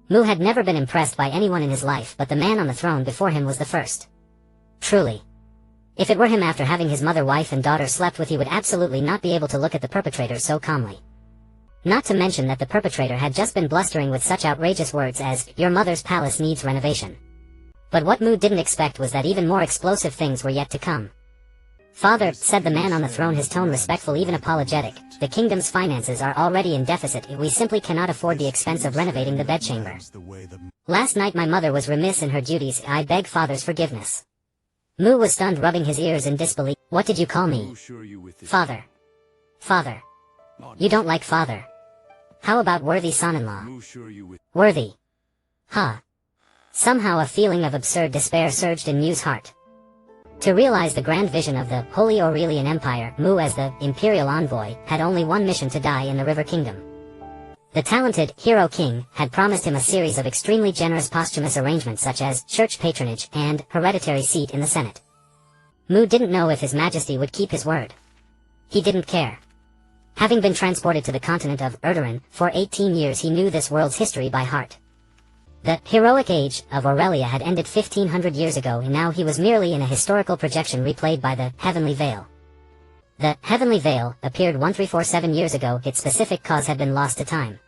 Mu had never been impressed by anyone in his life, but the man on the throne before him was the first. Truly. If it were him after having his mother, wife and daughter slept with, he would absolutely not be able to look at the perpetrator so calmly. Not to mention that the perpetrator had just been blustering with such outrageous words as, "Your mother's palace needs renovation." But what Mu didn't expect was that even more explosive things were yet to come. "Father," said the man on the throne, his tone respectful, even apologetic, "the kingdom's finances are already in deficit. We simply cannot afford the expense of renovating the bedchamber. Last night my mother was remiss in her duties. I beg father's forgiveness." Mu was stunned, rubbing his ears in disbelief. "What did you call me?" "Father." "Father. You don't like father. How about worthy son-in-law?" "Worthy. Huh." Somehow a feeling of absurd despair surged in Mu's heart. To realize the grand vision of the Holy Aurelian Empire, Mu, as the imperial envoy, had only one mission: to die in the River Kingdom. The talented hero king had promised him a series of extremely generous posthumous arrangements such as church patronage and hereditary seat in the Senate. Mu didn't know if His Majesty would keep his word. He didn't care. Having been transported to the continent of Erderin for 18 years, he knew this world's history by heart. The heroic age of Aurelia had ended 1500 years ago, and now he was merely in a historical projection replayed by the Heavenly Veil. The Heavenly Veil appeared 1347 years ago. Its specific cause had been lost to time.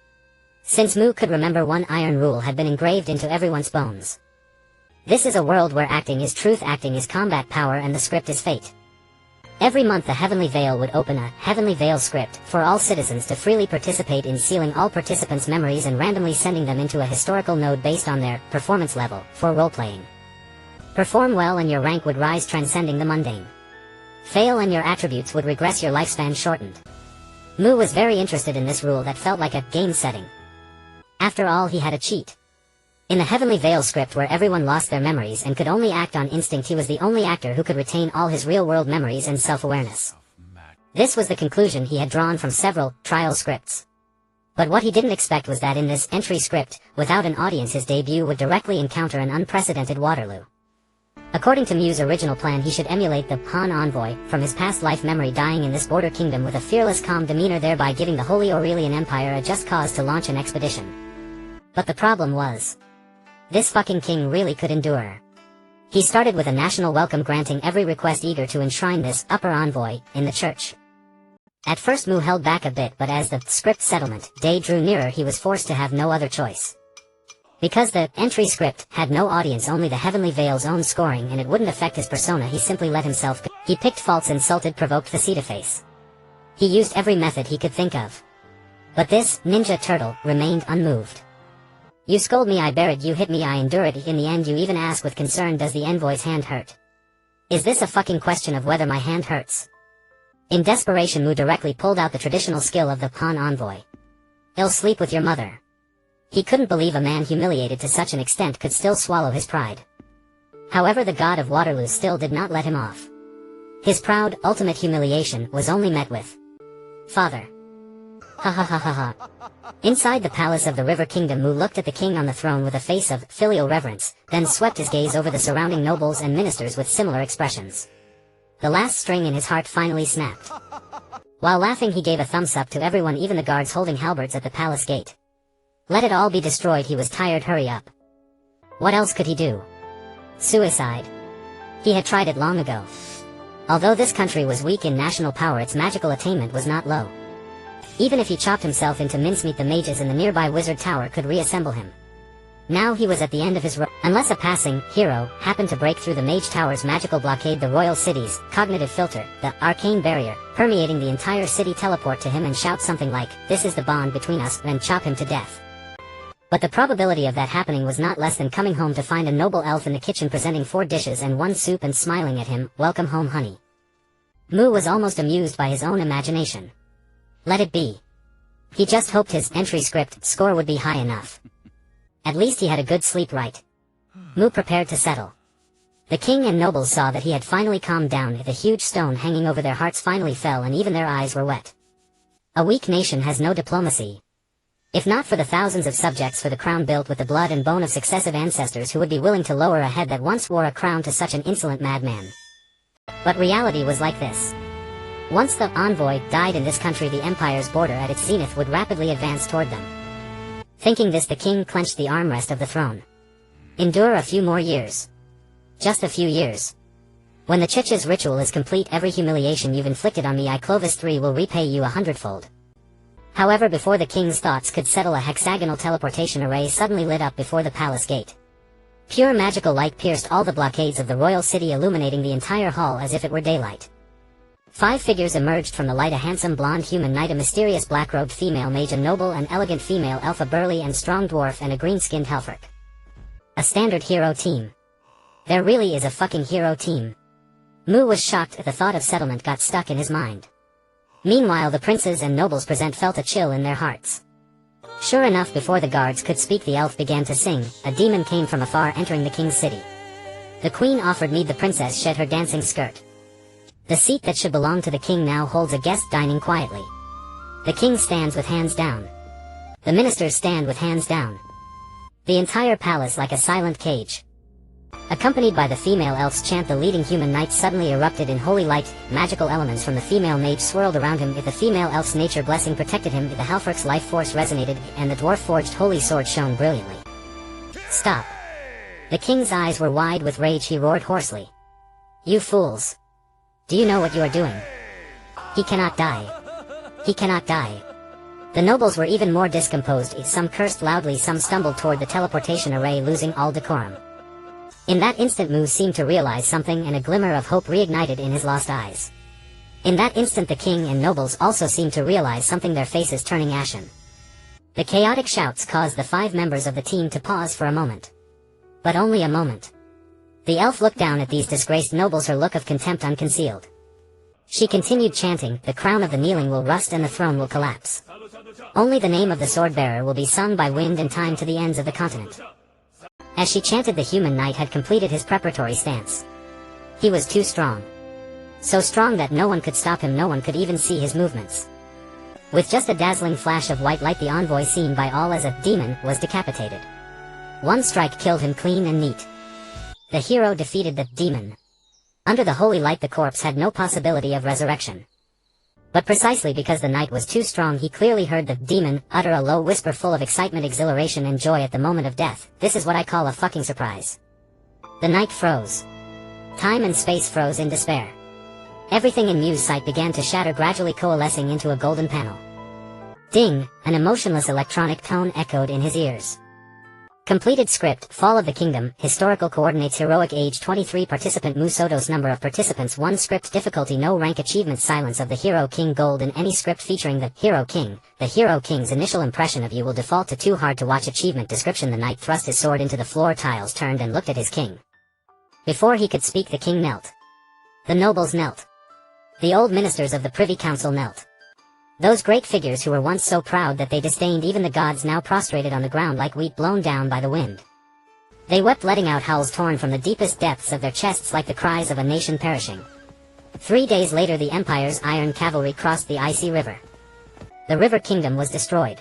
Since Mu could remember, one iron rule had been engraved into everyone's bones. This is a world where acting is truth, acting is combat power, and the script is fate. Every month the Heavenly Veil would open a Heavenly Veil script for all citizens to freely participate in, sealing all participants' memories and randomly sending them into a historical node based on their performance level for role-playing. Perform well and your rank would rise, transcending the mundane. Fail and your attributes would regress, your lifespan shortened. Mu was very interested in this rule that felt like a game setting. After all, he had a cheat. In the Heavenly Veil script, where everyone lost their memories and could only act on instinct, he was the only actor who could retain all his real-world memories and self-awareness. This was the conclusion he had drawn from several trial scripts. But what he didn't expect was that in this entry script, without an audience, his debut would directly encounter an unprecedented Waterloo. According to Mu's original plan, he should emulate the Han envoy from his past life memory, dying in this border kingdom with a fearless, calm demeanor, thereby giving the Holy Aurelian Empire a just cause to launch an expedition. But the problem was, this fucking king really could endure. He started with a national welcome, granting every request, eager to enshrine this upper envoy in the church. At first Mu held back a bit, but as the script settlement day drew nearer, he was forced to have no other choice. Because the entry script had no audience, only the Heavenly Veil's own scoring, and it wouldn't affect his persona, he simply let himself go. He picked faults, insulted, provoked, facetious. He used every method he could think of. But this ninja turtle remained unmoved. "You scold me, I bear it. You hit me, I endure it. In the end you even ask with concern, does the envoy's hand hurt? Is this a fucking question of whether my hand hurts?" In desperation, Mu directly pulled out the traditional skill of the Han envoy. "Ill sleep with your mother." He couldn't believe a man humiliated to such an extent could still swallow his pride. However, the god of Waterloo still did not let him off. His proud, ultimate humiliation was only met with, "Father." Ha ha ha ha ha. Inside the palace of the River Kingdom, Mu looked at the king on the throne with a face of filial reverence, then swept his gaze over the surrounding nobles and ministers with similar expressions. The last string in his heart finally snapped. While laughing, he gave a thumbs up to everyone, even the guards holding halberds at the palace gate. Let it all be destroyed, he was tired. Hurry up. What else could he do? Suicide. He had tried it long ago. Although this country was weak in national power, its magical attainment was not low. Even if he chopped himself into mincemeat, the mages in the nearby wizard tower could reassemble him. Now he was at the end of his rope. Unless a passing hero happened to break through the mage tower's magical blockade, the royal city's cognitive filter, the arcane barrier, permeating the entire city, teleport to him and shout something like, "This is the bond between us," and chop him to death. But the probability of that happening was not less than coming home to find a noble elf in the kitchen presenting 4 dishes and 1 soup and smiling at him, "Welcome home, honey." Mu was almost amused by his own imagination. Let it be. He just hoped his entry script score would be high enough. At least he had a good sleep, right? Mu prepared to settle. The king and nobles saw that he had finally calmed down. The huge stone hanging over their hearts finally fell, and even their eyes were wet. A weak nation has no diplomacy. If not for the thousands of subjects for the crown built with the blood and bone of successive ancestors who would be willing to lower a head that once wore a crown to such an insolent madman. But reality was like this. Once the envoy died in this country, the empire's border at its zenith would rapidly advance toward them. Thinking this, the king clenched the armrest of the throne. Endure a few more years. Just a few years. When the Chicha's ritual is complete, every humiliation you've inflicted on me, I Clovis III, will repay you 100-fold. However, before the king's thoughts could settle, a hexagonal teleportation array suddenly lit up before the palace gate. Pure magical light pierced all the blockades of the royal city, illuminating the entire hall as if it were daylight. 5 figures emerged from the light: a handsome blonde human knight, a mysterious black-robed female mage, a noble and elegant female elf, a burly and strong dwarf, and a green-skinned halforc. A standard hero team. There really is a fucking hero team. Mu was shocked at the thought of settlement, got stuck in his mind. Meanwhile, the princes and nobles present felt a chill in their hearts. Sure enough, before the guards could speak, the elf began to sing. A demon came from afar, entering the king's city. The queen offered mead, the princess shed her dancing skirt. The seat that should belong to the king now holds a guest dining quietly. The king stands with hands down. The ministers stand with hands down. The entire palace like a silent cage. Accompanied by the female elf's chant, the leading human knight suddenly erupted in holy light. Magical elements from the female mage swirled around him. If the female elf's nature blessing protected him, the halforc's life force resonated, and the dwarf forged holy sword shone brilliantly. Stop. The king's eyes were wide with rage. He roared hoarsely. You fools. Do you know what you are doing? He cannot die. He cannot die. The nobles were even more discomposed. Some cursed loudly, some stumbled toward the teleportation array, losing all decorum. In that instant, Mu seemed to realize something, and a glimmer of hope reignited in his lost eyes. In that instant, the king and nobles also seemed to realize something, their faces turning ashen. The chaotic shouts caused the 5 members of the team to pause for a moment. But only a moment. The elf looked down at these disgraced nobles, her look of contempt unconcealed. She continued chanting, the crown of the kneeling will rust and the throne will collapse. Only the name of the sword-bearer will be sung by wind and time to the ends of the continent. As she chanted, the human knight had completed his preparatory stance. He was too strong. So strong that no one could stop him, no one could even see his movements. With just a dazzling flash of white light, the envoy, seen by all as a demon, was decapitated. One strike killed him clean and neat. The hero defeated the demon. Under the holy light, the corpse had no possibility of resurrection. But precisely because the knight was too strong, he clearly heard the demon utter a low whisper full of excitement, exhilaration, and joy at the moment of death. This is what I call a fucking surprise. The knight froze. Time and space froze in despair. Everything in Mu's sight began to shatter, gradually coalescing into a golden panel. Ding! An emotionless electronic tone echoed in his ears. Completed script, Fall of the Kingdom, historical coordinates, heroic age 23, participant Mu Sotos, number of participants 1, script difficulty no, rank achievement, silence of the Hero King, gold in any script featuring the Hero King. The Hero King's initial impression of you will default to too hard to watch. Achievement description: the knight thrust his sword into the floor tiles, turned and looked at his king. Before he could speak, the king knelt. The nobles knelt. The old ministers of the Privy Council knelt. Those great figures who were once so proud that they disdained even the gods now prostrated on the ground like wheat blown down by the wind. They wept, letting out howls torn from the deepest depths of their chests like the cries of a nation perishing. 3 days later, the Empire's iron cavalry crossed the icy river. The River Kingdom was destroyed.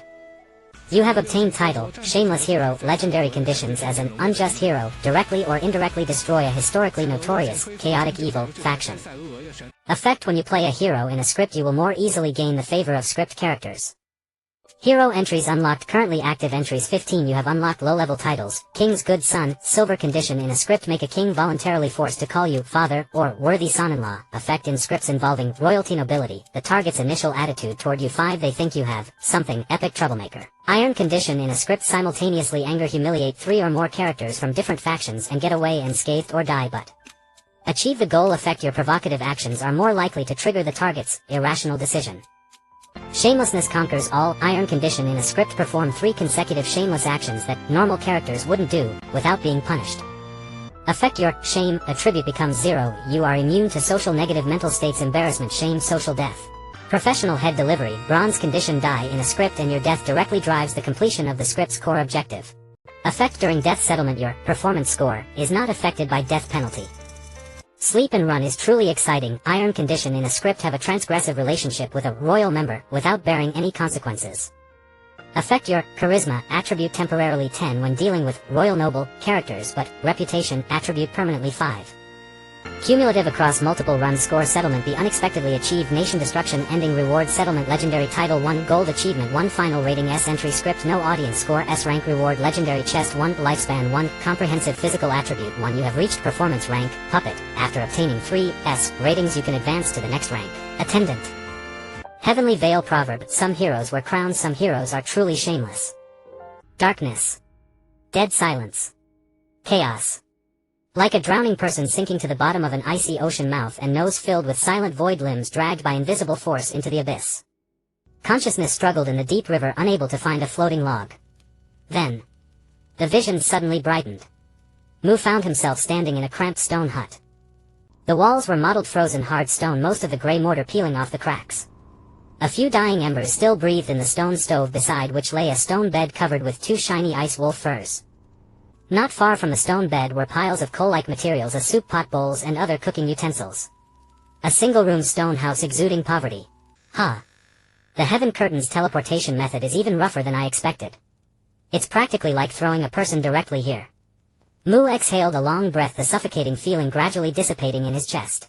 You have obtained title, Shameless Hero, legendary conditions: as an unjust hero, directly or indirectly destroy a historically notorious, chaotic evil faction. Effect: when you play a hero in a script, you will more easily gain the favor of script characters. Hero entries unlocked. Currently active entries 15. You have unlocked low-level titles: King's Good Son, silver condition in a script: make a king voluntarily forced to call you father or worthy son-in-law. Effect: in scripts involving royalty nobility, the target's initial attitude toward you 5. They think you have something epic, troublemaker. Iron condition in a script: simultaneously anger, humiliate 3 or more characters from different factions and get away unscathed or die but achieve the goal. Effect: your provocative actions are more likely to trigger the target's irrational decision. Shamelessness conquers all. Iron condition in a script: perform 3 consecutive shameless actions that normal characters wouldn't do, without being punished. Effect: your shame attribute becomes 0. You are immune to social negative mental states: embarrassment, shame, social death. Professional head delivery: bronze condition, die in a script and your death directly drives the completion of the script's core objective. Effect: during death settlement, your performance score is not affected by death penalty. Sleep and run is truly exciting. Iron condition in a script: have a transgressive relationship with a royal member without bearing any consequences. Effect: your charisma attribute temporarily 10 when dealing with royal noble characters, but reputation attribute permanently 5. Cumulative across multiple runs score settlement. The unexpectedly achieved nation destruction ending reward settlement. Legendary title 1 gold achievement 1 final rating S entry script no audience score S rank reward legendary chest 1 lifespan 1 comprehensive physical attribute 1 you have reached performance rank puppet. After obtaining 3 S ratings you can advance to the next rank attendant. Heavenly Veil proverb some heroes wear crowns some heroes are truly shameless. Darkness. Dead silence. Chaos. Like a drowning person sinking to the bottom of an icy ocean mouth and nose filled with silent void limbs dragged by invisible force into the abyss. Consciousness struggled in the deep river unable to find a floating log. Then, the vision suddenly brightened. Mu found himself standing in a cramped stone hut. The walls were mottled frozen hard stone, most of the gray mortar peeling off the cracks. A few dying embers still breathed in the stone stove beside which lay a stone bed covered with 2 shiny ice wolf furs. Not far from the stone bed were piles of coal-like materials, a soup pot, bowls, and other cooking utensils. A single-room stone house exuding poverty. Huh. The Heaven Curtain's teleportation method is even rougher than I expected. It's practically like throwing a person directly here. Mu exhaled a long breath, the suffocating feeling gradually dissipating in his chest.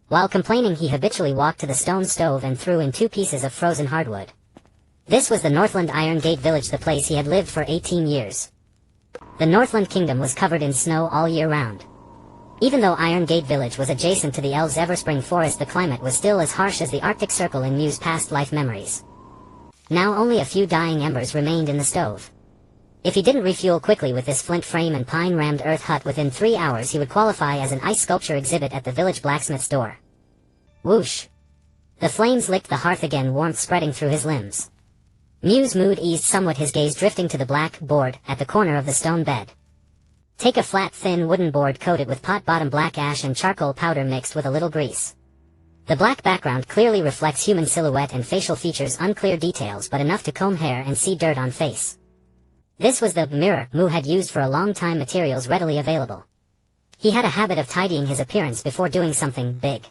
While complaining, he habitually walked to the stone stove and threw in 2 pieces of frozen hardwood. This was the Northland Iron Gate Village, the place he had lived for 18 years. The Northland Kingdom was covered in snow all year round. Even though Iron Gate Village was adjacent to the Elves' Everspring Forest, the climate was still as harsh as the Arctic Circle in Mu's past life memories. Now only a few dying embers remained in the stove. If he didn't refuel quickly with this flint frame and pine-rammed earth hut within 3 hours, he would qualify as an ice sculpture exhibit at the village blacksmith's door. Whoosh! The flames licked the hearth again, warmth spreading through his limbs. Mu's mood eased somewhat, his gaze drifting to the black board at the corner of the stone bed. Take a flat, thin wooden board coated with pot-bottom black ash and charcoal powder mixed with a little grease. The black background clearly reflects human silhouette and facial features, unclear details but enough to comb hair and see dirt on face. This was the mirror Mu had used for a long time, materials readily available. He had a habit of tidying his appearance before doing something big.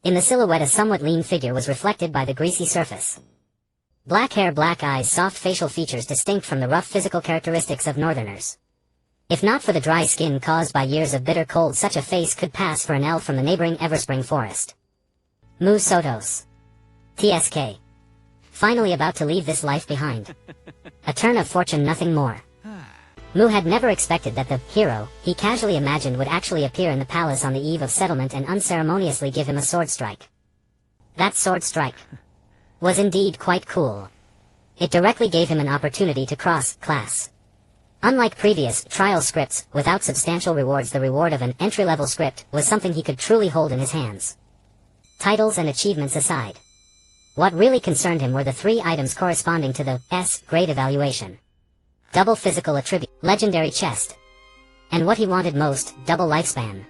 In the silhouette, a somewhat lean figure was reflected by the greasy surface. Black hair, black eyes, soft facial features distinct from the rough physical characteristics of Northerners. If not for the dry skin caused by years of bitter cold, such a face could pass for an elf from the neighboring Everspring Forest. Mu Sotos. TSK. Finally about to leave this life behind. A turn of fortune, nothing more. Mu had never expected that the hero he casually imagined would actually appear in the palace on the eve of settlement and unceremoniously give him a sword strike. That sword strike was indeed quite cool. It directly gave him an opportunity to cross class. Unlike previous trial scripts without substantial rewards, the reward of an entry-level script was something he could truly hold in his hands. Titles and achievements aside, what really concerned him were the 3 items corresponding to the S grade evaluation. Double physical attribute, legendary chest, and what he wanted most, double lifespan.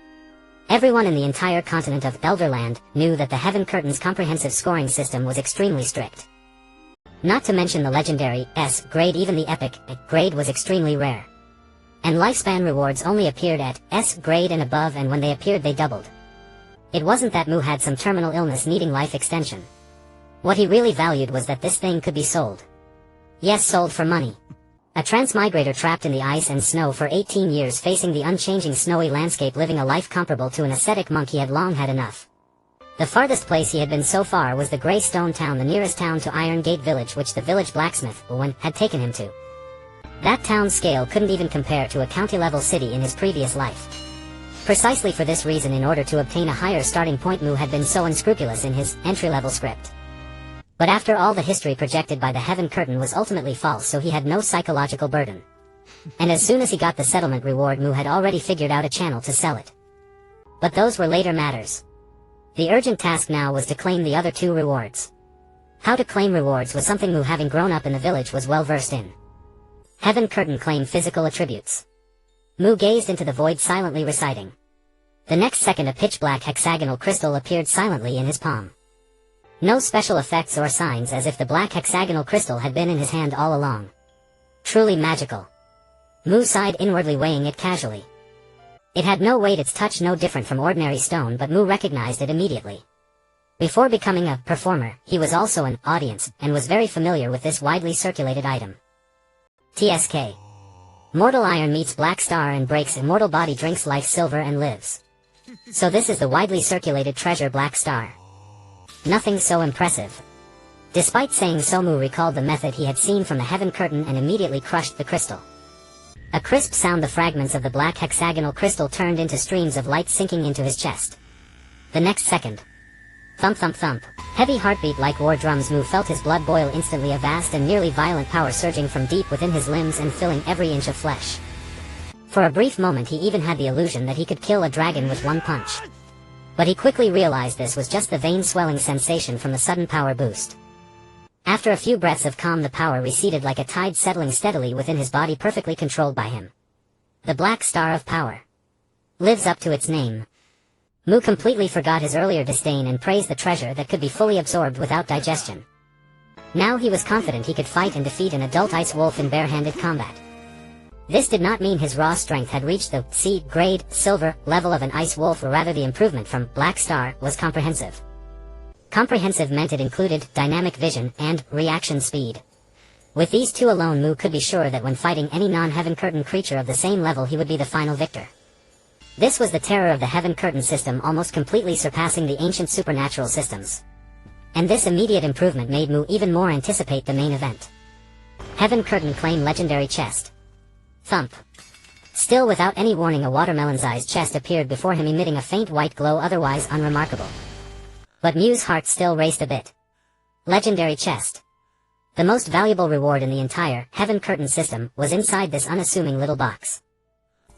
Everyone in the entire continent of Elderland knew that the Heaven Curtain's comprehensive scoring system was extremely strict. Not to mention the legendary S grade, even the epic grade was extremely rare. And lifespan rewards only appeared at S grade and above, and when they appeared they doubled. It wasn't that Mu had some terminal illness needing life extension. What he really valued was that this thing could be sold. Yes, sold for money. A transmigrator trapped in the ice and snow for 18 years, facing the unchanging snowy landscape, living a life comparable to an ascetic monk, he had long had enough. The farthest place he had been so far was the Grey Stone Town, the nearest town to Iron Gate Village, which the village blacksmith, Owen, had taken him to. That town's scale couldn't even compare to a county-level city in his previous life. Precisely for this reason, in order to obtain a higher starting point, Mu had been so unscrupulous in his entry-level script. But after all, the history projected by the Heaven Curtain was ultimately false, so he had no psychological burden. And as soon as he got the settlement reward, Mu had already figured out a channel to sell it. But those were later matters. The urgent task now was to claim the other 2 rewards. How to claim rewards was something Mu, having grown up in the village, was well versed in. Heaven Curtain claim physical attributes. Mu gazed into the void, silently reciting. The next second a pitch-black hexagonal crystal appeared silently in his palm. No special effects or signs, as if the black hexagonal crystal had been in his hand all along. Truly magical. Mu sighed inwardly, weighing it casually. It had no weight, its touch no different from ordinary stone, but Mu recognized it immediately. Before becoming a performer, he was also an audience, and was very familiar with this widely circulated item. TSK. Mortal iron meets black star and breaks immortal body, drinks life silver and lives. So this is the widely circulated treasure black star. Nothing so impressive. Despite saying so, Mu recalled the method he had seen from the heaven curtain and immediately crushed the crystal. A crisp sound, the fragments of the black hexagonal crystal turned into streams of light sinking into his chest. The next second. Thump thump thump. Heavy heartbeat like war drums. Mu felt his blood boil instantly, a vast and nearly violent power surging from deep within his limbs and filling every inch of flesh. For a brief moment he even had the illusion that he could kill a dragon with one punch. But he quickly realized this was just the vein swelling sensation from the sudden power boost. After a few breaths of calm, the power receded like a tide, settling steadily within his body, perfectly controlled by him. The black star of power lives up to its name. Mu completely forgot his earlier disdain and praised the treasure that could be fully absorbed without digestion. Now he was confident he could fight and defeat an adult ice wolf in bare-handed combat. This did not mean his raw strength had reached the C-grade, silver, level of an ice wolf, or rather the improvement from Black Star was comprehensive. Comprehensive meant it included dynamic vision and reaction speed. With these two alone, Mu could be sure that when fighting any non-Heaven Curtain creature of the same level, he would be the final victor. This was the terror of the Heaven Curtain system, almost completely surpassing the ancient supernatural systems. And this immediate improvement made Mu even more anticipate the main event. Heaven Curtain claim legendary chest. Thump. Still without any warning, a watermelon-sized chest appeared before him, emitting a faint white glow otherwise unremarkable. But Mu's heart still raced a bit. Legendary chest. The most valuable reward in the entire Heaven Curtain system was inside this unassuming little box.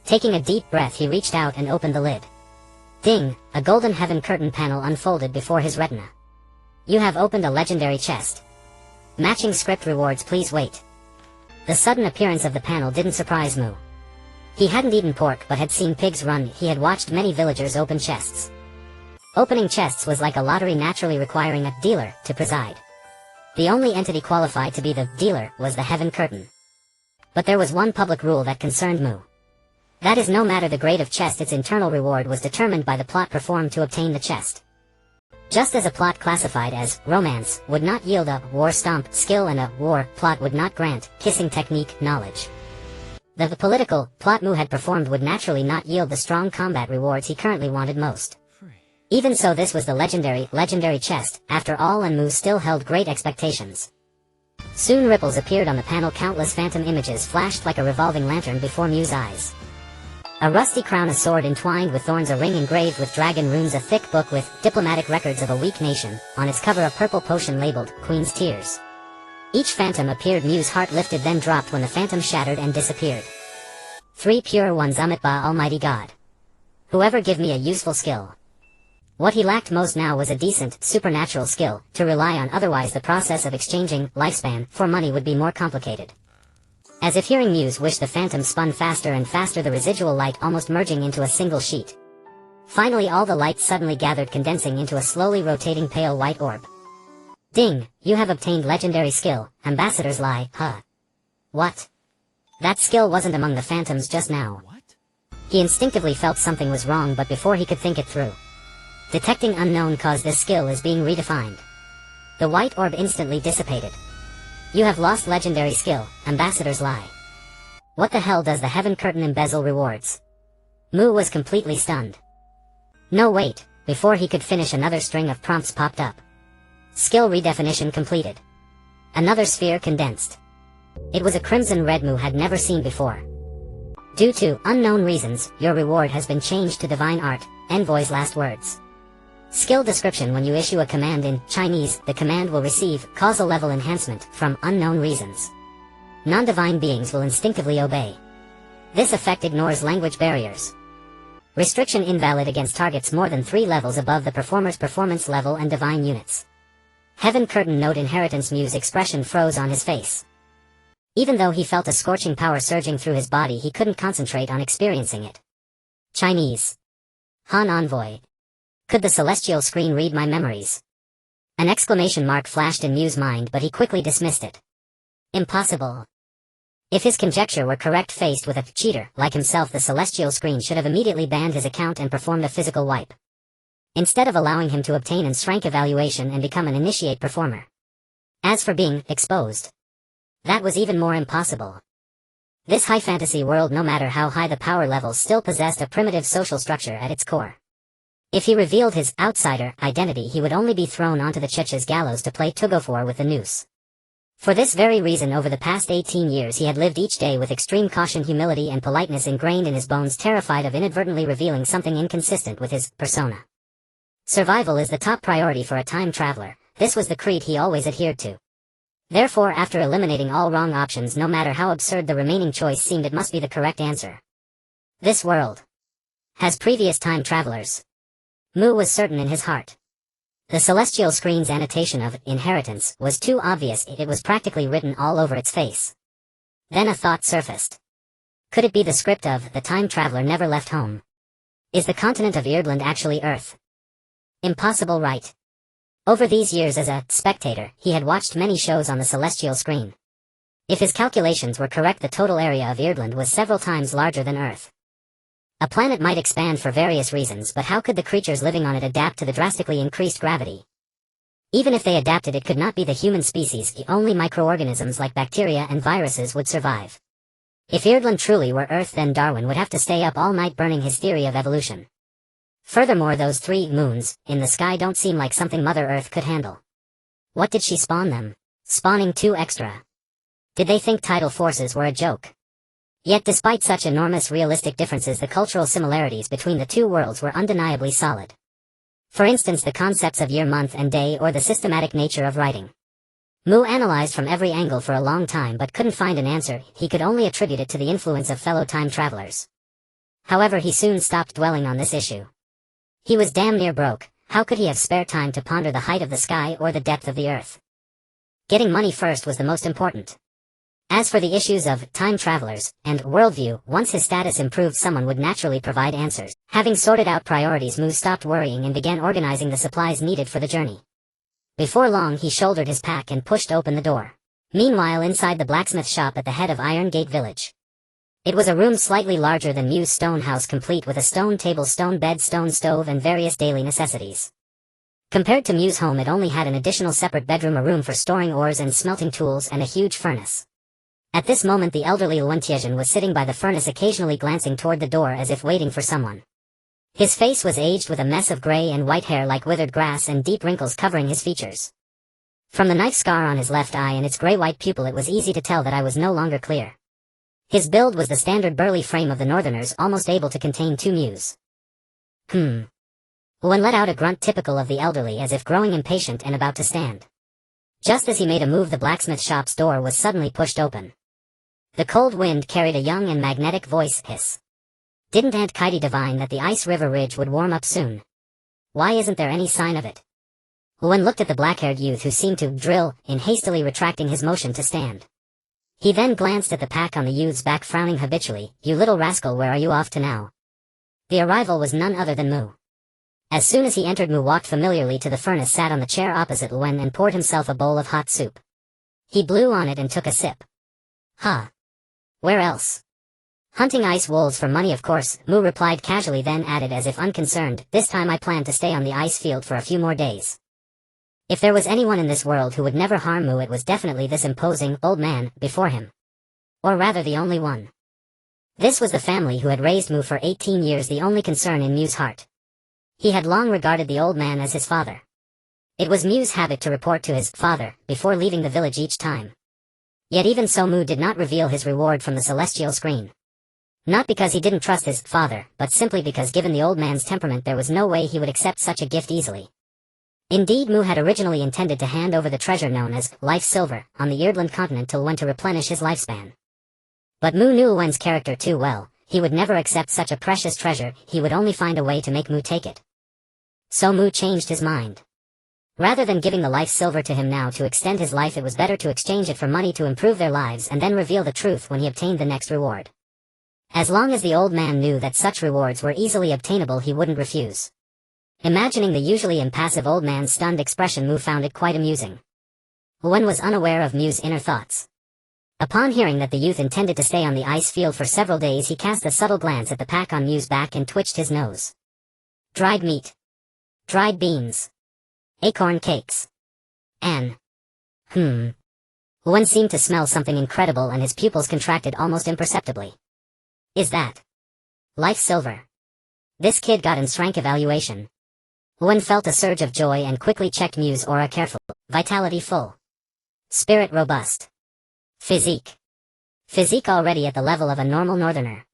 Taking a deep breath, he reached out and opened the lid. Ding! A golden Heaven Curtain panel unfolded before his retina. You have opened a legendary chest. Matching script rewards, please wait. The sudden appearance of the panel didn't surprise Mu. He hadn't eaten pork but had seen pigs run. He had watched many villagers open chests. Opening chests was like a lottery, naturally requiring a dealer to preside. The only entity qualified to be the dealer was the Heaven Curtain. But there was one public rule that concerned Mu. That is, no matter the grade of chest, its internal reward was determined by the plot performed to obtain the chest. Just as a plot classified as romance would not yield a war stomp skill and a war plot would not grant kissing technique knowledge, the political plot Mu had performed would naturally not yield the strong combat rewards he currently wanted most. Even so, this was the legendary chest, after all, and Mu still held great expectations. Soon ripples appeared on the panel. Countless phantom images flashed like a revolving lantern before Mu's eyes. A rusty crown, a sword entwined with thorns, a ring engraved with dragon runes, a thick book with diplomatic records of a weak nation, on its cover a purple potion labeled Queen's Tears. Each phantom appeared. Mu's heart lifted, then dropped when the phantom shattered and disappeared. 3 pure ones. Amitba, Almighty God. Whoever give me a useful skill. What he lacked most now was a decent, supernatural skill to rely on, otherwise the process of exchanging lifespan for money would be more complicated. As if hearing Mu's wish, the phantom spun faster and faster, the residual light almost merging into a single sheet. Finally all the light suddenly gathered, condensing into a slowly rotating pale white orb. Ding! You have obtained legendary skill, Ambassador's Lie. Huh. What? That skill wasn't among the phantoms just now. What? He instinctively felt something was wrong, but before he could think it through. Detecting unknown cause, this skill is being redefined. The white orb instantly dissipated. You have lost legendary skill, Ambassador's Lie. What the hell does the Heaven Curtain embezzle rewards? Mu was completely stunned. No, wait, before he could finish, another string of prompts popped up. Skill redefinition completed. Another sphere condensed. It was a crimson red Mu had never seen before. Due to unknown reasons, your reward has been changed to Divine Art, Envoy's last words. Skill description: when you issue a command in Chinese, the command will receive causal level enhancement from unknown reasons. Non-divine beings will instinctively obey. This effect ignores language barriers. Restriction invalid against targets more than 3 levels above the performer's performance level and divine units. Heaven Curtain note inheritance. Mu's expression froze on his face. Even though he felt a scorching power surging through his body, he couldn't concentrate on experiencing it. Chinese. Han Envoy. Could the celestial screen read my memories? An exclamation mark flashed in Mu's mind, but he quickly dismissed it. Impossible. If his conjecture were correct, faced with a cheater like himself, the celestial screen should have immediately banned his account and performed a physical wipe, instead of allowing him to obtain an rank evaluation and become an initiate performer. As for being exposed, that was even more impossible. This high fantasy world, no matter how high the power levels, still possessed a primitive social structure at its core. If he revealed his outsider identity, he would only be thrown onto the church's gallows to play tug-of-war with the noose. For this very reason, over the past 18 years he had lived each day with extreme caution, humility and politeness ingrained in his bones, terrified of inadvertently revealing something inconsistent with his persona. Survival is the top priority for a time traveler. This was the creed he always adhered to. Therefore, after eliminating all wrong options, no matter how absurd the remaining choice seemed, it must be the correct answer. This world has previous time travelers. Mu was certain in his heart. The celestial screen's annotation of inheritance was too obvious, it was practically written all over its face. Then a thought surfaced. Could it be the script of The Time Traveler Never Left Home? Is the continent of Ireland actually Earth? Impossible, right? Over these years as a spectator, he had watched many shows on the celestial screen. If his calculations were correct, the total area of Ireland was several times larger than Earth. A planet might expand for various reasons, but how could the creatures living on it adapt to the drastically increased gravity? Even if they adapted, it could not be the human species. Only microorganisms like bacteria and viruses would survive. If Ireland truly were Earth, then Darwin would have to stay up all night burning his theory of evolution. Furthermore, those 3 moons in the sky don't seem like something Mother Earth could handle. What did she spawn them? Spawning 2 extra. Did they think tidal forces were a joke? Yet despite such enormous realistic differences, the cultural similarities between the 2 worlds were undeniably solid. For instance, the concepts of year, month, and day, or the systematic nature of writing. Mu analyzed from every angle for a long time but couldn't find an answer. He could only attribute it to the influence of fellow time travelers. However, he soon stopped dwelling on this issue. He was damn near broke. How could he have spare time to ponder the height of the sky or the depth of the earth? Getting money first was the most important. As for the issues of time travelers and worldview, once his status improved, someone would naturally provide answers. Having sorted out priorities, Mu stopped worrying and began organizing the supplies needed for the journey. Before long, he shouldered his pack and pushed open the door. Meanwhile, inside the blacksmith shop at the head of Iron Gate Village. It was a room slightly larger than Mu's stone house, complete with a stone table, stone bed, stone stove, and various daily necessities. Compared to Mu's home, it only had an additional separate bedroom, a room for storing ores and smelting tools, and a huge furnace. At this moment, the elderly Luantiejan was sitting by the furnace, occasionally glancing toward the door as if waiting for someone. His face was aged, with a mess of gray and white hair like withered grass and deep wrinkles covering his features. From the knife scar on his left eye and its gray-white pupil, it was easy to tell that eye was no longer clear. His build was the standard burly frame of the northerners, almost able to contain 2 Mus. One let out a grunt typical of the elderly, as if growing impatient and about to stand. Just as he made a move, the blacksmith shop's door was suddenly pushed open. The cold wind carried a young and magnetic voice hiss. Didn't Aunt Kitey divine that the ice river ridge would warm up soon? Why isn't there any sign of it? Owen looked at the black-haired youth, who seemed to drill in, hastily retracting his motion to stand. He then glanced at the pack on the youth's back, frowning habitually. "You little rascal, where are you off to now?" The arrival was none other than Mu. As soon as he entered, Mu walked familiarly to the furnace, sat on the chair opposite Owen, and poured himself a bowl of hot soup. He blew on it and took a sip. "Huh. Where else?" "Hunting ice wolves for money, of course," Mu replied casually, then added as if unconcerned, "This time I plan to stay on the ice field for a few more days." If there was anyone in this world who would never harm Mu, it was definitely this imposing old man before him. Or rather, the only one. This was the family who had raised Mu for 18 years, the only concern in Mu's heart. He had long regarded the old man as his father. It was Mu's habit to report to his father before leaving the village each time. Yet even so, Mu did not reveal his reward from the celestial screen. Not because he didn't trust his father, but simply because, given the old man's temperament, there was no way he would accept such a gift easily. Indeed, Mu had originally intended to hand over the treasure known as life silver on the Ireland continent till when to replenish his lifespan. But Mu knew Owen's character too well. He would never accept such a precious treasure. He would only find a way to make Mu take it. So Mu changed his mind. Rather than giving the life silver to him now to extend his life, it was better to exchange it for money to improve their lives, and then reveal the truth when he obtained the next reward. As long as the old man knew that such rewards were easily obtainable, he wouldn't refuse. Imagining the usually impassive old man's stunned expression, Mu found it quite amusing. Owen was unaware of Mu's inner thoughts. Upon hearing that the youth intended to stay on the ice field for several days, he cast a subtle glance at the pack on Mu's back and twitched his nose. Dried meat. Dried beans. Acorn cakes. Owen seemed to smell something incredible, and his pupils contracted almost imperceptibly. Is that life silver? This kid got an strank evaluation. Wen felt a surge of joy and quickly checked Mu's aura carefully. Vitality full. Spirit robust. Physique. Physique already at the level of a normal northerner.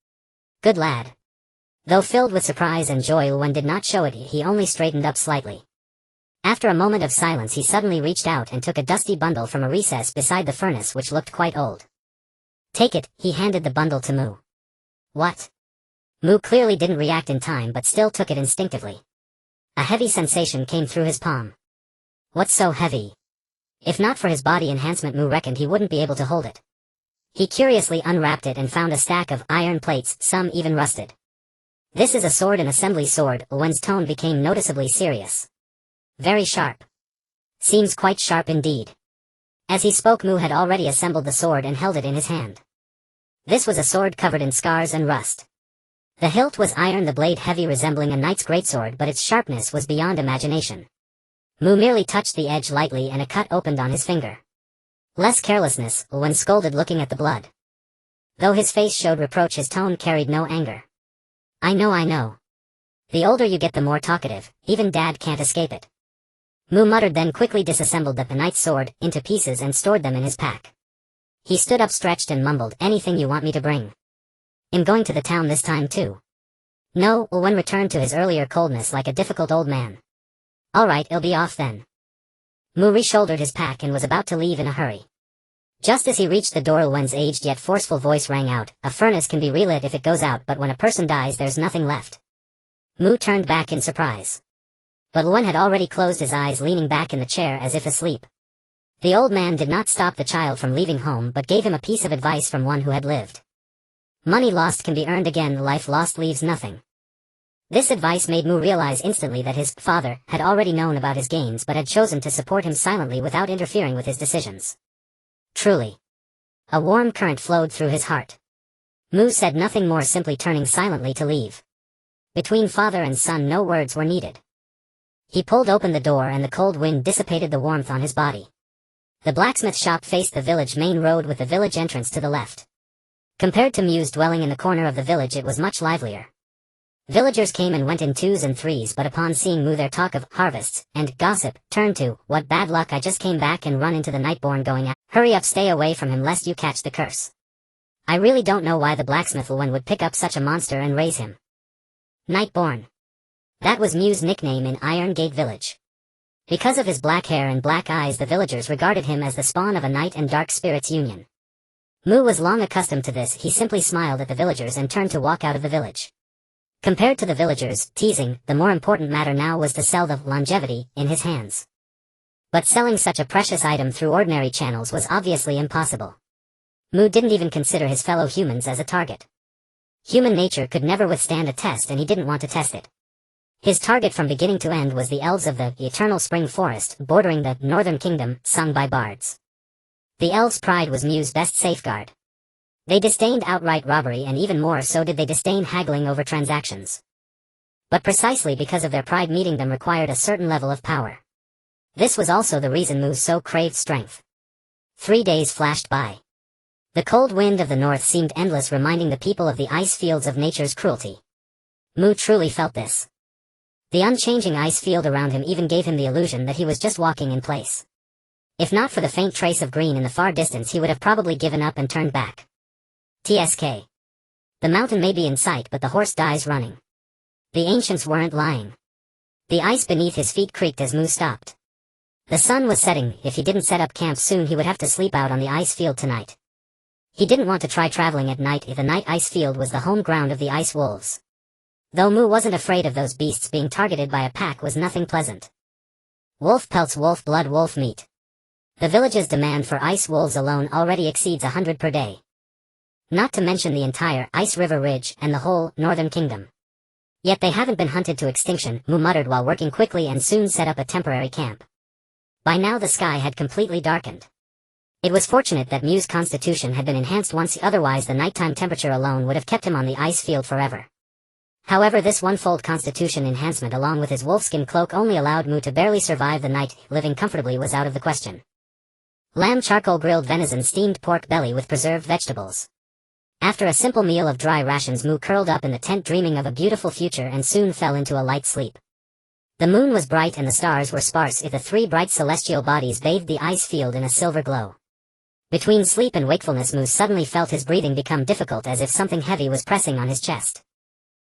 Good lad. Though filled with surprise and joy, Wen did not show it, he only straightened up slightly. After a moment of silence, he suddenly reached out and took a dusty bundle from a recess beside the furnace which looked quite old. Take it, he handed the bundle to Mu. What? Mu clearly didn't react in time but still took it instinctively. A heavy sensation came through his palm. What's so heavy? If not for his body enhancement, Mu reckoned he wouldn't be able to hold it. He curiously unwrapped it and found a stack of iron plates, some even rusted. This is a sword, an assembly sword. Wen's tone became noticeably serious. Very sharp. Seems quite sharp indeed. As he spoke, Mu had already assembled the sword and held it in his hand. This was a sword covered in scars and rust. The hilt was iron, the blade heavy, resembling a knight's greatsword, but its sharpness was beyond imagination. Mu merely touched the edge lightly and a cut opened on his finger. Less carelessness, Wen scolded, looking at the blood. Though his face showed reproach, his tone carried no anger. I know. The older you get, the more talkative, even Dad can't escape it. Mu muttered, then quickly disassembled the knight's sword into pieces and stored them in his pack. He stood up, stretched, and mumbled, anything you want me to bring? I'm going to the town this time too. No, Wen returned to his earlier coldness like a difficult old man. Alright, I'll be off then. Mu re-shouldered his pack and was about to leave in a hurry. Just as he reached the door, Wen's aged yet forceful voice rang out, a furnace can be relit if it goes out, but when a person dies there's nothing left. Mu turned back in surprise. But Wen had already closed his eyes, leaning back in the chair as if asleep. The old man did not stop the child from leaving home but gave him a piece of advice from one who had lived. Money lost can be earned again, life lost leaves nothing. This advice made Mu realize instantly that his father had already known about his gains but had chosen to support him silently without interfering with his decisions. Truly. A warm current flowed through his heart. Mu said nothing more, simply turning silently to leave. Between father and son no words were needed. He pulled open the door and the cold wind dissipated the warmth on his body. The blacksmith shop faced the village main road with the village entrance to the left. Compared to Mu's dwelling in the corner of the village, it was much livelier. Villagers came and went in twos and threes, but upon seeing Mu their talk of harvests and gossip turned to, what bad luck, I just came back and run into the Nightborn going at. Hurry up, stay away from him lest you catch the curse. I really don't know why the blacksmith would pick up such a monster and raise him. Nightborn. That was Mu's nickname in Iron Gate Village. Because of his black hair and black eyes, the villagers regarded him as the spawn of a night and dark spirits union. Mu was long accustomed to this. He simply smiled at the villagers and turned to walk out of the village. Compared to the villagers' teasing, the more important matter now was to sell the longevity in his hands. But selling such a precious item through ordinary channels was obviously impossible. Mu didn't even consider his fellow humans as a target. Human nature could never withstand a test, and he didn't want to test it. His target from beginning to end was the elves of the eternal spring forest bordering the northern kingdom, sung by bards. The elves' pride was Mu's best safeguard. They disdained outright robbery, and even more so did they disdain haggling over transactions. But precisely because of their pride, meeting them required a certain level of power. This was also the reason Mu so craved strength. 3 days flashed by. The cold wind of the north seemed endless, reminding the people of the ice fields of nature's cruelty. Mu truly felt this. The unchanging ice field around him even gave him the illusion that he was just walking in place. If not for the faint trace of green in the far distance, he would have probably given up and turned back. TSK. The mountain may be in sight, but the horse dies running. The ancients weren't lying. The ice beneath his feet creaked as Mu stopped. The sun was setting. If he didn't set up camp soon, he would have to sleep out on the ice field tonight. He didn't want to try traveling at night if the night ice field was the home ground of the ice wolves. Though Mu wasn't afraid of those beasts, being targeted by a pack was nothing pleasant. Wolf pelts, wolf blood, wolf meat. The village's demand for ice wolves alone already exceeds 100 per day. Not to mention the entire Ice River Ridge and the whole northern kingdom. Yet they haven't been hunted to extinction, Mu muttered while working quickly and soon set up a temporary camp. By now the sky had completely darkened. It was fortunate that Mu's constitution had been enhanced once, otherwise the nighttime temperature alone would have kept him on the ice field forever. However, this one-fold constitution enhancement along with his wolfskin cloak only allowed Mu to barely survive the night. Living comfortably was out of the question. Lamb charcoal grilled venison, steamed pork belly with preserved vegetables. After a simple meal of dry rations, Mu curled up in the tent dreaming of a beautiful future and soon fell into a light sleep. The moon was bright and the stars were sparse if the three bright celestial bodies bathed the ice field in a silver glow. Between sleep and wakefulness, Moose suddenly felt his breathing become difficult, as if something heavy was pressing on his chest.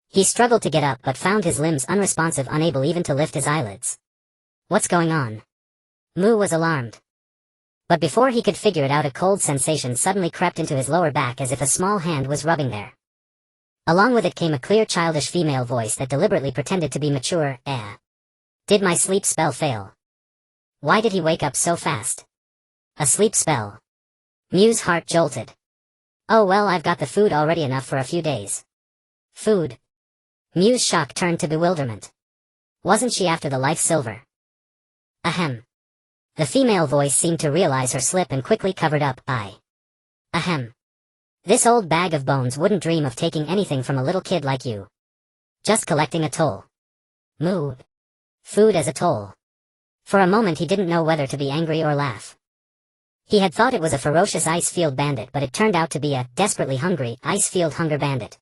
He struggled to get up but found his limbs unresponsive, unable even to lift his eyelids. What's going on? Moo was alarmed. But before he could figure it out, a cold sensation suddenly crept into his lower back, as if a small hand was rubbing there. Along with it came a clear, childish female voice that deliberately pretended to be mature. Did my sleep spell fail? Why did he wake up so fast? A sleep spell. Mew's heart jolted. Oh well, I've got the food already, enough for a few days. Food? Mew's shock turned to bewilderment. Wasn't she after the life silver? Ahem. The female voice seemed to realize her slip and quickly covered up. Ahem. This old bag of bones wouldn't dream of taking anything from a little kid like you. Just collecting a toll. Moo. Food as a toll. For a moment he didn't know whether to be angry or laugh. He had thought it was a ferocious ice-field bandit, but it turned out to be a desperately hungry ice-field hunger bandit.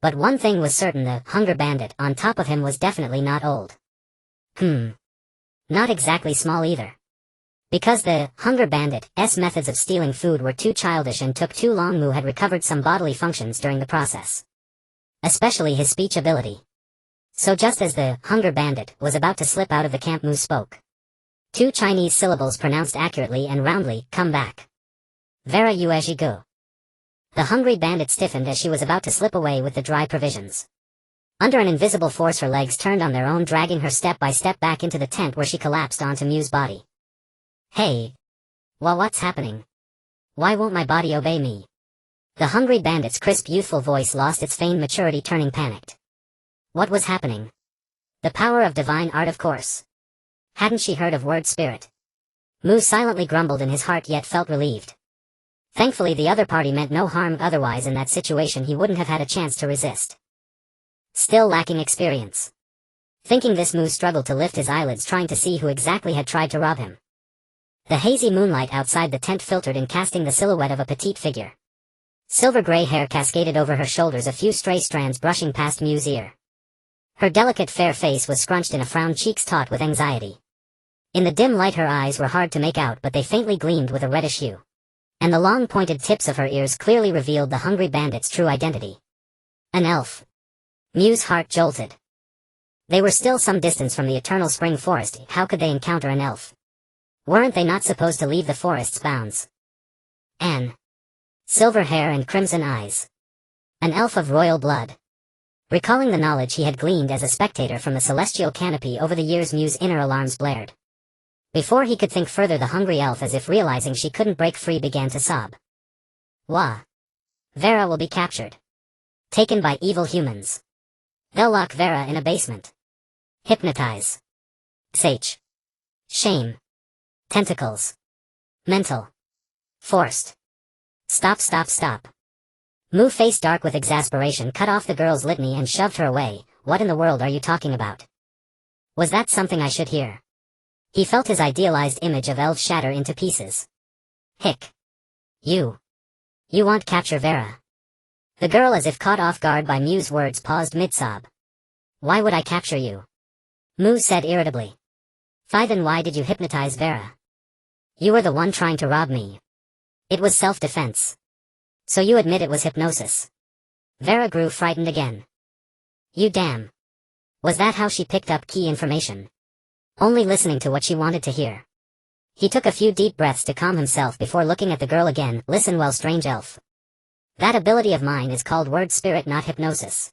But one thing was certain, the hunger bandit on top of him was definitely not old. Not exactly small either. Because the hunger bandit's methods of stealing food were too childish and took too long, Moo had recovered some bodily functions during the process. Especially his speech ability. So just as the hunger bandit was about to slip out of the camp, Moo spoke. 2 Chinese syllables pronounced accurately and roundly, come back. Vera yueji go. The hungry bandit stiffened as she was about to slip away with the dry provisions. Under an invisible force, her legs turned on their own, dragging her step by step back into the tent, where she collapsed onto Mew's body. Hey. Well, what's happening? Why won't my body obey me? The hungry bandit's crisp, youthful voice lost its feigned maturity, turning panicked. What was happening? The power of divine art, of course. Hadn't she heard of word spirit? Moo silently grumbled in his heart, yet felt relieved. Thankfully the other party meant no harm, otherwise in that situation he wouldn't have had a chance to resist. Still lacking experience. Thinking this, Moo struggled to lift his eyelids, trying to see who exactly had tried to rob him. The hazy moonlight outside the tent filtered in, casting the silhouette of a petite figure. Silver-gray hair cascaded over her shoulders, a few stray strands brushing past Mew's ear. Her delicate fair face was scrunched in a frown, cheeks taut with anxiety. In the dim light her eyes were hard to make out, but they faintly gleamed with a reddish hue. And the long pointed tips of her ears clearly revealed the hungry bandit's true identity. An elf. Mew's heart jolted. They were still some distance from the eternal spring forest. How could they encounter an elf? Weren't they not supposed to leave the forest's bounds? Anne. Silver hair and crimson eyes. An elf of royal blood. Recalling the knowledge he had gleaned as a spectator from the celestial canopy over the years, Mew's inner alarms blared. Before he could think further, the hungry elf, as if realizing she couldn't break free, began to sob. Wah. Vera will be captured. Taken by evil humans. They'll lock Vera in a basement. Hypnotize. Sage. Shame. Tentacles. Mental. Forced. Stop. Moo, face dark with exasperation, cut off the girl's litany and shoved her away. What in the world are you talking about? Was that something I should hear? He felt his idealized image of elves shatter into pieces. Hick. You won't capture Vera. The girl, as if caught off guard by Mew's words, paused mid-sob. Why would I capture you? Moo said irritably. Then why did you hypnotize Vera? You were the one trying to rob me. It was self-defense. So you admit it was hypnosis? Vera grew frightened again. You damn. Was that how she picked up key information? Only listening to what she wanted to hear. He took a few deep breaths to calm himself before looking at the girl again. Listen well, strange elf. That ability of mine is called word spirit, not hypnosis.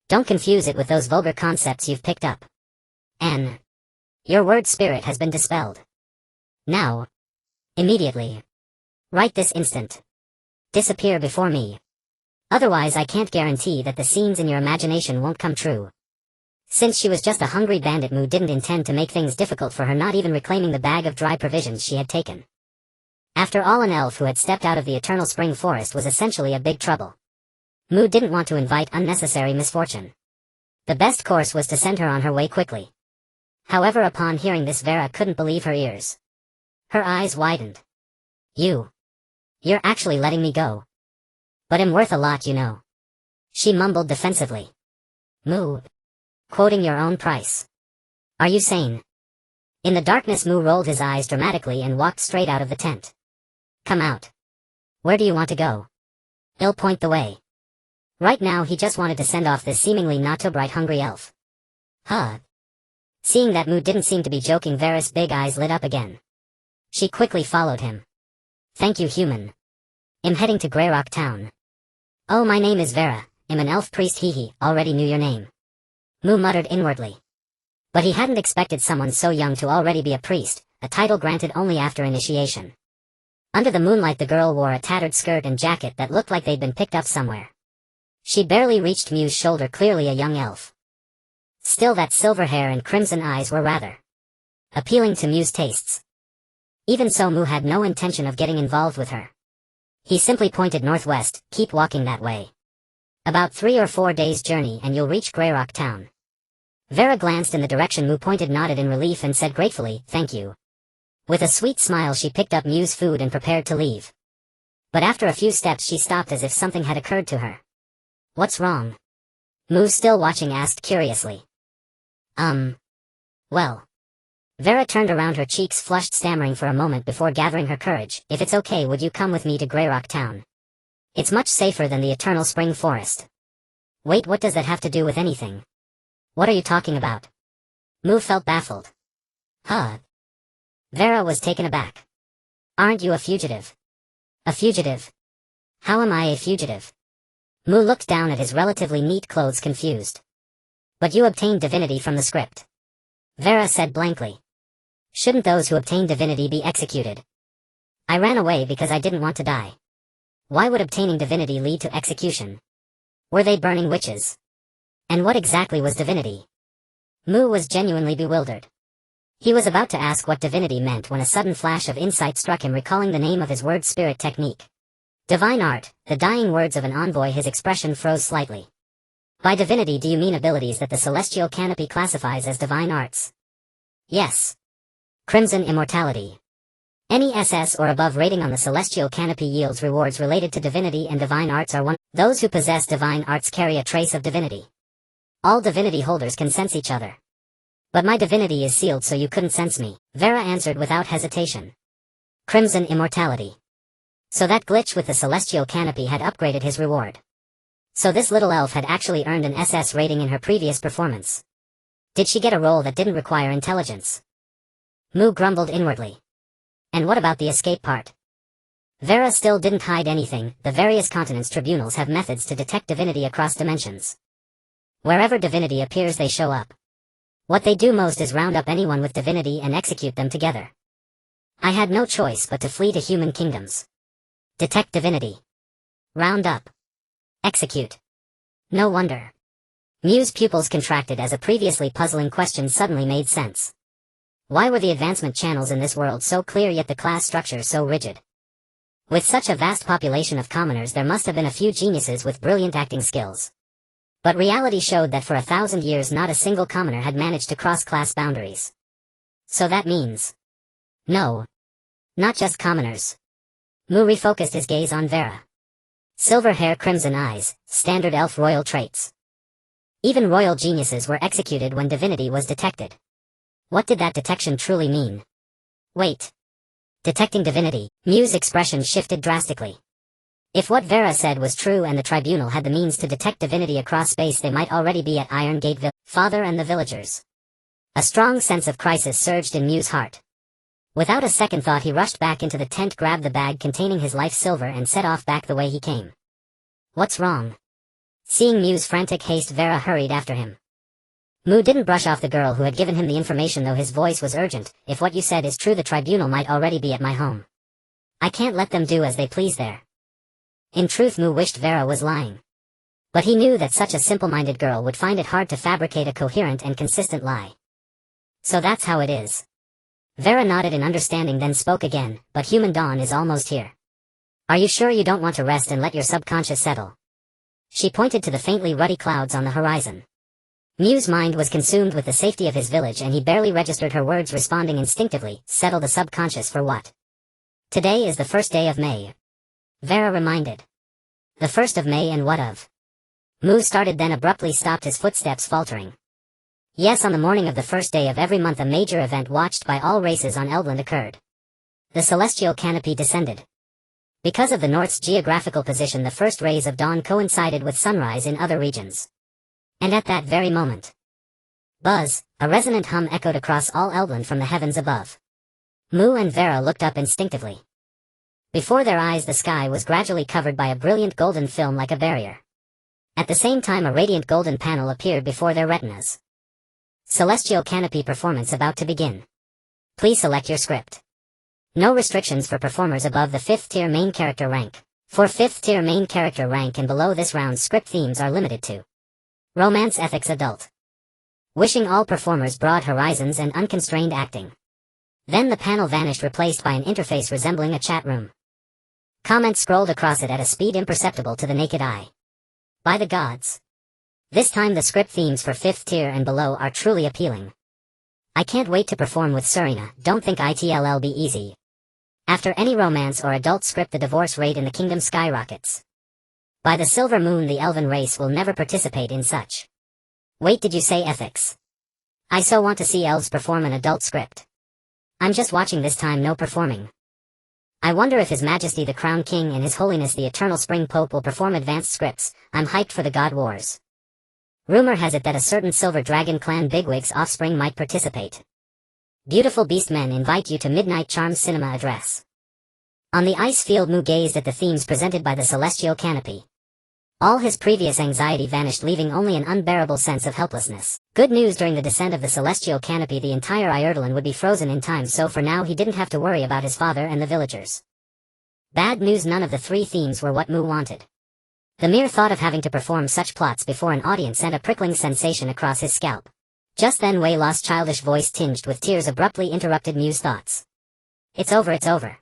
Don't confuse it with those vulgar concepts you've picked up. Anne. Your word spirit has been dispelled. Now. Immediately. Right this instant. Disappear before me. Otherwise I can't guarantee that the scenes in your imagination won't come true. Since she was just a hungry bandit, Moo didn't intend to make things difficult for her, not even reclaiming the bag of dry provisions she had taken. After all, an elf who had stepped out of the eternal spring forest was essentially a big trouble. Moo didn't want to invite unnecessary misfortune. The best course was to send her on her way quickly. However, upon hearing this, Vera couldn't believe her ears. Her eyes widened. You're actually letting me go. But I'm worth a lot, you know. She mumbled defensively. Moo. Quoting your own price. Are you sane? In the darkness, Mu rolled his eyes dramatically and walked straight out of the tent. Come out. Where do you want to go? I'll point the way. Right now he just wanted to send off this seemingly not-so-bright hungry elf. Huh? Seeing that Mu didn't seem to be joking, Vera's big eyes lit up again. She quickly followed him. Thank you, human. I'm heading to Greyrock Town. Oh, my name is Vera. I'm an elf priest. Hee, already knew your name. Mu muttered inwardly. But he hadn't expected someone so young to already be a priest, a title granted only after initiation. Under the moonlight the girl wore a tattered skirt and jacket that looked like they'd been picked up somewhere. She barely reached Mu's shoulder, clearly a young elf. Still, that silver hair and crimson eyes were rather appealing to Mu's tastes. Even so, Mu had no intention of getting involved with her. He simply pointed northwest. Keep walking that way. About 3 or 4 days' journey and you'll reach Greyrock Town. Vera glanced in the direction Mu pointed, nodded in relief, and said gratefully, thank you. With a sweet smile she picked up Mu's food and prepared to leave. But after a few steps she stopped as if something had occurred to her. What's wrong? Mu, still watching, asked curiously. Well. Vera turned around, her cheeks flushed, stammering for a moment before gathering her courage. If it's okay, would you come with me to Greyrock Town? It's much safer than the eternal spring forest. Wait, what does that have to do with anything? What are you talking about? Mu felt baffled. Huh? Vera was taken aback. Aren't you a fugitive? A fugitive? How am I a fugitive? Mu looked down at his relatively neat clothes, confused. But you obtained divinity from the script. Vera said blankly. Shouldn't those who obtain divinity be executed? I ran away because I didn't want to die. Why would obtaining divinity lead to execution? Were they burning witches? And what exactly was divinity? Mu was genuinely bewildered. He was about to ask what divinity meant when a sudden flash of insight struck him, recalling the name of his word spirit technique. Divine art, the dying words of an envoy. His expression froze slightly. By divinity, do you mean abilities that the celestial canopy classifies as divine arts? Yes. Crimson immortality. Any SS or above rating on the celestial canopy yields rewards related to divinity, and divine arts are one. Those who possess divine arts carry a trace of divinity. All divinity holders can sense each other. But my divinity is sealed, so you couldn't sense me, Vera answered without hesitation. Crimson immortality. So that glitch with the celestial canopy had upgraded his reward. So this little elf had actually earned an SS rating in her previous performance. Did she get a role that didn't require intelligence? Mu grumbled inwardly. And what about the escape part? Vera still didn't hide anything. The various continents' tribunals have methods to detect divinity across dimensions. Wherever divinity appears, they show up. What they do most is round up anyone with divinity and execute them together. I had no choice but to flee to human kingdoms. Detect divinity. Round up. Execute. No wonder. Mu's pupils contracted as a previously puzzling question suddenly made sense. Why were the advancement channels in this world so clear, yet the class structure so rigid? With such a vast population of commoners, there must have been a few geniuses with brilliant acting skills. But reality showed that for 1,000 years not a single commoner had managed to cross class boundaries. So that means... No. Not just commoners. Mu refocused his gaze on Vera. Silver hair, crimson eyes, standard elf royal traits. Even royal geniuses were executed when divinity was detected. What did that detection truly mean? Wait. Detecting divinity, Mu's expression shifted drastically. If what Vera said was true and the tribunal had the means to detect divinity across space, they might already be at Iron Gate Father and the villagers. A strong sense of crisis surged in Mu's heart. Without a second thought he rushed back into the tent, grabbed the bag containing his life silver and set off back the way he came. What's wrong? Seeing Mu's frantic haste, Vera hurried after him. Mu didn't brush off the girl who had given him the information, though his voice was urgent. If what you said is true, the tribunal might already be at my home. I can't let them do as they please there. In truth, Mu wished Vera was lying. But he knew that such a simple-minded girl would find it hard to fabricate a coherent and consistent lie. So that's how it is. Vera nodded in understanding, then spoke again, but human dawn is almost here. Are you sure you don't want to rest and let your subconscious settle? She pointed to the faintly ruddy clouds on the horizon. Mu's mind was consumed with the safety of his village and he barely registered her words, responding instinctively, settle the subconscious for what? Today is the first day of May. Vera reminded. The 1st of May, and what of? Mu started, then abruptly stopped, his footsteps faltering. Yes, on the morning of the first day of every month a major event watched by all races on Eldland occurred. The celestial canopy descended. Because of the North's geographical position, the first rays of dawn coincided with sunrise in other regions. And at that very moment, buzz, a resonant hum echoed across all Eldland from the heavens above. Moo and Vera looked up instinctively. Before their eyes the sky was gradually covered by a brilliant golden film like a barrier. At the same time a radiant golden panel appeared before their retinas. Celestial canopy performance about to begin. Please select your script. No restrictions for performers above the 5th tier main character rank. For 5th tier main character rank and below, this round's script themes are limited to romance, ethics, adult. Wishing all performers broad horizons and unconstrained acting. Then the panel vanished, replaced by an interface resembling a chat room. Comments scrolled across it at a speed imperceptible to the naked eye. By the gods! This time the script themes for 5th tier and below are truly appealing. I can't wait to perform with Serena. Don't think it'll be easy. After any romance or adult script, the divorce rate in the kingdom skyrockets. By the silver moon, the elven race will never participate in such. Wait, did you say ethics? I so want to see elves perform an adult script. I'm just watching this time, no performing. I wonder if His Majesty the Crown King and His Holiness the Eternal Spring Pope will perform advanced scripts. I'm hyped for the God Wars. Rumor has it that a certain Silver Dragon clan bigwig's offspring might participate. Beautiful beast men invite you to Midnight Charms cinema address. On the ice field, Moo gazed at the themes presented by the celestial canopy. All his previous anxiety vanished, leaving only an unbearable sense of helplessness. Good news: during the descent of the celestial canopy the entire Ireland would be frozen in time, so for now he didn't have to worry about his father and the villagers. Bad news: none of the 3 themes were what Moo wanted. The mere thought of having to perform such plots before an audience sent a prickling sensation across his scalp. Just then Wei La's childish voice, tinged with tears, abruptly interrupted Moo's thoughts. It's over, it's over.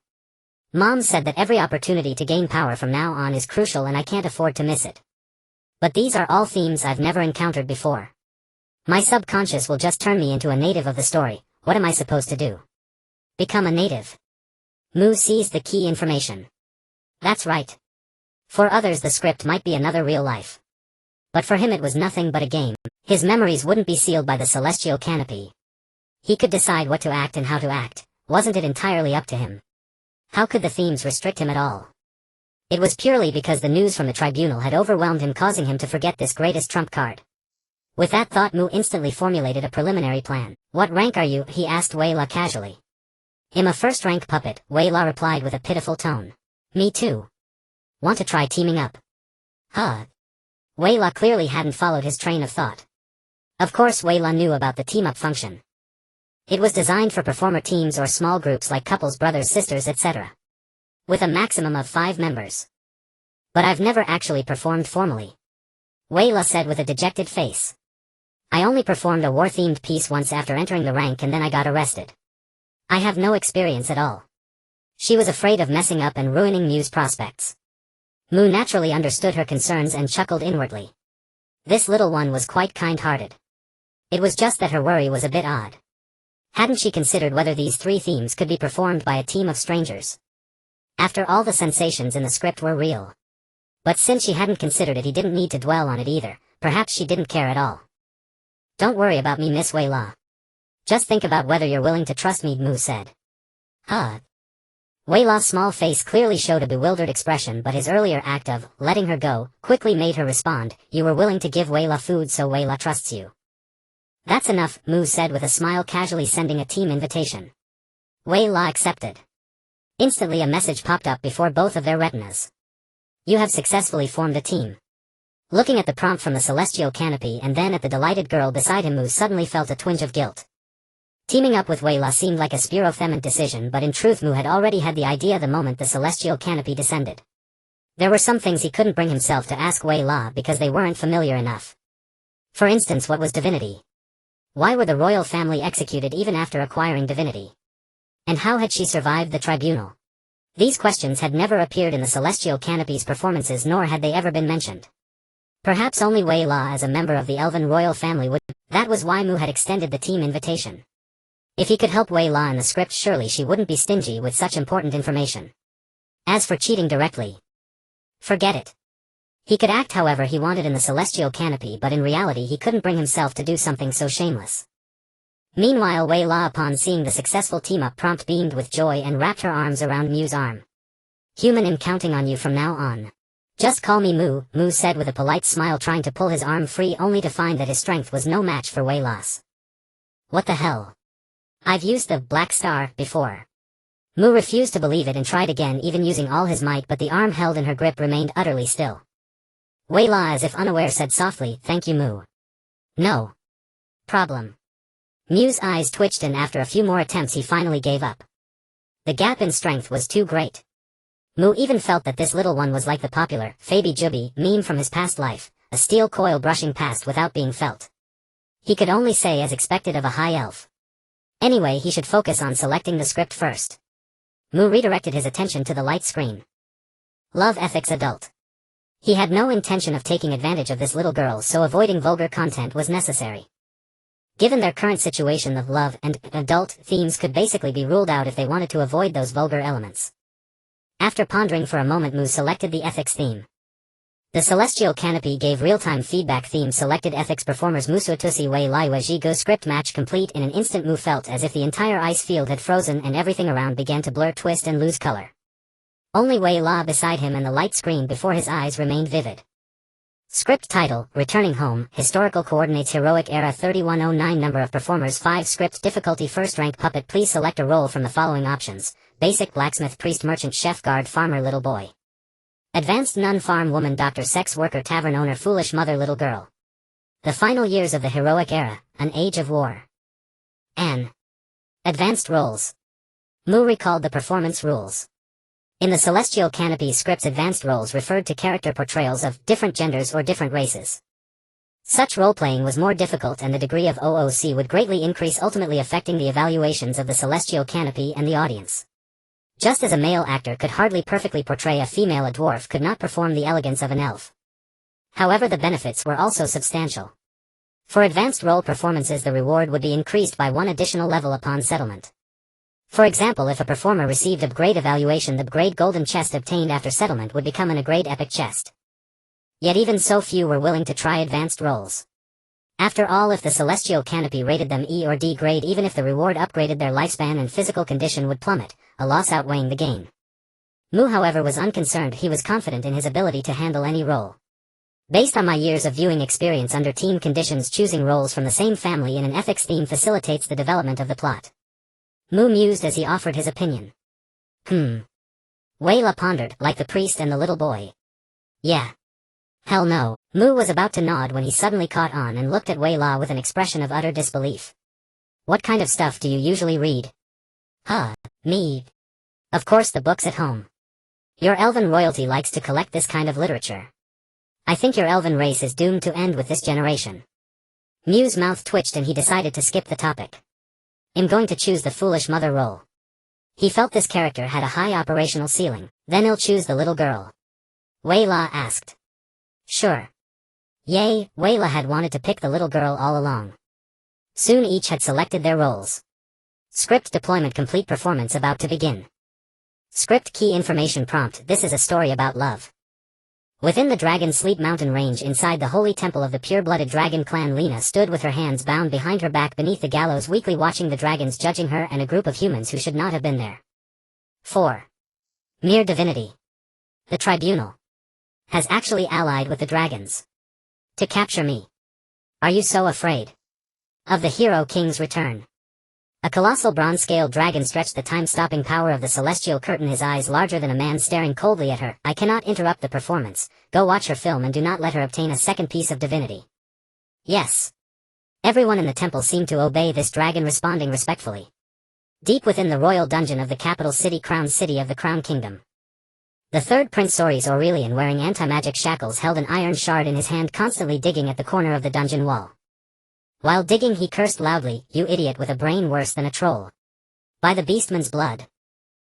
Mom said that every opportunity to gain power from now on is crucial and I can't afford to miss it. But these are all themes I've never encountered before. My subconscious will just turn me into a native of the story. What am I supposed to do? Become a native? Moo seized the key information. That's right. For others the script might be another real life. But for him it was nothing but a game. His memories wouldn't be sealed by the celestial canopy. He could decide what to act and how to act. Wasn't it entirely up to him? How could the themes restrict him at all? It was purely because the news from the tribunal had overwhelmed him, causing him to forget this greatest trump card. With that thought, Moo instantly formulated a preliminary plan. What rank are you? He asked Wei La casually. I'm a first-rank puppet, Wei La replied with a pitiful tone. Me too. Want to try teaming up? Huh? Wei La clearly hadn't followed his train of thought. Of course Wei La knew about the team-up function. It was designed for performer teams or small groups like couples, brothers, sisters, etc. With a maximum of 5 members. But I've never actually performed formally. Wei La said with a dejected face. I only performed a war-themed piece once after entering the rank, and then I got arrested. I have no experience at all. She was afraid of messing up and ruining Moo's prospects. Moo naturally understood her concerns and chuckled inwardly. This little one was quite kind-hearted. It was just that her worry was a bit odd. Hadn't she considered whether these 3 themes could be performed by a team of strangers? After all, the sensations in the script were real. But since she hadn't considered it, he didn't need to dwell on it either. Perhaps she didn't care at all. Don't worry about me, Miss Wei La. Just think about whether you're willing to trust me, Moo said. Huh? Wei La's small face clearly showed a bewildered expression, but his earlier act of letting her go quickly made her respond. You were willing to give Wei La food, so Wei La trusts you. That's enough, Moo said with a smile, casually sending a team invitation. Wei La accepted. Instantly a message popped up before both of their retinas. You have successfully formed a team. Looking at the prompt from the celestial canopy and then at the delighted girl beside him, Moo suddenly felt a twinge of guilt. Teaming up with Wei La seemed like a spirofement decision, but in truth Moo had already had the idea the moment the celestial canopy descended. There were some things he couldn't bring himself to ask Wei La because they weren't familiar enough. For instance, what was divinity? Why were the royal family executed even after acquiring divinity? And how had she survived the tribunal? These questions had never appeared in the celestial canopy's performances, nor had they ever been mentioned. Perhaps only Wei La as a member of the elven royal family would. That was why Moo had extended the team invitation. If he could help Wei La in the script, surely she wouldn't be stingy with such important information. As for cheating directly, forget it. He could act however he wanted in the celestial canopy, but in reality he couldn't bring himself to do something so shameless. Meanwhile, Wei La, upon seeing the successful team-up, prompt beamed with joy and wrapped her arms around Mu's arm. "Human, I'm counting on you from now on. Just call me Mu," Mu said with a polite smile, trying to pull his arm free only to find that his strength was no match for Wei La's. "What the hell? I've used the Black Star before." Mu refused to believe it and tried again, even using all his might, but the arm held in her grip remained utterly still. Wei La, as if unaware, said softly, "Thank you, Mu." "No problem." Mu's eyes twitched, and after a few more attempts he finally gave up. The gap in strength was too great. Mu even felt that this little one was like the popular Fabi Jubi meme from his past life, a steel coil brushing past without being felt. He could only say as expected of a high elf. Anyway, he should focus on selecting the script first. Mu redirected his attention to the light screen. Love ethics adult. He had no intention of taking advantage of this little girl, so avoiding vulgar content was necessary. Given their current situation, of love and adult themes could basically be ruled out if they wanted to avoid those vulgar elements. After pondering for a moment, Mu selected the ethics theme. The celestial canopy gave real-time feedback. Theme selected. Ethics performers Musuatusi Wei Lai Wajigo. Script match complete. In an instant, Mu felt as if the entire ice field had frozen and everything around began to blur, twist and lose color. Only Wei La beside him and the light screen before his eyes remained vivid. Script title, Returning Home. Historical coordinates, Heroic Era 3109. Number of performers 5. Script difficulty, first rank. Puppet. Please select a role from the following options: basic, blacksmith, priest, merchant, chef, guard, farmer, little boy. Advanced, nun, farm woman, doctor, sex worker, tavern owner, foolish mother, little girl. The final years of the heroic era, an age of war. An. Advanced roles. Mu recalled the performance rules. In the celestial canopy script's advanced roles referred to character portrayals of different genders or different races. Such role-playing was more difficult, and the degree of OOC would greatly increase, ultimately affecting the evaluations of the celestial canopy and the audience. Just as a male actor could hardly perfectly portray a female, a dwarf could not perform the elegance of an elf. However, the benefits were also substantial. For advanced role performances, the reward would be increased by 1 additional level upon settlement. For example, if a performer received a grade evaluation, the grade golden chest obtained after settlement would become an grade epic chest. Yet even so few were willing to try advanced roles. After all, if the celestial canopy rated them E or D grade, even if the reward upgraded, their lifespan and physical condition would plummet, a loss outweighing the gain. Mu, however, was unconcerned. He was confident in his ability to handle any role. Based on my years of viewing experience under team conditions, choosing roles from the same family in an ethics theme facilitates the development of the plot. Mu mused as he offered his opinion. Wei La pondered, like the priest and the little boy. Yeah. Hell no. Mu was about to nod when he suddenly caught on and looked at Wei La with an expression of utter disbelief. What kind of stuff do you usually read? Me. Of course, the books at home. Your elven royalty likes to collect this kind of literature. I think your elven race is doomed to end with this generation. Mu's mouth twitched and he decided to skip the topic. I'm going to choose the foolish mother role. He felt this character had a high operational ceiling. Then he'll choose the little girl. Wei La asked. Sure. Yay, Wei La had wanted to pick the little girl all along. Soon each had selected their roles. Script deployment complete. Performance about to begin. Script key information prompt. This is a story about love. Within the Dragon Sleep Mountain range inside the holy temple of the pure-blooded dragon clan, Lena stood with her hands bound behind her back beneath the gallows, weakly watching the dragons judging her and a group of humans who should not have been there. 4. Mere divinity. The tribunal has actually allied with the dragons to capture me. Are you so afraid of the Hero King's return? A colossal bronze-scaled dragon stretched the time-stopping power of the celestial curtain, his eyes larger than a man, staring coldly at her. I cannot interrupt the performance. Go watch her film and do not let her obtain a second piece of divinity. Yes. Everyone in the temple seemed to obey this dragon, responding respectfully. Deep within the royal dungeon of the capital city, Crown City of the Crown Kingdom, the third Prince Soris Aurelian, wearing anti-magic shackles, held an iron shard in his hand, constantly digging at the corner of the dungeon wall. While digging, he cursed loudly, "You idiot with a brain worse than a troll. By the beastman's blood.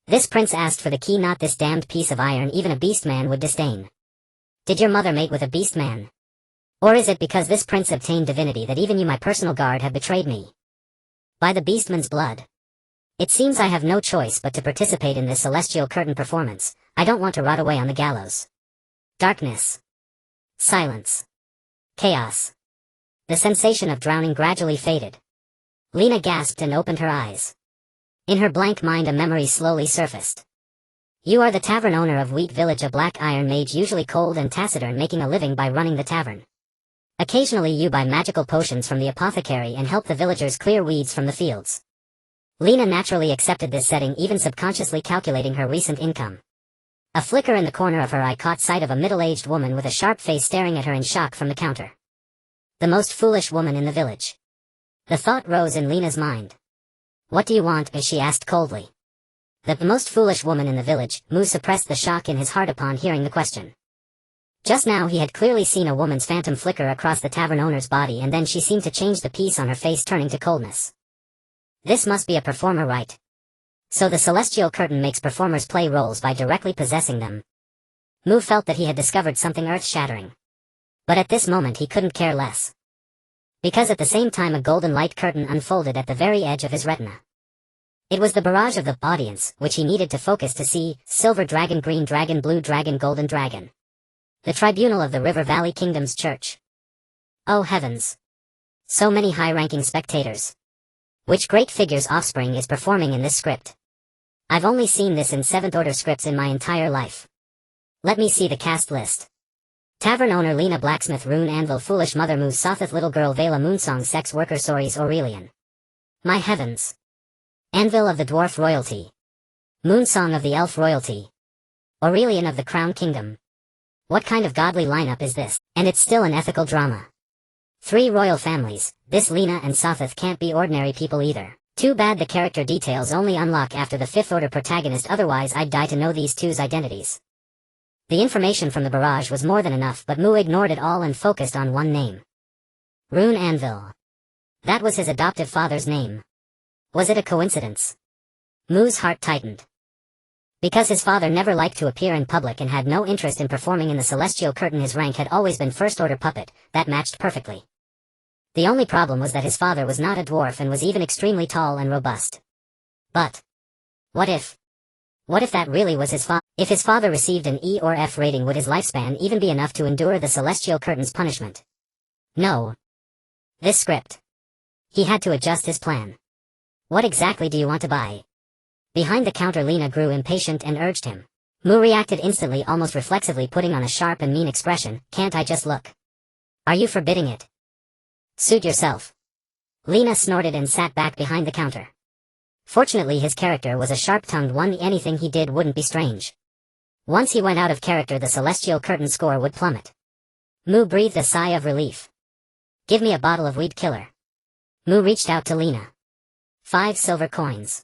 This prince asked for the key, not this damned piece of iron even a beastman would disdain. Did your mother mate with a beastman? Or is it because this prince obtained divinity that even you, my personal guard, have betrayed me? By the beastman's blood. It seems I have no choice but to participate in this celestial curtain performance. I don't want to rot away on the gallows." Darkness. Silence. Chaos. The sensation of drowning gradually faded. Lena gasped and opened her eyes. In her blank mind a memory slowly surfaced. You are the tavern owner of Wheat Village, a black iron mage usually cold and taciturn, making a living by running the tavern. Occasionally you buy magical potions from the apothecary and help the villagers clear weeds from the fields. Lena naturally accepted this setting, even subconsciously calculating her recent income. A flicker in the corner of her eye caught sight of a middle-aged woman with a sharp face staring at her in shock from the counter. The most foolish woman in the village. The thought rose in Lena's mind. What do you want? She asked coldly. The most foolish woman in the village. Mu suppressed the shock in his heart upon hearing the question. Just now he had clearly seen a woman's phantom flicker across the tavern owner's body, and then she seemed to change, the piece on her face turning to coldness. This must be a performer, right? So the celestial curtain makes performers play roles by directly possessing them. Mu felt that he had discovered something earth-shattering. But at this moment he couldn't care less. Because at the same time a golden light curtain unfolded at the very edge of his retina. It was the barrage of the audience, which he needed to focus to see: silver dragon, green dragon, blue dragon, golden dragon. The tribunal of the River Valley Kingdom's church. Oh heavens! So many high-ranking spectators. Which great figure's offspring is performing in this script? I've only seen this in 7th order scripts in my entire life. Let me see the cast list. Tavern owner Lena, blacksmith Rune Anvil, foolish mother Mu, Sothoth, little girl Vela, Moonsong, sex worker Soris, Aurelian. My heavens! Anvil of the dwarf royalty. Moonsong of the elf royalty. Aurelian of the crown kingdom. What kind of godly lineup is this? And it's still an ethical drama. 3 royal families. This Lena and Sothoth can't be ordinary people either. Too bad the character details only unlock after the 5th order protagonist, otherwise I'd die to know these two's identities. The information from the barrage was more than enough, but Mu ignored it all and focused on one name. Rune Anvil. That was his adoptive father's name. Was it a coincidence? Mu's heart tightened. Because his father never liked to appear in public and had no interest in performing in the celestial curtain, his rank had always been 1st order puppet. That matched perfectly. The only problem was that his father was not a dwarf and was even extremely tall and robust. But what if that really was his father? If his father received an E or F rating, would his lifespan even be enough to endure the celestial curtain's punishment? No. This script. He had to adjust his plan. What exactly do you want to buy? Behind the counter Lena grew impatient and urged him. Mu reacted instantly, almost reflexively, putting on a sharp and mean expression. Can't I just look? Are you forbidding it? Suit yourself. Lena snorted and sat back behind the counter. Fortunately his character was a sharp-tongued one. Anything he did wouldn't be strange. Once he went out of character, the celestial curtain score would plummet. Mu breathed a sigh of relief. Give me a bottle of weed killer. Mu reached out to Lena. 5 silver coins.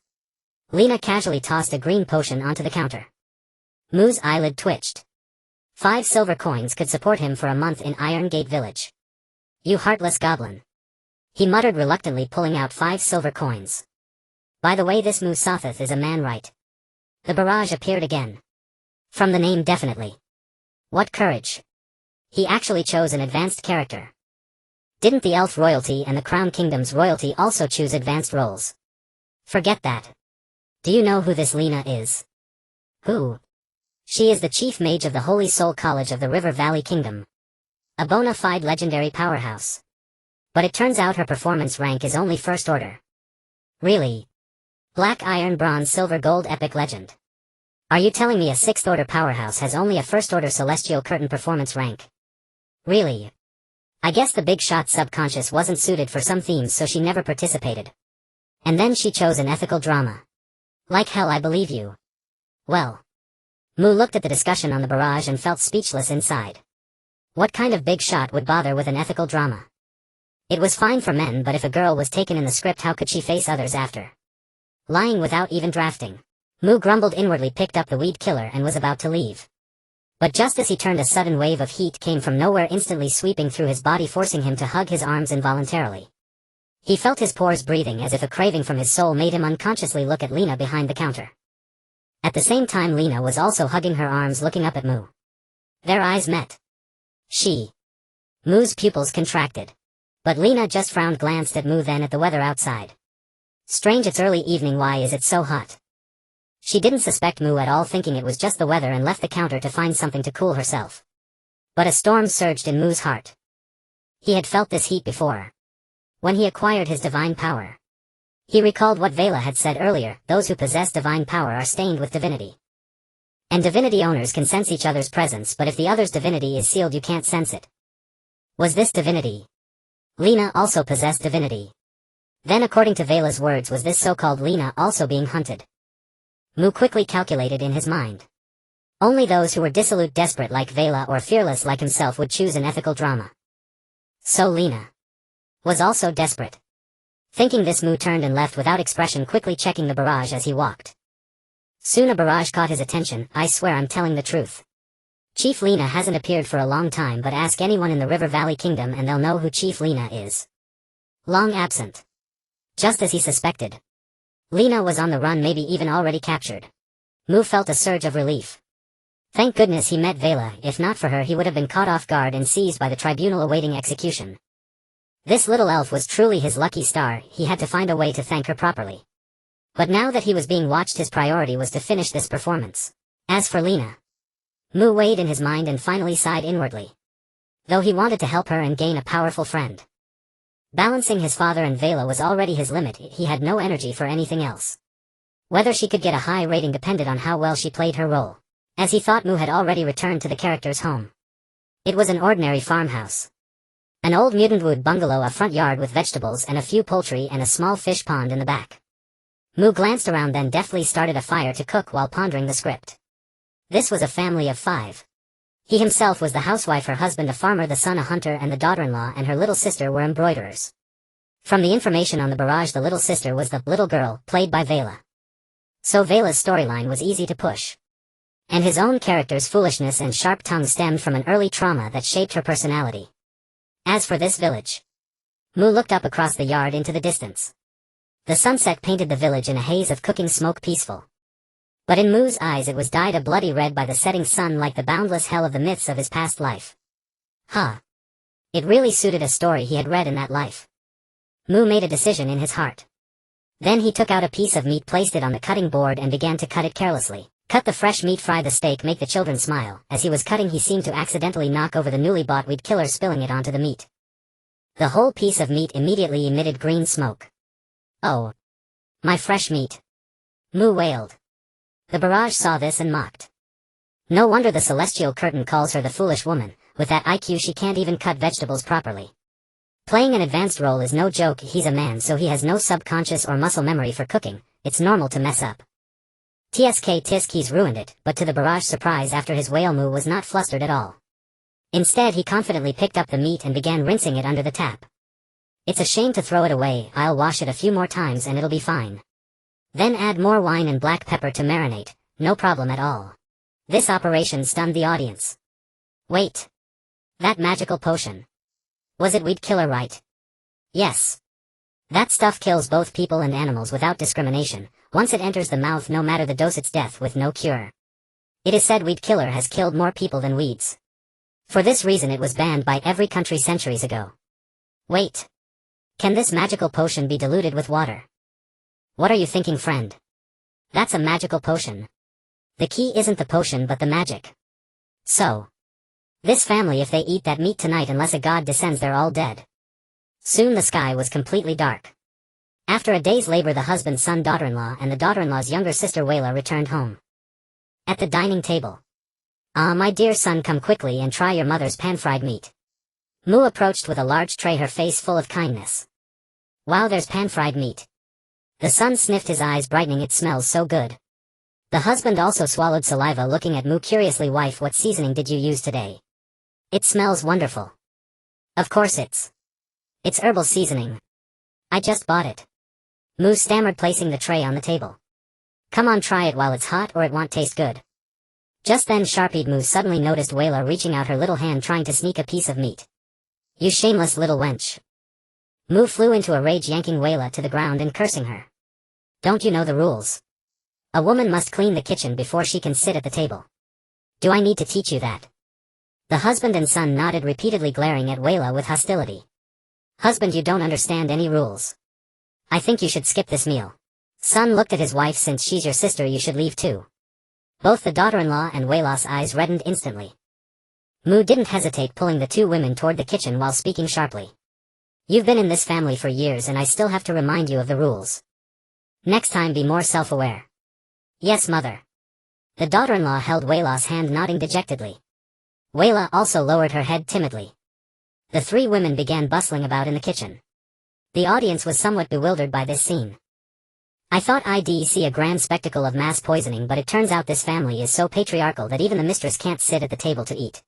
Lena casually tossed a green potion onto the counter. Mu's eyelid twitched. 5 silver coins could support him for a month in Iron Gate Village. You heartless goblin. He muttered reluctantly, pulling out 5 silver coins. By the way, this Mu Sothoth is a man, right? The barrage appeared again. From the name, definitely. What courage. He actually chose an advanced character. Didn't the elf royalty and the crown kingdom's royalty also choose advanced roles? Forget that. Do you know who this Lena is? Who? She is the chief mage of the Holy Soul College of the River Valley Kingdom. A bona fide legendary powerhouse. But it turns out her performance rank is only 1st order. Really? Black iron, bronze, silver, gold, epic legend. Are you telling me a 6th order powerhouse has only a 1st order celestial curtain performance rank? Really? I guess the big shot subconscious wasn't suited for some themes, so she never participated. And then she chose an ethical drama. Like hell, I believe you. Well. Mu looked at the discussion on the barrage and felt speechless inside. What kind of big shot would bother with an ethical drama? It was fine for men, but if a girl was taken in the script, how could she face others after? Lying without even drafting. Mu grumbled inwardly, picked up the weed killer and was about to leave. But just as he turned, a sudden wave of heat came from nowhere, instantly sweeping through his body, forcing him to hug his arms involuntarily. He felt his pores breathing, as if a craving from his soul made him unconsciously look at Lena behind the counter. At the same time, Lena was also hugging her arms, looking up at Mu. Their eyes met. Mu's pupils contracted. But Lena just frowned, glanced at Mu, then at the weather outside. Strange, it's early evening, why is it so hot? She didn't suspect Mu at all, thinking it was just the weather, and left the counter to find something to cool herself. But a storm surged in Mu's heart. He had felt this heat before. When he acquired his divine power. He recalled what Vela had said earlier, those who possess divine power are stained with divinity. And divinity owners can sense each other's presence, but if the other's divinity is sealed you can't sense it. Was this divinity? Lena also possessed divinity. Then according to Vela's words, was this so-called Lena also being hunted? Mu quickly calculated in his mind. Only those who were dissolute desperate like Vela or fearless like himself would choose an ethical drama. So Lena was also desperate. Thinking this, Mu turned and left without expression, quickly checking the barrage as he walked. Soon a barrage caught his attention. I swear I'm telling the truth. Chief Lena hasn't appeared for a long time, but ask anyone in the River Valley Kingdom and they'll know who Chief Lena is. Long absent. Just as he suspected. Lena was on the run, maybe even already captured. Mu felt a surge of relief. Thank goodness he met Vela, if not for her he would have been caught off guard and seized by the tribunal awaiting execution. This little elf was truly his lucky star, he had to find a way to thank her properly. But now that he was being watched, his priority was to finish this performance. As for Lena, Mu weighed in his mind and finally sighed inwardly. Though he wanted to help her and gain a powerful friend. Balancing his father and Vela was already his limit, he had no energy for anything else. Whether she could get a high rating depended on how well she played her role. As he thought, Mu had already returned to the character's home. It was an ordinary farmhouse. An old mutantwood bungalow, a front yard with vegetables and a few poultry and a small fish pond in the back. Mu glanced around, then deftly started a fire to cook while pondering the script. This was a family of 5. He himself was the housewife, her husband a farmer, the son a hunter, and the daughter-in-law and her little sister were embroiderers. From the information on the barrage, the little sister was the little girl, played by Vela. So Vela's storyline was easy to push. And his own character's foolishness and sharp tongue stemmed from an early trauma that shaped her personality. As for this village, Mu looked up across the yard into the distance. The sunset painted the village in a haze of cooking smoke, peaceful. But in Mu's eyes it was dyed a bloody red by the setting sun, like the boundless hell of the myths of his past life. It really suited a story he had read in that life. Mu made a decision in his heart. Then he took out a piece of meat, placed it on the cutting board and began to cut it carelessly. Cut the fresh meat, fry the steak, make the children smile. As he was cutting he seemed to accidentally knock over the newly bought weed killer, spilling it onto the meat. The whole piece of meat immediately emitted green smoke. Oh. My fresh meat. Mu wailed. The barrage saw this and mocked. No wonder the celestial curtain calls her the foolish woman. With that IQ she can't even cut vegetables properly. Playing an advanced role is no joke. He's a man, so he has no subconscious or muscle memory for cooking. It's normal to mess up. Tisk he's ruined it, but to the barrage's surprise, after his wail, Mu was not flustered at all. Instead he confidently picked up the meat and began rinsing it under the tap. It's a shame to throw it away, I'll wash it a few more times and it'll be fine. Then add more wine and black pepper to marinate, no problem at all. This operation stunned the audience. Wait. That magical potion. Was it weed killer, right? Yes. That stuff kills both people and animals without discrimination. Once it enters the mouth, no matter the dose, it's death with no cure. It is said weed killer has killed more people than weeds. For this reason it was banned by every country centuries ago. Wait. Can this magical potion be diluted with water? What are you thinking, friend? That's a magical potion. The key isn't the potion but the magic. So. This family, if they eat that meat tonight, unless a god descends, they're all dead. Soon the sky was completely dark. After a day's labor, the husband, son, daughter-in-law, and the daughter-in-law's younger sister Wayla returned home. At the dining table. Ah, my dear son, come quickly and try your mother's pan-fried meat. Mu approached with a large tray, her face full of kindness. Wow, there's pan-fried meat. The son sniffed, his eyes brightening, it smells so good. The husband also swallowed saliva, looking at Mu curiously. Wife, what seasoning did you use today? It smells wonderful. Of course it's herbal seasoning. I just bought it. Mu stammered, placing the tray on the table. Come on, try it while it's hot or it won't taste good. Just then Sharpie Mu suddenly noticed Wayla reaching out her little hand, trying to sneak a piece of meat. You shameless little wench. Mu flew into a rage, yanking Wayla to the ground and cursing her. Don't you know the rules? A woman must clean the kitchen before she can sit at the table. Do I need to teach you that? The husband and son nodded, repeatedly glaring at Wayla with hostility. Husband, you don't understand any rules. I think you should skip this meal. Son looked at his wife. Since she's your sister, you should leave too. Both the daughter-in-law and Wayla's eyes reddened instantly. Moo didn't hesitate, pulling the two women toward the kitchen while speaking sharply. You've been in this family for years and I still have to remind you of the rules. Next time be more self-aware. Yes, mother. The daughter-in-law held Wayla's hand, nodding dejectedly. Wayla also lowered her head timidly. The three women began bustling about in the kitchen. The audience was somewhat bewildered by this scene. I thought I'd see a grand spectacle of mass poisoning, but it turns out this family is so patriarchal that even the mistress can't sit at the table to eat.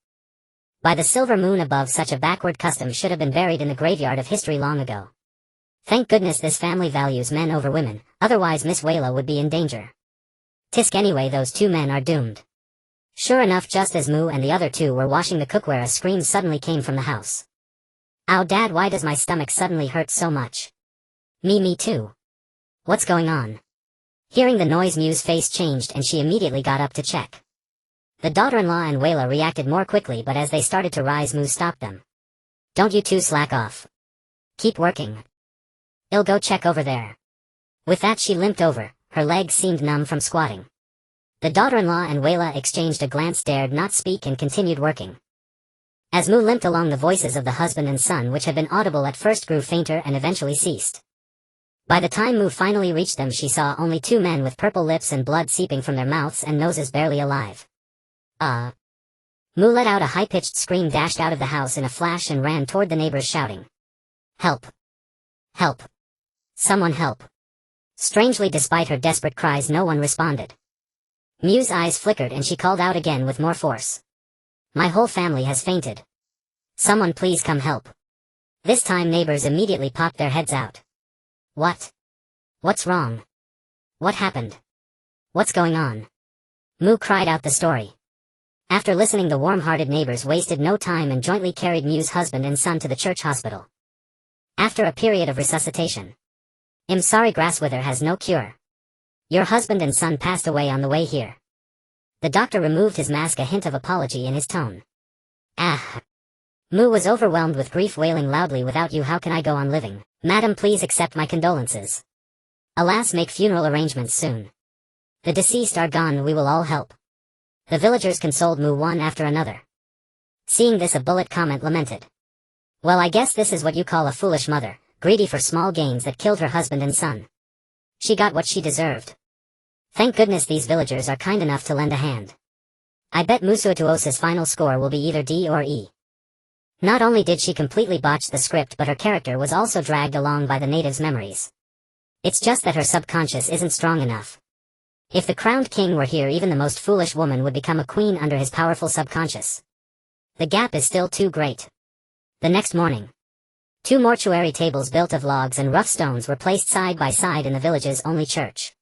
By the silver moon above, such a backward custom should have been buried in the graveyard of history long ago. Thank goodness this family values men over women, otherwise Miss Wayla would be in danger. Tisk, anyway, those two men are doomed. Sure enough, just as Moo and the other two were washing the cookware, a scream suddenly came from the house. Ow, Dad, why does my stomach suddenly hurt so much? Me too. What's going on? Hearing the noise, Mew's face changed and she immediately got up to check. The daughter-in-law and Wayla reacted more quickly, but as they started to rise, Moo stopped them. Don't you two slack off. Keep working. I'll go check over there. With that, she limped over. Her legs seemed numb from squatting. The daughter-in-law and Wayla exchanged a glance, dared not speak, and continued working. As Moo limped along, the voices of the husband and son, which had been audible at first, grew fainter and eventually ceased. By the time Moo finally reached them, she saw only two men with purple lips and blood seeping from their mouths and noses, barely alive. Moo let out a high-pitched scream, dashed out of the house in a flash, and ran toward the neighbors, shouting, "Help! Help! Someone help!" Strangely, despite her desperate cries, no one responded. Mew's eyes flickered and she called out again with more force. "My whole family has fainted. Someone please come help." This time neighbors immediately popped their heads out. What? What's wrong? What happened? What's going on? Moo cried out the story. After listening, the warm-hearted neighbors wasted no time and jointly carried Mew's husband and son to the church hospital. After a period of resuscitation. "I'm sorry, Grasswither has no cure. Your husband and son passed away on the way here." The doctor removed his mask, a hint of apology in his tone. Moo was overwhelmed with grief, wailing loudly, "Without you, how can I go on living? Madam, please accept my condolences. Alas, make funeral arrangements soon. The deceased are gone, we will all help." The villagers consoled Moo one after another. Seeing this, a bullet comment lamented. "Well, I guess this is what you call a foolish mother, greedy for small gains, that killed her husband and son. She got what she deserved. Thank goodness these villagers are kind enough to lend a hand. I bet Musuatuosa's final score will be either D or E." Not only did she completely botch the script, but her character was also dragged along by the natives' memories. It's just that her subconscious isn't strong enough. If the crowned king were here, even the most foolish woman would become a queen under his powerful subconscious. The gap is still too great. The next morning, two mortuary tables built of logs and rough stones were placed side by side in the village's only church.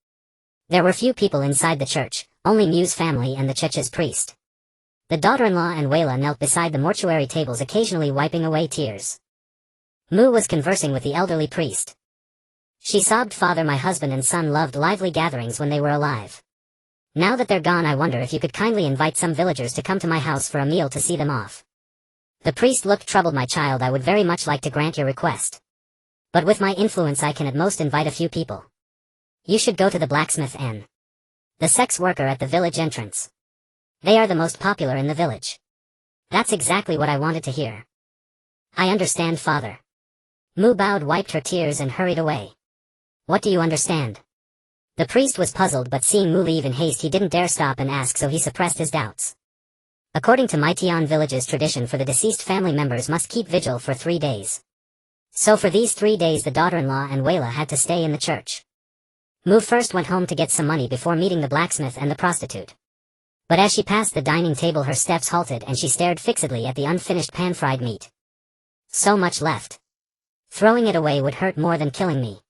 There were few people inside the church, only Mew's family and the church's priest. The daughter-in-law and Wayla knelt beside the mortuary tables, occasionally wiping away tears. Moo was conversing with the elderly priest. She sobbed, "Father, my husband and son loved lively gatherings when they were alive. Now that they're gone, I wonder if you could kindly invite some villagers to come to my house for a meal to see them off." The priest looked troubled. "My child, I would very much like to grant your request. But with my influence I can at most invite a few people. You should go to the blacksmith and the sex worker at the village entrance. They are the most popular in the village." "That's exactly what I wanted to hear." "I understand, Father." Moo bowed, wiped her tears, and hurried away. "What do you understand?" The priest was puzzled, but seeing Moo leave in haste, he didn't dare stop and ask, so he suppressed his doubts. According to Maitian village's tradition, for the deceased family members must keep vigil for 3 days. So for these 3 days the daughter-in-law and Wayla had to stay in the church. Moo first went home to get some money before meeting the blacksmith and the prostitute. But as she passed the dining table, her steps halted and she stared fixedly at the unfinished pan-fried meat. "So much left. Throwing it away would hurt more than killing me,"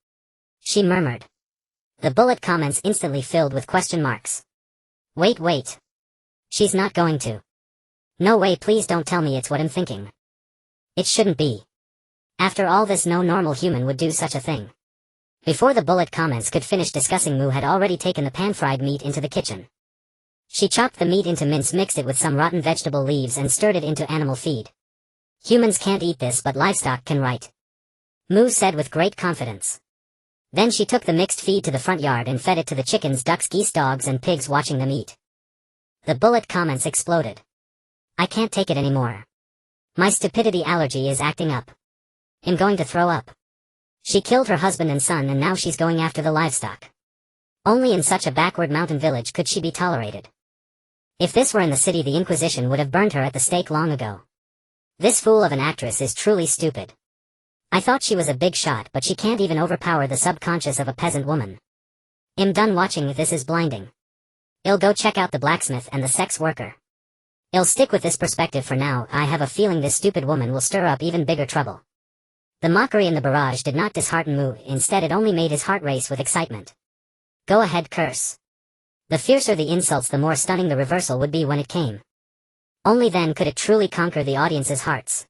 she murmured. The bullet comments instantly filled with question marks. Wait. She's not going to. No way, please don't tell me it's what I'm thinking. It shouldn't be. After all this, no normal human would do such a thing." Before the bullet comments could finish discussing, Moo had already taken the pan-fried meat into the kitchen. She chopped the meat into mince, mixed it with some rotten vegetable leaves, and stirred it into animal feed. "Humans can't eat this, but livestock can, right?" Moo said with great confidence. Then she took the mixed feed to the front yard and fed it to the chickens, ducks, geese, dogs, and pigs, watching them eat. The bullet comments exploded. I can't take it anymore. My stupidity allergy is acting up. I'm going to throw up. She killed her husband and son and now she's going after the livestock. Only in such a backward mountain village could she be tolerated. If this were in the city, the Inquisition would have burned her at the stake long ago. This fool of an actress is truly stupid. I thought she was a big shot, but she can't even overpower the subconscious of a peasant woman. I'm done watching. This is blinding. I'll go check out the blacksmith and the sex worker. I'll stick with this perspective for now. I have a feeling this stupid woman will stir up even bigger trouble. The mockery in the barrage did not dishearten Mu, instead it only made his heart race with excitement. Go ahead, curse. The fiercer the insults, the more stunning the reversal would be when it came. Only then could it truly conquer the audience's hearts.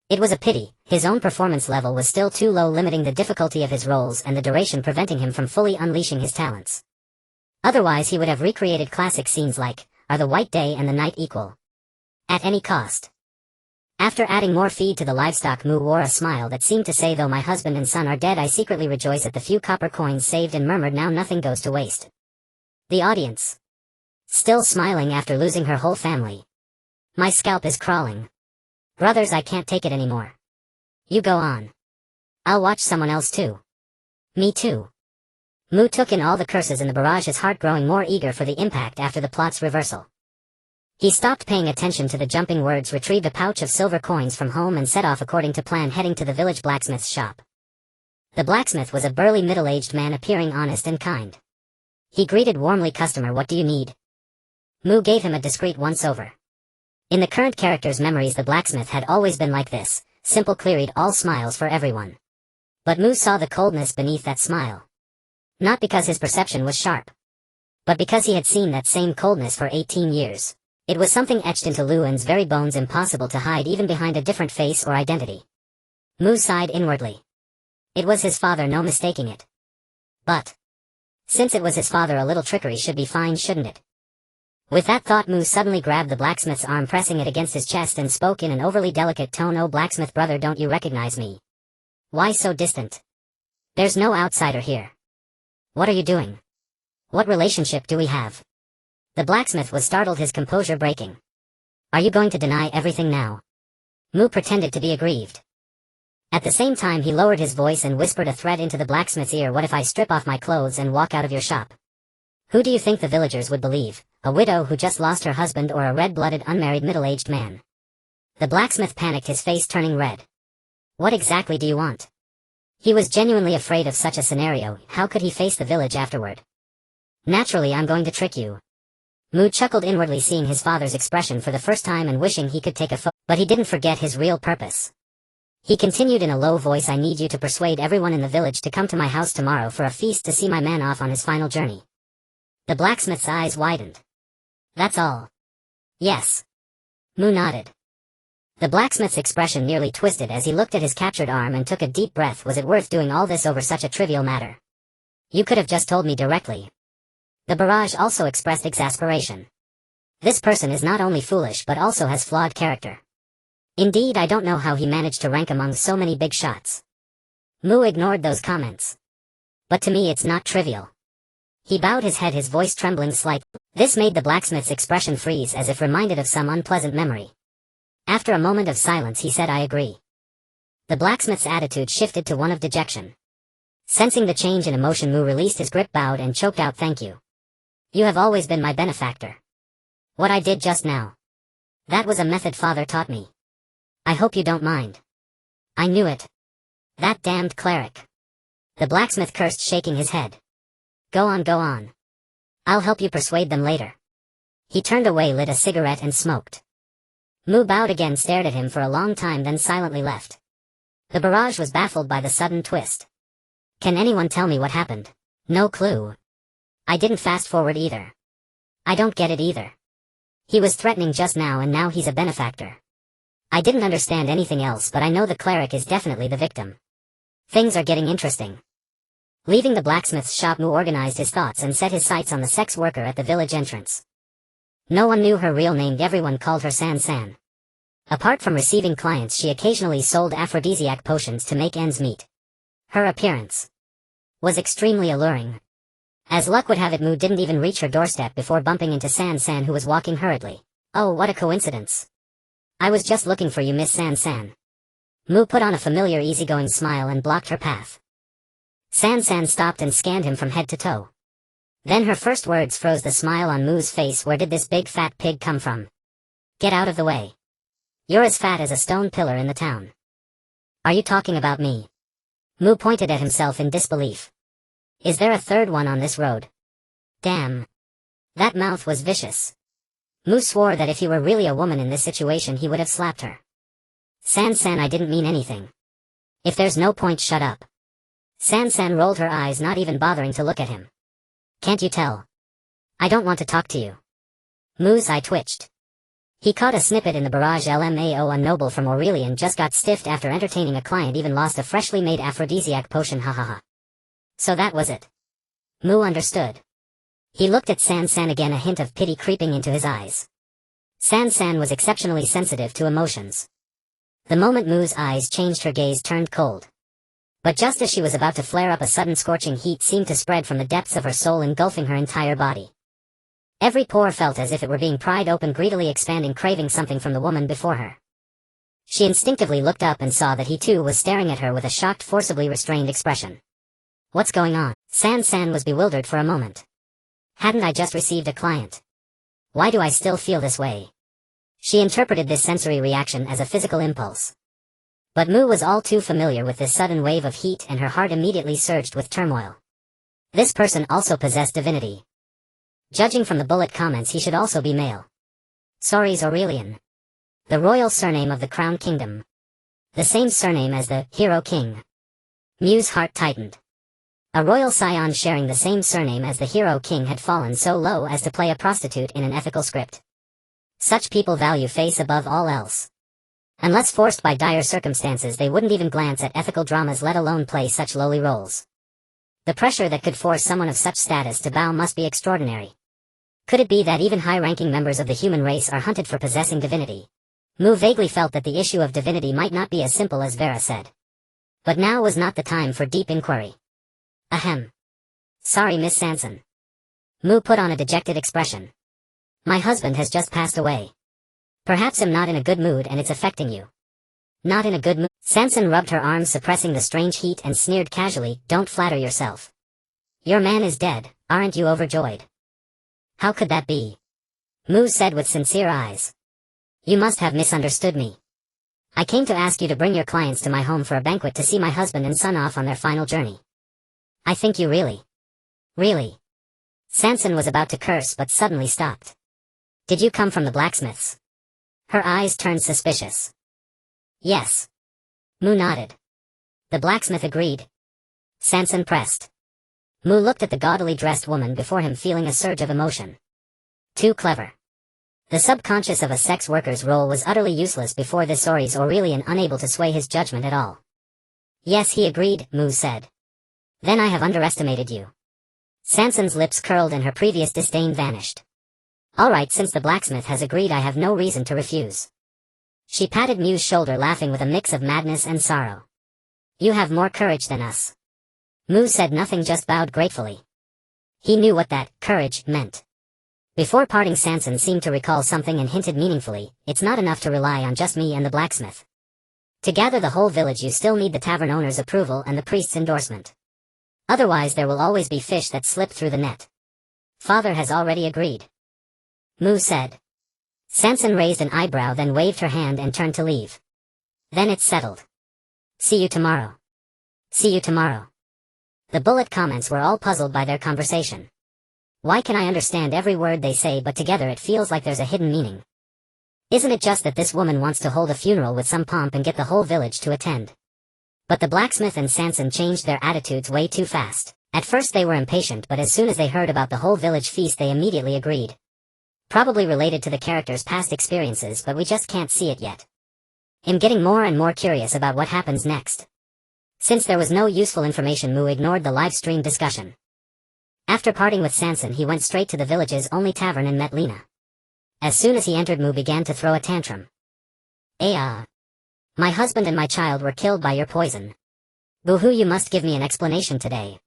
It was a pity, his own performance level was still too low, limiting the difficulty of his roles and the duration preventing him from fully unleashing his talents. Otherwise he would have recreated classic scenes like, "Are the white day and the night equal?" At any cost. After adding more feed to the livestock, Mu wore a smile that seemed to say, "Though my husband and son are dead, I secretly rejoice at the few copper coins saved," and murmured, "Now nothing goes to waste." The audience. Still smiling after losing her whole family. My scalp is crawling. Brothers, I can't take it anymore. You go on. I'll watch someone else too. Me too. Mu took in all the curses in the barrage, his heart growing more eager for the impact after the plot's reversal. He stopped paying attention to the jumping words, retrieved a pouch of silver coins from home and set off according to plan, heading to the village blacksmith's shop. The blacksmith was a burly middle-aged man, appearing honest and kind. He greeted warmly, "Customer, what do you need?" Mu gave him a discreet once-over. In the current character's memories, the blacksmith had always been like this, simple, clear-eyed, all smiles for everyone. But Mu saw the coldness beneath that smile. Not because his perception was sharp, but because he had seen that same coldness for 18 years. It was something etched into Luan's very bones, impossible to hide even behind a different face or identity. Mu sighed inwardly. It was his father, no mistaking it. But since it was his father, a little trickery should be fine, shouldn't it? With that thought, Mu suddenly grabbed the blacksmith's arm, pressing it against his chest, and spoke in an overly delicate tone, "Oh, blacksmith brother, don't you recognize me? Why so distant? There's no outsider here. What are you doing? What relationship do we have?" The blacksmith was startled, his composure breaking. "Are you going to deny everything now?" Mu pretended to be aggrieved. At the same time he lowered his voice and whispered a threat into the blacksmith's ear, "What if I strip off my clothes and walk out of your shop? Who do you think the villagers would believe, a widow who just lost her husband or a red-blooded unmarried middle-aged man?" The blacksmith panicked, his face turning red. What exactly do you want? He was genuinely afraid of such a scenario. How could he face the village afterward? "Naturally, I'm going to trick you." Mu chuckled inwardly, seeing his father's expression for the first time and wishing he could take a photo, but he didn't forget his real purpose. He continued in a low voice, "I need you to persuade everyone in the village to come to my house tomorrow for a feast to see my man off on his final journey." The blacksmith's eyes widened. "That's all?" "Yes." Mu nodded. The blacksmith's expression nearly twisted as he looked at his captured arm and took a deep breath. Was it worth doing all this over such a trivial matter? You could have just told me directly. The barrage also expressed exasperation. This person is not only foolish but also has flawed character. Indeed, I don't know how he managed to rank among so many big shots. Mu ignored those comments. But to me it's not trivial. He bowed his head, his voice trembling slightly. This made the blacksmith's expression freeze, as if reminded of some unpleasant memory. After a moment of silence he said, "I agree." The blacksmith's attitude shifted to one of dejection. Sensing the change in emotion, Mu released his grip, bowed, and choked out, "Thank you. You have always been my benefactor. What I did just now, that was a method father taught me. I hope you don't mind." "I knew it. That damned cleric." The blacksmith cursed, shaking his head. Go on, go on. I'll help you persuade them later." He turned away, lit a cigarette, and smoked. Mu bowed again, stared at him for a long time, then silently left. The barrage was baffled by the sudden twist. "Can anyone tell me what happened?" "No clue. I didn't fast forward either. I don't get it either. He was threatening just now and now he's a benefactor. I didn't understand anything else, but I know the cleric is definitely the victim. Things are getting interesting." Leaving the blacksmith's shop, Mu organized his thoughts and set his sights on the sex worker at the village entrance. No one knew her real name, everyone called her San San. Apart from receiving clients, she occasionally sold aphrodisiac potions to make ends meet. Her appearance was extremely alluring. As luck would have it, Mu didn't even reach her doorstep before bumping into San San, who was walking hurriedly. "Oh, what a coincidence. I was just looking for you, Miss San. Mu put on a familiar easygoing smile and blocked her path. San stopped and scanned him from head to toe. Then her first words froze the smile on Mu's face. Where did this big fat pig come from? Get out of the way. You're as fat as a stone pillar in the town. Are you talking about me? Mu pointed at himself in disbelief. Is there a third one on this road? Damn. That mouth was vicious. Mu swore that if he were really a woman in this situation he would have slapped her. San, I didn't mean anything. If there's no point, shut up. San rolled her eyes, not even bothering to look at him. Can't you tell? I don't want to talk to you. Mu's eye twitched. He caught a snippet in the barrage. LMAO, unnoble from Aurelian just got stiffed after entertaining a client, even lost a freshly made aphrodisiac potion, hahaha. So that was it. Mu understood. He looked at San again, a hint of pity creeping into his eyes. San was exceptionally sensitive to emotions. The moment Mu's eyes changed, her gaze turned cold. But just as she was about to flare up, a sudden scorching heat seemed to spread from the depths of her soul, engulfing her entire body. Every pore felt as if it were being pried open, greedily expanding, craving something from the woman before her. She instinctively looked up and saw that he too was staring at her with a shocked, forcibly restrained expression. What's going on? San was bewildered for a moment. Hadn't I just received a client? Why do I still feel this way? She interpreted this sensory reaction as a physical impulse. But Mu was all too familiar with this sudden wave of heat, and her heart immediately surged with turmoil. This person also possessed divinity. Judging from the bullet comments, he should also be male. Soris Aurelian. The royal surname of the Crown Kingdom. The same surname as the Hero King. Mu's heart tightened. A royal scion sharing the same surname as the Hero King had fallen so low as to play a prostitute in an ethical script. Such people value face above all else. Unless forced by dire circumstances, they wouldn't even glance at ethical dramas, let alone play such lowly roles. The pressure that could force someone of such status to bow must be extraordinary. Could it be that even high-ranking members of the human race are hunted for possessing divinity? Mu vaguely felt that the issue of divinity might not be as simple as Vera said. But now was not the time for deep inquiry. Ahem. Sorry, Miss Sanson. Mu put on a dejected expression. My husband has just passed away. Perhaps I'm not in a good mood and it's affecting you. Not in a good mood? Sanson rubbed her arms, suppressing the strange heat, and sneered casually, don't flatter yourself. Your man is dead, aren't you overjoyed? How could that be? Mu said with sincere eyes. You must have misunderstood me. I came to ask you to bring your clients to my home for a banquet to see my husband and son off on their final journey. I think you really. Sanson was about to curse but suddenly stopped. Did you come from the blacksmiths? Her eyes turned suspicious. Yes. Mu nodded. The blacksmith agreed. Sanson pressed. Mu looked at the gaudily dressed woman before him, feeling a surge of emotion. Too clever. The subconscious of a sex worker's role was utterly useless before this Soris Aurelian, unable to sway his judgment at all. Yes, he agreed, Mu said. Then I have underestimated you. Sanson's lips curled and her previous disdain vanished. All right, since the blacksmith has agreed, I have no reason to refuse. She patted Mu's shoulder, laughing with a mix of madness and sorrow. You have more courage than us. Mu said nothing, just bowed gratefully. He knew what that courage meant. Before parting, Sanson seemed to recall something and hinted meaningfully, it's not enough to rely on just me and the blacksmith. To gather the whole village, you still need the tavern owner's approval and the priest's endorsement. Otherwise there will always be fish that slip through the net. Father has already agreed. Mu said. Sanson raised an eyebrow, then waved her hand and turned to leave. Then it's settled. See you tomorrow. See you tomorrow. The bullet comments were all puzzled by their conversation. Why can I understand every word they say, but together it feels like there's a hidden meaning? Isn't it just that this woman wants to hold a funeral with some pomp and get the whole village to attend? But the blacksmith and Sanson changed their attitudes way too fast. At first they were impatient, but as soon as they heard about the whole village feast they immediately agreed. Probably related to the characters' past experiences, but we just can't see it yet. I'm getting more and more curious about what happens next. Since there was no useful information, Mu ignored the live stream discussion. After parting with Sanson, he went straight to the village's only tavern and met Lena. As soon as he entered, Mu began to throw a tantrum. My husband and my child were killed by your poison. Boo-hoo, you must give me an explanation today.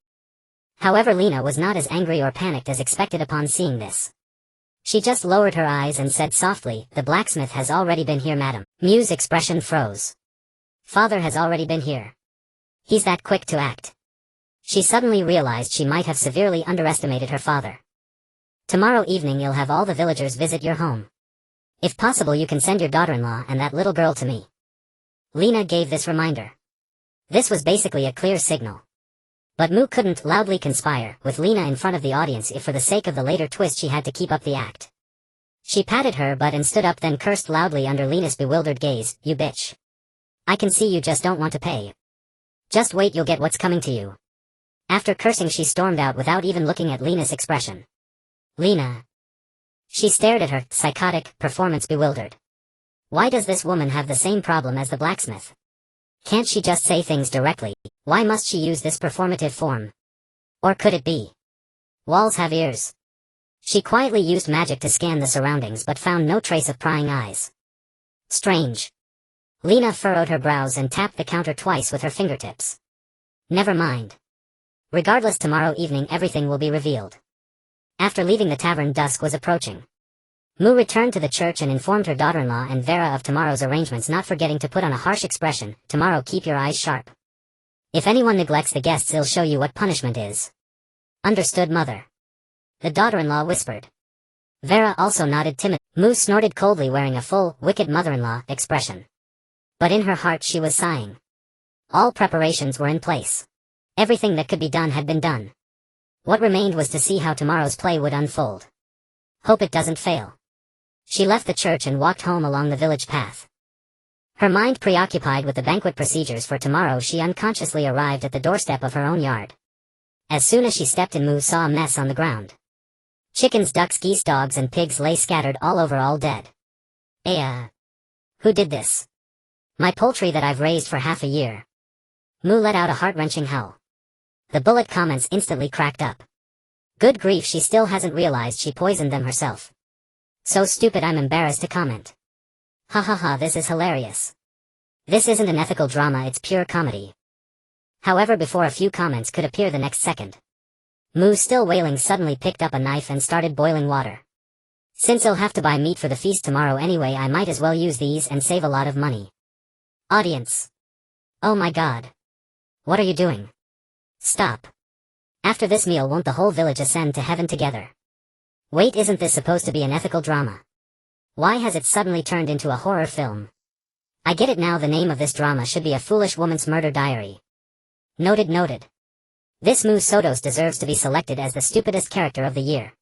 However, Lena was not as angry or panicked as expected upon seeing this. She just lowered her eyes and said softly, "The blacksmith has already been here, madam." Mu's expression froze. Father has already been here. He's that quick to act. She suddenly realized she might have severely underestimated her father. Tomorrow evening you'll have all the villagers visit your home. If possible you can send your daughter-in-law and that little girl to me. Lena gave this reminder. This was basically a clear signal. But Mu couldn't loudly conspire with Lena in front of the audience if for the sake of the later twist she had to keep up the act. She patted her butt and stood up, then cursed loudly under Lena's bewildered gaze, "You bitch. I can see you just don't want to pay. Just wait, you'll get what's coming to you." After cursing she stormed out without even looking at Lena's expression. "Lena." She stared at her, psychotic, performance bewildered. Why does this woman have the same problem as the blacksmith? Can't she just say things directly? Why must she use this performative form? Or could it be? Walls have ears. She quietly used magic to scan the surroundings but found no trace of prying eyes. Strange. Lena furrowed her brows and tapped the counter twice with her fingertips. Never mind. Regardless, tomorrow evening everything will be revealed. After leaving the tavern, dusk was approaching. Mu returned to the church and informed her daughter-in-law and Vera of tomorrow's arrangements, not forgetting to put on a harsh expression. "Tomorrow keep your eyes sharp. If anyone neglects the guests, I'll show you what punishment is." "Understood, mother," the daughter-in-law whispered. Vera also nodded timidly. Mu snorted coldly, wearing a full, wicked mother-in-law expression. But in her heart she was sighing. All preparations were in place. Everything that could be done had been done. What remained was to see how tomorrow's play would unfold. Hope it doesn't fail. She left the church and walked home along the village path. Her mind preoccupied with the banquet procedures for tomorrow, she unconsciously arrived at the doorstep of her own yard. As soon as she stepped in, Mu saw a mess on the ground. Chickens, ducks, geese, dogs, and pigs lay scattered all over, all dead. Who did this? My poultry that I've raised for half a year." Mu let out a heart-wrenching howl. The bullet comments instantly cracked up. Good grief, she still hasn't realized she poisoned them herself. So stupid I'm embarrassed to comment. Ha ha ha, this is hilarious. This isn't an ethical drama, it's pure comedy. However, before a few comments could appear the next second, Mu, still wailing, suddenly picked up a knife and started boiling water. "Since I'll have to buy meat for the feast tomorrow anyway, I might as well use these and save a lot of money." Audience. Oh my god. What are you doing? Stop. After this meal, won't the whole village ascend to heaven together? Wait, isn't this supposed to be an ethical drama? Why has it suddenly turned into a horror film? I get it now, the name of this drama should be A Foolish Woman's Murder Diary. Noted, noted. This Mu Sotos deserves to be selected as the stupidest character of the year.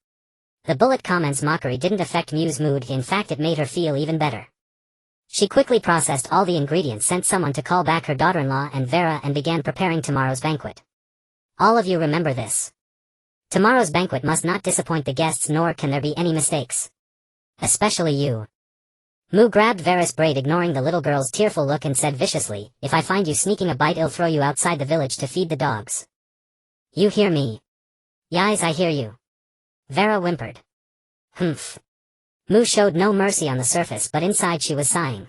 The bullet comments mockery didn't affect Mu's mood, in fact it made her feel even better. She quickly processed all the ingredients, sent someone to call back her daughter-in-law and Vera, and began preparing tomorrow's banquet. All of you remember this. Tomorrow's banquet must not disappoint the guests, nor can there be any mistakes. Especially you. Mu grabbed Vera's braid, ignoring the little girl's tearful look, and said viciously, "If I find you sneaking a bite, I'll throw you outside the village to feed the dogs." "You hear me?" "Yes, I hear you." Vera whimpered. Humph. Mu showed no mercy on the surface, but inside she was sighing.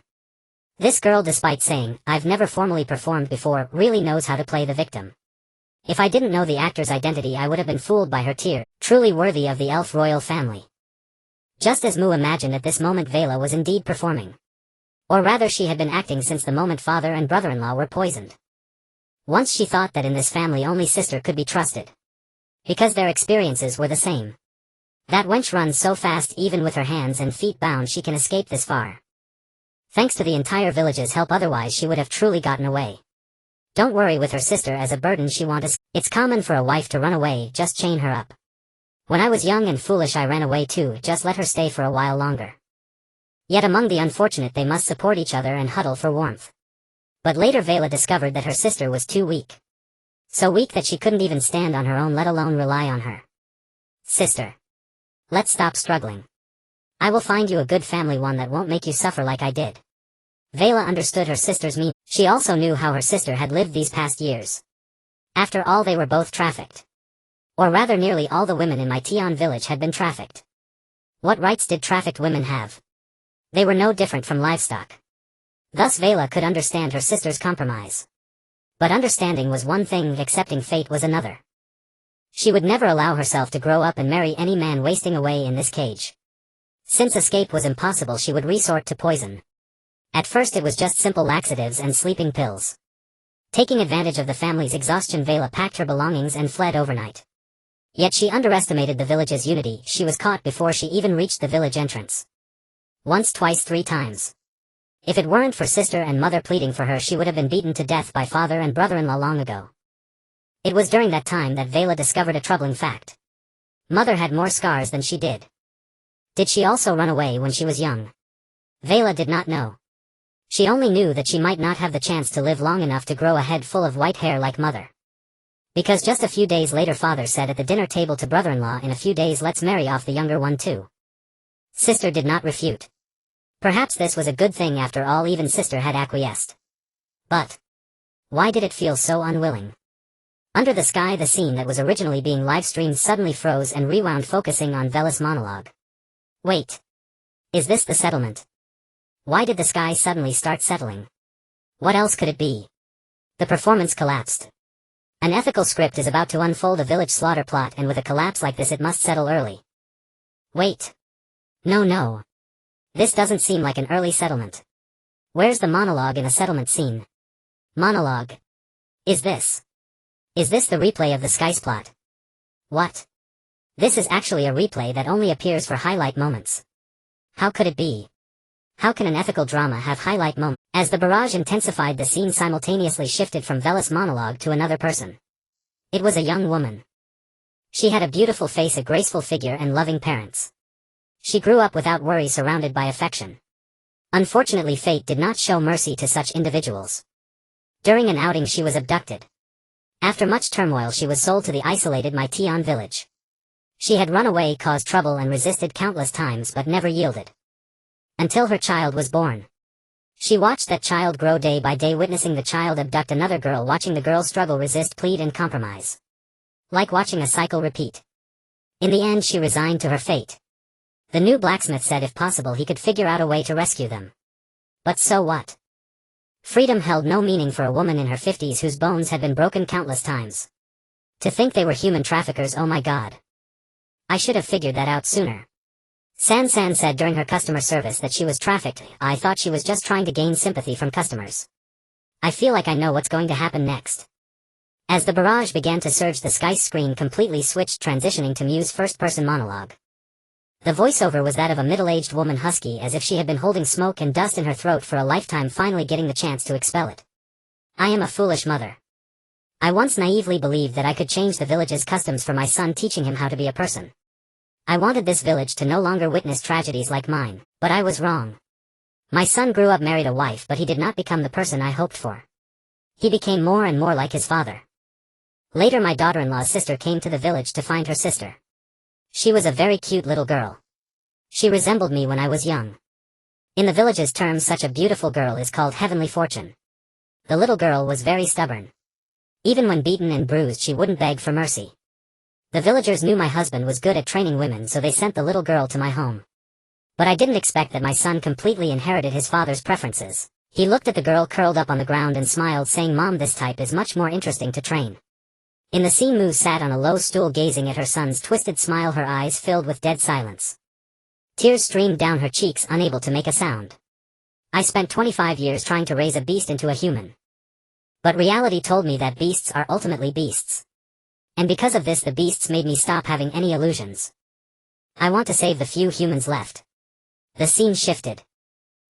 This girl, despite saying, "I've never formally performed before," really knows how to play the victim. If I didn't know the actor's identity, I would have been fooled by her tear, truly worthy of the elf royal family. Just as Mu imagined, at this moment Vela was indeed performing. Or rather, she had been acting since the moment father and brother-in-law were poisoned. Once she thought that in this family only sister could be trusted. Because their experiences were the same. That wench runs so fast, even with her hands and feet bound she can escape this far. Thanks to the entire village's help, otherwise she would have truly gotten away. Don't worry with her sister as a burden she won't escape. It's common for a wife to run away, just chain her up. When I was young and foolish I ran away too, just let her stay for a while longer. Yet among the unfortunate they must support each other and huddle for warmth. But later Vela discovered that her sister was too weak. So weak that she couldn't even stand on her own, let alone rely on her sister. Let's stop struggling. I will find you a good family, one that won't make you suffer like I did. Vela understood her sister's meaning. She also knew how her sister had lived these past years. After all, they were both trafficked. Or rather, nearly all the women in my Tion village had been trafficked. What rights did trafficked women have? They were no different from livestock. Thus Vela could understand her sister's compromise. But understanding was one thing, accepting fate was another. She would never allow herself to grow up and marry any man wasting away in this cage. Since escape was impossible, she would resort to poison. At first it was just simple laxatives and sleeping pills. Taking advantage of the family's exhaustion, Vela packed her belongings and fled overnight. Yet she underestimated the village's unity. She was caught before she even reached the village entrance. Once, twice, 3 times. If it weren't for sister and mother pleading for her, she would have been beaten to death by father and brother-in-law long ago. It was during that time that Vela discovered a troubling fact. Mother had more scars than she did. Did she also run away when she was young? Vela did not know. She only knew that she might not have the chance to live long enough to grow a head full of white hair like mother. Because just a few days later father said at the dinner table to brother-in-law, in a few days let's marry off the younger one too. Sister did not refute. Perhaps this was a good thing after all, even sister had acquiesced. But why did it feel so unwilling? Under the sky, the scene that was originally being live-streamed suddenly froze and rewound, focusing on Vela's monologue. Wait. Is this the settlement? Why did the sky suddenly start settling? What else could it be? The performance collapsed. An ethical script is about to unfold, a village slaughter plot, and with a collapse like this it must settle early. Wait. No. This doesn't seem like an early settlement. Where's the monologue in a settlement scene? Monologue. Is this the replay of the sky's plot? What? This is actually a replay that only appears for highlight moments. How could it be? How can an ethical drama have highlight moments? As the barrage intensified, the scene simultaneously shifted from Vela's monologue to another person. It was a young woman. She had a beautiful face, a graceful figure, and loving parents. She grew up without worry, surrounded by affection. Unfortunately, fate did not show mercy to such individuals. During an outing she was abducted. After much turmoil she was sold to the isolated Maition village. She had run away, caused trouble, and resisted countless times but never yielded. Until her child was born. She watched that child grow day by day, witnessing the child abduct another girl, watching the girl struggle, resist, plead, and compromise. Like watching a cycle repeat. In the end she resigned to her fate. The new blacksmith said if possible he could figure out a way to rescue them. But so what? Freedom held no meaning for a woman in her 50s whose bones had been broken countless times. To think they were human traffickers, oh my god. I should have figured that out sooner. San said during her customer service that she was trafficked. I thought she was just trying to gain sympathy from customers. I feel like I know what's going to happen next. As the barrage began to surge, the sky screen completely switched, transitioning to Mu's first-person monologue. The voiceover was that of a middle-aged woman, husky as if she had been holding smoke and dust in her throat for a lifetime, finally getting the chance to expel it. I am a foolish mother. I once naively believed that I could change the village's customs for my son, teaching him how to be a person. I wanted this village to no longer witness tragedies like mine, but I was wrong. My son grew up, married a wife, but he did not become the person I hoped for. He became more and more like his father. Later my daughter-in-law's sister came to the village to find her sister. She was a very cute little girl. She resembled me when I was young. In the village's terms, such a beautiful girl is called heavenly fortune. The little girl was very stubborn. Even when beaten and bruised she wouldn't beg for mercy. The villagers knew my husband was good at training women, so they sent the little girl to my home. But I didn't expect that my son completely inherited his father's preferences. He looked at the girl curled up on the ground and smiled, saying, "Mom, this type is much more interesting to train." In the scene, Mu sat on a low stool gazing at her son's twisted smile, her eyes filled with dead silence. Tears streamed down her cheeks, unable to make a sound. I spent 25 years trying to raise a beast into a human. But reality told me that beasts are ultimately beasts. And because of this, the beasts made me stop having any illusions. I want to save the few humans left. The scene shifted.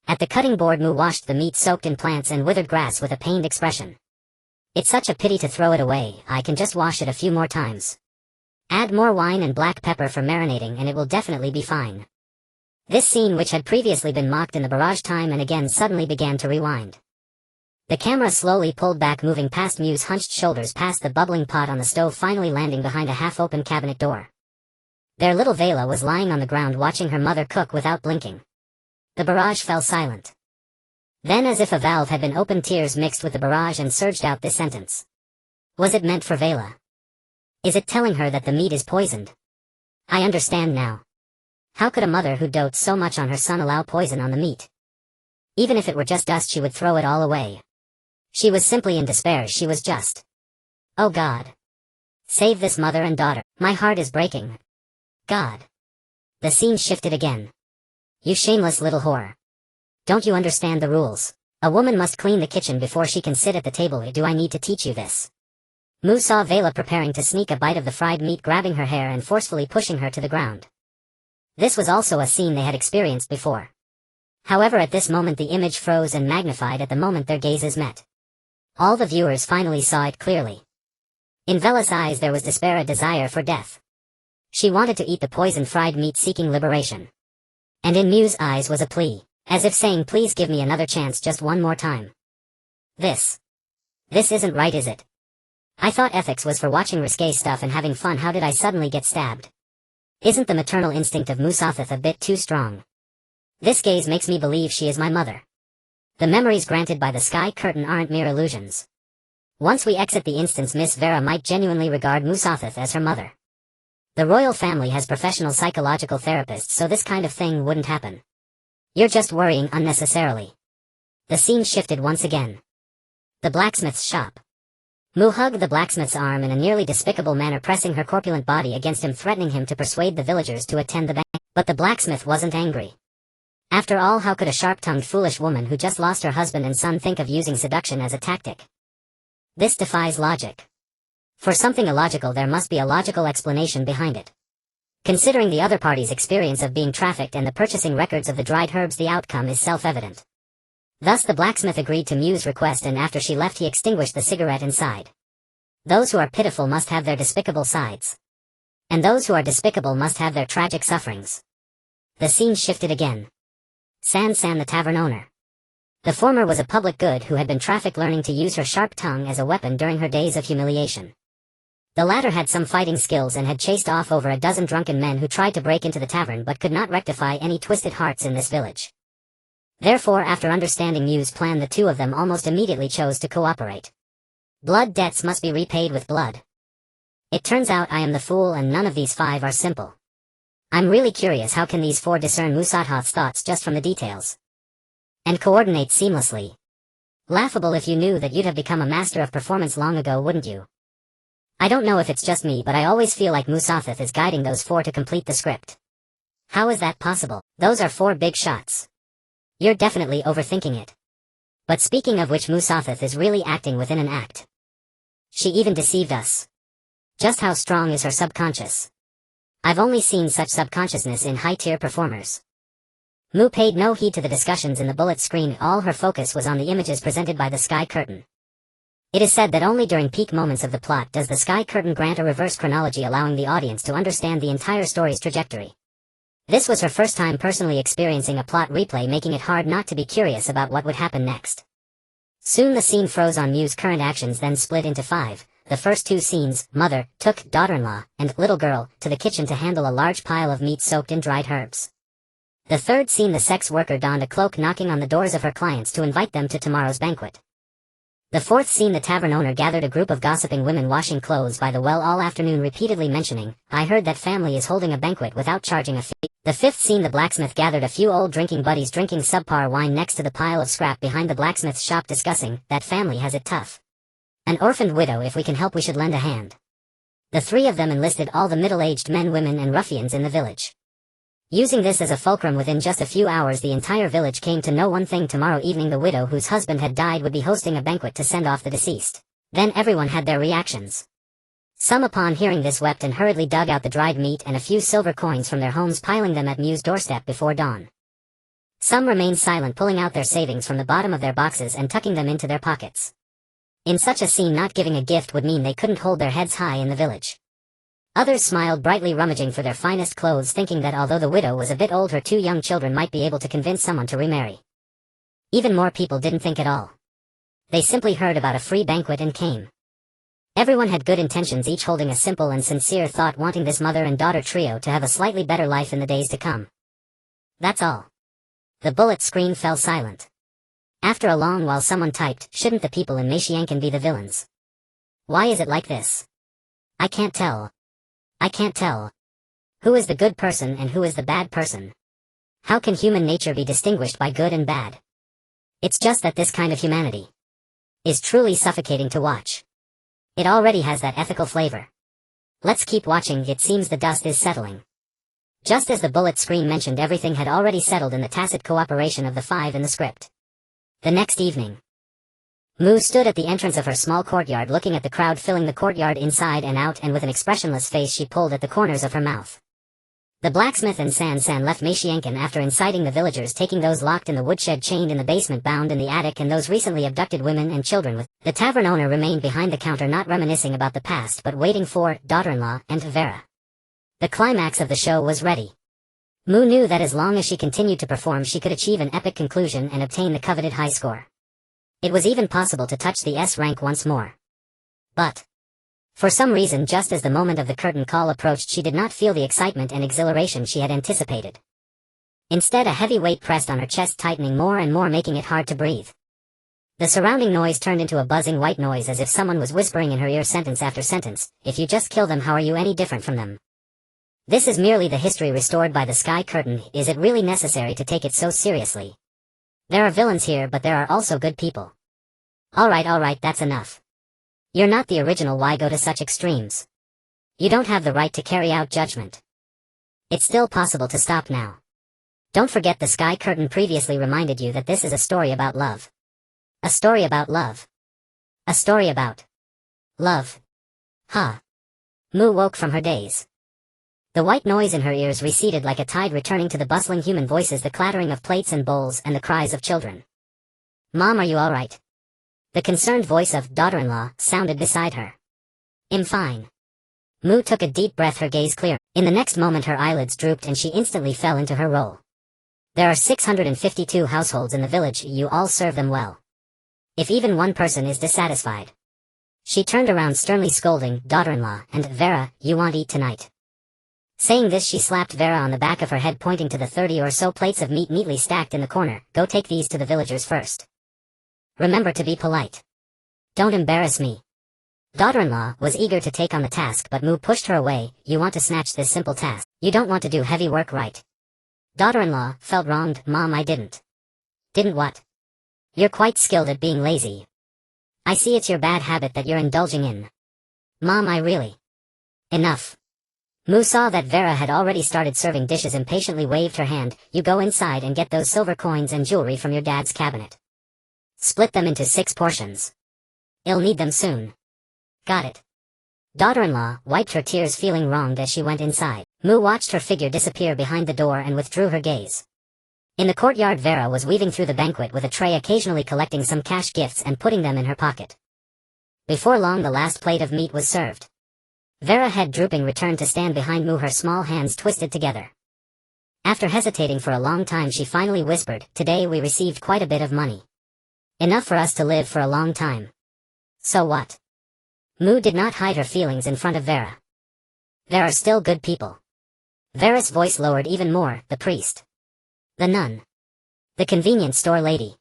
At the cutting board, Mu washed the meat soaked in plants and withered grass with a pained expression. "It's such a pity to throw it away. I can just wash it a few more times. Add more wine and black pepper for marinating and it will definitely be fine." This scene, which had previously been mocked in the barrage time and again, suddenly began to rewind. The camera slowly pulled back, moving past Mu's hunched shoulders, past the bubbling pot on the stove, finally landing behind a half-open cabinet door. Their little Vela was lying on the ground watching her mother cook without blinking. The barrage fell silent. Then, as if a valve had been opened, tears mixed with the barrage and surged out this sentence. Was it meant for Vela? Is it telling her that the meat is poisoned? I understand now. How could a mother who dotes so much on her son allow poison on the meat? Even if it were just dust, she would throw it all away. She was simply in despair. She was just... Oh God. Save this mother and daughter. My heart is breaking. God. The scene shifted again. You shameless little whore. Don't you understand the rules? A woman must clean the kitchen before she can sit at the table. Do I need to teach you this? Mu saw Vela preparing to sneak a bite of the fried meat, grabbing her hair and forcefully pushing her to the ground. This was also a scene they had experienced before. However, at this moment the image froze and magnified at the moment their gazes met. All the viewers finally saw it clearly. In Vela's eyes there was despair, a desire for death. She wanted to eat the poisoned fried meat, seeking liberation. And in Mu's eyes was a plea, as if saying, please give me another chance, just one more time. This isn't right, is it? I thought ethics was for watching risque stuff and having fun. How did I suddenly get stabbed? Isn't the maternal instinct of Musathith a bit too strong? This gaze makes me believe she is my mother. The memories granted by the sky curtain aren't mere illusions. Once we exit the instance, Miss Vera might genuinely regard Musathith as her mother. The royal family has professional psychological therapists, so this kind of thing wouldn't happen. You're just worrying unnecessarily. The scene shifted once again. The blacksmith's shop. Mu hugged the blacksmith's arm in a nearly despicable manner, pressing her corpulent body against him, threatening him to persuade the villagers to attend the banquet. But the blacksmith wasn't angry. After all, how could a sharp-tongued foolish woman who just lost her husband and son think of using seduction as a tactic? This defies logic. For something illogical there must be a logical explanation behind it. Considering the other party's experience of being trafficked and the purchasing records of the dried herbs, the outcome is self-evident. Thus the blacksmith agreed to Mu's request, and after she left he extinguished the cigarette inside. Those who are pitiful must have their despicable sides. And those who are despicable must have their tragic sufferings. The scene shifted again. San the tavern owner. The former was a public good who had been trafficked, learning to use her sharp tongue as a weapon during her days of humiliation. The latter had some fighting skills and had chased off over a dozen drunken men who tried to break into the tavern but could not rectify any twisted hearts in this village. Therefore, after understanding Mu's plan, the two of them almost immediately chose to cooperate. Blood debts must be repaid with blood. It turns out I am the fool and none of these five are simple. I'm really curious, how can these four discern Musathath's thoughts just from the details? And coordinate seamlessly. Laughable. If you knew that, you'd have become a master of performance long ago, wouldn't you? I don't know if it's just me, but I always feel like Musathith is guiding those four to complete the script. How is that possible? Those are four big shots. You're definitely overthinking it. But speaking of which, Musathith is really acting within an act. She even deceived us. Just how strong is her subconscious? I've only seen such subconsciousness in high-tier performers. Mu paid no heed to the discussions in the bullet screen. All her focus was on the images presented by the sky curtain. It is said that only during peak moments of the plot does the sky curtain grant a reverse chronology, allowing the audience to understand the entire story's trajectory. This was her first time personally experiencing a plot replay, making it hard not to be curious about what would happen next. Soon the scene froze on Mu's current actions, then split into five. The first two scenes, mother took daughter-in-law and little girl to the kitchen to handle a large pile of meat soaked in dried herbs. The third scene, the sex worker donned a cloak, knocking on the doors of her clients to invite them to tomorrow's banquet. The fourth scene, the tavern owner gathered a group of gossiping women washing clothes by the well all afternoon, repeatedly mentioning, I heard that family is holding a banquet without charging a fee. The fifth scene, the blacksmith gathered a few old drinking buddies drinking subpar wine next to the pile of scrap behind the blacksmith's shop, discussing, that family has it tough. An orphaned widow, if we can help we should lend a hand. The three of them enlisted all the middle-aged men, women and ruffians in the village. Using this as a fulcrum, within just a few hours the entire village came to know one thing: tomorrow evening the widow whose husband had died would be hosting a banquet to send off the deceased. Then everyone had their reactions. Some upon hearing this wept and hurriedly dug out the dried meat and a few silver coins from their homes, piling them at Mu's doorstep before dawn. Some remained silent, pulling out their savings from the bottom of their boxes and tucking them into their pockets. In such a scene, not giving a gift would mean they couldn't hold their heads high in the village. Others smiled brightly, rummaging for their finest clothes, thinking that although the widow was a bit old, her two young children might be able to convince someone to remarry. Even more people didn't think at all. They simply heard about a free banquet and came. Everyone had good intentions, each holding a simple and sincere thought, wanting this mother and daughter trio to have a slightly better life in the days to come. That's all. The bullet screen fell silent. After a long while someone typed, shouldn't the people in Mashiankan be the villains? Why is it like this? I can't tell. I can't tell. Who is the good person and who is the bad person? How can human nature be distinguished by good and bad? It's just that this kind of humanity is truly suffocating to watch. It already has that ethical flavor. Let's keep watching. It seems the dust is settling. Just as the bullet screen mentioned, everything had already settled in the tacit cooperation of the five in the script. The next evening, Mu stood at the entrance of her small courtyard looking at the crowd filling the courtyard inside and out, and with an expressionless face she pulled at the corners of her mouth. The blacksmith and San left Meishienkin after inciting the villagers, taking those locked in the woodshed chained in the basement bound in the attic, and those recently abducted women and children with. The tavern owner remained behind the counter, not reminiscing about the past but waiting for daughter-in-law and Vera. The climax of the show was ready. Mu knew that as long as she continued to perform she could achieve an epic conclusion and obtain the coveted high score. It was even possible to touch the S rank once more. But for some reason, just as the moment of the curtain call approached, she did not feel the excitement and exhilaration she had anticipated. Instead, a heavy weight pressed on her chest, tightening more and more, making it hard to breathe. The surrounding noise turned into a buzzing white noise, as if someone was whispering in her ear sentence after sentence. If you just kill them, how are you any different from them? This is merely the history restored by the sky curtain. Is it really necessary to take it so seriously? There are villains here, but there are also good people. Alright, that's enough. You're not the original. Why go to such extremes? You don't have the right to carry out judgment. It's still possible to stop now. Don't forget, the sky curtain previously reminded you that this is a story about love. A story about love. A story about love. Ha! Mu woke from her daze. The white noise in her ears receded like a tide, returning to the bustling human voices, the clattering of plates and bowls, and the cries of children. Mom, are you alright? The concerned voice of daughter-in-law sounded beside her. I'm fine. Mu took a deep breath, her gaze clear. In the next moment her eyelids drooped and she instantly fell into her role. There are 652 households in the village. You all serve them well. If even one person is dissatisfied. She turned around, sternly scolding daughter-in-law and Vera, you want eat tonight? Saying this, she slapped Vera on the back of her head, pointing to the 30 or so plates of meat neatly stacked in the corner. Go take these to the villagers first. Remember to be polite. Don't embarrass me. Daughter-in-law was eager to take on the task, but Mu pushed her away. You want to snatch this simple task. You don't want to do heavy work, right? Daughter-in-law felt wronged. Mom, I didn't. Didn't what? You're quite skilled at being lazy. I see it's your bad habit that you're indulging in. Mom, I really. Enough. Mu saw that Vera had already started serving dishes, impatiently waved her hand. You go inside and get those silver coins and jewelry from your dad's cabinet. Split them into 6 portions. I'll need them soon. Got it. Daughter-in-law wiped her tears, feeling wronged as she went inside. Mu watched her figure disappear behind the door and withdrew her gaze. In the courtyard, Vera was weaving through the banquet with a tray, occasionally collecting some cash gifts and putting them in her pocket. Before long the last plate of meat was served. Vera, head drooping, returned to stand behind Mu, her small hands twisted together. After hesitating for a long time she finally whispered, today we received quite a bit of money. Enough for us to live for a long time. So what? Mu did not hide her feelings in front of Vera. There are still good people. Vera's voice lowered even more. The priest. The nun. The convenience store lady.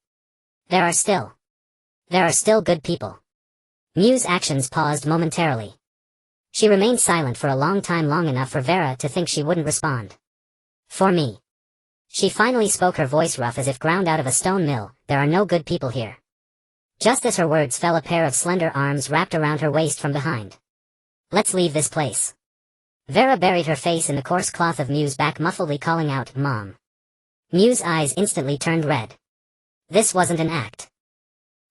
There are still good people. Mu's actions paused momentarily. She remained silent for a long time, long enough for Vera to think she wouldn't respond. For me. She finally spoke, her voice rough as if ground out of a stone mill. There are no good people here. Just as her words fell, a pair of slender arms wrapped around her waist from behind. Let's leave this place. Vera buried her face in the coarse cloth of Mu's back, muffledly calling out, Mom. Mu's eyes instantly turned red. This wasn't an act.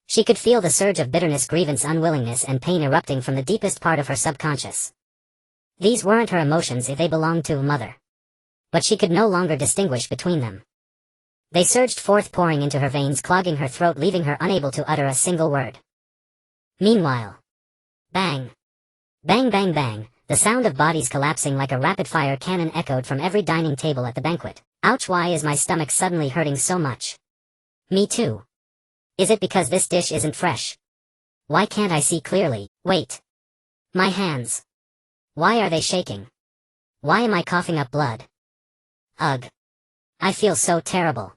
She could feel the surge of bitterness, grievance, unwillingness, and pain erupting from the deepest part of her subconscious. These weren't her emotions, if they belonged to a mother. But she could no longer distinguish between them. They surged forth, pouring into her veins, clogging her throat, leaving her unable to utter a single word. Meanwhile. Bang. Bang, bang, bang, the sound of bodies collapsing like a rapid-fire cannon echoed from every dining table at the banquet. Ouch, why is my stomach suddenly hurting so much? Me too. Is it because this dish isn't fresh? Why can't I see clearly? Wait. My hands. Why are they shaking? Why am I coughing up blood? Ugh. I feel so terrible.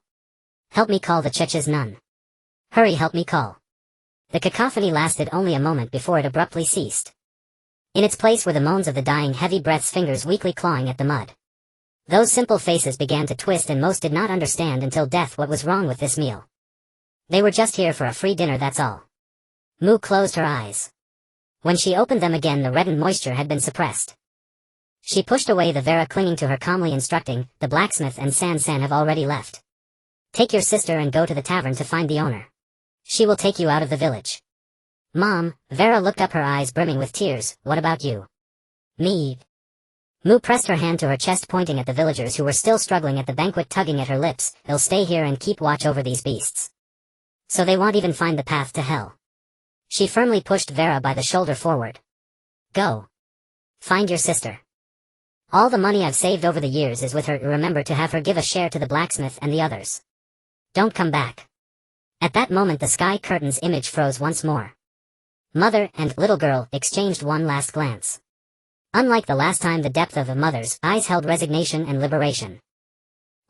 Help me call the church's nun. Hurry, help me call. The cacophony lasted only a moment before it abruptly ceased. In its place were the moans of the dying, heavy breaths, fingers weakly clawing at the mud. Those simple faces began to twist, and most did not understand until death what was wrong with this meal. They were just here for a free dinner, that's all. Mu closed her eyes. When she opened them again, the reddened moisture had been suppressed. She pushed away the Vera clinging to her, calmly instructing, "The blacksmith and San have already left. Take your sister and go to the tavern to find the owner. She will take you out of the village." "Mom," Vera looked up, her eyes brimming with tears, "what about you?" "Me." Mu pressed her hand to her chest, pointing at the villagers who were still struggling at the banquet, tugging at her lips. "They'll stay here and keep watch over these beasts. So they won't even find the path to hell." She firmly pushed Vera by the shoulder forward. "Go. Find your sister. All the money I've saved over the years is with her. Remember to have her give a share to the blacksmith and the others. Don't come back." At that moment the sky curtain's image froze once more. Mother and little girl exchanged one last glance. Unlike the last time, the depth of the mother's eyes held resignation and liberation.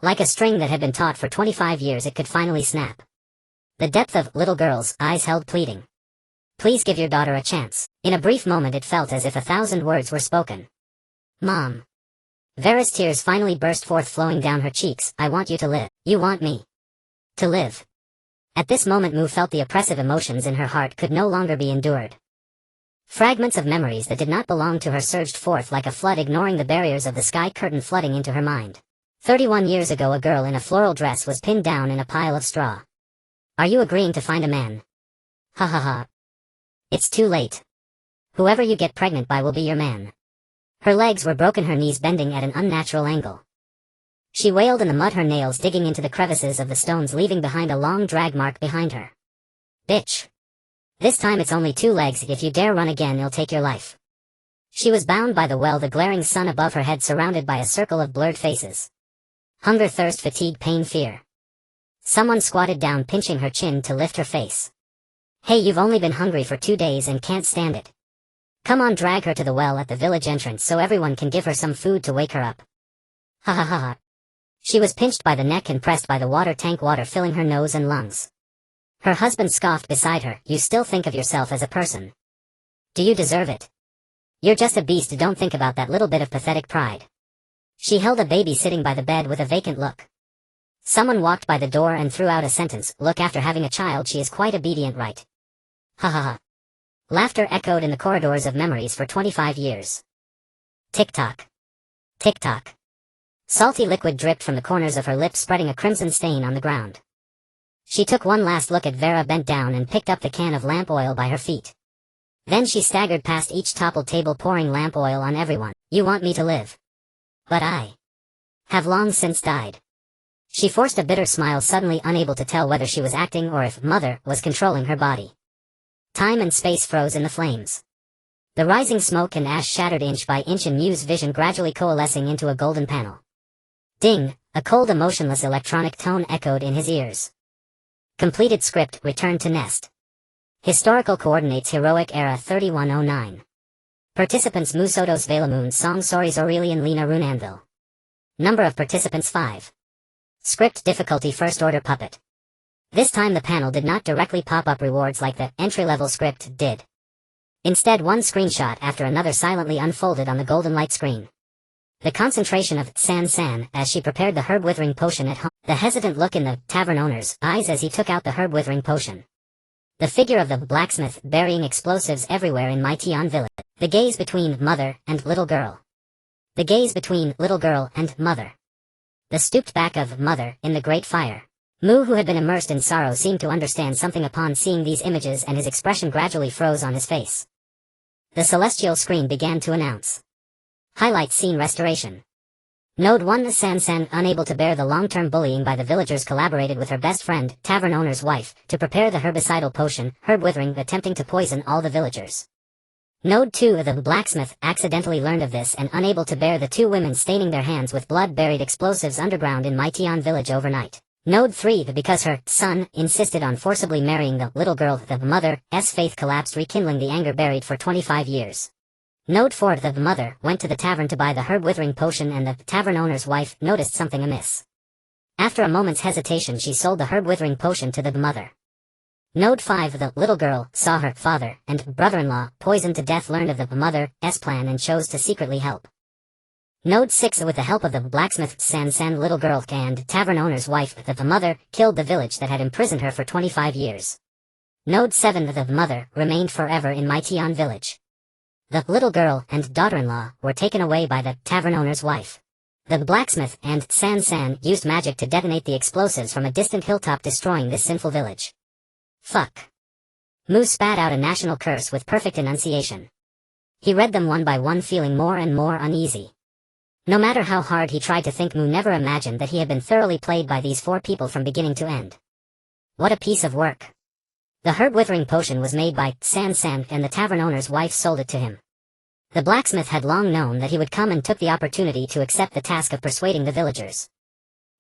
Like a string that had been taut for 25 years, it could finally snap. The depth of little girl's eyes held pleading. "Please give your daughter a chance." In a brief moment it felt as if 1,000 words were spoken. "Mom." Vera's tears finally burst forth, flowing down her cheeks. "I want you to live. You want me to live." At this moment Mu felt the oppressive emotions in her heart could no longer be endured. Fragments of memories that did not belong to her surged forth like a flood, ignoring the barriers of the sky curtain, flooding into her mind. 31 years ago a girl in a floral dress was pinned down in a pile of straw. "Are you agreeing to find a man?" "Ha ha ha. It's too late. Whoever you get pregnant by will be your man." Her legs were broken, her knees bending at an unnatural angle. She wailed in the mud, her nails digging into the crevices of the stones, leaving behind a long drag mark behind her. "Bitch. This time it's only 2 legs. If you dare run again, it'll take your life." She was bound by the well, the glaring sun above her head, surrounded by a circle of blurred faces. Hunger, thirst, fatigue, pain, fear. Someone squatted down, pinching her chin to lift her face. "Hey, you've only been hungry for 2 days and can't stand it. Come on, drag her to the well at the village entrance so everyone can give her some food to wake her up." "Ha ha ha ha." She was pinched by the neck and pressed by the water tank, water filling her nose and lungs. Her husband scoffed beside her. "You still think of yourself as a person? Do you deserve it? You're just a beast. Don't think about that little bit of pathetic pride." She held a baby sitting by the bed with a vacant look. Someone walked by the door and threw out a sentence. "Look, after having a child she is quite obedient, right?" Ha ha ha. Laughter echoed in the corridors of memories for 25 years. Tick-tock. Tick-tock. Salty liquid dripped from the corners of her lips, spreading a crimson stain on the ground. She took one last look at Vera, bent down and picked up the can of lamp oil by her feet. Then she staggered past each toppled table, pouring lamp oil on everyone. "You want me to live? But I have long since died." She forced a bitter smile, suddenly unable to tell whether she was acting or if Mother was controlling her body. Time and space froze in the flames. The rising smoke and ash shattered inch by inch in Mu's vision, gradually coalescing into a golden panel. Ding! A cold, emotionless electronic tone echoed in his ears. Completed script, return to nest. Historical coordinates, heroic era 3109. Participants: Musotos Velamoon, Song Soris Aurelian, Lena Runanville. Number of participants 5. Script difficulty first order puppet. This time the panel did not directly pop up rewards like the entry-level script did. Instead, one screenshot after another silently unfolded on the golden light screen. The concentration of San as she prepared the herb withering potion at home. The hesitant look in the tavern owner's eyes as he took out the herb withering potion. The figure of the blacksmith burying explosives everywhere in Maition village. The gaze between Mother and little girl. The gaze between little girl and Mother. The stooped back of Mother in the great fire. Mu, who had been immersed in sorrow, seemed to understand something upon seeing these images, and his expression gradually froze on his face. The celestial screen began to announce. Highlight scene restoration. Node 1. San, unable to bear the long-term bullying by the villagers, collaborated with her best friend, tavern owner's wife, to prepare the herbicidal potion, herb withering, attempting to poison all the villagers. Node 2. The blacksmith accidentally learned of this and unable to bear the 2 women staining their hands with blood, buried explosives underground in Maition village overnight. Node 3. Because her son insisted on forcibly marrying the little girl, the mother's faith collapsed, rekindling the anger buried for 25 years. Node 4. The mother went to the tavern to buy the herb withering potion, and the tavern owner's wife noticed something amiss. After a moment's hesitation, she sold the herb withering potion to the mother. Node 5. The little girl saw her father and brother-in-law poisoned to death, learned of the mother's plan, and chose to secretly help. Node 6. With the help of the blacksmith San, little girl and tavern owner's wife, the mother killed the village that had imprisoned her for 25 years. Node 7. The mother remained forever in Maition village. The little girl and daughter-in-law were taken away by the tavern owner's wife. The blacksmith and San used magic to detonate the explosives from a distant hilltop, destroying this sinful village. Fuck. Mu spat out a national curse with perfect enunciation. He read them one by one, feeling more and more uneasy. No matter how hard he tried to think, Mu never imagined that he had been thoroughly played by these four people from beginning to end. What a piece of work. The herb-withering potion was made by San and the tavern owner's wife sold it to him. The blacksmith had long known that he would come and took the opportunity to accept the task of persuading the villagers.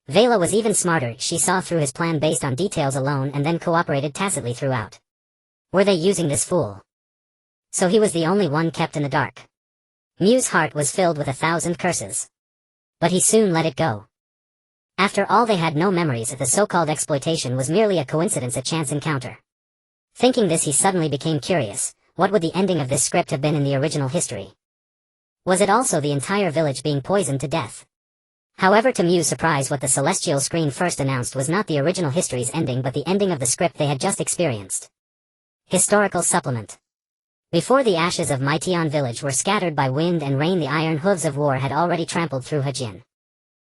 Vela was even smarter. She saw through his plan based on details alone and then cooperated tacitly throughout. Were they using this fool? So he was the only one kept in the dark. Mu's heart was filled with 1,000 curses. But he soon let it go. After all, they had no memories that the so-called exploitation was merely a coincidence, a chance encounter. Thinking this, he suddenly became curious. What would the ending of this script have been in the original history? Was it also the entire village being poisoned to death? However, to Mu's surprise, what the celestial screen first announced was not the original history's ending but the ending of the script they had just experienced. Historical supplement. Before the ashes of Maition village were scattered by wind and rain, the iron hooves of war had already trampled through Hajin.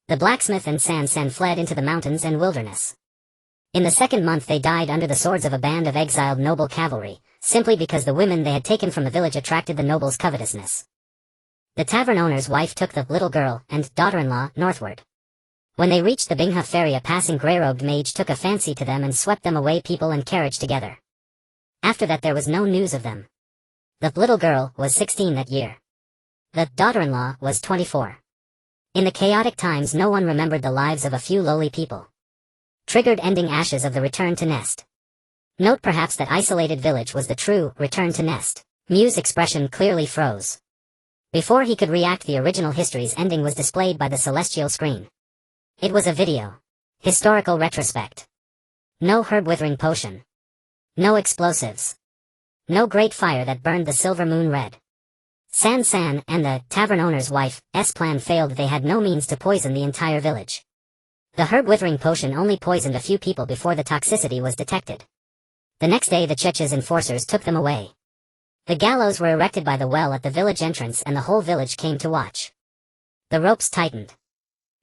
The blacksmith and San fled into the mountains and wilderness. In the second month they died under the swords of a band of exiled noble cavalry, simply because the women they had taken from the village attracted the nobles' covetousness. The tavern owner's wife took the little girl and daughter-in-law northward. When they reached the Bingha ferry, a passing grey-robed mage took a fancy to them and swept them away, people and carriage together. After that there was no news of them. The little girl was 16 that year. The daughter-in-law was 24. In the chaotic times, no one remembered the lives of a few lowly people. Triggered ending ashes of the return to nest. Note perhaps that isolated village was the true return to nest. Mu's expression clearly froze. Before he could react, the original history's ending was displayed by the celestial screen. It was a video. Historical retrospect. No herb-withering potion. No explosives. No great fire that burned the silver moon red. San and the tavern owner's wife's plan failed. They had no means to poison the entire village. The herb-withering potion only poisoned a few people before the toxicity was detected. The next day the Cheche's enforcers took them away. The gallows were erected by the well at the village entrance and the whole village came to watch. The ropes tightened.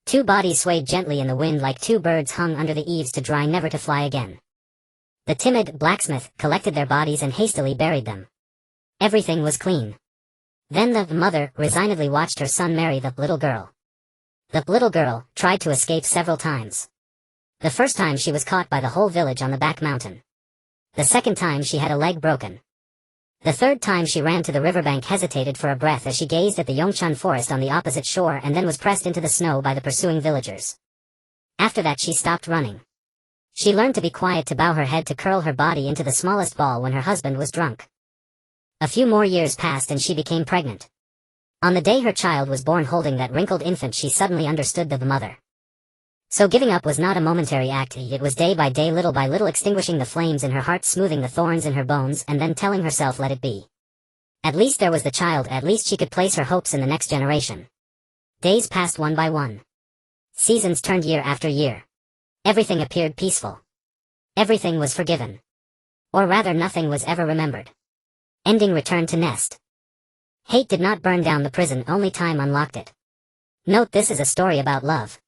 Two bodies swayed gently in the wind like two birds hung under the eaves to dry, never to fly again. The timid blacksmith collected their bodies and hastily buried them. Everything was clean. Then the mother resignedly watched her son marry the little girl. The little girl tried to escape several times. The first time she was caught by the whole village on the back mountain. The second time she had a leg broken. The third time she ran to the riverbank, hesitated for a breath as she gazed at the Yongchun forest on the opposite shore, and then was pressed into the snow by the pursuing villagers. After that she stopped running. She learned to be quiet, to bow her head, to curl her body into the smallest ball when her husband was drunk. A few more years passed and she became pregnant. On the day her child was born, holding that wrinkled infant, she suddenly understood the mother. So giving up was not a momentary act, it was day by day, little by little, extinguishing the flames in her heart, smoothing the thorns in her bones, and then telling herself, let it be. At least there was the child, at least she could place her hopes in the next generation. Days passed one by one. Seasons turned year after year. Everything appeared peaceful. Everything was forgiven. Or rather, nothing was ever remembered. Ending return to nest. Hate did not burn down the prison, only time unlocked it. Note, this is a story about love.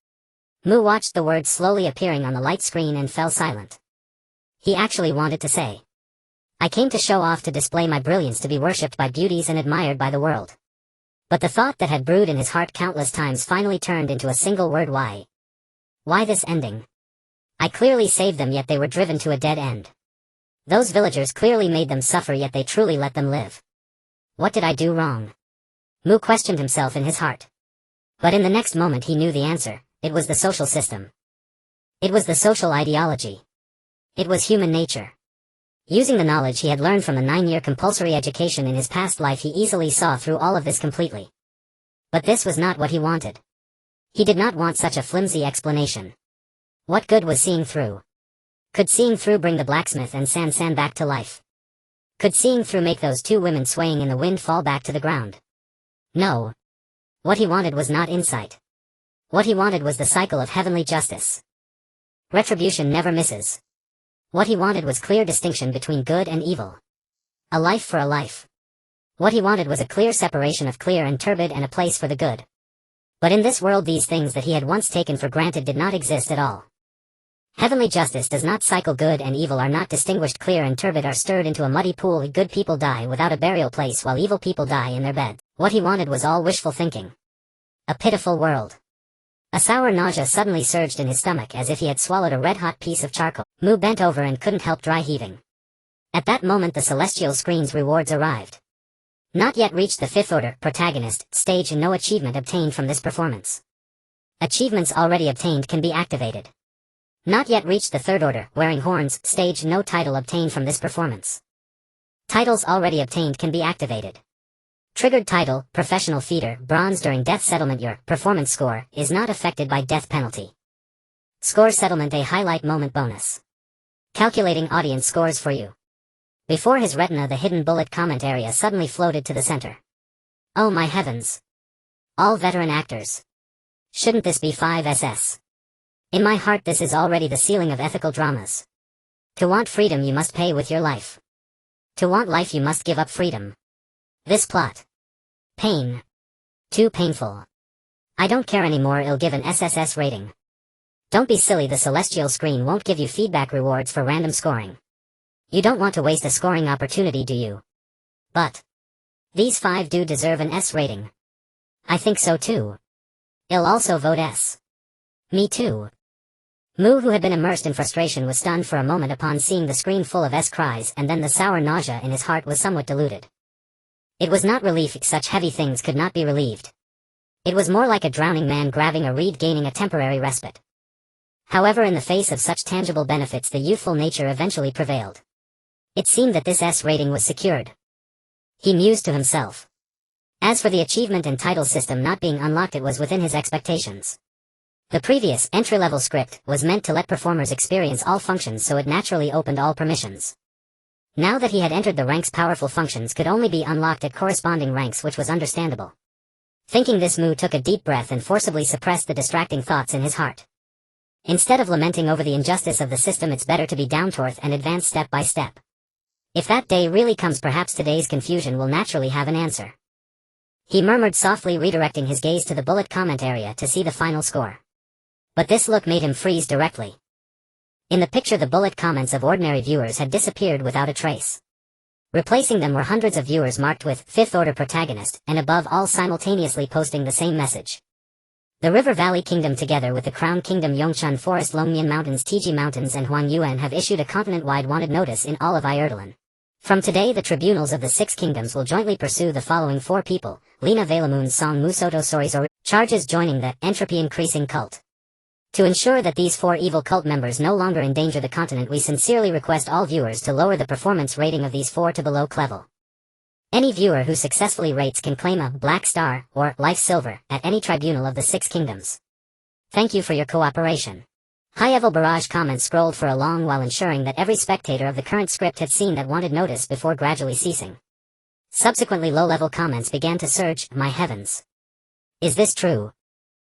Mu watched the words slowly appearing on the light screen and fell silent. He actually wanted to say, I came to show off, to display my brilliance, to be worshipped by beauties and admired by the world. But the thought that had brewed in his heart countless times finally turned into a single word: why? Why this ending? I clearly saved them, yet they were driven to a dead end. Those villagers clearly made them suffer, yet they truly let them live. What did I do wrong? Mu questioned himself in his heart. But in the next moment he knew the answer. It was the social system. It was the social ideology. It was human nature. Using the knowledge he had learned from the 9-year compulsory education in his past life, he easily saw through all of this completely. But this was not what he wanted. He did not want such a flimsy explanation. What good was seeing through? Could seeing through bring the blacksmith and San back to life? Could seeing through make those two women swaying in the wind fall back to the ground? No. What he wanted was not insight. What he wanted was the cycle of heavenly justice. Retribution never misses. What he wanted was clear distinction between good and evil. A life for a life. What he wanted was a clear separation of clear and turbid and a place for the good. But in this world these things that he had once taken for granted did not exist at all. Heavenly justice does not cycle, good and evil are not distinguished, clear and turbid are stirred into a muddy pool, good people die without a burial place while evil people die in their beds. What he wanted was all wishful thinking. A pitiful world. A sour nausea suddenly surged in his stomach as if he had swallowed a red-hot piece of charcoal. Mu bent over and couldn't help dry heaving. At that moment the celestial screen's rewards arrived. Not yet reached the fifth order, protagonist, stage, and no achievement obtained from this performance. Achievements already obtained can be activated. Not yet reached the third order, wearing horns, stage, no title obtained from this performance. Titles already obtained can be activated. Triggered title, professional feeder, bronze during death settlement. Your performance score is not affected by death penalty. Score settlement, a highlight moment bonus. Calculating audience scores for you. Before his retina the hidden bullet comment area suddenly floated to the center. Oh my heavens. All veteran actors. Shouldn't this be 5SS? In my heart this is already the ceiling of ethical dramas. To want freedom you must pay with your life. To want life you must give up freedom. This plot. Pain. Too painful. I don't care anymore, it'll give an SSS rating. Don't be silly, the celestial screen won't give you feedback rewards for random scoring. You don't want to waste a scoring opportunity, do you? But these 5 do deserve an S rating. I think so too. I'll also vote S. Me too. Mu, who had been immersed in frustration, was stunned for a moment upon seeing the screen full of S cries, and then the sour nausea in his heart was somewhat diluted. It was not relief, such heavy things could not be relieved. It was more like a drowning man grabbing a reed, gaining a temporary respite. However, in the face of such tangible benefits the youthful nature eventually prevailed. It seemed that this S rating was secured. He mused to himself. As for the achievement and title system not being unlocked, it was within his expectations. The previous, entry-level script was meant to let performers experience all functions, so it naturally opened all permissions. Now that he had entered the ranks, powerful functions could only be unlocked at corresponding ranks, which was understandable. Thinking this, Mu took a deep breath and forcibly suppressed the distracting thoughts in his heart. Instead of lamenting over the injustice of the system, it's better to be down to earth and advance step by step. If that day really comes, perhaps today's confusion will naturally have an answer. He murmured softly, redirecting his gaze to the bullet comment area to see the final score. But this look made him freeze directly. In the picture the bullet comments of ordinary viewers had disappeared without a trace. Replacing them were hundreds of viewers marked with Fifth Order Protagonist, and above all simultaneously posting the same message. The River Valley Kingdom, together with the Crown Kingdom, Yongchun Forest, Longmian Mountains, Tiji Mountains, and Huangyuan, have issued a continent-wide wanted notice in all of Ierdalen. From today the tribunals of the 6 kingdoms will jointly pursue the following 4 people: Lina Velamoon Song Musoto Sorizori, charges joining the entropy-increasing cult. To ensure that these 4 evil cult members no longer endanger the continent, we sincerely request all viewers to lower the performance rating of these 4 to below level. Any viewer who successfully rates can claim a Black Star or Life Silver at any tribunal of the 6 kingdoms. Thank you for your cooperation. High-level barrage comments scrolled for a long while, ensuring that every spectator of the current script had seen that wanted notice before gradually ceasing. Subsequently low-level comments began to surge. My heavens. Is this true?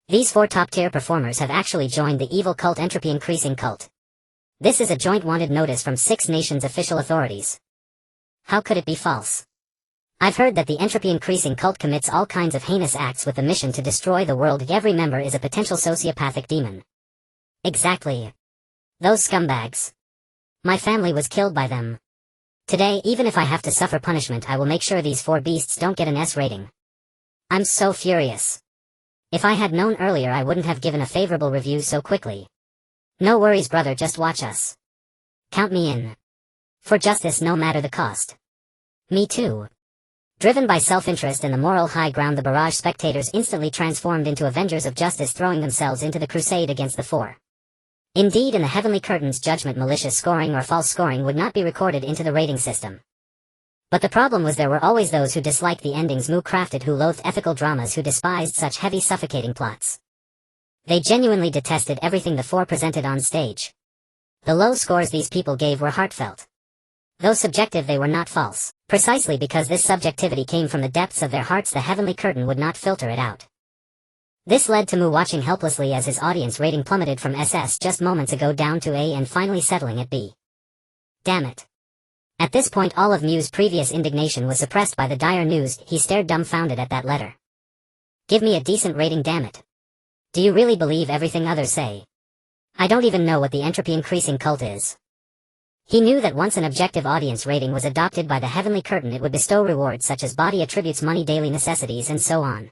These 4 top-tier performers have actually joined the evil cult entropy-increasing cult. This is a joint wanted notice from 6 nations' official authorities. How could it be false? I've heard that the entropy-increasing cult commits all kinds of heinous acts with the mission to destroy the world. Every member is a potential sociopathic demon. Exactly. Those scumbags. My family was killed by them. Today, even if I have to suffer punishment, I will make sure these 4 beasts don't get an S rating. I'm so furious. If I had known earlier, I wouldn't have given a favorable review so quickly. No worries, brother, just watch us. Count me in. For justice, no matter the cost. Me too. Driven by self-interest and the moral high ground, the barrage spectators instantly transformed into avengers of justice, throwing themselves into the crusade against the 4. Indeed, in the Heavenly Curtain's judgment, malicious scoring or false scoring would not be recorded into the rating system. But the problem was there were always those who disliked the endings Mu crafted, who loathed ethical dramas, who despised such heavy, suffocating plots. They genuinely detested everything the 4 presented on stage. The low scores these people gave were heartfelt. Though subjective, they were not false. Precisely because this subjectivity came from the depths of their hearts, the Heavenly Curtain would not filter it out. This led to Mu watching helplessly as his audience rating plummeted from SS just moments ago down to A and finally settling at B. Damn it. At this point all of Mu's previous indignation was suppressed by the dire news. He stared dumbfounded at that letter. Give me a decent rating, damn it. Do you really believe everything others say? I don't even know what the entropy-increasing cult is. He knew that once an objective audience rating was adopted by the heavenly curtain it would bestow rewards such as body attributes, money, daily necessities, and so on.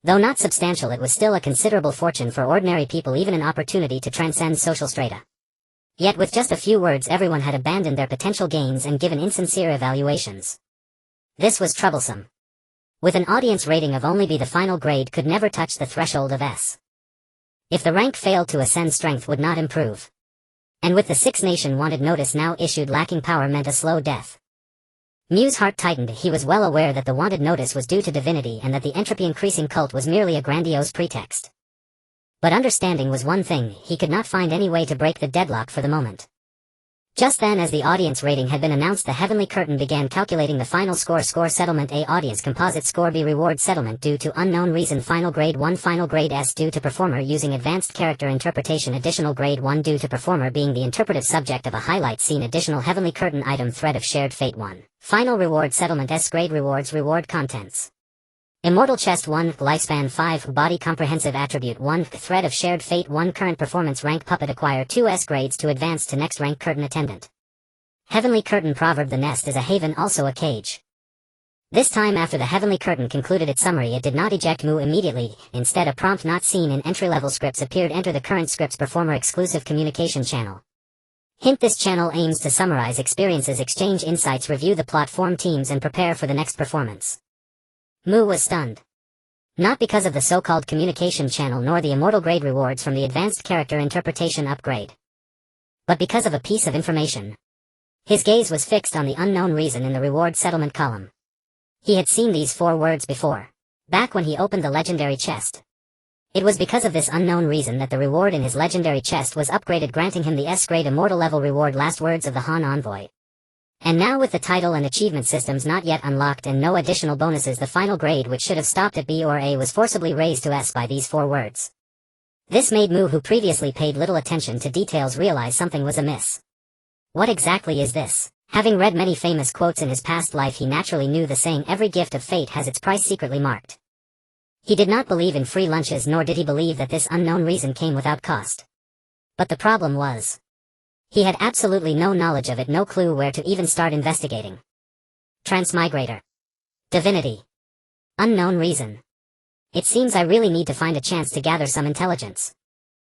Though not substantial, it was still a considerable fortune for ordinary people, even an opportunity to transcend social strata. Yet with just a few words everyone had abandoned their potential gains and given insincere evaluations. This was troublesome. With an audience rating of only B, the final grade could never touch the threshold of S. If the rank failed to ascend, strength would not improve. And with the Six Nation wanted notice now issued, lacking power meant a slow death. Mu's heart tightened. He was well aware that the wanted notice was due to divinity and that the entropy-increasing cult was merely a grandiose pretext. But understanding was one thing. He could not find any way to break the deadlock for the moment. Just then, as the audience rating had been announced, the heavenly curtain began calculating the final score. Score settlement A, audience composite score B, reward settlement due to unknown reason, final grade 1, final grade S due to performer using advanced character interpretation, additional grade 1 due to performer being the interpretive subject of a highlight scene, additional heavenly curtain item, thread of shared fate 1, final reward settlement S grade rewards, reward contents. Immortal chest 1, lifespan 5, body comprehensive attribute 1, thread of shared fate 1, current performance rank puppet, acquire 2 S grades to advance to next rank, curtain attendant. Heavenly curtain proverb, the nest is a haven, also a cage. This time after the heavenly curtain concluded its summary it did not eject Mu immediately. Instead a prompt not seen in entry-level scripts appeared. Enter the current scripts performer exclusive communication channel. Hint: this channel aims to summarize experiences, exchange insights, review the plot, form teams and prepare for the next performance. Mu was stunned. Not because of the so-called communication channel nor the immortal grade rewards from the advanced character interpretation upgrade, but because of a piece of information. His gaze was fixed on the unknown reason in the reward settlement column. He had seen these 4 words before, back when he opened the legendary chest. It was because of this unknown reason that the reward in his legendary chest was upgraded, granting him the S-grade immortal level reward, last words of the Han Envoy. And now with the title and achievement systems not yet unlocked and no additional bonuses, the final grade, which should have stopped at B or A, was forcibly raised to S by these 4 words. This made Mu, who previously paid little attention to details, realize something was amiss. What exactly is this? Having read many famous quotes in his past life, he naturally knew the saying, every gift of fate has its price secretly marked. He did not believe in free lunches, nor did he believe that this unknown reason came without cost. But the problem was, he had absolutely no knowledge of it, no clue where to even start investigating. Transmigrator. Divinity. Unknown reason. It seems I really need to find a chance to gather some intelligence.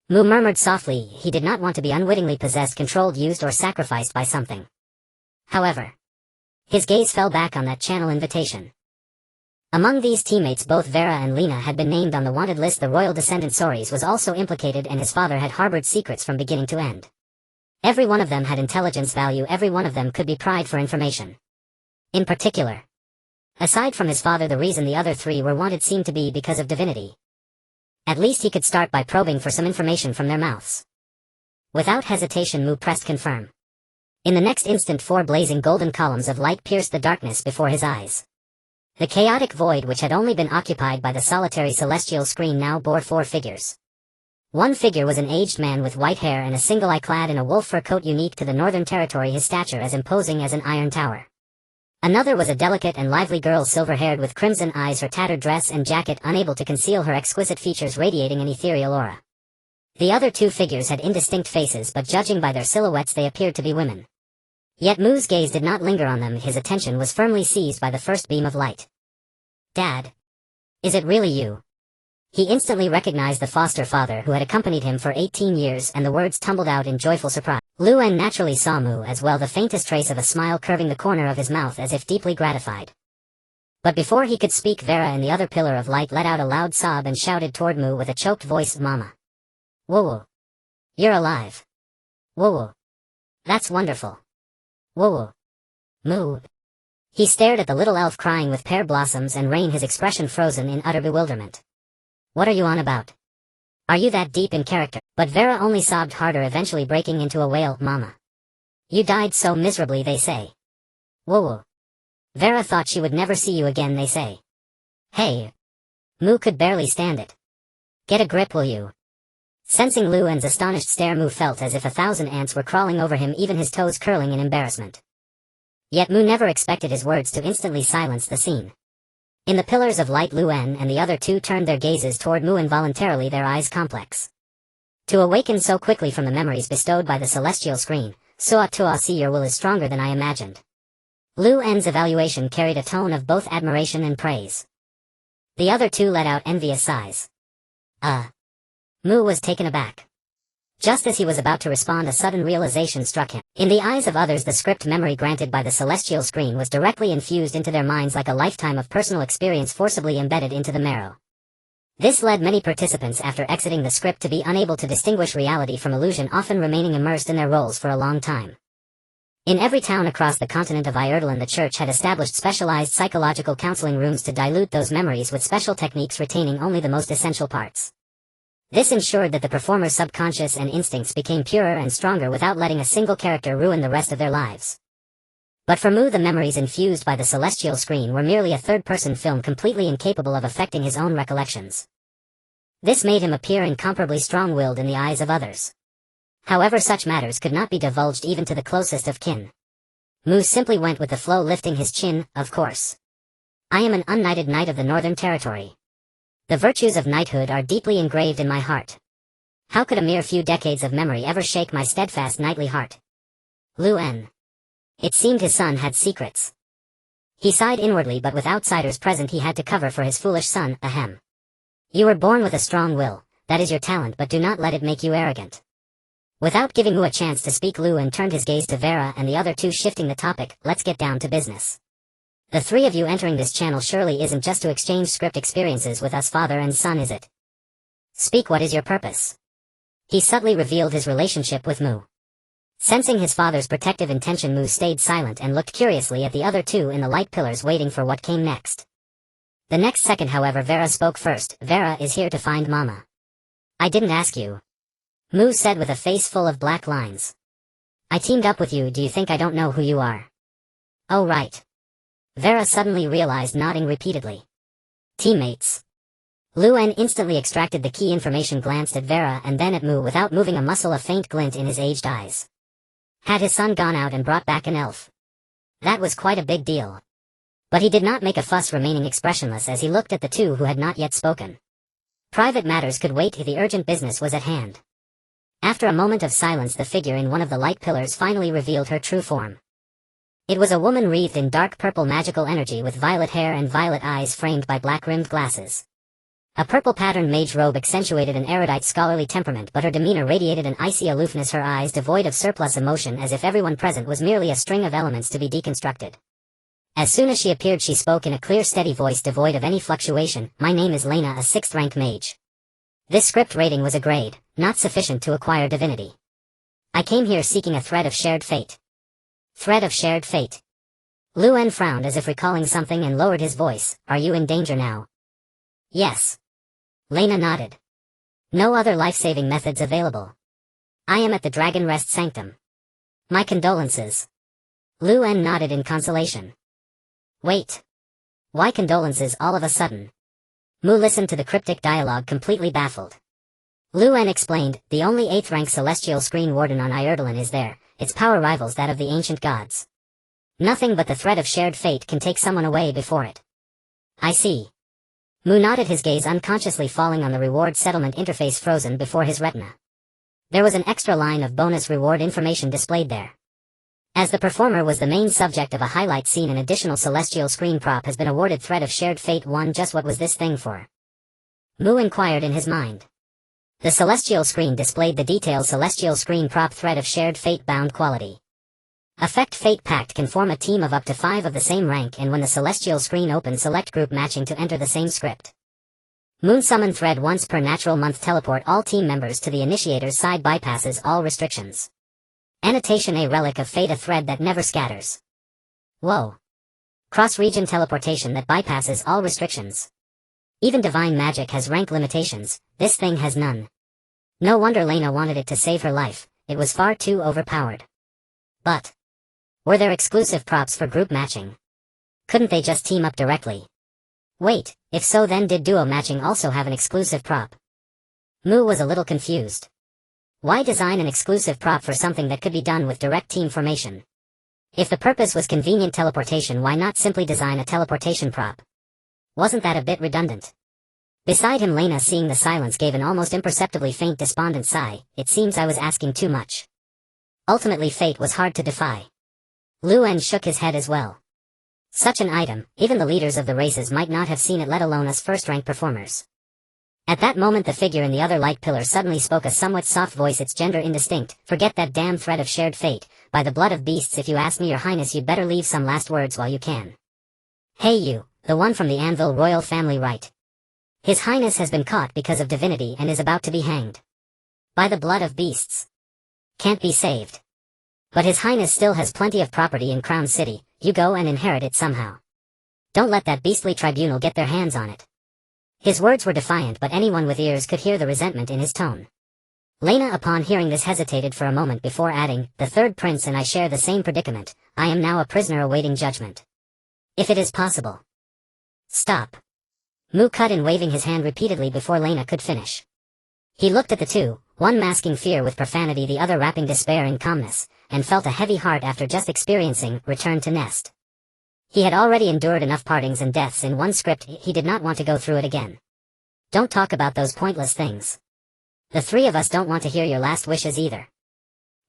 Mu murmured softly. He did not want to be unwittingly possessed, controlled, used, or sacrificed by something. However, his gaze fell back on that channel invitation. Among these teammates both Vera and Lena had been named on the wanted list. The royal descendant Soris was also implicated, and his father had harbored secrets from beginning to end. Every one of them had intelligence value, every one of them could be pried for information. In particular, aside from his father, the reason the other 3 were wanted seemed to be because of divinity. At least he could start by probing for some information from their mouths. Without hesitation Mu pressed confirm. In the next instant 4 blazing golden columns of light pierced the darkness before his eyes. The chaotic void, which had only been occupied by the solitary celestial screen, now bore 4 figures. One figure was an aged man with white hair and a single eye, clad in a wolf fur coat unique to the Northern Territory, his stature as imposing as an iron tower. Another was a delicate and lively girl, silver-haired with crimson eyes, her tattered dress and jacket unable to conceal her exquisite features, radiating an ethereal aura. The other 2 figures had indistinct faces, but judging by their silhouettes they appeared to be women. Yet Mu's gaze did not linger on them. His attention was firmly seized by the first beam of light. Dad? Is it really you? He instantly recognized the foster father who had accompanied him for 18 years, and the words tumbled out in joyful surprise. Luan naturally saw Mu as well, the faintest trace of a smile curving the corner of his mouth as if deeply gratified. But before he could speak, Vera in the other pillar of light let out a loud sob and shouted toward Mu with a choked voice, Mama. Woo-woo. You're alive. Woo-woo. That's wonderful. Woo-woo. Mu. He stared at the little elf crying with pear blossoms and rain, his expression frozen in utter bewilderment. What are you on about? Are you that deep in character? But Vera only sobbed harder, eventually breaking into a wail. Mama. You died so miserably, they say. Woo-woo. Vera thought she would never see you again, they say. Hey. Mu could barely stand it. Get a grip, will you? Sensing Luan's astonished stare, Mu felt as if 1,000 ants were crawling over him, even his toes curling in embarrassment. Yet Mu never expected his words to instantly silence the scene. In the pillars of light, Luen and the other two turned their gazes toward Mu, involuntarily their eyes complex. To awaken so quickly from the memories bestowed by the celestial screen, so to see your will is stronger than I imagined. Luen's evaluation carried a tone of both admiration and praise. The other two let out envious sighs. Mu was taken aback. Just as he was about to respond, a sudden realization struck him. In the eyes of others, the script memory granted by the celestial screen was directly infused into their minds like a lifetime of personal experience forcibly embedded into the marrow. This led many participants after exiting the script to be unable to distinguish reality from illusion, often remaining immersed in their roles for a long time. In every town across the continent of Ireland, the church had established specialized psychological counseling rooms to dilute those memories with special techniques, retaining only the most essential parts. This ensured that the performer's subconscious and instincts became purer and stronger without letting a single character ruin the rest of their lives. But for Mu, the memories infused by the celestial screen were merely a third-person film, completely incapable of affecting his own recollections. This made him appear incomparably strong-willed in the eyes of others. However, such matters could not be divulged even to the closest of kin. Mu simply went with the flow, lifting his chin. Of course. I am an unknighted knight of the Northern Territory. The virtues of knighthood are deeply engraved in my heart. How could a mere few decades of memory ever shake my steadfast knightly heart? Luen. It seemed his son had secrets. He sighed inwardly, but with outsiders present he had to cover for his foolish son. Ahem. You were born with a strong will, that is your talent, but do not let it make you arrogant. Without giving Mu a chance to speak, Luen turned his gaze to Vera and the other two, shifting the topic. Let's get down to business. The three of you entering this channel surely isn't just to exchange script experiences with us father and son, is it? Speak, what is your purpose? He subtly revealed his relationship with Mu. Sensing his father's protective intention, Mu stayed silent and looked curiously at the other two in the light pillars, waiting for what came next. The next second, however, Vera spoke first. Vera is here to find Mama. I didn't ask you. Mu said with a face full of black lines. I teamed up with you, do you think I don't know who you are? Oh right. Vera suddenly realized, nodding repeatedly. Teammates. Luen instantly extracted the key information, glanced at Vera and then at Mu without moving a muscle, a faint glint in his aged eyes. Had his son gone out and brought back an elf? That was quite a big deal. But he did not make a fuss, remaining expressionless as he looked at the two who had not yet spoken. Private matters could wait, the urgent business was at hand. After a moment of silence, the figure in one of the light pillars finally revealed her true form. It was a woman wreathed in dark purple magical energy with violet hair and violet eyes framed by black-rimmed glasses. A purple-patterned mage robe accentuated an erudite scholarly temperament, but her demeanor radiated an icy aloofness, her eyes devoid of surplus emotion, as if everyone present was merely a string of elements to be deconstructed. As soon as she appeared, she spoke in a clear, steady voice devoid of any fluctuation. My name is Lena, a 6th-rank mage. This script rating was a grade, not sufficient to acquire divinity. I came here seeking a thread of shared fate. Thread of shared fate. Luen frowned as if recalling something and lowered his voice. Are you in danger now? Yes. Lena nodded. No other life-saving methods available. I am at the Dragon Rest Sanctum. My condolences. Luen nodded in consolation. Wait. Why condolences all of a sudden? Mu listened to the cryptic dialogue, completely baffled. Luen explained, the only 8th-rank celestial screen warden on Ireland is there. Its power rivals that of the ancient gods. Nothing but the thread of shared fate can take someone away before it. I see. Mu nodded, his gaze unconsciously falling on the reward settlement interface frozen before his retina. There was an extra line of bonus reward information displayed there. As the performer was the main subject of a highlight scene, an additional celestial screen prop has been awarded. Thread of shared fate 1. Just what was this thing for? Mu inquired in his mind. The celestial screen displayed the detailed celestial screen prop thread of shared fate bound quality. Effect: Fate Pact can form a team of up to 5 of the same rank, and when the celestial screen opens, select group matching to enter the same script. Moon summon thread once per natural month. Teleport all team members to the initiator's side. Bypasses all restrictions. Annotation: A relic of fate, a thread that never scatters. Whoa. Cross-region teleportation that bypasses all restrictions. Even divine magic has rank limitations, this thing has none. No wonder Lena wanted it to save her life, it was far too overpowered. But were there exclusive props for group matching? Couldn't they just team up directly? Wait, if so, then did duo matching also have an exclusive prop? Mu was a little confused. Why design an exclusive prop for something that could be done with direct team formation? If the purpose was convenient teleportation, why not simply design a teleportation prop? Wasn't that a bit redundant? Beside him, Lena, seeing the silence, gave an almost imperceptibly faint despondent sigh. It seems I was asking too much. Ultimately, fate was hard to defy. Luan shook his head as well. Such an item, even the leaders of the races might not have seen it, let alone us first-rank performers. At that moment, the figure in the other light pillar suddenly spoke, a somewhat soft voice, its gender indistinct. Forget that damn thread of shared fate. By the blood of beasts, if you ask me, your highness, you'd better leave some last words while you can. Hey you, the one from the Anvil royal family, right? His highness has been caught because of divinity and is about to be hanged. By the blood of beasts. Can't be saved. But his highness still has plenty of property in Crown City. You go and inherit it somehow. Don't let that beastly tribunal get their hands on it. His words were defiant, but anyone with ears could hear the resentment in his tone. Lena, upon hearing this, hesitated for a moment before adding, the third prince and I share the same predicament. I am now a prisoner awaiting judgment. If it is possible. Stop. Mu cut in, waving his hand repeatedly before Lena could finish. He looked at the two, one masking fear with profanity, the other wrapping despair in calmness, and felt a heavy heart after just experiencing return to nest. He had already endured enough partings and deaths in one script. He did not want to go through it again. Don't talk about those pointless things. The three of us don't want to hear your last wishes either.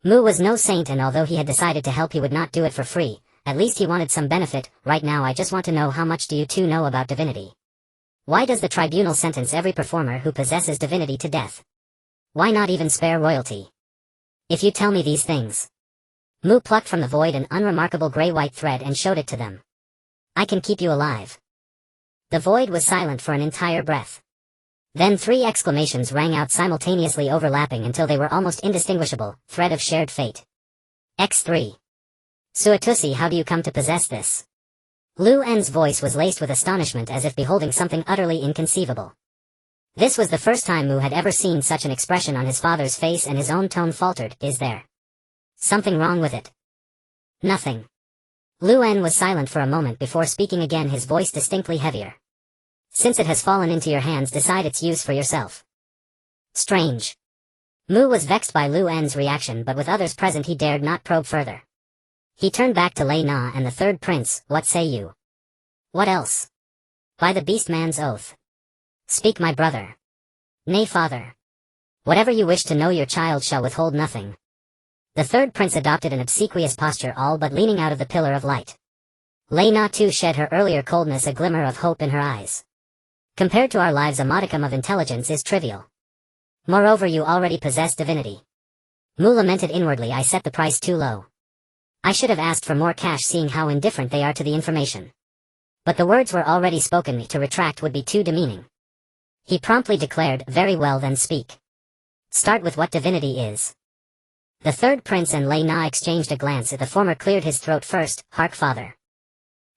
Mu was no saint, and although he had decided to help, he would not do it for free. At least he wanted some benefit. Right now, I just want to know, how much do you two know about divinity? Why does the tribunal sentence every performer who possesses divinity to death? Why not even spare royalty? If you tell me these things. Mu plucked from the void an unremarkable gray-white thread and showed it to them. I can keep you alive. The void was silent for an entire breath. Then three exclamations rang out simultaneously, overlapping until they were almost indistinguishable. Thread of shared fate. X3. Suatusi, how do you come to possess this? Lu En's voice was laced with astonishment, as if beholding something utterly inconceivable. This was the first time Mu had ever seen such an expression on his father's face, and his own tone faltered. Is there something wrong with it? Nothing. Lu En was silent for a moment before speaking again, his voice distinctly heavier. Since it has fallen into your hands, decide its use for yourself. Strange. Mu was vexed by Lu En's reaction, but with others present he dared not probe further. He turned back to Lei Na and the third prince. What say you? What else? By the beast man's oath. Speak, my brother. Nay, father. Whatever you wish to know, your child shall withhold nothing. The third prince adopted an obsequious posture, all but leaning out of the pillar of light. Lei Na too shed her earlier coldness, a glimmer of hope in her eyes. Compared to our lives, a modicum of intelligence is trivial. Moreover, you already possess divinity. Mu lamented inwardly, I set the price too low. I should have asked for more cash, seeing how indifferent they are to the information. But the words were already spoken, to retract would be too demeaning. He promptly declared, very well, then speak. Start with what divinity is. The third prince and Lei Na exchanged a glance. The former cleared his throat first. Hark, father.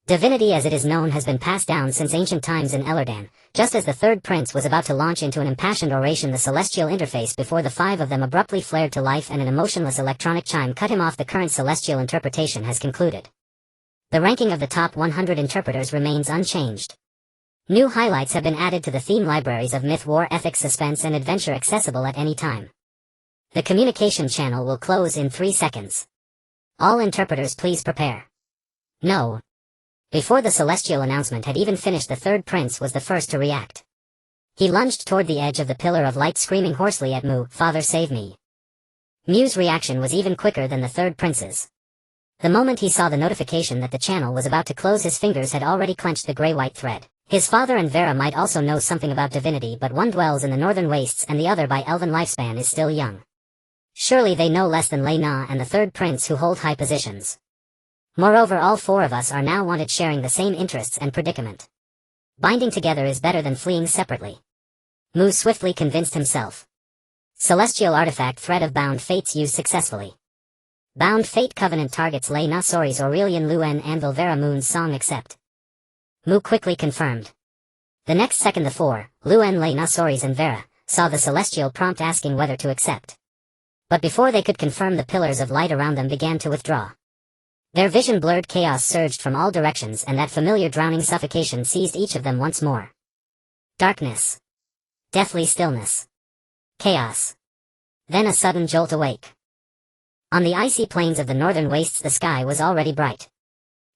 Divinity as it is known has been passed down since ancient times in Elardan. Just as the third prince was about to launch into an impassioned oration, the celestial interface before the five of them abruptly flared to life, and an emotionless electronic chime cut him off. The current celestial interpretation has concluded. The ranking of the top 100 interpreters remains unchanged. New highlights have been added to the theme libraries of myth, war, ethics, suspense, and adventure, accessible at any time. The communication channel will close in 3 seconds. All interpreters, please prepare. No. Before the celestial announcement had even finished, the third prince was the first to react. He lunged toward the edge of the pillar of light, screaming hoarsely at Mu, Father, save me. Mu's reaction was even quicker than the third prince's. The moment he saw the notification that the channel was about to close, his fingers had already clenched the gray-white thread. His father and Vera might also know something about divinity, but one dwells in the northern wastes and the other, by elven lifespan, is still young. Surely they know less than Lei Na and the third prince, who hold high positions. Moreover, all four of us are now wanted, sharing the same interests and predicament. Binding together is better than fleeing separately. Mu swiftly convinced himself. Celestial artifact, thread of bound fates used successfully. Bound fate covenant targets Lei Na, Soris, Aurelian, Luen, Anvil, Vera, Moon's song, accept. Mu quickly confirmed. The next second the four, Luen, Lei Na, Soris, and Vera, saw the celestial prompt asking whether to accept. But before they could confirm, the pillars of light around them began to withdraw. Their vision blurred, chaos surged from all directions, and that familiar drowning suffocation seized each of them once more. Darkness. Deathly stillness. Chaos. Then a sudden jolt awake. On the icy plains of the northern wastes the sky was already bright.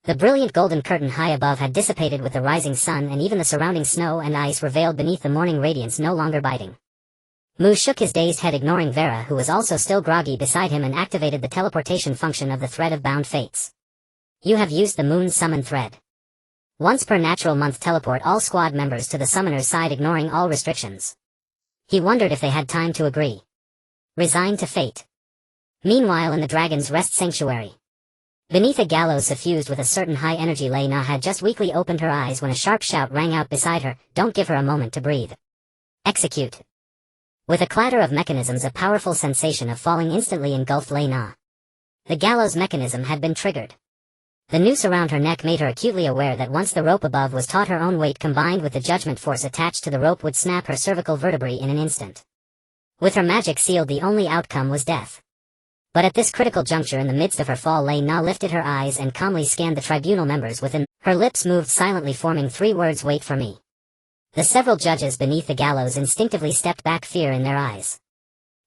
The brilliant golden curtain high above had dissipated with the rising sun, and even the surrounding snow and ice were veiled beneath the morning radiance, no longer biting. Mu shook his dazed head, ignoring Vera, who was also still groggy beside him, and activated the teleportation function of the thread of bound fates. You have used the moon's summon thread. Once per natural month, teleport all squad members to the summoner's side, ignoring all restrictions. He wondered if they had time to agree. Resigned to fate. Meanwhile, in the Dragon's Rest Sanctuary, beneath a gallows suffused with a certain high energy, Lena had just weakly opened her eyes when a sharp shout rang out beside her. Don't give her a moment to breathe. Execute. With a clatter of mechanisms, a powerful sensation of falling instantly engulfed Lena. The gallows mechanism had been triggered. The noose around her neck made her acutely aware that once the rope above was taut, her own weight combined with the judgment force attached to the rope would snap her cervical vertebrae in an instant. With her magic sealed, the only outcome was death. But at this critical juncture in the midst of her fall, Lena lifted her eyes and calmly scanned the tribunal members within. Her lips moved silently, forming 3 words: wait for me. The several judges beneath the gallows instinctively stepped back, fear in their eyes.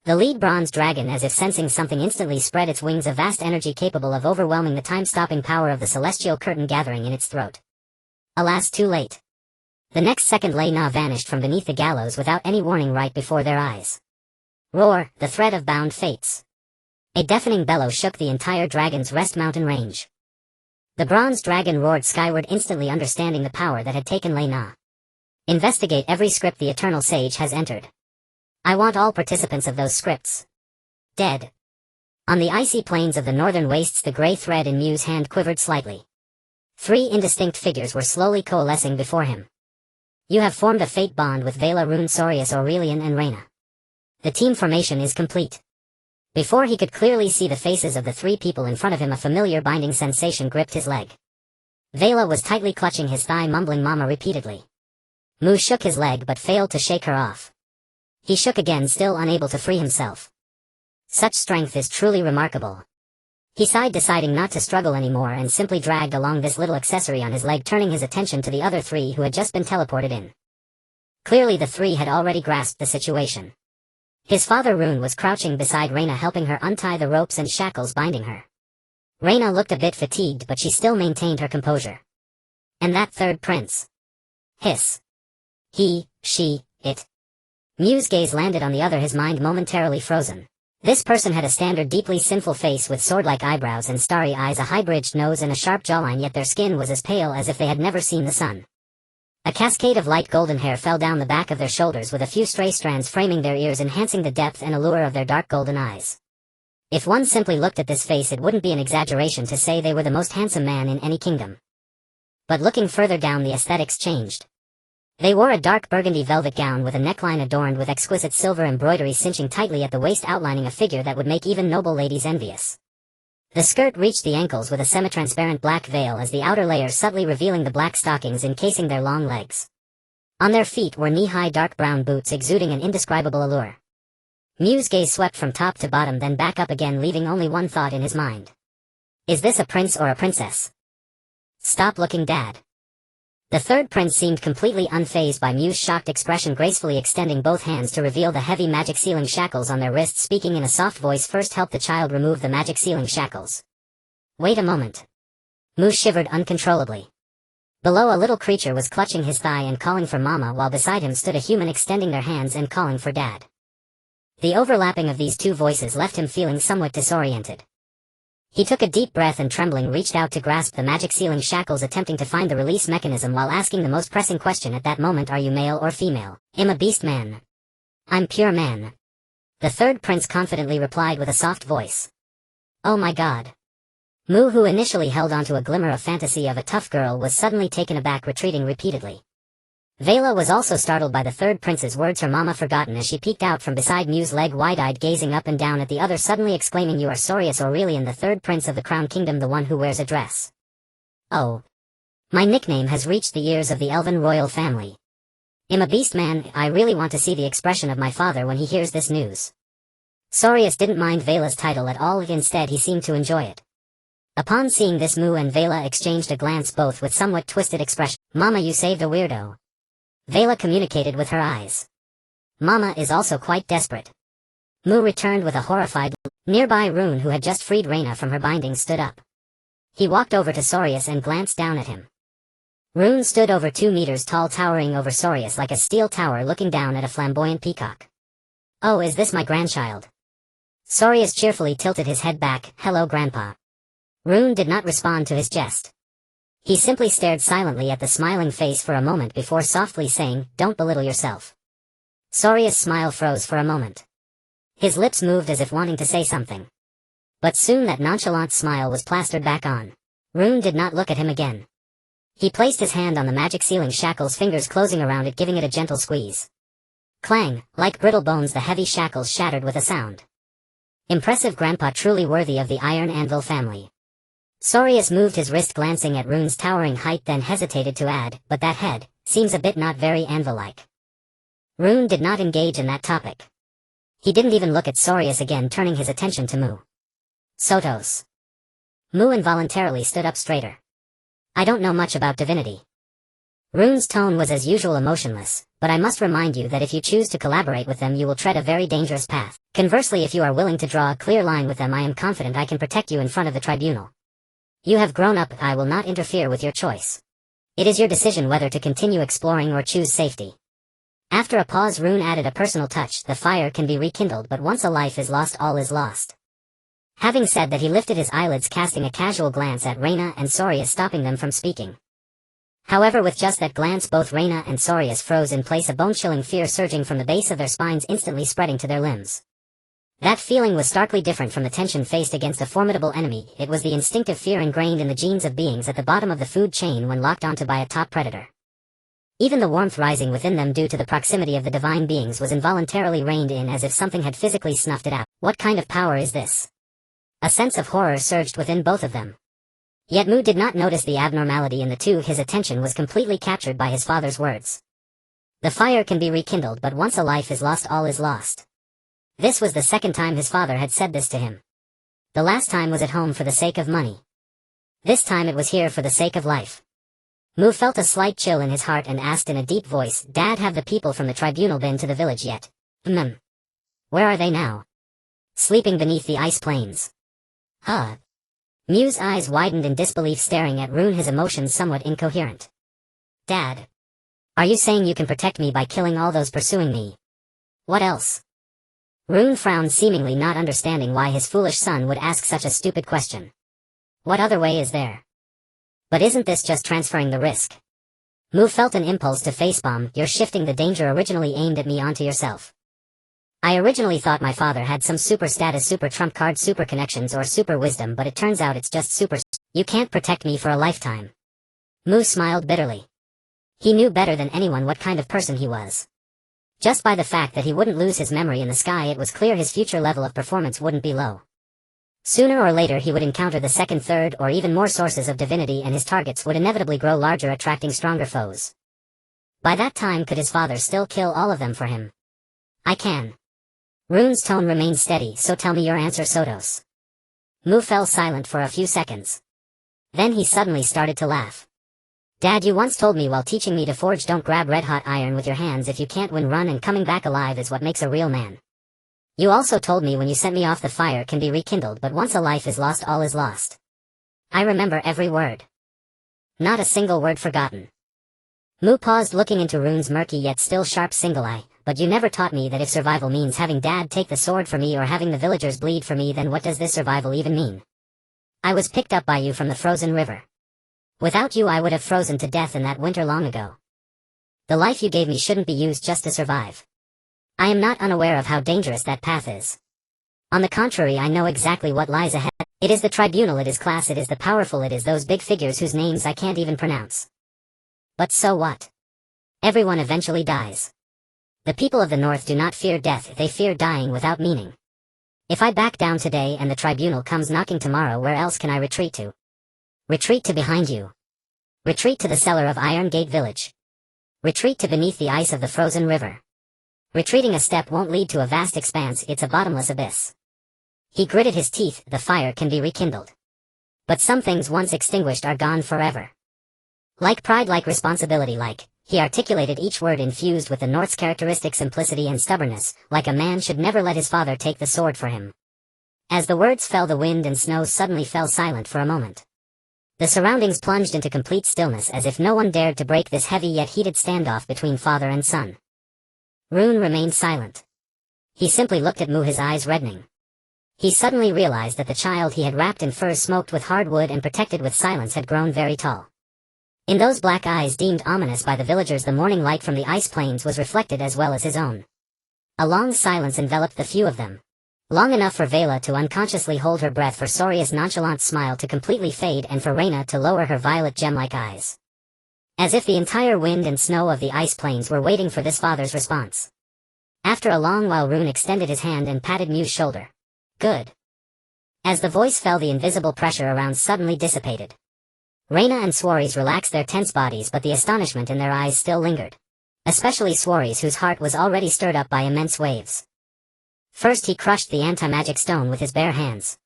The lead bronze dragon, as if sensing something, instantly spread its wings, a vast energy capable of overwhelming the time-stopping power of the celestial curtain gathering in its throat. Alas, too late. The next second, Lena vanished from beneath the gallows without any warning right before their eyes. Roar, the thread of bound fates. A deafening bellow shook the entire Dragon's Rest mountain range. The bronze dragon roared skyward, instantly understanding the power that had taken Lena. Investigate every script the Eternal Sage has entered. I want all participants of those scripts dead. On the icy plains of the northern wastes, the gray thread in Mu's hand quivered slightly. 3 indistinct figures were slowly coalescing before him. You have formed a fate bond with Vela, Rune, Sorius, Aurelian, and Reyna. The team formation is complete. Before he could clearly see the faces of the 3 people in front of him, a familiar binding sensation gripped his leg. Vela was tightly clutching his thigh, mumbling "Mama" repeatedly. Mu shook his leg but failed to shake her off. He shook again, still unable to free himself. Such strength is truly remarkable. He sighed, deciding not to struggle anymore, and simply dragged along this little accessory on his leg, turning his attention to the other 3 who had just been teleported in. Clearly the 3 had already grasped the situation. His father Rune was crouching beside Reyna, helping her untie the ropes and shackles binding her. Reyna looked a bit fatigued, but she still maintained her composure. And that third prince? Hiss. He, she, it. Mu's gaze landed on the other, his mind momentarily frozen. This person had a standard deeply sinful face with sword-like eyebrows and starry eyes, a high-bridged nose and a sharp jawline, yet their skin was as pale as if they had never seen the sun. A cascade of light golden hair fell down the back of their shoulders, with a few stray strands framing their ears, enhancing the depth and allure of their dark golden eyes. If one simply looked at this face, it wouldn't be an exaggeration to say they were the most handsome man in any kingdom. But looking further down, the aesthetics changed. They wore a dark burgundy velvet gown with a neckline adorned with exquisite silver embroidery cinching tightly at the waist, outlining a figure that would make even noble ladies envious. The skirt reached the ankles with a semi-transparent black veil, as the outer layer subtly revealing the black stockings encasing their long legs. On their feet were knee-high dark brown boots exuding an indescribable allure. Mu's gaze swept from top to bottom, then back up again, leaving only one thought in his mind. Is this a prince or a princess? Stop looking, Dad. The third prince seemed completely unfazed by Mu's shocked expression, gracefully extending both hands to reveal the heavy magic sealing shackles on their wrists, speaking in a soft voice. First, help the child remove the magic sealing shackles. Wait a moment. Mu shivered uncontrollably. Below, a little creature was clutching his thigh and calling for Mama, while beside him stood a human extending their hands and calling for Dad. The overlapping of these 2 voices left him feeling somewhat disoriented. He took a deep breath and, trembling, reached out to grasp the magic sealing shackles, attempting to find the release mechanism while asking the most pressing question at that moment: are you male or female? I'm a beast man. I'm pure man. The third prince confidently replied with a soft voice. Oh my God. Mu, who initially held onto a glimmer of fantasy of a tough girl, was suddenly taken aback, retreating repeatedly. Vela was also startled by the third prince's words, her mama forgotten, as she peeked out from beside Mu's leg, wide-eyed, gazing up and down at the other, suddenly exclaiming, you are Sorius Aurelian, the third prince of the Crown Kingdom, the one who wears a dress. Oh. My nickname has reached the ears of the elven royal family. I'm a beast man. I really want to see the expression of my father when he hears this news. Sorius didn't mind Vela's title at all, instead he seemed to enjoy it. Upon seeing this, Mu and Vela exchanged a glance, both with somewhat twisted expression. Mama, you saved a weirdo. Vela communicated with her eyes. Mama is also quite desperate. Mu returned with a horrified look. Nearby Rune, who had just freed Reyna from her binding, stood up. He walked over to Sorius and glanced down at him. Rune stood over 2 meters tall, towering over Sorius like a steel tower looking down at a flamboyant peacock. "Oh, is this my grandchild?" Sorius cheerfully tilted his head back. "Hello, Grandpa." Rune did not respond to his jest. He simply stared silently at the smiling face for a moment before softly saying, "Don't belittle yourself." Sorius' smile froze for a moment. His lips moved as if wanting to say something. But soon that nonchalant smile was plastered back on. Rune did not look at him again. He placed his hand on the magic ceiling shackles, fingers closing around it, giving it a gentle squeeze. Clang, like brittle bones, the heavy shackles shattered with a sound. Impressive, Grandpa, truly worthy of the Iron Anvil family. Sorius moved his wrist, glancing at Rune's towering height, then hesitated to add, "But that head seems a bit not very anvil-like." Rune did not engage in that topic. He didn't even look at Sorius again, turning his attention to Mu. "Sotos." Mu involuntarily stood up straighter. "I don't know much about divinity." Rune's tone was as usual emotionless, "but I must remind you that if you choose to collaborate with them, you will tread a very dangerous path. Conversely, if you are willing to draw a clear line with them, I am confident I can protect you in front of the tribunal. You have grown up, I will not interfere with your choice. It is your decision whether to continue exploring or choose safety." After a pause, Rune added a personal touch, "The fire can be rekindled, but once a life is lost, all is lost." Having said that, he lifted his eyelids, casting a casual glance at Reyna and Sorius, stopping them from speaking. However, with just that glance, both Reyna and Sorius froze in place, a bone-chilling fear surging from the base of their spines, instantly spreading to their limbs. That feeling was starkly different from the tension faced against a formidable enemy. It was the instinctive fear ingrained in the genes of beings at the bottom of the food chain when locked onto by a top predator. Even the warmth rising within them due to the proximity of the divine beings was involuntarily reined in, as if something had physically snuffed it out. What kind of power is this? A sense of horror surged within both of them. Yet Mu did not notice the abnormality in the two. His attention was completely captured by his father's words. The fire can be rekindled, but once a life is lost, all is lost. This was the second time his father had said this to him. The last time was at home for the sake of money. This time it was here for the sake of life. Mu felt a slight chill in his heart and asked in a deep voice, "Dad, have the people from the tribunal been to the village yet?" Where are they now?" "Sleeping beneath the ice plains." "Huh?" Mu's eyes widened in disbelief, staring at Rune, his emotions somewhat incoherent. "Dad, are you saying you can protect me by killing all those pursuing me? What else?" Rune frowned, seemingly not understanding why his foolish son would ask such a stupid question. "What other way is there? But isn't this just transferring the risk?" Mu felt an impulse to facepalm. "You're shifting the danger originally aimed at me onto yourself. I originally thought my father had some super status, super trump card, super connections, or super wisdom, but it turns out it's just super. You can't protect me for a lifetime." Mu smiled bitterly. He knew better than anyone what kind of person he was. Just by the fact that he wouldn't lose his memory in the sky, it was clear his future level of performance wouldn't be low. Sooner or later he would encounter the second, third, or even more sources of divinity, and his targets would inevitably grow larger, attracting stronger foes. By that time, could his father still kill all of them for him? "I can." Rune's tone remained steady. "So tell me your answer, Sotos." Mu fell silent for a few seconds. Then he suddenly started to laugh. "Dad, you once told me while teaching me to forge, don't grab red-hot iron with your hands. If you can't win, run, and coming back alive is what makes a real man. You also told me when you sent me off, the fire can be rekindled, but once a life is lost, all is lost." "I remember every word. Not a single word forgotten." Mu paused, looking into Rune's murky yet still sharp single eye. "But you never taught me that if survival means having Dad take the sword for me or having the villagers bleed for me, then what does this survival even mean? I was picked up by you from the frozen river. Without you I would have frozen to death in that winter long ago. The life you gave me shouldn't be used just to survive. I am not unaware of how dangerous that path is. On the contrary, I know exactly what lies ahead. It is the tribunal, it is class, it is the powerful, it is those big figures whose names I can't even pronounce. But so what? Everyone eventually dies. The people of the North do not fear death, they fear dying without meaning. If I back down today and the tribunal comes knocking tomorrow, where else can I retreat to? Retreat to behind you. Retreat to the cellar of Iron Gate Village. Retreat to beneath the ice of the frozen river. Retreating a step won't lead to a vast expanse, it's a bottomless abyss." He gritted his teeth. "The fire can be rekindled. But some things once extinguished are gone forever. Like pride, like responsibility, like He articulated each word infused with the North's characteristic simplicity and stubbornness, like a man should never let his father take the sword for him. As the words fell, the wind and snow suddenly fell silent for a moment. The surroundings plunged into complete stillness as if no one dared to break this heavy yet heated standoff between father and son. Rune remained silent. He simply looked at Mu, his eyes reddening. He suddenly realized that the child he had wrapped in furs smoked with hardwood and protected with silence had grown very tall. In those black eyes deemed ominous by the villagers, the morning light from the ice plains was reflected as well as his own. A long silence enveloped the few of them. Long enough for Vela to unconsciously hold her breath, for Soria's nonchalant smile to completely fade, and for Reyna to lower her violet gem-like eyes. As if the entire wind and snow of the ice plains were waiting for this father's response. After a long while, Rune extended his hand and patted Mu's shoulder. Good. As the voice fell, the invisible pressure around suddenly dissipated. Reyna and Suarez relaxed their tense bodies, but the astonishment in their eyes still lingered. Especially Suarez, whose heart was already stirred up by immense waves. First he crushed the anti-magic stone with his bare hands.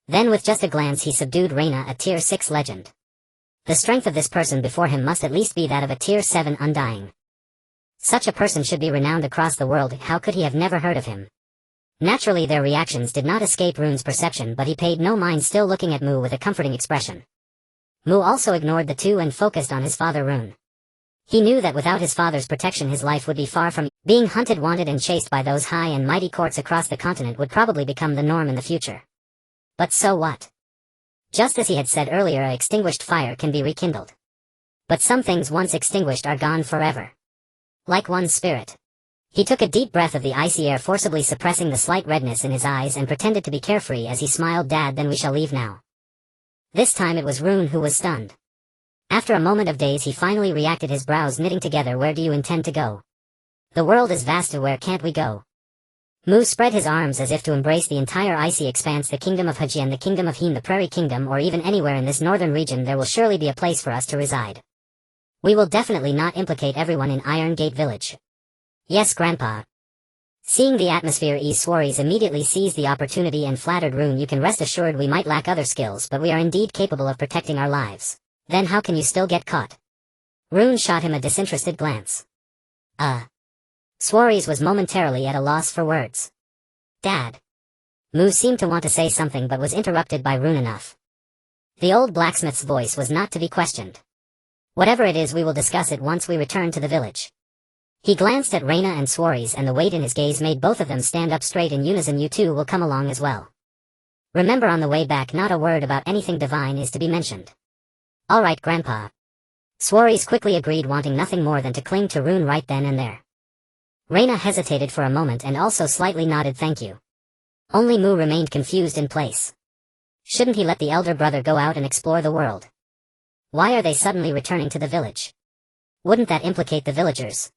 Then with just a glance he subdued Reyna, a Tier 6 legend. The strength of this person before him must at least be that of a Tier 7 undying. Such a person should be renowned across the world. How could he have never heard of him? Naturally their reactions did not escape Rune's perception, but he paid no mind, still looking at Mu with a comforting expression. Mu also ignored the two and focused on his father Rune. He knew that without his father's protection his life would be far from being hunted, wanted and chased by those high and mighty courts across the continent would probably become the norm in the future. But so what? Just as he had said earlier, a extinguished fire can be rekindled. But some things once extinguished are gone forever. Like one's spirit. He took a deep breath of the icy air, forcibly suppressing the slight redness in his eyes, and pretended to be carefree as he smiled. Dad, then we shall leave now. This time it was Rune who was stunned. After a moment of daze he finally reacted, his brows knitting together. Where do you intend to go? The world is vast, where can't we go? Mu spread his arms as if to embrace the entire icy expanse. The kingdom of Hajian, the kingdom of Heen, the prairie kingdom, or even anywhere in this northern region, there will surely be a place for us to reside. We will definitely not implicate everyone in Iron Gate village. Yes, Grandpa. Seeing the atmosphere ease, Suarez immediately seized the opportunity and flattered Rune. You can rest assured we might lack other skills, but we are indeed capable of protecting our lives. Then how can you still get caught? Rune shot him a disinterested glance. Suarez was momentarily at a loss for words. Dad. Mu seemed to want to say something but was interrupted by Rune. Enough. The old blacksmith's voice was not to be questioned. Whatever it is, we will discuss it once we return to the village. He glanced at Reyna and Suarez, and the weight in his gaze made both of them stand up straight in unison. You two will come along as well. Remember, on the way back not a word about anything divine is to be mentioned. All right, Grandpa. Suarez quickly agreed, wanting nothing more than to cling to Rune right then and there. Reyna hesitated for a moment and also slightly nodded thank you. Only Mu remained confused in place. Shouldn't he let the elder brother go out and explore the world? Why are they suddenly returning to the village? Wouldn't that implicate the villagers?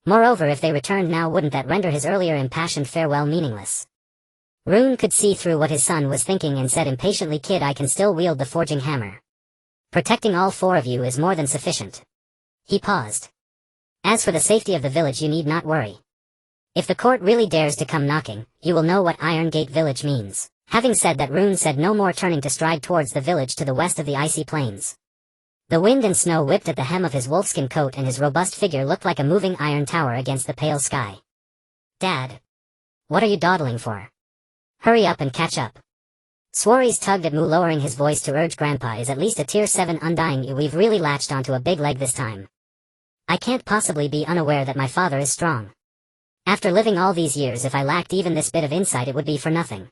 Moreover, if they returned now, wouldn't that render his earlier impassioned farewell meaningless? Rune could see through what his son was thinking and said impatiently, Kid, I can still wield the forging hammer. Protecting all four of you is more than sufficient. He paused. As for the safety of the village, you need not worry. If the court really dares to come knocking, you will know what Iron Gate village means. Having said that, Rune said no more, turning to stride towards the village to the west of the icy plains. The wind and snow whipped at the hem of his wolfskin coat, and his robust figure looked like a moving iron tower against the pale sky. Dad. What are you dawdling for? Hurry up and catch up. Suarez tugged at Mu, lowering his voice to urge. Grandpa is at least a Tier 7 undying. We've really latched onto a big leg this time. I can't possibly be unaware that my father is strong. After living all these years, if I lacked even this bit of insight, it would be for nothing.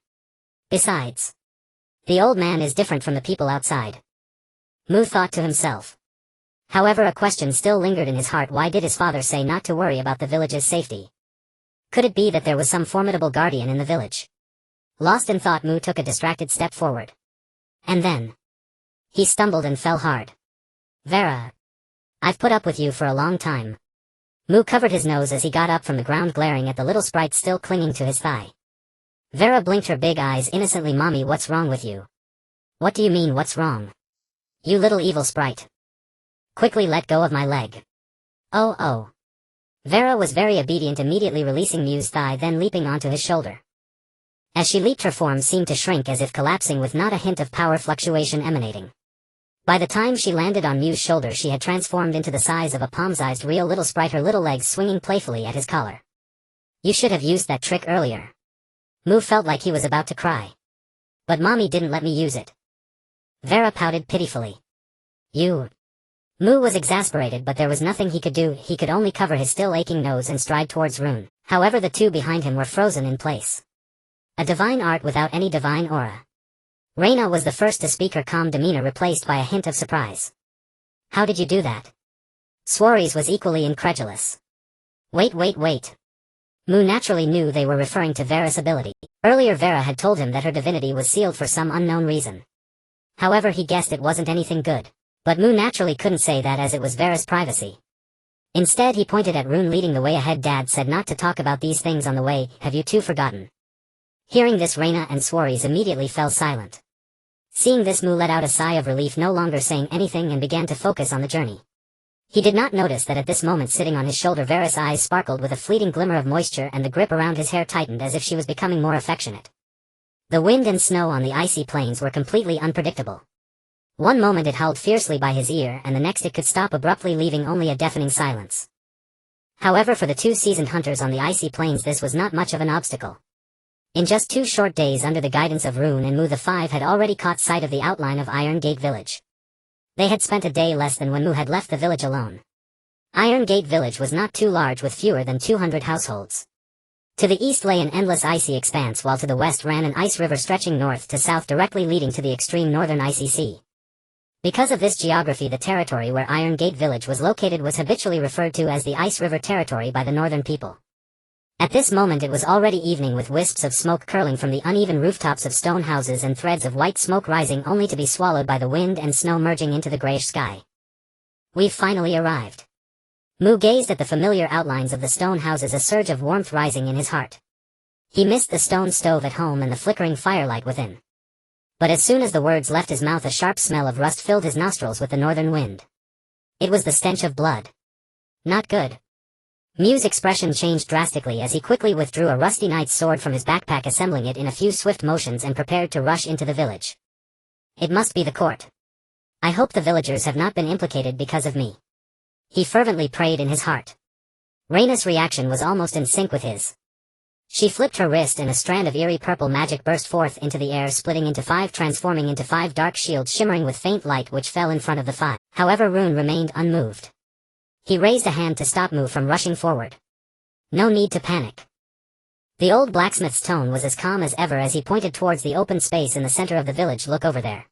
Besides, the old man is different from the people outside. Mu thought to himself. However, a question still lingered in his heart. Why did his father say not to worry about the village's safety? Could it be that there was some formidable guardian in the village? Lost in thought, Mu took a distracted step forward. And then he stumbled and fell hard. Vera. I've put up with you for a long time. Mu covered his nose as he got up from the ground, glaring at the little sprite still clinging to his thigh. Vera blinked her big eyes innocently. Mommy, what's wrong with you? What do you mean, what's wrong? You little evil sprite. Quickly let go of my leg. Oh. Vera was very obedient, immediately releasing Mu's thigh, then leaping onto his shoulder. As she leaped, her form seemed to shrink as if collapsing, with not a hint of power fluctuation emanating. By the time she landed on Mu's shoulder, she had transformed into the size of a palm-sized real little sprite, her little legs swinging playfully at his collar. You should have used that trick earlier. Mu felt like he was about to cry. But Mommy didn't let me use it. Vera pouted pitifully. You. Mu was exasperated, but there was nothing he could do. He could only cover his still aching nose and stride towards Rune. However, the two behind him were frozen in place. A divine art without any divine aura. Reyna was the first to speak, her calm demeanor replaced by a hint of surprise. How did you do that? Suarez was equally incredulous. Wait. Mu naturally knew they were referring to Vera's ability. Earlier Vera had told him that her divinity was sealed for some unknown reason. However, he guessed it wasn't anything good. But Mu naturally couldn't say that, as it was Vera's privacy. Instead, he pointed at Rune leading the way ahead. Dad said not to talk about these things on the way. Have you two forgotten? Hearing this, Reyna and Suarez immediately fell silent. Seeing this, Mu let out a sigh of relief, no longer saying anything, and began to focus on the journey. He did not notice that at this moment, sitting on his shoulder, Vera's eyes sparkled with a fleeting glimmer of moisture, and the grip around his hair tightened as if she was becoming more affectionate. The wind and snow on the icy plains were completely unpredictable. One moment it howled fiercely by his ear, and the next it could stop abruptly, leaving only a deafening silence. However, for the two seasoned hunters on the icy plains, this was not much of an obstacle. In just 2 short days, under the guidance of Rune and Mu, the five had already caught sight of the outline of Iron Gate Village. They had spent a day less than when Mu had left the village alone. Iron Gate Village was not too large, with fewer than 200 households. To the east lay an endless icy expanse, while to the west ran an ice river stretching north to south, directly leading to the extreme northern icy sea. Because of this geography, the territory where Iron Gate Village was located was habitually referred to as the Ice River Territory by the northern people. At this moment it was already evening, with wisps of smoke curling from the uneven rooftops of stone houses and threads of white smoke rising only to be swallowed by the wind and snow merging into the grayish sky. We've finally arrived. Mu gazed at the familiar outlines of the stone houses, a surge of warmth rising in his heart. He missed the stone stove at home and the flickering firelight within. But as soon as the words left his mouth, a sharp smell of rust filled his nostrils with the northern wind. It was the stench of blood. Not good. Mu's expression changed drastically as he quickly withdrew a rusty knight's sword from his backpack, assembling it in a few swift motions, and prepared to rush into the village. It must be the court. I hope the villagers have not been implicated because of me. He fervently prayed in his heart. Reyna's reaction was almost in sync with his. She flipped her wrist and a strand of eerie purple magic burst forth into the air, splitting into 5, transforming into 5 dark shields shimmering with faint light, which fell in front of the 5. However, Rune remained unmoved. He raised a hand to stop Mu from rushing forward. No need to panic. The old blacksmith's tone was as calm as ever as he pointed towards the open space in the center of the village. Look over there.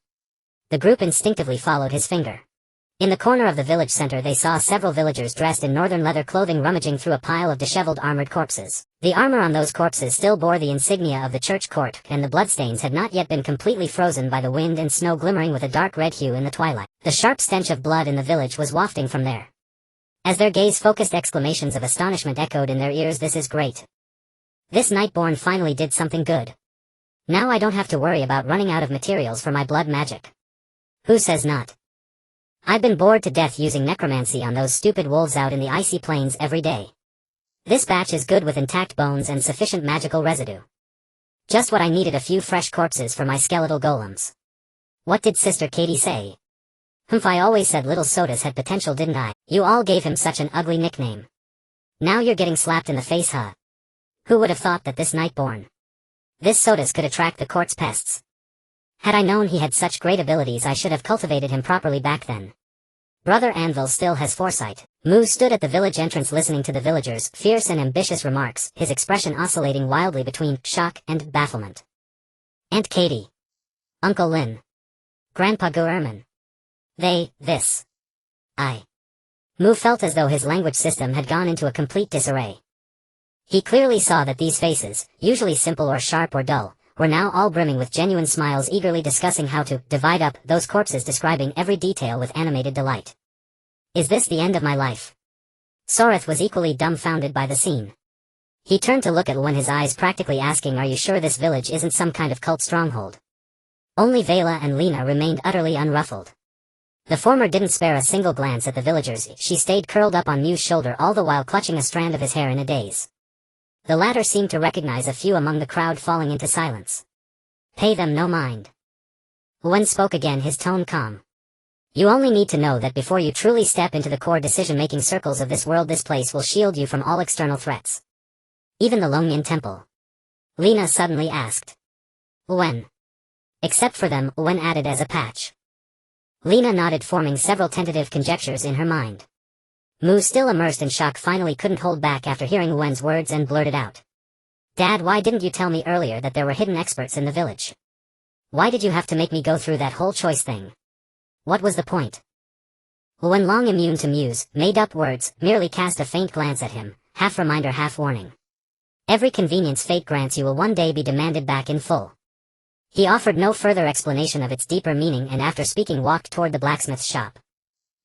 The group instinctively followed his finger. In the corner of the village center they saw several villagers dressed in northern leather clothing rummaging through a pile of disheveled armored corpses. The armor on those corpses still bore the insignia of the church court, and the bloodstains had not yet been completely frozen by the wind and snow, glimmering with a dark red hue in the twilight. The sharp stench of blood in the village was wafting from there. As their gaze focused, exclamations of astonishment echoed in their ears. This is great. This Nightborn finally did something good. Now I don't have to worry about running out of materials for my blood magic. Who says not? I've been bored to death using necromancy on those stupid wolves out in the icy plains every day. This batch is good with intact bones and sufficient magical residue. Just what I needed, a few fresh corpses for my skeletal golems. What did Sister Katie say? Humph, I always said little Sodas had potential, didn't I? You all gave him such an ugly nickname. Now you're getting slapped in the face, huh? Who would have thought that this Nightborn, this Sodas, could attract the court's pests? Had I known he had such great abilities, I should have cultivated him properly back then. Brother Anvil still has foresight. Mu stood at the village entrance listening to the villagers' fierce and ambitious remarks, his expression oscillating wildly between shock and bafflement. Aunt Katie. Uncle Lin. Grandpa Guerman. This. Mu felt as though his language system had gone into a complete disarray. He clearly saw that these faces, usually simple or sharp or dull, were now all brimming with genuine smiles, eagerly discussing how to divide up those corpses, describing every detail with animated delight. Is this the end of my life? Soreth was equally dumbfounded by the scene. He turned to look at Lwen, his eyes practically asking, are you sure this village isn't some kind of cult stronghold? Only Vela and Lena remained utterly unruffled. The former didn't spare a single glance at the villagers. She stayed curled up on Mu's shoulder, all the while clutching a strand of his hair in a daze. The latter seemed to recognize a few among the crowd, falling into silence. Pay them no mind. Lwen spoke again, his tone calm. You only need to know that before you truly step into the core decision-making circles of this world, this place will shield you from all external threats. Even the Longyan Temple. Lena suddenly asked. When? Except for them, when added as a patch. Lena nodded, forming several tentative conjectures in her mind. Mu, still immersed in shock, finally couldn't hold back after hearing Wen's words and blurted out. Dad, why didn't you tell me earlier that there were hidden experts in the village? Why did you have to make me go through that whole choice thing? What was the point? Wen, long immune to Mu's made-up words, merely cast a faint glance at him, half reminder, half warning. Every convenience fate grants you will one day be demanded back in full. He offered no further explanation of its deeper meaning, and after speaking walked toward the blacksmith's shop.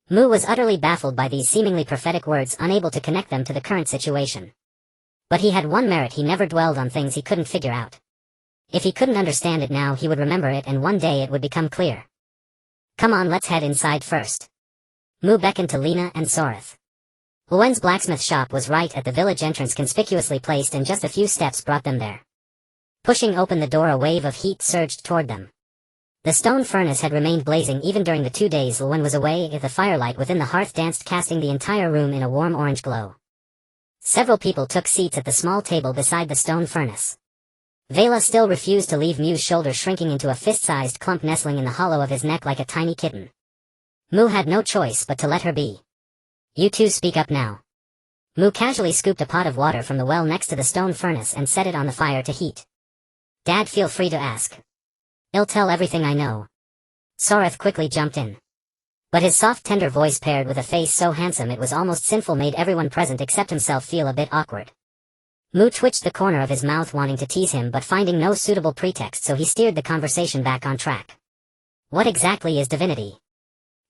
Mu was utterly baffled by these seemingly prophetic words, unable to connect them to the current situation. But he had one merit: he never dwelled on things he couldn't figure out. If he couldn't understand it now, he would remember it, and one day it would become clear. Come on, let's head inside first. Mu beckoned to Lena and Soreth. Wen's blacksmith shop was right at the village entrance, conspicuously placed, and just a few steps brought them there. Pushing open the door, a wave of heat surged toward them. The stone furnace had remained blazing even during the 2 days Wen was away. The firelight within the hearth danced, casting the entire room in a warm orange glow. Several people took seats at the small table beside the stone furnace. Vela still refused to leave Mu's shoulder, shrinking into a fist-sized clump, nestling in the hollow of his neck like a tiny kitten. Mu had no choice but to let her be. You two speak up now. Mu casually scooped a pot of water from the well next to the stone furnace and set it on the fire to heat. Dad, feel free to ask. I'll tell everything I know. Soreth quickly jumped in. But his soft, tender voice, paired with a face so handsome it was almost sinful, made everyone present except himself feel a bit awkward. Mu twitched the corner of his mouth, wanting to tease him but finding no suitable pretext, so he steered the conversation back on track. What exactly is divinity?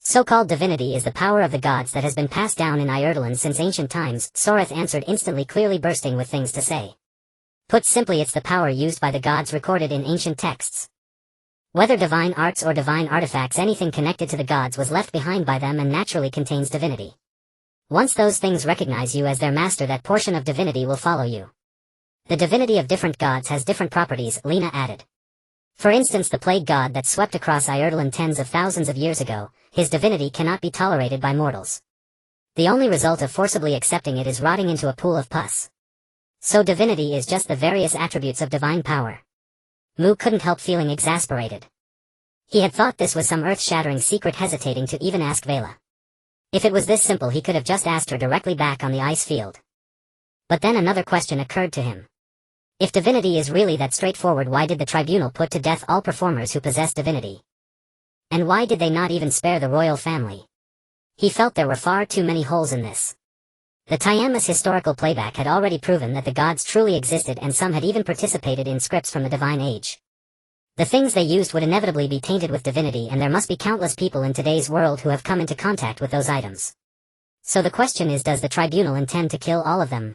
So-called divinity is the power of the gods that has been passed down in Ireland since ancient times, Soreth answered instantly, clearly bursting with things to say. Put simply, it's the power used by the gods recorded in ancient texts. Whether divine arts or divine artifacts, anything connected to the gods was left behind by them and naturally contains divinity. Once those things recognize you as their master, that portion of divinity will follow you. The divinity of different gods has different properties, Lena added. For instance, the plague god that swept across Ireland tens of thousands of years ago, his divinity cannot be tolerated by mortals. The only result of forcibly accepting it is rotting into a pool of pus. So divinity is just the various attributes of divine power. Mu couldn't help feeling exasperated. He had thought this was some earth-shattering secret, hesitating to even ask Vela. If it was this simple, he could have just asked her directly back on the ice field. But then another question occurred to him. If divinity is really that straightforward, why did the tribunal put to death all performers who possess divinity? And why did they not even spare the royal family? He felt there were far too many holes in this. The Tiamas historical playback had already proven that the gods truly existed, and some had even participated in scripts from the divine age. The things they used would inevitably be tainted with divinity, and there must be countless people in today's world who have come into contact with those items. So the question is, does the tribunal intend to kill all of them?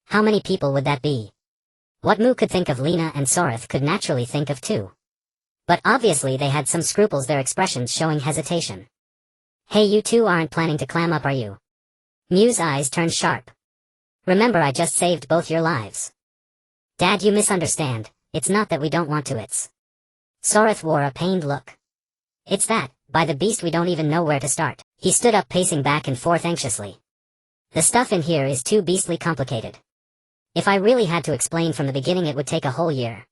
How many people would that be? What Mu could think of, Lena and Soreth could naturally think of too. But obviously they had some scruples, their expressions showing hesitation. Hey, you two aren't planning to clam up, are you? Mu's eyes turned sharp. Remember, I just saved both your lives. Dad, you misunderstand. It's not that we don't want to, it's... Soreth wore a pained look. It's that, by the beast, we don't even know where to start. He stood up, pacing back and forth anxiously. The stuff in here is too beastly complicated. If I really had to explain from the beginning, it would take a whole year.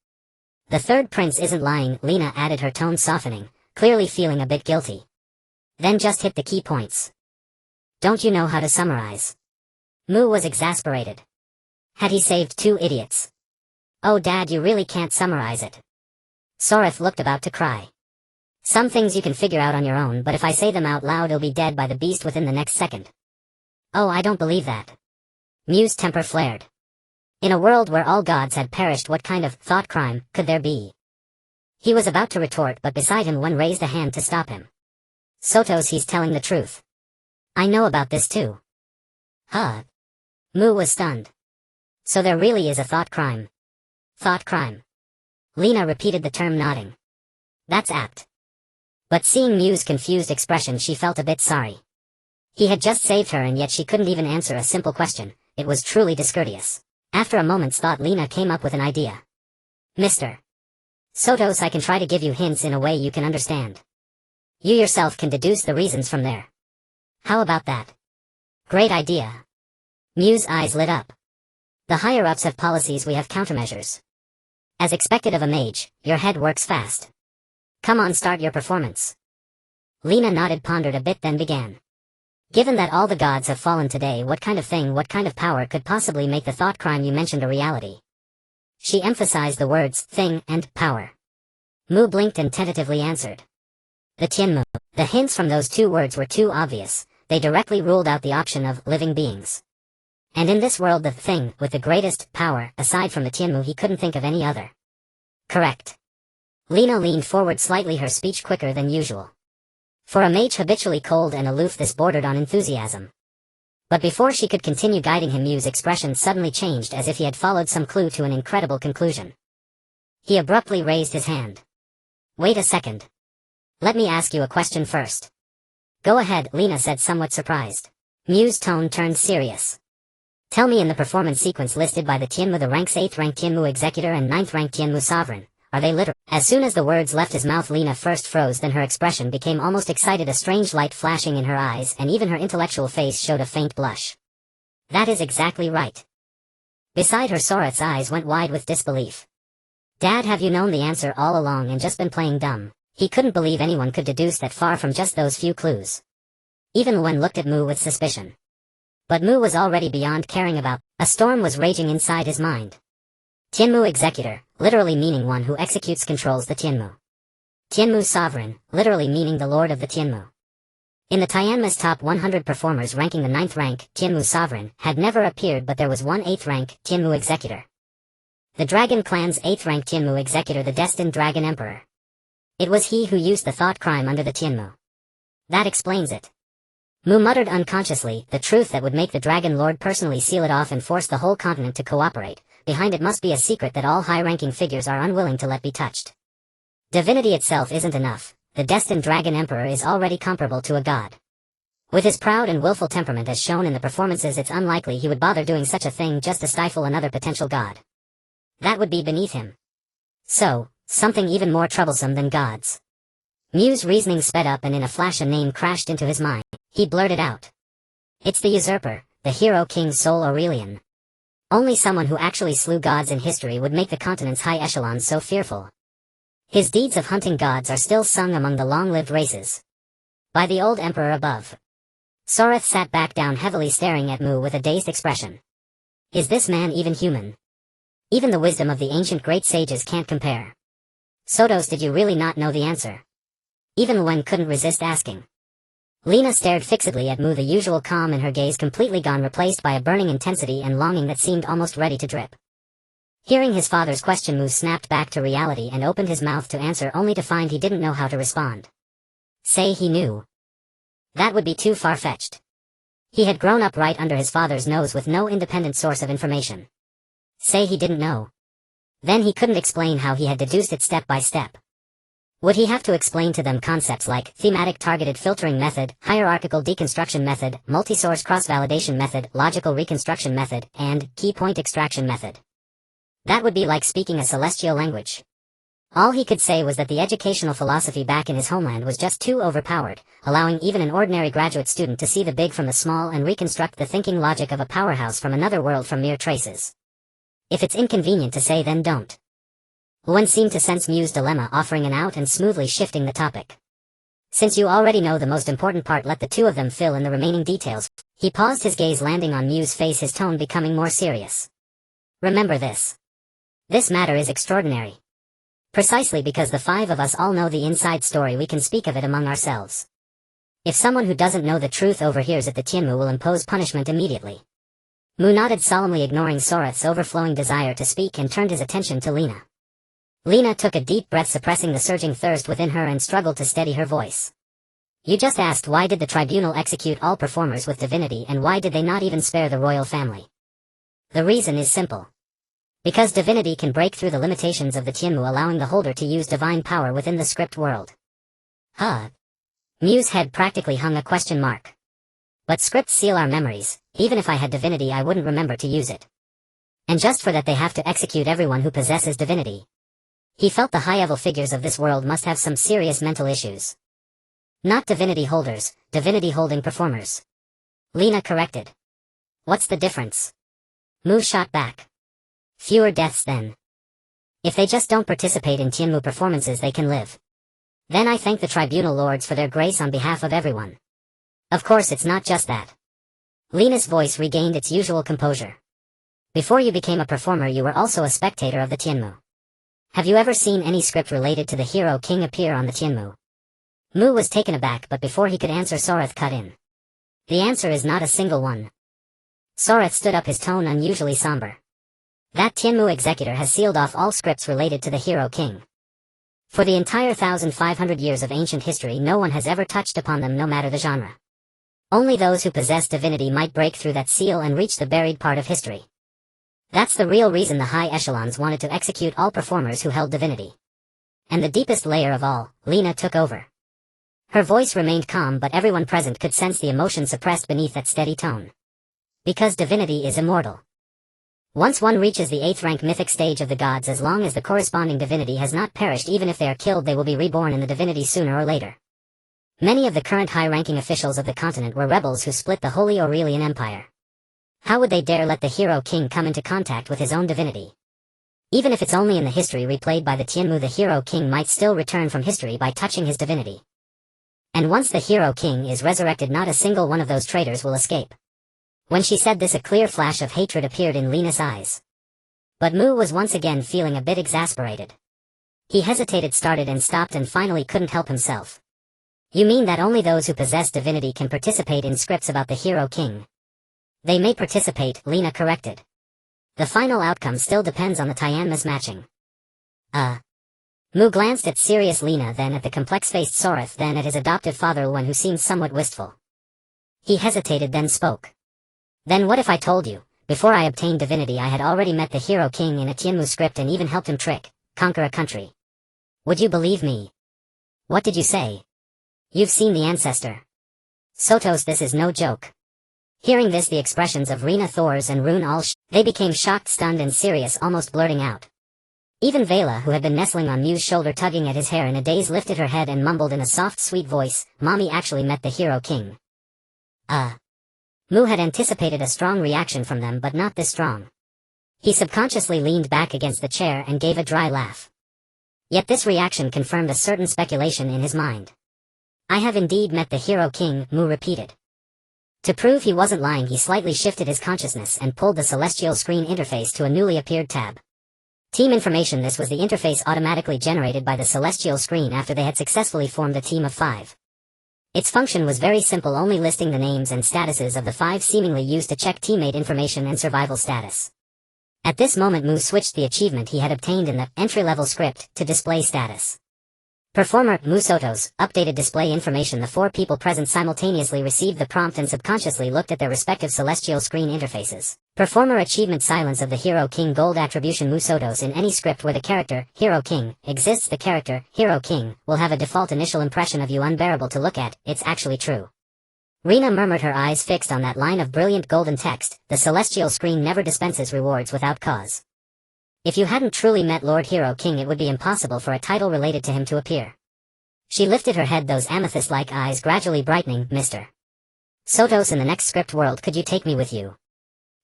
The third prince isn't lying, Lena added, her tone softening, clearly feeling a bit guilty. Then just hit the key points. Don't you know how to summarize? Mu was exasperated. Had he saved 2 idiots? Oh, Dad, you really can't summarize it. Soreth looked about to cry. Some things you can figure out on your own, but if I say them out loud, he'll be dead by the beast within the next second. Oh, I don't believe that. Mu's temper flared. In a world where all gods had perished, what kind of thought crime could there be? He was about to retort, but beside him Wen raised a hand to stop him. Sotos, he's telling the truth. I know about this too. Huh? Mu was stunned. So there really is a thought crime. Thought crime. Lena repeated the term, nodding. That's apt. But seeing Mu's confused expression, she felt a bit sorry. He had just saved her, and yet she couldn't even answer a simple question. It was truly discourteous. After a moment's thought, Lena came up with an idea. Mr. Sotos, I can try to give you hints in a way you can understand. You yourself can deduce the reasons from there. How about that? Great idea. Mu's eyes lit up. The higher-ups have policies, we have countermeasures. As expected of a mage, your head works fast. Come on, start your performance. Lena nodded, pondered a bit, then began. Given that all the gods have fallen today, what kind of power could possibly make the thought crime you mentioned a reality? She emphasized the words, thing, and power. Mu blinked and tentatively answered. The Tianmu. The hints from those two words were too obvious. They directly ruled out the option of living beings. And in this world, the thing with the greatest power, aside from the Tianmu, he couldn't think of any other. Correct. Lena leaned forward slightly, her speech quicker than usual. For a mage habitually cold and aloof, this bordered on enthusiasm. But before she could continue guiding him, Mu's expression suddenly changed, as if he had followed some clue to an incredible conclusion. He abruptly raised his hand. Wait a second. Let me ask you a question first. Go ahead, Lena said, somewhat surprised. Mu's tone turned serious. Tell me, in the performance sequence listed by the Tianmu, the ranks 8th rank Tianmu executor and 9th rank Tianmu sovereign, are they literal? As soon as the words left his mouth, Lena first froze, then her expression became almost excited, a strange light flashing in her eyes, and even her intellectual face showed a faint blush. That is exactly right. Beside her, Sorath's eyes went wide with disbelief. Dad, have you known the answer all along and just been playing dumb? He couldn't believe anyone could deduce that far from just those few clues. Even Wen looked at Mu with suspicion. But Mu was already beyond caring about. A storm was raging inside his mind. Tianmu executor, literally meaning one who executes, controls the Tianmu. Tianmu sovereign, literally meaning the lord of the Tianmu. In the Tianmu's top 100 performers, ranking the 9th rank, Tianmu sovereign, had never appeared, but there was one 8th rank, Tianmu executor. The Dragon clan's 8th rank Tianmu executor, the destined Dragon Emperor. It was he who used the thought crime under the Tianmu. That explains it. Mu muttered unconsciously, the truth that would make the Dragon Lord personally seal it off and force the whole continent to cooperate. Behind it must be a secret that all high-ranking figures are unwilling to let be touched. Divinity itself isn't enough. The destined Dragon Emperor is already comparable to a god. With his proud and willful temperament as shown in the performances, it's unlikely he would bother doing such a thing just to stifle another potential god. That would be beneath him. So, something even more troublesome than gods. Mu's reasoning sped up, and in a flash a name crashed into his mind. He blurted out. It's the usurper, the hero King Sol Aurelian. Only someone who actually slew gods in history would make the continent's high echelons so fearful. His deeds of hunting gods are still sung among the long-lived races. By the old emperor above. Sorath sat back down, heavily staring at Mu with a dazed expression. Is this man even human? Even the wisdom of the ancient great sages can't compare. Sotos, did you really not know the answer? Even Wen couldn't resist asking. Lena stared fixedly at Mu, the usual calm in her gaze completely gone, replaced by a burning intensity and longing that seemed almost ready to drip. Hearing his father's question, Mu snapped back to reality and opened his mouth to answer, only to find he didn't know how to respond. Say he knew. That would be too far-fetched. He had grown up right under his father's nose with no independent source of information. Say he didn't know. Then he couldn't explain how he had deduced it step by step. Would he have to explain to them concepts like thematic targeted filtering method, hierarchical deconstruction method, multi-source cross-validation method, logical reconstruction method, and key point extraction method? That would be like speaking a celestial language. All he could say was that the educational philosophy back in his homeland was just too overpowered, allowing even an ordinary graduate student to see the big from the small and reconstruct the thinking logic of a powerhouse from another world from mere traces. If it's inconvenient to say, then don't. Wen seemed to sense Mu's dilemma, offering an out and smoothly shifting the topic. Since you already know the most important part, let the two of them fill in the remaining details. He paused, his gaze landing on Mu's face, his tone becoming more serious. Remember this. This matter is extraordinary. Precisely because the five of us all know the inside story, we can speak of it among ourselves. If someone who doesn't know the truth overhears it, the Tianmu will impose punishment immediately. Mu nodded solemnly, ignoring Sorath's overflowing desire to speak, and turned his attention to Lena. Lena took a deep breath, suppressing the surging thirst within her, and struggled to steady her voice. You just asked why did the tribunal execute all performers with divinity, and why did they not even spare the royal family? The reason is simple. Because divinity can break through the limitations of the Tianmu, allowing the holder to use divine power within the script world. Huh? Mu's head practically hung a question mark. But scripts seal our memories. Even if I had divinity, I wouldn't remember to use it. And just for that they have to execute everyone who possesses divinity. He felt the high-level figures of this world must have some serious mental issues. Not divinity holders, divinity-holding performers. Lena corrected. What's the difference? Mu shot back. Fewer deaths then. If they just don't participate in Tianmu performances they can live. Then I thank the tribunal lords for their grace on behalf of everyone. Of course it's not just that. Lena's voice regained its usual composure. Before you became a performer you were also a spectator of the Tianmu. Have you ever seen any script related to the hero king appear on the Tianmu? Mu was taken aback, but before he could answer Soreth cut in. The answer is not a single one. Soreth stood up, his tone unusually somber. That Tianmu executor has sealed off all scripts related to the hero king. For the entire 1,500 years of ancient history no one has ever touched upon them, no matter the genre. Only those who possess divinity might break through that seal and reach the buried part of history. That's the real reason the high echelons wanted to execute all performers who held divinity. And the deepest layer of all, Lena took over. Her voice remained calm, but everyone present could sense the emotion suppressed beneath that steady tone. Because divinity is immortal. Once one reaches the 8th rank mythic stage of the gods, as long as the corresponding divinity has not perished, even if they are killed they will be reborn in the divinity sooner or later. Many of the current high-ranking officials of the continent were rebels who split the Holy Aurelian Empire. How would they dare let the hero king come into contact with his own divinity? Even if it's only in the history replayed by the Tianmu, the hero king might still return from history by touching his divinity. And once the hero king is resurrected, not a single one of those traitors will escape. When she said this, a clear flash of hatred appeared in Lena's eyes. But Mu was once again feeling a bit exasperated. He hesitated, started and stopped, and finally couldn't help himself. You mean that only those who possess divinity can participate in scripts about the hero king? They may participate, Lena corrected. The final outcome still depends on the Tianmu's matching. Mu glanced at serious Lena, then at the complex-faced Soreth, then at his adoptive father Luan, who seemed somewhat wistful. He hesitated, then spoke. Then what if I told you, before I obtained divinity I had already met the hero king in a Tianmu script and even helped him conquer a country? Would you believe me? What did you say? You've seen the ancestor. Sotos, this is no joke. Hearing this, the expressions of Rena Thors and Rune they became shocked, stunned and serious, almost blurting out. Even Vela, who had been nestling on Mu's shoulder tugging at his hair in a daze, lifted her head and mumbled in a soft, sweet voice, Mommy actually met the hero king. Mu had anticipated a strong reaction from them, but not this strong. He subconsciously leaned back against the chair and gave a dry laugh. Yet this reaction confirmed a certain speculation in his mind. I have indeed met the hero king, Mu repeated. To prove he wasn't lying, he slightly shifted his consciousness and pulled the celestial screen interface to a newly appeared tab. Team information. This was the interface automatically generated by the celestial screen after they had successfully formed a team of 5. Its function was very simple, only listing the names and statuses of the 5 seemingly used to check teammate information and survival status. At this moment Mu switched the achievement he had obtained in the entry-level script to display status. Performer, Mu Sotos, updated display information. The 4 people present simultaneously received the prompt and subconsciously looked at their respective celestial screen interfaces. Performer achievement: silence of the hero king. Gold attribution: Mu Sotos. In any script where the character, hero king, exists, the character, hero king, will have a default initial impression of you unbearable to look at. It's actually true. Rena murmured, her eyes fixed on that line of brilliant golden text. The celestial screen never dispenses rewards without cause. If you hadn't truly met Lord Hero King, it would be impossible for a title related to him to appear. She lifted her head, those amethyst-like eyes gradually brightening. Mr. Sotos, in the next script world, could you take me with you?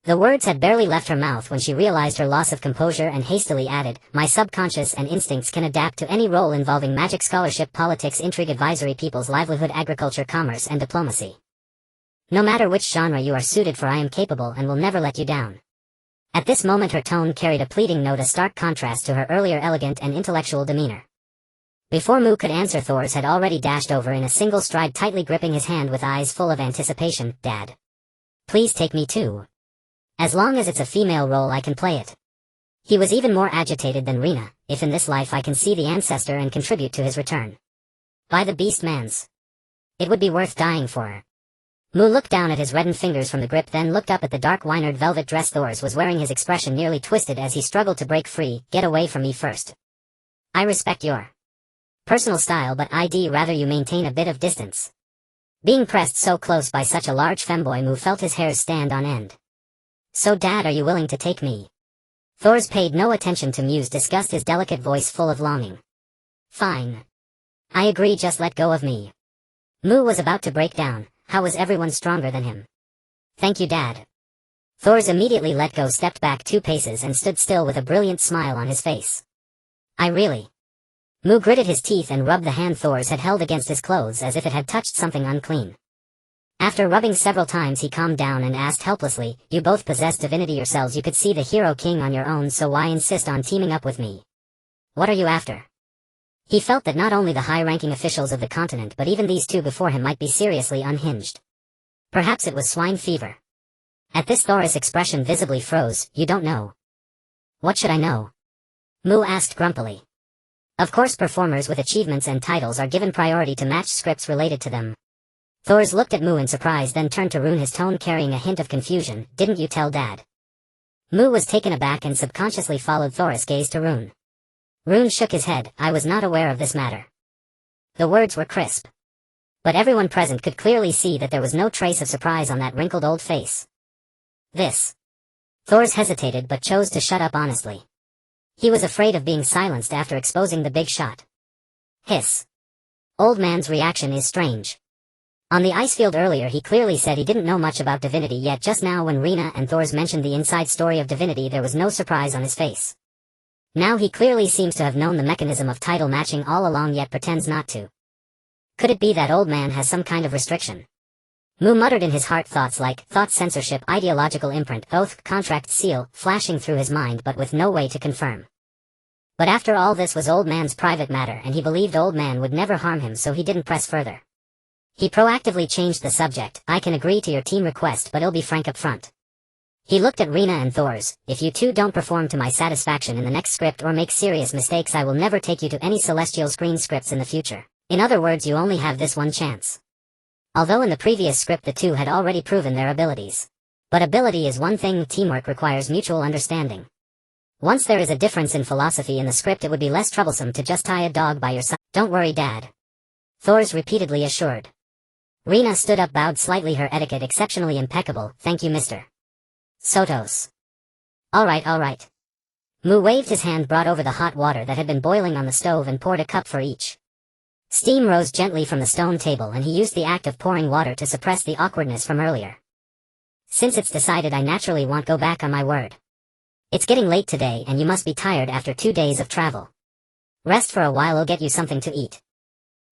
The words had barely left her mouth when she realized her loss of composure and hastily added, my subconscious and instincts can adapt to any role involving magic, scholarship, politics, intrigue, advisory, people's livelihood, agriculture, commerce, and diplomacy. No matter which genre you are suited for, I am capable and will never let you down. At this moment her tone carried a pleading note, a stark contrast to her earlier elegant and intellectual demeanor. Before Mu could answer, Thors had already dashed over in a single stride, tightly gripping his hand with eyes full of anticipation. Dad. Please take me too. As long as it's a female role I can play it. He was even more agitated than Rena. If in this life I can see the ancestor and contribute to his return. By the beast man's. It would be worth dying for. Mu looked down at his reddened fingers from the grip, then looked up at the dark winered velvet dress Thors was wearing, his expression nearly twisted as he struggled to break free. Get away from me first. I respect your personal style, but I'd rather you maintain a bit of distance. Being pressed so close by such a large femboy, Mu felt his hairs stand on end. So Dad, are you willing to take me? Thors paid no attention to Mu's disgust, his delicate voice full of longing. Fine. I agree, just let go of me. Mu was about to break down. How was everyone stronger than him? Thank you, Dad. Thors immediately let go, stepped back 2 paces and stood still with a brilliant smile on his face. I really... Mu gritted his teeth and rubbed the hand Thors had held against his clothes as if it had touched something unclean. After rubbing several times he calmed down and asked helplessly, you both possess divinity yourselves, you could see the hero king on your own, so why insist on teaming up with me? What are you after? He felt that not only the high-ranking officials of the continent but even these 2 before him might be seriously unhinged. Perhaps it was swine fever. At this Thors' expression visibly froze. You don't know. What should I know? Mu asked grumpily. Of course performers with achievements and titles are given priority to match scripts related to them. Thors looked at Mu in surprise, then turned to Rune, his tone carrying a hint of confusion. Didn't you tell Dad? Mu was taken aback and subconsciously followed Thors' gaze to Rune. Rune shook his head. I was not aware of this matter. The words were crisp. But everyone present could clearly see that there was no trace of surprise on that wrinkled old face. This. Thors hesitated but chose to shut up honestly. He was afraid of being silenced after exposing the big shot. Hiss. Old man's reaction is strange. On the ice field earlier he clearly said he didn't know much about divinity, yet just now when Rena and Thors mentioned the inside story of divinity there was no surprise on his face. Now he clearly seems to have known the mechanism of title matching all along, yet pretends not to. Could it be that old man has some kind of restriction? Mu muttered in his heart, thoughts like thought censorship, ideological imprint, oath, contract, seal, flashing through his mind but with no way to confirm. But after all, this was old man's private matter and he believed old man would never harm him, so he didn't press further. He proactively changed the subject. I can agree to your team request, but I'll be frank up front. He looked at Rena and Thors. If you 2 don't perform to my satisfaction in the next script or make serious mistakes, I will never take you to any celestial screen scripts in the future. In other words, you only have this one chance. Although in the previous script the 2 had already proven their abilities. But ability is one thing, teamwork requires mutual understanding. Once there is a difference in philosophy in the script, it would be less troublesome to just tie a dog by your side. Don't worry, Dad. Thors repeatedly assured. Rena stood up, bowed slightly, her etiquette exceptionally impeccable. Thank you, Mr. Sotos. Alright. Mu waved his hand, brought over the hot water that had been boiling on the stove and poured a cup for each. Steam rose gently from the stone table and he used the act of pouring water to suppress the awkwardness from earlier. Since it's decided, I naturally won't go back on my word. It's getting late today and you must be tired after 2 days of travel. Rest for a while, I'll get you something to eat.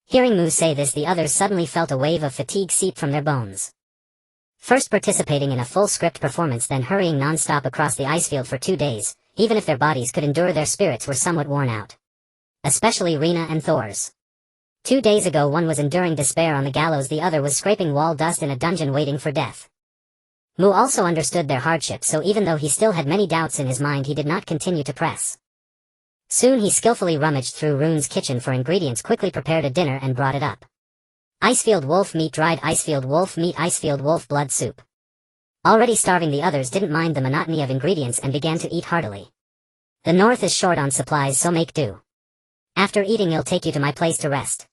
Hearing Mu say this, the others suddenly felt a wave of fatigue seep from their bones. First participating in a full script performance, then hurrying non-stop across the ice field for 2 days, even if their bodies could endure, their spirits were somewhat worn out. Especially Rena and Thors. 2 days ago one was enduring despair on the gallows, the other was scraping wall dust in a dungeon waiting for death. Mu also understood their hardship, so even though he still had many doubts in his mind, he did not continue to press. Soon he skillfully rummaged through Rune's kitchen for ingredients, quickly prepared a dinner and brought it up. Icefield wolf meat, dried icefield wolf meat, icefield wolf blood soup. Already starving, the others didn't mind the monotony of ingredients and began to eat heartily. The north is short on supplies, so make do. After eating, I'll take you to my place to rest.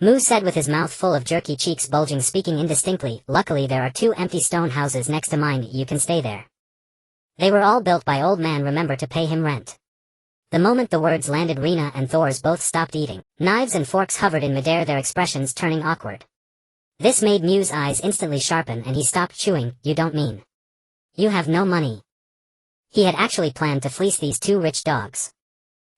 Mu said with his mouth full of jerky, cheeks bulging, speaking indistinctly. Luckily there are 2 empty stone houses next to mine, you can stay there. They were all built by old man, remember to pay him rent. The moment the words landed, Rena and Thors both stopped eating. Knives and forks hovered in midair, their expressions turning awkward. This made Mu's eyes instantly sharpen and he stopped chewing. You don't mean you have no money? He had actually planned to fleece these 2 rich dogs.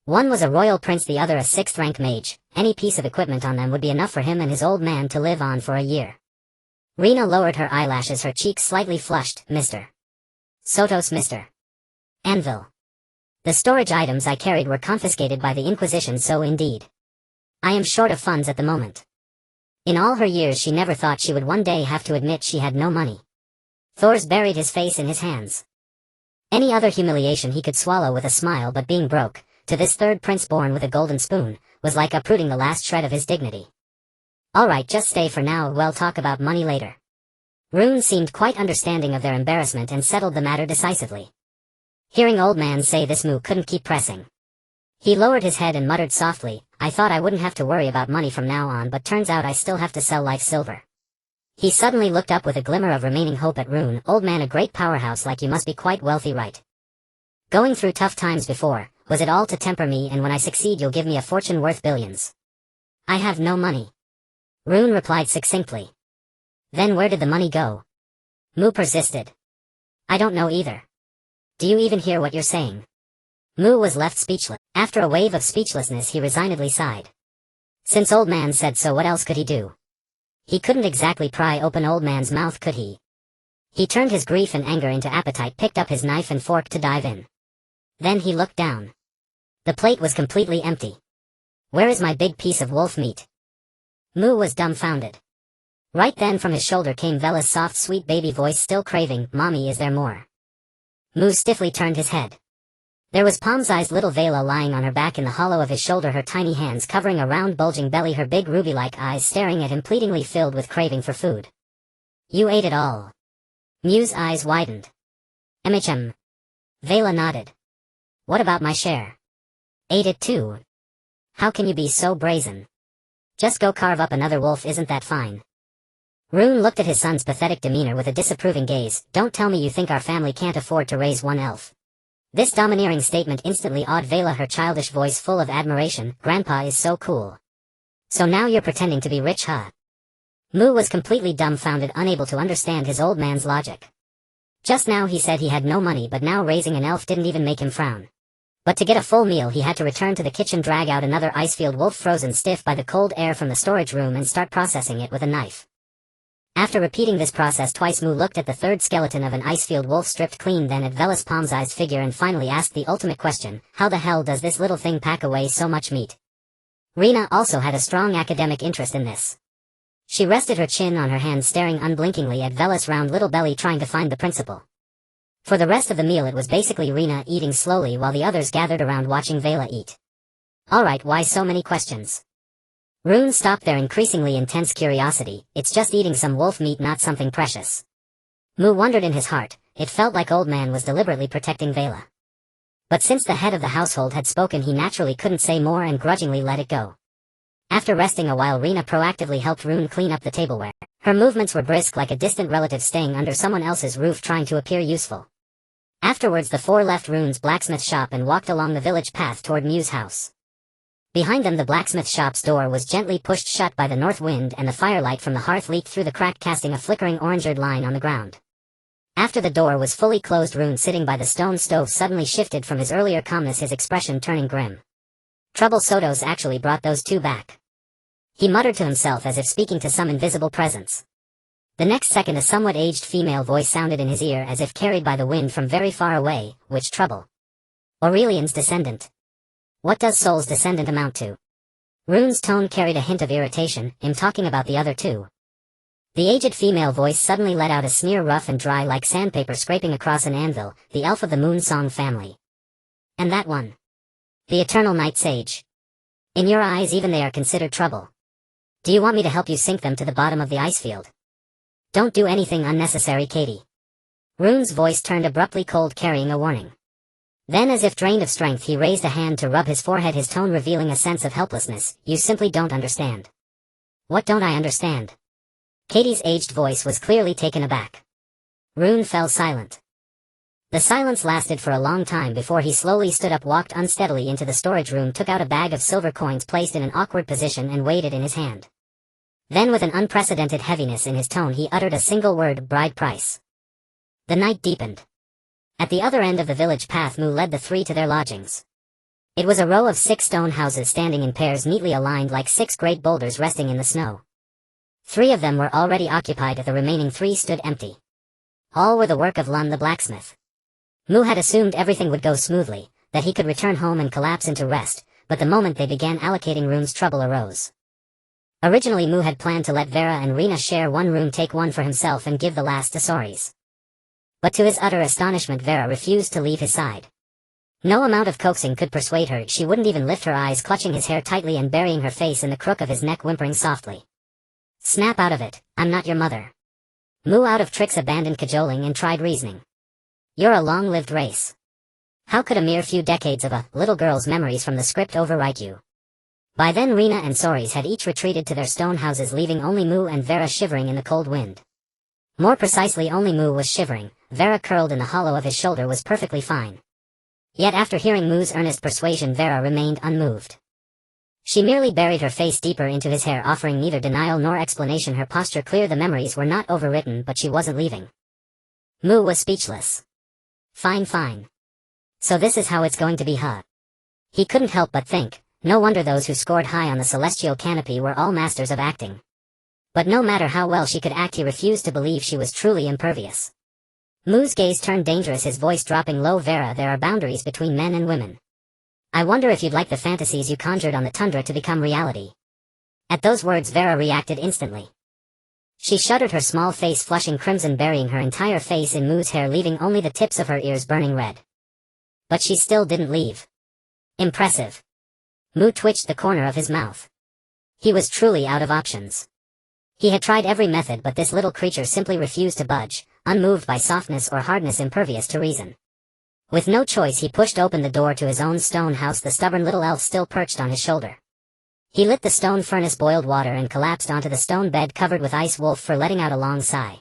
One was a royal prince, the other a 6th-rank mage. Any piece of equipment on them would be enough for him and his old man to live on for a year. Rena lowered her eyelashes, her cheeks slightly flushed. Mr. Sotos, Mr. Anvil. The storage items I carried were confiscated by the Inquisition, so indeed. I am short of funds at the moment. In all her years she never thought she would one day have to admit she had no money. Thors buried his face in his hands. Any other humiliation he could swallow with a smile, but being broke, to this 3rd prince born with a golden spoon, was like uprooting the last shred of his dignity. Alright, just stay for now, we'll talk about money later. Rune seemed quite understanding of their embarrassment and settled the matter decisively. Hearing old man say this, Mu couldn't keep pressing. He lowered his head and muttered softly, I thought I wouldn't have to worry about money from now on, but turns out I still have to sell life silver. He suddenly looked up with a glimmer of remaining hope at Rune. Old man, a great powerhouse like you must be quite wealthy, right? Going through tough times before, was it all to temper me, and when I succeed you'll give me a fortune worth billions? I have no money. Rune replied succinctly. Then where did the money go? Mu persisted. I don't know either. Do you even hear what you're saying? Mu was left speechless. After a wave of speechlessness he resignedly sighed. Since old man said so, what else could he do? He couldn't exactly pry open old man's mouth, could he? He turned his grief and anger into appetite, picked up his knife and fork to dive in. Then he looked down. The plate was completely empty. Where is my big piece of wolf meat? Mu was dumbfounded. Right then from his shoulder came Vela's soft sweet baby voice, still craving, Mommy, is there more? Mu stiffly turned his head. There was palm-sized little Vela lying on her back in the hollow of his shoulder, her tiny hands covering a round bulging belly, her big ruby-like eyes staring at him, pleadingly filled with craving for food. You ate it all. Mu's eyes widened. MHM. Vela nodded. What about my share? Ate it too. How can you be so brazen? Just go carve up another wolf, isn't that fine? Rune looked at his son's pathetic demeanor with a disapproving gaze. Don't tell me you think our family can't afford to raise one elf. This domineering statement instantly awed Vela, her childish voice full of admiration. Grandpa is so cool. So now you're pretending to be rich, huh? Mu was completely dumbfounded, unable to understand his old man's logic. Just now he said he had no money, but now raising an elf didn't even make him frown. But to get a full meal he had to return to the kitchen, drag out another Icefield wolf frozen stiff by the cold air from the storage room, and start processing it with a knife. After repeating this process twice, Mu looked at the third skeleton of an Icefield wolf stripped clean, then at Vela's palm-sized figure, and finally asked the ultimate question, how the hell does this little thing pack away so much meat? Rena also had a strong academic interest in this. She rested her chin on her hand, staring unblinkingly at Vela's round little belly, trying to find the principle. For the rest of the meal it was basically Rena eating slowly while the others gathered around watching Vela eat. Alright, why so many questions? Rune stopped their increasingly intense curiosity. It's just eating some wolf meat, not something precious. Mu wondered in his heart. It felt like old man was deliberately protecting Vela. But since the head of the household had spoken, he naturally couldn't say more and grudgingly let it go. After resting a while, Rena proactively helped Rune clean up the tableware. Her movements were brisk, like a distant relative staying under someone else's roof trying to appear useful. Afterwards the four left Rune's blacksmith shop and walked along the village path toward Mu's house. Behind them the blacksmith shop's door was gently pushed shut by the north wind, and the firelight from the hearth leaked through the crack, casting a flickering orange-eyed line on the ground. After the door was fully closed, Rune, sitting by the stone stove, suddenly shifted from his earlier calmness, his expression turning grim. Trouble Sotos actually brought those two back. He muttered to himself as if speaking to some invisible presence. The next second a somewhat aged female voice sounded in his ear as if carried by the wind from very far away. Which trouble? Aurelian's descendant. What does Soul's descendant amount to? Rune's tone carried a hint of irritation. I'm talking about the other two. The aged female voice suddenly let out a sneer, rough and dry like sandpaper scraping across an anvil. The elf of the Moon Song family. And that one? The Eternal Night Sage. In your eyes even they are considered trouble. Do you want me to help you sink them to the bottom of the Icefield? Don't do anything unnecessary, Katie. Rune's voice turned abruptly cold, carrying a warning. Then, as if drained of strength, he raised a hand to rub his forehead, his tone revealing a sense of helplessness. You simply don't understand. What don't I understand? Katie's aged voice was clearly taken aback. Rune fell silent. The silence lasted for a long time before he slowly stood up, walked unsteadily into the storage room, took out a bag of silver coins placed in an awkward position, and weighed it in his hand. Then, with an unprecedented heaviness in his tone, he uttered a single word: bride price. The night deepened. At the other end of the village path, Mu led the three to their lodgings. It was a row of 6 stone houses standing in pairs, neatly aligned like 6 great boulders resting in the snow. 3 of them were already occupied, the remaining 3 stood empty. All were the work of Lun the blacksmith. Mu had assumed everything would go smoothly, that he could return home and collapse into rest, but the moment they began allocating rooms, trouble arose. Originally Mu had planned to let Vera and Rena share one room, take one for himself and give the last to Soris. But to his utter astonishment, Vera refused to leave his side. No amount of coaxing could persuade her. She wouldn't even lift her eyes, clutching his hair tightly and burying her face in the crook of his neck, whimpering softly. Snap out of it, I'm not your mother. Mu out of tricks abandoned cajoling and tried reasoning. You're a long-lived race. How could a mere few decades of a little girl's memories from the script overwrite you? By then Rena and Soris had each retreated to their stone houses, leaving only Mu and Vera shivering in the cold wind. More precisely, only Mu was shivering. Vera, curled in the hollow of his shoulder, was perfectly fine. Yet after hearing Mu's earnest persuasion, Vera remained unmoved. She merely buried her face deeper into his hair, offering neither denial nor explanation. Her posture clear. The memories were not overwritten, but she wasn't leaving. Mu was speechless. Fine, fine. So this is how it's going to be, huh? He couldn't help but think, no wonder those who scored high on the celestial canopy were all masters of acting. But no matter how well she could act, he refused to believe she was truly impervious. Mu's gaze turned dangerous, his voice dropping low. Vera, there are boundaries between men and women. I wonder if you'd like the fantasies you conjured on the tundra to become reality. At those words Vera reacted instantly. She shuddered, her small face flushing crimson, burying her entire face in Mu's hair, leaving only the tips of her ears burning red. But she still didn't leave. Impressive. Mu twitched the corner of his mouth. He was truly out of options. He had tried every method, but this little creature simply refused to budge, unmoved by softness or hardness, impervious to reason. With no choice, he pushed open the door to his own stone house, the stubborn little elf still perched on his shoulder. He lit the stone furnace, boiled water, and collapsed onto the stone bed covered with ice, wolf for letting out a long sigh.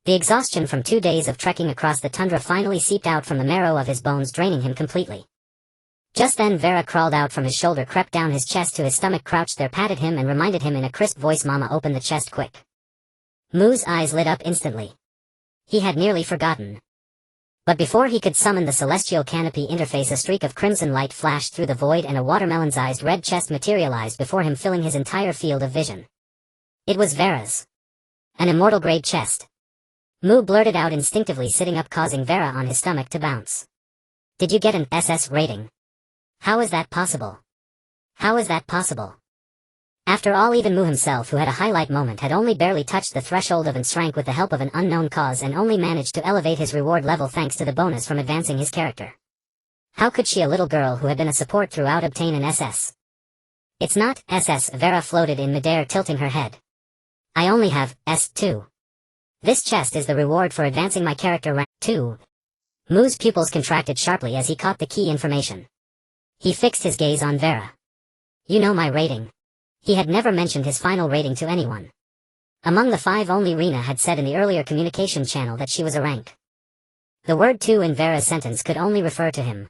The exhaustion from 2 days of trekking across the tundra finally seeped out from the marrow of his bones, draining him completely. Just then Vera crawled out from his shoulder, crept down his chest to his stomach, crouched there, patted him, and reminded him in a crisp voice, "Mama, open the chest quick." Mu's eyes lit up instantly. He had nearly forgotten. But before he could summon the celestial canopy interface, a streak of crimson light flashed through the void and a watermelon-sized red chest materialized before him, filling his entire field of vision. It was Vera's. An immortal-grade chest. Mu blurted out instinctively, sitting up, causing Vera on his stomach to bounce. "Did you get an SS rating? How is that possible? How is that possible?" After all, even Mu himself, who had a highlight moment, had only barely touched the threshold of and shrank with the help of an unknown cause, and only managed to elevate his reward level thanks to the bonus from advancing his character. How could she, a little girl who had been a support throughout, obtain an SS? "It's not SS," Vera floated in midair, tilting her head. "I only have S2. This chest is the reward for advancing my character rank 2. Mu's pupils contracted sharply as he caught the key information. He fixed his gaze on Vera. "You know my rating." He had never mentioned his final rating to anyone. Among the 5, only Rena had said in the earlier communication channel that she was a rank. The word 2 in Vera's sentence could only refer to him.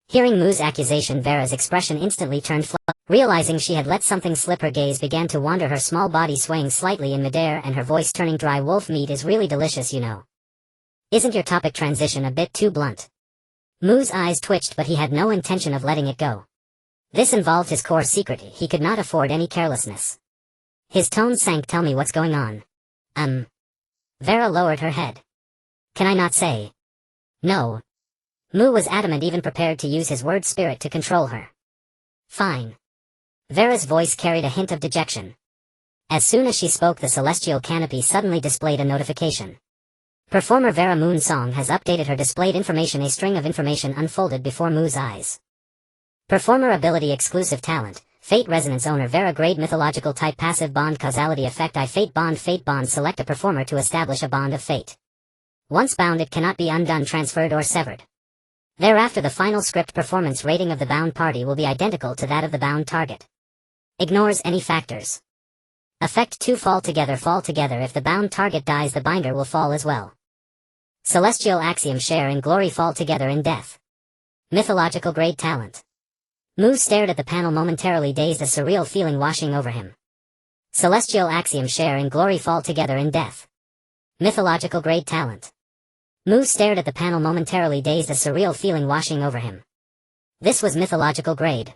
Hearing Mu's accusation, Vera's expression instantly turned flat. Realizing she had let something slip, her gaze began to wander, her small body swaying slightly in midair and her voice turning dry. "Wolf meat is really delicious, you know. Isn't your topic transition a bit too blunt?" Mu's eyes twitched, but he had no intention of letting it go. This involved his core secret. He could not afford any carelessness. His tone sank. "Tell me what's going on." Vera lowered her head. "Can I not say?" "No." Mu was adamant, even prepared to use his word spirit to control her. "Fine." Vera's voice carried a hint of dejection. As soon as she spoke, the celestial canopy suddenly displayed a notification. Performer Vera Moon Song has updated her displayed information. A string of information unfolded before Mu's eyes. Performer ability, exclusive talent, Fate Resonance. Owner Vera, grade mythological type, passive bond, causality effect I Fate bond. Fate bond, select a performer to establish a bond of fate. Once bound, it cannot be undone, transferred, or severed. Thereafter, the final script performance rating of the bound party will be identical to that of the bound target. Ignores any factors. Effect 2, fall together. Fall together. If the bound target dies, the binder will fall as well. Celestial axiom, share in glory, fall together in death. Mythological grade talent. Mu stared at the panel, momentarily dazed, a surreal feeling washing over him. Celestial axiom, share in glory, fall together in death. Mythological grade talent. Mu stared at the panel, momentarily dazed, a surreal feeling washing over him. This was mythological grade.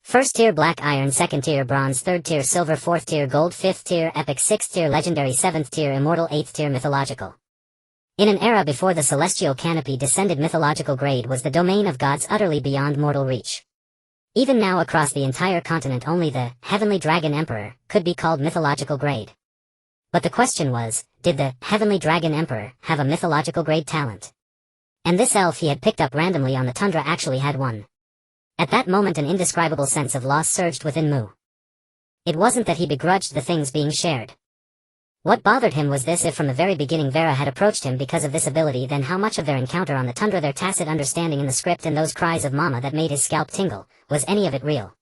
First tier black iron, second tier bronze, third tier silver, fourth tier gold, fifth tier epic, sixth tier legendary, seventh tier immortal, eighth tier mythological. In an era before the celestial canopy descended, mythological grade was the domain of gods utterly beyond mortal reach. Even now, across the entire continent, only the Heavenly Dragon Emperor could be called mythological grade. But the question was, did the Heavenly Dragon Emperor have a mythological grade talent? And this elf he had picked up randomly on the tundra actually had one. At that moment, an indescribable sense of loss surged within Mu. It wasn't that he begrudged the things being shared. What bothered him was this: if from the very beginning Vera had approached him because of this ability, then how much of their encounter on the tundra, their tacit understanding in the script, and those cries of mama that made his scalp tingle, was any of it real?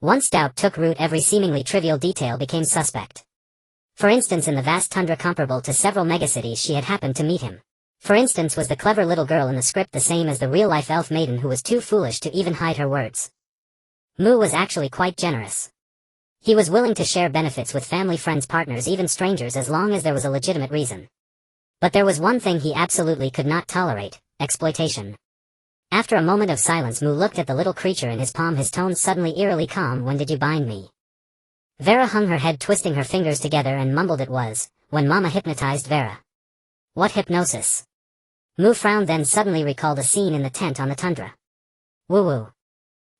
Once doubt took root, every seemingly trivial detail became suspect. For instance, in the vast tundra comparable to several megacities, she had happened to meet him. For instance, was the clever little girl in the script the same as the real-life elf maiden who was too foolish to even hide her words? Mu was actually quite generous. He was willing to share benefits with family, friends, partners, even strangers, as long as there was a legitimate reason. But there was one thing he absolutely could not tolerate: exploitation. After a moment of silence, Mu looked at the little creature in his palm, his tone suddenly eerily calm. "When did you bind me?" Vera hung her head, twisting her fingers together, and mumbled, "It was when Mama hypnotized Vera." "What hypnosis?" Mu frowned, then suddenly recalled a scene in the tent on the tundra. "Woo-woo.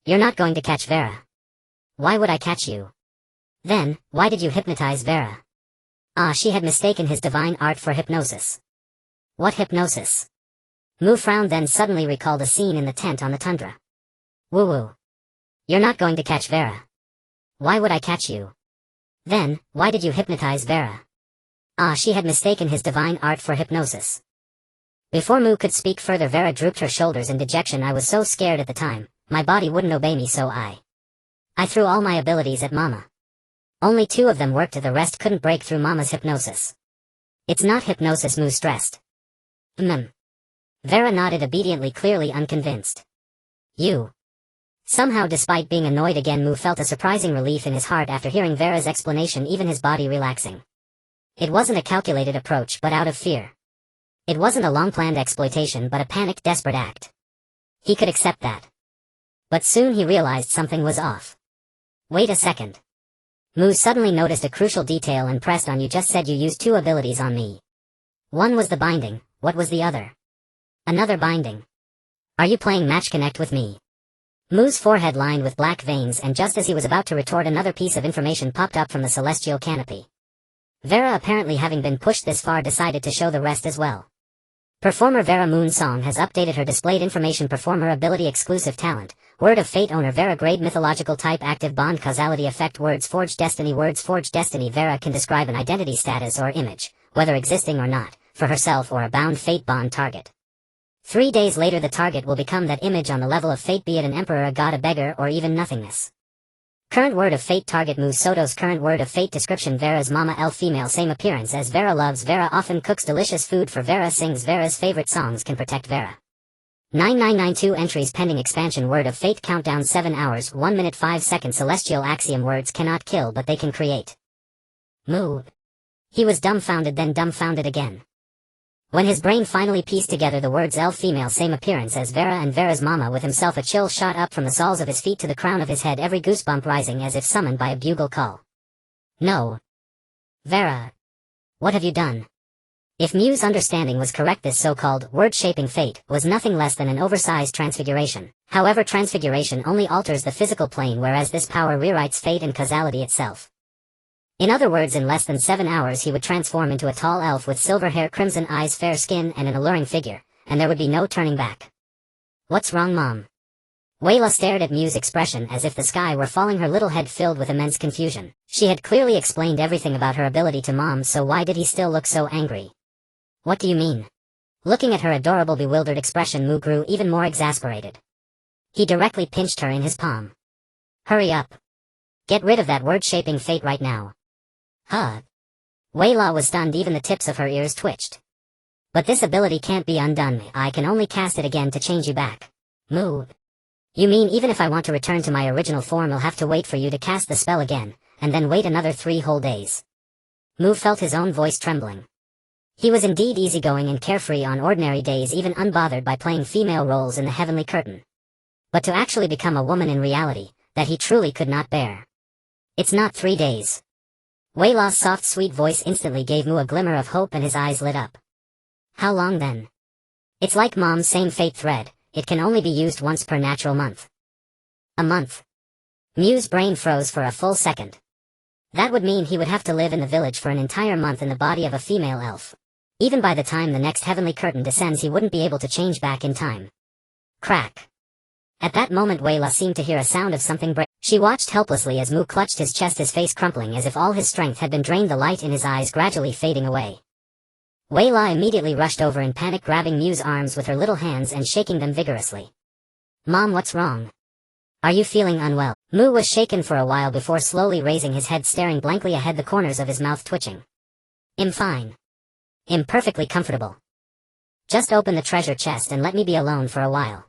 You're not going to catch Vera." "Why would I catch you?" "Then, why did you hypnotize Vera?" Ah, she had mistaken his divine art for hypnosis. "What hypnosis?" Mu frowned, then suddenly recalled a scene in the tent on the tundra. "Woo-woo. You're not going to catch Vera." "Why would I catch you?" "Then, why did you hypnotize Vera?" Ah, she had mistaken his divine art for hypnosis. Before Mu could speak further, Vera drooped her shoulders in dejection. "I was so scared at the time, my body wouldn't obey me, so I threw all my abilities at Mama. Only 2 of them worked, the rest couldn't break through Mama's hypnosis." "It's not hypnosis," Mu stressed. Vera nodded obediently, clearly unconvinced. "You." Somehow, despite being annoyed again, Mu felt a surprising relief in his heart after hearing Vera's explanation, even his body relaxing. It wasn't a calculated approach, but out of fear. It wasn't a long-planned exploitation, but a panicked, desperate act. He could accept that. But soon he realized something was off. "Wait a second." Mu suddenly noticed a crucial detail and pressed on. "You just said you used 2 abilities on me. One was the binding, what was the other?" "Another binding. Are you playing match connect with me?" Mu's forehead lined with black veins, and just as he was about to retort, another piece of information popped up from the celestial canopy. Vera, apparently having been pushed this far, decided to show the rest as well. Performer Vera Moon Song has updated her displayed information. Performer ability, exclusive talent, word of fate. Owner Vera, grade mythological type, active bond, causality effect, words forged destiny. Words forged destiny. Vera can describe an identity, status, or image, whether existing or not, for herself or a bound fate bond target. 3 days later, the target will become that image on the level of fate, be it an emperor, a god, a beggar, or even nothingness. Current word of fate target, Mu Soto's current word of fate description: Vera's mama, elf, female, same appearance as Vera, loves Vera, often cooks delicious food for Vera, sings Vera's favorite songs, can protect Vera. 9992 entries pending expansion. Word of fate countdown: 7 hours, 1 minute, 5 seconds. Celestial axiom: words cannot kill, but they can create. Mu. He was dumbfounded, then dumbfounded again. When his brain finally pieced together the words elf, female, same appearance as Vera, and Vera's mama, with himself, a chill shot up from the soles of his feet to the crown of his head, every goosebump rising as if summoned by a bugle call. "No. Vera. What have you done?" If Mu's understanding was correct, this so-called word-shaping fate was nothing less than an oversized transfiguration. However, transfiguration only alters the physical plane, whereas this power rewrites fate and causality itself. In other words, in less than 7 hours he would transform into a tall elf with silver hair, crimson eyes, fair skin, and an alluring figure, and there would be no turning back. "What's wrong, Mom?" Wayla stared at Mu's expression as if the sky were falling, her little head filled with immense confusion. She had clearly explained everything about her ability to Mom, so why did he still look so angry? "What do you mean?" Looking at her adorable, bewildered expression, Mu grew even more exasperated. He directly pinched her in his palm. "Hurry up. Get rid of that word-shaping fate right now." "Huh?" Wayla was stunned, even the tips of her ears twitched. "But this ability can't be undone. I can only cast it again to change you back." "Mu. You mean even if I want to return to my original form, I'll have to wait for you to cast the spell again, and then wait another 3 whole days?" Mu felt his own voice trembling. He was indeed easygoing and carefree on ordinary days, even unbothered by playing female roles in the heavenly curtain. But to actually become a woman in reality, that he truly could not bear. "It's not 3 days. Wayla's soft, sweet voice instantly gave Mu a glimmer of hope, and his eyes lit up. "How long then?" "It's like Mom's same fate thread, it can only be used once per natural month." "A month?" Mu's brain froze for a full second. That would mean he would have to live in the village for an entire month in the body of a female elf. Even by the time the next heavenly curtain descends, he wouldn't be able to change back in time. Crack. At that moment, Wayla seemed to hear a sound of something break. She watched helplessly as Mu clutched his chest, his face crumpling as if all his strength had been drained, the light in his eyes gradually fading away. Wayla immediately rushed over in panic, grabbing Mu's arms with her little hands and shaking them vigorously. "Mom, what's wrong? Are you feeling unwell?" Mu was shaken for a while before slowly raising his head, staring blankly ahead, the corners of his mouth twitching. "I'm fine. I'm perfectly comfortable. Just open the treasure chest and let me be alone for a while."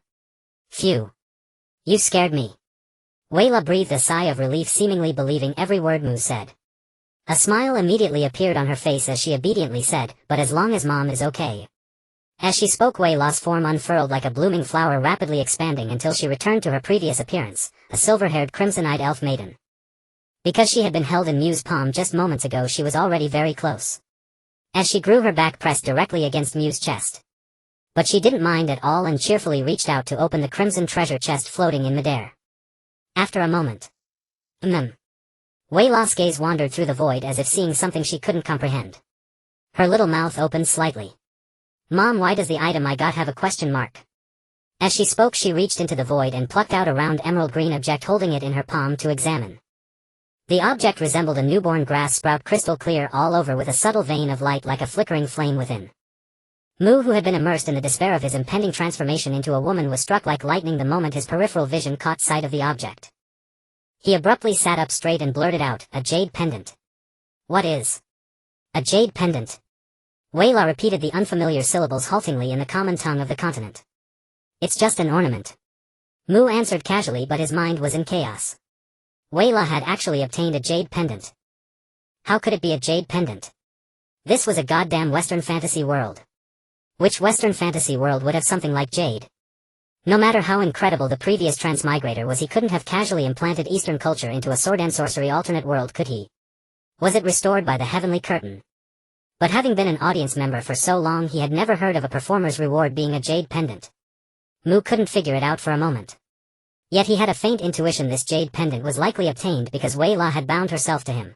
"Phew. You scared me." Wayla breathed a sigh of relief, seemingly believing every word Mu said. A smile immediately appeared on her face as she obediently said, "But as long as Mom is okay." As she spoke, Wayla's form unfurled like a blooming flower, rapidly expanding until she returned to her previous appearance, a silver-haired, crimson-eyed elf maiden. Because she had been held in Mu's palm just moments ago, she was already very close. As she grew, her back pressed directly against Mu's chest. But she didn't mind at all and cheerfully reached out to open the crimson treasure chest floating in midair. After a moment, Wayla's gaze wandered through the void as if seeing something she couldn't comprehend. Her little mouth opened slightly. "Mom, why does the item I got have a question mark?" As she spoke, she reached into the void and plucked out a round emerald green object, holding it in her palm to examine. The object resembled a newborn grass sprout, crystal clear all over, with a subtle vein of light like a flickering flame within. Mu, who had been immersed in the despair of his impending transformation into a woman, was struck like lightning the moment his peripheral vision caught sight of the object. He abruptly sat up straight and blurted out, "A jade pendant." "What is a jade pendant?" Wayla repeated the unfamiliar syllables haltingly in the common tongue of the continent. "It's just an ornament," Mu answered casually, but his mind was in chaos. Wayla had actually obtained a jade pendant. How could it be a jade pendant? This was a goddamn Western fantasy world. Which Western fantasy world would have something like jade? No matter how incredible the previous transmigrator was, he couldn't have casually implanted Eastern culture into a sword and sorcery alternate world, could he? Was it restored by the heavenly curtain? But having been an audience member for so long, he had never heard of a performer's reward being a jade pendant. Mu couldn't figure it out for a moment. Yet he had a faint intuition this jade pendant was likely obtained because Wayla had bound herself to him.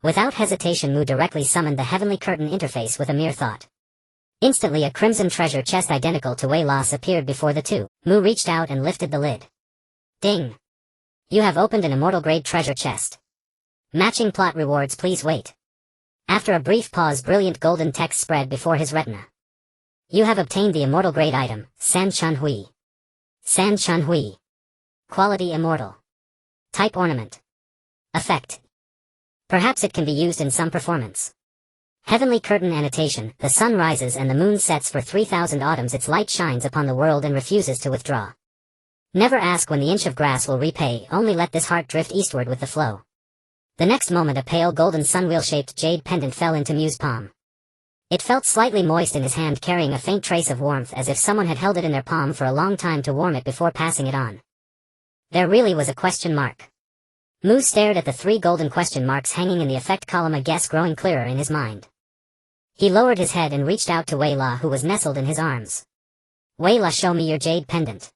Without hesitation, Mu directly summoned the heavenly curtain interface with a mere thought. Instantly, a crimson treasure chest identical to Wayla's appeared before the two. Mu reached out and lifted the lid. Ding! You have opened an immortal-grade treasure chest. Matching plot rewards, please wait. After a brief pause, brilliant golden text spread before his retina. You have obtained the immortal-grade item, San Chun Hui. San Chun Hui. Quality immortal. Type ornament. Effect. Perhaps it can be used in some performance. Heavenly curtain annotation: the sun rises and the moon sets for 3,000 autumns. Its light shines upon the world and refuses to withdraw. Never ask when the inch of grass will repay, only let this heart drift eastward with the flow. The next moment, a pale golden sunwheel-shaped jade pendant fell into Mu's palm. It felt slightly moist in his hand, carrying a faint trace of warmth, as if someone had held it in their palm for a long time to warm it before passing it on. There really was a question mark. Mu stared at the 3 golden question marks hanging in the effect column, a guess growing clearer in his mind. He lowered his head and reached out to Wayla, who was nestled in his arms. "Wayla, show me your jade pendant."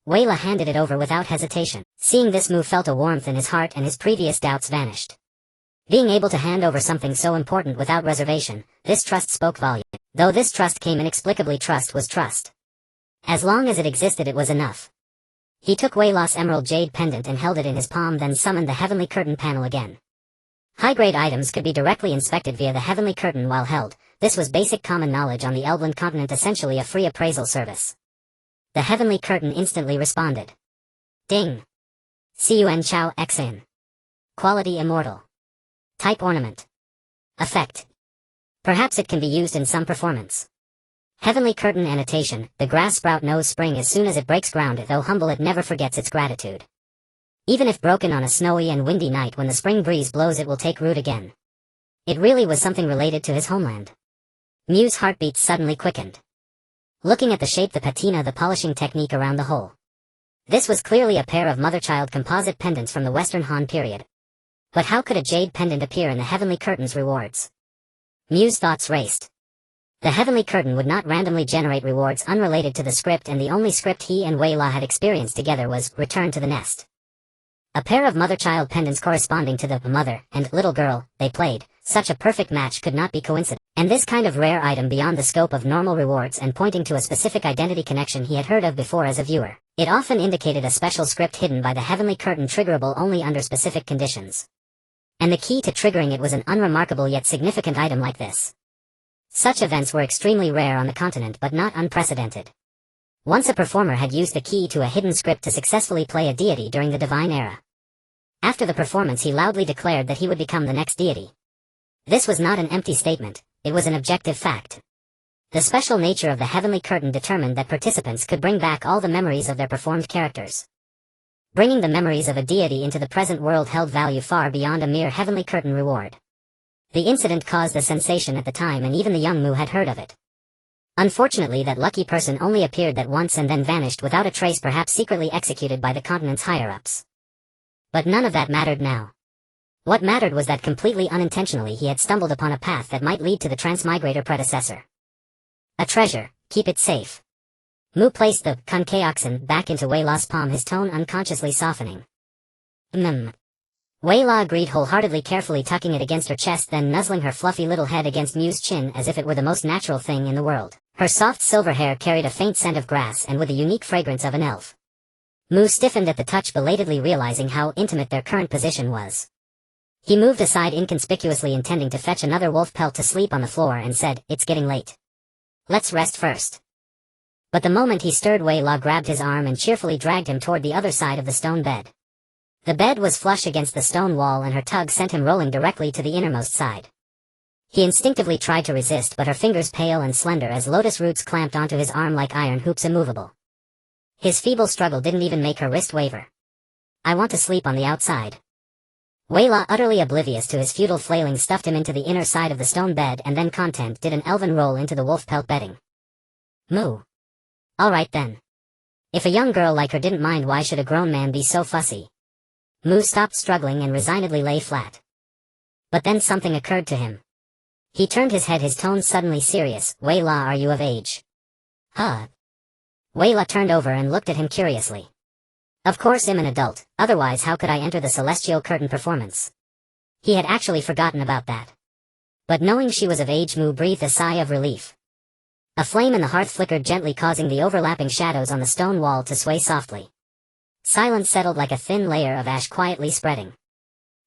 Wayla handed it over without hesitation. Seeing this, Mu felt a warmth in his heart and his previous doubts vanished. Being able to hand over something so important without reservation, this trust spoke volumes. Though this trust came inexplicably, trust was trust. As long as it existed, it was enough. He took Wayla's emerald jade pendant and held it in his palm, then summoned the heavenly curtain panel again. High-grade items could be directly inspected via the heavenly curtain while held. This was basic common knowledge on the Elbland continent, essentially a free appraisal service. The heavenly curtain instantly responded. Ding! Cun Chao Xin. Quality immortal. Type ornament. Effect. Perhaps it can be used in some performance. Heavenly curtain annotation: the grass sprout knows spring as soon as it breaks ground. Though humble, it never forgets its gratitude. Even if broken on a snowy and windy night, when the spring breeze blows, it will take root again. It really was something related to his homeland. Mu's heartbeat suddenly quickened. Looking at the shape, the patina, the polishing technique around the hole. This was clearly a pair of mother-child composite pendants from the Western Han period. But how could a jade pendant appear in the heavenly curtain's rewards? Mu's thoughts raced. The heavenly curtain would not randomly generate rewards unrelated to the script, and the only script he and Wayla had experienced together was Return to the Nest. A pair of mother-child pendants corresponding to the mother and little girl they played. Such a perfect match could not be coincidence. And this kind of rare item beyond the scope of normal rewards and pointing to a specific identity connection he had heard of before as a viewer. It often indicated a special script hidden by the heavenly curtain, triggerable only under specific conditions. And the key to triggering it was an unremarkable yet significant item like this. Such events were extremely rare on the continent, but not unprecedented. Once a performer had used the key to a hidden script to successfully play a deity during the divine era. After the performance, he loudly declared that he would become the next deity. This was not an empty statement, it was an objective fact. The special nature of the heavenly curtain determined that participants could bring back all the memories of their performed characters. Bringing the memories of a deity into the present world held value far beyond a mere heavenly curtain reward. The incident caused a sensation at the time, and even the young Mu had heard of it. Unfortunately, that lucky person only appeared that once and then vanished without a trace, perhaps secretly executed by the continent's higher-ups. But none of that mattered now. What mattered was that completely unintentionally he had stumbled upon a path that might lead to the transmigrator predecessor. A treasure, keep it safe. Mu placed the Kunkeoxen back into Wei La's palm, his tone unconsciously softening. Wei La agreed wholeheartedly, carefully tucking it against her chest, then nuzzling her fluffy little head against Mu's chin as if it were the most natural thing in the world. Her soft silver hair carried a faint scent of grass and with the unique fragrance of an elf. Mu stiffened at the touch, belatedly realizing how intimate their current position was. He moved aside inconspicuously, intending to fetch another wolf pelt to sleep on the floor, and said, "It's getting late. Let's rest first." But the moment he stirred, Wei La grabbed his arm and cheerfully dragged him toward the other side of the stone bed. The bed was flush against the stone wall, and her tug sent him rolling directly to the innermost side. He instinctively tried to resist, but her fingers, pale and slender as lotus roots, clamped onto his arm like iron hoops, immovable. His feeble struggle didn't even make her wrist waver. "I want to sleep on the outside." Wei La, utterly oblivious to his futile flailing, stuffed him into the inner side of the stone bed, and then content did an elven roll into the wolf pelt bedding. Mu. All right then. If a young girl like her didn't mind, why should a grown man be so fussy? Mu stopped struggling and resignedly lay flat. But then something occurred to him. He turned his head, his tone suddenly serious. "Wei La, are you of age?" "Huh?" Wei La turned over and looked at him curiously. "Of course I'm an adult, otherwise how could I enter the celestial curtain performance?" He had actually forgotten about that. But knowing she was of age, Mu breathed a sigh of relief. A flame in the hearth flickered gently, causing the overlapping shadows on the stone wall to sway softly. Silence settled like a thin layer of ash, quietly spreading.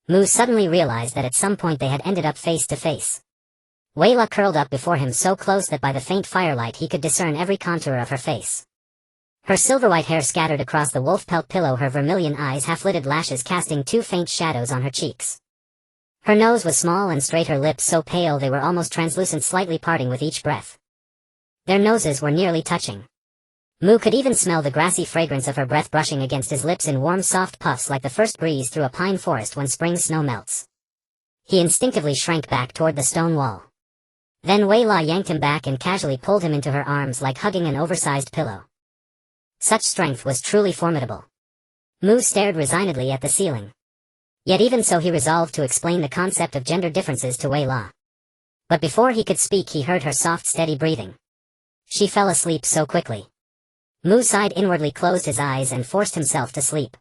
Mu suddenly realized that at some point they had ended up face to face. Wei La curled up before him, so close that by the faint firelight he could discern every contour of her face. Her silver-white hair scattered across the wolf pelt pillow, her vermilion eyes, half-lidded lashes casting two faint shadows on her cheeks. Her nose was small and straight, her lips so pale they were almost translucent, slightly parting with each breath. Their noses were nearly touching. Mu could even smell the grassy fragrance of her breath brushing against his lips in warm, soft puffs like the first breeze through a pine forest when spring snow melts. He instinctively shrank back toward the stone wall. Then Wei La yanked him back and casually pulled him into her arms like hugging an oversized pillow. Such strength was truly formidable. Mu stared resignedly at the ceiling. Yet even so he resolved to explain the concept of gender differences to Wei La. But before he could speak he heard her soft, steady breathing. She fell asleep so quickly. Mu sighed inwardly, closed his eyes and forced himself to sleep.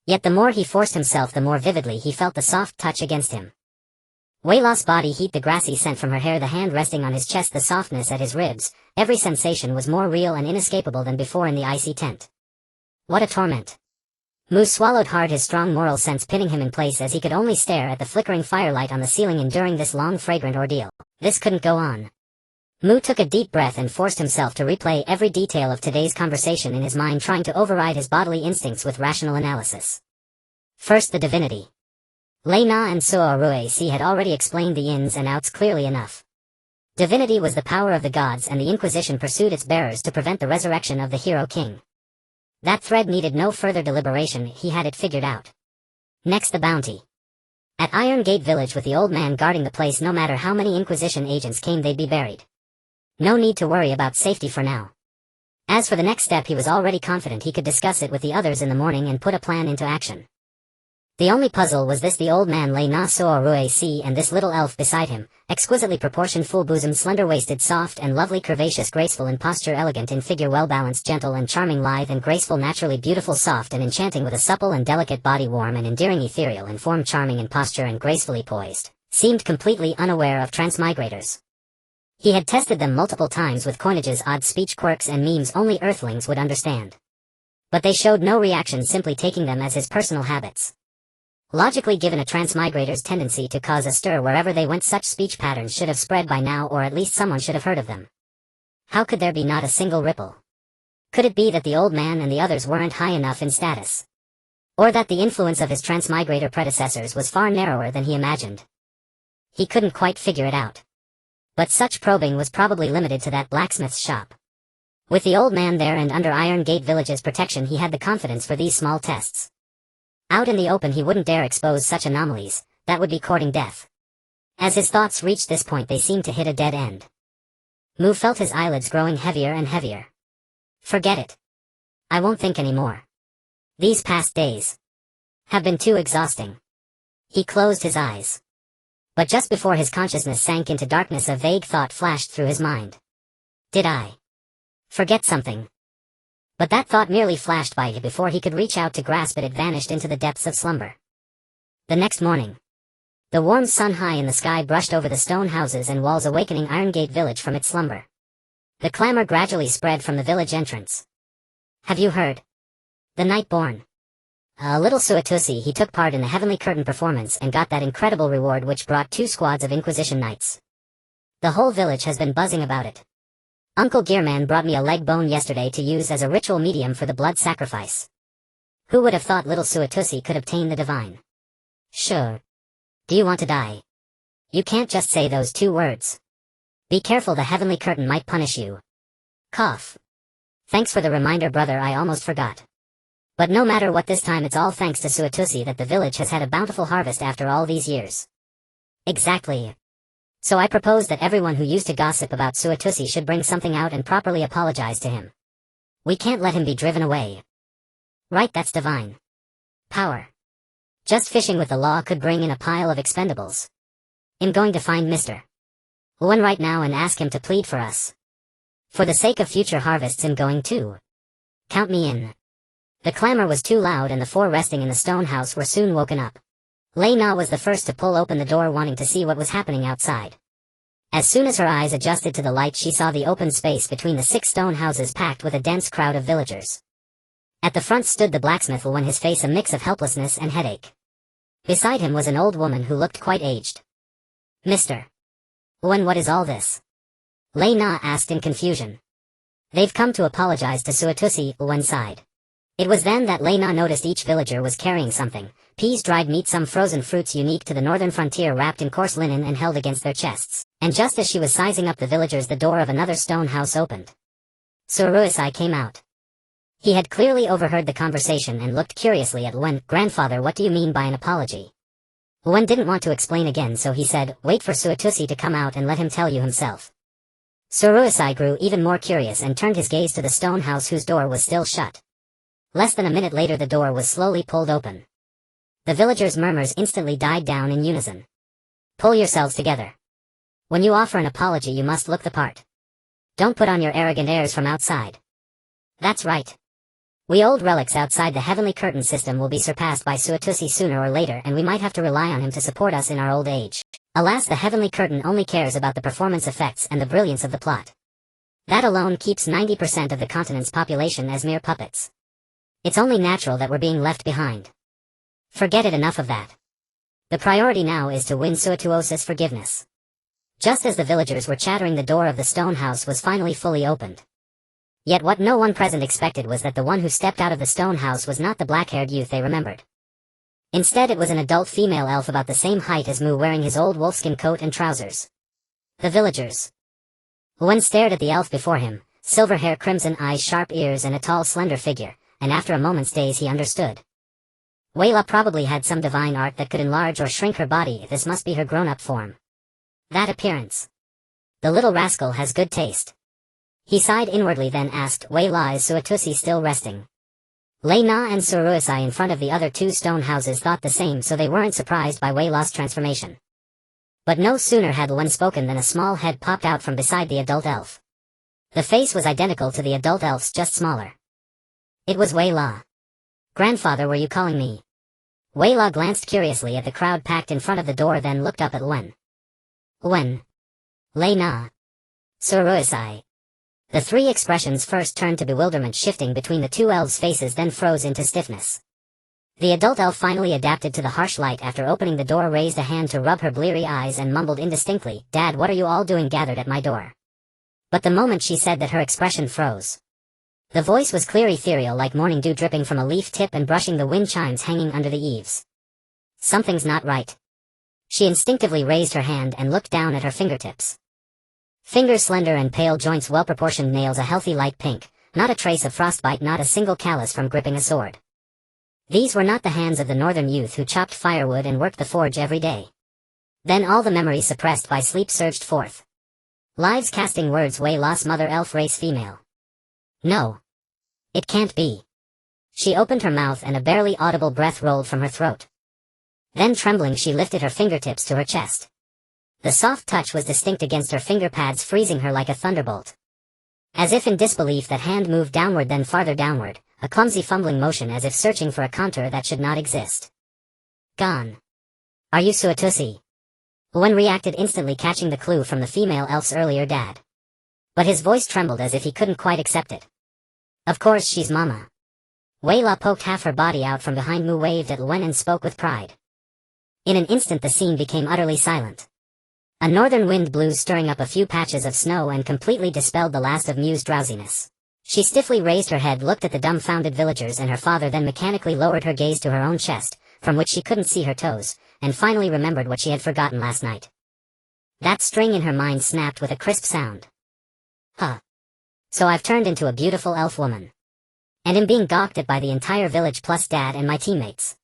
Yet the more he forced himself, the more vividly he felt the soft touch against him. Wei La's body heat, the grassy scent from her hair, the hand resting on his chest, the softness at his ribs, every sensation was more real and inescapable than before in the icy tent. What a torment. Mu swallowed hard, his strong moral sense pinning him in place as he could only stare at the flickering firelight on the ceiling, enduring this long, fragrant ordeal. This couldn't go on. Mu took a deep breath and forced himself to replay every detail of today's conversation in his mind, trying to override his bodily instincts with rational analysis. First, the divinity. Lei Na and Suo Ruei had already explained the ins and outs clearly enough. Divinity was the power of the gods, and the Inquisition pursued its bearers to prevent the resurrection of the hero king. That thread needed no further deliberation, he had it figured out. Next, the bounty. At Iron Gate Village, with the old man guarding the place, no matter how many Inquisition agents came, they'd be buried. No need to worry about safety for now. As for the next step, he was already confident he could discuss it with the others in the morning and put a plan into action. The only puzzle was this: the old man Lei Na Suo Ruei and this little elf beside him, exquisitely proportioned, full-bosomed, slender-waisted, soft and lovely, curvaceous, graceful in posture, elegant in figure, well-balanced, gentle and charming, lithe and graceful, naturally beautiful, soft and enchanting, with a supple and delicate body, warm and endearing, ethereal in form, charming in posture and gracefully poised, seemed completely unaware of transmigrators. He had tested them multiple times with coinages, odd speech quirks and memes only earthlings would understand. But they showed no reaction, simply taking them as his personal habits. Logically, given a transmigrator's tendency to cause a stir wherever they went, such speech patterns should have spread by now, or at least someone should have heard of them. How could there be not a single ripple? Could it be that the old man and the others weren't high enough in status? Or that the influence of his transmigrator predecessors was far narrower than he imagined? He couldn't quite figure it out. But such probing was probably limited to that blacksmith's shop. With the old man there and under Iron Gate Village's protection, he had the confidence for these small tests. Out in the open he wouldn't dare expose such anomalies, that would be courting death. As his thoughts reached this point they seemed to hit a dead end. Mu felt his eyelids growing heavier and heavier. Forget it. I won't think anymore. These past days have been too exhausting. He closed his eyes. But just before his consciousness sank into darkness a vague thought flashed through his mind. Did I forget something? But that thought merely flashed by before he could reach out to grasp it. It vanished into the depths of slumber. The next morning, the warm sun high in the sky brushed over the stone houses and walls, awakening Iron Gate Village from its slumber. The clamor gradually spread from the village entrance. Have you heard? The Nightborn. A little Suatusi, he took part in the Heavenly Curtain performance and got that incredible reward which brought 2 squads of Inquisition Knights. The whole village has been buzzing about it. Uncle Gearman brought me a leg bone yesterday to use as a ritual medium for the blood sacrifice. Who would have thought little Suatusi could obtain the divine? Sure. Do you want to die? You can't just say those 2 words. Be careful, the Heavenly Curtain might punish you. Cough. Thanks for the reminder, brother, I almost forgot. But no matter what, this time it's all thanks to Suatusi that the village has had a bountiful harvest after all these years. Exactly. So I propose that everyone who used to gossip about Suatusi should bring something out and properly apologize to him. We can't let him be driven away. Right, that's divine power. Just fishing with the law could bring in a pile of expendables. I'm going to find Mr. Wen right now and ask him to plead for us. For the sake of future harvests, I'm going to. Count me in. The clamor was too loud and the 4 resting in the stone house were soon woken up. Lei Na was the first to pull open the door, wanting to see what was happening outside. As soon as her eyes adjusted to the light, she saw the open space between the 6 stone houses packed with a dense crowd of villagers. At the front stood the blacksmith, Wen, his face a mix of helplessness and headache. Beside him was an old woman who looked quite aged. Mr. Wen, what is all this? Lei Na asked in confusion. They've come to apologize to Suatusi, Wen sighed. It was then that Lei Na noticed each villager was carrying something: peas, dried meat, some frozen fruits unique to the northern frontier, wrapped in coarse linen and held against their chests. And just as she was sizing up the villagers, the door of another stone house opened. Suruisai came out. He had clearly overheard the conversation and looked curiously at Wen. Grandfather, what do you mean by an apology? Wen didn't want to explain again, so he said, wait for Suatusi to come out and let him tell you himself. Suruisai grew even more curious and turned his gaze to the stone house whose door was still shut. Less than a minute later the door was slowly pulled open. The villagers' murmurs instantly died down in unison. Pull yourselves together. When you offer an apology you must look the part. Don't put on your arrogant airs from outside. That's right. We old relics outside the Heavenly Curtain system will be surpassed by Suatusi sooner or later, and we might have to rely on him to support us in our old age. Alas, the Heavenly Curtain only cares about the performance effects and the brilliance of the plot. That alone keeps 90% of the continent's population as mere puppets. It's only natural that we're being left behind. Forget it, enough of that. The priority now is to win Suatuosi's forgiveness. Just as the villagers were chattering, the door of the stone house was finally fully opened. Yet what no one present expected was that the one who stepped out of the stone house was not the black-haired youth they remembered. Instead, it was an adult female elf about the same height as Mu, wearing his old wolfskin coat and trousers. The villagers. Wen stared at the elf before him, silver hair, crimson eyes, sharp ears, and a tall, slender figure, and after a moment's daze he understood. Weila probably had some divine art that could enlarge or shrink her body. This must be her grown-up form. That appearance. The little rascal has good taste. He sighed inwardly, then asked, Weila, is Suatusi still resting? Lei Na and Suruisai in front of the other 2 stone houses thought the same, so they weren't surprised by Weila's transformation. But no sooner had Wen spoken than a small head popped out from beside the adult elf. The face was identical to the adult elf's, just smaller. It was Weila. Grandfather, were you calling me? Weila glanced curiously at the crowd packed in front of the door, then looked up at Wen. Wen. Lei Na. Suruisai. The 3 expressions first turned to bewilderment, shifting between the 2 elves' faces, then froze into stiffness. The adult elf finally adapted to the harsh light after opening the door, raised a hand to rub her bleary eyes, and mumbled indistinctly, Dad, what are you all doing gathered at my door? But the moment she said that, her expression froze. The voice was clear, ethereal, like morning dew dripping from a leaf tip and brushing the wind chimes hanging under the eaves. Something's not right. She instinctively raised her hand and looked down at her fingertips. Fingers slender and pale, joints well-proportioned, nails a healthy light pink, not a trace of frostbite, not a single callus from gripping a sword. These were not the hands of the northern youth who chopped firewood and worked the forge every day. Then all the memories suppressed by sleep surged forth. Lives casting words, way lost, mother elf race female. No. It can't be. She opened her mouth and a barely audible breath rolled from her throat. Then trembling she lifted her fingertips to her chest. The soft touch was distinct against her finger pads, freezing her like a thunderbolt. As if in disbelief, that hand moved downward, then farther downward, a clumsy fumbling motion as if searching for a contour that should not exist. Gone. Are you Suatusi? Owen reacted instantly, catching the clue from the female elf's earlier dad. But his voice trembled as if he couldn't quite accept it. Of course she's Mama. Wei La poked half her body out from behind Mu, waved at Wen and spoke with pride. In an instant the scene became utterly silent. A northern wind blew, stirring up a few patches of snow and completely dispelled the last of Mu's drowsiness. She stiffly raised her head, looked at the dumbfounded villagers and her father, then mechanically lowered her gaze to her own chest, from which she couldn't see her toes, and finally remembered what she had forgotten last night. That string in her mind snapped with a crisp sound. Huh. So I've turned into a beautiful elf woman. And am being gawked at by the entire village plus Dad and my teammates.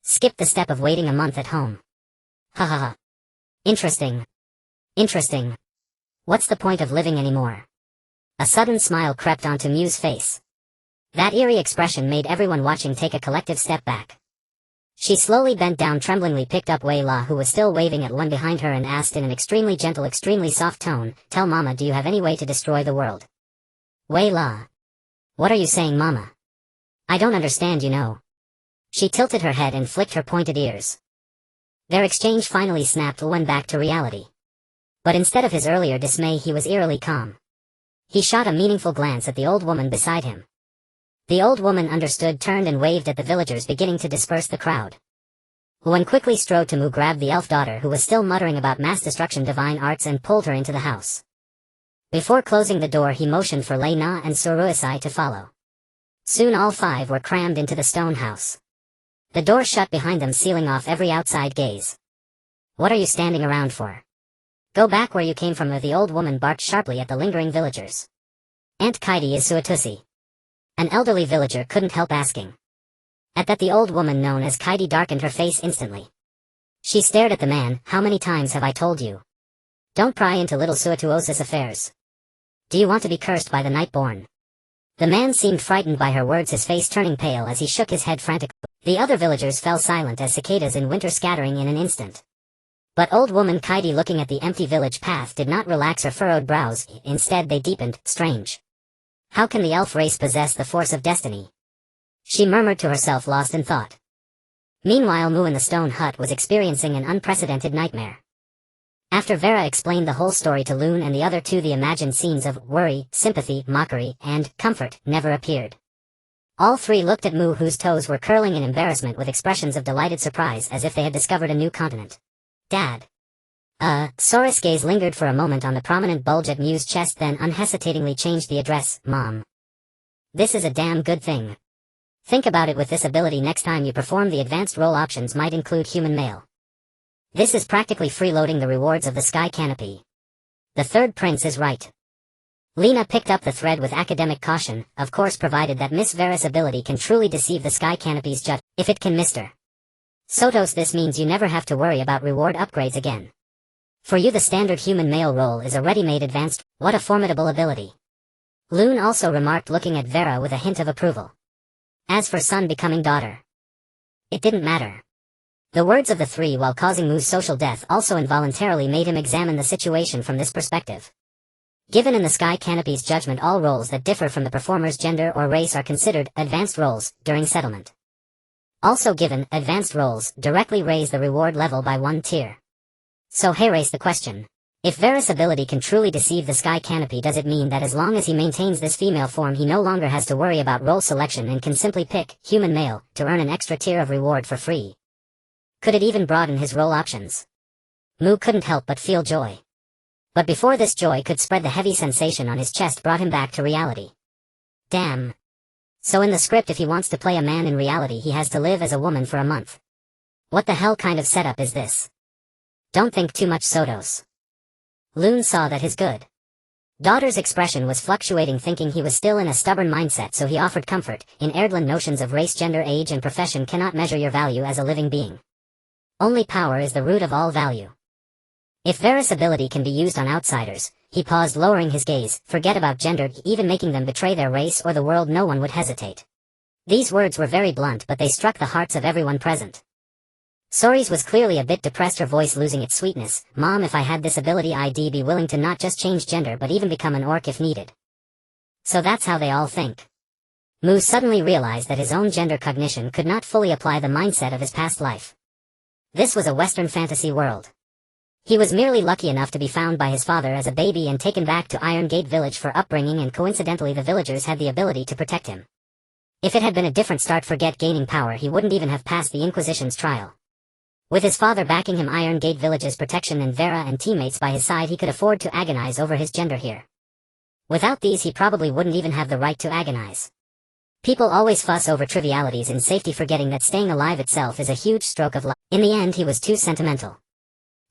Skipped the step of waiting a month at home. Ha ha ha. Interesting. Interesting. What's the point of living anymore? A sudden smile crept onto Mu's face. That eerie expression made everyone watching take a collective step back. She slowly bent down, tremblingly picked up Wei La, who was still waving at one behind her, and asked in an extremely gentle, extremely soft tone, "Tell Mama, do you have any way to destroy the world?" Wei La. What are you saying, Mama? I don't understand, you know. She tilted her head and flicked her pointed ears. Their exchange finally snapped Wen back to reality. But instead of his earlier dismay, he was eerily calm. He shot a meaningful glance at the old woman beside him. The old woman understood, turned and waved at the villagers, beginning to disperse the crowd. Wen quickly strode to Mu, grabbed the elf daughter, who was still muttering about mass destruction, divine arts, and pulled her into the house. Before closing the door, he motioned for Lei Na and Suruisai to follow. Soon all five were crammed into the stone house. The door shut behind them, sealing off every outside gaze. What are you standing around for? Go back where you came from, the old woman barked sharply at the lingering villagers. Aunt Kaidi is Suatusi. An elderly villager couldn't help asking. At that, the old woman known as Kaidi darkened her face instantly. She stared at the man. How many times have I told you? Don't pry into little Suatuosis affairs. Do you want to be cursed by the night-born? The man seemed frightened by her words, his face turning pale as he shook his head frantically. The other villagers fell silent as cicadas in winter, scattering in an instant. But old woman Kaidi, looking at the empty village path, did not relax her furrowed brows. Instead they deepened. Strange. How can the elf race possess the force of destiny? She murmured to herself, lost in thought. Meanwhile, Mu in the stone hut was experiencing an unprecedented nightmare. After Vera explained the whole story to Loon and the other two, the imagined scenes of worry, sympathy, mockery, and comfort never appeared. All three looked at Mu, whose toes were curling in embarrassment, with expressions of delighted surprise, as if they had discovered a new continent. Dad. Sora's gaze lingered for a moment on the prominent bulge at Mu's chest, then unhesitatingly changed the address. Mom. This is a damn good thing. Think about it, with this ability, next time you perform, the advanced role options might include human male. This is practically freeloading the rewards of the sky canopy. The third prince is right. Lena picked up the thread with academic caution, of course provided that Miss Vera's ability can truly deceive the sky canopy's judge. If it can, Mr. Sotos, this means you never have to worry about reward upgrades again. For you, the standard human male role is a ready-made advanced. What a formidable ability. Loon also remarked, looking at Vera with a hint of approval. As for son becoming daughter, it didn't matter. The words of the three, while causing Mu's social death, also involuntarily made him examine the situation from this perspective. Given in the sky canopy's judgment, all roles that differ from the performer's gender or race are considered advanced roles during settlement. Also given, advanced roles directly raise the reward level by one tier. So he raised the question. If Vera's ability can truly deceive the sky canopy, does it mean that as long as he maintains this female form, he no longer has to worry about role selection and can simply pick human male to earn an extra tier of reward for free? Could it even broaden his role options? Mu couldn't help but feel joy. But before this joy could spread, the heavy sensation on his chest brought him back to reality. Damn. So in the script, if he wants to play a man in reality, he has to live as a woman for a month. What the hell kind of setup is this? Don't think too much, Sotos. Loon saw that his good Daughter's expression was fluctuating, thinking he was still in a stubborn mindset, so he offered comfort. In Erdland, notions of race, gender, age and profession cannot measure your value as a living being. Only power is the root of all value. If Varys' ability can be used on outsiders, he paused, lowering his gaze, forget about gender, even making them betray their race or the world, no one would hesitate. These words were very blunt, but they struck the hearts of everyone present. Sori's was clearly a bit depressed, her voice losing its sweetness. Mom, if I had this ability, I'd be willing to not just change gender but even become an orc if needed. So that's how they all think. Mu suddenly realized that his own gender cognition could not fully apply the mindset of his past life. This was a Western fantasy world. He was merely lucky enough to be found by his father as a baby and taken back to Iron Gate village for upbringing, and coincidentally the villagers had the ability to protect him. If it had been a different start, forget gaining power, he wouldn't even have passed the Inquisition's trial. With his father backing him, Iron Gate village's protection, and Vera and teammates by his side, he could afford to agonize over his gender here. Without these, he probably wouldn't even have the right to agonize. People always fuss over trivialities in safety, forgetting that staying alive itself is a huge stroke of luck. In the end, he was too sentimental.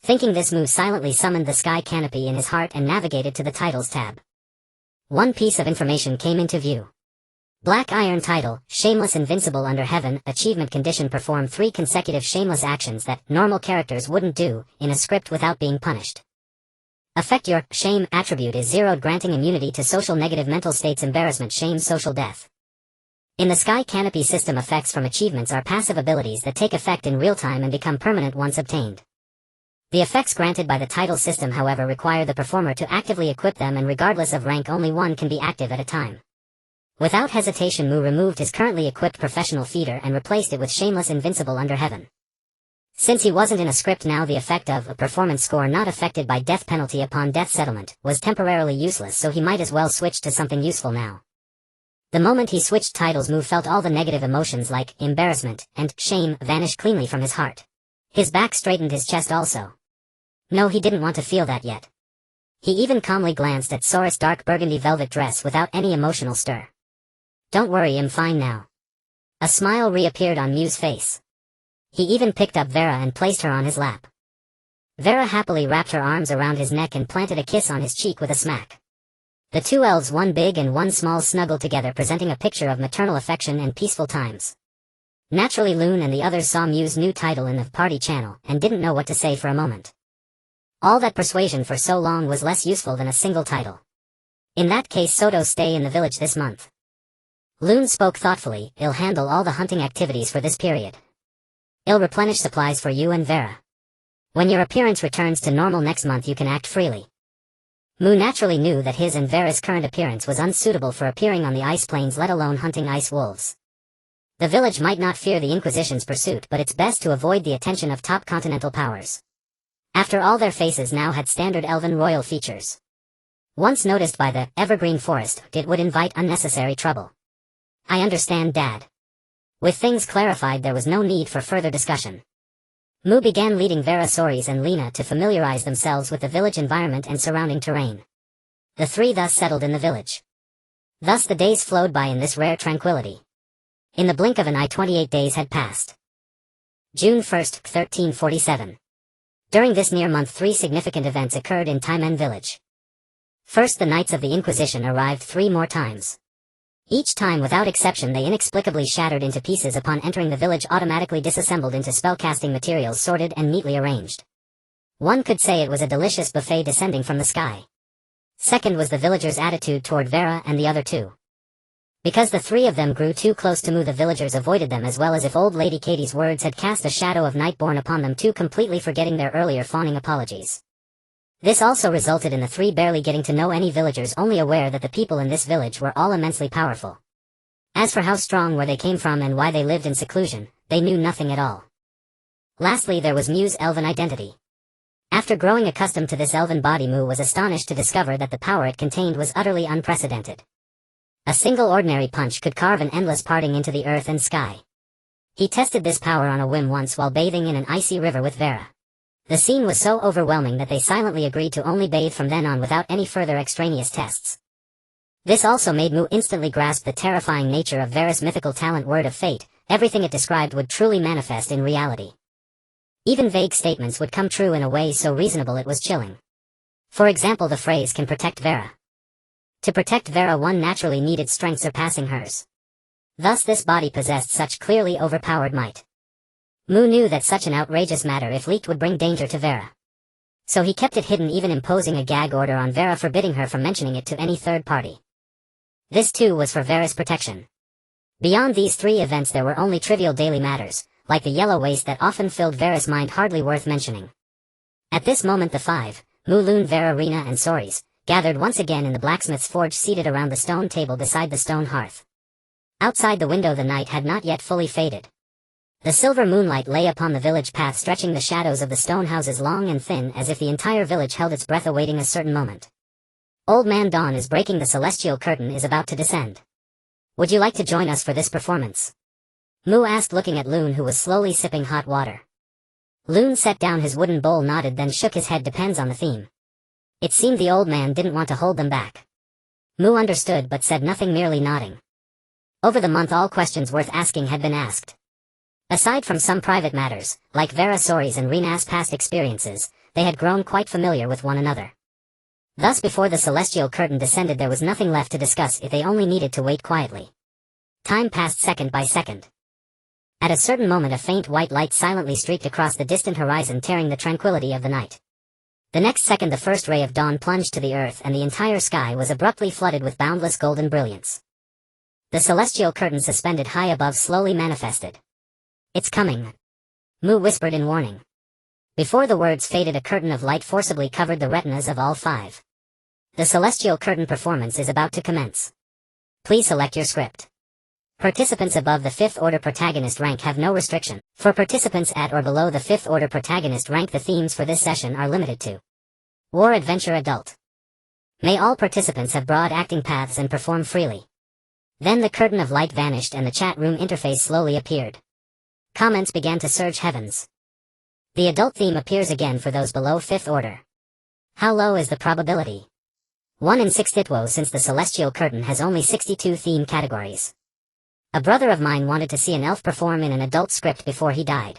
Thinking this, Mu silently summoned the sky canopy in his heart and navigated to the titles tab. One piece of information came into view. Black Iron title, Shameless Invincible under Heaven, achievement condition: perform 3 consecutive shameless actions that normal characters wouldn't do, in a script without being punished. Effect: your shame attribute is zeroed, granting immunity to social negative mental states: embarrassment, shame, social death. In the Sky Canopy system, effects from achievements are passive abilities that take effect in real time and become permanent once obtained. The effects granted by the title system, however, require the performer to actively equip them, and regardless of rank, only one can be active at a time. Without hesitation, Mu removed his currently equipped professional feeder and replaced it with Shameless Invincible under Heaven. Since he wasn't in a script now, the effect of a performance score not affected by death penalty upon death settlement was temporarily useless, so he might as well switch to something useful now. The moment he switched titles, Mu felt all the negative emotions like embarrassment and shame vanish cleanly from his heart. His back straightened, his chest also. No, he didn't want to feel that yet. He even calmly glanced at Sora's dark burgundy velvet dress without any emotional stir. Don't worry, I'm fine now. A smile reappeared on Mu's face. He even picked up Vera and placed her on his lap. Vera happily wrapped her arms around his neck and planted a kiss on his cheek with a smack. The two elves, one big and one small, snuggled together, presenting a picture of maternal affection and peaceful times. Naturally, Loon and the others saw Mu's new title in the party channel and didn't know what to say for a moment. All that persuasion for so long was less useful than a single title. In that case, Soto stay in the village this month. Loon spoke thoughtfully. I'll handle all the hunting activities for this period. I'll replenish supplies for you and Vera. When your appearance returns to normal next month, you can act freely. Mu naturally knew that his and Vera's current appearance was unsuitable for appearing on the ice plains, let alone hunting ice wolves. The village might not fear the Inquisition's pursuit, but it's best to avoid the attention of top continental powers. After all, their faces now had standard elven royal features. Once noticed by the evergreen forest, it would invite unnecessary trouble. I understand, Dad. With things clarified, there was no need for further discussion. Mu began leading Vera, Soris and Lena to familiarize themselves with the village environment and surrounding terrain. The three thus settled in the village. Thus the days flowed by in this rare tranquility. In the blink of an eye, 28 days had passed. June 1st, 1347. During this near month, 3 significant events occurred in Taimen village. First, the Knights of the Inquisition arrived 3 more times. Each time, without exception, they inexplicably shattered into pieces upon entering the village, automatically disassembled into spellcasting materials, sorted and neatly arranged. One could say it was a delicious buffet descending from the sky. Second was the villagers' attitude toward Vera and the other 2. Because the 3 of them grew too close to Mu, the villagers avoided them, as well as if old Lady Katie's words had cast a shadow of Nightborn upon them too, completely forgetting their earlier fawning apologies. This also resulted in the 3 barely getting to know any villagers, only aware that the people in this village were all immensely powerful. As for how strong, where they came from and why they lived in seclusion, they knew nothing at all. Lastly, there was Mu's elven identity. After growing accustomed to this elven body, Mu was astonished to discover that the power it contained was utterly unprecedented. A single ordinary punch could carve an endless parting into the earth and sky. He tested this power on a whim once while bathing in an icy river with Vera. The scene was so overwhelming that they silently agreed to only bathe from then on without any further extraneous tests. This also made Mu instantly grasp the terrifying nature of Vera's mythical talent, Word of Fate. Everything it described would truly manifest in reality. Even vague statements would come true in a way so reasonable it was chilling. For example, the phrase "can protect Vera." To protect Vera, one naturally needed strength surpassing hers. Thus this body possessed such clearly overpowered might. Mu knew that such an outrageous matter if leaked would bring danger to Vera. So he kept it hidden, even imposing a gag order on Vera forbidding her from mentioning it to any third party. This too was for Vera's protection. Beyond these three events there were only trivial daily matters, like the yellow waste that often filled Vera's mind, hardly worth mentioning. At this moment the five, Mu, Loon, Vera, Rena and Soris, gathered once again in the blacksmith's forge, seated around the stone table beside the stone hearth. Outside the window the night had not yet fully faded. The silver moonlight lay upon the village path, stretching the shadows of the stone houses long and thin, as if the entire village held its breath awaiting a certain moment. Old Man Dawn is breaking the celestial curtain, is about to descend. Would you like to join us for this performance? Mu asked, looking at Loon, who was slowly sipping hot water. Loon set down his wooden bowl, nodded, then shook his head. Depends on the theme. It seemed the old man didn't want to hold them back. Mu understood but said nothing, merely nodding. Over the month all questions worth asking had been asked. Aside from some private matters, like Vera, Soris and Rena's past experiences, they had grown quite familiar with one another. Thus before the celestial curtain descended there was nothing left to discuss if they only needed to wait quietly. Time passed second by second. At a certain moment a faint white light silently streaked across the distant horizon, tearing the tranquility of the night. The next second the first ray of dawn plunged to the earth and the entire sky was abruptly flooded with boundless golden brilliance. The celestial curtain suspended high above slowly manifested. It's coming, Mu whispered in warning. Before the words faded a curtain of light forcibly covered the retinas of all five. The celestial curtain performance is about to commence. Please select your script. Participants above the 5th order protagonist rank have no restriction. For participants at or below the 5th order protagonist rank, the themes for this session are limited to War, Adventure, Adult. May all participants have broad acting paths and perform freely. Then the curtain of light vanished and the chat room interface slowly appeared. Comments began to surge heavens. The adult theme appears again for those below 5th order. How low is the probability? 1 in 6 Thitwo, since the celestial curtain has only 62 theme categories. A brother of mine wanted to see an elf perform in an adult script before he died.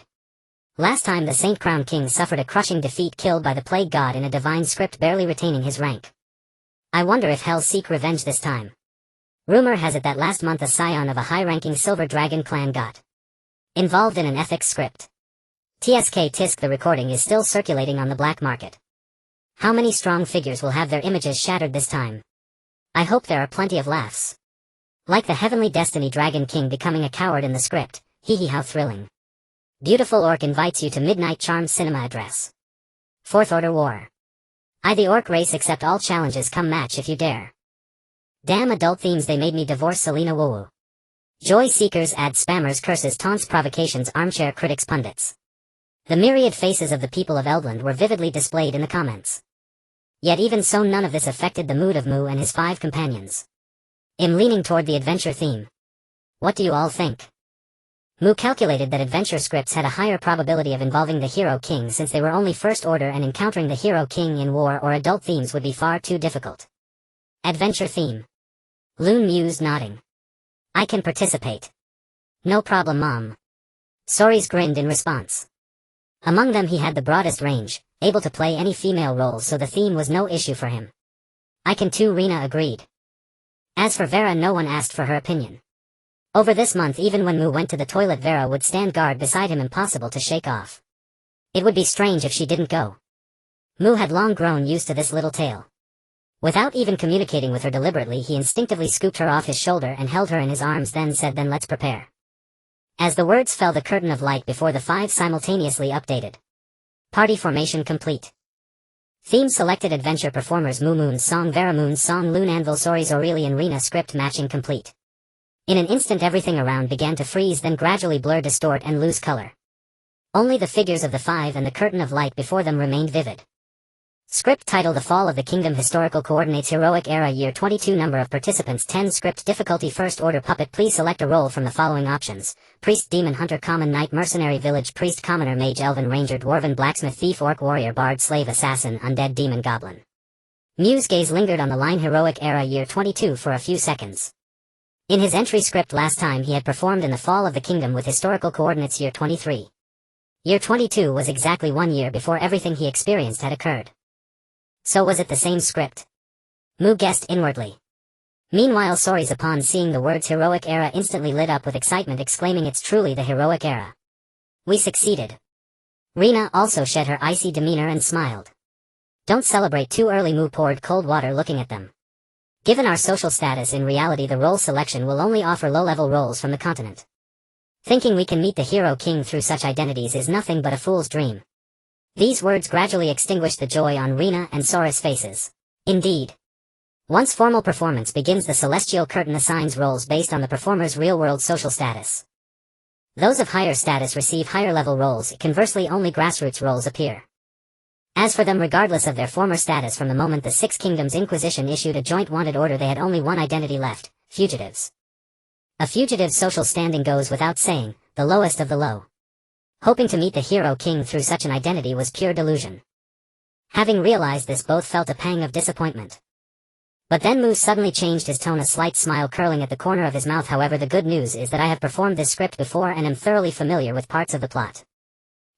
Last time the Saint Crown King suffered a crushing defeat, killed by the Plague God in a divine script, barely retaining his rank. I wonder if Hell seek revenge this time. Rumor has it that last month a scion of a high-ranking Silver Dragon clan got involved in an ethics script. TSK Tisk, the recording is still circulating on the black market. How many strong figures will have their images shattered this time? I hope there are plenty of laughs. Like the Heavenly Destiny Dragon King becoming a coward in the script, hee hee, how thrilling. Beautiful Orc invites you to Midnight Charms Cinema address. 4th Order War. I the Orc race accept all challenges, come match if you dare. Damn adult themes, they made me divorce Selena Woo. Joy seekers add spammers, curses, taunts, provocations, armchair critics, pundits. The myriad faces of the people of Eldland were vividly displayed in the comments. Yet even so none of this affected the mood of Mu and his 5 companions. I'm leaning toward the adventure theme. What do you all think? Mu calculated that adventure scripts had a higher probability of involving the Hero King, since they were only 1st order and encountering the Hero King in war or adult themes would be far too difficult. Adventure theme. Loon mused, nodding. I can participate. No problem, Mom. Soris grinned in response. Among them he had the broadest range, able to play any female roles, so the theme was no issue for him. I can too, Rena agreed. As for Vera, no one asked for her opinion. Over this month, even when Mu went to the toilet, Vera would stand guard beside him, impossible to shake off. It would be strange if she didn't go. Mu had long grown used to this little tale. Without even communicating with her deliberately, he instinctively scooped her off his shoulder and held her in his arms, then said, "Then let's prepare." As the words fell, the curtain of light before the 5 simultaneously updated. Party formation complete. Theme selected: adventure performers Mu, Moon's song, Vera, Moon's song, Loon, Anvil, Soris, Aurelian, Rena. Script matching complete. In an instant everything around began to freeze, then gradually blur, distort and lose color. Only the figures of the 5 and the curtain of light before them remained vivid. Script title: The Fall of the Kingdom. Historical coordinates: Heroic Era, Year 22. Number of participants 10. Script difficulty: 1st order puppet. Please select a role from the following options: Priest, Demon, Hunter, Common, Knight, Mercenary, Village Priest, Commoner, Mage, Elven, Ranger, Dwarven, Blacksmith, Thief, Orc, Warrior, Bard, Slave, Assassin, Undead, Demon, Goblin. Mu's gaze lingered on the line Heroic Era, Year 22 for a few seconds. In his entry script last time he had performed in The Fall of the Kingdom with historical coordinates Year 23. Year 22 was exactly 1 year before everything he experienced had occurred. So was it the same script? Mu guessed inwardly. Meanwhile Soris upon seeing the words heroic era instantly lit up with excitement, exclaiming it's truly the heroic era. We succeeded. Rena also shed her icy demeanor and smiled. Don't celebrate too early. Mu poured cold water looking at them. Given our social status, in reality the role selection will only offer low-level roles from the continent. Thinking we can meet the hero king through such identities is nothing but a fool's dream. These words gradually extinguished the joy on Rena and Sora's faces. Indeed. Once formal performance begins, the celestial curtain assigns roles based on the performer's real-world social status. Those of higher status receive higher-level roles, conversely only grassroots roles appear. As for them, regardless of their former status, from the moment the Six Kingdoms Inquisition issued a joint wanted order, they had only one identity left: fugitives. A fugitive's social standing goes without saying, the lowest of the low. Hoping to meet the hero king through such an identity was pure delusion. Having realized this, both felt a pang of disappointment. But then Mu suddenly changed his tone, a slight smile curling at the corner of his mouth. However, the good news is that I have performed this script before and am thoroughly familiar with parts of the plot.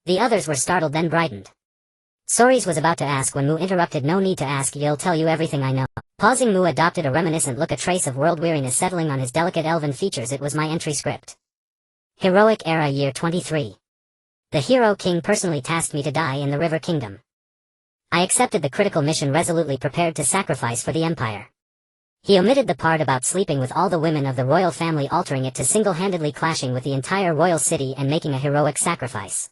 The others were startled, then brightened. Soris was about to ask when Mu interrupted. No need to ask, you'll tell you everything I know. Pausing, Mu adopted a reminiscent look, a trace of world weariness settling on his delicate elven features. It was my entry script. Heroic Era, Year 23. The Hero King personally tasked me to die in the River Kingdom. I accepted the critical mission, resolutely prepared to sacrifice for the Empire. He omitted the part about sleeping with all the women of the royal family, altering it to single-handedly clashing with the entire royal city and making a heroic sacrifice.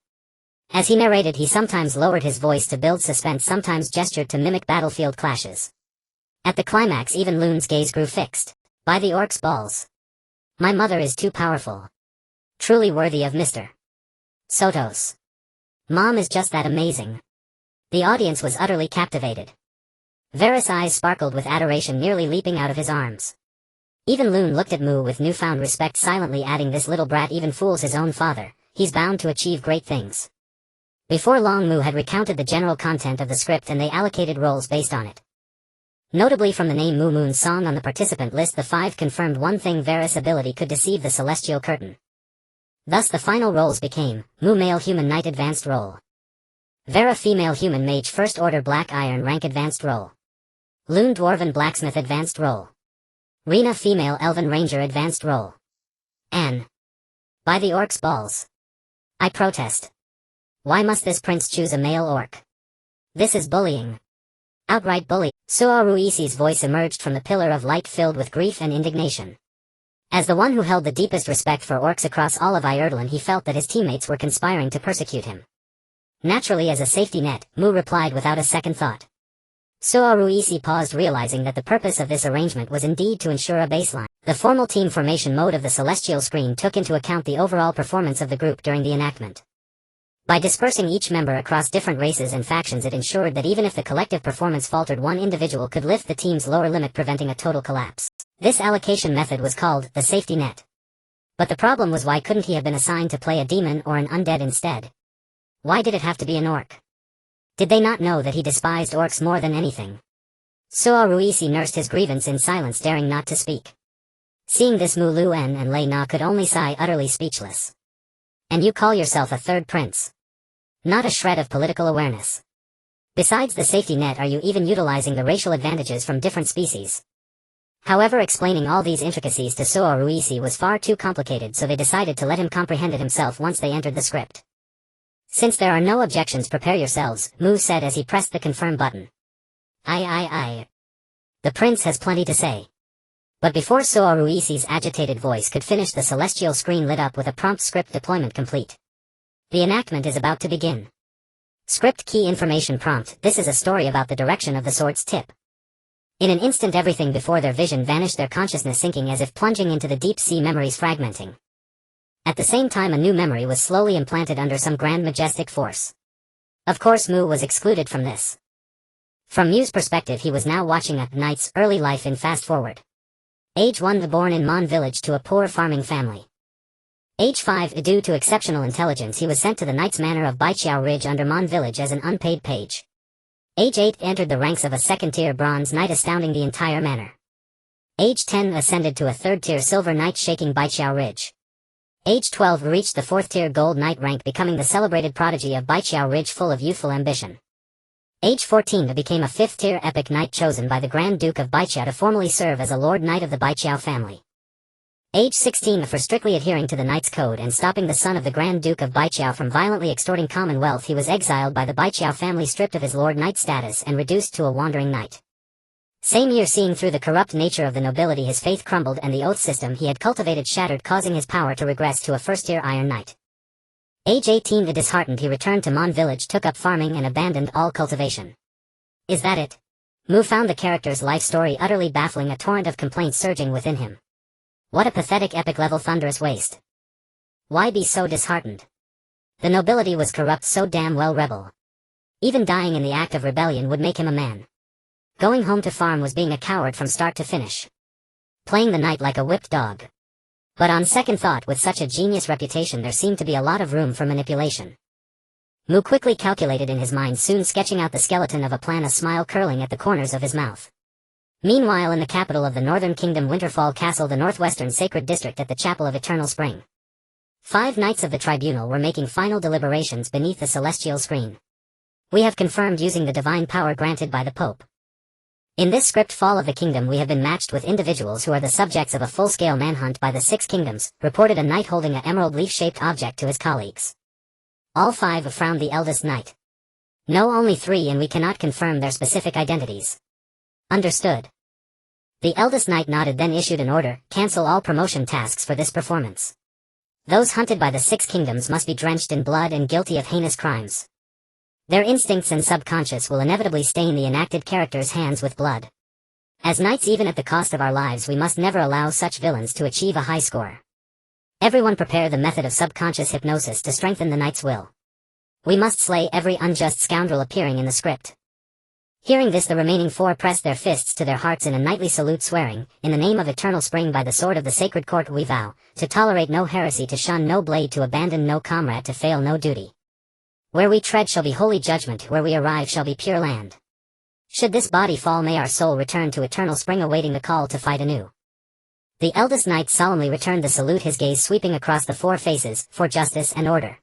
As he narrated, he sometimes lowered his voice to build suspense, sometimes gestured to mimic battlefield clashes. At the climax, even Loon's gaze grew fixed. By the orc's balls. My mother is too powerful. Truly worthy of Mr. Sotos. Mom is just that amazing. The audience was utterly captivated. Varys' eyes sparkled with adoration, nearly leaping out of his arms. Even Loon looked at Mu with newfound respect, silently adding, this little brat even fools his own father. He's bound to achieve great things. Before long, Mu had recounted the general content of the script and they allocated roles based on it. Notably, from the name Mu Moon's song on the participant list, the 5 confirmed one thing: Varys' ability could deceive the celestial curtain. Thus the final roles became: Mu male human knight advanced role, Vera female human mage first order black iron rank advanced role, Loon dwarven blacksmith advanced role, Rena female elven ranger advanced role. Anne. By the orc's balls. I protest. Why must this prince choose a male orc? This is bullying. Outright bully. Suo Ruisi's voice emerged from the pillar of light, filled with grief and indignation. As the one who held the deepest respect for orcs across all of Ireland, he felt that his teammates were conspiring to persecute him. Naturally, as a safety net, Mu replied without a second thought. Suo Ruisi paused, realizing that the purpose of this arrangement was indeed to ensure a baseline. The formal team formation mode of the celestial screen took into account the overall performance of the group during the enactment. By dispersing each member across different races and factions, it ensured that even if the collective performance faltered, one individual could lift the team's lower limit, preventing a total collapse. This allocation method was called the safety net. But the problem was, why couldn't he have been assigned to play a demon or an undead instead? Why did it have to be an orc? Did they not know that he despised orcs more than anything? Suo Ruisi nursed his grievance in silence, daring not to speak. Seeing this, Mu Luen and Lei Na could only sigh, utterly speechless. And you call yourself a third prince? Not a shred of political awareness. Besides the safety net, are you even utilizing the racial advantages from different species? However, explaining all these intricacies to Suo Ruisi was far too complicated, so they decided to let him comprehend it himself once they entered the script. Since there are no objections, prepare yourselves, Mu said as he pressed the confirm button. Aye. The prince has plenty to say. But before Suo Ruisi's agitated voice could finish, the celestial screen lit up with a prompt: script deployment complete. The enactment is about to begin. Script key information prompt: this is a story about the direction of the sword's tip. In an instant, everything before their vision vanished, their consciousness sinking as if plunging into the deep sea, memories fragmenting. At the same time, a new memory was slowly implanted under some grand majestic force. Of course, Mu was excluded from this. From Mu's perspective, he was now watching a knight's early life in fast forward. Age 1, born in Mon Village to a poor farming family. Age 5, due to exceptional intelligence, he was sent to the Knight's Manor of Baichiao Ridge under Mon Village as an unpaid page. Age 8, entered the ranks of a second-tier bronze knight, astounding the entire manor. Age 10, ascended to a third-tier silver knight, shaking Baichiao Ridge. Age 12, reached the fourth-tier gold knight rank, becoming the celebrated prodigy of Baichiao Ridge, full of youthful ambition. Age 14 Mu became a 5th-tier epic knight chosen by the Grand Duke of Baiqiao to formally serve as a Lord Knight of the Baiqiao family. Age 16 Mu for strictly adhering to the Knight's Code and stopping the son of the Grand Duke of Baiqiao from violently extorting commonwealth, he was exiled by the Baiqiao family, stripped of his Lord Knight status and reduced to a wandering knight. Same year, seeing through the corrupt nature of the nobility, his faith crumbled and the oath system he had cultivated shattered, causing his power to regress to a 1st-tier Iron Knight. Age 18 disheartened, he returned to Mon village, took up farming and abandoned all cultivation. Is that it? Mu found the character's life story utterly baffling, a torrent of complaints surging within him. What a pathetic epic level thunderous waste. Why be so disheartened? The nobility was corrupt, so damn well rebel. Even dying in the act of rebellion would make him a man. Going home to farm was being a coward from start to finish. Playing the knight like a whipped dog. But on second thought, with such a genius reputation, there seemed to be a lot of room for manipulation. Mu quickly calculated in his mind, soon sketching out the skeleton of a plan, a smile curling at the corners of his mouth. Meanwhile, in the capital of the Northern Kingdom, Winterfall Castle, the northwestern sacred district at the Chapel of Eternal Spring. 5 knights of the tribunal were making final deliberations beneath the celestial screen. We have confirmed using the divine power granted by the Pope. In this script, Fall of the Kingdom, we have been matched with individuals who are the subjects of a full-scale manhunt by the 6 kingdoms, reported a knight holding an emerald leaf-shaped object to his colleagues. All 5 have frowned the eldest knight. No, only 3, and we cannot confirm their specific identities. Understood. The eldest knight nodded, then issued an order: cancel all promotion tasks for this performance. Those hunted by the 6 kingdoms must be drenched in blood and guilty of heinous crimes. Their instincts and subconscious will inevitably stain the enacted characters' hands with blood. As knights, even at the cost of our lives, we must never allow such villains to achieve a high score. Everyone prepare the method of subconscious hypnosis to strengthen the knight's will. We must slay every unjust scoundrel appearing in the script. Hearing this, the remaining 4 pressed their fists to their hearts in a knightly salute, swearing, in the name of Eternal Spring, by the sword of the sacred court, we vow, to tolerate no heresy, to shun no blade, to abandon no comrade, to fail no duty. Where we tread shall be holy judgment, where we arrive shall be pure land. Should this body fall, may our soul return to Eternal Spring, awaiting the call to fight anew. The eldest knight solemnly returned the salute, his gaze sweeping across the 4 faces, for justice and order.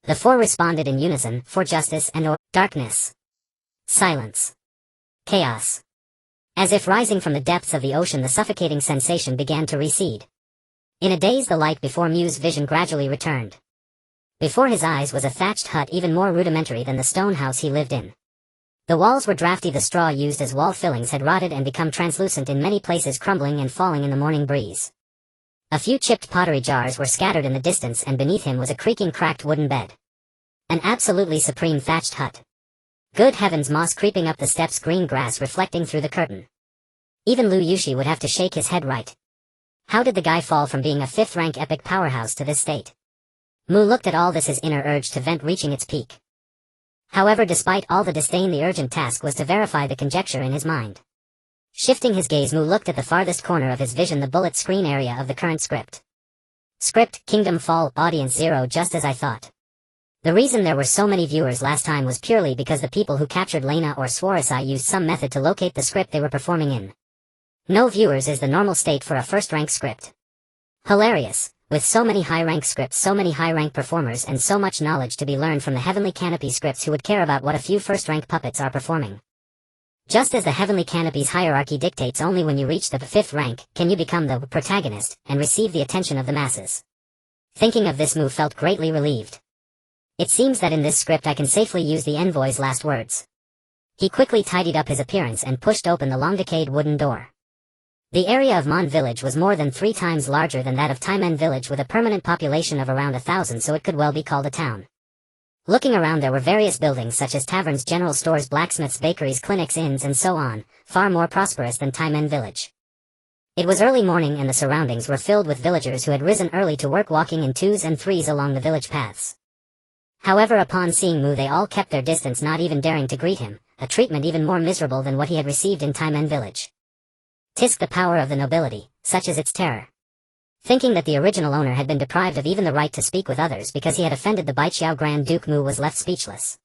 The 4 responded in unison, for justice and order. Darkness. Silence. Chaos. As if rising from the depths of the ocean, the suffocating sensation began to recede. In a daze, the light before Mu's vision gradually returned. Before his eyes was a thatched hut, even more rudimentary than the stone house he lived in. The walls were drafty, the straw used as wall fillings had rotted and become translucent, in many places crumbling and falling in the morning breeze. A few chipped pottery jars were scattered in the distance, and beneath him was a creaking, cracked wooden bed. An absolutely supreme thatched hut. Good heavens, moss creeping up the steps, green grass reflecting through the curtain. Even Liu Yushi would have to shake his head right. How did the guy fall from being a 5th-rank epic powerhouse to this state? Mu looked at all this, his inner urge to vent reaching its peak. However, despite all the disdain, the urgent task was to verify the conjecture in his mind. Shifting his gaze, Mu looked at the farthest corner of his vision, the bullet screen area of the current script. Script: Kingdom Fall, audience 0. Just as I thought. The reason there were so many viewers last time was purely because the people who captured Lena or Swarisai used some method to locate the script they were performing in. No viewers is the normal state for a 1st-rank script. Hilarious. With so many high-rank scripts, so many high-rank performers, and so much knowledge to be learned from the Heavenly Canopy scripts, who would care about what a few 1st-rank puppets are performing? Just as the Heavenly Canopy's hierarchy dictates, only when you reach the 5th rank can you become the protagonist and receive the attention of the masses. Thinking of this, Mu felt greatly relieved. It seems that in this script I can safely use the envoy's last words. He quickly tidied up his appearance and pushed open the long-decayed wooden door. The area of Mon village was more than 3 times larger than that of Taimen village, with a permanent population of around 1,000, so it could well be called a town. Looking around, there were various buildings such as taverns, general stores, blacksmiths, bakeries, clinics, inns, and so on, far more prosperous than Taimen village. It was early morning and the surroundings were filled with villagers who had risen early to work, walking in 2s and 3s along the village paths. However, upon seeing Mu, they all kept their distance, not even daring to greet him, a treatment even more miserable than what he had received in Taimen village. Tisk, the power of the nobility, such is its terror. Thinking that the original owner had been deprived of even the right to speak with others because he had offended the Baiqiao Grand Duke, Mu was left speechless.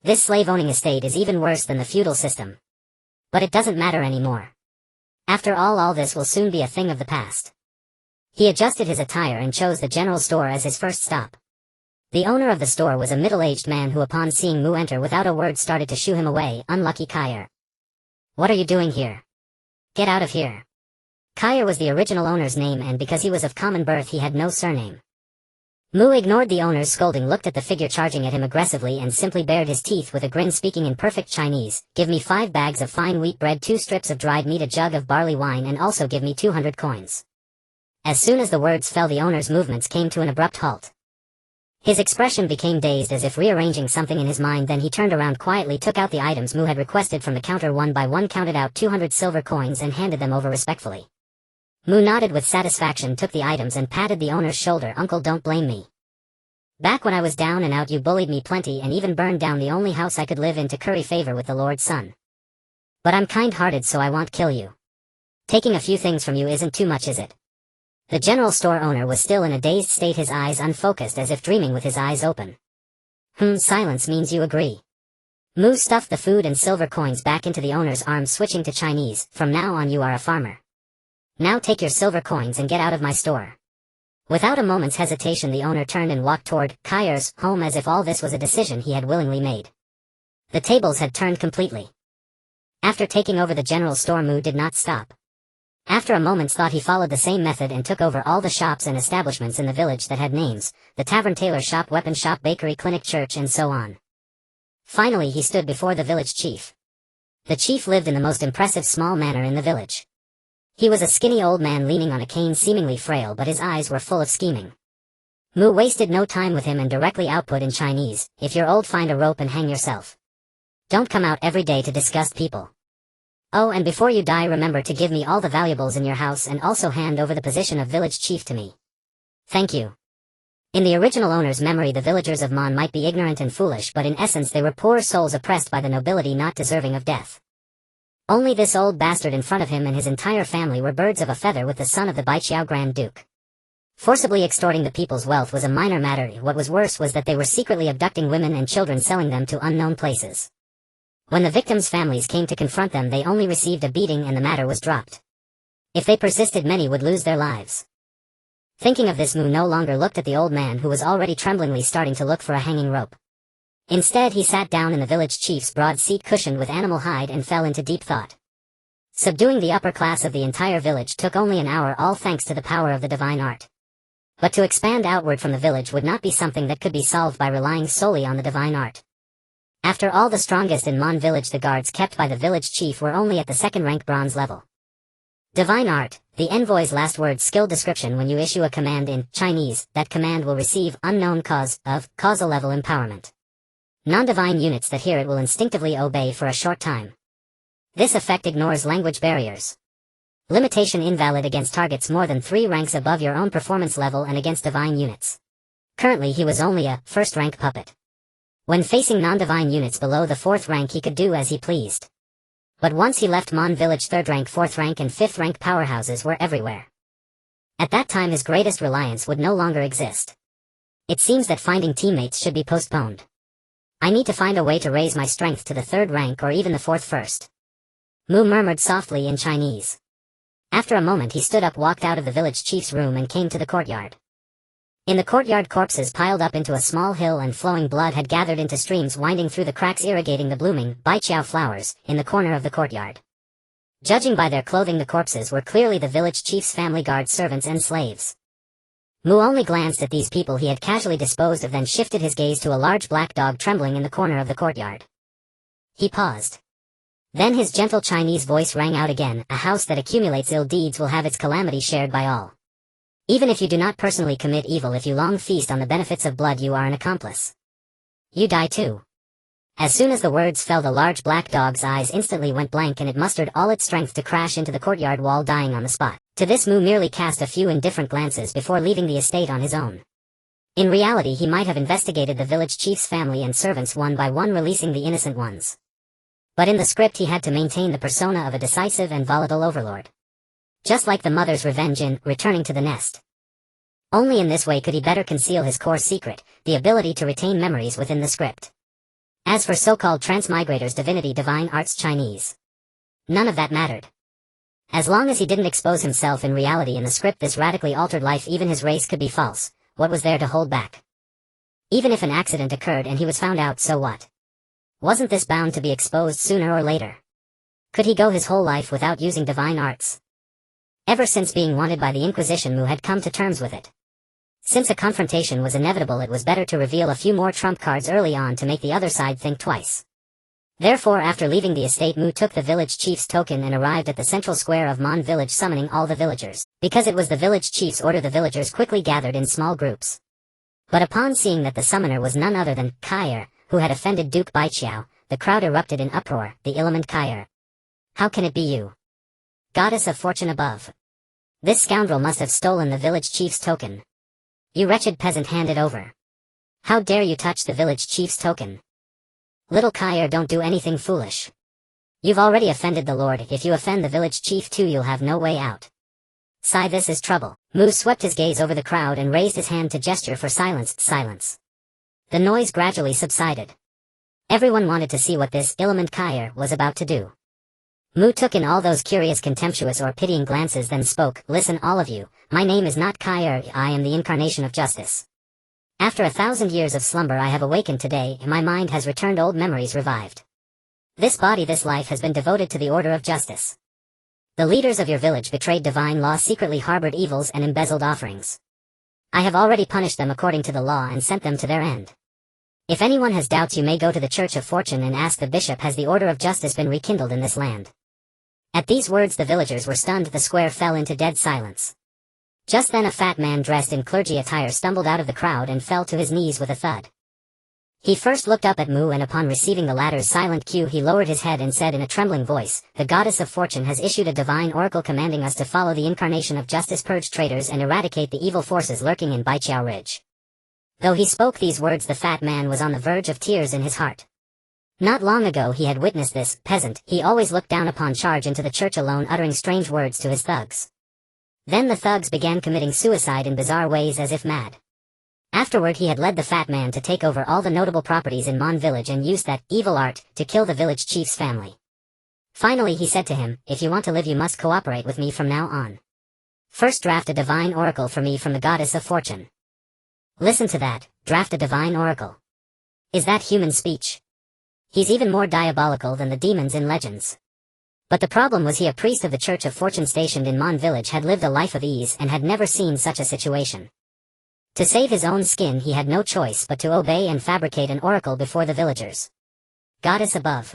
This slave-owning estate is even worse than the feudal system. But it doesn't matter anymore. After all this will soon be a thing of the past. He adjusted his attire and chose the general store as his first stop. The owner of the store was a middle-aged man who upon seeing Mu enter without a word started to shoo him away. Unlucky Kyer. What are you doing here? Get out of here. Kyer was the original owner's name, and because he was of common birth he had no surname. Mu ignored the owner's scolding, looked at the figure charging at him aggressively, and simply bared his teeth with a grin, speaking in perfect Chinese. Give me 5 bags of fine wheat bread, 2 strips of dried meat, a jug of barley wine, and also give me 200 coins. As soon as the words fell, the owner's movements came to an abrupt halt. His expression became dazed, as if rearranging something in his mind. Then he turned around quietly, took out the items Mu had requested from the counter one by one, counted out 200 silver coins and handed them over respectfully. Mu nodded with satisfaction, took the items and patted the owner's shoulder. Uncle, don't blame me. Back when I was down and out you bullied me plenty and even burned down the only house I could live in to curry favor with the Lord's son. But I'm kind-hearted, so I won't kill you. Taking a few things from you isn't too much, is it? The general store owner was still in a dazed state, his eyes unfocused as if dreaming with his eyes open. Silence means you agree. Mu stuffed the food and silver coins back into the owner's arms, switching to Chinese. From now on you are a farmer. Now take your silver coins and get out of my store. Without a moment's hesitation the owner turned and walked toward Kyer's home, as if all this was a decision he had willingly made. The tables had turned completely. After taking over the general store, Mu did not stop. After a moment's thought he followed the same method and took over all the shops and establishments in the village that had names: the tavern, tailor shop, weapon shop, bakery, clinic, church, and so on. Finally he stood before the village chief. The chief lived in the most impressive small manor in the village. He was a skinny old man leaning on a cane, seemingly frail, but his eyes were full of scheming. Mu wasted no time with him and directly output in Chinese, if you're old, find a rope and hang yourself. Don't come out every day to disgust people. Oh, and before you die remember to give me all the valuables in your house and also hand over the position of village chief to me. Thank you. In the original owner's memory the villagers of Mon might be ignorant and foolish, but in essence they were poor souls oppressed by the nobility, not deserving of death. Only this old bastard in front of him and his entire family were birds of a feather with the son of the Baiqiao Grand Duke. Forcibly extorting the people's wealth was a minor matter. What was worse was that they were secretly abducting women and children, selling them to unknown places. When the victims' families came to confront them they only received a beating and the matter was dropped. If they persisted many would lose their lives. Thinking of this, Mu no longer looked at the old man, who was already tremblingly starting to look for a hanging rope. Instead he sat down in the village chief's broad seat cushioned with animal hide and fell into deep thought. Subduing the upper class of the entire village took only an hour, all thanks to the power of the divine art. But to expand outward from the village would not be something that could be solved by relying solely on the divine art. After all, the strongest in Mon village, the guards kept by the village chief, were only at the second rank bronze level. Divine art, the envoy's last word. Skill description: when you issue a command in Chinese, that command will receive unknown cause of causal level empowerment. Non-divine units that hear it will instinctively obey for a short time. This effect ignores language barriers. Limitation: invalid against targets more than 3 ranks above your own performance level and against divine units. Currently he was only a first-rank puppet. When facing non-divine units below the 4th rank he could do as he pleased. But once he left Mon village, 3rd rank, 4th rank and 5th rank powerhouses were everywhere. At that time his greatest reliance would no longer exist. It seems that finding teammates should be postponed. I need to find a way to raise my strength to the 3rd rank or even the 4th first. Mu murmured softly in Chinese. After a moment he stood up, walked out of the village chief's room and came to the courtyard. In the courtyard corpses piled up into a small hill and flowing blood had gathered into streams winding through the cracks, irrigating the blooming Baiqiao flowers in the corner of the courtyard. Judging by their clothing the corpses were clearly the village chief's family, guard, servants and slaves. Mu only glanced at these people he had casually disposed of, then shifted his gaze to a large black dog trembling in the corner of the courtyard. He paused. Then his gentle Chinese voice rang out again: a house that accumulates ill deeds will have its calamity shared by all. Even if you do not personally commit evil, if you long feast on the benefits of blood, you are an accomplice. You die too. As soon as the words fell, the large black dog's eyes instantly went blank and it mustered all its strength to crash into the courtyard wall, dying on the spot. To this Mu merely cast a few indifferent glances before leaving the estate on his own. In reality he might have investigated the village chief's family and servants one by one, releasing the innocent ones. But in the script he had to maintain the persona of a decisive and volatile overlord. Just like the mother's revenge in Returning to the Nest. Only in this way could he better conceal his core secret, the ability to retain memories within the script. As for so-called transmigrators, divinity, divine arts, Chinese, none of that mattered. As long as he didn't expose himself in reality in the script, this radically altered life, even his race could be false. What was there to hold back? Even if an accident occurred and he was found out, so what? Wasn't this bound to be exposed sooner or later? Could he go his whole life without using divine arts? Ever since being wanted by the Inquisition, Mu had come to terms with it. Since a confrontation was inevitable, it was better to reveal a few more trump cards early on to make the other side think twice. Therefore, after leaving the estate, Mu took the village chief's token and arrived at the central square of Mon village, summoning all the villagers. Because it was the village chief's order, the villagers quickly gathered in small groups. But upon seeing that the summoner was none other than Kair, who had offended Duke Baiqiao, the crowd erupted in uproar. The illumined Kair. How can it be you? Goddess of fortune above. This scoundrel must have stolen the village chief's token. You wretched peasant, hand it over. How dare you touch the village chief's token? Little Kair, don't do anything foolish. You've already offended the Lord. If you offend the village chief too, you'll have no way out. Sigh, this is trouble. Mu swept his gaze over the crowd and raised his hand to gesture for silence. Silence. The noise gradually subsided. Everyone wanted to see what this illumined Kair was about to do. Mu took in all those curious, contemptuous or pitying glances, then spoke. Listen, all of you, my name is not Kair, I am the incarnation of justice. After 1,000 years of slumber I have awakened today, and my mind has returned, old memories revived. This body, this life has been devoted to the order of justice. The leaders of your village betrayed divine law, secretly harbored evils and embezzled offerings. I have already punished them according to the law and sent them to their end. If anyone has doubts, you may go to the Church of Fortune and ask the bishop, has the order of justice been rekindled in this land? At these words the villagers were stunned. The square fell into dead silence. Just then a fat man dressed in clergy attire stumbled out of the crowd and fell to his knees with a thud. He first looked up at Mu, and upon receiving the latter's silent cue he lowered his head and said in a trembling voice, the goddess of fortune has issued a divine oracle commanding us to follow the incarnation of justice, purge traitors and eradicate the evil forces lurking in Baiqiao Ridge. Though he spoke these words, the fat man was on the verge of tears in his heart. Not long ago he had witnessed this peasant he always looked down upon charge into the church alone, uttering strange words to his thugs. Then the thugs began committing suicide in bizarre ways as if mad. Afterward he had led the fat man to take over all the notable properties in Mon village and used that evil art to kill the village chief's family. Finally he said to him, if you want to live you must cooperate with me from now on. First draft a divine oracle for me from the goddess of fortune. Listen to that, draft a divine oracle. Is that human speech? He's even more diabolical than the demons in legends. But the problem was he, a priest of the Church of Fortune stationed in Mon village, had lived a life of ease and had never seen such a situation. To save his own skin he had no choice but to obey and fabricate an oracle before the villagers. Goddess above.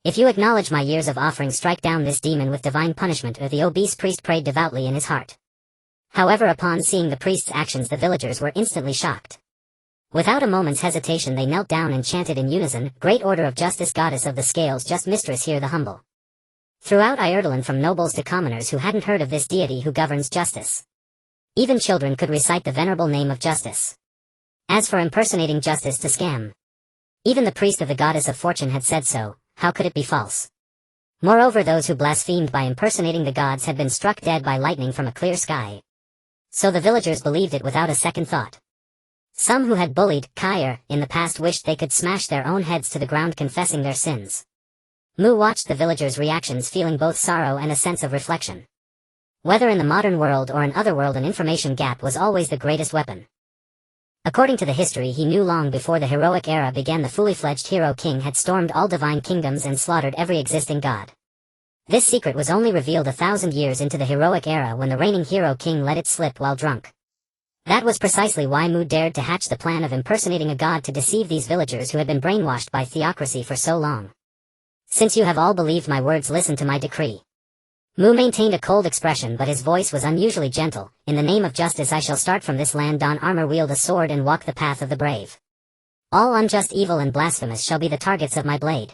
If you acknowledge my years of offering, strike down this demon with divine punishment. Or the obese priest prayed devoutly in his heart. However, upon seeing the priest's actions the villagers were instantly shocked. Without a moment's hesitation they knelt down and chanted in unison, Great Order of Justice, Goddess of the Scales, just mistress, hear the humble. Throughout Ireland, from nobles to commoners who hadn't heard of this deity who governs justice, even children could recite the venerable name of justice. As for impersonating justice to scam, even the priest of the goddess of fortune had said so, how could it be false? Moreover, those who blasphemed by impersonating the gods had been struck dead by lightning from a clear sky. So the villagers believed it without a second thought. Some who had bullied Kair in the past wished they could smash their own heads to the ground, confessing their sins. Mu watched the villagers' reactions, feeling both sorrow and a sense of reflection. Whether in the modern world or an otherworld, an information gap was always the greatest weapon. According to the history he knew, long before the heroic era began, the fully fledged hero king had stormed all divine kingdoms and slaughtered every existing god. This secret was only revealed 1,000 years into the heroic era, when the reigning hero king let it slip while drunk. That was precisely why Mu dared to hatch the plan of impersonating a god to deceive these villagers who had been brainwashed by theocracy for so long. Since you have all believed my words, listen to my decree. Mu maintained a cold expression, but his voice was unusually gentle. In the name of justice I shall start from this land, don armor, wield a sword and walk the path of the brave. All unjust, evil and blasphemous shall be the targets of my blade.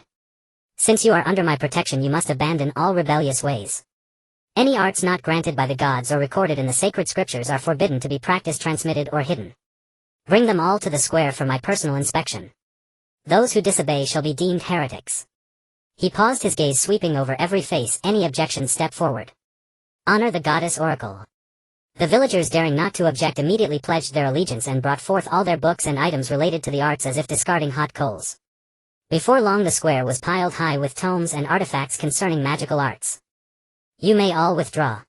Since you are under my protection you must abandon all rebellious ways. Any arts not granted by the gods or recorded in the sacred scriptures are forbidden to be practiced, transmitted or hidden. Bring them all to the square for my personal inspection. Those who disobey shall be deemed heretics. He paused, his gaze sweeping over every face. Any objections, step forward. Honor the goddess oracle. The villagers, daring not to object, immediately pledged their allegiance and brought forth all their books and items related to the arts as if discarding hot coals. Before long the square was piled high with tomes and artifacts concerning magical arts. You may all withdraw.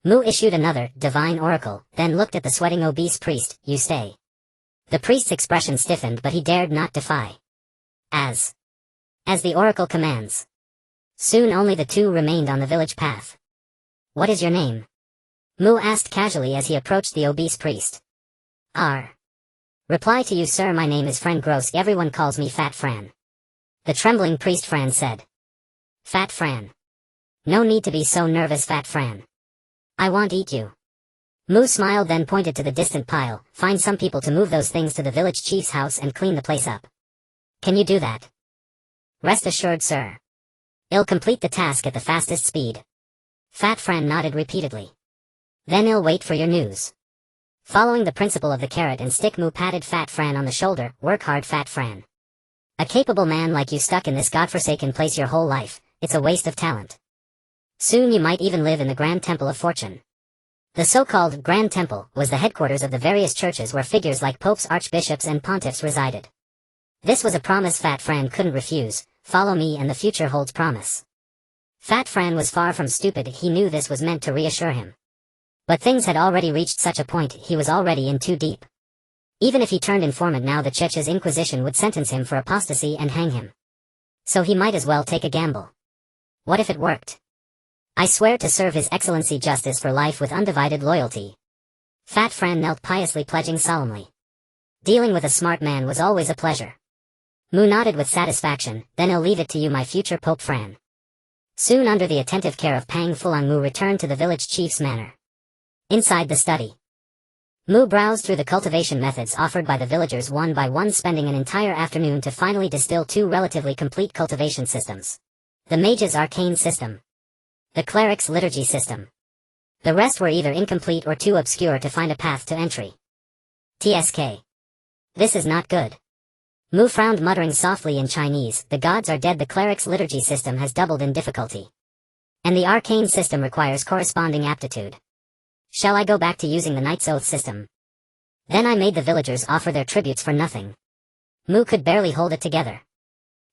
Mu issued another divine oracle, then looked at the sweating obese priest. You stay. The priest's expression stiffened, but he dared not defy. As the oracle commands. Soon only the two remained on the village path. What is your name? Mu asked casually as he approached the obese priest. Reply to you, sir, my name is Fran Gross, everyone calls me Fat Fran. The trembling priest Fran said. Fat Fran. No need to be so nervous, Fat Fran. I won't eat you. Mu smiled, then pointed to the distant pile. Find some people to move those things to the village chief's house and clean the place up. Can you do that? Rest assured, sir. I'll complete the task at the fastest speed. Fat Fran nodded repeatedly. Then I'll wait for your news. Following the principle of the carrot and stick, Mu patted Fat Fran on the shoulder. Work hard, Fat Fran. A capable man like you stuck in this godforsaken place your whole life, it's a waste of talent. Soon you might even live in the Grand Temple of Fortune. The so-called Grand Temple was the headquarters of the various churches where figures like popes, archbishops, and pontiffs resided. This was a promise Fat Fran couldn't refuse. Follow me and the future holds promise. Fat Fran was far from stupid, he knew this was meant to reassure him. But things had already reached such a point, he was already in too deep. Even if he turned informant now, the Church's Inquisition would sentence him for apostasy and hang him. So he might as well take a gamble. What if it worked? I swear to serve His Excellency justice for life with undivided loyalty. Fat Fran knelt piously, pledging solemnly. Dealing with a smart man was always a pleasure. Mu nodded with satisfaction. Then I'll leave it to you, my future Pope Fran. Soon, under the attentive care of Pang Fulang, Mu returned to the village chief's manor. Inside the study, Mu browsed through the cultivation methods offered by the villagers one by one, spending an entire afternoon to finally distill two relatively complete cultivation systems. The mage's arcane system. The cleric's liturgy system. The rest were either incomplete or too obscure to find a path to entry. TSK. This is not good. Mu frowned, muttering softly in Chinese, the gods are dead. The cleric's liturgy system has doubled in difficulty. And the arcane system requires corresponding aptitude. Shall I go back to using the Knight's Oath system? Then I made the villagers offer their tributes for nothing. Mu could barely hold it together.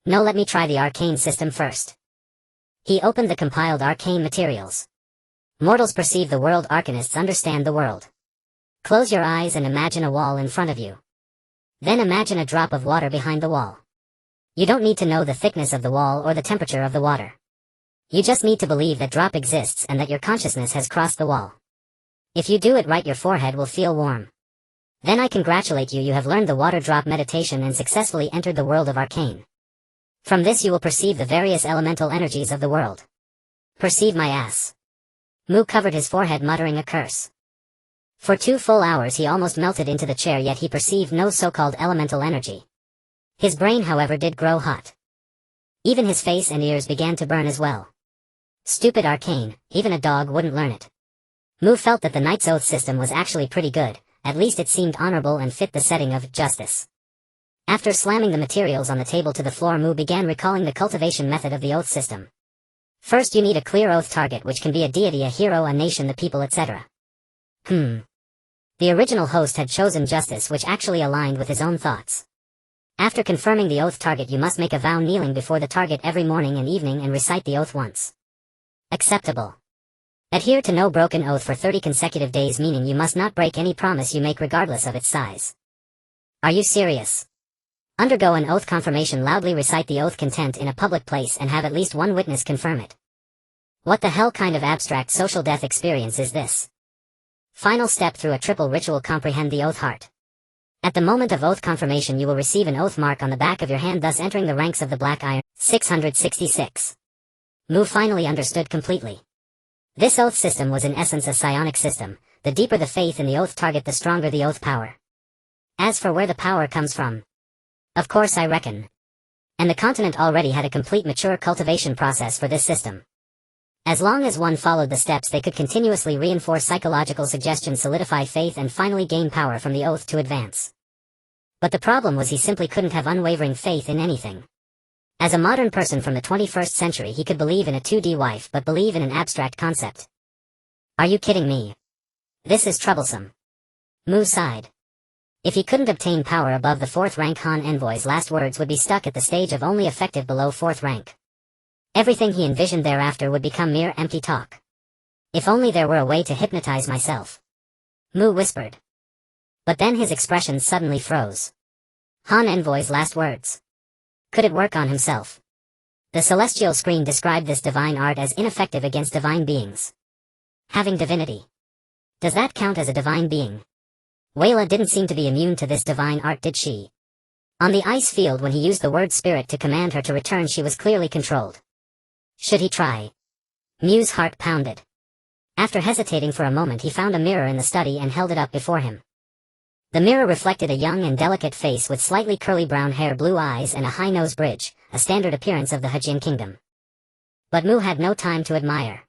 No, let me try the arcane system first. He opened the compiled arcane materials. Mortals perceive the world, arcanists understand the world. Close your eyes and imagine a wall in front of you. Then imagine a drop of water behind the wall. You don't need to know the thickness of the wall or the temperature of the water. You just need to believe that drop exists and that your consciousness has crossed the wall. If you do it right, your forehead will feel warm. Then I congratulate you, you have learned the water drop meditation and successfully entered the world of arcane. From this you will perceive the various elemental energies of the world. Perceive my ass. Mu covered his forehead, muttering a curse. For 2 full hours he almost melted into the chair, yet he perceived no so-called elemental energy. His brain, however, did grow hot. Even his face and ears began to burn as well. Stupid arcane, even a dog wouldn't learn it. Mu felt that the Knight's Oath system was actually pretty good, at least it seemed honorable and fit the setting of justice. After slamming the materials on the table to the floor, Mu began recalling the cultivation method of the oath system. First you need a clear oath target, which can be a deity, a hero, a nation, the people, etc. The original host had chosen justice, which actually aligned with his own thoughts. After confirming the oath target, you must make a vow kneeling before the target every morning and evening and recite the oath once. Acceptable. Adhere to no broken oath for 30 consecutive days, meaning you must not break any promise you make regardless of its size. Are you serious? Undergo an oath confirmation, loudly recite the oath content in a public place and have at least one witness confirm it. What the hell kind of abstract social death experience is this? Final step through a triple ritual, comprehend the oath heart. At the moment of oath confirmation you will receive an oath mark on the back of your hand, thus entering the ranks of the Black Iron. 666. Mu finally understood completely. This oath system was in essence a psionic system. The deeper the faith in the oath target, the stronger the oath power. As for where the power comes from, of course I reckon. And the continent already had a complete mature cultivation process for this system. As long as one followed the steps, they could continuously reinforce psychological suggestion, solidify faith, and finally gain power from the oath to advance. But the problem was he simply couldn't have unwavering faith in anything. As a modern person from the 21st century, he could believe in a 2D wife but believe in an abstract concept. Are you kidding me? This is troublesome. Mu sighed. If he couldn't obtain power above the 4th rank, Han envoy's last words would be stuck at the stage of only effective below 4th rank. Everything he envisioned thereafter would become mere empty talk. If only there were a way to hypnotize myself. Mu whispered. But then his expression suddenly froze. Han Envoy's last words. Could it work on himself? The celestial screen described this divine art as ineffective against divine beings. Having divinity. Does that count as a divine being? Wayla didn't seem to be immune to this divine art, did she? On the ice field when he used the word spirit to command her to return, she was clearly controlled. Should he try? Mew's heart pounded. After hesitating for a moment, he found a mirror in the study and held it up before him. The mirror reflected a young and delicate face with slightly curly brown hair, blue eyes, and a high nose bridge, a standard appearance of the Hejin kingdom. But Mew had no time to admire.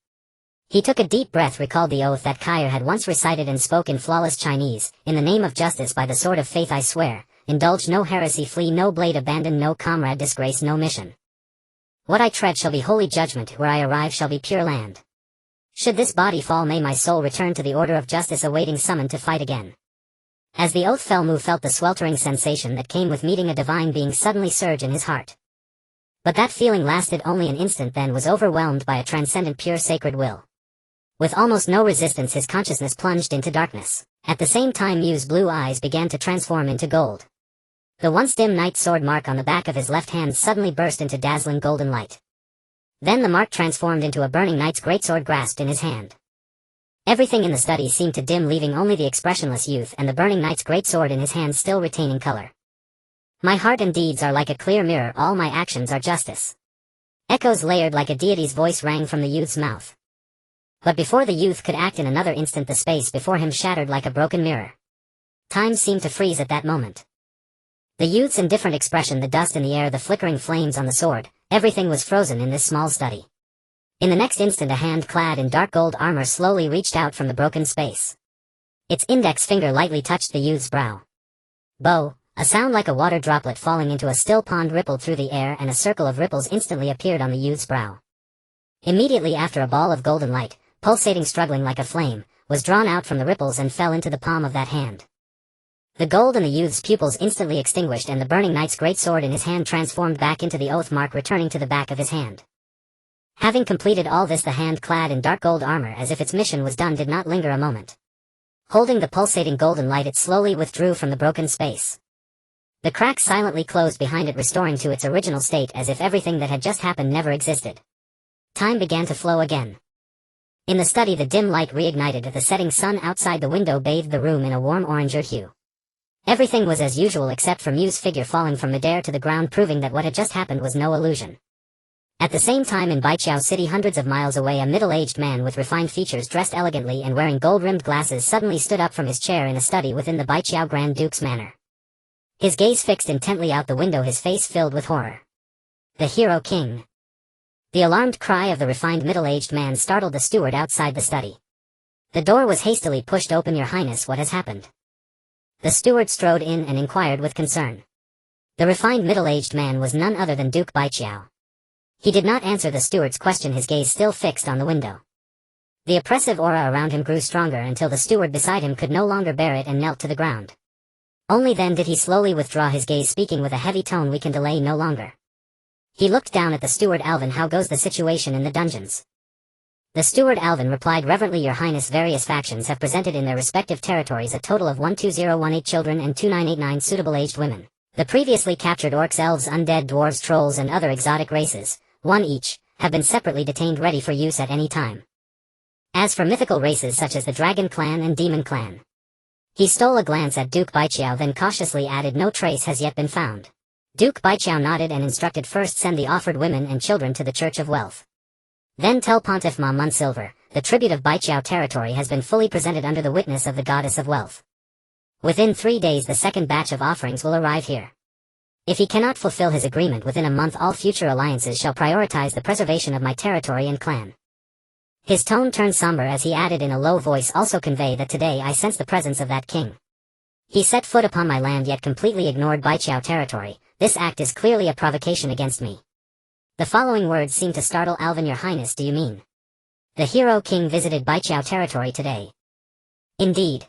He took a deep breath, recalled the oath that Kyer had once recited, and spoke in flawless Chinese, "In the name of justice, by the sword of faith I swear, indulge no heresy, flee no blade, abandon no comrade, disgrace no mission. What I tread shall be holy judgment, where I arrive shall be pure land. Should this body fall, may my soul return to the order of justice, awaiting summon to fight again." As the oath fell, Mew felt the sweltering sensation that came with meeting a divine being suddenly surge in his heart. But that feeling lasted only an instant, then was overwhelmed by a transcendent, pure, sacred will. With almost no resistance, his consciousness plunged into darkness. At the same time, Mew's blue eyes began to transform into gold. The once dim knight sword mark on the back of his left hand suddenly burst into dazzling golden light. Then the mark transformed into a burning knight's greatsword grasped in his hand. Everything in the study seemed to dim, leaving only the expressionless youth and the burning knight's greatsword in his hand still retaining color. My heart and deeds are like a clear mirror, all my actions are justice. Echoes layered like a deity's voice rang from the youth's mouth. But before the youth could act, in another instant the space before him shattered like a broken mirror. Time seemed to freeze at that moment. The youth's indifferent expression, the dust in the air, the flickering flames on the sword, everything was frozen in this small study. In the next instant a hand clad in dark gold armor slowly reached out from the broken space. Its index finger lightly touched the youth's brow. Bo, a sound like a water droplet falling into a still pond rippled through the air, and a circle of ripples instantly appeared on the youth's brow. Immediately after, a ball of golden light, pulsating, struggling like a flame, was drawn out from the ripples and fell into the palm of that hand. The gold in the youth's pupils instantly extinguished, and the burning knight's great sword in his hand transformed back into the oath mark, returning to the back of his hand. Having completed all this, the hand clad in dark gold armor, as if its mission was done, did not linger a moment. Holding the pulsating golden light, it slowly withdrew from the broken space. The crack silently closed behind it, restoring to its original state as if everything that had just happened never existed. Time began to flow again. In the study, the dim light reignited. The setting sun outside the window bathed the room in a warm orange hue. Everything was as usual except for Mew's figure falling from midair to the ground, proving that what had just happened was no illusion. At the same time, in Baiqiao City, hundreds of miles away, a middle-aged man with refined features, dressed elegantly and wearing gold-rimmed glasses, suddenly stood up from his chair in a study within the Baiqiao Grand Duke's manor. His gaze fixed intently out the window, his face filled with horror. The Hero King. The alarmed cry of the refined middle-aged man startled the steward outside the study. The door was hastily pushed open. "Your Highness, what has happened?" The steward strode in and inquired with concern. The refined middle-aged man was none other than Duke Baiqiao. He did not answer the steward's question, his gaze still fixed on the window. The oppressive aura around him grew stronger until the steward beside him could no longer bear it and knelt to the ground. Only then did he slowly withdraw his gaze, speaking with a heavy tone, "We can delay no longer." He looked down at the steward. "Alvin, how goes the situation in the dungeons?" The steward Alvin replied reverently, "Your Highness, various factions have presented in their respective territories a total of 12018 children and 2989 suitable aged women. The previously captured orcs, elves, undead, dwarves, trolls, and other exotic races, one each, have been separately detained, ready for use at any time. As for mythical races such as the Dragon Clan and Demon Clan." He stole a glance at Duke Baiqiao, then cautiously added, "No trace has yet been found." Duke Baiqiao nodded and instructed, "First send the offered women and children to the Church of Wealth. Then tell Pontiff Ma Munsilver, the tribute of Baiqiao territory has been fully presented under the witness of the Goddess of Wealth. Within 3 days the second batch of offerings will arrive here. If he cannot fulfill his agreement within a month, all future alliances shall prioritize the preservation of my territory and clan." His tone turned somber as he added in a low voice, "Also convey that today I sense the presence of that king. He set foot upon my land yet completely ignored Baiqiao territory. This act is clearly a provocation against me." The following words seemed to startle Alvin. "Your Highness, do you mean the Hero King visited Baiqiao territory today?" "Indeed."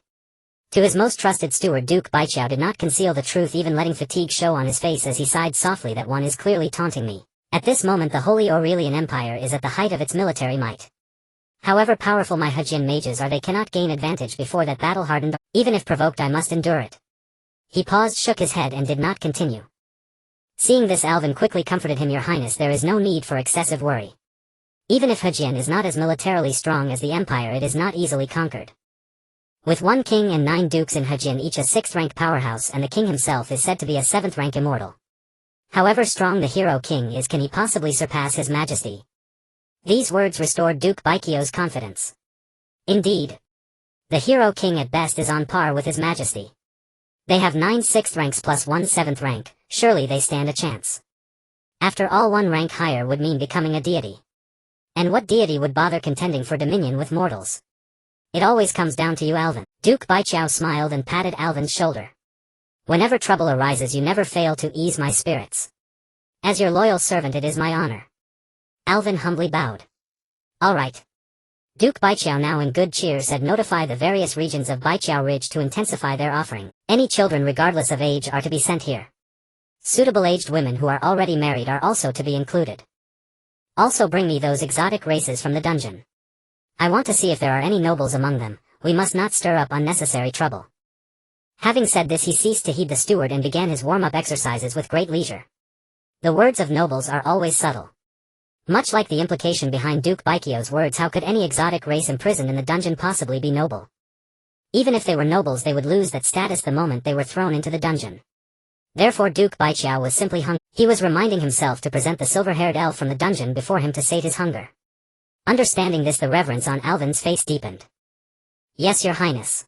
To his most trusted steward, Duke Baiqiao did not conceal the truth, even letting fatigue show on his face as he sighed softly, "That one is clearly taunting me. At this moment the Holy Aurelian Empire is at the height of its military might. However powerful my Hajin mages are, they cannot gain advantage before that battle-hardened. Even if provoked, I must endure it. He paused, shook his head, and did not continue. Seeing this, Alvin quickly comforted him. Your Highness, there is no need for excessive worry. Even if Hajin is not as militarily strong as the Empire, it is not easily conquered. With 1 king and 9 dukes in Hajin, each a 6th-rank powerhouse, and the king himself is said to be a 7th-rank immortal. However strong the hero king is, can he possibly surpass his majesty? These words restored Duke Baikyo's confidence. Indeed. The hero king at best is on par with his majesty. They have 9 6th ranks plus 1 7th rank, surely they stand a chance. After all, 1 rank higher would mean becoming a deity. And what deity would bother contending for dominion with mortals? It always comes down to you, Alvin. Duke Baiqiao smiled and patted Alvin's shoulder. Whenever trouble arises, you never fail to ease my spirits. As your loyal servant, it is my honor. Alvin humbly bowed. All right. Duke Baiqiao, now in good cheer, said, notify the various regions of Baiqiao Ridge to intensify their offering. Any children regardless of age are to be sent here. Suitable aged women who are already married are also to be included. Also bring me those exotic races from the dungeon. I want to see if there are any nobles among them. We must not stir up unnecessary trouble. Having said this, he ceased to heed the steward and began his warm-up exercises with great leisure. The words of nobles are always subtle. Much like the implication behind Duke Baiqiao's words, how could any exotic race imprisoned in the dungeon possibly be noble? Even if they were nobles, they would lose that status the moment they were thrown into the dungeon. Therefore Duke Baiqiao was simply hungry. He was reminding himself to present the silver-haired elf from the dungeon before him to sate his hunger. Understanding this, the reverence on Alvin's face deepened. Yes, your highness.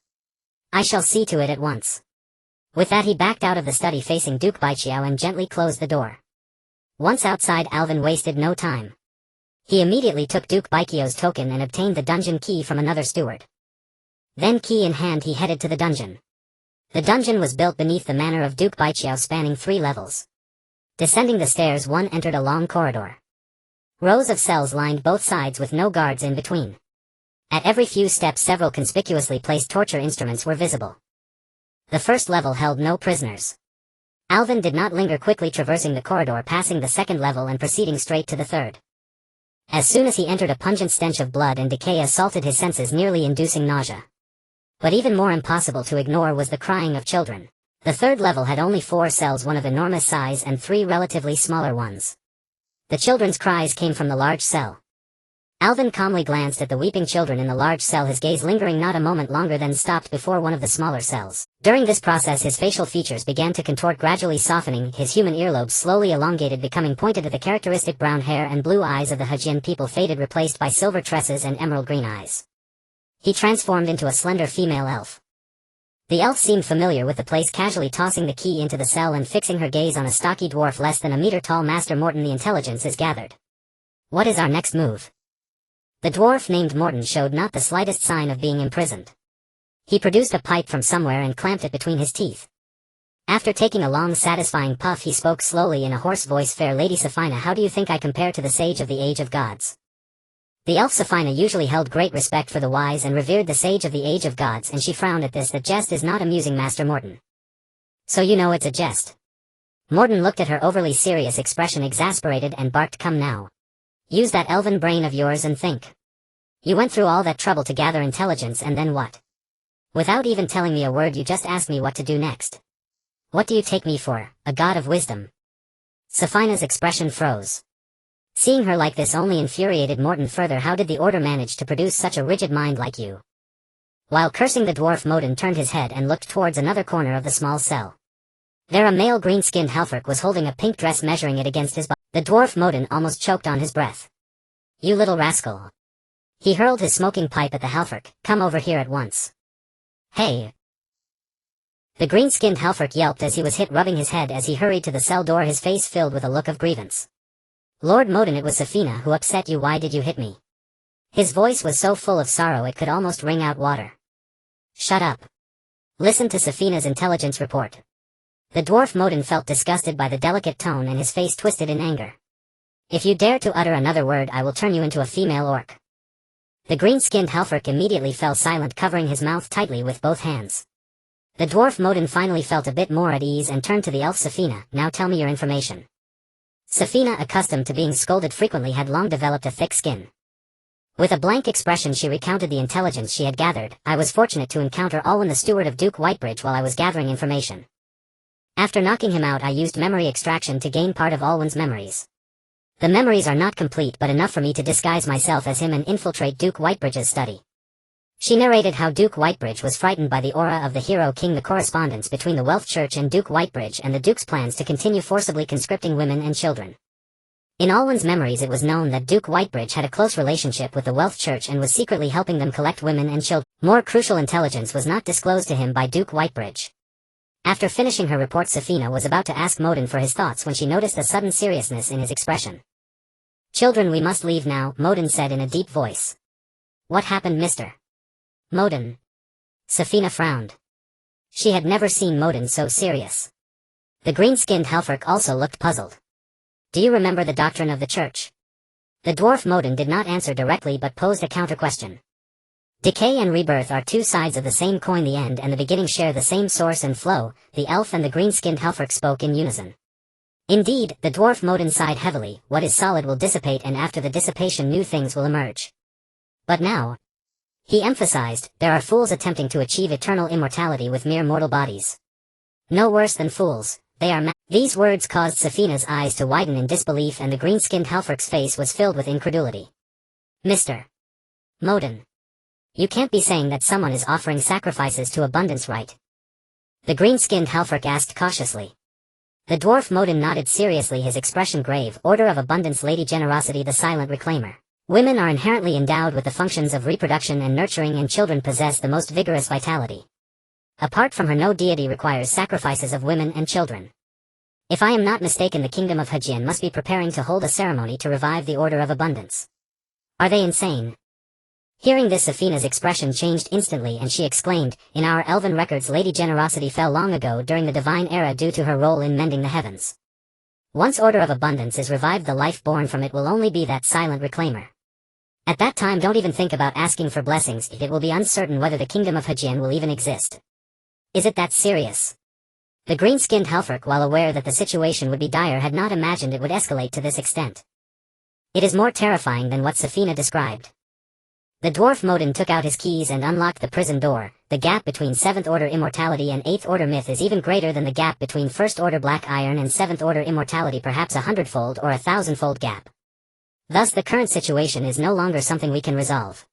I shall see to it at once. With that, he backed out of the study facing Duke Baiqiao and gently closed the door. Once outside, Alvin wasted no time. He immediately took Duke Baiqiao's token and obtained the dungeon key from another steward. Then, key in hand, he headed to the dungeon. The dungeon was built beneath the manor of Duke Baiqiao, spanning 3 levels. Descending the stairs, one entered a long corridor. Rows of cells lined both sides with no guards in between. At every few steps, several conspicuously placed torture instruments were visible. The first level held no prisoners. Alvin did not linger, quickly traversing the corridor, passing the 2nd level and proceeding straight to the 3rd. As soon as he entered, a pungent stench of blood and decay assaulted his senses, nearly inducing nausea. But even more impossible to ignore was the crying of children. The 3rd level had only 4 cells, one of enormous size and 3 relatively smaller ones. The children's cries came from the large cell. Alvin calmly glanced at the weeping children in the large cell, his gaze lingering not a moment longer than stopped before one of the smaller cells. During this process, his facial features began to contort, gradually softening, his human earlobes slowly elongated, becoming pointed, at the characteristic brown hair and blue eyes of the Hajin people faded, replaced by silver tresses and emerald green eyes. He transformed into a slender female elf. The elf seemed familiar with the place, casually tossing the key into the cell and fixing her gaze on a stocky dwarf less than a meter tall. Master Morton, the intelligence is gathered. What is our next move? The dwarf named Morton showed not the slightest sign of being imprisoned. He produced a pipe from somewhere and clamped it between his teeth. After taking a long, satisfying puff, he spoke slowly in a hoarse voice, fair Lady Safina, how do you think I compare to the sage of the age of gods? The elf Safina usually held great respect for the wise and revered the sage of the age of gods, and she frowned at this. That jest is not amusing, Master Morton. So you know it's a jest. Morton looked at her overly serious expression, exasperated, and barked, come now. Use that elven brain of yours and think. You went through all that trouble to gather intelligence, and then what? Without even telling me a word, you just asked me what to do next. What do you take me for, a god of wisdom? Safina's expression froze. Seeing her like this only infuriated Morton further. How did the order manage to produce such a rigid mind like you? While cursing, the dwarf Modin turned his head and looked towards another corner of the small cell. There a male green-skinned Helferk was holding a pink dress, measuring it against his body. The dwarf Modin almost choked on his breath. You little rascal. He hurled his smoking pipe at the Helferk. Come over here at once. Hey. The green-skinned Helferk yelped as he was hit, rubbing his head as he hurried to the cell door, his face filled with a look of grievance. Lord Modin, it was Safina who upset you. Why did you hit me? His voice was so full of sorrow it could almost wring out water. Shut up. Listen to Safina's intelligence report. The dwarf Modin felt disgusted by the delicate tone and his face twisted in anger. If you dare to utter another word, I will turn you into a female orc. The green-skinned Helferk immediately fell silent, covering his mouth tightly with both hands. The dwarf Modin finally felt a bit more at ease and turned to the elf Safina. Now tell me your information. Safina, accustomed to being scolded frequently, had long developed a thick skin. With a blank expression she recounted the intelligence she had gathered. I was fortunate to encounter Alwyn the steward of Duke Whitebridge while I was gathering information. After knocking him out I used memory extraction to gain part of Alwyn's memories. The memories are not complete but enough for me to disguise myself as him and infiltrate Duke Whitebridge's study. She narrated how Duke Whitebridge was frightened by the aura of the hero king, the correspondence between the Wealth Church and Duke Whitebridge, and the Duke's plans to continue forcibly conscripting women and children. In Alwyn's memories it was known that Duke Whitebridge had a close relationship with the Wealth Church and was secretly helping them collect women and children. More crucial intelligence was not disclosed to him by Duke Whitebridge. After finishing her report, Safina was about to ask Modin for his thoughts when she noticed a sudden seriousness in his expression. "Children, we must leave now," Modin said in a deep voice. "What happened, Mr. Modin?" Safina frowned. She had never seen Modin so serious. The green-skinned Helferk also looked puzzled. "Do you remember the doctrine of the church?" The dwarf Modin did not answer directly but posed a counter-question. "Decay and rebirth are two sides of the same coin. The end and the beginning share the same source and flow." The elf and the green-skinned Helferk spoke in unison. "Indeed," the dwarf Modin sighed heavily, "what is solid will dissipate, and after the dissipation new things will emerge. But now," he emphasized, "there are fools attempting to achieve eternal immortality with mere mortal bodies. No worse than fools, they are These words caused Safina's eyes to widen in disbelief, and the green-skinned Helferk's face was filled with incredulity. "Mr. Modin, you can't be saying that someone is offering sacrifices to abundance, right?" the green-skinned Helferk asked cautiously. The dwarf Modin nodded seriously, his expression grave. "Order of Abundance, Lady Generosity, the silent reclaimer. Women are inherently endowed with the functions of reproduction and nurturing, and children possess the most vigorous vitality. Apart from her, no deity requires sacrifices of women and children. If I am not mistaken, the kingdom of Hajian must be preparing to hold a ceremony to revive the Order of Abundance. Are they insane?" Hearing this, Safina's expression changed instantly and she exclaimed, "In our elven records, Lady Generosity fell long ago during the divine era due to her role in mending the heavens. Once Order of Abundance is revived, the life born from it will only be that silent reclaimer. At that time, don't even think about asking for blessings. It will be uncertain whether the kingdom of Hajian will even exist." "Is it that serious?" The green-skinned Helferk, while aware that the situation would be dire, had not imagined it would escalate to this extent. "It is more terrifying than what Safina described." The dwarf Modin took out his keys and unlocked the prison door. "The gap between 7th Order immortality and 8th Order myth is even greater than the gap between 1st Order black iron and 7th Order immortality, perhaps 100-fold or 1,000-fold gap. Thus the current situation is no longer something we can resolve."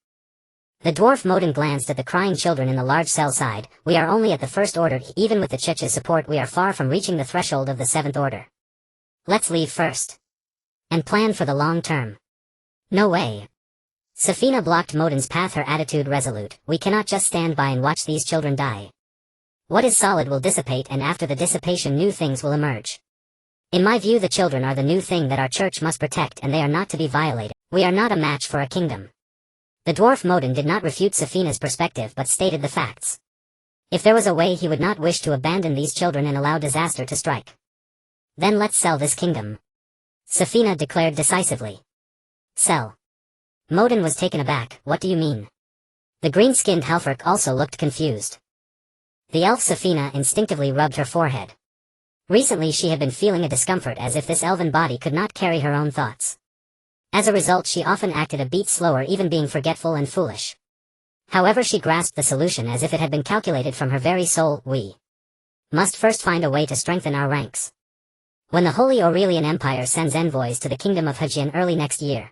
The dwarf Modin glanced at the crying children in the large cell side. "We are only at the 1st Order. Even with the Chich's support, we are far from reaching the threshold of the 7th Order. Let's leave first. And plan for the long term." "No way." Safina blocked Modin's path, her attitude resolute. "We cannot just stand by and watch these children die. What is solid will dissipate, and after the dissipation new things will emerge. In my view, the children are the new thing that our church must protect, and they are not to be violated. We are not a match for a kingdom." The dwarf Modin did not refute Safina's perspective but stated the facts. If there was a way, he would not wish to abandon these children and allow disaster to strike. "Then let's sell this kingdom," Safina declared decisively. "Sell?" Modin was taken aback. "What do you mean?" The green-skinned Helferk also looked confused. The elf Safina instinctively rubbed her forehead. Recently she had been feeling a discomfort, as if this elven body could not carry her own thoughts. As a result, she often acted a beat slower, even being forgetful and foolish. However, she grasped the solution as if it had been calculated from her very soul. "We must first find a way to strengthen our ranks. When the Holy Aurelian Empire sends envoys to the kingdom of Hajian early next year,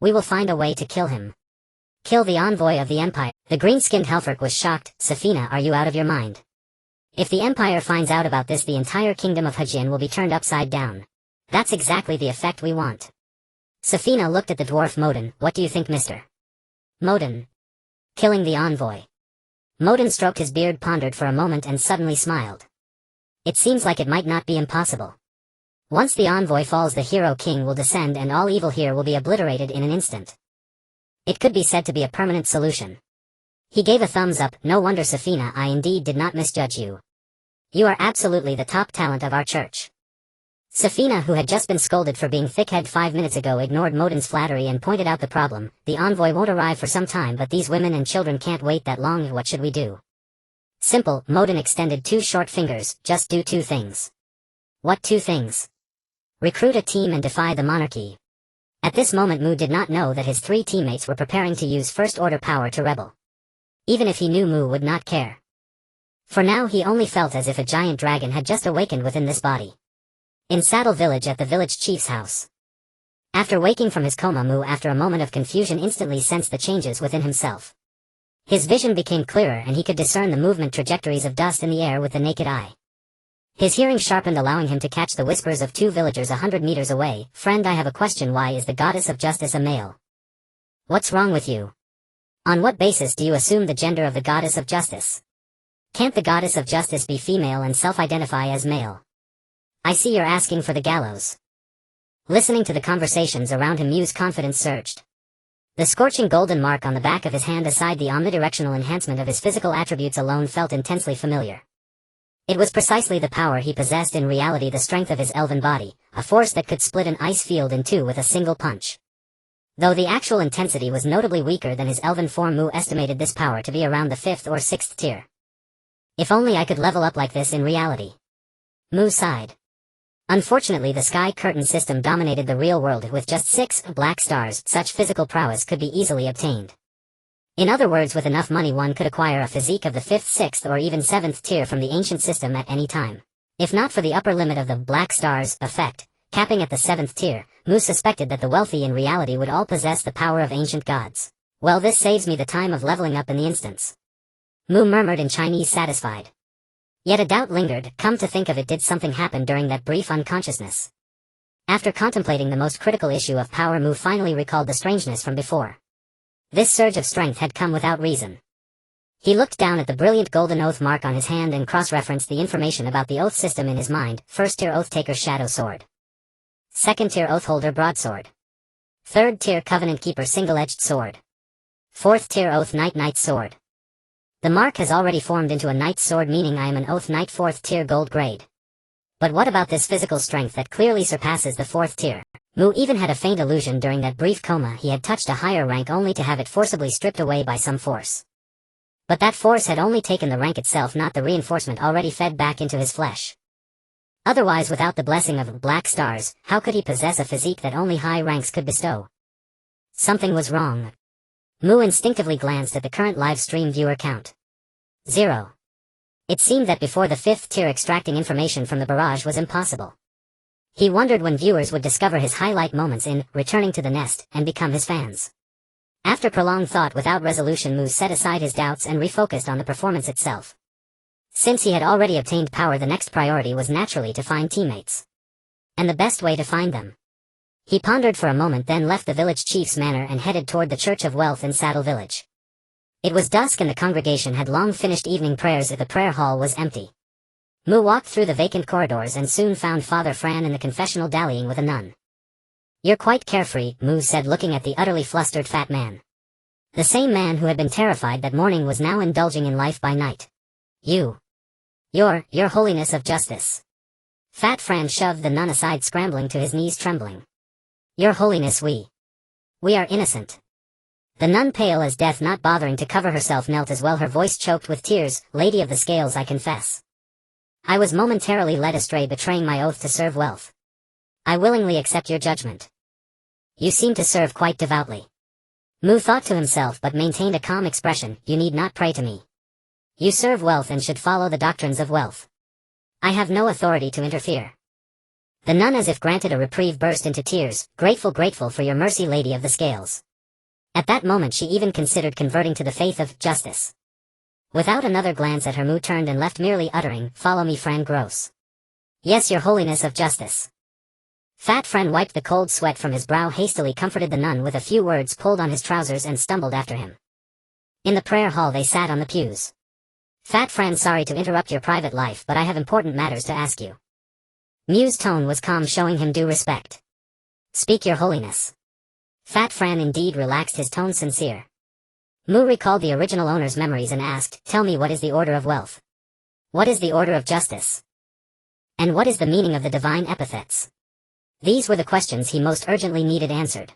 we will find a way to kill him." "Kill the envoy of the Empire?" The green-skinned Helferk was shocked. "Safina, are you out of your mind? If the Empire finds out about this, the entire kingdom of Hajian will be turned upside down. That's exactly the effect we want." Safina looked at the dwarf Modin. "What do you think, Mr. Modin?" "Killing the envoy." Modin stroked his beard, pondered for a moment, and suddenly smiled. "It seems like it might not be impossible. Once the envoy falls, the hero king will descend and all evil here will be obliterated in an instant. It could be said to be a permanent solution." He gave a thumbs up. "No wonder, Safina, I indeed did not misjudge you. You are absolutely the top talent of our church." Safina, who had just been scolded for being thick-headed 5 minutes ago, ignored Modin's flattery and pointed out the problem. "The envoy won't arrive for some time, but these women and children can't wait that long. What should we do?" "Simple," Modin extended 2 short fingers. "Just do 2 things." "What 2 things?" "Recruit a team and defy the monarchy." At this moment Mu did not know that his three teammates were preparing to use first-order power to rebel. Even if he knew, Mu would not care. For now he only felt as if a giant dragon had just awakened within this body. In Saddle Village at the village chief's house. After waking from his coma, Mu after a moment of confusion instantly sensed the changes within himself. His vision became clearer and he could discern the movement trajectories of dust in the air with the naked eye. His hearing sharpened, allowing him to catch the whispers of two villagers 100 meters away. "Friend, I have a question. Why is the goddess of justice a male? What's wrong with you? On what basis do you assume the gender of the goddess of justice? Can't the goddess of justice be female and self-identify as male? I see you're asking for the gallows." Listening to the conversations around him, Mu's confidence surged. The scorching golden mark on the back of his hand aside the omnidirectional enhancement of his physical attributes alone felt intensely familiar. It was precisely the power he possessed, in reality the strength of his elven body, a force that could split an ice field in two with a single punch. Though the actual intensity was notably weaker than his elven form, Mu estimated this power to be around the 5th or 6th tier. If only I could level up like this in reality. Mu sighed. Unfortunately, the sky curtain system dominated the real world with just 6 black stars. Such physical prowess could be easily obtained. In other words, with enough money one could acquire a physique of the 5th, 6th or even 7th tier from the ancient system at any time. If not for the upper limit of the black stars effect, capping at the 7th tier, Mu suspected that the wealthy in reality would all possess the power of ancient gods. Well, this saves me the time of leveling up in the instance. Mu murmured in Chinese, satisfied. Yet a doubt lingered. Come to think of it, did something happen during that brief unconsciousness? After contemplating the most critical issue of power, Mu finally recalled the strangeness from before. This surge of strength had come without reason. He looked down at the brilliant golden oath mark on his hand and cross-referenced the information about the oath system in his mind. 1st tier oath taker shadow sword. 2nd tier oath holder broadsword. 3rd tier covenant keeper single-edged sword. 4th tier oath knight sword. The mark has already formed into a knight's sword, meaning I am an oath knight 4th tier gold grade. But what about this physical strength that clearly surpasses the 4th tier? Mu even had a faint illusion during that brief coma he had touched a higher rank only to have it forcibly stripped away by some force. But that force had only taken the rank itself, not the reinforcement already fed back into his flesh. Otherwise, without the blessing of black stars, how could he possess a physique that only high ranks could bestow? Something was wrong. Mu instinctively glanced at the current live stream viewer count. 0. It seemed that before the 5th tier extracting information from the barrage was impossible. He wondered when viewers would discover his highlight moments in Returning to the Nest and become his fans. After prolonged thought without resolution, Mu set aside his doubts and refocused on the performance itself. Since he had already obtained power, the next priority was naturally to find teammates. And the best way to find them. He pondered for a moment, then left the village chief's manor and headed toward the Church of Wealth in Saddle Village. It was dusk and the congregation had long finished evening prayers. The prayer hall was empty. Mu walked through the vacant corridors and soon found Father Fran in the confessional dallying with a nun. You're quite carefree, Mu said, looking at the utterly flustered fat man. The same man who had been terrified that morning was now indulging in life by night. Your holiness of justice. Fat Fran shoved the nun aside, scrambling to his knees, trembling. Your holiness, we are innocent. The nun, pale as death, not bothering to cover herself, knelt as well, her voice choked with tears. Lady of the Scales, I confess. I was momentarily led astray, betraying my oath to serve wealth. I willingly accept your judgment. You seem to serve quite devoutly. Mu thought to himself, but maintained a calm expression. You need not pray to me. You serve wealth and should follow the doctrines of wealth. I have no authority to interfere. The nun, as if granted a reprieve, burst into tears. Grateful for your mercy, Lady of the Scales. At that moment she even considered converting to the faith of justice. Without another glance at her, Mu turned and left, merely uttering, Follow me, Fran Gross. Yes, your holiness of justice. Fat Fran wiped the cold sweat from his brow, hastily comforted the nun with a few words, pulled on his trousers and stumbled after him. In the prayer hall they sat on the pews. Fat Fran, sorry to interrupt your private life, but I have important matters to ask you. Mu's tone was calm, showing him due respect. Speak, your holiness. Fat Fran indeed relaxed, his tone sincere. Mu recalled the original owner's memories and asked, Tell me, what is the order of wealth? What is the order of justice? And what is the meaning of the divine epithets? These were the questions he most urgently needed answered.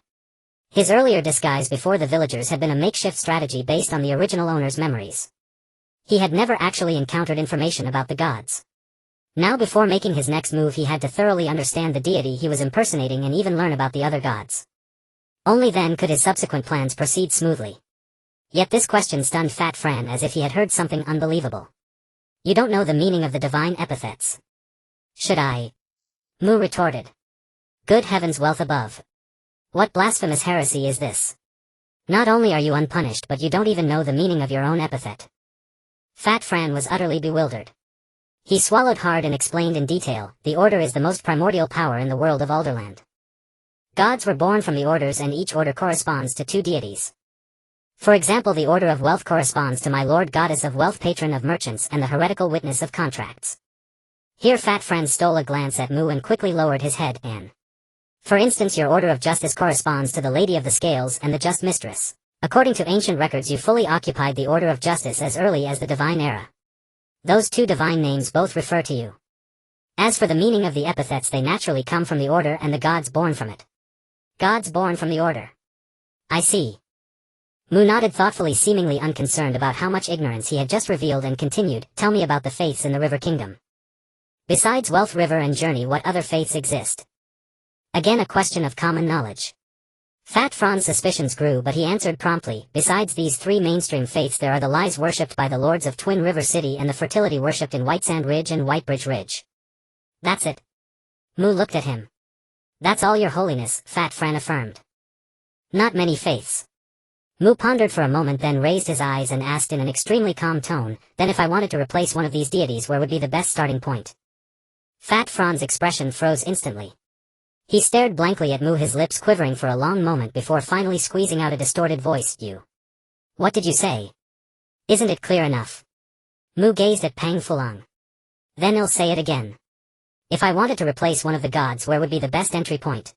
His earlier disguise before the villagers had been a makeshift strategy based on the original owner's memories. He had never actually encountered information about the gods. Now, before making his next move, he had to thoroughly understand the deity he was impersonating and even learn about the other gods. Only then could his subsequent plans proceed smoothly. Yet this question stunned Fat Fran as if he had heard something unbelievable. You don't know the meaning of the divine epithets. Should I? Mu retorted. Good heavens, wealth above. What blasphemous heresy is this? Not only are you unpunished, but you don't even know the meaning of your own epithet. Fat Fran was utterly bewildered. He swallowed hard and explained in detail, the order is the most primordial power in the world of Alderland. Gods were born from the orders, and each order corresponds to two deities. For example, the order of wealth corresponds to my lord goddess of wealth, patron of merchants, and the heretical witness of contracts. Here Fat Fran stole a glance at Mu and quickly lowered his head. And for instance, your order of justice corresponds to the lady of the scales and the just mistress. According to ancient records, you fully occupied the order of justice as early as the divine era. Those two divine names both refer to you. As for the meaning of the epithets, they naturally come from the order and the gods born from it. Gods born from the order. I see. Mu nodded thoughtfully, seemingly unconcerned about how much ignorance he had just revealed, and continued, tell me about the faiths in the River Kingdom. Besides Wealth River and Journey, what other faiths exist? Again a question of common knowledge. Fat Fran's suspicions grew, but he answered promptly, besides these three mainstream faiths, there are the lies worshipped by the lords of Twin River City and the fertility worshipped in Whitesand Ridge and Whitebridge Ridge. That's it. Mu looked at him. That's all, your holiness, Fat Fran affirmed. Not many faiths. Mu pondered for a moment, then raised his eyes and asked in an extremely calm tone, then if I wanted to replace one of these deities, where would be the best starting point? Fat Fran's expression froze instantly. He stared blankly at Mu, his lips quivering for a long moment before finally squeezing out a distorted voice, you. What did you say? Isn't it clear enough? Mu gazed at Pang Fulang. Then I'll say it again. If I wanted to replace one of the gods, where would be the best entry point?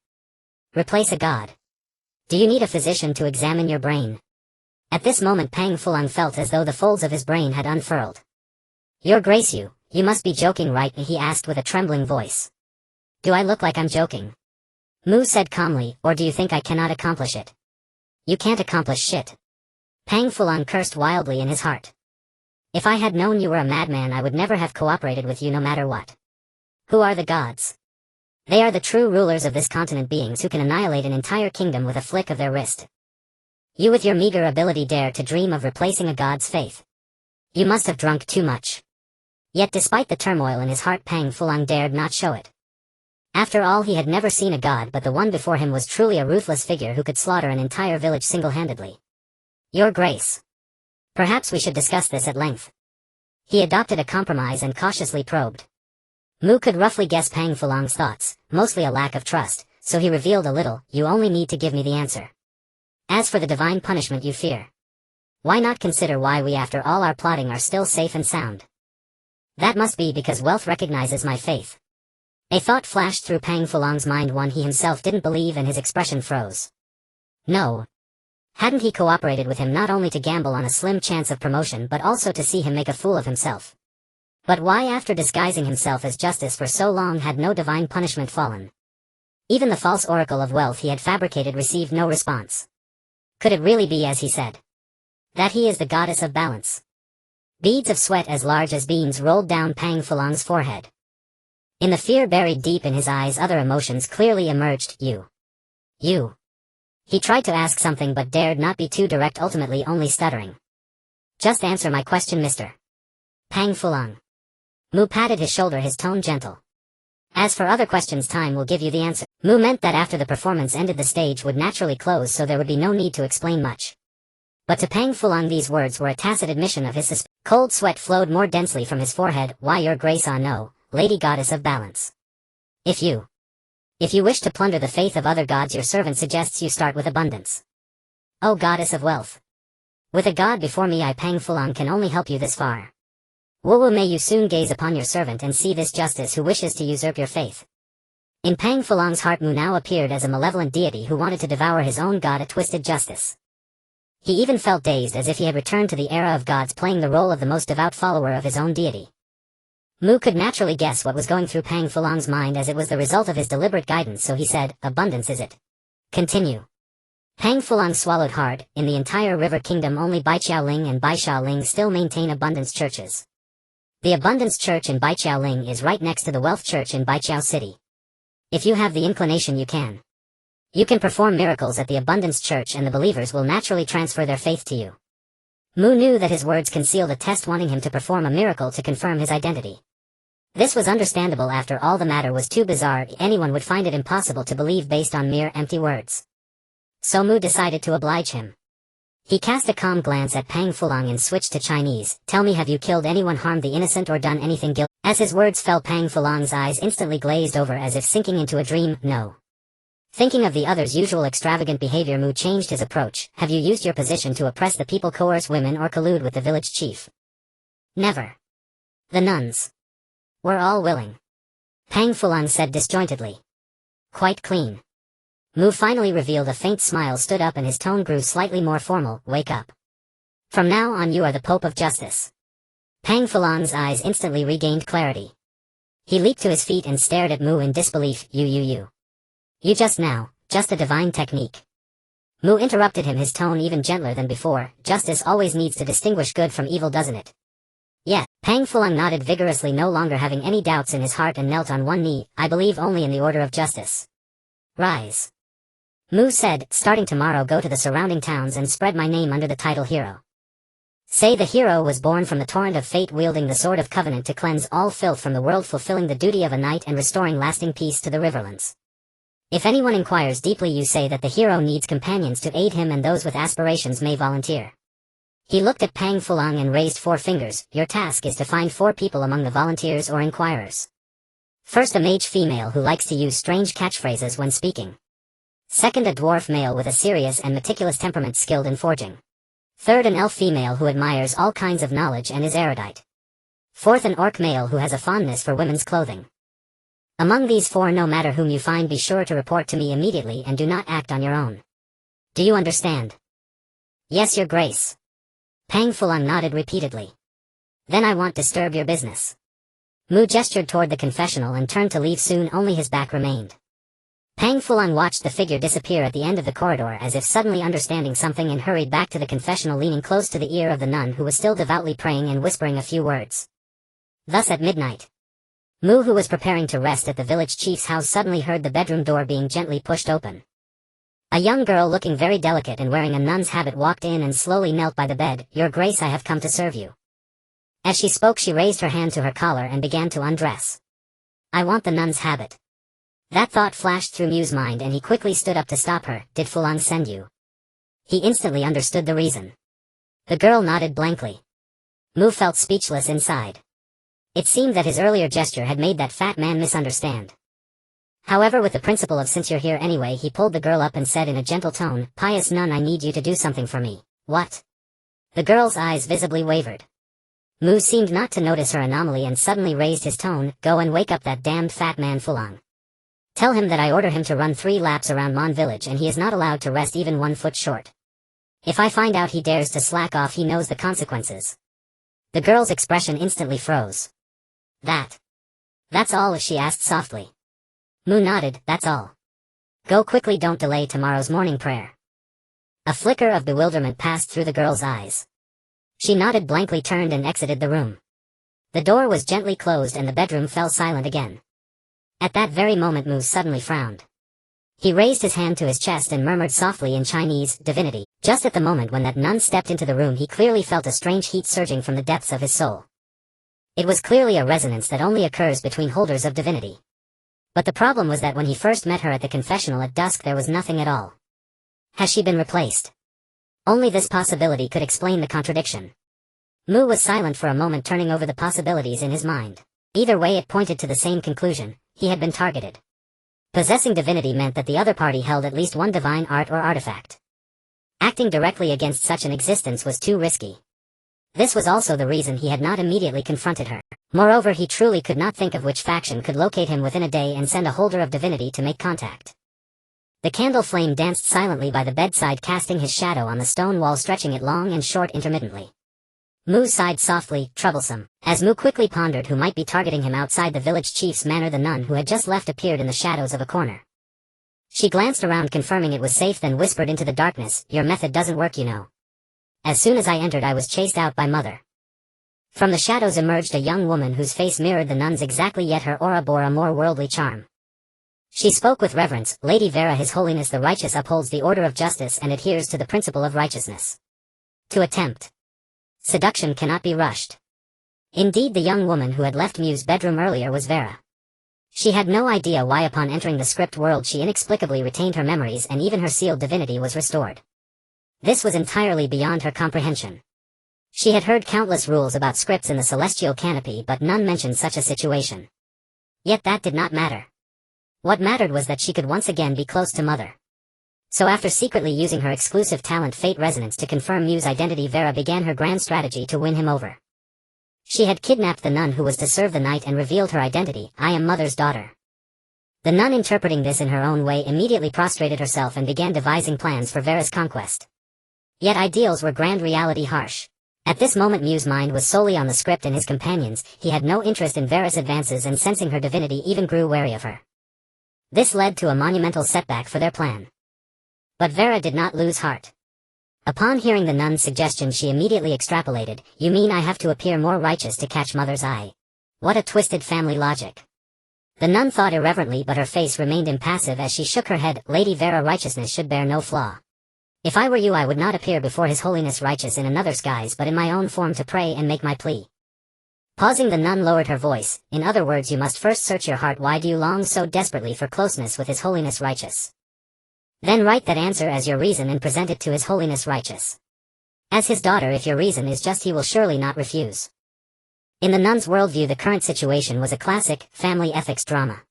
Replace a god. Do you need a physician to examine your brain? At this moment Pang Fulang felt as though the folds of his brain had unfurled. Your Grace, you must be joking, right? He asked with a trembling voice. Do I look like I'm joking? Mu said calmly, or do you think I cannot accomplish it? You can't accomplish shit. Pang Fulang cursed wildly in his heart. If I had known you were a madman, I would never have cooperated with you no matter what. Who are the gods? They are the true rulers of this continent, beings who can annihilate an entire kingdom with a flick of their wrist. You with your meager ability dare to dream of replacing a god's faith. You must have drunk too much. Yet despite the turmoil in his heart, Pang Fulang dared not show it. After all, he had never seen a god, but the one before him was truly a ruthless figure who could slaughter an entire village single-handedly. Your Grace. Perhaps we should discuss this at length. He adopted a compromise and cautiously probed. Mu could roughly guess Pang Fulang's thoughts, mostly a lack of trust, so he revealed a little, you only need to give me the answer. As for the divine punishment you fear, why not consider why we, after all our plotting, are still safe and sound? That must be because wealth recognizes my faith. A thought flashed through Pang Fulang's mind, one he himself didn't believe, and his expression froze. No. Hadn't he cooperated with him not only to gamble on a slim chance of promotion, but also to see him make a fool of himself? But why, after disguising himself as justice for so long, had no divine punishment fallen? Even the false oracle of wealth he had fabricated received no response. Could it really be, as he said, that he is the goddess of balance? Beads of sweat as large as beans rolled down Pang Fulang's forehead. In the fear buried deep in his eyes, other emotions clearly emerged. You. He tried to ask something but dared not be too direct, ultimately only stuttering. Just answer my question, Mr. Pang Fulang. Mu patted his shoulder, his tone gentle. As for other questions, time will give you the answer. Mu meant that after the performance ended, the stage would naturally close, so there would be no need to explain much. But to Pang Fulang these words were a tacit admission of his suspicion. Cold sweat flowed more densely from his forehead. Why, your Grace, no, Lady Goddess of Balance. If you wish to plunder the faith of other gods, your servant suggests you start with abundance. O Goddess of Wealth. With a god before me, I, Pang Fulang, can only help you this far. Wu may you soon gaze upon your servant and see this justice who wishes to usurp your faith. In Pang Fulang's heart, Mu now appeared as a malevolent deity who wanted to devour his own god, a twisted justice. He even felt dazed, as if he had returned to the era of gods, playing the role of the most devout follower of his own deity. Mu could naturally guess what was going through Pang Fulang's mind, as it was the result of his deliberate guidance, so he said, abundance is it? Continue. Pang Fulang swallowed hard. In the entire River Kingdom, only Baiqiaoling and Baishaoling still maintain abundance churches. The Abundance Church in Baiqiaoling is right next to the Wealth Church in Baiqiao City. If you have the inclination, you can You can perform miracles at the Abundance Church and the believers will naturally transfer their faith to you. Mu knew that his words concealed a test wanting him to perform a miracle to confirm his identity. This was understandable after all. The matter was too bizarre, anyone would find it impossible to believe based on mere empty words. So Mu decided to oblige him. He cast a calm glance at Pang Fulang and switched to Chinese. Tell me, have you killed anyone, harmed the innocent, or done anything guilty? As his words fell, Pang Fulang's eyes instantly glazed over as if sinking into a dream. No. Thinking of the other's usual extravagant behavior, Mu changed his approach. Have you used your position to oppress the people, coerce women, or collude with the village chief? Never. The nuns were all willing. Pang Fulang said disjointedly. Quite clean. Mu finally revealed a faint smile, stood up, and his tone grew slightly more formal. Wake up. From now on you are the Pope of Justice. Pang Fulang's eyes instantly regained clarity. He leaped to his feet and stared at Mu in disbelief. You just a divine technique. Mu interrupted him, his tone even gentler than before. Justice always needs to distinguish good from evil, doesn't it? Yeah. Pang Fulang nodded vigorously, no longer having any doubts in his heart, and knelt on one knee. I believe only in the order of justice. Rise. Mu said, starting tomorrow go to the surrounding towns and spread my name under the title hero. Say the hero was born from the torrent of fate, wielding the sword of covenant to cleanse all filth from the world, fulfilling the duty of a knight and restoring lasting peace to the riverlands. If anyone inquires deeply, you say that the hero needs companions to aid him, and those with aspirations may volunteer. He looked at Pang Fulang and raised 4 fingers. Your task is to find 4 people among the volunteers or inquirers. First, a mage female who likes to use strange catchphrases when speaking. Second, a dwarf male with a serious and meticulous temperament skilled in forging. Third, an elf female who admires all kinds of knowledge and is erudite. Fourth, an orc male who has a fondness for women's clothing. Among these 4, no matter whom you find, be sure to report to me immediately and do not act on your own. Do you understand? Yes, Your Grace. Pang Fulang nodded repeatedly. Then I won't disturb your business. Mu gestured toward the confessional and turned to leave. Soon only his back remained. Pang Fulang watched the figure disappear at the end of the corridor as if suddenly understanding something, and hurried back to the confessional, leaning close to the ear of the nun who was still devoutly praying and whispering a few words. Thus at midnight, Mu, who was preparing to rest at the village chief's house, suddenly heard the bedroom door being gently pushed open. A young girl looking very delicate and wearing a nun's habit walked in and slowly knelt by the bed. Your Grace, I have come to serve you. As she spoke, she raised her hand to her collar and began to undress. I want the nun's habit. That thought flashed through Mu's mind, and he quickly stood up to stop her. Did Fulang send you? He instantly understood the reason. The girl nodded blankly. Mu felt speechless inside. It seemed that his earlier gesture had made that fat man misunderstand. However, with the principle of since you're here anyway, he pulled the girl up and said in a gentle tone, Pious nun, I need you to do something for me. What? The girl's eyes visibly wavered. Mu seemed not to notice her anomaly and suddenly raised his tone. Go and wake up that damned fat man Fulang. Tell him that I order him to run 3 laps around Mon village, and he is not allowed to rest even 1 foot short. If I find out he dares to slack off, he knows the consequences. The girl's expression instantly froze. That's all? She asked softly. Mu nodded. That's all. Go quickly, don't delay tomorrow's morning prayer. A flicker of bewilderment passed through the girl's eyes. She nodded blankly, turned and exited the room. The door was gently closed and the bedroom fell silent again. At that very moment, Mu suddenly frowned. He raised his hand to his chest and murmured softly in Chinese, Divinity. Just at the moment when that nun stepped into the room, he clearly felt a strange heat surging from the depths of his soul. It was clearly a resonance that only occurs between holders of divinity. But the problem was that when he first met her at the confessional at dusk, there was nothing at all. Has she been replaced? Only this possibility could explain the contradiction. Mu was silent for a moment, turning over the possibilities in his mind. Either way, it pointed to the same conclusion. He had been targeted. Possessing divinity meant that the other party held at least one divine art or artifact. Acting directly against such an existence was too risky. This was also the reason he had not immediately confronted her. Moreover, he truly could not think of which faction could locate him within a day and send a holder of divinity to make contact. The candle flame danced silently by the bedside, casting his shadow on the stone wall, stretching it long and short intermittently. Mu sighed softly. Troublesome. As Mu quickly pondered who might be targeting him outside the village chief's manor, the nun who had just left appeared in the shadows of a corner. She glanced around, confirming it was safe, then whispered into the darkness, Your method doesn't work, you know. As soon as I entered, I was chased out by Mother. From the shadows emerged a young woman whose face mirrored the nun's exactly, yet her aura bore a more worldly charm. She spoke with reverence. Lady Vera, His Holiness the Righteous upholds the order of justice and adheres to the principle of righteousness. To attempt seduction cannot be rushed. Indeed, the young woman who had left Mew's bedroom earlier was Vera. She had no idea why upon entering the script world she inexplicably retained her memories and even her sealed divinity was restored. This was entirely beyond her comprehension. She had heard countless rules about scripts in the celestial canopy, but none mentioned such a situation. Yet that did not matter. What mattered was that she could once again be close to Mother. So after secretly using her exclusive talent Fate Resonance to confirm Mew's identity, Vera began her grand strategy to win him over. She had kidnapped the nun who was to serve the night and revealed her identity. I am Mother's daughter. The nun, interpreting this in her own way, immediately prostrated herself and began devising plans for Vera's conquest. Yet ideals were grand, reality harsh. At this moment Mew's mind was solely on the script and his companions. He had no interest in Vera's advances, and sensing her divinity even grew wary of her. This led to a monumental setback for their plan. But Vera did not lose heart. Upon hearing the nun's suggestion, she immediately extrapolated, "You mean I have to appear more righteous to catch Mother's eye? What a twisted family logic." The nun thought irreverently, but her face remained impassive as she shook her head. Lady Vera, righteousness should bear no flaw. If I were you, I would not appear before His Holiness Righteous in another's guise, but in my own form to pray and make my plea. Pausing, the nun lowered her voice. In other words, you must first search your heart. Why do you long so desperately for closeness with His Holiness Righteous? Then write that answer as your reason and present it to His Holiness Righteous. As his daughter, if your reason is just, he will surely not refuse. In the nun's worldview, the current situation was a classic family ethics drama.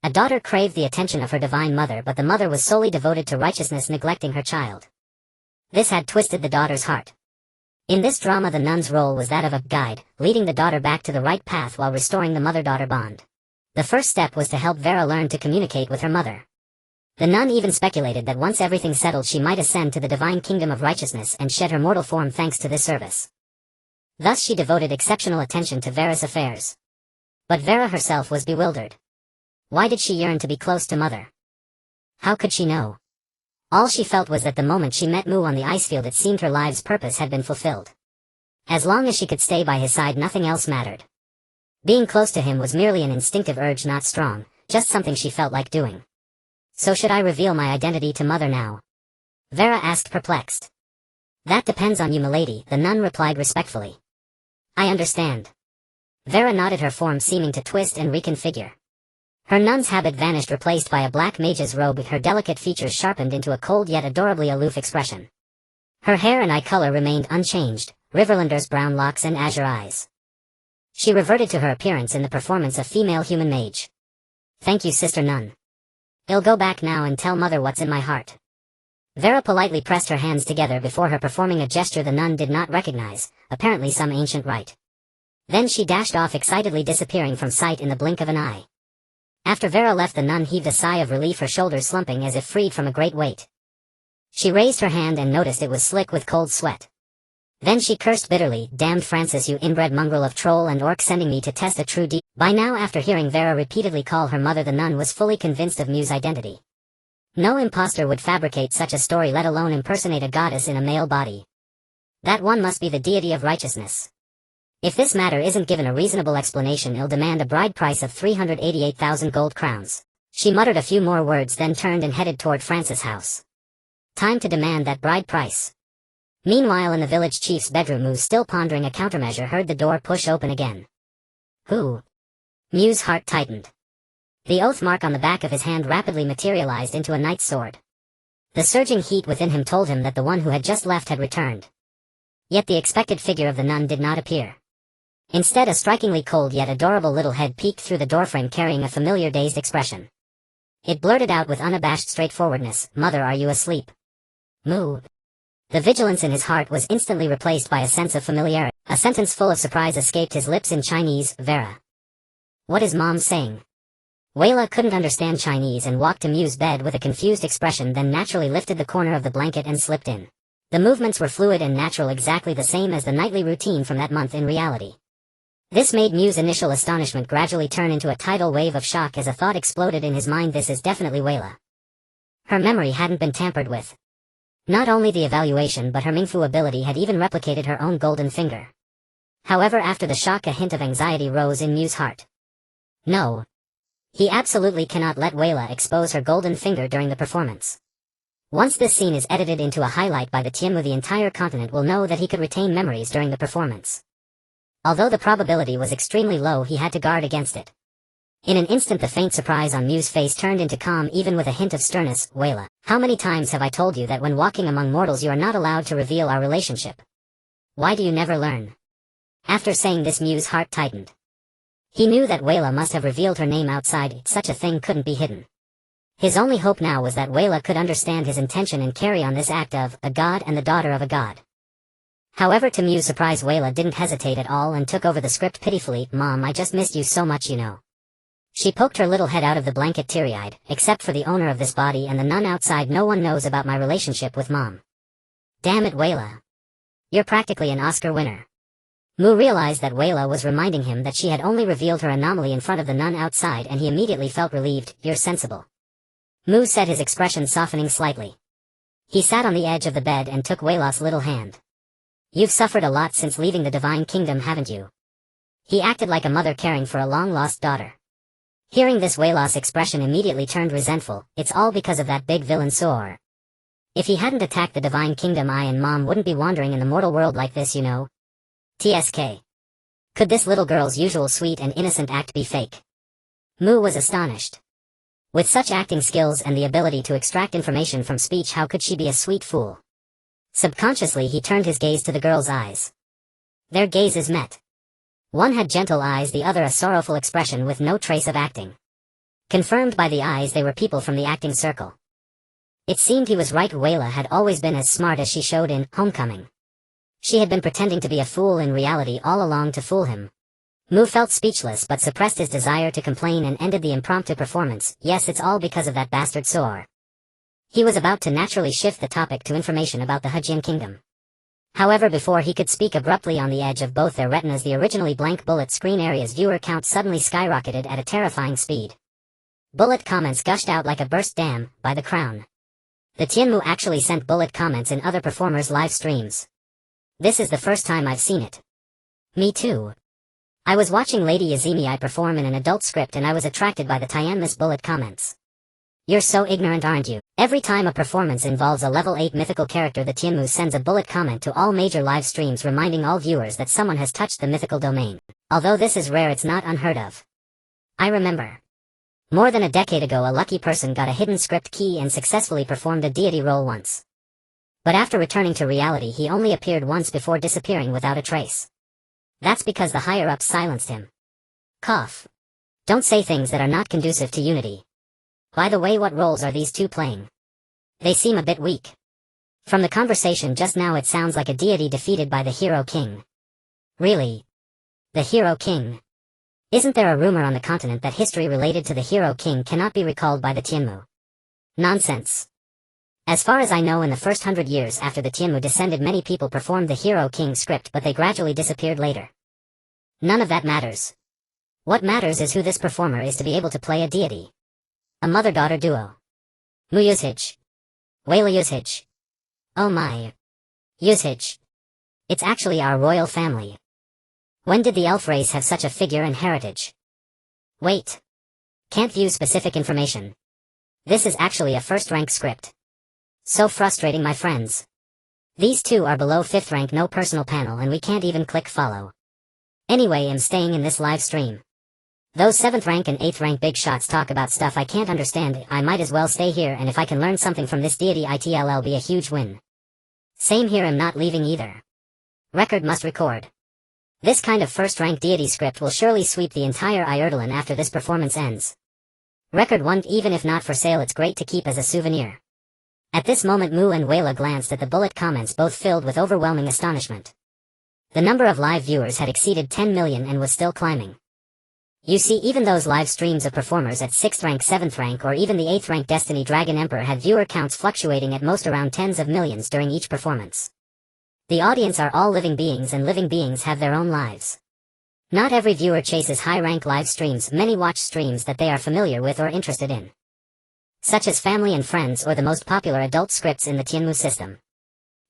A daughter craved the attention of her divine mother, but the mother was solely devoted to righteousness, neglecting her child. This had twisted the daughter's heart. In this drama, the nun's role was that of a guide, leading the daughter back to the right path while restoring the mother-daughter bond. The first step was to help Vera learn to communicate with her mother. The nun even speculated that once everything settled, she might ascend to the divine kingdom of righteousness and shed her mortal form thanks to this service. Thus she devoted exceptional attention to Vera's affairs. But Vera herself was bewildered. Why did she yearn to be close to Mother? How could she know? All she felt was that the moment she met Mew on the ice field, it seemed her life's purpose had been fulfilled. As long as she could stay by his side, nothing else mattered. Being close to him was merely an instinctive urge, not strong, just something she felt like doing. So should I reveal my identity to Mother now? Vera asked, perplexed. That depends on you, milady, the nun replied respectfully. I understand. Vera nodded, her form seeming to twist and reconfigure. Her nun's habit vanished, replaced by a black mage's robe, with her delicate features sharpened into a cold yet adorably aloof expression. Her hair and eye color remained unchanged, Riverlander's brown locks and azure eyes. She reverted to her appearance in the performance of female human mage. Thank you, sister nun. I'll go back now and tell Mother what's in my heart. Vera politely pressed her hands together before her, performing a gesture the nun did not recognize, apparently some ancient rite. Then she dashed off excitedly, disappearing from sight in the blink of an eye. After Vera left, the nun heaved a sigh of relief, her shoulders slumping as if freed from a great weight. She raised her hand and noticed it was slick with cold sweat. Then she cursed bitterly, damned Francis, you inbred mongrel of troll and orc, sending me to test a true By now, after hearing Vera repeatedly call her mother, the nun was fully convinced of Mew's identity. No impostor would fabricate such a story, let alone impersonate a goddess in a male body. That one must be the deity of righteousness. If this matter isn't given a reasonable explanation, I'll demand a bride price of 388,000 gold crowns. She muttered a few more words, then turned and headed toward Francis' house. Time to demand that bride price. Meanwhile, in the village chief's bedroom, Mew, still pondering a countermeasure, heard the door push open again. Who? Mew's heart tightened. The oath mark on the back of his hand rapidly materialized into a knight's sword. The surging heat within him told him that the one who had just left had returned. Yet the expected figure of the nun did not appear. Instead, a strikingly cold yet adorable little head peeked through the doorframe, carrying a familiar dazed expression. It blurted out with unabashed straightforwardness, "Mother, are you asleep?" Mew. The vigilance in his heart was instantly replaced by a sense of familiarity. A sentence full of surprise escaped his lips in Chinese. Vera. What is Mom saying? Wayla couldn't understand Chinese and walked to Mew's bed with a confused expression, then naturally lifted the corner of the blanket and slipped in. The movements were fluid and natural, exactly the same as the nightly routine from that month in reality. This made Mew's initial astonishment gradually turn into a tidal wave of shock as a thought exploded in his mind: this is definitely Wayla. Her memory hadn't been tampered with. Not only the evaluation, but her Mingfu ability had even replicated her own golden finger. However, after the shock, a hint of anxiety rose in Mew's heart. No. He absolutely cannot let Weyla expose her golden finger during the performance. Once this scene is edited into a highlight by the Tianmu, the entire continent will know that he could retain memories during the performance. Although the probability was extremely low, he had to guard against it. In an instant the faint surprise on Mu's face turned into calm, even with a hint of sternness. Weyla, how many times have I told you that when walking among mortals you are not allowed to reveal our relationship? Why do you never learn? After saying this, Mu's heart tightened. He knew that Weyla must have revealed her name outside, such a thing couldn't be hidden. His only hope now was that Weyla could understand his intention and carry on this act of a god and the daughter of a god. However, to Mu's surprise, Weyla didn't hesitate at all and took over the script pitifully. Mom, I just missed you so much, you know. She poked her little head out of the blanket teary-eyed. Except for the owner of this body and the nun outside, no one knows about my relationship with Mom. Damn it, Weyla. You're practically an Oscar winner. Mu realized that Weyla was reminding him that she had only revealed her anomaly in front of the nun outside, and he immediately felt relieved. You're sensible. Mu said, his expression softening slightly. He sat on the edge of the bed and took Weyla's little hand. You've suffered a lot since leaving the Divine Kingdom, haven't you? He acted like a mother caring for a long-lost daughter. Hearing this, Weyla's expression immediately turned resentful. It's all because of that big villain Soor. If he hadn't attacked the Divine Kingdom, I and Mom wouldn't be wandering in the mortal world like this, you know. TSK. Could this little girl's usual sweet and innocent act be fake? Mu was astonished. With such acting skills and the ability to extract information from speech, how could she be a sweet fool? Subconsciously he turned his gaze to the girl's eyes. Their gazes met. One had gentle eyes, the other a sorrowful expression with no trace of acting. Confirmed by the eyes, they were people from the acting circle. It seemed he was right. Weyla had always been as smart as she showed in Homecoming. She had been pretending to be a fool in reality all along to fool him. Mu felt speechless but suppressed his desire to complain and ended the impromptu performance. Yes, it's all because of that bastard Soor. He was about to naturally shift the topic to information about the Hejian Kingdom. However, before he could speak, abruptly on the edge of both their retinas, the originally blank bullet screen area's viewer count suddenly skyrocketed at a terrifying speed. Bullet comments gushed out like a burst dam, by the crown. The Tianmu actually sent bullet comments in other performers' live streams. This is the first time I've seen it. Me too. I was watching Lady Yazimi perform in an adult script and I was attracted by the Tianmu's bullet comments. You're so ignorant, aren't you? Every time a performance involves a level 8 mythical character, the Tianmu sends a bullet comment to all major live streams reminding all viewers that someone has touched the mythical domain. Although this is rare, it's not unheard of. I remember. More than a decade ago, a lucky person got a hidden script key and successfully performed a deity role once. But after returning to reality, he only appeared once before disappearing without a trace. That's because the higher-ups silenced him. Cough. Don't say things that are not conducive to unity. By the way, what roles are these two playing? They seem a bit weak. From the conversation just now, it sounds like a deity defeated by the Hero King. Really? The Hero King? Isn't there a rumor on the continent that history related to the Hero King cannot be recalled by the Tianmu? Nonsense. As far as I know, in the first 100 years after the Tianmu descended, many people performed the Hero King script, but they gradually disappeared later. None of that matters. What matters is who this performer is to be able to play a deity. A mother-daughter duo. Mu Yuzhij. Weyla Yuzhij. Oh my. Yuzhij. It's actually our royal family. When did the elf race have such a figure and heritage? Wait. Can't view specific information. This is actually a first-rank script. So frustrating, my friends. These two are below 5th rank, no personal panel, and we can't even click follow. Anyway, I'm staying in this live stream. Those 7th rank and 8th rank big shots talk about stuff I can't understand. I might as well stay here, and if I can learn something from this deity, it'll be a huge win. Same here, I'm not leaving either. Record must record. This kind of first-rank deity script will surely sweep the entire Ireland after this performance ends. Record 1, even if not for sale, it's great to keep as a souvenir. At this moment, Mu and Weyla glanced at the bullet comments, both filled with overwhelming astonishment. The number of live viewers had exceeded 10 million and was still climbing. You see, even those live streams of performers at 6th rank, 7th rank, or even the 8th rank Destiny Dragon Emperor had viewer counts fluctuating at most around tens of millions during each performance. The audience are all living beings, and living beings have their own lives. Not every viewer chases high-rank live streams. Many watch streams that they are familiar with or interested in, such as Family and Friends or the most popular adult scripts in the Tianmu system.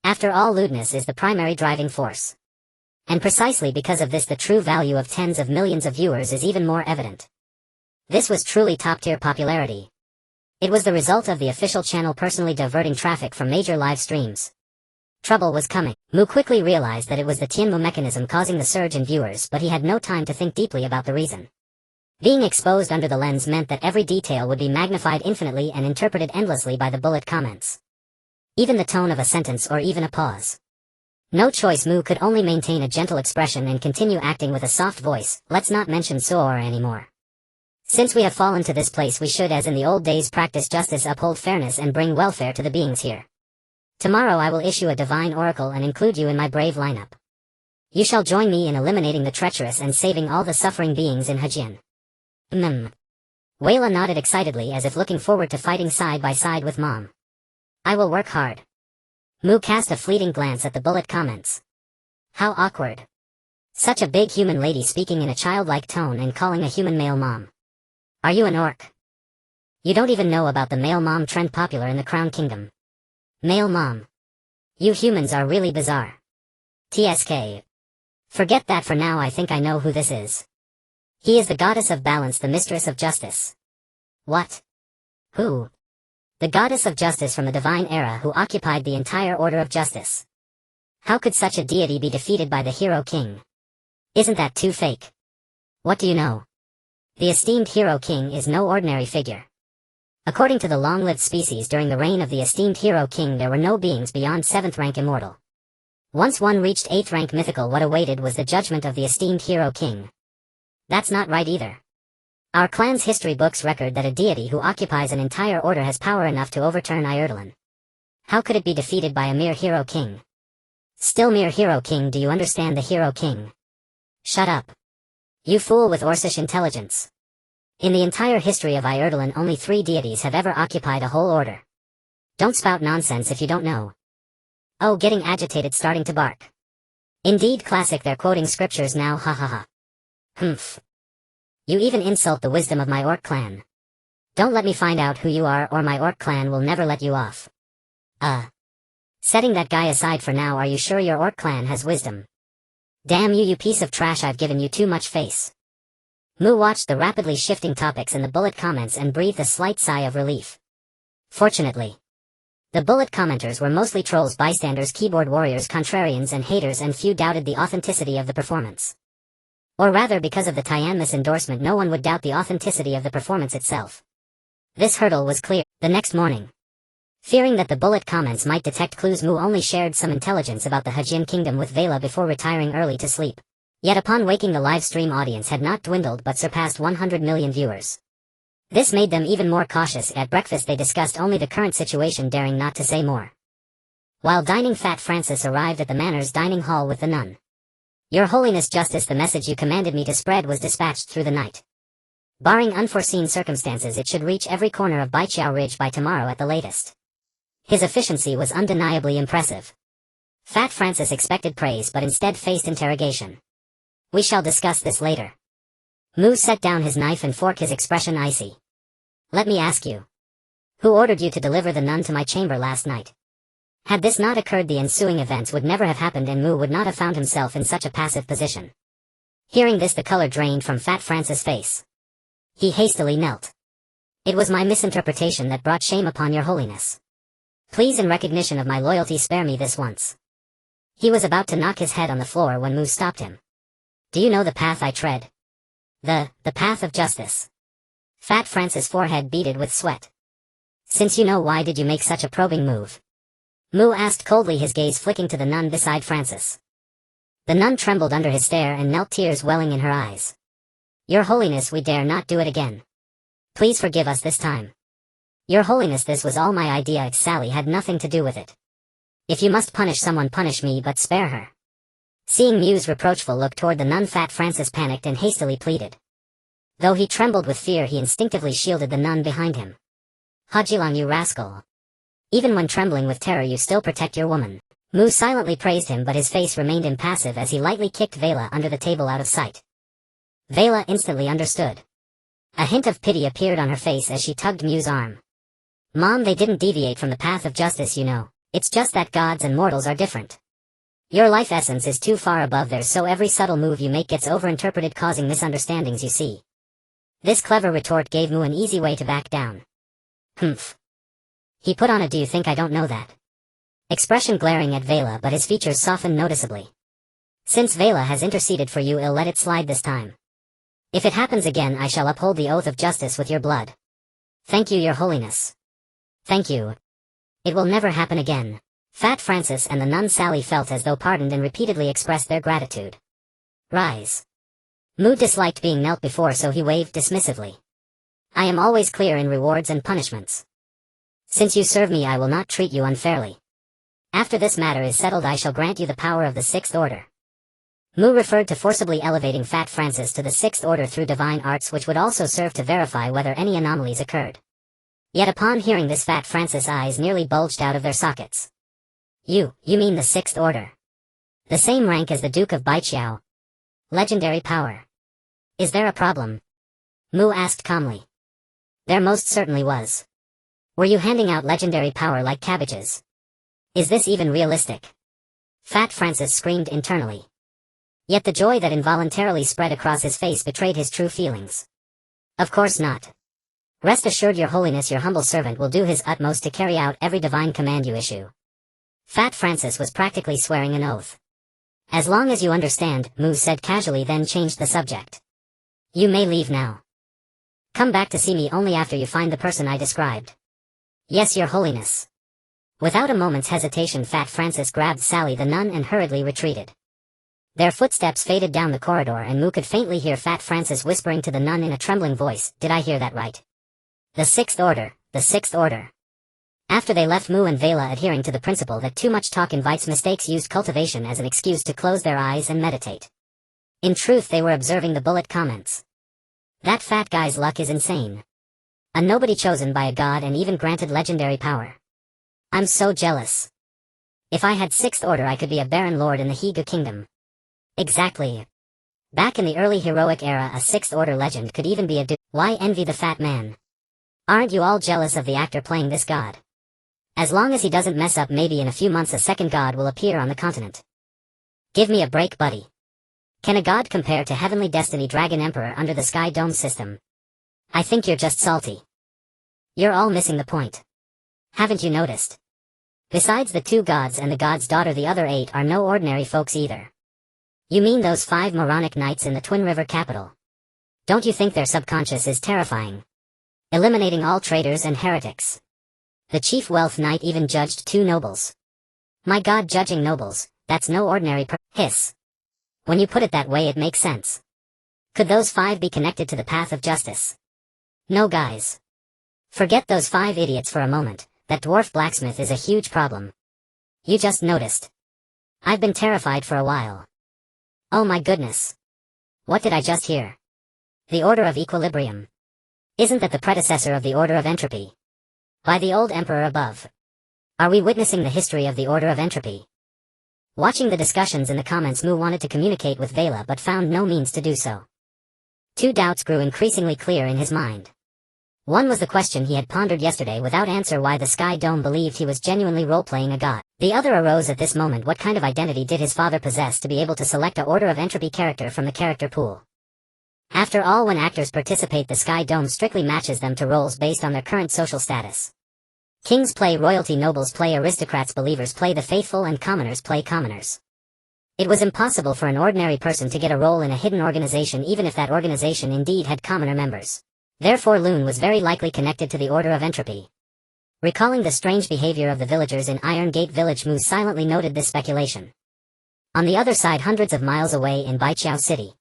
After all, lewdness is the primary driving force. And precisely because of this, the true value of tens of millions of viewers is even more evident. This was truly top-tier popularity. It was the result of the official channel personally diverting traffic from major live streams. Trouble was coming. Mu quickly realized that it was the Tianmu mechanism causing the surge in viewers, but he had no time to think deeply about the reason. Being exposed under the lens meant that every detail would be magnified infinitely and interpreted endlessly by the bullet comments. Even the tone of a sentence or even a pause. No choice, Mu could only maintain a gentle expression and continue acting with a soft voice. Let's not mention Suora anymore. Since we have fallen to this place, we should, as in the old days, practice justice, uphold fairness, and bring welfare to the beings here. Tomorrow I will issue a divine oracle and include you in my brave lineup. You shall join me in eliminating the treacherous and saving all the suffering beings in Hajin. Wayla nodded excitedly as if looking forward to fighting side by side with Mom. I will work hard. Mu cast a fleeting glance at the bullet comments. How awkward. Such a big human lady speaking in a childlike tone and calling a human male mom. Are you an orc? You don't even know about the male mom trend popular in the Crown Kingdom. Male mom. You humans are really bizarre. TSK. Forget that for now. I think I know who this is. He is the goddess of balance, the mistress of justice. What? Who? The goddess of justice from the divine era who occupied the entire order of justice. How could such a deity be defeated by the hero king? Isn't that too fake? What do you know? The esteemed hero king is no ordinary figure. According to the long-lived species, during the reign of the esteemed hero king there were no beings beyond 7th rank immortal. Once one reached 8th rank mythical, what awaited was the judgment of the esteemed hero king. That's not right either. Our clan's history books record that a deity who occupies an entire order has power enough to overturn Ierdalen. How could it be defeated by a mere hero king? Still mere hero king, do you understand the hero king? Shut up. You fool with Orcish intelligence. In the entire history of Ierdalen only 3 deities have ever occupied a whole order. Don't spout nonsense if you don't know. Oh, getting agitated, starting to bark. Indeed, classic, they're quoting scriptures now, ha ha ha. Humph. You even insult the wisdom of my orc clan. Don't let me find out who you are or my orc clan will never let you off. Setting that guy aside for now, are you sure your orc clan has wisdom? Damn you, you piece of trash, I've given you too much face. Mu watched the rapidly shifting topics in the bullet comments and breathed a slight sigh of relief. Fortunately, the bullet commenters were mostly trolls, bystanders, keyboard warriors, contrarians and haters, and few doubted the authenticity of the performance. Or rather, because of the Tianmus endorsement, no one would doubt the authenticity of the performance itself. This hurdle was clear. The next morning, fearing that the bullet comments might detect clues, Mu only shared some intelligence about the Hajin kingdom with Vela before retiring early to sleep. Yet upon waking, the live stream audience had not dwindled but surpassed 100 million viewers. This made them even more cautious. At breakfast they discussed only the current situation, daring not to say more. While dining, Fat Francis arrived at the manor's dining hall with the nun. Your Holiness, Justice, the message you commanded me to spread was dispatched through the night. Barring unforeseen circumstances, it should reach every corner of Baijiao Ridge by tomorrow at the latest. His efficiency was undeniably impressive. Fat Francis expected praise but instead faced interrogation. We shall discuss this later. Mu set down his knife and fork, his expression icy. Let me ask you. Who ordered you to deliver the nun to my chamber last night? Had this not occurred, the ensuing events would never have happened and Mu would not have found himself in such a passive position. Hearing this, the color drained from Fat Francis' face. He hastily knelt. It was my misinterpretation that brought shame upon your Holiness. Please, in recognition of my loyalty, spare me this once. He was about to knock his head on the floor when Mu stopped him. Do you know the path I tread? The path of justice. Fat Francis' forehead beaded with sweat. Since you know, why did you make such a probing move? Mu asked coldly, his gaze flicking to the nun beside Francis. The nun trembled under his stare and knelt, tears welling in her eyes. Your Holiness, we dare not do it again. Please forgive us this time. Your Holiness, this was all my idea. Sally had nothing to do with it. If you must punish someone, punish me, but spare her. Seeing Mu's reproachful look toward the nun, Fat Francis panicked and hastily pleaded. Though he trembled with fear, he instinctively shielded the nun behind him. Hajilang, you rascal. Even when trembling with terror, you still protect your woman. Mu silently praised him, but his face remained impassive as he lightly kicked Vela under the table out of sight. Vela instantly understood. A hint of pity appeared on her face as she tugged Mu's arm. Mom, they didn't deviate from the path of justice, you know. It's just that gods and mortals are different. Your life essence is too far above theirs, so every subtle move you make gets overinterpreted, causing misunderstandings, you see. This clever retort gave Mu an easy way to back down. Humph. He put on a "do you think I don't know that?" expression, glaring at Vela, but his features softened noticeably. "Since Vela has interceded for you, I'll let it slide this time. If it happens again, I shall uphold the oath of justice with your blood." "Thank you, your holiness." "Thank you. It will never happen again." Fat Francis and the nun Sally felt as though pardoned and repeatedly expressed their gratitude. "Rise." Mu disliked being knelt before, so he waved dismissively. "I am always clear in rewards and punishments. Since you serve me, I will not treat you unfairly. After this matter is settled, I shall grant you the power of the Sixth Order." Mu referred to forcibly elevating Fat Francis to the Sixth Order through divine arts, which would also serve to verify whether any anomalies occurred. Yet upon hearing this, Fat Francis' eyes nearly bulged out of their sockets. You mean the Sixth Order? The same rank as the Duke of Baiqiao? Legendary power. Is there a problem? Mu asked calmly. There most certainly was. Were you handing out legendary power like cabbages? Is this even realistic? Fat Francis screamed internally. Yet the joy that involuntarily spread across his face betrayed his true feelings. Of course not. Rest assured, your holiness, your humble servant will do his utmost to carry out every divine command you issue. Fat Francis was practically swearing an oath. As long as you understand, Mu said casually, then changed the subject. You may leave now. Come back to see me only after you find the person I described. Yes, your holiness. Without a moment's hesitation, Fat Francis grabbed Sally the nun and hurriedly retreated. Their footsteps faded down the corridor, and Mu could faintly hear Fat Francis whispering to the nun in a trembling voice, "Did I hear that right? The Sixth Order, the Sixth Order." After they left, Mu and Vela, adhering to the principle that too much talk invites mistakes, used cultivation as an excuse to close their eyes and meditate. In truth, they were observing the bullet comments. That fat guy's luck is insane. A nobody chosen by a god and even granted legendary power. I'm so jealous. If I had Sixth Order, I could be a Baron Lord in the Higa Kingdom. Exactly. Back in the early heroic era, a Sixth Order legend could even be a dude. Why envy the fat man? Aren't you all jealous of the actor playing this god? As long as he doesn't mess up, maybe in a few months a second god will appear on the continent. Give me a break, buddy. Can a god compare to Heavenly Destiny Dragon Emperor under the Sky Dome system? I think you're just salty. You're all missing the point. Haven't you noticed? Besides the two gods and the god's daughter, the other 8 are no ordinary folks either. You mean those 5 moronic knights in the Twin River capital? Don't you think their subconscious is terrifying? Eliminating all traitors and heretics. The chief wealth knight even judged 2 nobles. My god, judging nobles, that's no ordinary hiss. When you put it that way, it makes sense. Could those 5 be connected to the path of justice? No, guys. Forget those 5 idiots for a moment. That dwarf blacksmith is a huge problem. You just noticed. I've been terrified for a while. Oh my goodness. What did I just hear? The Order of Equilibrium. Isn't that the predecessor of the Order of Entropy? By the old emperor above. Are we witnessing the history of the Order of Entropy? Watching the discussions in the comments, Mu wanted to communicate with Vela but found no means to do so. 2 doubts grew increasingly clear in his mind. One was the question he had pondered yesterday without answer, why the Sky Dome believed he was genuinely role-playing a god. The other arose at this moment: what kind of identity did his father possess to be able to select a Order of Entropy character from the character pool? After all, when actors participate, the Sky Dome strictly matches them to roles based on their current social status. Kings play royalty, nobles play aristocrats, believers play the faithful, and commoners play commoners. It was impossible for an ordinary person to get a role in a hidden organization, even if that organization indeed had commoner members. Therefore Loon was very likely connected to the Order of Entropy. Recalling the strange behavior of the villagers in Iron Gate Village, Mu silently noted this speculation. On the other side, hundreds of miles away in Baiqiao City.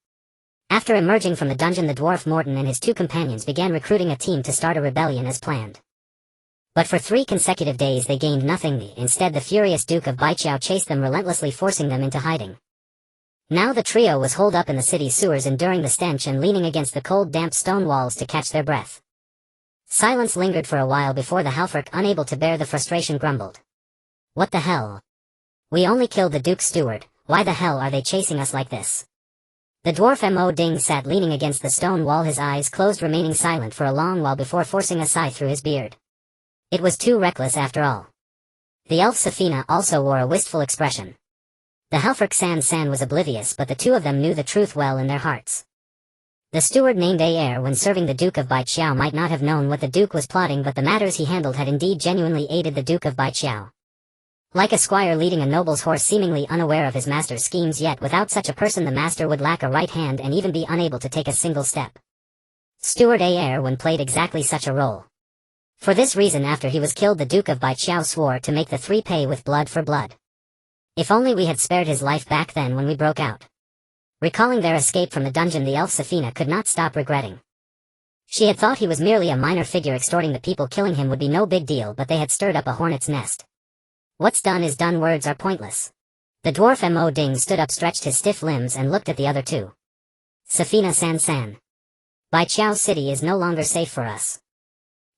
After emerging from the dungeon, the dwarf Morton and his 2 companions began recruiting a team to start a rebellion as planned. But for 3 consecutive days they gained nothing. Instead, the furious Duke of Baiqiao chased them relentlessly, forcing them into hiding. Now the trio was holed up in the city's sewers, enduring the stench and leaning against the cold, damp stone walls to catch their breath. Silence lingered for a while before the Halfrek, unable to bear the frustration, grumbled. What the hell? We only killed the Duke's steward. Why the hell are they chasing us like this? The dwarf Mo Ding sat leaning against the stone wall, his eyes closed, remaining silent for a long while before forcing a sigh through his beard. It was too reckless after all. The elf Safina also wore a wistful expression. The Halfrek San was oblivious, but the 2 of them knew the truth well in their hearts. The steward named Aer when serving the Duke of Baiqiao might not have known what the Duke was plotting, but the matters he handled had indeed genuinely aided the Duke of Baiqiao. Like a squire leading a noble's horse, seemingly unaware of his master's schemes, yet without such a person the master would lack a right hand and even be unable to take a single step. Steward Aer when played exactly such a role. For this reason, after he was killed, the Duke of Baiqiao swore to make the three pay with blood for blood. If only we had spared his life back then when we broke out. Recalling their escape from the dungeon, the elf Safina could not stop regretting. She had thought he was merely a minor figure extorting the people. Killing him would be no big deal, but they had stirred up a hornet's nest. What's done is done. Words are pointless. The dwarf Mo Ding stood up, stretched his stiff limbs, and looked at the other two. Safina San. Baiqiao City is no longer safe for us.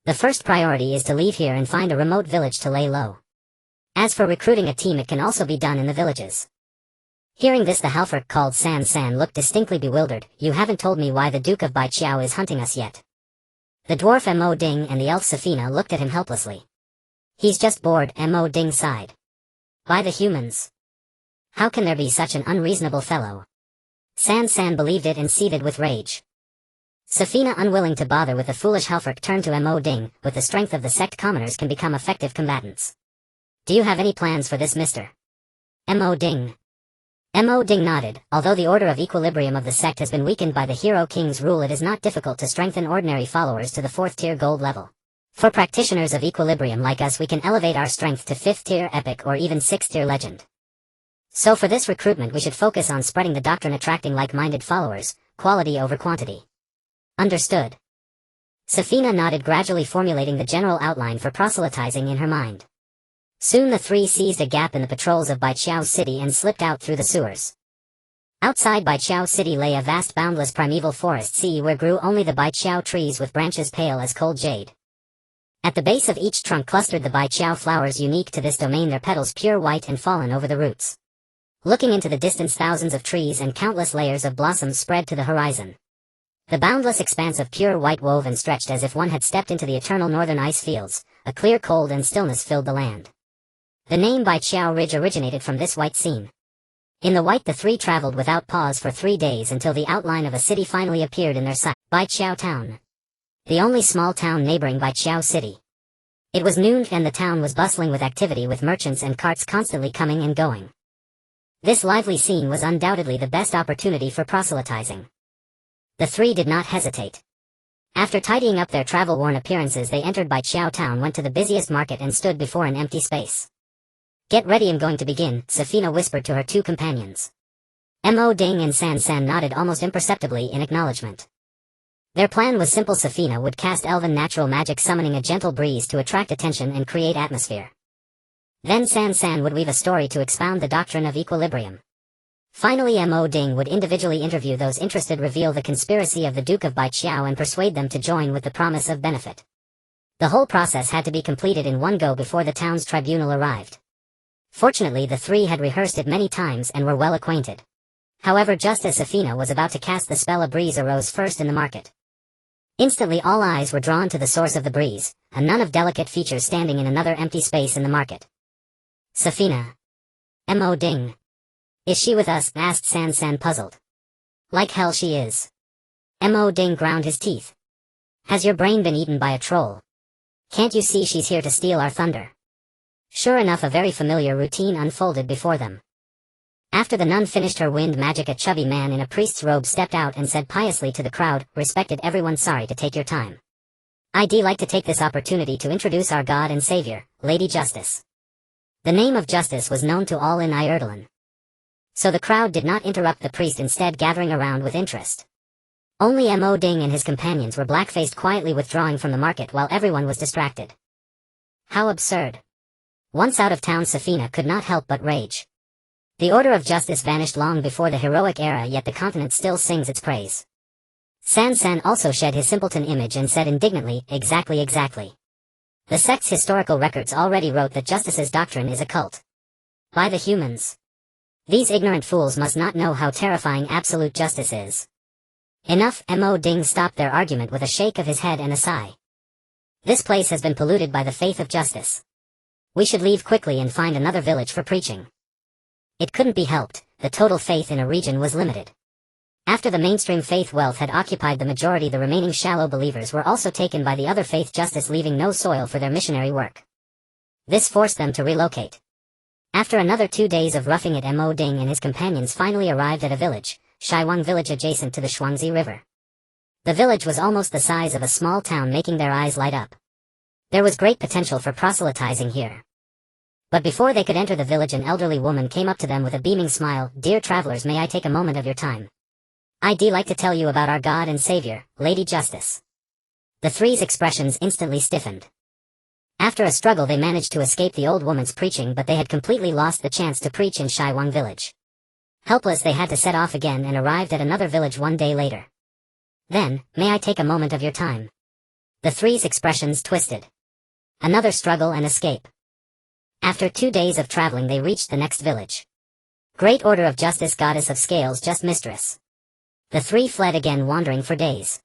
The first priority is to leave here and find a remote village to lay low. As for recruiting a team, it can also be done in the villages. Hearing this, the halforc called San looked distinctly bewildered. You haven't told me why the Duke of Baiqiao is hunting us yet. The dwarf Mo Ding and the elf Safina looked at him helplessly. He's just bored, Mo Ding sighed. By the humans. How can there be such an unreasonable fellow? San believed it and seethed with rage. Safina, unwilling to bother with the foolish halforc, turned to Mo Ding. With the strength of the sect, commoners can become effective combatants. Do you have any plans for this, Mr. Mo Ding? Mo Ding nodded. Although the order of equilibrium of the sect has been weakened by the Hero King's rule, it is not difficult to strengthen ordinary followers to the 4th tier gold level. For practitioners of equilibrium like us, we can elevate our strength to 5th tier epic or even 6th tier legend. So for this recruitment we should focus on spreading the doctrine, attracting like-minded followers, quality over quantity. Understood. Safina nodded, gradually formulating the general outline for proselytizing in her mind. Soon the three seized a gap in the patrols of Baiqiao City and slipped out through the sewers. Outside Baiqiao City lay a vast boundless primeval forest sea where grew only the Baiqiao trees with branches pale as cold jade. At the base of each trunk clustered the Baiqiao flowers unique to this domain, their petals pure white and fallen over the roots. Looking into the distance, thousands of trees and countless layers of blossoms spread to the horizon. The boundless expanse of pure white wove and stretched as if one had stepped into the eternal northern ice fields. A clear cold and stillness filled the land. The name Baiqiao Ridge originated from this white scene. In the white the three traveled without pause for 3 days until the outline of a city finally appeared in their sight. Baiqiao Town. The only small town neighboring Baiqiao City. It was noon and the town was bustling with activity, with merchants and carts constantly coming and going. This lively scene was undoubtedly the best opportunity for proselytizing. The three did not hesitate. After tidying up their travel-worn appearances, they entered Baiqiao Town, went to the busiest market and stood before an empty space. Get ready, I'm going to begin, Safina whispered to her two companions. Mo Ding and San nodded almost imperceptibly in acknowledgement. Their plan was simple. Safina would cast elven natural magic, summoning a gentle breeze to attract attention and create atmosphere. Then San would weave a story to expound the doctrine of equilibrium. Finally, Mo Ding would individually interview those interested, reveal the conspiracy of the Duke of Baiqiao, and persuade them to join with the promise of benefit. The whole process had to be completed in one go before the town's tribunal arrived. Fortunately, the three had rehearsed it many times and were well acquainted. However, just as Safina was about to cast the spell, a breeze arose first in the market. Instantly all eyes were drawn to the source of the breeze, a nun of delicate features standing in another empty space in the market. Safina. Mo Ding. Is she with us? Asked San puzzled. Like hell she is. Mo Ding ground his teeth. Has your brain been eaten by a troll? Can't you see she's here to steal our thunder? Sure enough, a very familiar routine unfolded before them. After the nun finished her wind magic, a chubby man in a priest's robe stepped out and said piously to the crowd, "Respected everyone, sorry to take your time. I'd like to take this opportunity to introduce our God and Savior, Lady Justice." The name of Justice was known to all in Ireland. So the crowd did not interrupt the priest, instead gathering around with interest. Only Mo Ding and his companions were black-faced, quietly withdrawing from the market while everyone was distracted. How absurd. Once out of town, Safina could not help but rage. The order of justice vanished long before the heroic era, yet the continent still sings its praise. San also shed his simpleton image and said indignantly, Exactly. The sect's historical records already wrote that Justice's doctrine is a cult. By the humans. These ignorant fools must not know how terrifying absolute justice is. Enough. Mo Ding stopped their argument with a shake of his head and a sigh. This place has been polluted by the faith of justice. We should leave quickly and find another village for preaching. It couldn't be helped, the total faith in a region was limited. After the mainstream faith wealth had occupied the majority, the remaining shallow believers were also taken by the other faith justice, leaving no soil for their missionary work. This forced them to relocate. After another 2 days of roughing it, Mo Ding and his companions finally arrived at a village, Shaiwang village, adjacent to the Shuangzi River. The village was almost the size of a small town, making their eyes light up. There was great potential for proselytizing here. But before they could enter the village, an elderly woman came up to them with a beaming smile. "Dear travelers, may I take a moment of your time? I'd like to tell you about our God and Savior, Lady Justice." The three's expressions instantly stiffened. After a struggle, they managed to escape the old woman's preaching, but they had completely lost the chance to preach in Shaiwang village. Helpless, they had to set off again and arrived at another village 1 day later. Then, "May I take a moment of your time?" The three's expressions twisted. Another struggle and escape. After 2 days of traveling, they reached the next village. "Great Order of Justice, Goddess of Scales, Just Mistress." The three fled again, wandering for days.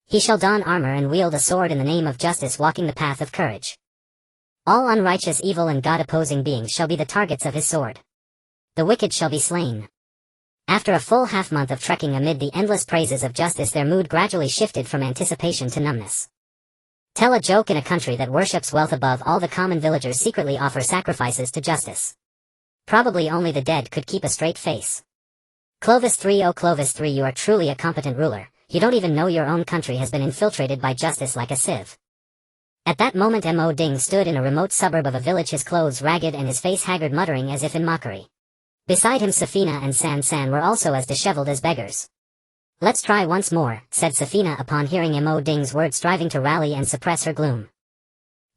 "He shall don armor and wield a sword in the name of justice, walking the path of courage. All unrighteous, evil and God-opposing beings shall be the targets of his sword. The wicked shall be slain." After a full half-month of trekking amid the endless praises of justice, their mood gradually shifted from anticipation to numbness. Tell a joke. In a country that worships wealth above all, the common villagers secretly offer sacrifices to justice. Probably only the dead could keep a straight face. Clovis 3, oh Clovis 3, you are truly a competent ruler. You don't even know your own country has been infiltrated by justice like a sieve. At that moment, Mo Ding stood in a remote suburb of a village, his clothes ragged and his face haggard, muttering as if in mockery. Beside him, Safina and San San were also as disheveled as beggars. "Let's try once more," said Safina upon hearing Mo Ding's words, striving to rally and suppress her gloom.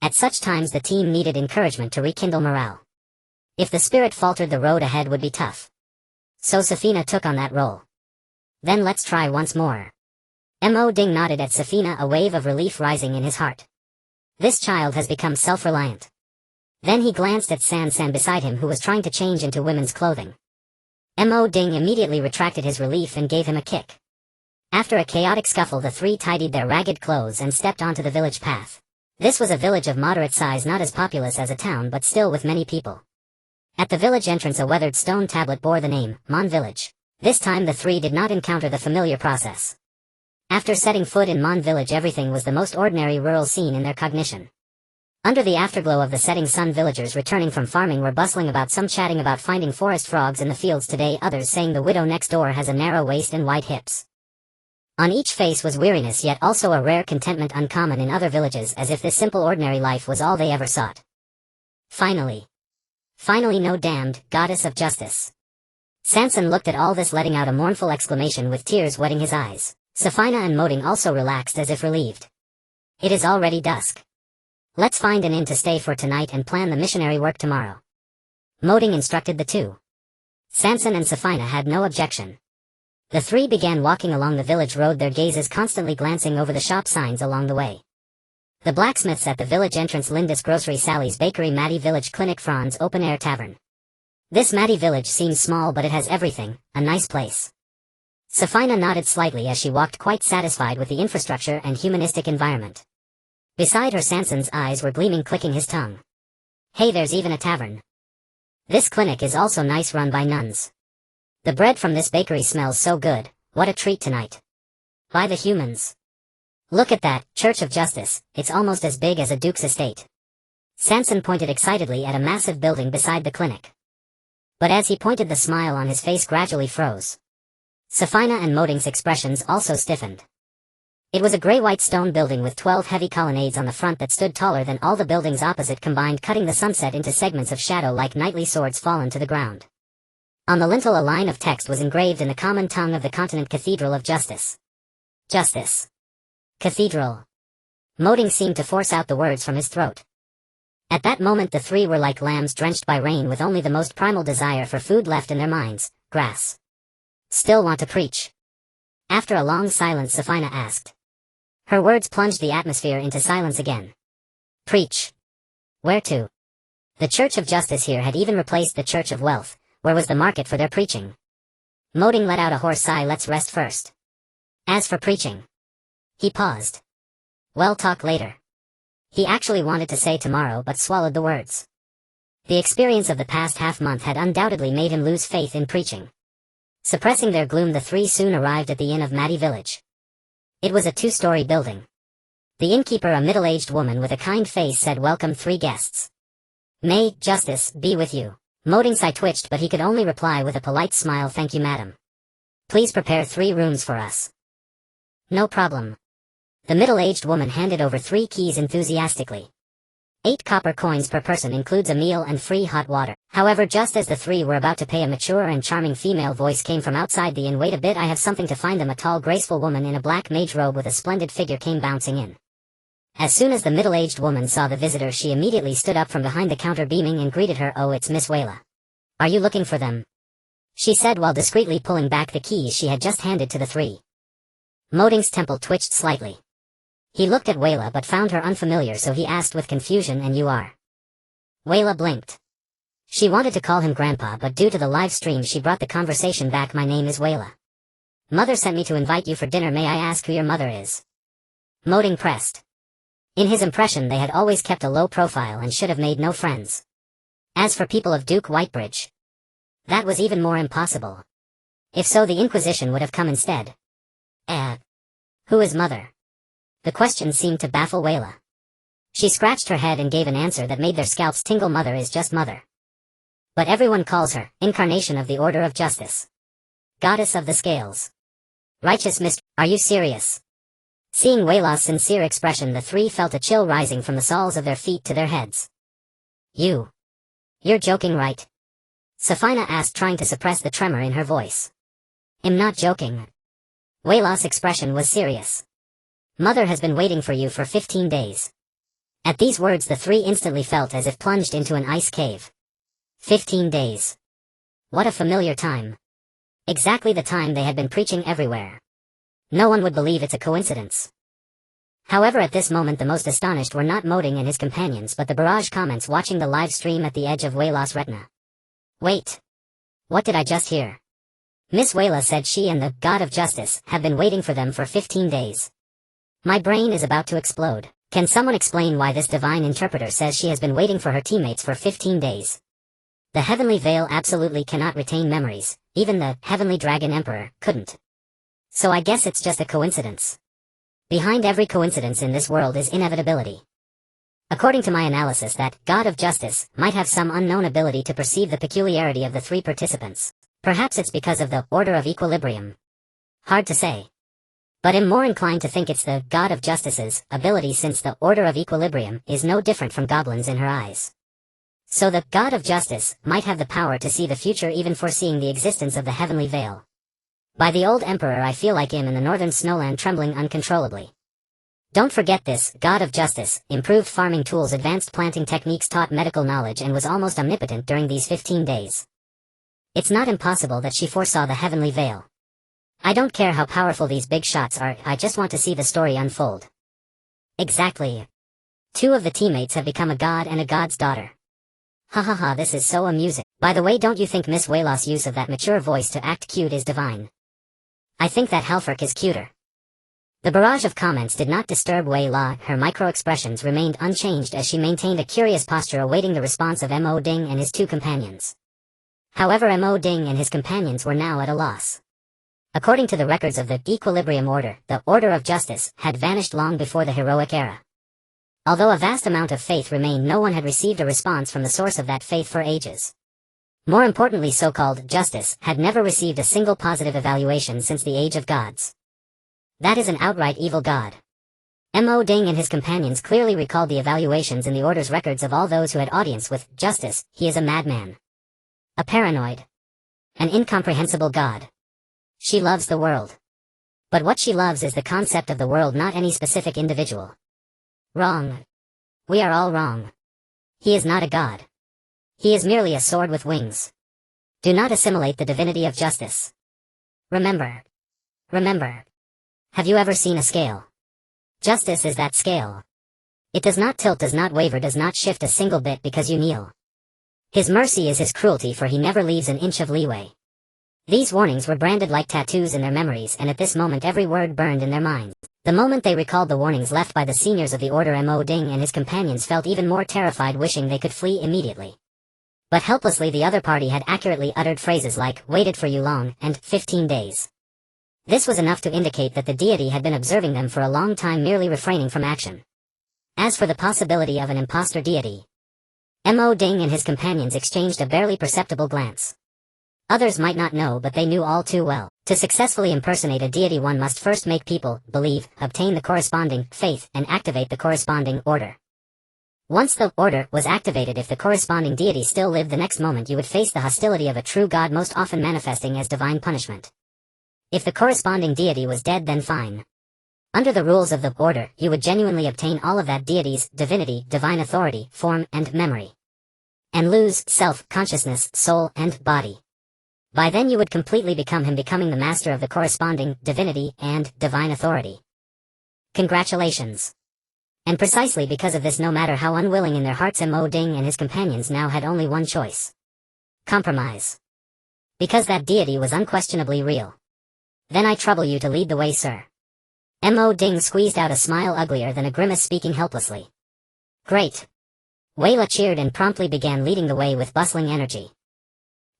At such times the team needed encouragement to rekindle morale. If the spirit faltered, the road ahead would be tough. So Safina took on that role. "Then let's try once more." Mo Ding nodded at Safina, a wave of relief rising in his heart. This child has become self-reliant. Then he glanced at San San beside him, who was trying to change into women's clothing. Mo Ding immediately retracted his relief and gave him a kick. After a chaotic scuffle, the three tidied their ragged clothes and stepped onto the village path. This was a village of moderate size, not as populous as a town, but still with many people. At the village entrance, a weathered stone tablet bore the name, Mon Village. This time the three did not encounter the familiar process. After setting foot in Mon Village, everything was the most ordinary rural scene in their cognition. Under the afterglow of the setting sun, villagers returning from farming were bustling about, some chatting about finding forest frogs in the fields today, others saying the widow next door has a narrow waist and wide hips. On each face was weariness, yet also a rare contentment uncommon in other villages, as if this simple ordinary life was all they ever sought. Finally, no, damned goddess of justice. Sanson looked at all this, letting out a mournful exclamation with tears wetting his eyes. Safina and Mo Ding also relaxed as if relieved. "It is already dusk. Let's find an inn to stay for tonight and plan the missionary work tomorrow." Mo Ding instructed the two. Sanson and Safina had no objection. The three began walking along the village road, their gazes constantly glancing over the shop signs along the way. The blacksmiths at the village entrance, Linda's Grocery, Sally's Bakery, Maddie Village Clinic, Fran's Open Air Tavern. This Maddie village seems small, but it has everything, a nice place. Safina nodded slightly as she walked, quite satisfied with the infrastructure and humanistic environment. Beside her, Sanson's eyes were gleaming, clicking his tongue. "Hey, there's even a tavern. This clinic is also nice, run by nuns. The bread from this bakery smells so good. What a treat tonight. By the humans. Look at that, Church of Justice, it's almost as big as a duke's estate." Sanson pointed excitedly at a massive building beside the clinic. But as he pointed, the smile on his face gradually froze. Safina and Mo Ding's expressions also stiffened. It was a gray-white stone building with 12 heavy colonnades on the front that stood taller than all the buildings opposite combined, cutting the sunset into segments of shadow like knightly swords fallen to the ground. On the lintel, a line of text was engraved in the common tongue of the continent: Cathedral of Justice. Justice. Cathedral. Mo Ding seemed to force out the words from his throat. At that moment the three were like lambs drenched by rain, with only the most primal desire for food left in their minds: grass. "Still want to preach?" After a long silence, Safina asked. Her words plunged the atmosphere into silence again. "Preach. Where to?" The Church of Justice here had even replaced the Church of Wealth. Where was the market for their preaching? Mo Ding let out a hoarse sigh. "Let's rest first. As for preaching..." He paused. "Well, talk later." He actually wanted to say tomorrow, but swallowed the words. The experience of the past half-month had undoubtedly made him lose faith in preaching. Suppressing their gloom, the three soon arrived at the inn of Matty Village. It was a two-story building. The innkeeper, a middle-aged woman with a kind face, said, "Welcome, three guests. May justice be with you." Moding's eye twitched, but he could only reply with a polite smile, "Thank you, madam. Please prepare 3 rooms for us." "No problem." The middle-aged woman handed over 3 keys enthusiastically. 8 copper coins per person, includes a meal and free hot water. However, just as the 3 were about to pay, a mature and charming female voice came from outside the inn. "Wait a bit, I have something to find them." A tall, graceful woman in a black mage robe with a splendid figure came bouncing in. As soon as the middle-aged woman saw the visitor, she immediately stood up from behind the counter, beaming, and greeted her. "Oh, it's Miss Wayla. Are you looking for them?" she said while discreetly pulling back the keys she had just handed to the 3. Moding's temple twitched slightly. He looked at Wayla but found her unfamiliar, so he asked with confusion, "And you are?" Wayla blinked. She wanted to call him Grandpa, but due to the live stream she brought the conversation back. "My name is Wayla. Mother sent me to invite you for dinner. May I ask who your mother is?" Moding pressed. In his impression, they had always kept a low profile and should have made no friends. As for people of Duke Whitebridge, that was even more impossible. If so, the Inquisition would have come instead. Who is mother? The question seemed to baffle Wayla. She scratched her head and gave an answer that made their scalps tingle. "Mother is just Mother. But everyone calls her Incarnation of the Order of Justice. Goddess of the Scales. Righteous Mistress." "Are you serious?" Seeing Wayla's sincere expression, the 3 felt a chill rising from the soles of their feet to their heads. You're joking, right?" Safina asked, trying to suppress the tremor in her voice. "I'm not joking." Wayla's expression was serious. "Mother has been waiting for you for 15 days. At these words, the 3 instantly felt as if plunged into an ice cave. 15 days. What a familiar time. Exactly the time they had been preaching everywhere. No one would believe it's a coincidence. However, at this moment the most astonished were not Moding and his companions, but the barrage comments watching the live stream at the edge of Wayla's retina. "Wait. What did I just hear?" Miss Wayla said she and the God of Justice have been waiting for them for 15 days. My brain is about to explode. Can someone explain why this divine interpreter says she has been waiting for her teammates for 15 days? The Heavenly Veil absolutely cannot retain memories. Even the Heavenly Dragon Emperor couldn't. So I guess it's just a coincidence. Behind every coincidence in this world is inevitability. According to my analysis, that God of Justice might have some unknown ability to perceive the peculiarity of the 3 participants. Perhaps it's because of the Order of Equilibrium. Hard to say. But I'm more inclined to think it's the God of Justice's ability, since the Order of Equilibrium is no different from goblins in her eyes. So the God of Justice might have the power to see the future, even foreseeing the existence of the Heavenly Veil. By the old Emperor, I feel like him in the northern snowland, trembling uncontrollably. Don't forget this God of Justice improved farming tools, advanced planting techniques, taught medical knowledge, and was almost omnipotent during these 15 days. It's not impossible that she foresaw the Heavenly Veil. I don't care how powerful these big shots are, I just want to see the story unfold. Exactly. 2 of the teammates have become a god and a god's daughter. Ha ha ha, this is so amusing. By the way, don't you think Miss Wayla's use of that mature voice to act cute is divine? I think that Halfrek is cuter. The barrage of comments did not disturb Wayla. Her micro-expressions remained unchanged as she maintained a curious posture, awaiting the response of Mo Ding and his 2 companions. However, Mo Ding and his companions were now at a loss. According to the records of the Equilibrium Order, the Order of Justice had vanished long before the heroic era. Although a vast amount of faith remained, no one had received a response from the source of that faith for ages. More importantly, so-called justice had never received a single positive evaluation since the Age of Gods. That is an outright evil god. Mo Ding and his companions clearly recalled the evaluations in the Order's records of all those who had audience with justice. He is a madman. A paranoid. An incomprehensible god. She loves the world. But what she loves is the concept of the world, not any specific individual. Wrong. We are all wrong. He is not a god. He is merely a sword with wings. Do not assimilate the divinity of justice. Remember. Have you ever seen a scale? Justice is that scale. It does not tilt, does not waver, does not shift a single bit because you kneel. His mercy is his cruelty, for he never leaves an inch of leeway. These warnings were branded like tattoos in their memories, and at this moment every word burned in their minds. The moment they recalled the warnings left by the seniors of the Order, Mo Ding and his companions felt even more terrified, wishing they could flee immediately. But helplessly the other party had accurately uttered phrases like, waited for you long, and 15 days. This was enough to indicate that the deity had been observing them for a long time, merely refraining from action. As for the possibility of an imposter deity, Mo Ding and his companions exchanged a barely perceptible glance. Others might not know, but they knew all too well. To successfully impersonate a deity, one must first make people believe, obtain the corresponding faith, and activate the corresponding order. Once the order was activated, if the corresponding deity still lived the next moment, you would face the hostility of a true god, most often manifesting as divine punishment. If the corresponding deity was dead, then fine. Under the rules of the order, you would genuinely obtain all of that deity's divinity, divine authority, form, and memory. And lose self, consciousness, soul, and body. By then you would completely become him, becoming the master of the corresponding divinity and divine authority. Congratulations. And precisely because of this, no matter how unwilling in their hearts, Mo Ding and his companions now had only one choice. Compromise. Because that deity was unquestionably real. Then I trouble you to lead the way, sir. Mo Ding squeezed out a smile uglier than a grimace, speaking helplessly. Great. Wei La cheered and promptly began leading the way with bustling energy.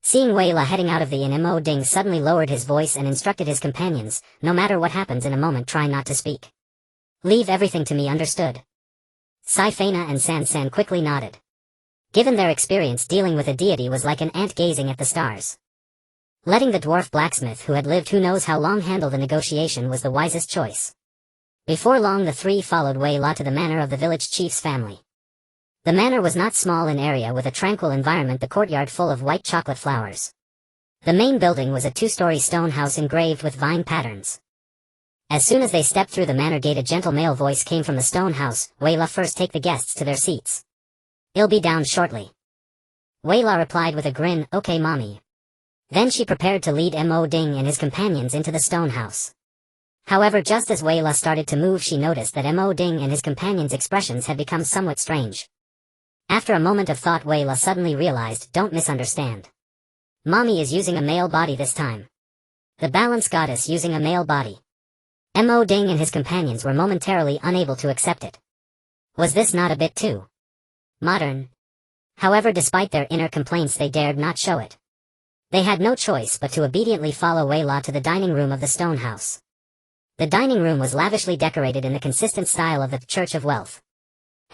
Seeing Wei La heading out of the inn, Mo Ding suddenly lowered his voice and instructed his companions, no matter what happens in a moment, try not to speak. Leave everything to me, understood? Sai Feina and San San quickly nodded. Given their experience, dealing with a deity was like an ant gazing at the stars. Letting the dwarf blacksmith, who had lived who knows how long, handle the negotiation was the wisest choice. Before long the three followed Wei La to the manor of the village chief's family. The manor was not small in area, with a tranquil environment, the courtyard full of white chocolate flowers. The main building was a 2-story stone house engraved with vine patterns. As soon as they stepped through the manor gate, a gentle male voice came from the stone house, Wei La, first take the guests to their seats. I'll be down shortly. Wei La replied with a grin, okay mommy. Then she prepared to lead Mo Ding and his companions into the stone house. However, just as Wei La started to move, she noticed that Mo Ding and his companions' expressions had become somewhat strange. After a moment of thought, Wei La suddenly realized, don't misunderstand. Mommy is using a male body this time. The balance goddess using a male body. Mo Ding and his companions were momentarily unable to accept it. Was this not a bit too modern? However, despite their inner complaints, they dared not show it. They had no choice but to obediently follow Wei La to the dining room of the stone house. The dining room was lavishly decorated in the consistent style of the Church of Wealth.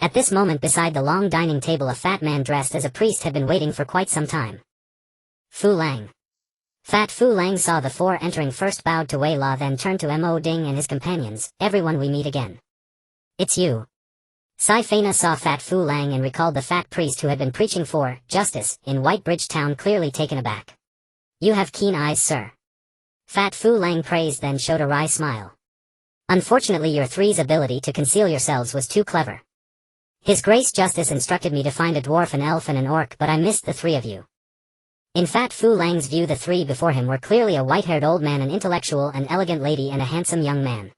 At this moment, beside the long dining table, a fat man dressed as a priest had been waiting for quite some time. Fu Lang. Fat Fu Lang saw the four entering, first bowed to Wei La, then turned to Mo Ding and his companions. Everyone, we meet again. It's you. Sai Feina saw Fat Fu Lang and recalled the fat priest who had been preaching for justice in White Bridge Town, clearly taken aback. You have keen eyes, sir. Fat Fu Lang praised, then showed a wry smile. Unfortunately, your three's ability to conceal yourselves was too clever. His Grace Justice instructed me to find a dwarf, an elf, and an orc, but I missed the three of you. In Fat Fu Lang's view, the three before him were clearly a white-haired old man, an intellectual, an elegant lady, and a handsome young man.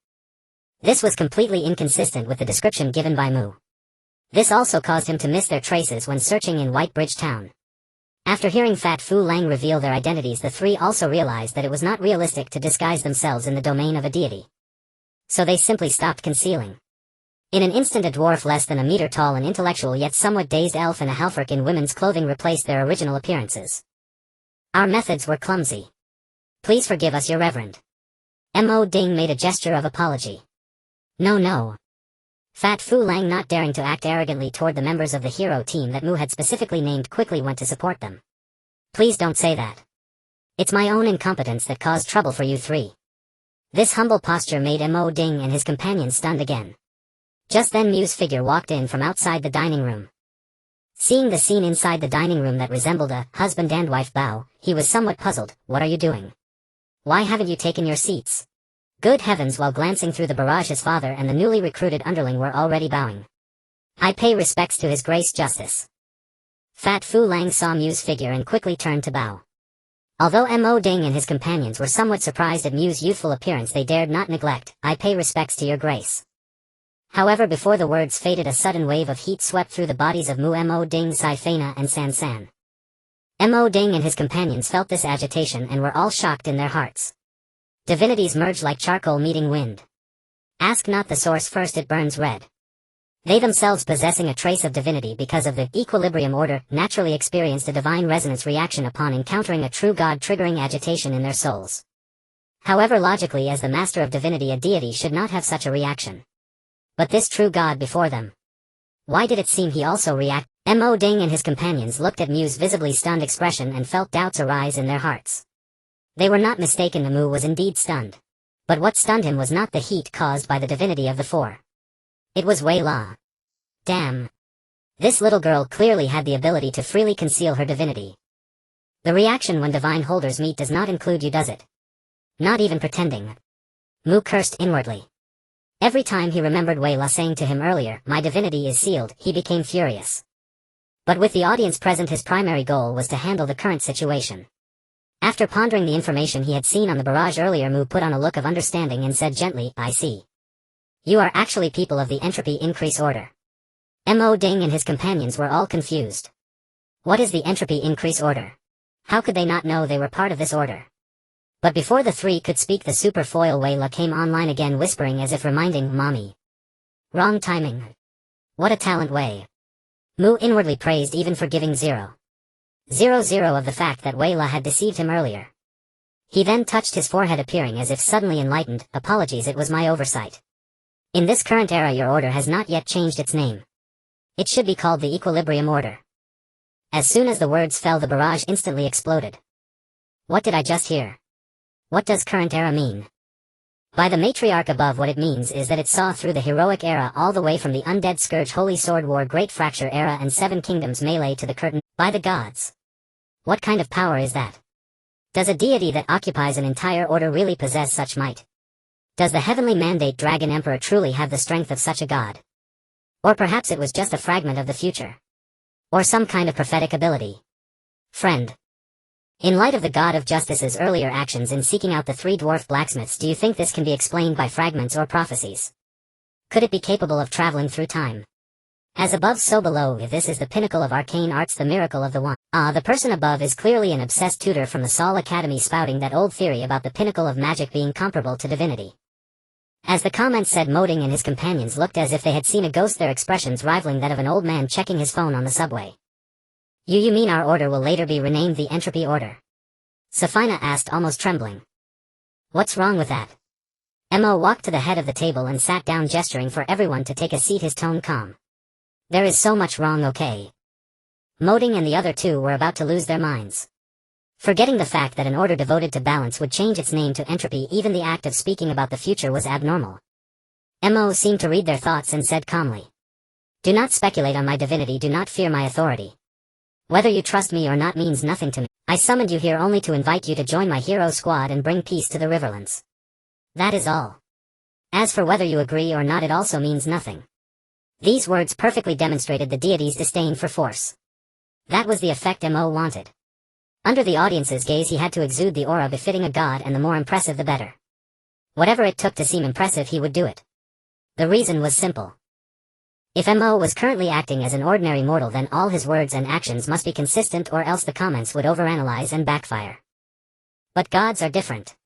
This was completely inconsistent with the description given by Mu. This also caused him to miss their traces when searching in White Bridge Town. After hearing Fat Fu Lang reveal their identities, the three also realized that it was not realistic to disguise themselves in the domain of a deity. So they simply stopped concealing. In an instant, a dwarf less than a meter tall, an intellectual yet somewhat dazed elf, and a halforc in women's clothing replaced their original appearances. Our methods were clumsy. Please forgive us, your reverend. Mo Ding made a gesture of apology. No. Fat Fu Lang, not daring to act arrogantly toward the members of the hero team that Mu had specifically named, quickly went to support them. Please don't say that. It's my own incompetence that caused trouble for you three. This humble posture made Mo Ding and his companions stunned again. Just then Mu's figure walked in from outside the dining room. Seeing the scene inside the dining room that resembled a husband and wife bow, he was somewhat puzzled. What are you doing? Why haven't you taken your seats? Good heavens! While glancing through the barrage, his father and the newly recruited underling were already bowing. I pay respects to His Grace Justice. Fat Fu Lang saw Mu's figure and quickly turned to bow. Although Mo Ding and his companions were somewhat surprised at Mu's youthful appearance, they dared not neglect, I pay respects to your grace. However, before the words faded, a sudden wave of heat swept through the bodies of Mo Ding, Sai Feina, and San San. Mo Ding and his companions felt this agitation and were all shocked in their hearts. Divinities merge like charcoal meeting wind. Ask not the source first, it burns red. They themselves possessing a trace of divinity because of the equilibrium order, naturally experienced a divine resonance reaction upon encountering a true God, triggering agitation in their souls. However, logically, as the master of divinity, a deity should not have such a reaction. But this true God before them, why did it seem he also react? Mo Ding and his companions looked at Mu's visibly stunned expression and felt doubts arise in their hearts. They were not mistaken, Mu was indeed stunned. But what stunned him was not the heat caused by the divinity of the four. It was Wei La. Damn. This little girl clearly had the ability to freely conceal her divinity. The reaction when divine holders meet does not include you, does it? Not even pretending. Mu cursed inwardly. Every time he remembered Wei La saying to him earlier, "My divinity is sealed," he became furious. But with the audience present, his primary goal was to handle the current situation. After pondering the information he had seen on the barrage earlier, Mu put on a look of understanding and said gently, "I see. You are actually people of the entropy increase order." Mo Ding and his companions were all confused. What is the entropy increase order? How could they not know they were part of this order? But before the three could speak, the super foil Wei La came online again, whispering as if reminding, "Mommy. Wrong timing. What a talent, Wei." Mu inwardly praised even for giving 0.00 of the fact that Wei La had deceived him earlier. He then touched his forehead, appearing as if suddenly enlightened. "Apologies, it was my oversight. In this current era your order has not yet changed its name. It should be called the Equilibrium Order." As soon as the words fell, the barrage instantly exploded. What did I just hear? What does current era mean? By the matriarch above, what it means is that it saw through the heroic era all the way from the Undead Scourge Holy Sword War Great Fracture era and Seven Kingdoms melee to the curtain. By the gods. What kind of power is that? Does a deity that occupies an entire order really possess such might? Does the heavenly mandate Dragon Emperor truly have the strength of such a god? Or perhaps it was just a fragment of the future. Or some kind of prophetic ability. Friend. In light of the God of Justice's earlier actions in seeking out the three dwarf blacksmiths, do you think this can be explained by fragments or prophecies? Could it be capable of traveling through time? As above so below, if this is the pinnacle of arcane arts, the miracle of the one. The person above is clearly an obsessed tutor from the Saul Academy, spouting that old theory about the pinnacle of magic being comparable to divinity. As the comments said, Moding and his companions looked as if they had seen a ghost, their expressions rivaling that of an old man checking his phone on the subway. You mean our order will later be renamed the Entropy Order?" Safina asked, almost trembling. "What's wrong with that?" Mo walked to the head of the table and sat down, gesturing for everyone to take a seat, his tone calm. "There is so much wrong, okay?" Moding and the other two were about to lose their minds. Forgetting the fact that an order devoted to balance would change its name to entropy, even the act of speaking about the future was abnormal. Mo seemed to read their thoughts and said calmly, "Do not speculate on my divinity, do not fear my authority. Whether you trust me or not means nothing to me. I summoned you here only to invite you to join my hero squad and bring peace to the Riverlands. That is all. As for whether you agree or not, it also means nothing." These words perfectly demonstrated the deity's disdain for force. That was the effect Mo wanted. Under the audience's gaze, he had to exude the aura befitting a god, and the more impressive the better. Whatever it took to seem impressive, he would do it. The reason was simple. If Mo was currently acting as an ordinary mortal, then all his words and actions must be consistent, or else the comments would overanalyze and backfire. But gods are different.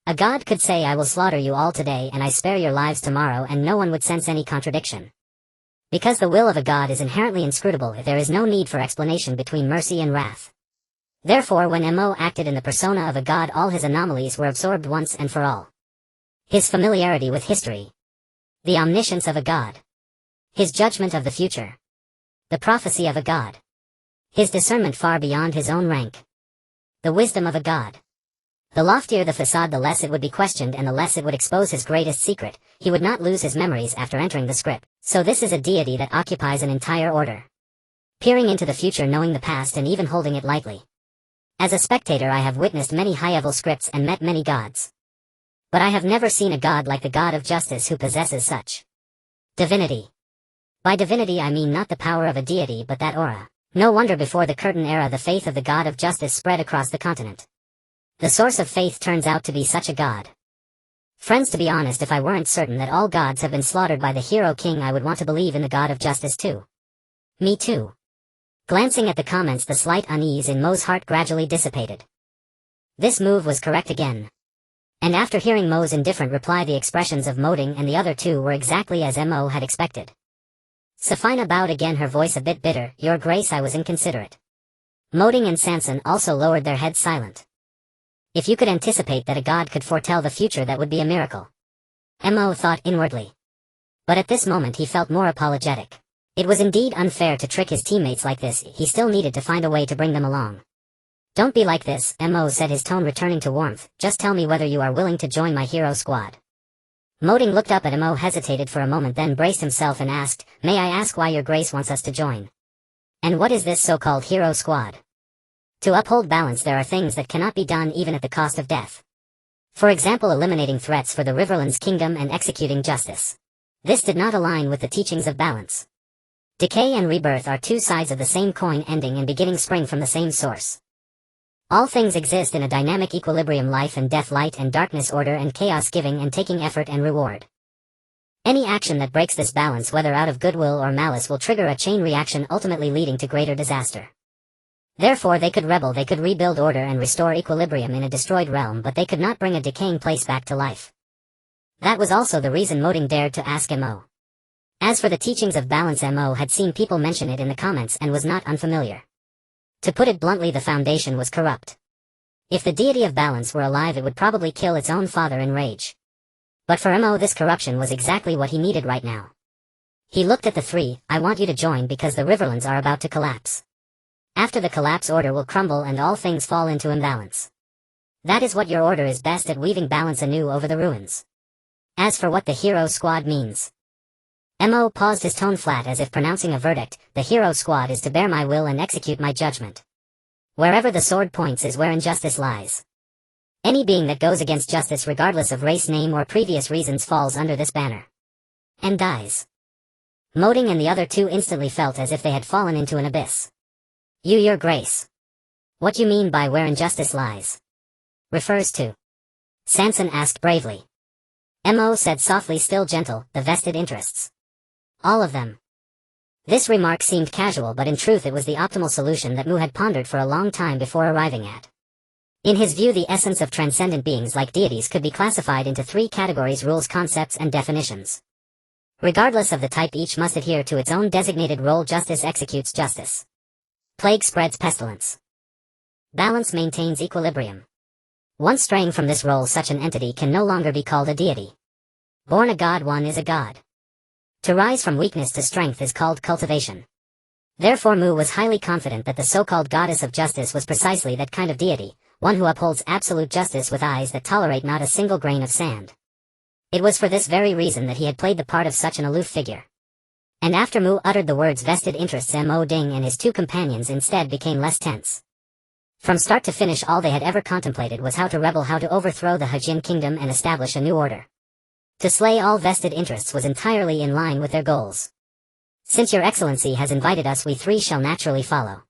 A god could say, "I will slaughter you all today and I spare your lives tomorrow," and no one would sense any contradiction. Because the will of a god is inherently inscrutable, there is no need for explanation between mercy and wrath. Therefore, when Mo acted in the persona of a god, all his anomalies were absorbed once and for all. His familiarity with history. The omniscience of a god. His judgment of the future. The prophecy of a god. His discernment far beyond his own rank. The wisdom of a god. The loftier the facade, the less it would be questioned, and the less it would expose his greatest secret. He would not lose his memories after entering the script. So this is a deity that occupies an entire order. Peering into the future, knowing the past, and even holding it lightly. As a spectator, I have witnessed many high-level scripts and met many gods. But I have never seen a god like the God of Justice, who possesses such divinity. By divinity I mean not the power of a deity, but that aura. No wonder before the Curtain era the faith of the God of Justice spread across the continent. The source of faith turns out to be such a god. Friends, to be honest, if I weren't certain that all gods have been slaughtered by the hero king, I would want to believe in the God of Justice too. Me too. Glancing at the comments, the slight unease in Mo's heart gradually dissipated. This move was correct again. And after hearing Mo's indifferent reply, the expressions of Moding and the other two were exactly as Mo had expected. Safina bowed again, her voice a bit bitter. Your Grace, I was inconsiderate. Moding and Sanson also lowered their heads, silent. If you could anticipate that a god could foretell the future, that would be a miracle. Mo thought inwardly. But at this moment he felt more apologetic. It was indeed unfair to trick his teammates like this. He still needed to find a way to bring them along. Don't be like this, Mo said, his tone returning to warmth. Just tell me whether you are willing to join my hero squad. Moding looked up at Mo, hesitated for a moment, then braced himself and asked, May I ask why your Grace wants us to join? And what is this so-called hero squad? To uphold balance, there are things that cannot be done even at the cost of death. For example, eliminating threats for the Riverlands kingdom and executing justice. This did not align with the teachings of balance. Decay and rebirth are two sides of the same coin, ending and beginning spring from the same source. All things exist in a dynamic equilibrium: life and death, light and darkness, order and chaos, giving and taking, effort and reward. Any action that breaks this balance, whether out of goodwill or malice, will trigger a chain reaction, ultimately leading to greater disaster. Therefore they could rebel, they could rebuild order and restore equilibrium in a destroyed realm, but they could not bring a decaying place back to life. That was also the reason Moding dared to ask Mo. As for the teachings of balance, Mo had seen people mention it in the comments and was not unfamiliar. To put it bluntly, the foundation was corrupt. If the deity of balance were alive, it would probably kill its own father in rage. But for Mo, this corruption was exactly what he needed right now. He looked at the three. I want you to join because the Riverlands are about to collapse. After the collapse, order will crumble and all things fall into imbalance. That is what your order is best at, weaving balance anew over the ruins. As for what the hero squad means. Mo paused, his tone flat as if pronouncing a verdict. The hero squad is to bear my will and execute my judgment. Wherever the sword points is where injustice lies. Any being that goes against justice, regardless of race, name, or previous reasons, falls under this banner. And dies. Moding and the other two instantly felt as if they had fallen into an abyss. Your Grace. What you mean by where injustice lies? Refers to? Sanson asked bravely. Mo said softly, still gentle, the vested interests. All of them. This remark seemed casual, but in truth it was the optimal solution that Mu had pondered for a long time before arriving at. In his view, the essence of transcendent beings like deities could be classified into three categories: rules, concepts, and definitions. Regardless of the type, each must adhere to its own designated role. Justice executes justice. Plague spreads pestilence. Balance maintains equilibrium. Once straying from this role, such an entity can no longer be called a deity. Born a god, one is a god. To rise from weakness to strength is called cultivation. Therefore Mu was highly confident that the so-called goddess of justice was precisely that kind of deity, one who upholds absolute justice with eyes that tolerate not a single grain of sand. It was for this very reason that he had played the part of such an aloof figure. And after Mu uttered the words vested interests, Mo Ding and his two companions instead became less tense. From start to finish, all they had ever contemplated was how to rebel, how to overthrow the Hajin kingdom and establish a new order. To slay all vested interests was entirely in line with their goals. Since your excellency has invited us, we three shall naturally follow.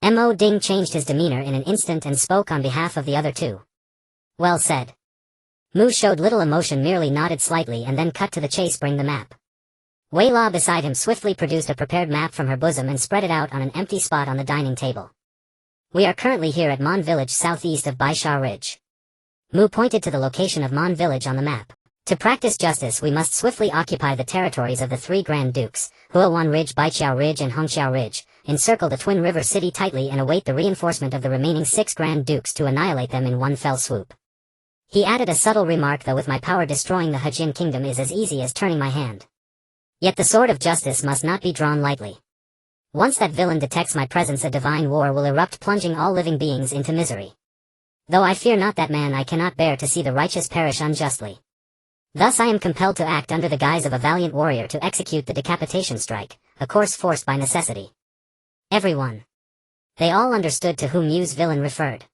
Mo Ding changed his demeanor in an instant and spoke on behalf of the other two. Well said. Mu showed little emotion, merely nodded slightly and then cut to the chase. Bring the map. Wei La beside him swiftly produced a prepared map from her bosom and spread it out on an empty spot on the dining table. We are currently here at Mon Village, southeast of Baisha Ridge. Mu pointed to the location of Mon Village on the map. To practice justice, we must swiftly occupy the territories of the three Grand Dukes, Huawan Ridge, Baiqiao Ridge and Hongqiao Ridge, encircle the Twin River City tightly and await the reinforcement of the remaining 6 Grand Dukes to annihilate them in one fell swoop. He added a subtle remark, though with my power destroying the Hajin kingdom is as easy as turning my hand. Yet the sword of justice must not be drawn lightly. Once that villain detects my presence, a divine war will erupt, plunging all living beings into misery. Though I fear not that man, I cannot bear to see the righteous perish unjustly. Thus I am compelled to act under the guise of a valiant warrior to execute the decapitation strike, a course forced by necessity. Everyone. They all understood to whom Mu's villain referred.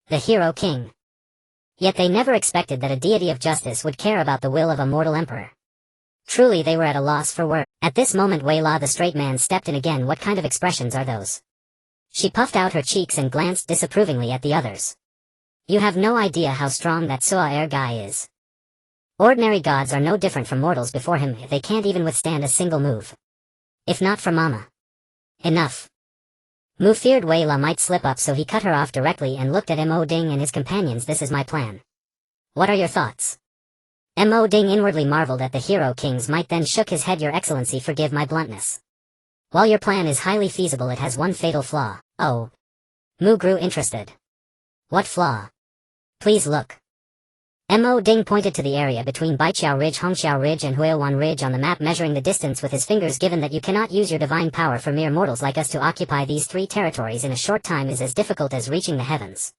The hero king. Yet they never expected that a deity of justice would care about the will of a mortal emperor. Truly they were at a loss for words. At this moment Wei La the straight man stepped in again. What kind of expressions are those? She puffed out her cheeks and glanced disapprovingly at the others. You have no idea how strong that Sua Air guy is. Ordinary gods are no different from mortals before him. They can't even withstand a single move. If not for Mama. Enough. Mu feared Wei La might slip up, so he cut her off directly and looked at Mo Ding and his companions. This is my plan. What are your thoughts? Mo Ding inwardly marveled at the hero king's might, then shook his head. Your Excellency, forgive my bluntness. While your plan is highly feasible, it has one fatal flaw. Oh. Mu grew interested. What flaw? Please look. Mo Ding pointed to the area between Baiqiao Ridge, Hongxiao Ridge and Huiwan Ridge on the map, measuring the distance with his fingers. Given that you cannot use your divine power for mere mortals like us to occupy these 3 territories in a short time is as difficult as reaching the heavens.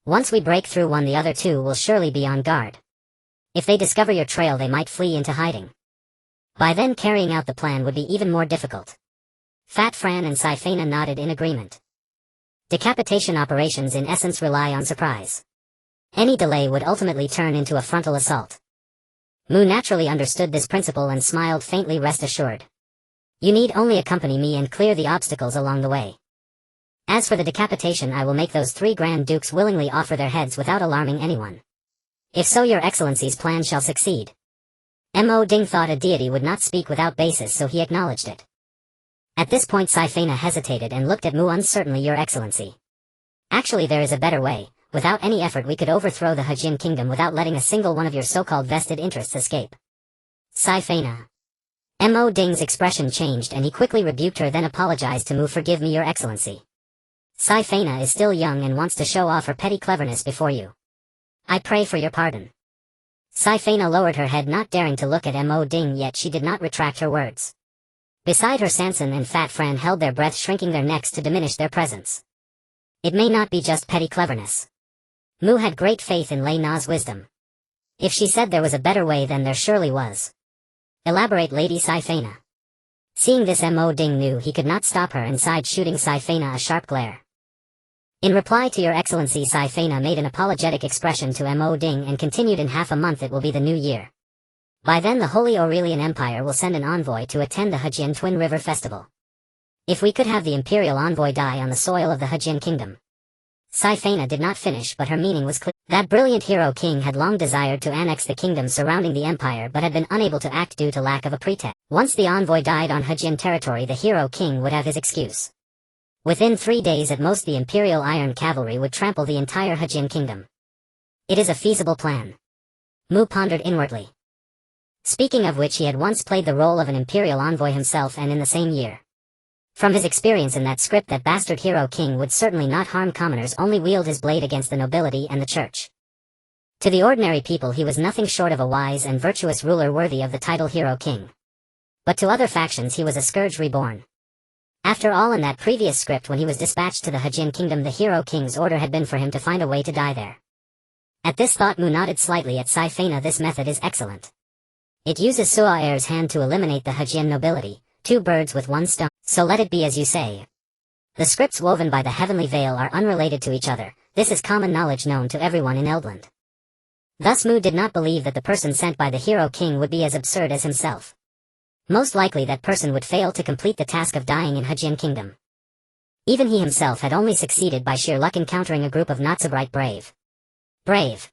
Once we break through one, the other 2 will surely be on guard. If they discover your trail, they might flee into hiding. By then carrying out the plan would be even more difficult. Fat Fran and Saifena nodded in agreement. Decapitation operations in essence rely on surprise. Any delay would ultimately turn into a frontal assault. Mu naturally understood this principle and smiled faintly. Rest assured. You need only accompany me and clear the obstacles along the way. As for the decapitation, I will make those 3 Grand Dukes willingly offer their heads without alarming anyone. If so, your Excellency's plan shall succeed. Mo Ding thought a deity would not speak without basis, so he acknowledged it. At this point Saifena hesitated and looked at Mu uncertainly. Your Excellency. Actually, there is a better way. Without any effort we could overthrow the Hejin kingdom without letting a single one of your so-called vested interests escape. Saifena. Mo Ding's expression changed and he quickly rebuked her, then apologized to Mu. Forgive me, Your Excellency. Saifena is still young and wants to show off her petty cleverness before you. I pray for your pardon. Saifena lowered her head, not daring to look at Mo Ding, yet she did not retract her words. Beside her, Sanson and Fat Fran held their breath, shrinking their necks to diminish their presence. It may not be just petty cleverness. Mu had great faith in Lei Na's wisdom. If she said there was a better way, then there surely was. Elaborate, Lady Saifena. Seeing this, Mo Ding knew he could not stop her and sighed, shooting Saifena a sharp glare. In reply to Your Excellency, Saifena made an apologetic expression to Mo Ding and continued, in half a month it will be the new year. By then the Holy Aurelian Empire will send an envoy to attend the Hejin Twin River Festival. If we could have the imperial envoy die on the soil of the Hejin kingdom. Saifena did not finish, but her meaning was clear. That brilliant hero king had long desired to annex the kingdom surrounding the empire, but had been unable to act due to lack of a pretext. Once the envoy died on Hejin territory, the hero king would have his excuse. Within 3 days at most, the imperial iron cavalry would trample the entire Hejin kingdom. It is a feasible plan. Mu pondered inwardly. Speaking of which, he had once played the role of an imperial envoy himself, and in the same year. From his experience in that script, that bastard hero king would certainly not harm commoners, only wield his blade against the nobility and the church. To the ordinary people he was nothing short of a wise and virtuous ruler worthy of the title hero king. But to other factions he was a scourge reborn. After all, in that previous script, when he was dispatched to the Hejin kingdom, the hero king's order had been for him to find a way to die there. At this thought Mu nodded slightly at Saifena. This method is excellent. It uses Sua Air's hand to eliminate the Hejin nobility, 2 birds with 1 stone, so let it be as you say. The scripts woven by the heavenly veil are unrelated to each other. This is common knowledge known to everyone in Eldland. Thus Mu did not believe that the person sent by the hero king would be as absurd as himself. Most likely that person would fail to complete the task of dying in Hejin kingdom. Even he himself had only succeeded by sheer luck encountering a group of not so bright brave. Brave.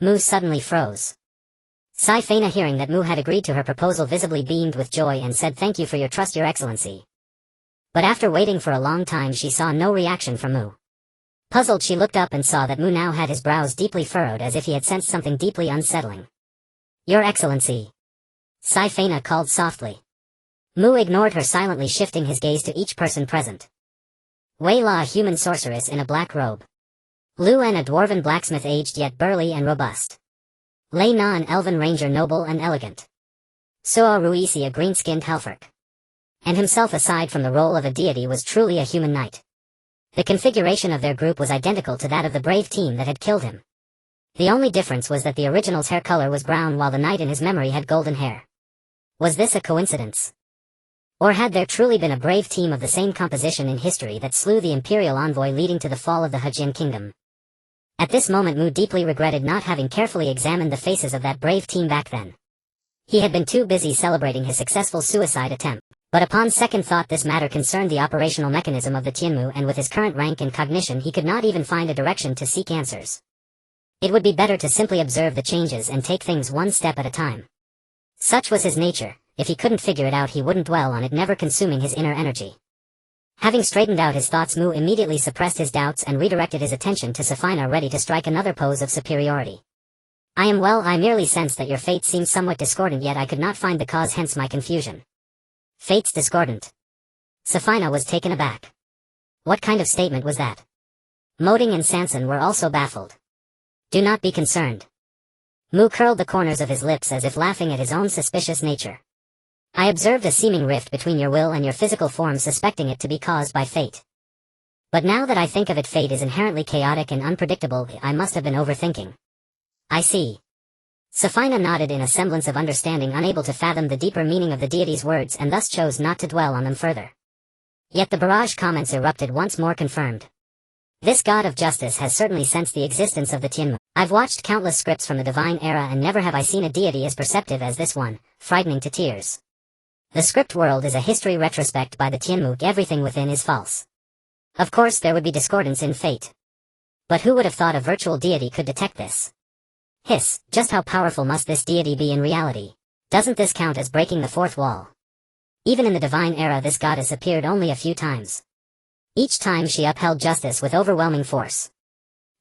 Mu suddenly froze. Saifena, hearing that Mu had agreed to her proposal, visibly beamed with joy and said, "Thank you for your trust, Your Excellency." But after waiting for a long time she saw no reaction from Mu. Puzzled, she looked up and saw that Mu now had his brows deeply furrowed, as if he had sensed something deeply unsettling. "Your Excellency," Saifena called softly. Mu ignored her, silently shifting his gaze to each person present. Wei La, a human sorceress in a black robe. Lu En, a dwarven blacksmith, aged yet burly and robust. Lei Na, an elven ranger, noble and elegant. Suo Ruisi, a green-skinned helferk. And himself, aside from the role of a deity, was truly a human knight. The configuration of their group was identical to that of the brave team that had killed him. The only difference was that the original's hair color was brown, while the knight in his memory had golden hair. Was this a coincidence? Or had there truly been a brave team of the same composition in history that slew the imperial envoy, leading to the fall of the Hejin kingdom? At this moment Mu deeply regretted not having carefully examined the faces of that brave team back then. He had been too busy celebrating his successful suicide attempt. But upon second thought, this matter concerned the operational mechanism of the Tianmu, and with his current rank and cognition he could not even find a direction to seek answers. It would be better to simply observe the changes and take things one step at a time. Such was his nature. If he couldn't figure it out, he wouldn't dwell on it, never consuming his inner energy. Having straightened out his thoughts, Mu immediately suppressed his doubts and redirected his attention to Saifena, ready to strike another pose of superiority. I am well, I merely sensed that your fate seemed somewhat discordant, yet I could not find the cause, hence my confusion. Fates discordant. Safina was taken aback. What kind of statement was that? Moding and Sanson were also baffled. Do not be concerned. Mu curled the corners of his lips as if laughing at his own suspicious nature. I observed a seeming rift between your will and your physical form, suspecting it to be caused by fate. But now that I think of it, fate is inherently chaotic and unpredictable. I must have been overthinking. I see. Safina nodded in a semblance of understanding, unable to fathom the deeper meaning of the deity's words, and thus chose not to dwell on them further. Yet the barrage comments erupted once more, confirmed. This god of justice has certainly sensed the existence of the Tianmu. I've watched countless scripts from the divine era, and never have I seen a deity as perceptive as this one, frightening to tears. The script world is a history retrospect by the Tianmu. Everything within is false. Of course there would be discordance in fate. But who would have thought a virtual deity could detect this? Hiss, just how powerful must this deity be in reality? Doesn't this count as breaking the fourth wall? Even in the divine era, this goddess appeared only a few times. Each time she upheld justice with overwhelming force.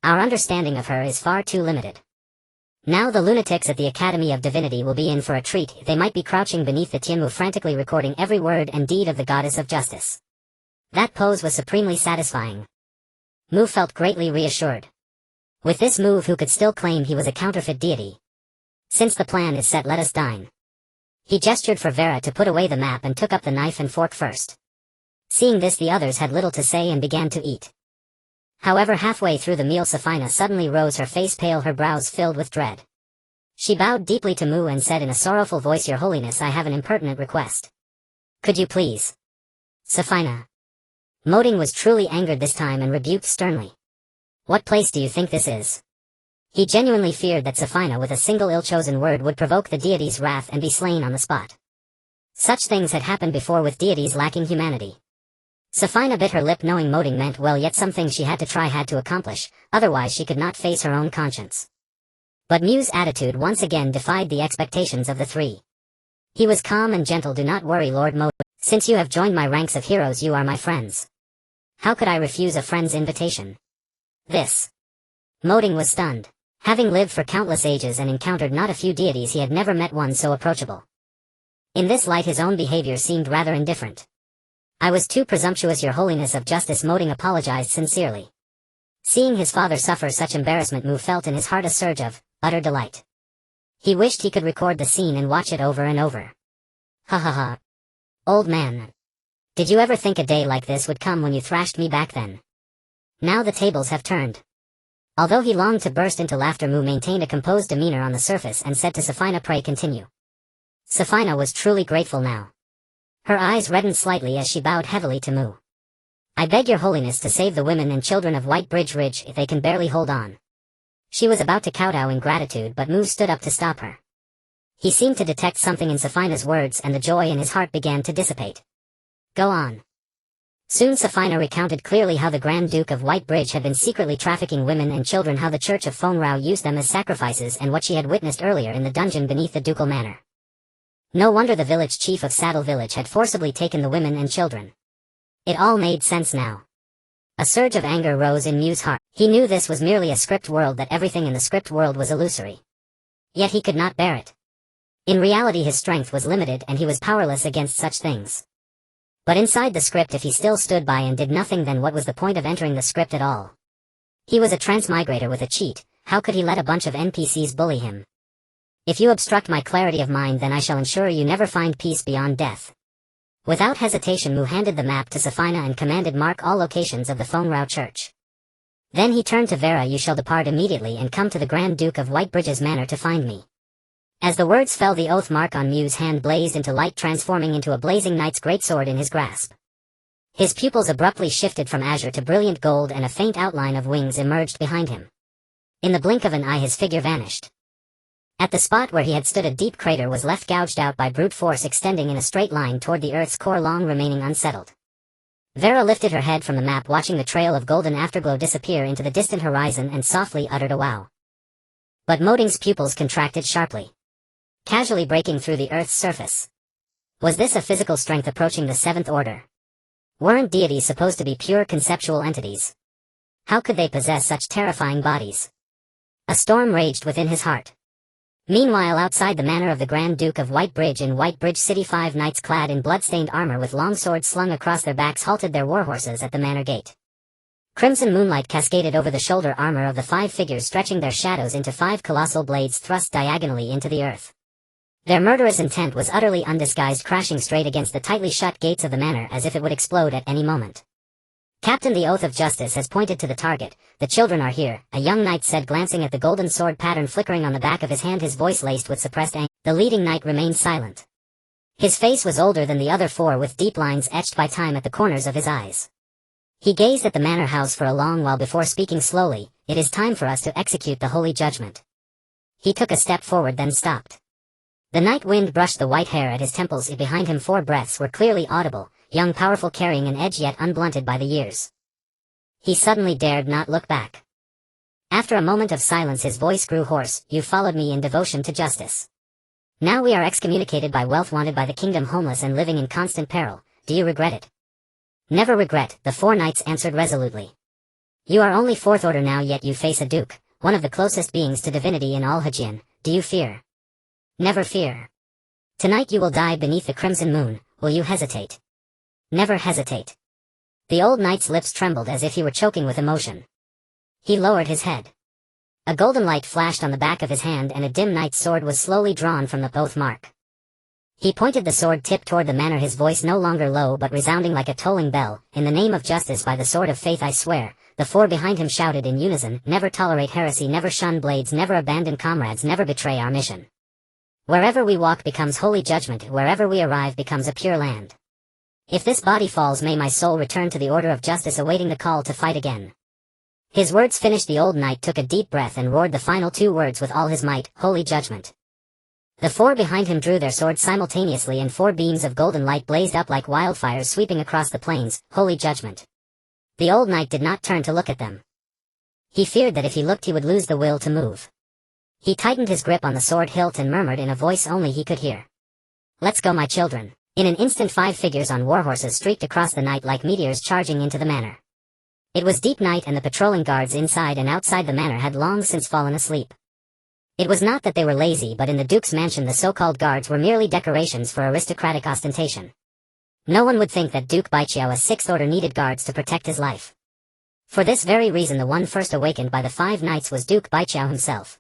Our understanding of her is far too limited. Now the lunatics at the Academy of Divinity will be in for a treat. They might be crouching beneath the Tianmu, frantically recording every word and deed of the goddess of justice. That pose was supremely satisfying. Mu felt greatly reassured. With this move, who could still claim he was a counterfeit deity? Since the plan is set, let us dine. He gestured for Vera to put away the map and took up the knife and fork first. Seeing this, the others had little to say and began to eat. However, halfway through the meal, Safina suddenly rose, her face pale, her brows filled with dread. She bowed deeply to Mu and said in a sorrowful voice, "Your Holiness, I have an impertinent request. Could you please?" Safina. Moding was truly angered this time and rebuked sternly. What place do you think this is? He genuinely feared that Safina with a single ill-chosen word would provoke the deity's wrath and be slain on the spot. Such things had happened before with deities lacking humanity. Safina bit her lip, knowing Moding meant well, yet some things she had to accomplish, otherwise she could not face her own conscience. But Mu's attitude once again defied the expectations of the three. He was calm and gentle. "Do not worry, Lord Moding. Since you have joined my ranks of heroes, you are my friends. How could I refuse a friend's invitation?" This. Moding was stunned. Having lived for countless ages and encountered not a few deities, he had never met one so approachable. In this light, his own behavior seemed rather indifferent. "I was too presumptuous, Your Holiness of Justice." Moding apologized sincerely. Seeing his father suffer such embarrassment, Mu felt in his heart a surge of utter delight. He wished he could record the scene and watch it over and over. Ha ha ha. Old man. Did you ever think a day like this would come when you thrashed me back then? Now the tables have turned. Although he longed to burst into laughter, Mu maintained a composed demeanor on the surface and said to Safina, "Pray continue." Safina was truly grateful now. Her eyes reddened slightly as she bowed heavily to Mu. "I beg Your Holiness to save the women and children of White Bridge Ridge, if they can barely hold on." She was about to kowtow in gratitude, but Mu stood up to stop her. He seemed to detect something in Safina's words, and the joy in his heart began to dissipate. "Go on." Soon Safina recounted clearly how the Grand Duke of White Bridge had been secretly trafficking women and children, how the Church of Fonrao used them as sacrifices, and what she had witnessed earlier in the dungeon beneath the ducal manor. No wonder the village chief of Saddle Village had forcibly taken the women and children. It all made sense now. A surge of anger rose in Mu's heart. He knew this was merely a script world, that everything in the script world was illusory. Yet he could not bear it. In reality, his strength was limited and he was powerless against such things. But inside the script, if he still stood by and did nothing, then what was the point of entering the script at all? He was a transmigrator with a cheat. How could he let a bunch of NPCs bully him? "If you obstruct my clarity of mind, then I shall ensure you never find peace beyond death." Without hesitation, Mu handed the map to Safina and commanded, "Mark all locations of the Fonrao Church." Then he turned to Vera, "You shall depart immediately and come to the Grand Duke of Whitebridge's manor to find me." As the words fell, the oath mark on Mu's hand blazed into light, transforming into a blazing knight's greatsword in his grasp. His pupils abruptly shifted from azure to brilliant gold, and a faint outline of wings emerged behind him. In the blink of an eye, his figure vanished. At the spot where he had stood, a deep crater was left, gouged out by brute force, extending in a straight line toward the Earth's core, long remaining unsettled. Vera lifted her head from the map, watching the trail of golden afterglow disappear into the distant horizon, and softly uttered a wow. But Moding's pupils contracted sharply, casually breaking through the Earth's surface. Was this a physical strength approaching the seventh order? Weren't deities supposed to be pure conceptual entities? How could they possess such terrifying bodies? A storm raged within his heart. Meanwhile, outside the manor of the Grand Duke of Whitebridge in Whitebridge City, 5 knights clad in blood-stained armor with long swords slung across their backs halted their warhorses at the manor gate. Crimson moonlight cascaded over the shoulder armor of the 5 figures, stretching their shadows into 5 colossal blades thrust diagonally into the earth. Their murderous intent was utterly undisguised, crashing straight against the tightly shut gates of the manor as if it would explode at any moment. "Captain, the oath of justice has pointed to the target. The children are here," a young knight said, glancing at the golden sword pattern flickering on the back of his hand, his voice laced with suppressed anger. The leading knight remained silent. His face was older than the other 4, with deep lines etched by time at the corners of his eyes. He gazed at the manor house for a long while before speaking slowly. "It is time for us to execute the holy judgment." He took a step forward, then stopped. The night wind brushed the white hair at his temples. Behind him 4 breaths were clearly audible, young, powerful, carrying an edge yet unblunted by the years. He suddenly dared not look back. After a moment of silence his voice grew hoarse. "You followed me in devotion to justice. Now we are excommunicated by wealth, wanted by the kingdom, homeless and living in constant peril. Do you regret it?" "Never regret," the 4 knights answered resolutely. "You are only 4th order now, yet you face a duke, one of the closest beings to divinity in all Hajian. Do you fear?" "Never fear. Tonight you will die beneath the crimson moon. Will you hesitate?" "Never hesitate." The old knight's lips trembled as if he were choking with emotion. He lowered his head. A golden light flashed on the back of his hand and a dim knight's sword was slowly drawn from the oath mark. He pointed the sword tip toward the manor, his voice no longer low but resounding like a tolling bell. "In the name of justice, by the sword of faith, I swear." The 4 behind him shouted in unison, "Never tolerate heresy, never shun blades, never abandon comrades, never betray our mission. Wherever we walk becomes holy judgment, wherever we arrive becomes a pure land. If this body falls, may my soul return to the order of justice, awaiting the call to fight again." His words finished, the old knight took a deep breath and roared the final 2 words with all his might, "Holy judgment." The 4 behind him drew their swords simultaneously and 4 beams of golden light blazed up like wildfires, sweeping across the plains. "Holy judgment." The old knight did not turn to look at them. He feared that if he looked he would lose the will to move. He tightened his grip on the sword hilt and murmured in a voice only he could hear, "Let's go, my children." In an instant 5 figures on warhorses streaked across the night like meteors, charging into the manor. It was deep night and the patrolling guards inside and outside the manor had long since fallen asleep. It was not that they were lazy, but in the Duke's mansion the so-called guards were merely decorations for aristocratic ostentation. No one would think that Duke Baiqiao, a 6th order, needed guards to protect his life. For this very reason the one first awakened by the 5 knights was Duke Baiqiao himself.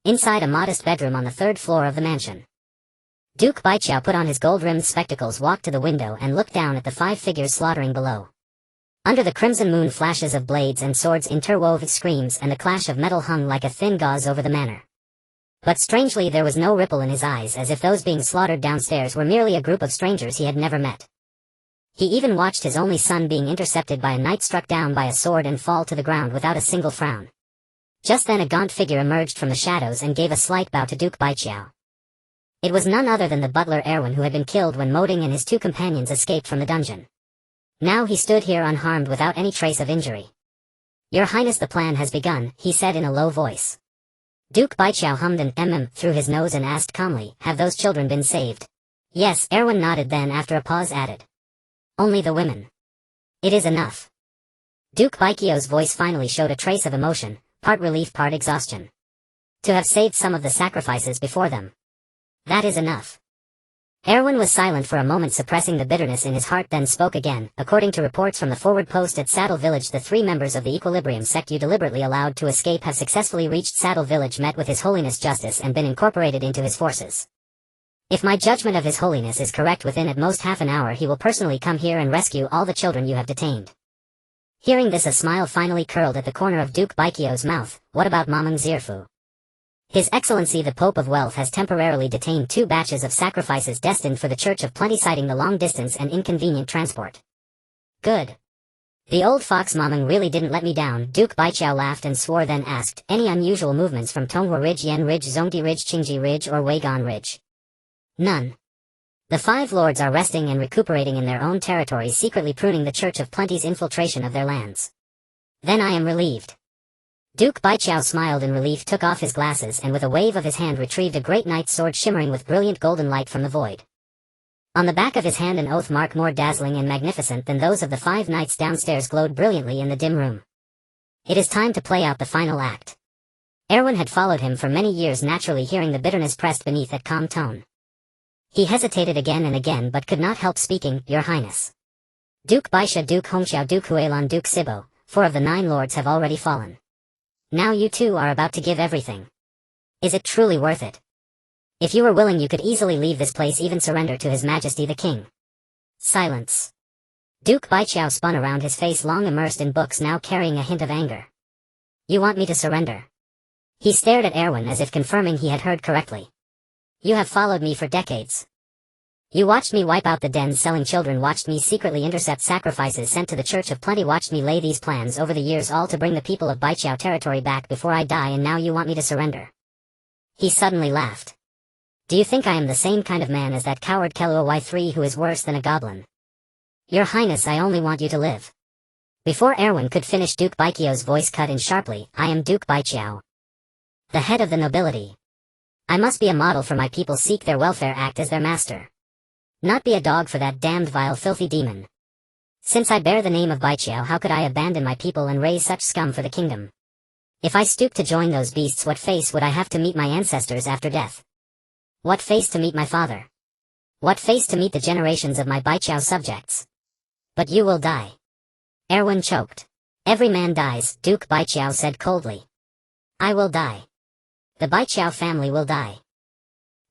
Inside a modest bedroom on the 3rd floor of the mansion, Duke Baiqiao put on his gold-rimmed spectacles, walked to the window and looked down at the 5 figures slaughtering below. Under the crimson moon flashes of blades and swords interwove screams and the clash of metal hung like a thin gauze over the manor. But strangely there was no ripple in his eyes, as if those being slaughtered downstairs were merely a group of strangers he had never met. He even watched his only son being intercepted by a knight struck down by a sword and fall to the ground without a single frown. Just then a gaunt figure emerged from the shadows and gave a slight bow to Duke Baiqiao. It was none other than the butler Erwin, who had been killed when Moding and his 2 companions escaped from the dungeon. Now he stood here unharmed without any trace of injury. "Your Highness, the plan has begun," he said in a low voice. Duke Baiqiao hummed an through his nose and asked calmly, "Have those children been saved?" "Yes," Erwin nodded, then after a pause added, "Only the women. It is enough." Duke Baiqiao's voice finally showed a trace of emotion, part relief, part exhaustion. "To have saved some of the sacrifices before them. That is enough." Erwin was silent for a moment, suppressing the bitterness in his heart, then spoke again. "According to reports from the forward post at Saddle Village, the 3 members of the Equilibrium sect you deliberately allowed to escape have successfully reached Saddle Village, met with His Holiness Justice and been incorporated into his forces. If my judgment of His Holiness is correct, within at most half an hour he will personally come here and rescue all the children you have detained." Hearing this, a smile finally curled at the corner of Duke Baiqiao's mouth. "What about Mamang Zirfu?" "His Excellency the Pope of Wealth has temporarily detained 2 batches of sacrifices destined for the Church of Plenty, citing the long distance and inconvenient transport." "Good. The old fox Mamang really didn't let me down." Duke Baiqiao laughed and swore, then asked, "Any unusual movements from Tonghua Ridge, Yen Ridge, Zongdi Ridge, Qingji Ridge or Weigan Ridge?" "None. The 5 lords are resting and recuperating in their own territories, secretly pruning the Church of Plenty's infiltration of their lands." "Then I am relieved." Duke Baiqiao smiled in relief, took off his glasses and with a wave of his hand retrieved a great knight's sword shimmering with brilliant golden light from the void. On the back of his hand an oath mark more dazzling and magnificent than those of the 5 knights downstairs glowed brilliantly in the dim room. "It is time to play out the final act." Erwin had followed him for many years, naturally hearing the bitterness pressed beneath that calm tone. He hesitated again and again but could not help speaking. Your Highness. Duke Baisha, Duke Hongxiao, Duke Huilan, Duke Sibo, 4 of the 9 lords have already fallen. Now you too are about to give everything. Is it truly worth it? If you were willing you could easily leave this place, even surrender to His Majesty the King. Silence. Duke Baiqiao spun around, his face long immersed in books, now carrying a hint of anger. You want me to surrender? He stared at Erwin as if confirming he had heard correctly. You have followed me for decades. You watched me wipe out the dens selling children, watched me secretly intercept sacrifices sent to the Church of Plenty, watched me lay these plans over the years, all to bring the people of Baiqiao territory back before I die, and now you want me to surrender. He suddenly laughed. Do you think I am the same kind of man as that coward Kelua Y3 who is worse than a goblin? Your Highness, I only want you to live. Before Erwin could finish, Duke Baiqiao's voice cut in sharply. I am Duke Baiqiao, the head of the nobility. I must be a model for my people, seek their welfare, act as their master. Not be a dog for that damned vile filthy demon. Since I bear the name of Baiqiao, how could I abandon my people and raise such scum for the kingdom? If I stoop to join those beasts, what face would I have to meet my ancestors after death? What face to meet my father? What face to meet the generations of my Baiqiao subjects? But you will die. Erwin choked. Every man dies, Duke Baiqiao said coldly. I will die. The Baiqiao family will die.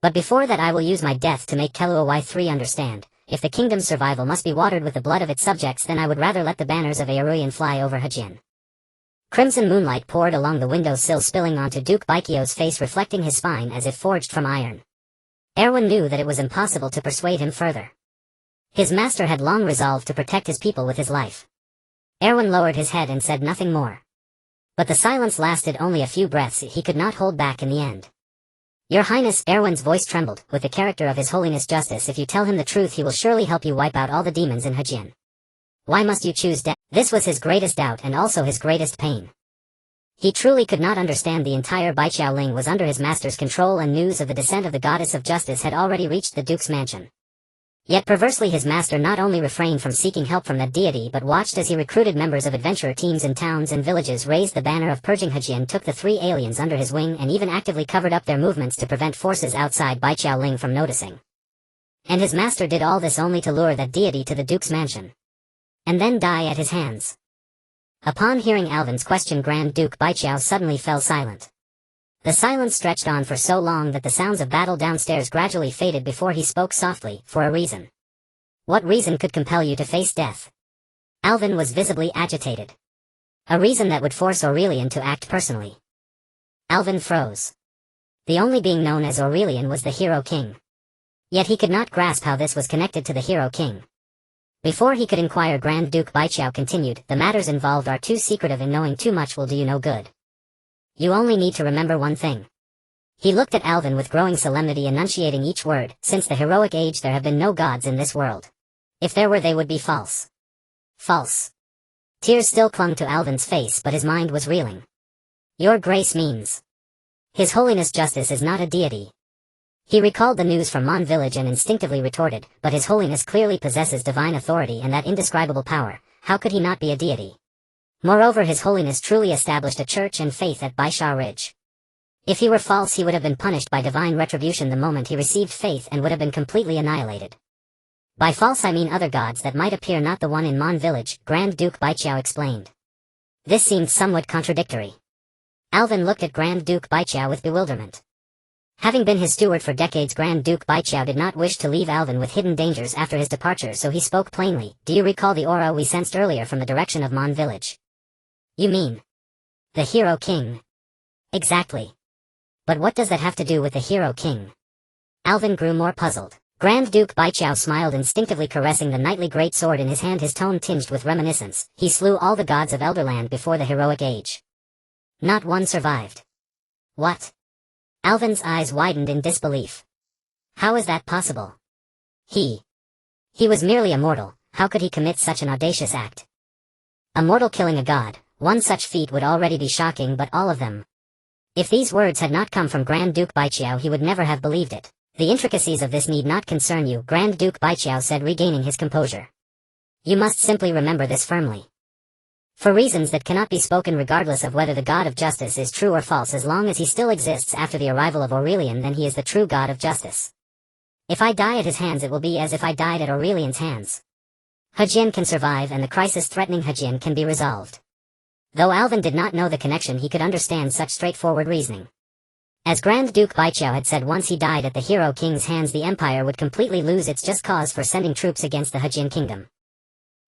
But before that I will use my death to make Kelua Y3 understand. If the kingdom's survival must be watered with the blood of its subjects, then I would rather let the banners of Aeruian fly over Hajin. Crimson moonlight poured along the windowsill, spilling onto Duke Baiqiao's face, reflecting his spine as if forged from iron. Erwin knew that it was impossible to persuade him further. His master had long resolved to protect his people with his life. Erwin lowered his head and said nothing more. But the silence lasted only a few breaths. He could not hold back in the end. Your Highness, Erwin's voice trembled, with the character of His Holiness Justice, if you tell him the truth he will surely help you wipe out all the demons in Hajin. Why must you choose death? This was his greatest doubt and also his greatest pain. He truly could not understand. The entire Baiqiao Ling was under his master's control, and news of the descent of the Goddess of Justice had already reached the Duke's mansion. Yet perversely his master not only refrained from seeking help from that deity, but watched as he recruited members of adventurer teams in towns and villages, raised the banner of purging Hajin, took the 3 aliens under his wing, and even actively covered up their movements to prevent forces outside Baiqiao Ling from noticing. And his master did all this only to lure that deity to the Duke's mansion, and then die at his hands. Upon hearing Alvin's question, Grand Duke Baiqiao suddenly fell silent. The silence stretched on for so long that the sounds of battle downstairs gradually faded before he spoke softly. For a reason. What reason could compel you to face death? Alvin was visibly agitated. A reason that would force Aurelian to act personally. Alvin froze. The only being known as Aurelian was the Hero King. Yet he could not grasp how this was connected to the Hero King. Before he could inquire, Grand Duke Baiqiao continued, the matters involved are too secretive, and knowing too much will do you no good. You only need to remember one thing. He looked at Alvin with growing solemnity, enunciating each word. Since the heroic age there have been no gods in this world. If there were, they would be false. False. Tears still clung to Alvin's face, but his mind was reeling. Your Grace means. His Holiness Justice is not a deity. He recalled the news from Mon Village and instinctively retorted, but His Holiness clearly possesses divine authority and that indescribable power. How could he not be a deity? Moreover, His Holiness truly established a church and faith at Baisha Ridge. If he were false, he would have been punished by divine retribution the moment he received faith, and would have been completely annihilated. By false I mean other gods that might appear, not the one in Mon Village, Grand Duke Baiqiao explained. This seemed somewhat contradictory. Alvin looked at Grand Duke Baiqiao with bewilderment. Having been his steward for decades, Grand Duke Baiqiao did not wish to leave Alvin with hidden dangers after his departure, so he spoke plainly. Do you recall the aura we sensed earlier from the direction of Mon Village? You mean the Hero King? Exactly. But what does that have to do with the Hero King? Alvin grew more puzzled. Grand Duke Baiqiao smiled, instinctively caressing the knightly great sword in his hand, his tone tinged with reminiscence. He slew all the gods of Elderland before the heroic age. Not one survived. What? Alvin's eyes widened in disbelief. How is that possible? He was merely a mortal. How could he commit such an audacious act? A mortal killing a god. One such feat would already be shocking, but all of them. If these words had not come from Grand Duke Baiqiao, he would never have believed it. The intricacies of this need not concern you, Grand Duke Baiqiao said, regaining his composure. You must simply remember this firmly. For reasons that cannot be spoken regardless of whether the god of justice is true or false, as long as he still exists after the arrival of Aurelian, then he is the true god of justice. If I die at his hands, it will be as if I died at Aurelian's hands. Hejin can survive and the crisis threatening Hejin can be resolved. Though Alvin did not know the connection, he could understand such straightforward reasoning. As Grand Duke Baiqiao had said, once he died at the hero king's hands, the empire would completely lose its just cause for sending troops against the Hejin kingdom.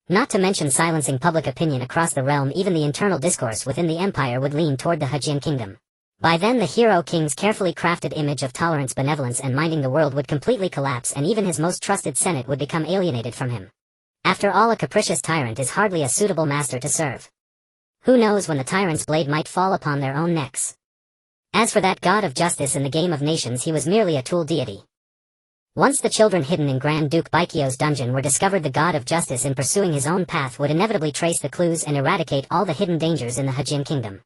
Not to mention silencing public opinion across the realm, even the internal discourse within the empire would lean toward the Hejin kingdom. By then the hero king's carefully crafted image of tolerance, benevolence and minding the world would completely collapse, and even his most trusted senate would become alienated from him. After all, a capricious tyrant is hardly a suitable master to serve. Who knows when the tyrant's blade might fall upon their own necks. As for that god of justice in the game of nations, he was merely a tool deity. Once the children hidden in Grand Duke Baiqiao's dungeon were discovered, the god of justice, in pursuing his own path, would inevitably trace the clues and eradicate all the hidden dangers in the Hejin kingdom.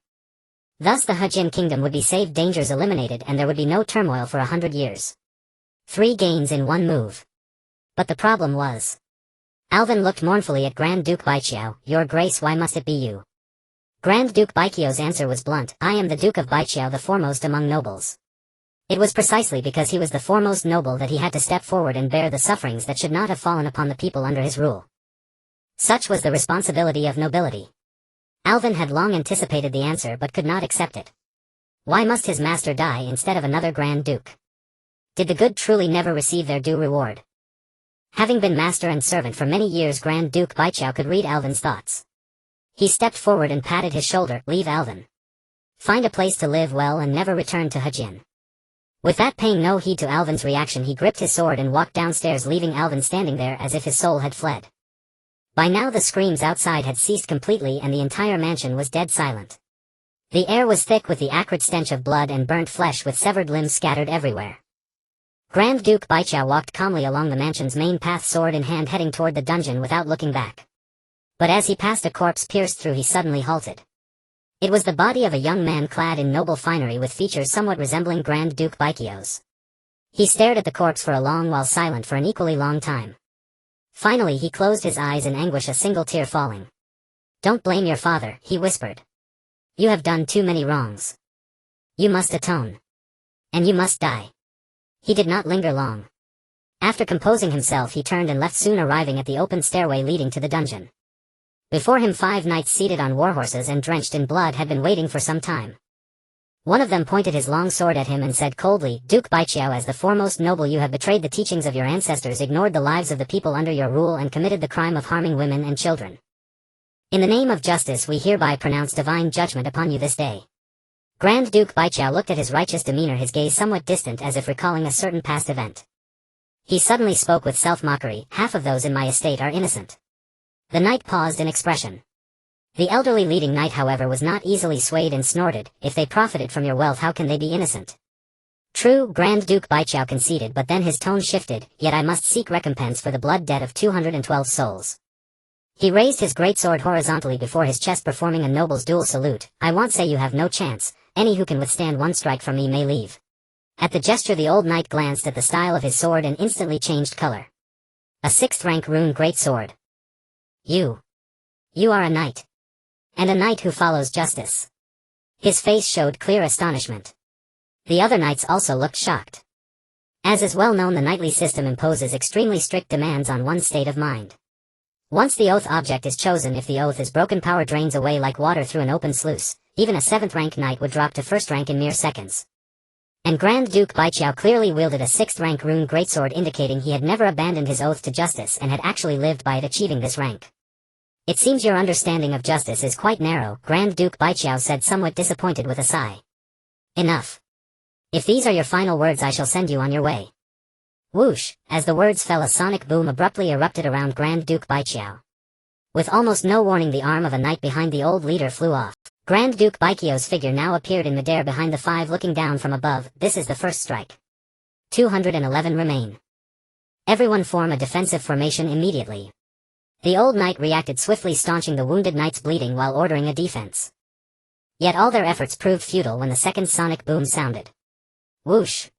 Thus the Hejin kingdom would be saved, dangers eliminated, and there would be no turmoil for 100 years. 3 gains in 1 move. But the problem was... Alvin looked mournfully at Grand Duke Baiqiao. "Your Grace, why must it be you?" Grand Duke Baiqiao's answer was blunt. "I am the Duke of Baiqiao, the foremost among nobles." It was precisely because he was the foremost noble that he had to step forward and bear the sufferings that should not have fallen upon the people under his rule. Such was the responsibility of nobility. Alvin had long anticipated the answer but could not accept it. Why must his master die instead of another Grand Duke? Did the good truly never receive their due reward? Having been master and servant for many years, Grand Duke Baiqiao could read Alvin's thoughts. He stepped forward and patted his shoulder. "Leave Alvin. Find a place to live well and never return to Hejin." With that, paying no heed to Alvin's reaction, he gripped his sword and walked downstairs, leaving Alvin standing there as if his soul had fled. By now the screams outside had ceased completely and the entire mansion was dead silent. The air was thick with the acrid stench of blood and burnt flesh, with severed limbs scattered everywhere. Grand Duke Baiqiao walked calmly along the mansion's main path, sword in hand, heading toward the dungeon without looking back. But as he passed a corpse pierced through, he suddenly halted. It was the body of a young man clad in noble finery with features somewhat resembling Grand Duke Baiqiao's. He stared at the corpse for a long while, silent for an equally long time. Finally he closed his eyes in anguish, a single tear falling. "Don't blame your father," he whispered. "You have done too many wrongs. You must atone. And you must die." He did not linger long. After composing himself, he turned and left, soon arriving at the open stairway leading to the dungeon. Before him 5 knights seated on warhorses and drenched in blood had been waiting for some time. One of them pointed his long sword at him and said coldly, "Duke Baiqiao, as the foremost noble, you have betrayed the teachings of your ancestors, ignored the lives of the people under your rule, and committed the crime of harming women and children. In the name of justice, we hereby pronounce divine judgment upon you this day." Grand Duke Baiqiao looked at his righteous demeanor, his gaze somewhat distant, as if recalling a certain past event. He suddenly spoke with self-mockery, "Half of those in my estate are innocent." The knight paused in expression. The elderly leading knight, however, was not easily swayed and snorted, "If they profited from your wealth, how can they be innocent?" "True," Grand Duke Baiqiao conceded, but then his tone shifted, "Yet I must seek recompense for the blood debt of 212 souls." He raised his greatsword horizontally before his chest, performing a noble's dual salute. "I won't say you have no chance. Any who can withstand one strike from me may leave." At the gesture the old knight glanced at the style of his sword and instantly changed color. "A 6th rank rune greatsword. You are a knight. And a knight who follows justice." His face showed clear astonishment. The other knights also looked shocked. As is well known, the knightly system imposes extremely strict demands on one's state of mind. Once the oath object is chosen, if the oath is broken, power drains away like water through an open sluice. Even a 7th rank knight would drop to 1st rank in mere seconds. And Grand Duke Baiqiao clearly wielded a 6th rank rune greatsword, indicating he had never abandoned his oath to justice and had actually lived by it, achieving this rank. "It seems your understanding of justice is quite narrow," Grand Duke Baiqiao said, somewhat disappointed with a sigh. "Enough. If these are your final words, I shall send you on your way." Whoosh! As the words fell, a sonic boom abruptly erupted around Grand Duke Baiqiao. With almost no warning, the arm of a knight behind the old leader flew off. Grand Duke Baiqiao's figure now appeared in midair behind the 5, looking down from above. "This is the first strike. 211 remain. Everyone form a defensive formation immediately." The old knight reacted swiftly, staunching the wounded knight's bleeding while ordering a defense. Yet all their efforts proved futile when the second sonic boom sounded. Whoosh!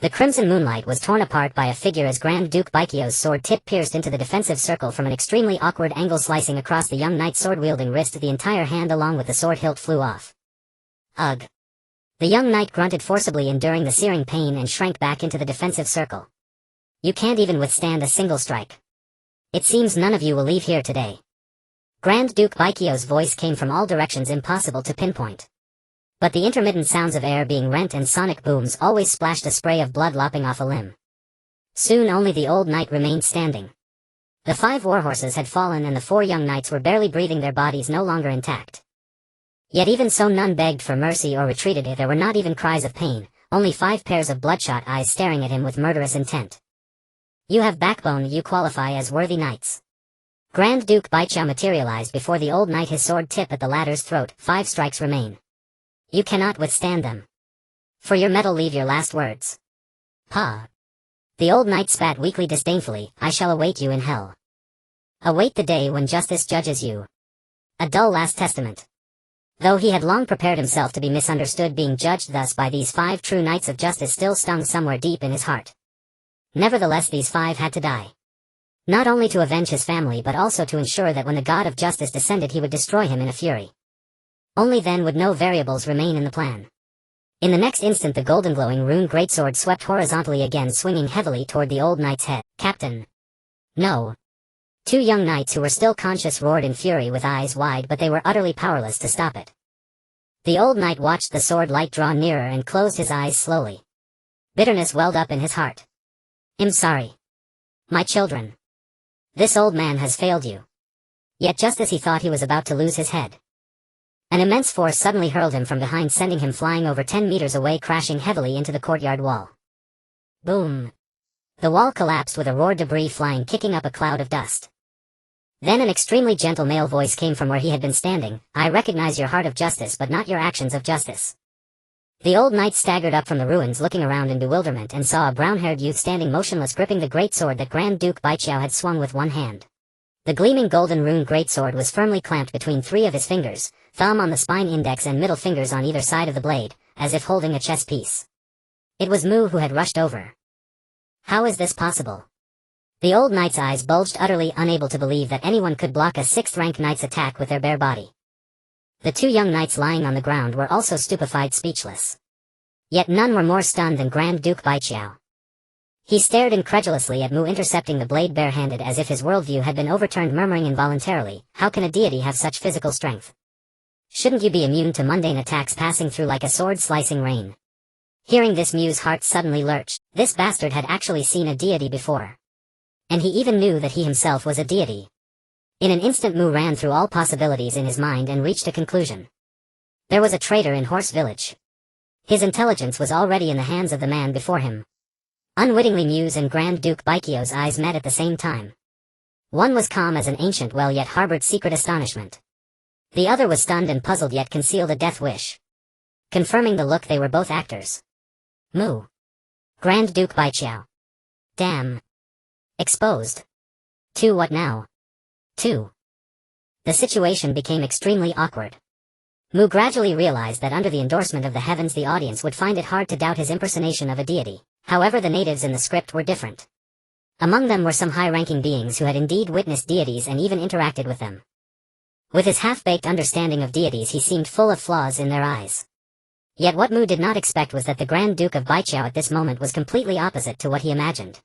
The crimson moonlight was torn apart by a figure as Grand Duke Baikyo's sword tip pierced into the defensive circle from an extremely awkward angle, slicing across the young knight's sword-wielding wrist. The entire hand along with the sword hilt flew off. Ugh. The young knight grunted forcibly, enduring the searing pain, and shrank back into the defensive circle. You can't even withstand a single strike. It seems none of you will leave here today. Grand Duke Baikyo's voice came from all directions, impossible to pinpoint. But the intermittent sounds of air being rent and sonic booms always splashed a spray of blood lopping off a limb. Soon only the old knight remained standing. The 5 warhorses had fallen and the 4 young knights were barely breathing, their bodies no longer intact. Yet even so, none begged for mercy or retreated. There were not even cries of pain, only 5 pairs of bloodshot eyes staring at him with murderous intent. You have backbone, you qualify as worthy knights. Grand Duke Baichao materialized before the old knight, his sword tip at the latter's throat. 5 strikes remain. You cannot withstand them. For your metal, leave your last words. Ha! The old knight spat weakly, disdainfully. I shall await you in hell. Await the day when justice judges you. A dull last testament. Though he had long prepared himself to be misunderstood, being judged thus by these 5 true knights of justice still stung somewhere deep in his heart. Nevertheless, these 5 had to die. Not only to avenge his family, but also to ensure that when the god of justice descended, he would destroy him in a fury. Only then would no variables remain in the plan. In the next instant, the golden glowing rune greatsword swept horizontally again, swinging heavily toward the old knight's head. Captain! No! 2 young knights who were still conscious roared in fury with eyes wide, but they were utterly powerless to stop it. The old knight watched the sword light draw nearer and closed his eyes slowly. Bitterness welled up in his heart. I'm sorry. My children. This old man has failed you. Yet just as he thought he was about to lose his head, an immense force suddenly hurled him from behind, sending him flying over 10 meters away, crashing heavily into the courtyard wall. Boom! The wall collapsed with a roar, debris flying, kicking up a cloud of dust. Then an extremely gentle male voice came from where he had been standing. I recognize your heart of justice, but not your actions of justice. The old knight staggered up from the ruins, looking around in bewilderment, and saw a brown-haired youth standing motionless, gripping the great sword that Grand Duke Baichao had swung with one hand. The gleaming golden rune greatsword was firmly clamped between 3 of his fingers, thumb on the spine, index and middle fingers on either side of the blade, as if holding a chess piece. It was Mu who had rushed over. How is this possible? The old knight's eyes bulged, utterly unable to believe that anyone could block a 6th-rank knight's attack with their bare body. The 2 young knights lying on the ground were also stupefied, speechless. Yet none were more stunned than Grand Duke Baichao. He stared incredulously at Mu, intercepting the blade barehanded as if his worldview had been overturned, murmuring involuntarily, how can a deity have such physical strength? Shouldn't you be immune to mundane attacks passing through like a sword-slicing rain? Hearing this, Mu's heart suddenly lurched. This bastard had actually seen a deity before. And he even knew that he himself was a deity. In an instant, Mu ran through all possibilities in his mind and reached a conclusion. There was a traitor in Horse Village. His intelligence was already in the hands of the man before him. Unwittingly, Mu's and Grand Duke Baikyo's eyes met at the same time. One was calm as an ancient well, yet harbored secret astonishment. The other was stunned and puzzled, yet concealed a death wish. Confirming the look, they were both actors. Mu. Grand Duke Baichao. Damn. Exposed. To what now? To. The situation became extremely awkward. Mu gradually realized that under the endorsement of the heavens, the audience would find it hard to doubt his impersonation of a deity. However, the natives in the script were different. Among them were some high-ranking beings who had indeed witnessed deities and even interacted with them. With his half-baked understanding of deities, he seemed full of flaws in their eyes. Yet what Mu did not expect was that the Grand Duke of Baichao at this moment was completely opposite to what he imagined.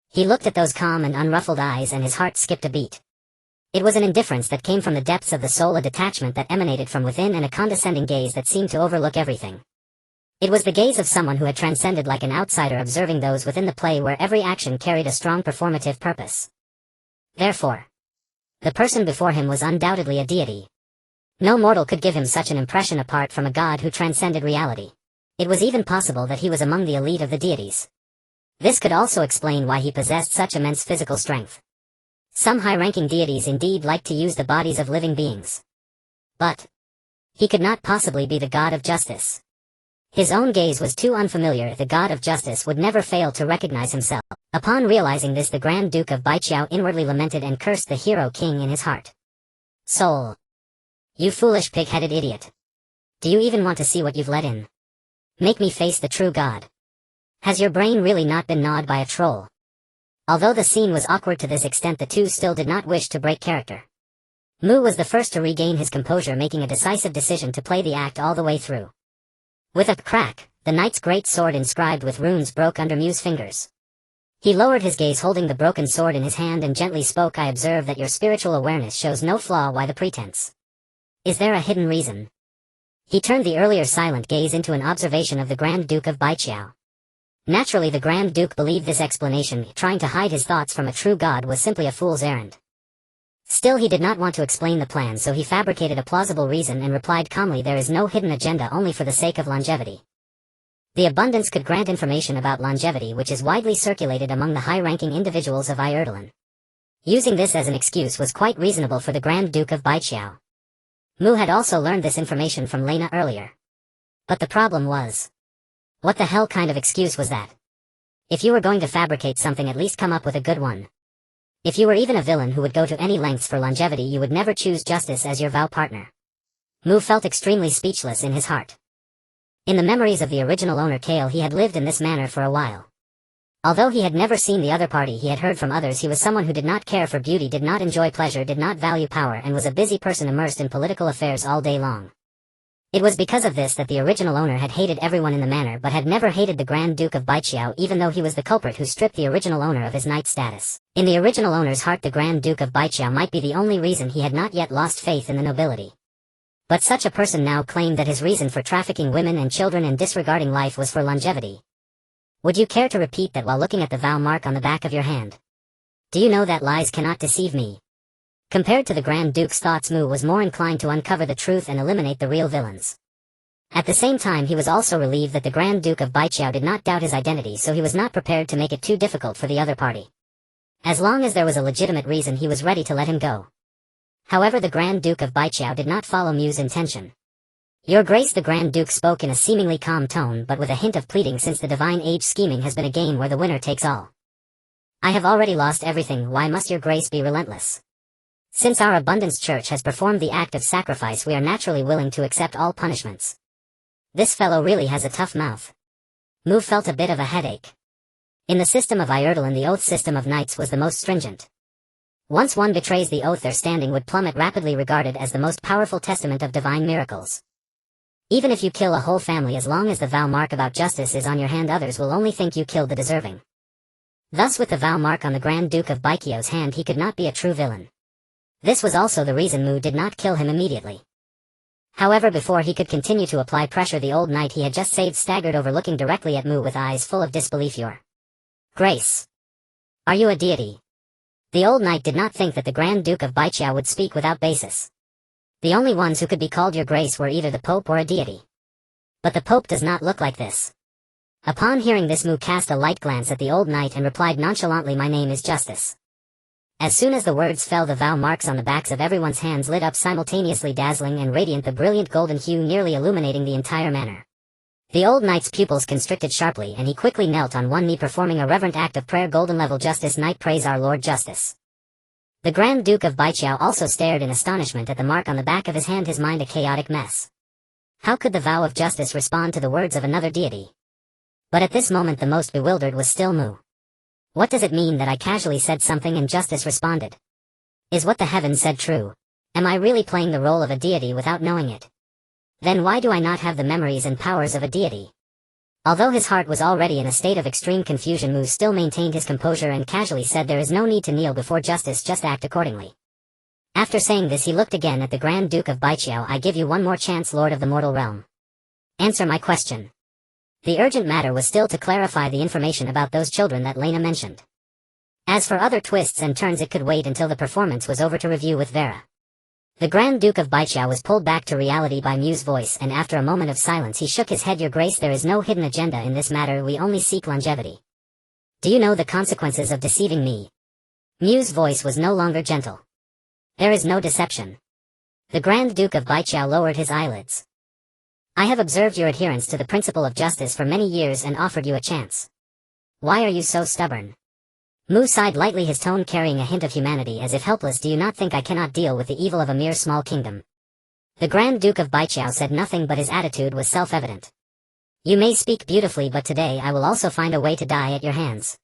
He looked at those calm and unruffled eyes and his heart skipped a beat. It was an indifference that came from the depths of the soul, a detachment that emanated from within, and a condescending gaze that seemed to overlook everything. It was the gaze of someone who had transcended, like an outsider observing those within the play, where every action carried a strong performative purpose. Therefore, the person before him was undoubtedly a deity. No mortal could give him such an impression apart from a god who transcended reality. It was even possible that he was among the elite of the deities. This could also explain why he possessed such immense physical strength. Some high-ranking deities indeed liked to use the bodies of living beings. But he could not possibly be the god of justice. His own gaze was too unfamiliar. The god of justice would never fail to recognize himself. Upon realizing this, the Grand Duke of Baichao inwardly lamented and cursed the hero king in his heart. Soul. You foolish pig-headed idiot. Do you even want to see what you've let in? Make me face the true god. Has your brain really not been gnawed by a troll? Although the scene was awkward to this extent, the two still did not wish to break character. Mu was the first to regain his composure, making a decisive decision to play the act all the way through. With a crack, the knight's great sword inscribed with runes broke under Mu's fingers. He lowered his gaze, holding the broken sword in his hand, and gently spoke. I observe that your spiritual awareness shows no flaw. Why the pretense? Is there a hidden reason? He turned the earlier silent gaze into an observation of the Grand Duke of Baiqiao. Naturally, the Grand Duke believed this explanation, trying to hide his thoughts from a true god, was simply a fool's errand. Still, he did not want to explain the plan, so he fabricated a plausible reason and replied calmly, there is no hidden agenda, only for the sake of longevity. The abundance could grant information about longevity, which is widely circulated among the high-ranking individuals of Ireland. Using this as an excuse was quite reasonable for the Grand Duke of Baiqiao. Mu had also learned this information from Lena earlier. But the problem was, what the hell kind of excuse was that? If you were going to fabricate something, at least come up with a good one. If you were even a villain who would go to any lengths for longevity, you would never choose justice as your vow partner. Mu felt extremely speechless in his heart. In the memories of the original owner Kale, he had lived in this manner for a while. Although he had never seen the other party, he had heard from others he was someone who did not care for beauty, did not enjoy pleasure, did not value power, and was a busy person immersed in political affairs all day long. It was because of this that the original owner had hated everyone in the manor, but had never hated the Grand Duke of Baiqiao, even though he was the culprit who stripped the original owner of his knight status. In the original owner's heart, the Grand Duke of Baiqiao might be the only reason he had not yet lost faith in the nobility. But such a person now claimed that his reason for trafficking women and children and disregarding life was for longevity. Would you care to repeat that while looking at the vow mark on the back of your hand? Do you know that lies cannot deceive me? Compared to the Grand Duke's thoughts, Mu was more inclined to uncover the truth and eliminate the real villains. At the same time, he was also relieved that the Grand Duke of Baiqiao did not doubt his identity, so he was not prepared to make it too difficult for the other party. As long as there was a legitimate reason, he was ready to let him go. However, the Grand Duke of Baiqiao did not follow Mu's intention. Your Grace, the Grand Duke spoke in a seemingly calm tone, but with a hint of pleading, since the divine age scheming has been a game where the winner takes all. I have already lost everything, why must your Grace be relentless? Since our Abundance Church has performed the act of sacrifice, we are naturally willing to accept all punishments. This fellow really has a tough mouth. Mu felt a bit of a headache. In the system of Ireland, the oath system of knights was the most stringent. Once one betrays the oath, their standing would plummet rapidly, regarded as the most powerful testament of divine miracles. Even if you kill a whole family, as long as the vow mark about justice is on your hand, others will only think you killed the deserving. Thus, with the vow mark on the Grand Duke of Baiqiao's hand, he could not be a true villain. This was also the reason Mu did not kill him immediately. However, before he could continue to apply pressure, the old knight he had just saved staggered over, looking directly at Mu with eyes full of disbelief. Your Grace, are you a deity? The old knight did not think that the Grand Duke of Baiqiao would speak without basis. The only ones who could be called your Grace were either the Pope or a deity. But the Pope does not look like this. Upon hearing this, Mu cast a light glance at the old knight and replied nonchalantly, my name is Justice. As soon as the words fell, the vow marks on the backs of everyone's hands lit up simultaneously, dazzling and radiant, the brilliant golden hue nearly illuminating the entire manor. The old knight's pupils constricted sharply, and he quickly knelt on one knee, performing a reverent act of prayer. Golden level Justice Knight, praise our Lord Justice. The Grand Duke of Baiqiao also stared in astonishment at the mark on the back of his hand, his mind a chaotic mess. How could the vow of justice respond to the words of another deity? But at this moment the most bewildered was still Mu. What does it mean that I casually said something and justice responded? Is what the heavens said true? Am I really playing the role of a deity without knowing it? Then why do I not have the memories and powers of a deity? Although his heart was already in a state of extreme confusion, Mu still maintained his composure and casually said, there is no need to kneel before justice, just act accordingly. After saying this, he looked again at the Grand Duke of Baiqiao. I give you one more chance, Lord of the mortal realm. Answer my question. The urgent matter was still to clarify the information about those children that Lena mentioned. As for other twists and turns, it could wait until the performance was over to review with Vera. The Grand Duke of Baiqiao was pulled back to reality by Mu's voice, and after a moment of silence he shook his head. Your Grace, there is no hidden agenda in this matter, we only seek longevity. Do you know the consequences of deceiving me? Mu's voice was no longer gentle. There is no deception. The Grand Duke of Baiqiao lowered his eyelids. I have observed your adherence to the principle of justice for many years and offered you a chance. Why are you so stubborn? Mu sighed lightly, his tone carrying a hint of humanity, as if helpless. Do you not think I cannot deal with the evil of a mere small kingdom? The Grand Duke of Baiqiao said nothing, but his attitude was self-evident. You may speak beautifully, but today I will also find a way to die at your hands.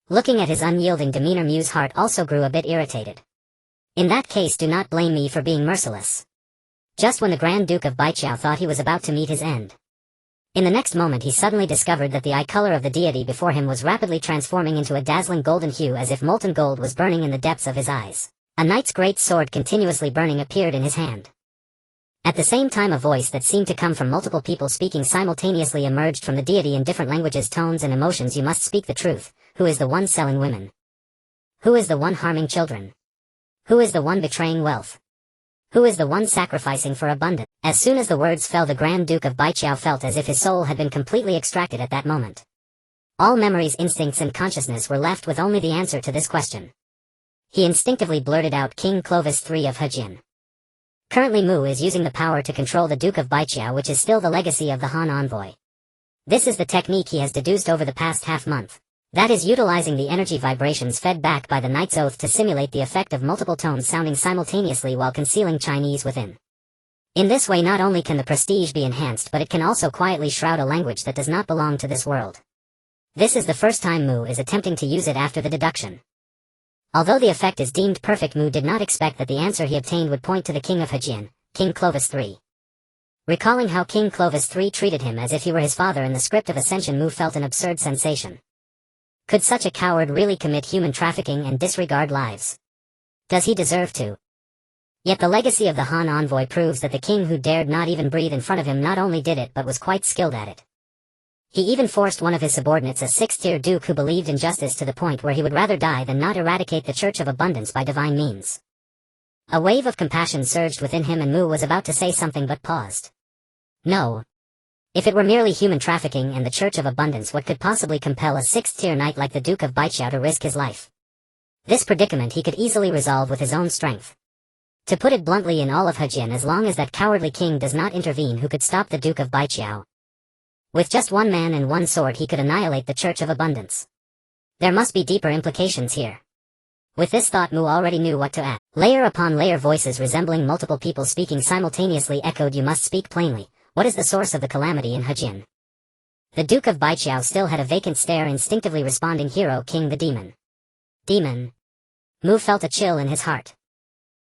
Looking at his unyielding demeanor, Mu's heart also grew a bit irritated. In that case, do not blame me for being merciless. Just when the Grand Duke of Baiqiao thought he was about to meet his end, in the next moment he suddenly discovered that the eye color of the deity before him was rapidly transforming into a dazzling golden hue, as if molten gold was burning in the depths of his eyes. A knight's great sword continuously burning appeared in his hand. At the same time, a voice that seemed to come from multiple people speaking simultaneously emerged from the deity in different languages, tones and emotions. You must speak the truth. Who is the one selling women? Who is the one harming children? Who is the one betraying wealth? Who is the one sacrificing for abundance? As soon as the words fell, the Grand Duke of Baiqiao felt as if his soul had been completely extracted at that moment. All memories, instincts and consciousness were left with only the answer to this question. He instinctively blurted out, King Clovis III of Hejin. Currently Mu is using the power to control the Duke of Baiqiao, which is still the legacy of the Han envoy. This is the technique he has deduced over the past half-month. That is utilizing the energy vibrations fed back by the Knight's Oath to simulate the effect of multiple tones sounding simultaneously while concealing Chinese within. In this way, not only can the prestige be enhanced, but it can also quietly shroud a language that does not belong to this world. This is the first time Mu is attempting to use it after the deduction. Although the effect is deemed perfect, Mu did not expect that the answer he obtained would point to the King of Hejin, King Clovis III. Recalling how King Clovis III treated him as if he were his father in the script of Ascension, Mu felt an absurd sensation. Could such a coward really commit human trafficking and disregard lives? Does he deserve to? Yet the legacy of the Han envoy proves that the king who dared not even breathe in front of him not only did it but was quite skilled at it. He even forced one of his subordinates, a 6th-tier duke who believed in justice to the point where he would rather die than not eradicate the Church of Abundance by divine means. A wave of compassion surged within him, and Mu was about to say something but paused. No. If it were merely human trafficking and the Church of Abundance, what could possibly compel a 6th-tier knight like the Duke of Baiqiao to risk his life? This predicament he could easily resolve with his own strength. To put it bluntly, in all of Hejin, as long as that cowardly king does not intervene, who could stop the Duke of Baiqiao? With just one man and one sword he could annihilate the Church of Abundance. There must be deeper implications here. With this thought, Mu already knew what to add. Layer upon layer, voices resembling multiple people speaking simultaneously echoed, You must speak plainly. What is the source of the calamity in Hejin? The Duke of Baiqiao still had a vacant stare, instinctively responding, Hero King, the demon. Demon? Mu felt a chill in his heart.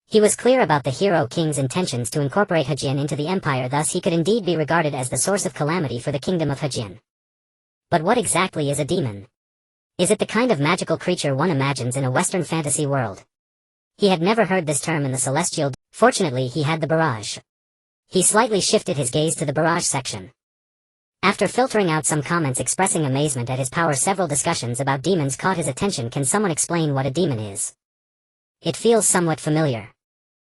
He was clear about the Hero King's intentions to incorporate Hejin into the empire, thus he could indeed be regarded as the source of calamity for the kingdom of Hejin. But what exactly is a demon? Is it the kind of magical creature one imagines in a Western fantasy world? He had never heard this term in the celestial. Fortunately, he had the barrage. He slightly shifted his gaze to the barrage section. After filtering out some comments expressing amazement at his power, several discussions about demons caught his attention. Can someone explain what a demon is? It feels somewhat familiar.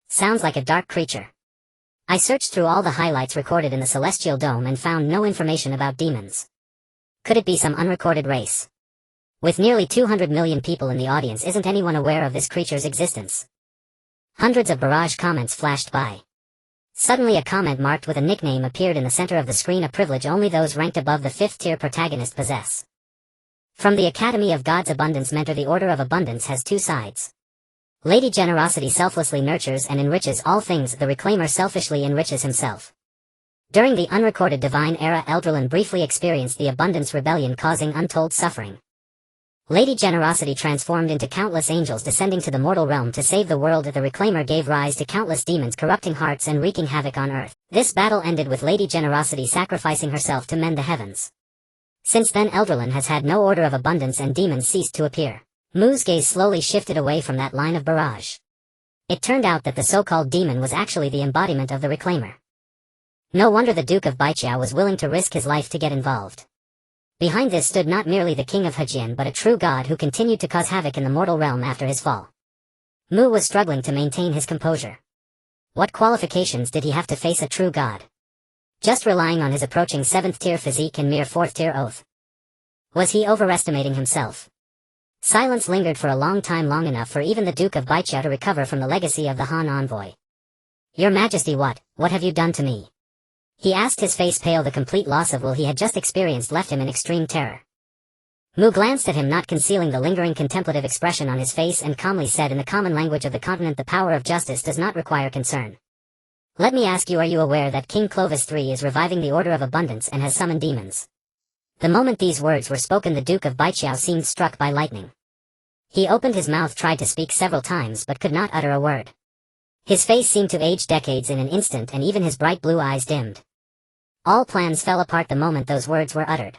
Sounds like a dark creature. I searched through all the highlights recorded in the Celestial Dome and found no information about demons. Could it be some unrecorded race? With nearly 200 million people in the audience, isn't anyone aware of this creature's existence? Hundreds of barrage comments flashed by. Suddenly a comment marked with a nickname appeared in the center of the screen, a privilege only those ranked above the 5th-tier protagonist possess. From the Academy of God's Abundance Mentor, the Order of Abundance has two sides. Lady Generosity selflessly nurtures and enriches all things, the Reclaimer selfishly enriches himself. During the unrecorded divine era, Eldralin briefly experienced the Abundance Rebellion, causing untold suffering. Lady Generosity transformed into countless angels descending to the mortal realm to save the world. The Reclaimer gave rise to countless demons corrupting hearts and wreaking havoc on Earth. This battle ended with Lady Generosity sacrificing herself to mend the heavens. Since then, Eldralin has had no Order of Abundance and demons ceased to appear. Mu's gaze slowly shifted away from that line of barrage. It turned out that the so-called demon was actually the embodiment of the Reclaimer. No wonder the Duke of Baiqiao was willing to risk his life to get involved. Behind this stood not merely the King of Hejin, but a true god who continued to cause havoc in the mortal realm after his fall. Mu was struggling to maintain his composure. What qualifications did he have to face a true god? Just relying on his approaching 7th-tier physique and mere 4th-tier oath. Was he overestimating himself? Silence lingered for a long time, long enough for even the Duke of Baiqiao to recover from the legacy of the Han envoy. Your Majesty, what have you done to me? He asked, his face pale. The complete loss of will he had just experienced left him in extreme terror. Mu glanced at him, not concealing the lingering contemplative expression on his face, and calmly said, in the common language of the continent, the power of justice does not require concern. Let me ask you, are you aware that King Clovis III is reviving the Order of Abundance and has summoned demons? The moment these words were spoken, the Duke of Baiqiao seemed struck by lightning. He opened his mouth, tried to speak several times, but could not utter a word. His face seemed to age decades in an instant, and even his bright blue eyes dimmed. All plans fell apart the moment those words were uttered.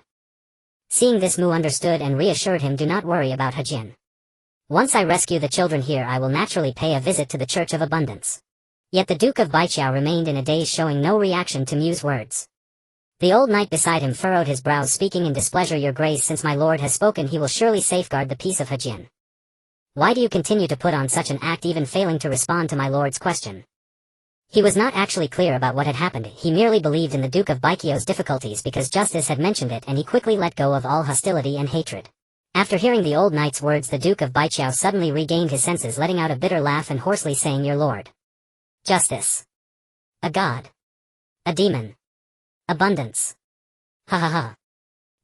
Seeing this, Mu understood and reassured him, do not worry about Hejin. Once I rescue the children here, I will naturally pay a visit to the Church of Abundance. Yet the Duke of Baiqiao remained in a daze, showing no reaction to Mu's words. The old knight beside him furrowed his brows, speaking in displeasure, Your Grace, since my lord has spoken, he will surely safeguard the peace of Hejin. Why do you continue to put on such an act, even failing to respond to my lord's question? He was not actually clear about what had happened. He merely believed in the Duke of Baiqiao's difficulties because Justice had mentioned it, and he quickly let go of all hostility and hatred. After hearing the old knight's words, the Duke of Baiqiao suddenly regained his senses, letting out a bitter laugh and hoarsely saying, Your lord. Justice. A god. A demon. Abundance. Ha ha ha.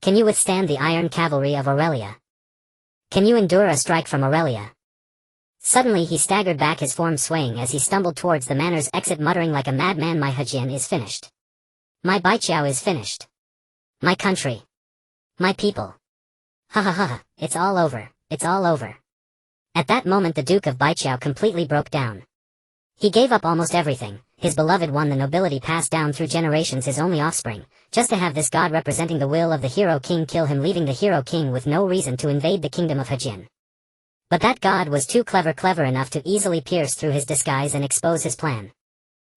Can you withstand the iron cavalry of Aurelia? Can you endure a strike from Aurelia? Suddenly he staggered back, his form swaying as he stumbled towards the manor's exit, muttering like a madman, My Hejin is finished. My Baiqiao is finished. My country. My people. Ha ha ha, it's all over, it's all over. At that moment the Duke of Baiqiao completely broke down. He gave up almost everything, his beloved one, the nobility passed down through generations, his only offspring, just to have this god representing the will of the hero king kill him, leaving the hero king with no reason to invade the kingdom of Hejin. But that god was too clever enough to easily pierce through his disguise and expose his plan.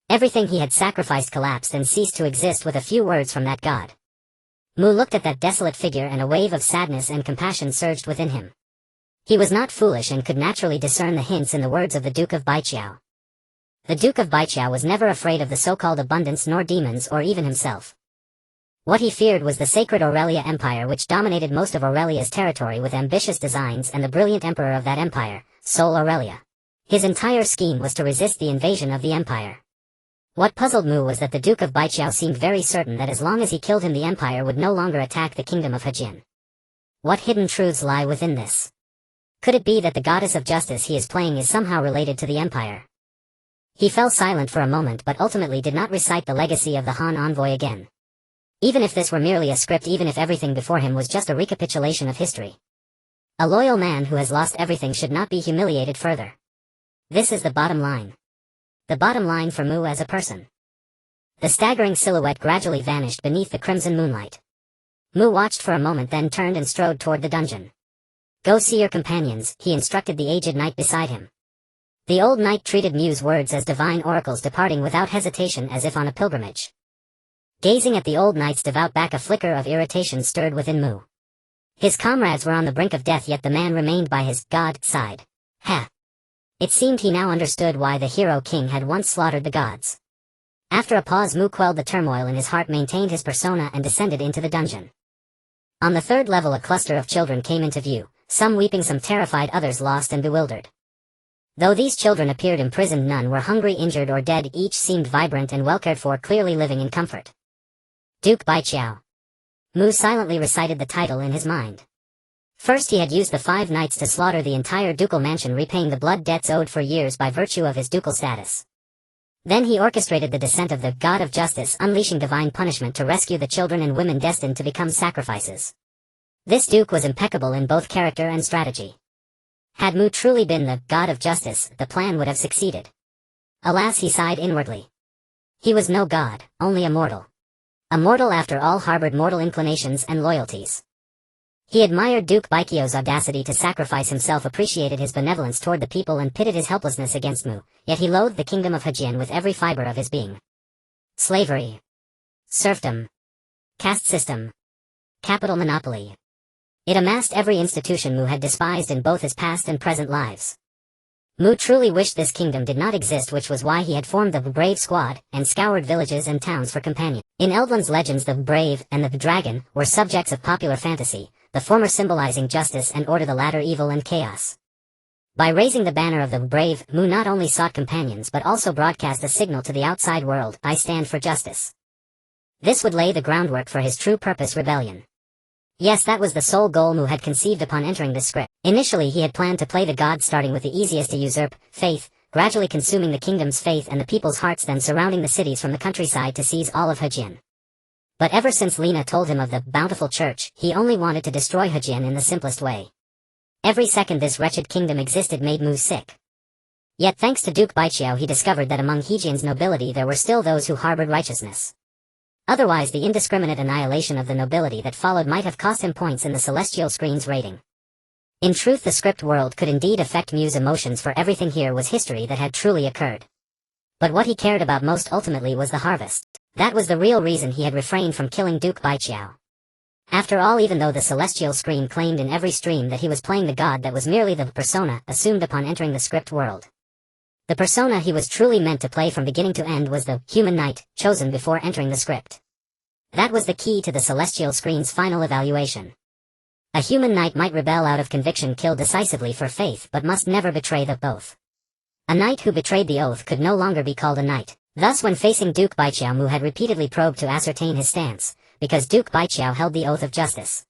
Everything he had sacrificed collapsed and ceased to exist with a few words from that god. Mu looked at that desolate figure, and a wave of sadness and compassion surged within him. He was not foolish and could naturally discern the hints in the words of the Duke of Baiqiao. The Duke of Baiqiao was never afraid of the so-called abundance, nor demons, or even himself. What he feared was the sacred Aurelia Empire, which dominated most of Aurelia's territory with ambitious designs, and the brilliant emperor of that empire, Sol Aurelia. His entire scheme was to resist the invasion of the empire. What puzzled Mu was that the Duke of Baiqiao seemed very certain that as long as he killed him, the empire would no longer attack the kingdom of Hejin. What hidden truths lie within this? Could it be that the goddess of justice he is playing is somehow related to the empire? He fell silent for a moment, but ultimately did not recite the legacy of the Han envoy again. Even if this were merely a script, even if everything before him was just a recapitulation of history. A loyal man who has lost everything should not be humiliated further. This is the bottom line. The bottom line for Mu as a person. The staggering silhouette gradually vanished beneath the crimson moonlight. Mu watched for a moment, then turned and strode toward the dungeon. Go see your companions, he instructed the aged knight beside him. The old knight treated Mu's words as divine oracles, departing without hesitation as if on a pilgrimage. Gazing at the old knight's devout back, a flicker of irritation stirred within Mu. His comrades were on the brink of death, yet the man remained by his god side. Ha! It seemed he now understood why the hero king had once slaughtered the gods. After a pause, Mu quelled the turmoil in his heart, maintained his persona, and descended into the dungeon. On the third level a cluster of children came into view, some weeping, some terrified, others lost and bewildered. Though these children appeared imprisoned, none were hungry, injured, or dead, each seemed vibrant and well cared for, clearly living in comfort. Duke Baiqiao. Mu silently recited the title in his mind. First he had used the 5 knights to slaughter the entire ducal mansion, repaying the blood debts owed for years by virtue of his ducal status. Then he orchestrated the descent of the God of Justice, unleashing divine punishment to rescue the children and women destined to become sacrifices. This duke was impeccable in both character and strategy. Had Mu truly been the God of Justice, the plan would have succeeded. Alas, he sighed inwardly. He was no god, only a mortal. A mortal, after all, harbored mortal inclinations and loyalties. He admired Duke Baiqiao's audacity to sacrifice himself, appreciated his benevolence toward the people, and pitted his helplessness against Mu, yet he loathed the kingdom of Hejin with every fiber of his being. Slavery. Serfdom. Caste system. Capital monopoly. It amassed every institution Mu had despised in both his past and present lives. Mu truly wished this kingdom did not exist, which was why he had formed the Brave Squad, and scoured villages and towns for companions. In Eldland's legends, the Brave and the Dragon were subjects of popular fantasy, the former symbolizing justice and order, the latter evil and chaos. By raising the banner of the Brave, Mu not only sought companions but also broadcast a signal to the outside world: I stand for justice. This would lay the groundwork for his true purpose: rebellion. Yes, that was the sole goal Mu had conceived upon entering this script. Initially he had planned to play the god, starting with the easiest to usurp, faith, gradually consuming the kingdom's faith and the people's hearts, then surrounding the cities from the countryside to seize all of Hajin. But ever since Lena told him of the bountiful church, he only wanted to destroy Hajin in the simplest way. Every second this wretched kingdom existed made Mu sick. Yet thanks to Duke Baiqiao he discovered that among Hejin's nobility there were still those who harbored righteousness. Otherwise the indiscriminate annihilation of the nobility that followed might have cost him points in the celestial screen's rating. In truth, the script world could indeed affect Mu's emotions, for everything here was history that had truly occurred. But what he cared about most ultimately was the harvest. That was the real reason he had refrained from killing Duke Baiqiao. After all, even though the celestial screen claimed in every stream that he was playing the god, that was merely the persona assumed upon entering the script world. The persona he was truly meant to play from beginning to end was the human knight, chosen before entering the script. That was the key to the celestial screen's final evaluation. A human knight might rebel out of conviction, kill decisively for faith, but must never betray the oath. A knight who betrayed the oath could no longer be called a knight. Thus, when facing Duke Baiqiao, Mu had repeatedly probed to ascertain his stance, because Duke Baiqiao held the oath of justice.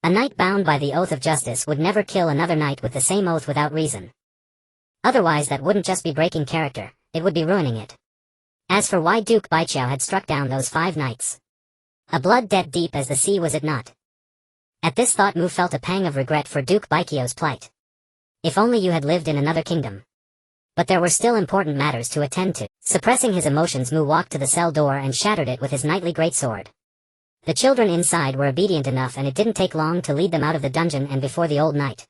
A knight bound by the oath of justice would never kill another knight with the same oath without reason. Otherwise that wouldn't just be breaking character, it would be ruining it. As for why Duke Baiqiao had struck down those 5 knights, a blood debt deep as the sea was it not? At this thought Mu felt a pang of regret for Duke Baiqiao's plight. If only you had lived in another kingdom. But there were still important matters to attend to. Suppressing his emotions, Mu walked to the cell door and shattered it with his knightly greatsword. The children inside were obedient enough, and it didn't take long to lead them out of the dungeon and before the old knight.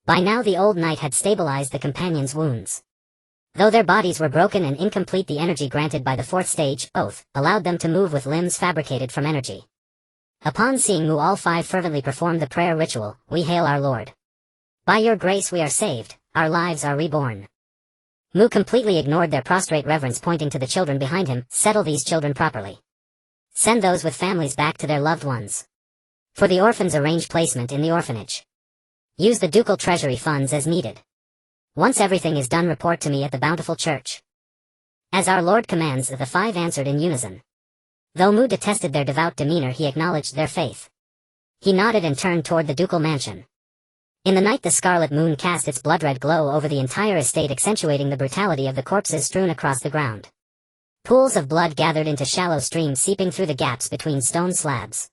By now the old knight had stabilized the companions' wounds. Though their bodies were broken and incomplete, the energy granted by the 4th stage, oath, allowed them to move with limbs fabricated from energy. Upon seeing Mu, all 5 fervently performed the prayer ritual, "We hail our Lord. By your grace we are saved, our lives are reborn." Mu completely ignored their prostrate reverence, pointing to the children behind him. "Settle these children properly. Send those with families back to their loved ones. For the orphans, arrange placement in the orphanage. Use the ducal treasury funds as needed. Once everything is done, report to me at the bountiful church." "As our Lord commands," the 5 answered in unison. Though Mu detested their devout demeanor, he acknowledged their faith. He nodded and turned toward the ducal mansion. In the night the scarlet moon cast its blood-red glow over the entire estate, accentuating the brutality of the corpses strewn across the ground. Pools of blood gathered into shallow streams, seeping through the gaps between stone slabs.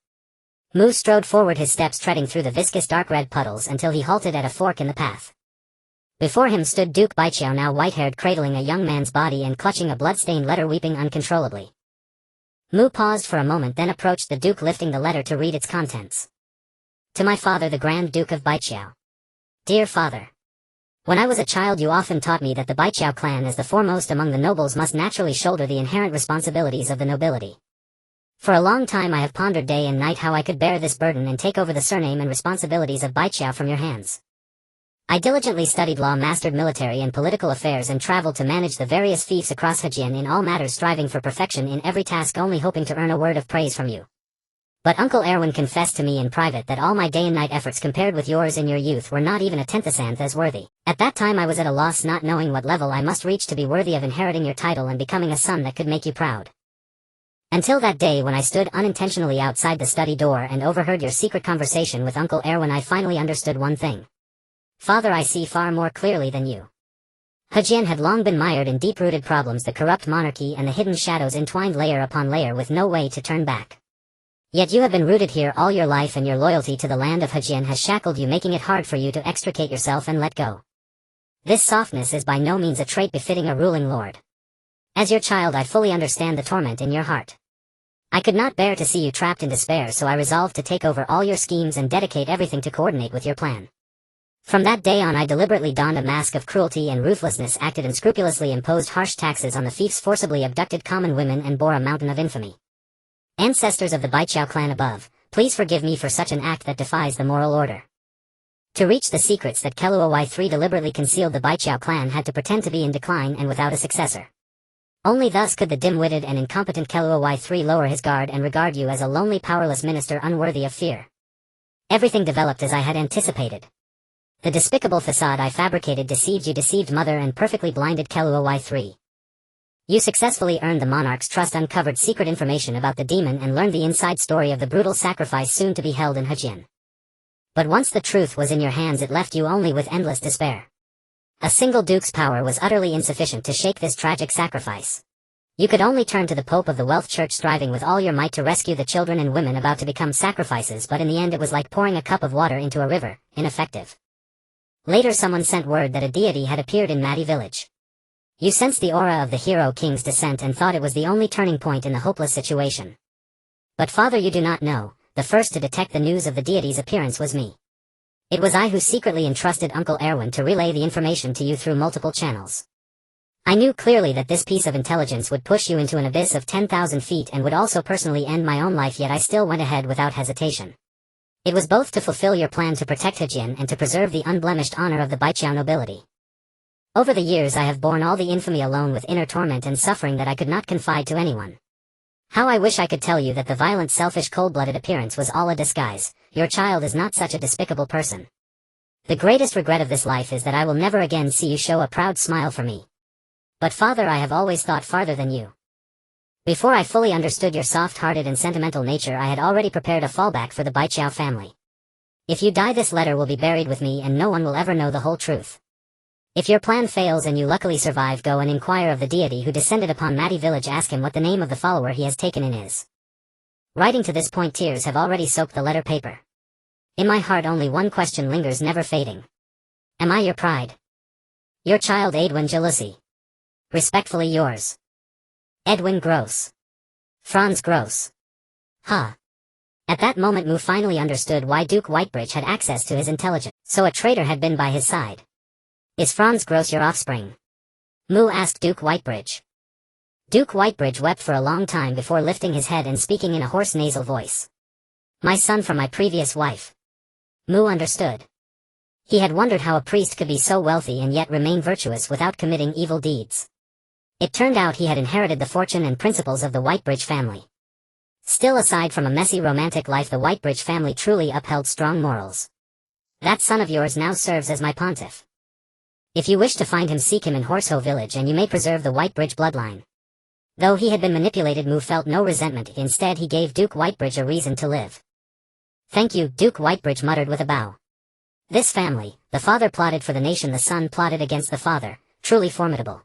Mu strode forward, his steps treading through the viscous dark red puddles until he halted at a fork in the path. Before him stood Duke Baiqiao, now white-haired, cradling a young man's body and clutching a blood-stained letter, weeping uncontrollably. Mu paused for a moment, then approached the Duke, lifting the letter to read its contents. "To my father, the Grand Duke of Baiqiao. Dear father. When I was a child you often taught me that the Baiqiao clan, as the foremost among the nobles, must naturally shoulder the inherent responsibilities of the nobility. For a long time I have pondered day and night how I could bear this burden and take over the surname and responsibilities of Baiqiao from your hands. I diligently studied law, mastered military and political affairs, and traveled to manage the various fiefs across Hajin, in all matters striving for perfection in every task, only hoping to earn a word of praise from you. But Uncle Erwin confessed to me in private that all my day and night efforts compared with yours in your youth were not even a tenth as worthy. At that time I was at a loss, not knowing what level I must reach to be worthy of inheriting your title and becoming a son that could make you proud. Until that day when I stood unintentionally outside the study door and overheard your secret conversation with Uncle Erwin, I finally understood one thing. Father, I see far more clearly than you. Hajin had long been mired in deep-rooted problems, the corrupt monarchy and the hidden shadows entwined layer upon layer with no way to turn back. Yet you have been rooted here all your life, and your loyalty to the land of Hajin has shackled you, making it hard for you to extricate yourself and let go. This softness is by no means a trait befitting a ruling lord. As your child I fully understand the torment in your heart. I could not bear to see you trapped in despair, so I resolved to take over all your schemes and dedicate everything to coordinate with your plan. From that day on I deliberately donned a mask of cruelty and ruthlessness, acted unscrupulously, imposed harsh taxes on the fiefs, forcibly abducted common women, and bore a mountain of infamy. Ancestors of the Baiqiao clan above, please forgive me for such an act that defies the moral order. To reach the secrets that Kelua Y3 deliberately concealed, the Baiqiao clan had to pretend to be in decline and without a successor. Only thus could the dim-witted and incompetent Kelua Y3 lower his guard and regard you as a lonely, powerless minister unworthy of fear. Everything developed as I had anticipated. The despicable facade I fabricated deceived you, deceived mother, and perfectly blinded Kelua Y3. You successfully earned the monarch's trust, uncovered secret information about the demon, and learned the inside story of the brutal sacrifice soon to be held in Hajin. But once the truth was in your hands, it left you only with endless despair. A single duke's power was utterly insufficient to shake this tragic sacrifice. You could only turn to the Pope of the Wealth Church, striving with all your might to rescue the children and women about to become sacrifices, but in the end it was like pouring a cup of water into a river, ineffective. Later someone sent word that a deity had appeared in Maddie village. You sensed the aura of the hero king's descent and thought it was the only turning point in the hopeless situation. But father, you do not know, the first to detect the news of the deity's appearance was me. It was I who secretly entrusted Uncle Erwin to relay the information to you through multiple channels. I knew clearly that this piece of intelligence would push you into an abyss of 10,000 feet and would also personally end my own life, yet I still went ahead without hesitation. It was both to fulfill your plan to protect Hejin and to preserve the unblemished honor of the Baijiao nobility. Over the years I have borne all the infamy alone with inner torment and suffering that I could not confide to anyone. How I wish I could tell you that the violent, selfish, cold-blooded appearance was all a disguise. Your child is not such a despicable person. The greatest regret of this life is that I will never again see you show a proud smile for me. But father, I have always thought farther than you. Before I fully understood your soft-hearted and sentimental nature, I had already prepared a fallback for the Baijiao family. If you die, this letter will be buried with me and no one will ever know the whole truth. If your plan fails and you luckily survive, go and inquire of the deity who descended upon Maddie village. Ask him what the name of the follower he has taken in is. Writing to this point, tears have already soaked the letter paper. In my heart only one question lingers, never fading. Am I your pride? Your child Edwin Jalousie. Respectfully yours. Edwin Gross. Franz Gross. Ha. At that moment Mu finally understood why Duke Whitebridge had access to his intelligence. So a traitor had been by his side. Is Franz Gross your offspring? Mu asked Duke Whitebridge. Duke Whitebridge wept for a long time before lifting his head and speaking in a hoarse nasal voice. My son from my previous wife. Mu understood. He had wondered how a priest could be so wealthy and yet remain virtuous without committing evil deeds. It turned out he had inherited the fortune and principles of the Whitebridge family. Still, aside from a messy romantic life, the Whitebridge family truly upheld strong morals. That son of yours now serves as my pontiff. If you wish to find him, seek him in Horsehoe village and you may preserve the Whitebridge bloodline. Though he had been manipulated, Mu felt no resentment. Instead, he gave Duke Whitebridge a reason to live. Thank you, Duke Whitebridge muttered with a bow. This family, the father plotted for the nation, the son plotted against the father, truly formidable.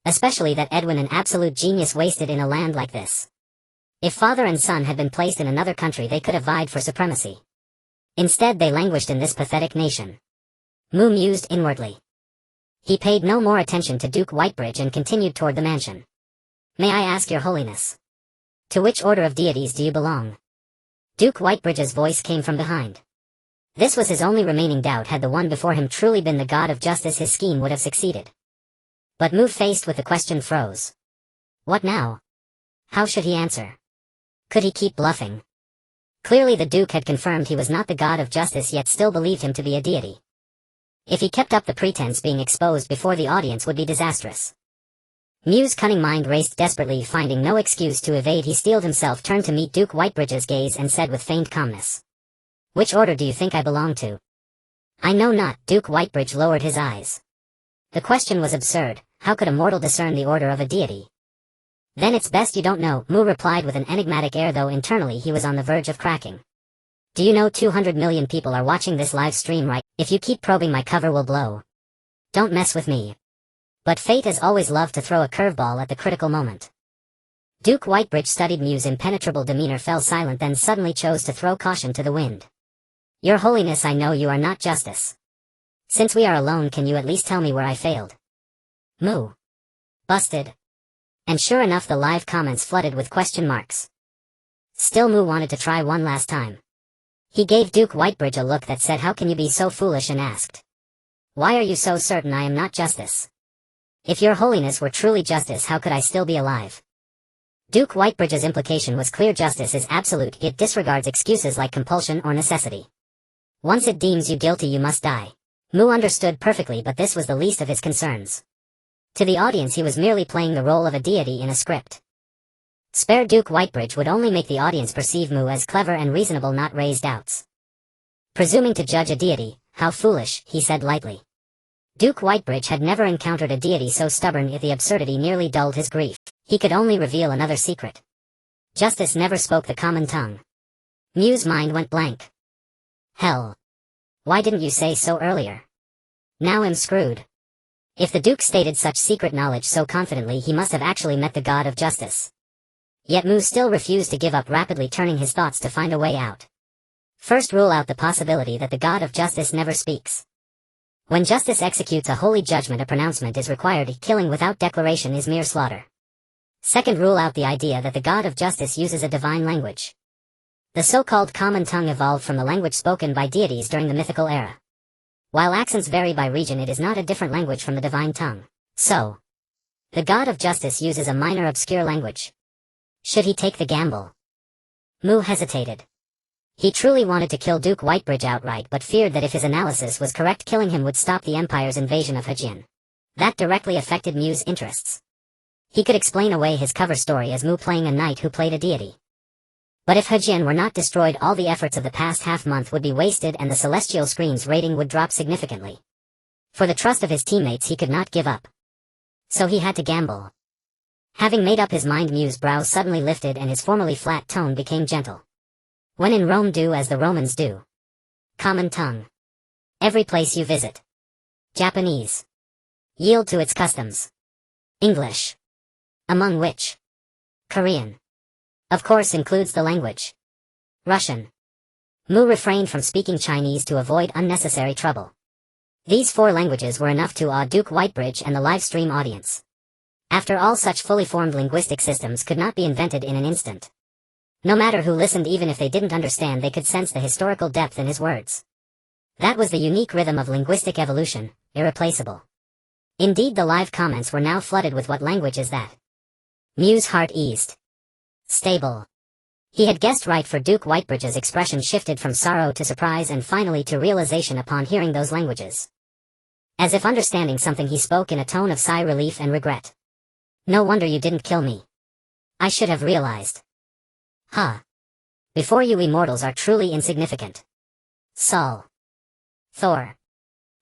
Especially that Edwin, an absolute genius, wasted in a land like this. If father and son had been placed in another country, they could have vied for supremacy. Instead, they languished in this pathetic nation. Mu mused inwardly. He paid no more attention to Duke Whitebridge and continued toward the mansion. May I ask your holiness? To which order of deities do you belong? Duke Whitebridge's voice came from behind. This was his only remaining doubt. Had the one before him truly been the god of justice, his scheme would have succeeded. But Mu, faced with the question, froze. What now? How should he answer? Could he keep bluffing? Clearly the Duke had confirmed he was not the god of justice, yet still believed him to be a deity. If he kept up the pretense, being exposed before the audience would be disastrous. Mu's cunning mind raced desperately. Finding no excuse to evade, he steeled himself, turned to meet Duke Whitebridge's gaze, and said with feigned calmness. Which order do you think I belong to? I know not. Duke Whitebridge lowered his eyes. The question was absurd. How could a mortal discern the order of a deity? Then it's best you don't know, Mu replied with an enigmatic air, though internally he was on the verge of cracking. Do you know 200 million people are watching this live stream right? If you keep probing, my cover will blow. Don't mess with me. But fate has always loved to throw a curveball at the critical moment. Duke Whitebridge studied Mu's impenetrable demeanor, fell silent, then suddenly chose to throw caution to the wind. Your holiness, I know you are not justice. Since we are alone, can you at least tell me where I failed? Mu. Busted. And sure enough, the live comments flooded with question marks. Still, Mu wanted to try one last time. He gave Duke Whitebridge a look that said, how can you be so foolish, and asked. Why are you so certain I am not justice? If your holiness were truly justice, how could I still be alive? Duke Whitebridge's implication was clear. Justice is absolute. It disregards excuses like compulsion or necessity. Once it deems you guilty, you must die. Mu understood perfectly, but this was the least of his concerns. To the audience, he was merely playing the role of a deity in a script. Spare Duke Whitebridge would only make the audience perceive Mu as clever and reasonable, not raise doubts. Presuming to judge a deity, how foolish, he said lightly. Duke Whitebridge had never encountered a deity so stubborn, yet the absurdity nearly dulled his grief. He could only reveal another secret. Justice never spoke the common tongue. Mu's mind went blank. Hell. Why didn't you say so earlier? Now I'm screwed. If the Duke stated such secret knowledge so confidently, he must have actually met the god of justice. Yet Mu still refused to give up, rapidly turning his thoughts to find a way out. First, rule out the possibility that the god of justice never speaks. When justice executes a holy judgment, a pronouncement is required. Killing without declaration is mere slaughter. Second, rule out the idea that the god of justice uses a divine language. The so-called common tongue evolved from the language spoken by deities during the mythical era. While accents vary by region, it is not a different language from the divine tongue. So, the god of justice uses a minor obscure language. Should he take the gamble? Mu hesitated. He truly wanted to kill Duke Whitebridge outright, but feared that if his analysis was correct, killing him would stop the Empire's invasion of Hejian. That directly affected Mu's interests. He could explain away his cover story as Mu playing a knight who played a deity. But if Hejian were not destroyed, all the efforts of the past half-month would be wasted and the Celestial Screen's rating would drop significantly. For the trust of his teammates, he could not give up. So he had to gamble. Having made up his mind, Mu's brows suddenly lifted and his formerly flat tone became gentle. When in Rome, do as the Romans do. Common tongue. Every place you visit. Japanese. Yield to its customs. English. Among which Korean, of course, includes the language. Russian. Mu refrained from speaking Chinese to avoid unnecessary trouble. These 4 languages were enough to awe Duke Whitebridge and the live stream audience. After all, such fully formed linguistic systems could not be invented in an instant. No matter who listened, even if they didn't understand, they could sense the historical depth in his words. That was the unique rhythm of linguistic evolution, irreplaceable. Indeed, the live comments were now flooded with "What language is that?" Mu's heart eased. Stable. He had guessed right, for Duke Whitebridge's expression shifted from sorrow to surprise and finally to realization upon hearing those languages. As if understanding something, he spoke in a tone of sigh, relief and regret. No wonder you didn't kill me. I should have realized. Ha! Before you, immortals are truly insignificant. Sol. Thor.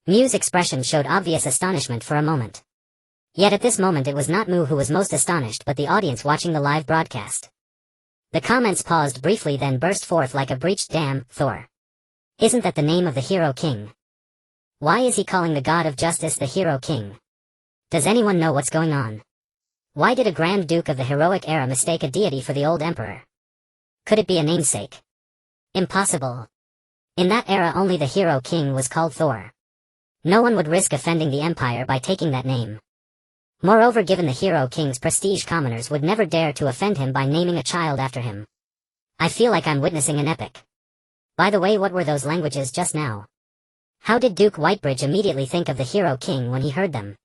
Mu's expression showed obvious astonishment for a moment. Yet at this moment it was not Mu who was most astonished, but the audience watching the live broadcast. The comments paused briefly, then burst forth like a breached dam. Thor. Isn't that the name of the hero king? Why is he calling the god of justice the hero king? Does anyone know what's going on? Why did a Grand Duke of the heroic era mistake a deity for the old emperor? Could it be a namesake? Impossible. In that era only the hero king was called Thor. No one would risk offending the empire by taking that name. Moreover, given the hero king's prestige, commoners would never dare to offend him by naming a child after him. I feel like I'm witnessing an epic. By the way, what were those languages just now? How did Duke Whitebridge immediately think of the hero king when he heard them?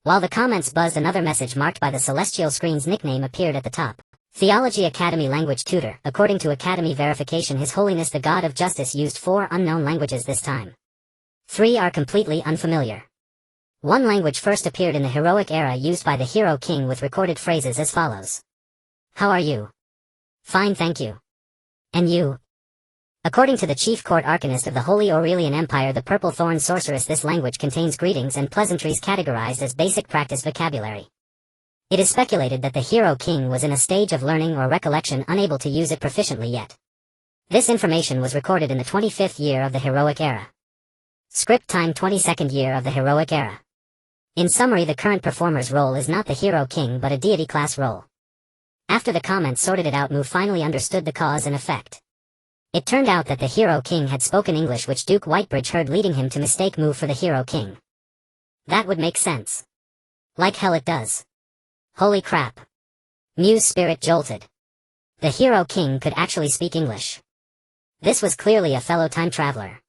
While the comments buzzed, another message marked by the Celestial Screen's nickname appeared at the top. Theology Academy Language Tutor. According to Academy verification, His Holiness the God of Justice used 4 unknown languages this time. 3 are completely unfamiliar. One language first appeared in the heroic era, used by the hero king, with recorded phrases as follows. How are you? Fine, thank you. And you? According to the chief court arcanist of the Holy Aurelian Empire, the Purple Thorn Sorceress, this language contains greetings and pleasantries categorized as basic practice vocabulary. It is speculated that the hero king was in a stage of learning or recollection, unable to use it proficiently yet. This information was recorded in the 25th year of the heroic era. Script time 22nd year of the heroic era. In summary, the current performer's role is not the hero king but a deity class role. After the comments sorted it out, Mu finally understood the cause and effect. It turned out that the hero king had spoken English, which Duke Whitebridge heard, leading him to mistake Mu for the hero king. That would make sense. Like hell it does. Holy crap. Mu's spirit jolted. The hero king could actually speak English. This was clearly a fellow time traveler.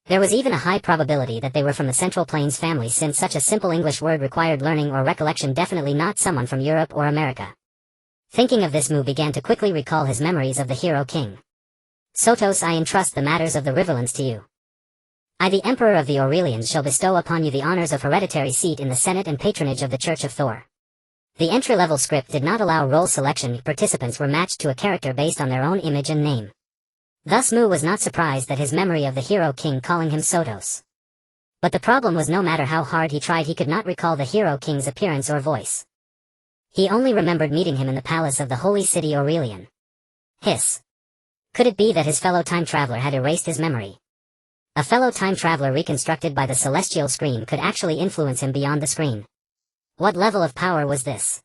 There was even a high probability that they were from the Central Plains family, since such a simple English word required learning or recollection, definitely not someone from Europe or America. Thinking of this, Mu began to quickly recall his memories of the hero king. Sotos, I entrust the matters of the Riverlands to you. I, the Emperor of the Aurelians, shall bestow upon you the honors of hereditary seat in the Senate and patronage of the Church of Thor. The entry-level script did not allow role selection. Participants were matched to a character based on their own image and name. Thus Mu was not surprised that his memory of the hero king calling him Sotos. But the problem was, no matter how hard he tried, he could not recall the hero king's appearance or voice. He only remembered meeting him in the palace of the holy city Aurelian. Hiss. Could it be that his fellow time traveler had erased his memory? A fellow time traveler reconstructed by the celestial screen could actually influence him beyond the screen. What level of power was this?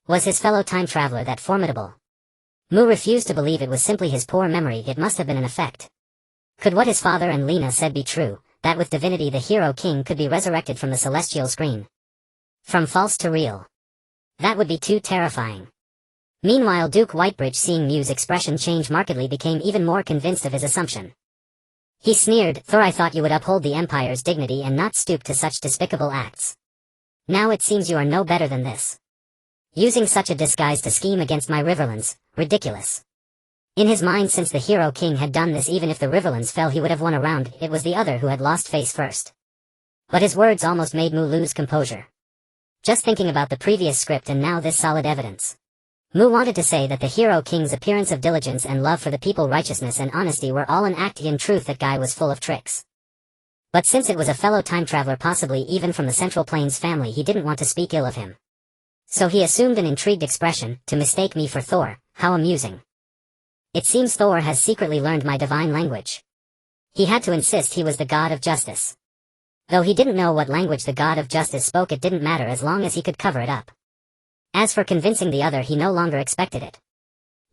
Was his fellow time traveler that formidable? Mu refused to believe it was simply his poor memory. It must have been an effect. Could what his father and Lena said be true, that with divinity the hero king could be resurrected from the celestial screen? From false to real. That would be too terrifying. Meanwhile, Duke Whitebridge, seeing Mu's expression change markedly, became even more convinced of his assumption. He sneered, "Thor, I thought you would uphold the Empire's dignity and not stoop to such despicable acts. Now it seems you are no better than this. Using such a disguise to scheme against my Riverlands, ridiculous." In his mind, since the hero king had done this, even if the Riverlands fell, he would have won a round. It was the other who had lost face first. But his words almost made Mu lose composure. Just thinking about the previous script and now this solid evidence. Mu wanted to say that the hero king's appearance of diligence and love for the people, righteousness and honesty were all an act. In truth, that guy was full of tricks. But since it was a fellow time traveler, possibly even from the Central Plains family, he didn't want to speak ill of him. So he assumed an intrigued expression, "To mistake me for Thor, how amusing. It seems Thor has secretly learned my divine language." He had to insist he was the god of justice. Though he didn't know what language the god of justice spoke, it didn't matter as long as he could cover it up. As for convincing the other, he no longer expected it.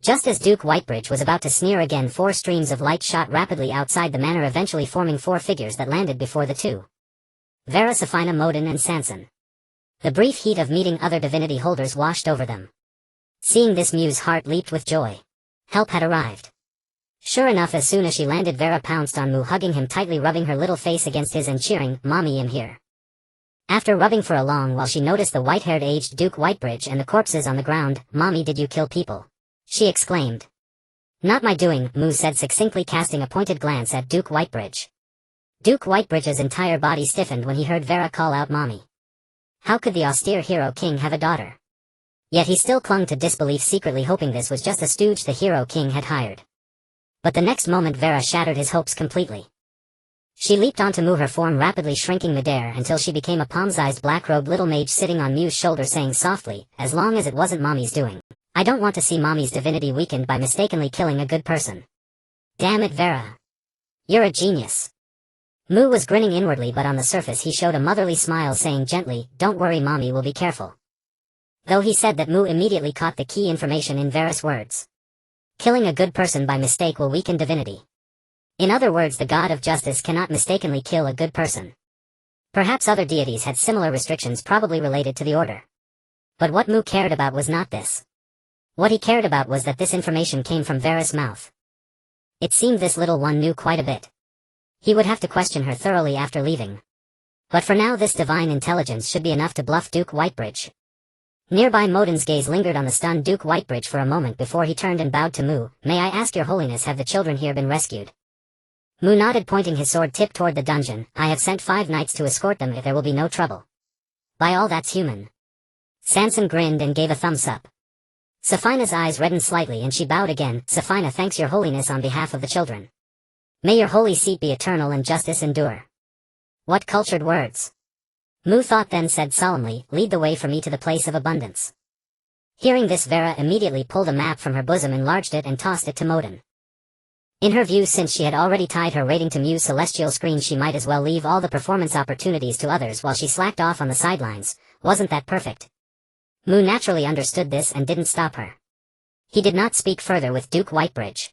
Just as Duke Whitebridge was about to sneer again, 4 streams of light shot rapidly outside the manor, eventually forming 4 figures that landed before the two. Vera, Safina, Modin and Sanson. The brief heat of meeting other divinity holders washed over them. Seeing this, Mu's heart leaped with joy. Help had arrived. Sure enough, as soon as she landed, Vera pounced on Mu, hugging him tightly, rubbing her little face against his and cheering, "Mommy, I'm here." After rubbing for a long while, she noticed the white-haired aged Duke Whitebridge and the corpses on the ground. "Mommy, did you kill people?" she exclaimed. "Not my doing," Mu said succinctly, casting a pointed glance at Duke Whitebridge. Duke Whitebridge's entire body stiffened when he heard Vera call out "Mommy." How could the austere hero king have a daughter? Yet he still clung to disbelief, secretly hoping this was just a stooge the hero king had hired. But the next moment Vera shattered his hopes completely. She leaped onto Mu, her form rapidly shrinking midair until she became a palm-sized black-robed little mage sitting on Mu's shoulder, saying softly, "As long as it wasn't Mommy's doing. I don't want to see Mommy's divinity weakened by mistakenly killing a good person." "Damn it, Vera. You're a genius." Mu was grinning inwardly, but on the surface he showed a motherly smile, saying gently, "Don't worry, Mommy will be careful." Though he said that, Mu immediately caught the key information in Vera's words. Killing a good person by mistake will weaken divinity. In other words, the god of justice cannot mistakenly kill a good person. Perhaps other deities had similar restrictions, probably related to the order. But what Mu cared about was not this. What he cared about was that this information came from Vera's mouth. It seemed this little one knew quite a bit. He would have to question her thoroughly after leaving. But for now, this divine intelligence should be enough to bluff Duke Whitebridge. Nearby, Modin's gaze lingered on the stunned Duke Whitebridge for a moment before he turned and bowed to Mu. "May I ask your holiness, have the children here been rescued?" Mu nodded, pointing his sword tip toward the dungeon. "I have sent 5 knights to escort them if there will be no trouble." "By all that's human." Sanson grinned and gave a thumbs up. Safina's eyes reddened slightly and she bowed again. "Safina thanks your holiness on behalf of the children. May your holy seat be eternal and justice endure." What cultured words. Mu thought, then said solemnly, "Lead the way for me to the place of abundance." Hearing this, Vera immediately pulled a map from her bosom, enlarged it and tossed it to Modin. In her view, since she had already tied her rating to Mu's celestial screen, she might as well leave all the performance opportunities to others while she slacked off on the sidelines. Wasn't that perfect? Mu naturally understood this and didn't stop her. He did not speak further with Duke Whitebridge.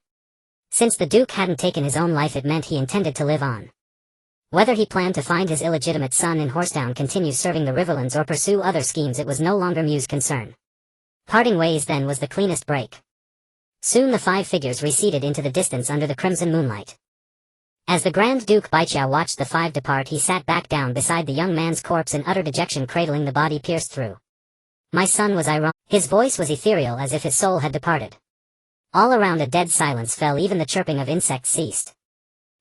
Since the Duke hadn't taken his own life, it meant he intended to live on. Whether he planned to find his illegitimate son in Horsetown, continue serving the Riverlands, or pursue other schemes, it was no longer Mu's concern. Parting ways then was the cleanest break. Soon the 5 figures receded into the distance under the crimson moonlight. As the Grand Duke Baijiao watched the 5 depart, he sat back down beside the young man's corpse in utter dejection, cradling the body pierced through. "My son, was I wrong?" His voice was ethereal, as if his soul had departed. All around a dead silence fell, even the chirping of insects ceased.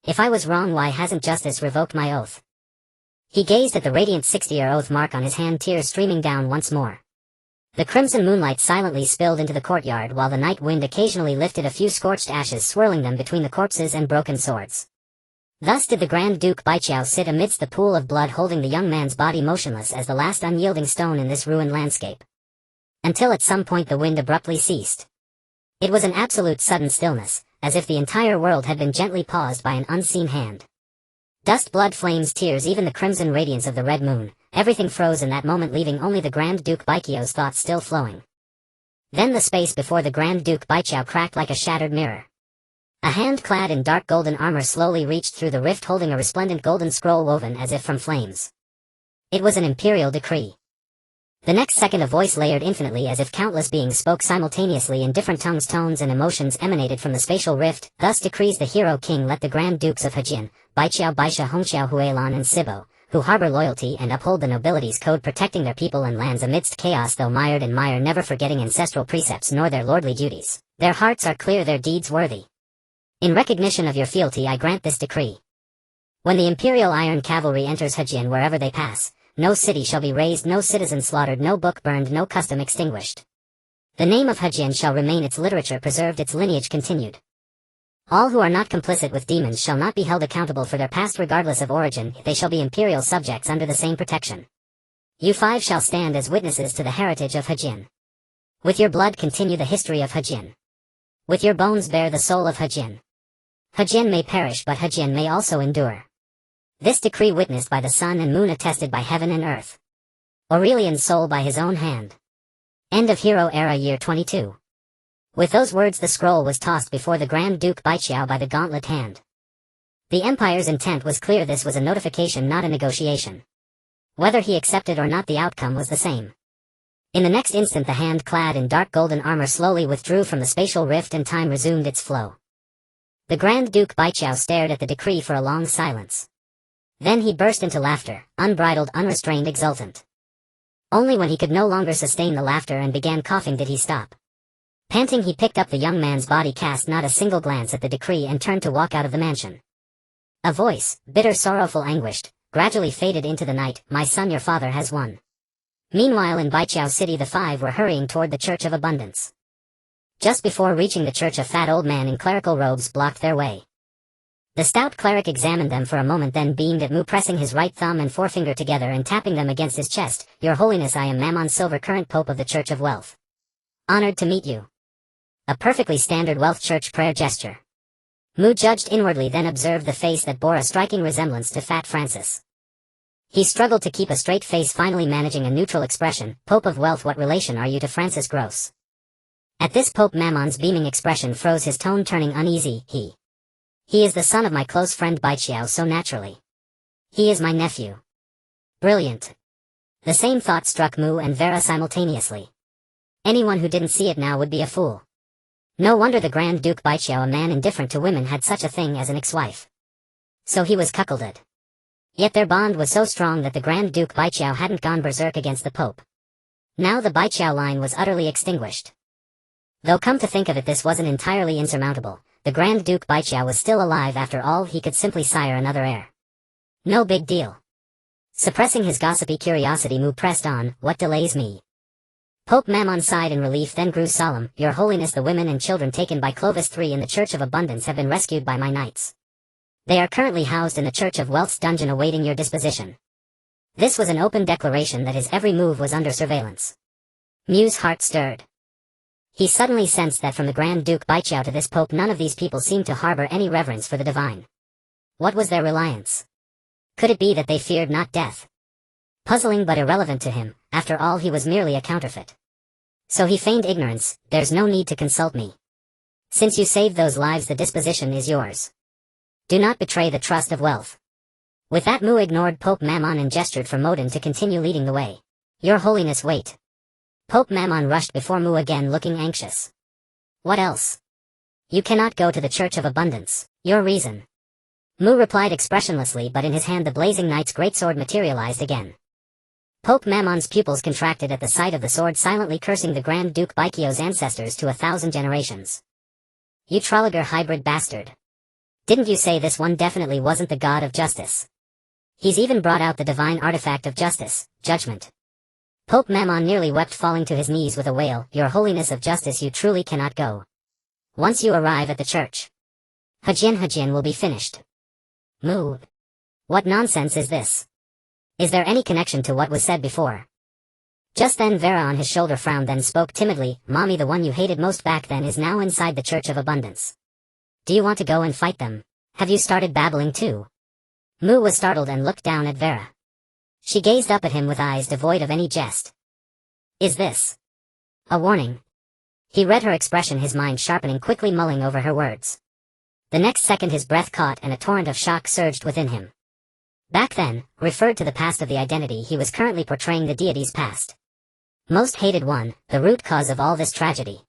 "If I was wrong, why hasn't justice revoked my oath?" He gazed at the radiant 60-year oath mark on his hand, tears streaming down once more. The crimson moonlight silently spilled into the courtyard, while the night wind occasionally lifted a few scorched ashes, swirling them between the corpses and broken swords. Thus did the Grand Duke Baijiao sit amidst the pool of blood, holding the young man's body motionless as the last unyielding stone in this ruined landscape. Until at some point the wind abruptly ceased. It was an absolute sudden stillness, as if the entire world had been gently paused by an unseen hand. Dust, blood, flames, tears, even the crimson radiance of the red moon, everything froze in that moment, leaving only the Grand Duke Baiqiu's thoughts still flowing. Then the space before the Grand Duke Baiqiu cracked like a shattered mirror. A hand clad in dark golden armor slowly reached through the rift, holding a resplendent golden scroll woven as if from flames. It was an imperial decree. The next second a voice layered infinitely as if countless beings spoke simultaneously in different tongues. Tones and emotions emanated from the spatial rift. Thus decrees the hero king, let the Grand Dukes of Hejin, Baiqiu, Baisha, Hongqiao, Huilan and Sibo, who harbor loyalty and uphold the nobility's code protecting their people and lands amidst chaos, though mired in mire, never forgetting ancestral precepts nor their lordly duties. Their hearts are clear, their deeds worthy. In recognition of your fealty I grant this decree. When the imperial iron cavalry enters Hejin, wherever they pass, no city shall be razed, no citizen slaughtered, no book burned, no custom extinguished. The name of Hejin shall remain, its literature preserved, its lineage continued. All who are not complicit with demons shall not be held accountable for their past regardless of origin, they shall be imperial subjects under the same protection. You five shall stand as witnesses to the heritage of Hejin. With your blood continue the history of Hejin. With your bones bear the soul of Hejin. Hejin may perish, but Hejin may also endure. This decree witnessed by the sun and moon, attested by heaven and earth. Aurelian's soul by his own hand. End of Hero Era, Year 22. With those words the scroll was tossed before the Grand Duke Baiqiu by the gauntlet hand. The Empire's intent was clear, this was a notification, not a negotiation. Whether he accepted or not, the outcome was the same. In the next instant the hand clad in dark golden armor slowly withdrew from the spatial rift and time resumed its flow. The Grand Duke Baiqiu stared at the decree for a long silence. Then he burst into laughter, unbridled, unrestrained, exultant. Only when he could no longer sustain the laughter and began coughing did he stop. Panting, he picked up the young man's body, cast not a single glance at the decree, and turned to walk out of the mansion. A voice, bitter, sorrowful, anguished, gradually faded into the night. My son, your father has won. Meanwhile in Baiqiu City the five were hurrying toward the Church of Abundance. Just before reaching the church, a fat old man in clerical robes blocked their way. The stout cleric examined them for a moment, then beamed at Mu, pressing his right thumb and forefinger together and tapping them against his chest. Your Holiness, I am Mammon Silver, current Pope of the Church of Wealth. Honored to meet you. A perfectly standard wealth church prayer gesture. Mu judged inwardly, then observed the face that bore a striking resemblance to Fat Francis. He struggled to keep a straight face, finally managing a neutral expression. Pope of Wealth, what relation are you to Francis Gross? At this Pope Mammon's beaming expression froze, his tone turning uneasy. He is the son of my close friend Baiqiu, so naturally. He is my nephew. Brilliant. The same thought struck Mu and Vera simultaneously. Anyone who didn't see it now would be a fool. No wonder the Grand Duke Baiqiu, a man indifferent to women, had such a thing as an ex-wife. So he was cuckolded. Yet their bond was so strong that the Grand Duke Baiqiu hadn't gone berserk against the Pope. Now the Baiqiu line was utterly extinguished. Though come to think of it, this wasn't entirely insurmountable. The Grand Duke Baiqiu was still alive after all, he could simply sire another heir. No big deal. Suppressing his gossipy curiosity, Mu pressed on. What delays me? Pope Mammon sighed in relief, then grew solemn. Your Holiness, the women and children taken by Clovis III in the Church of Abundance have been rescued by my knights. They are currently housed in the Church of Wealth's dungeon awaiting your disposition. This was an open declaration that his every move was under surveillance. Mu's heart stirred. He suddenly sensed that from the Grand Duke Baiqiu to this Pope, none of these people seemed to harbor any reverence for the divine. What was their reliance? Could it be that they feared not death? Puzzling but irrelevant to him, after all he was merely a counterfeit. So he feigned ignorance. There's no need to consult me. Since you saved those lives, the disposition is yours. Do not betray the trust of wealth. With that, Mu ignored Pope Mammon and gestured for Modin to continue leading the way. Your Holiness, wait. Pope Mammon rushed before Mu again, looking anxious. What else? You cannot go to the Church of Abundance. Your reason? Mu replied expressionlessly, but in his hand the blazing knight's greatsword materialized again. Pope Mammon's pupils contracted at the sight of the sword, silently cursing the Grand Duke Baiqiu's ancestors to 1,000 generations. You Trolliger hybrid bastard. Didn't you say this one definitely wasn't the god of justice? He's even brought out the divine artifact of justice, judgment. Pope Mammon nearly wept, falling to his knees with a wail. Your Holiness of Justice, you truly cannot go. Once you arrive at the church, Hejin will be finished. Mu. What nonsense is this? Is there any connection to what was said before? Just then Vera on his shoulder frowned, then spoke timidly. Mommy, the one you hated most back then, is now inside the Church of Abundance. Do you want to go and fight them? Have you started babbling too? Mu was startled and looked down at Vera. She gazed up at him with eyes devoid of any jest. Is this a warning? He read her expression, his mind sharpening, quickly mulling over her words. The next second his breath caught and a torrent of shock surged within him. Back then, referred to the past of the identity he was currently portraying, the deity's past. Most hated one, the root cause of all this tragedy.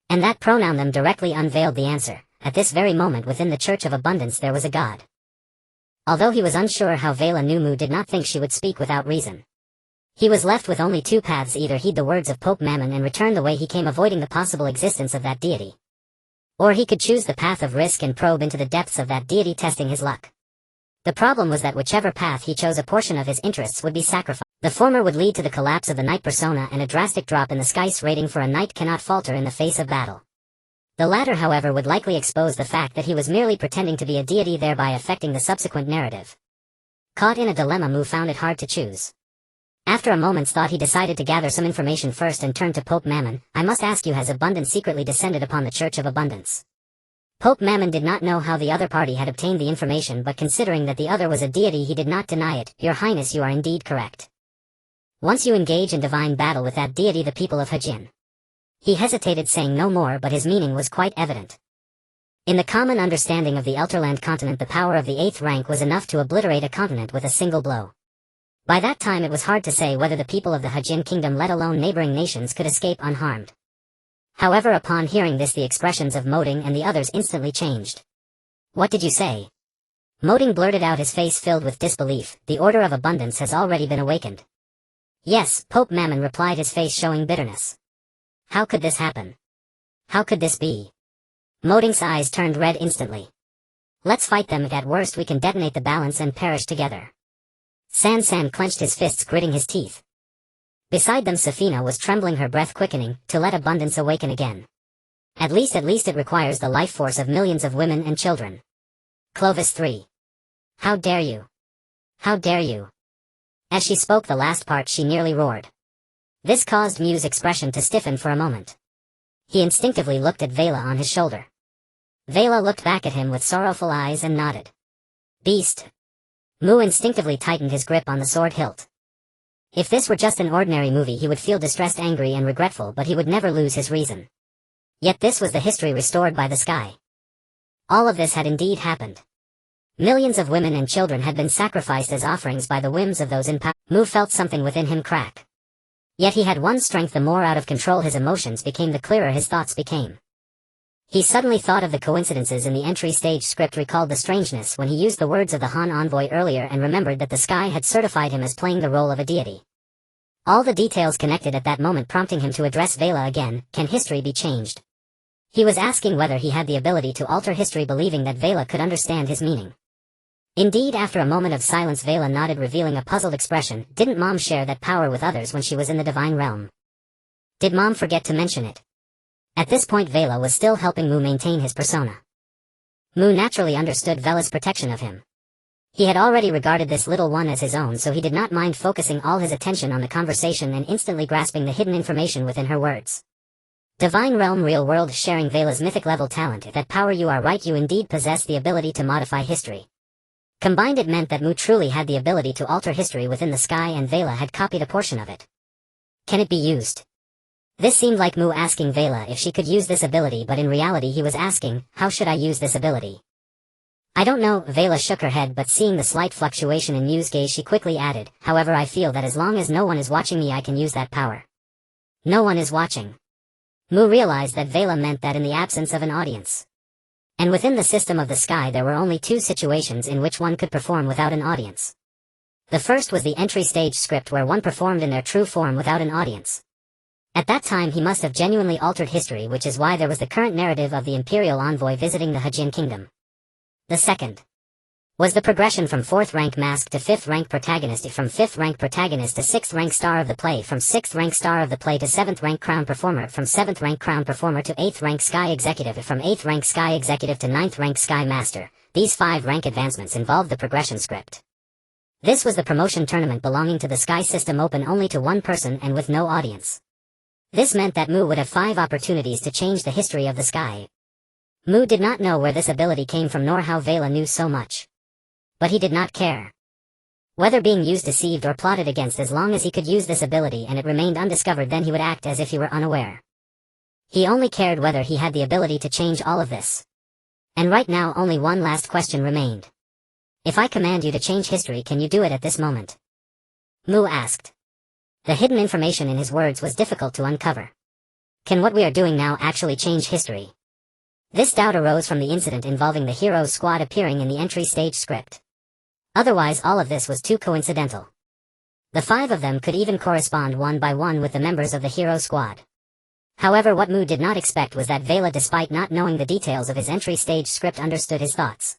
And that pronoun them directly unveiled the answer. At this very moment within the Church of Abundance there was a God. Although he was unsure how Vela knew, Mu did not think she would speak without reason. He was left with only two paths: either heed the words of Pope Mammon and return the way he came, avoiding the possible existence of that deity. Or he could choose the path of risk and probe into the depths of that deity, testing his luck. The problem was that whichever path he chose, a portion of his interests would be sacrificed. The former would lead to the collapse of the knight persona and a drastic drop in the sky's rating, for a knight cannot falter in the face of battle. The latter, however, would likely expose the fact that he was merely pretending to be a deity, thereby affecting the subsequent narrative. Caught in a dilemma, Mu found it hard to choose. After a moment's thought he decided to gather some information first and turned to Pope Mammon. I must ask you, has abundance secretly descended upon the Church of Abundance? Pope Mammon did not know how the other party had obtained the information, but considering that the other was a deity he did not deny it. Your Highness, you are indeed correct. Once you engage in divine battle with that deity, the people of Hajin. He hesitated, saying no more, but his meaning was quite evident. In the common understanding of the Elterland continent, the power of the 8th rank was enough to obliterate a continent with a single blow. By that time it was hard to say whether the people of the Hajin kingdom, let alone neighboring nations, could escape unharmed. However, upon hearing this, the expressions of Moding and the others instantly changed. What did you say? Moding blurted out, his face filled with disbelief. The Order of Abundance has already been awakened. Yes, Pope Mammon replied, his face showing bitterness. How could this happen? How could this be? Moding's eyes turned red instantly. Let's fight them. At worst we can detonate the balance and perish together. San clenched his fists, gritting his teeth. Beside them Safina was trembling, her breath quickening. To let abundance awaken again. At least it requires the life force of millions of women and children. Clovis 3. How dare you? How dare you? As she spoke the last part she nearly roared. This caused Mu's expression to stiffen for a moment. He instinctively looked at Vela on his shoulder. Vela looked back at him with sorrowful eyes and nodded. Beast. Mu instinctively tightened his grip on the sword hilt. If this were just an ordinary movie he would feel distressed, angry and regretful, but he would never lose his reason. Yet this was the history restored by the sky. All of this had indeed happened. Millions of women and children had been sacrificed as offerings by the whims of those in power. Mu felt something within him crack. Yet he had one strength: the more out of control his emotions became, the clearer his thoughts became. He suddenly thought of the coincidences in the entry stage script, recalled the strangeness when he used the words of the Han envoy earlier, and remembered that the sky had certified him as playing the role of a deity. All the details connected at that moment, prompting him to address Vela again. Can history be changed? He was asking whether he had the ability to alter history, believing that Vela could understand his meaning. Indeed, after a moment of silence Vela nodded, revealing a puzzled expression. Didn't Mom share that power with others when she was in the divine realm? Did Mom forget to mention it? At this point Vela was still helping Mu maintain his persona. Mu naturally understood Vela's protection of him. He had already regarded this little one as his own, so he did not mind focusing all his attention on the conversation and instantly grasping the hidden information within her words. Divine realm, real world, sharing Vela's mythic level talent. If that power, you are right, you indeed possess the ability to modify history. Combined it meant that Mu truly had the ability to alter history within the sky, and Vela had copied a portion of it. Can it be used? This seemed like Mu asking Vela if she could use this ability, but in reality he was asking, how should I use this ability? I don't know. Vela shook her head, but seeing the slight fluctuation in Mu's gaze she quickly added, however, I feel that as long as no one is watching me I can use that power. No one is watching. Mu realized that Vela meant that in the absence of an audience. And within the system of the sky there were only two situations in which one could perform without an audience. The first was the entry stage script, where one performed in their true form without an audience. At that time he must have genuinely altered history, which is why there was the current narrative of the imperial envoy visiting the Hajin kingdom. The second was the progression from 4th rank mask to 5th rank protagonist, from 5th rank protagonist to 6th rank star of the play, from 6th rank star of the play to 7th rank crown performer, from 7th rank crown performer to 8th rank sky executive, from 8th rank sky executive to 9th rank sky master. These 5 rank advancements involved the progression script. This was the promotion tournament belonging to the sky system, open only to one person and with no audience. This meant that Mu would have 5 opportunities to change the history of the sky. Mu did not know where this ability came from, nor how Vela knew so much. But he did not care. Whether being used, deceived, or plotted against, as long as he could use this ability and it remained undiscovered, then he would act as if he were unaware. He only cared whether he had the ability to change all of this. And right now only one last question remained. If I command you to change history, can you do it at this moment? Mu asked. The hidden information in his words was difficult to uncover. Can what we are doing now actually change history? This doubt arose from the incident involving the hero's squad appearing in the entry stage script. Otherwise all of this was too coincidental. The 5 of them could even correspond one by one with the members of the hero squad. However, what Mu did not expect was that Vela, despite not knowing the details of his entry stage script, understood his thoughts.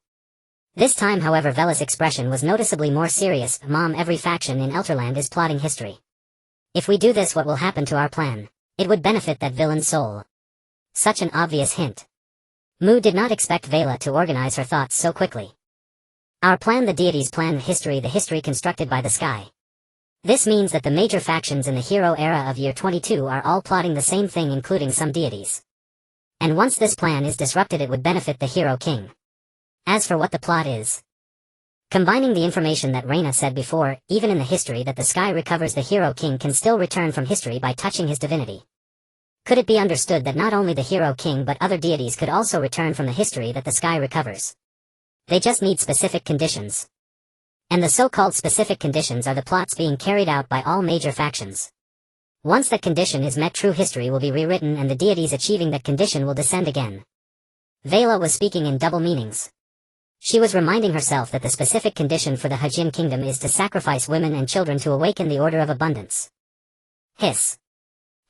This time, however, Vela's expression was noticeably more serious. Mom, every faction in Elterland is plotting history. If we do this, what will happen to our plan? It would benefit that villain's soul. Such an obvious hint. Mu did not expect Vela to organize her thoughts so quickly. Our plan, the deities' plan, the history constructed by the sky. This means that the major factions in the hero era of year 22 are all plotting the same thing, including some deities. And once this plan is disrupted, it would benefit the hero king. As for what the plot is, combining the information that Reina said before, even in the history that the sky recovers, the hero king can still return from history by touching his divinity. Could it be understood that not only the hero king but other deities could also return from the history that the sky recovers? They just need specific conditions. And the so-called specific conditions are the plots being carried out by all major factions. Once that condition is met, true history will be rewritten and the deities achieving that condition will descend again. Vela was speaking in double meanings. She was reminding herself that the specific condition for the Hajin kingdom is to sacrifice women and children to awaken the order of abundance. Hiss.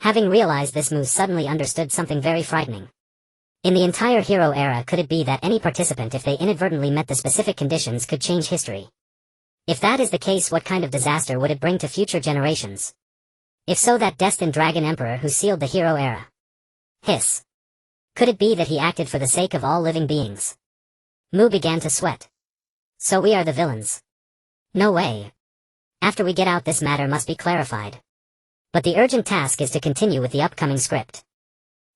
Having realized this, Mu suddenly understood something very frightening. In the entire hero era, could it be that any participant, if they inadvertently met the specific conditions, could change history? If that is the case, what kind of disaster would it bring to future generations? If so, that destined dragon emperor who sealed the hero era. Hiss. Could it be that he acted for the sake of all living beings? Mu began to sweat. So we are the villains. No way. After we get out, this matter must be clarified. But the urgent task is to continue with the upcoming script.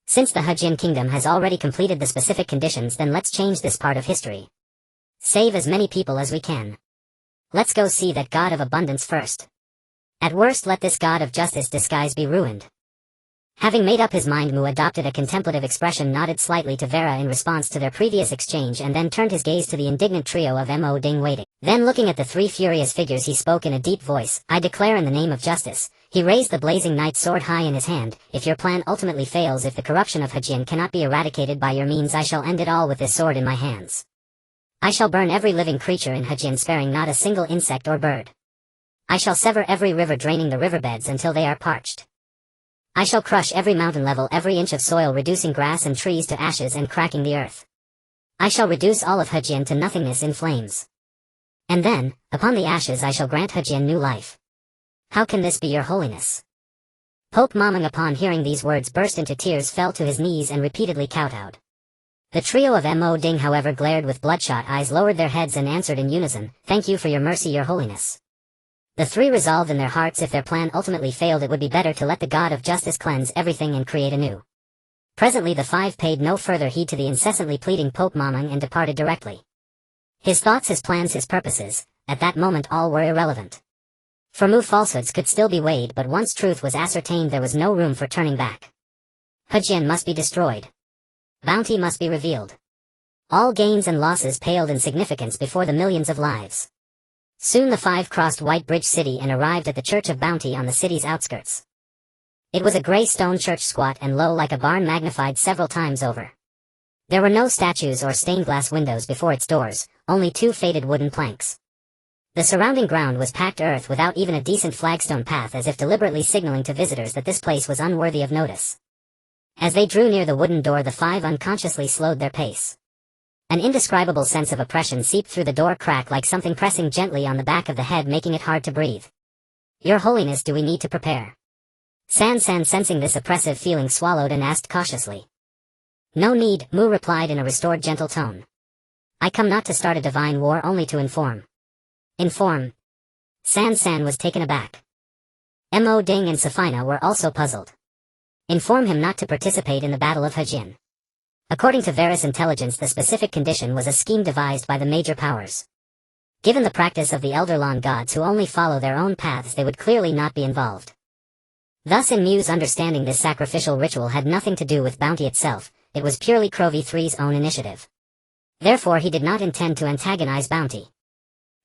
Since the Hajin kingdom has already completed the specific conditions, then let's change this part of history. Save as many people as we can. Let's go see that god of abundance first. At worst, let this god of justice disguise be ruined. Having made up his mind, Mu adopted a contemplative expression, nodded slightly to Vera in response to their previous exchange, and then turned his gaze to the indignant trio of Mo Ding waiting. Then, looking at the 3 furious figures, he spoke in a deep voice, I declare in the name of justice. He raised the blazing knight sword high in his hand. If your plan ultimately fails, if the corruption of Hajin cannot be eradicated by your means, I shall end it all with this sword in my hands. I shall burn every living creature in Hajin, sparing not a single insect or bird. I shall sever every river, draining the riverbeds until they are parched. I shall crush every mountain, level every inch of soil, reducing grass and trees to ashes and cracking the earth. I shall reduce all of Hajin to nothingness in flames. And then, upon the ashes I shall grant Hajin new life. How can this be, your holiness? Pope Mamang, upon hearing these words, burst into tears, fell to his knees and repeatedly kowtowed. The trio of Mo Ding, however, glared with bloodshot eyes, lowered their heads and answered in unison, Thank you for your mercy, your holiness. The 3 resolved in their hearts, if their plan ultimately failed, it would be better to let the god of justice cleanse everything and create anew. Presently the 5 paid no further heed to the incessantly pleading Pope Mamang and departed directly. His thoughts, his plans, his purposes, at that moment all were irrelevant. For Mu, falsehoods could still be weighed, but once truth was ascertained, there was no room for turning back. Hajin must be destroyed. Bounty must be revealed. All gains and losses paled in significance before the millions of lives. Soon the 5 crossed White Bridge City and arrived at the Church of Bounty on the city's outskirts. It was a gray stone church, squat and low like a barn, magnified several times over. There were no statues or stained glass windows before its doors, only 2 faded wooden planks. The surrounding ground was packed earth without even a decent flagstone path, as if deliberately signaling to visitors that this place was unworthy of notice. As they drew near the wooden door, the 5 unconsciously slowed their pace. An indescribable sense of oppression seeped through the door crack like something pressing gently on the back of the head, making it hard to breathe. Your holiness, do we need to prepare? San, sensing this oppressive feeling, swallowed and asked cautiously. No need, Mu replied in a restored gentle tone. I come not to start a divine war, only to inform. Inform? San was taken aback. Mo Ding and Safina were also puzzled. Inform him not to participate in the Battle of Hajin. According to Vera's intelligence, the specific condition was a scheme devised by the major powers. Given the practice of the elder-long gods who only follow their own paths, they would clearly not be involved. Thus in Mu's understanding, this sacrificial ritual had nothing to do with bounty itself, it was purely Crowley III's own initiative. Therefore he did not intend to antagonize bounty.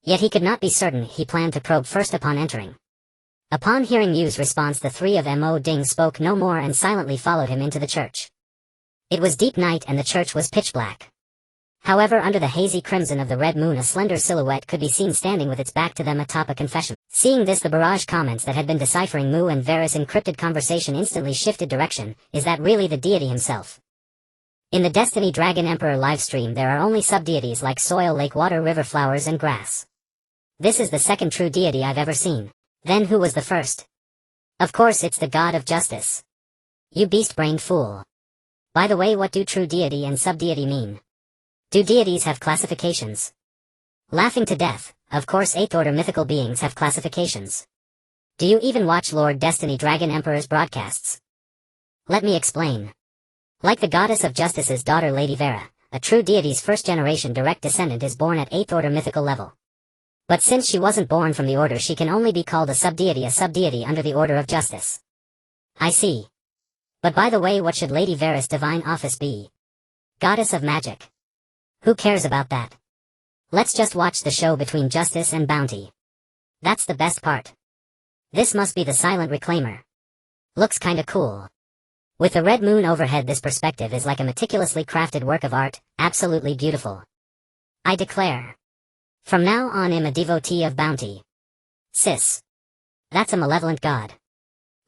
Yet he could not be certain. He planned to probe first upon entering. Upon hearing Mu's response, the three of Mo Ding spoke no more and silently followed him into the church. It was deep night and the church was pitch black. However, under the hazy crimson of the red moon, a slender silhouette could be seen standing with its back to them atop a confession. Seeing this, the barrage comments that had been deciphering Mu and Varus' encrypted conversation instantly shifted direction. Is that really the deity himself? In the Destiny Dragon Emperor livestream, there are only sub-deities like soil, lake, water, river, flowers, and grass. This is the second true deity I've ever seen. Then who was the first? Of course it's the god of justice. You beast-brained fool. By the way, what do true deity and sub-deity mean? Do deities have classifications? Laughing to death, of course 8th order mythical beings have classifications. Do you even watch Lord Destiny Dragon Emperor's broadcasts? Let me explain. Like the goddess of justice's daughter Lady Vera, a true deity's first-generation direct descendant is born at 8th order mythical level. But since she wasn't born from the order, she can only be called a sub-deity under the order of justice. I see. But by the way, what should Lady Vera's divine office be? Goddess of magic. Who cares about that? Let's just watch the show between justice and bounty. That's the best part. This must be the silent reclaimer. Looks kinda cool. With the red moon overhead, this perspective is like a meticulously crafted work of art, absolutely beautiful. I declare. From now on I'm a devotee of bounty. Sis. That's a malevolent god.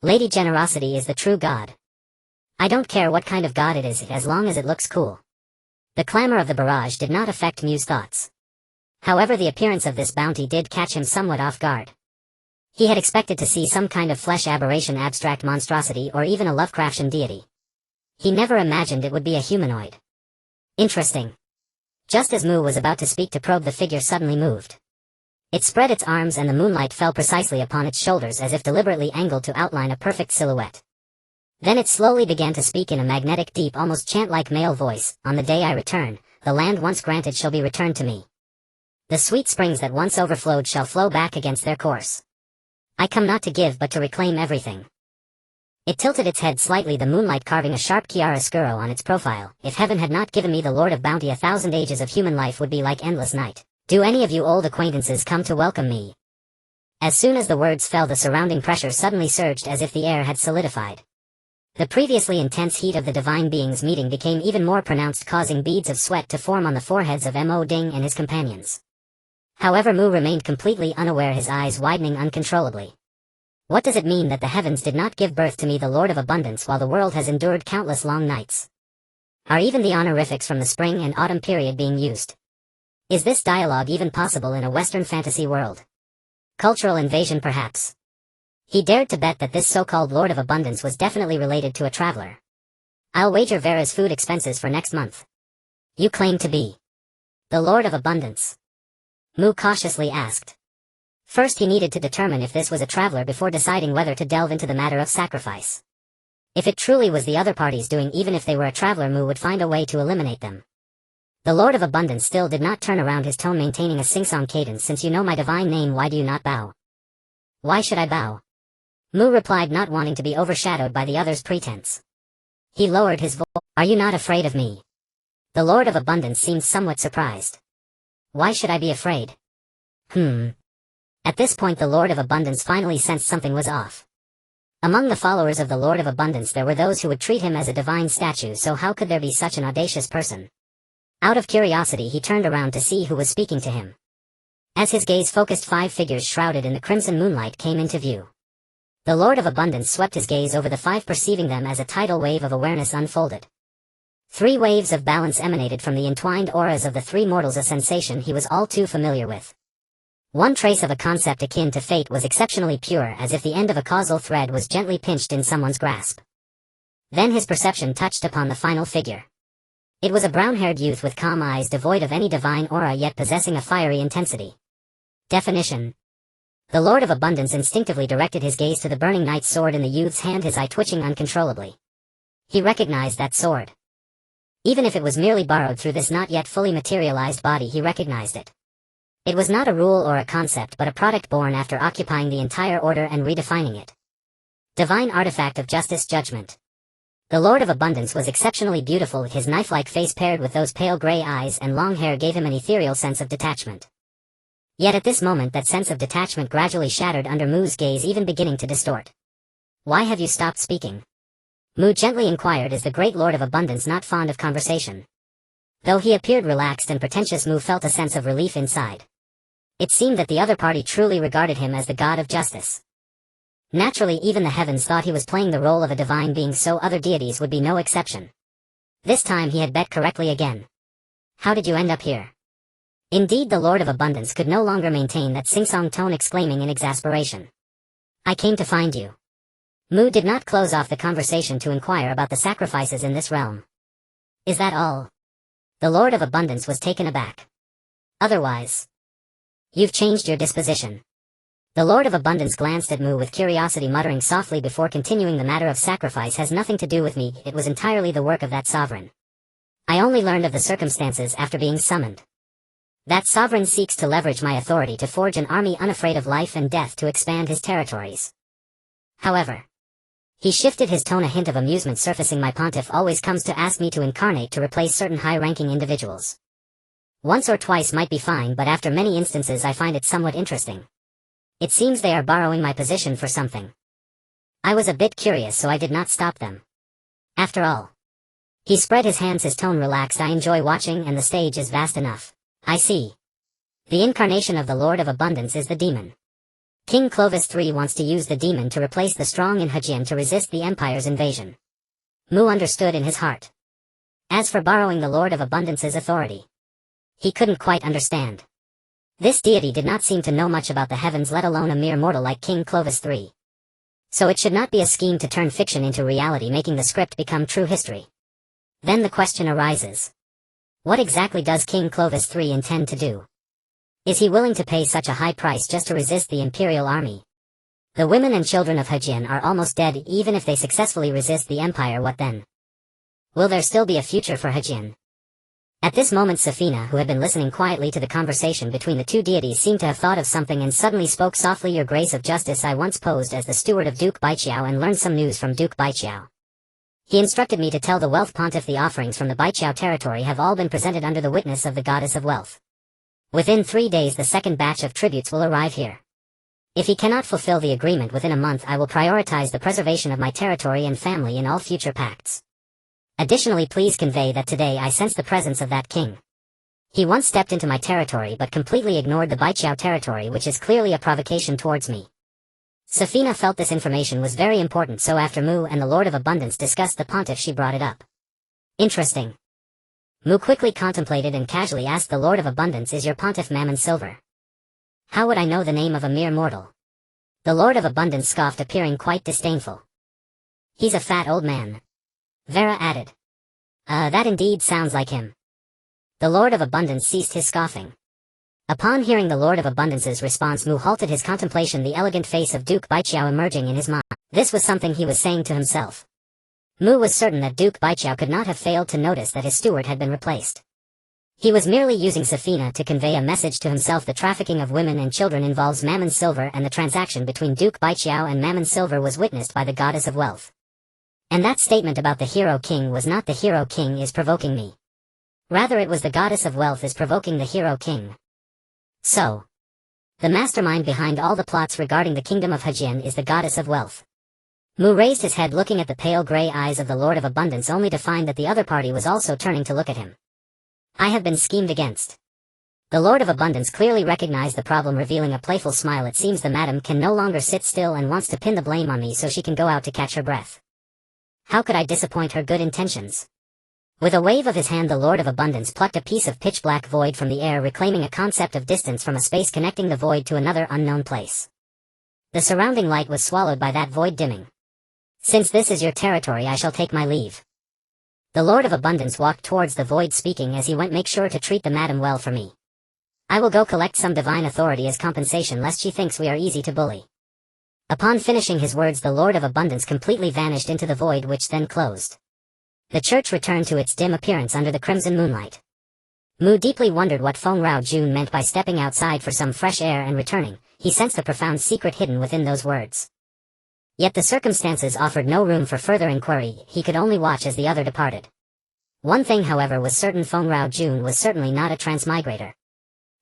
Lady Generosity is the true god. I don't care what kind of god it is, as long as it looks cool. The clamor of the barrage did not affect Mu's thoughts. However, the appearance of this bounty did catch him somewhat off guard. He had expected to see some kind of flesh aberration, abstract monstrosity, or even a Lovecraftian deity. He never imagined it would be a humanoid. Interesting. Just as Mu was about to speak, to probe, the figure suddenly moved. It spread its arms and the moonlight fell precisely upon its shoulders, as if deliberately angled to outline a perfect silhouette. Then it slowly began to speak in a magnetic, deep, almost chant-like male voice. On the day I return, the land once granted shall be returned to me. The sweet springs that once overflowed shall flow back against their course. I come not to give but to reclaim everything. It tilted its head slightly, the moonlight carving a sharp chiaroscuro on its profile. If heaven had not given me the Lord of Bounty, 1,000 ages of human life would be like endless night. Do any of you old acquaintances come to welcome me? As soon as the words fell, the surrounding pressure suddenly surged as if the air had solidified. The previously intense heat of the divine beings meeting became even more pronounced, causing beads of sweat to form on the foreheads of Mo Ding and his companions. However, Mu remained completely unaware, his eyes widening uncontrollably. What does it mean that the heavens did not give birth to me, the Lord of Abundance, while the world has endured countless long nights? Are even the honorifics from the spring and autumn period being used? Is this dialogue even possible in a Western fantasy world? Cultural invasion, perhaps? He dared to bet that this so-called Lord of Abundance was definitely related to a traveler. I'll wager Vera's food expenses for next month. You claim to be the Lord of Abundance? Mu cautiously asked. First he needed to determine if this was a traveler before deciding whether to delve into the matter of sacrifice. If it truly was the other party's doing, even if they were a traveler, Mu would find a way to eliminate them. The Lord of Abundance still did not turn around, his tone maintaining a sing-song cadence. Since you know my divine name, why do you not bow? Why should I bow? Mu replied, not wanting to be overshadowed by the other's pretense. He lowered his voice. Are you not afraid of me? The Lord of Abundance seemed somewhat surprised. Why should I be afraid? At this point the Lord of Abundance finally sensed something was off. Among the followers of the Lord of Abundance there were those who would treat him as a divine statue, so how could there be such an audacious person? Out of curiosity he turned around to see who was speaking to him. As his gaze focused, 5 figures shrouded in the crimson moonlight came into view. The Lord of Abundance swept his gaze over the 5, perceiving them as a tidal wave of awareness unfolded. 3 waves of balance emanated from the entwined auras of the 3 mortals, a sensation he was all too familiar with. One trace of a concept akin to fate was exceptionally pure, as if the end of a causal thread was gently pinched in someone's grasp. Then his perception touched upon the final figure. It was a brown-haired youth with calm eyes, devoid of any divine aura yet possessing a fiery intensity. Definition. The Lord of Abundance instinctively directed his gaze to the burning knight's sword in the youth's hand, his eye twitching uncontrollably. He recognized that sword. Even if it was merely borrowed through this not yet fully materialized body, he recognized it. It was not a rule or a concept but a product born after occupying the entire order and redefining it. Divine artifact of justice judgment. The Lord of Abundance was exceptionally beautiful. His knife-like face paired with those pale gray eyes and long hair gave him an ethereal sense of detachment. Yet at this moment that sense of detachment gradually shattered under Mu's gaze, even beginning to distort. "Why have you stopped speaking?" Mu gently inquired. Is the great Lord of Abundance not fond of conversation? Though he appeared relaxed and pretentious, Mu felt a sense of relief inside. It seemed that the other party truly regarded him as the god of justice. Naturally, even the heavens thought he was playing the role of a divine being, so other deities would be no exception. This time he had bet correctly again. "How did you end up here?" Indeed, the Lord of Abundance could no longer maintain that sing-song tone, exclaiming in exasperation. "I came to find you." Mu did not close off the conversation to inquire about the sacrifices in this realm. "Is that all?" The Lord of Abundance was taken aback. "Otherwise, you've changed your disposition." The Lord of Abundance glanced at Mu with curiosity, muttering softly before continuing, "The matter of sacrifice has nothing to do with me. It was entirely the work of that sovereign. I only learned of the circumstances after being summoned. That sovereign seeks to leverage my authority to forge an army unafraid of life and death to expand his territories. However," he shifted his tone, a hint of amusement surfacing, "my pontiff always comes to ask me to incarnate to replace certain high-ranking individuals. Once or twice might be fine, but after many instances I find it somewhat interesting. It seems they are borrowing my position for something. I was a bit curious, so I did not stop them. After all." He spread his hands, his tone relaxed. "I enjoy watching, and the stage is vast enough. I see. The incarnation of the Lord of Abundance is the demon. King Clovis III wants to use the demon to replace the strong inhabitant to resist the Empire's invasion." Mu understood in his heart. As for borrowing the Lord of Abundance's authority, he couldn't quite understand. This deity did not seem to know much about the heavens, let alone a mere mortal like King Clovis III. So it should not be a scheme to turn fiction into reality, making the script become true history. Then the question arises. What exactly does King Clovis III intend to do? Is he willing to pay such a high price just to resist the imperial army? The women and children of Hajin are almost dead. Even if they successfully resist the empire, what then? Will there still be a future for Hajin? At this moment, Safina, who had been listening quietly to the conversation between the two deities, seemed to have thought of something and suddenly spoke softly. "Your Grace of Justice, I once posed as the steward of Duke Baiqiao and learned some news from Duke Baiqiao. He instructed me to tell the wealth pontiff the offerings from the Baiqiao territory have all been presented under the witness of the goddess of wealth. Within 3 days the second batch of tributes will arrive here. If he cannot fulfill the agreement within a month, I will prioritize the preservation of my territory and family in all future pacts. Additionally, please convey that today I sense the presence of that king. He once stepped into my territory but completely ignored the Baiqiao territory, which is clearly a provocation towards me." Safina felt this information was very important, so after Mu and the Lord of Abundance discussed the pontiff, she brought it up. "Interesting." Mu quickly contemplated and casually asked the Lord of Abundance, "Is your pontiff Mammon Silver?" "How would I know the name of a mere mortal?" The Lord of Abundance scoffed, appearing quite disdainful. "He's a fat old man." Vera added. That indeed sounds like him." The Lord of Abundance ceased his scoffing. Upon hearing the Lord of Abundance's response, Mu halted his contemplation, the elegant face of Duke Baiqiao emerging in his mind. This was something he was saying to himself. Mu was certain that Duke Baiqiao could not have failed to notice that his steward had been replaced. He was merely using Safina to convey a message to himself. The trafficking of women and children involves Mammon Silver, and the transaction between Duke Baiqiao and Mammon Silver was witnessed by the goddess of wealth. And that statement about the hero king was not the hero king is provoking me. Rather, it was the goddess of wealth is provoking the hero king. So, the mastermind behind all the plots regarding the kingdom of Hajin is the goddess of wealth. Mu raised his head, looking at the pale gray eyes of the Lord of Abundance, only to find that the other party was also turning to look at him. "I have been schemed against." The Lord of Abundance clearly recognized the problem, revealing a playful smile. "It seems the madam can no longer sit still and wants to pin the blame on me so she can go out to catch her breath. How could I disappoint her good intentions?" With a wave of his hand, the Lord of Abundance plucked a piece of pitch-black void from the air, reclaiming a concept of distance from a space connecting the void to another unknown place. The surrounding light was swallowed by that void, dimming. "Since this is your territory, I shall take my leave." The Lord of Abundance walked towards the void, speaking as he went, "Make sure to treat the madam well for me. I will go collect some divine authority as compensation, lest she thinks we are easy to bully." Upon finishing his words, the Lord of Abundance completely vanished into the void, which then closed. The church returned to its dim appearance under the crimson moonlight. Mu deeply wondered what Feng Rao Jun meant by stepping outside for some fresh air and returning. He sensed a profound secret hidden within those words. Yet the circumstances offered no room for further inquiry. He could only watch as the other departed. One thing, however, was certain: Feng Rao Jun was certainly not a transmigrator.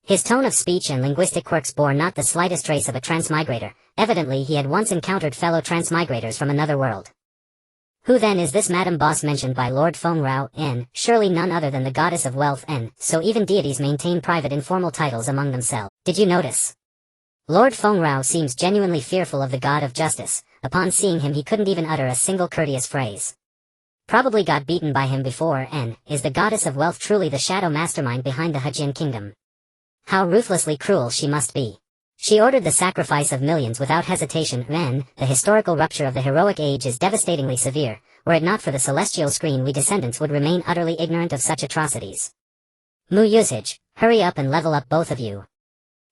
His tone of speech and linguistic quirks bore not the slightest trace of a transmigrator. Evidently he had once encountered fellow transmigrators from another world. Who then is this Madam Boss mentioned by Lord Feng Rao? Surely none other than the goddess of wealth. So even deities maintain private informal titles among themselves. Did you notice? Lord Feng Rao seems genuinely fearful of the god of justice. Upon seeing him he couldn't even utter a single courteous phrase. Probably got beaten by him before. Is the goddess of wealth truly the shadow mastermind behind the Hejin kingdom? How ruthlessly cruel she must be. She ordered the sacrifice of millions without hesitation. The historical rupture of the heroic age is devastatingly severe. Were it not for the celestial screen, we descendants would remain utterly ignorant of such atrocities. Mu usage, hurry up and level up, both of you.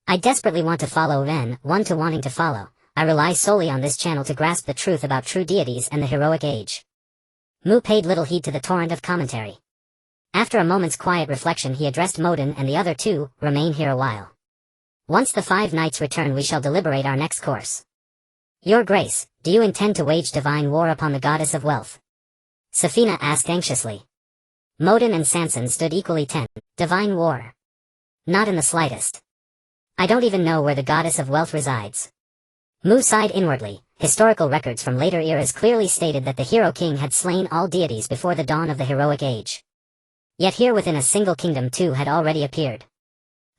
I desperately want to follow one to wanting to follow. I rely solely on this channel to grasp the truth about true deities and the heroic age. Mu paid little heed to the torrent of commentary. After a moment's quiet reflection he addressed Modin and the other two: remain here a while. Once the 5 nights return we shall deliberate our next course. Your Grace, do you intend to wage divine war upon the goddess of wealth? Safina asked anxiously. Modin and Sanson stood equally tense. Divine war? Not in the slightest. I don't even know where the goddess of wealth resides. Mu sighed inwardly. Historical records from later eras clearly stated that the hero king had slain all deities before the dawn of the heroic age. Yet here within a single kingdom 2 had already appeared.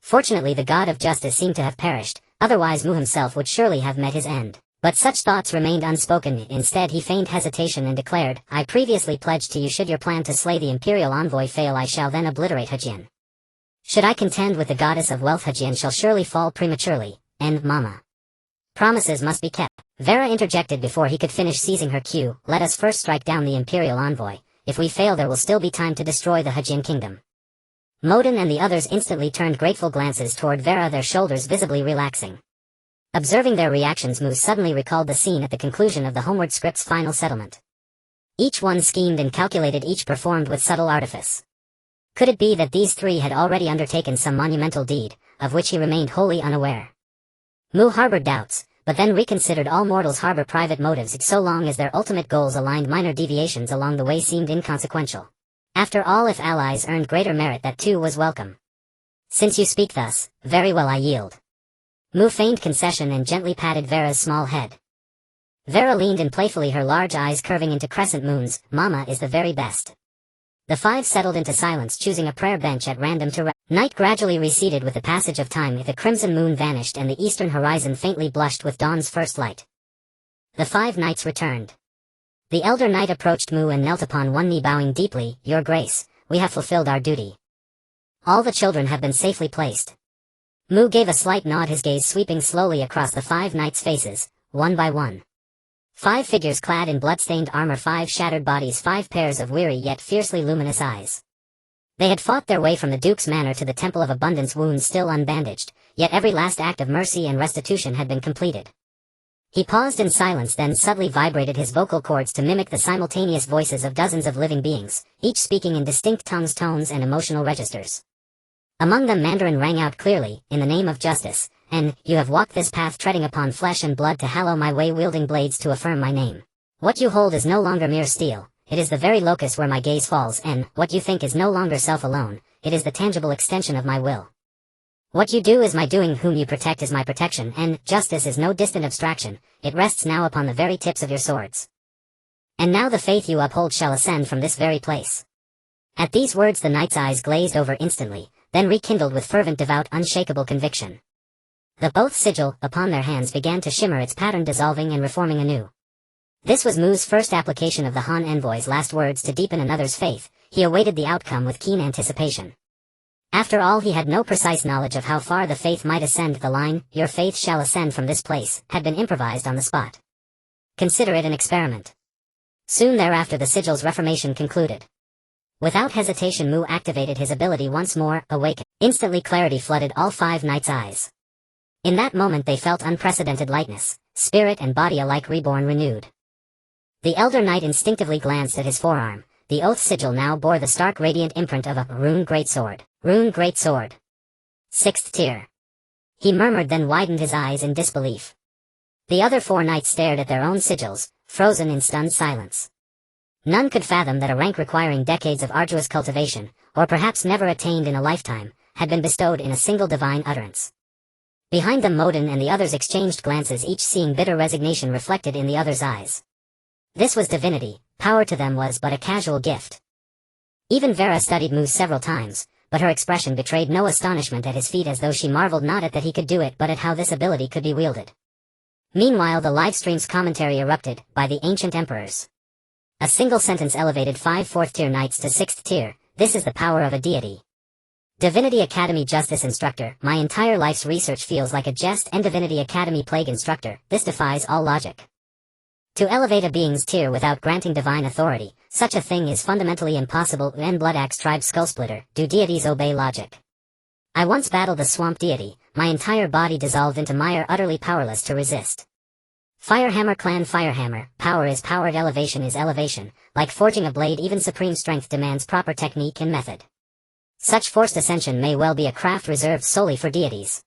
Fortunately the god of justice seemed to have perished, otherwise Mu himself would surely have met his end. But such thoughts remained unspoken. Instead he feigned hesitation and declared, I previously pledged to you, should your plan to slay the imperial envoy fail, I shall then obliterate Hejin. Should I contend with the goddess of wealth, Hejin shall surely fall prematurely. Mama. Promises must be kept. Vera interjected before he could finish seizing her cue. Let us first strike down the imperial envoy. If we fail there will still be time to destroy the Hejin kingdom. Modin and the others instantly turned grateful glances toward Vera, their shoulders visibly relaxing. Observing their reactions, Mu suddenly recalled the scene at the conclusion of the homeward script's final settlement. Each one schemed and calculated, each performed with subtle artifice. Could it be that these 3 had already undertaken some monumental deed, of which he remained wholly unaware? Mu harbored doubts, but then reconsidered. All mortals harbor private motives so long as their ultimate goals aligned. Minor deviations along the way seemed inconsequential. After all, if allies earned greater merit, that too was welcome. Since you speak thus, very well, I yield. Mu feigned concession and gently patted Vera's small head. Vera leaned in playfully, her large eyes curving into crescent moons. Mama is the very best. The 5 settled into silence, choosing a prayer bench at random to rest. Night gradually receded with the passage of time. The crimson moon vanished and the eastern horizon faintly blushed with dawn's first light. The 5 nights returned. The elder knight approached Mu and knelt upon one knee, bowing deeply. Your Grace, we have fulfilled our duty. All the children have been safely placed. Mu gave a slight nod, his gaze sweeping slowly across the 5 knights' faces, one by one. 5 figures clad in blood-stained armor, 5 shattered bodies, 5 pairs of weary yet fiercely luminous eyes. They had fought their way from the Duke's manor to the Temple of Abundance, wounds still unbandaged, yet every last act of mercy and restitution had been completed. He paused in silence, then subtly vibrated his vocal cords to mimic the simultaneous voices of dozens of living beings, each speaking in distinct tongues, tones, and emotional registers. Among them Mandarin rang out clearly, in the name of justice, and you have walked this path treading upon flesh and blood to hallow my way, wielding blades to affirm my name. What you hold is no longer mere steel, it is the very locus where my gaze falls, and what you think is no longer self alone, it is the tangible extension of my will. What you do is my doing, whom you protect is my protection, and justice is no distant abstraction, it rests now upon the very tips of your swords. And now the faith you uphold shall ascend from this very place. At these words the knight's eyes glazed over instantly, then rekindled with fervent, devout, unshakable conviction. The oath sigil upon their hands began to shimmer, its pattern dissolving and reforming anew. This was Mu's first application of the Han envoy's last words to deepen another's faith. He awaited the outcome with keen anticipation. After all, he had no precise knowledge of how far the faith might ascend. The line, your faith shall ascend from this place, had been improvised on the spot. Consider it an experiment. Soon thereafter the sigil's reformation concluded. Without hesitation Mu activated his ability once more, awakened. Instantly clarity flooded all 5 knights' eyes. In that moment they felt unprecedented lightness, spirit and body alike reborn, renewed. The elder knight instinctively glanced at his forearm, the oath sigil now bore the stark radiant imprint of a rune greatsword. Rune greatsword. 6th tier. He murmured, then widened his eyes in disbelief. The other 4 knights stared at their own sigils, frozen in stunned silence. None could fathom that a rank requiring decades of arduous cultivation, or perhaps never attained in a lifetime, had been bestowed in a single divine utterance. Behind them Modin and the others exchanged glances, each seeing bitter resignation reflected in the other's eyes. This was divinity, power to them was but a casual gift. Even Vera studied Mu several times, but her expression betrayed no astonishment at his feat, as though she marveled not at that he could do it but at how this ability could be wielded. Meanwhile the livestream's commentary erupted, by the ancient emperors. A single sentence elevated 5 4th-tier knights to 6th tier, this is the power of a deity. Divinity Academy Justice Instructor, my entire life's research feels like a jest, and Divinity Academy Plague Instructor, this defies all logic. To elevate a being's tier without granting divine authority, such a thing is fundamentally impossible. N Bloodaxe Tribe Skullsplitter, do deities obey logic? I once battled a swamp deity, my entire body dissolved into mire, utterly powerless to resist. Firehammer Clan Firehammer, power is power, elevation is elevation, like forging a blade, even supreme strength demands proper technique and method. Such forced ascension may well be a craft reserved solely for deities.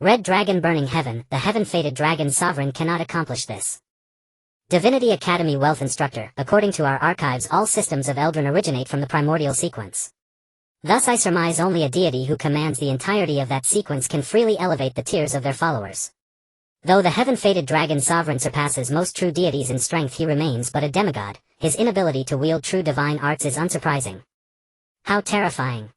Red Dragon Burning Heaven, the heaven-fated dragon sovereign cannot accomplish this. Divinity Academy Wealth Instructor, according to our archives all systems of Eldrin originate from the primordial sequence. Thus I surmise only a deity who commands the entirety of that sequence can freely elevate the tiers of their followers. Though the heaven-fated dragon sovereign surpasses most true deities in strength, he remains but a demigod. His inability to wield true divine arts is unsurprising. How terrifying.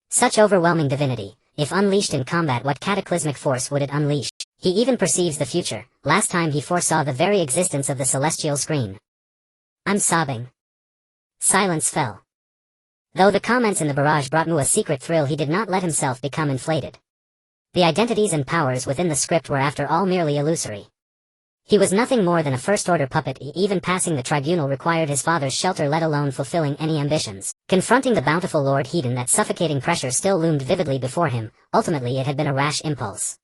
Such overwhelming divinity, if unleashed in combat, what cataclysmic force would it unleash? He even perceives the future, last time he foresaw the very existence of the celestial screen. I'm sobbing. Silence fell. Though the comments in the barrage brought Mu a secret thrill, he did not let himself become inflated. The identities and powers within the script were after all merely illusory. He was nothing more than a first-order puppet. Even passing the tribunal required his father's shelter, let alone fulfilling any ambitions. Confronting the bountiful Lord Hedon, that suffocating pressure still loomed vividly before him. Ultimately it had been a rash impulse.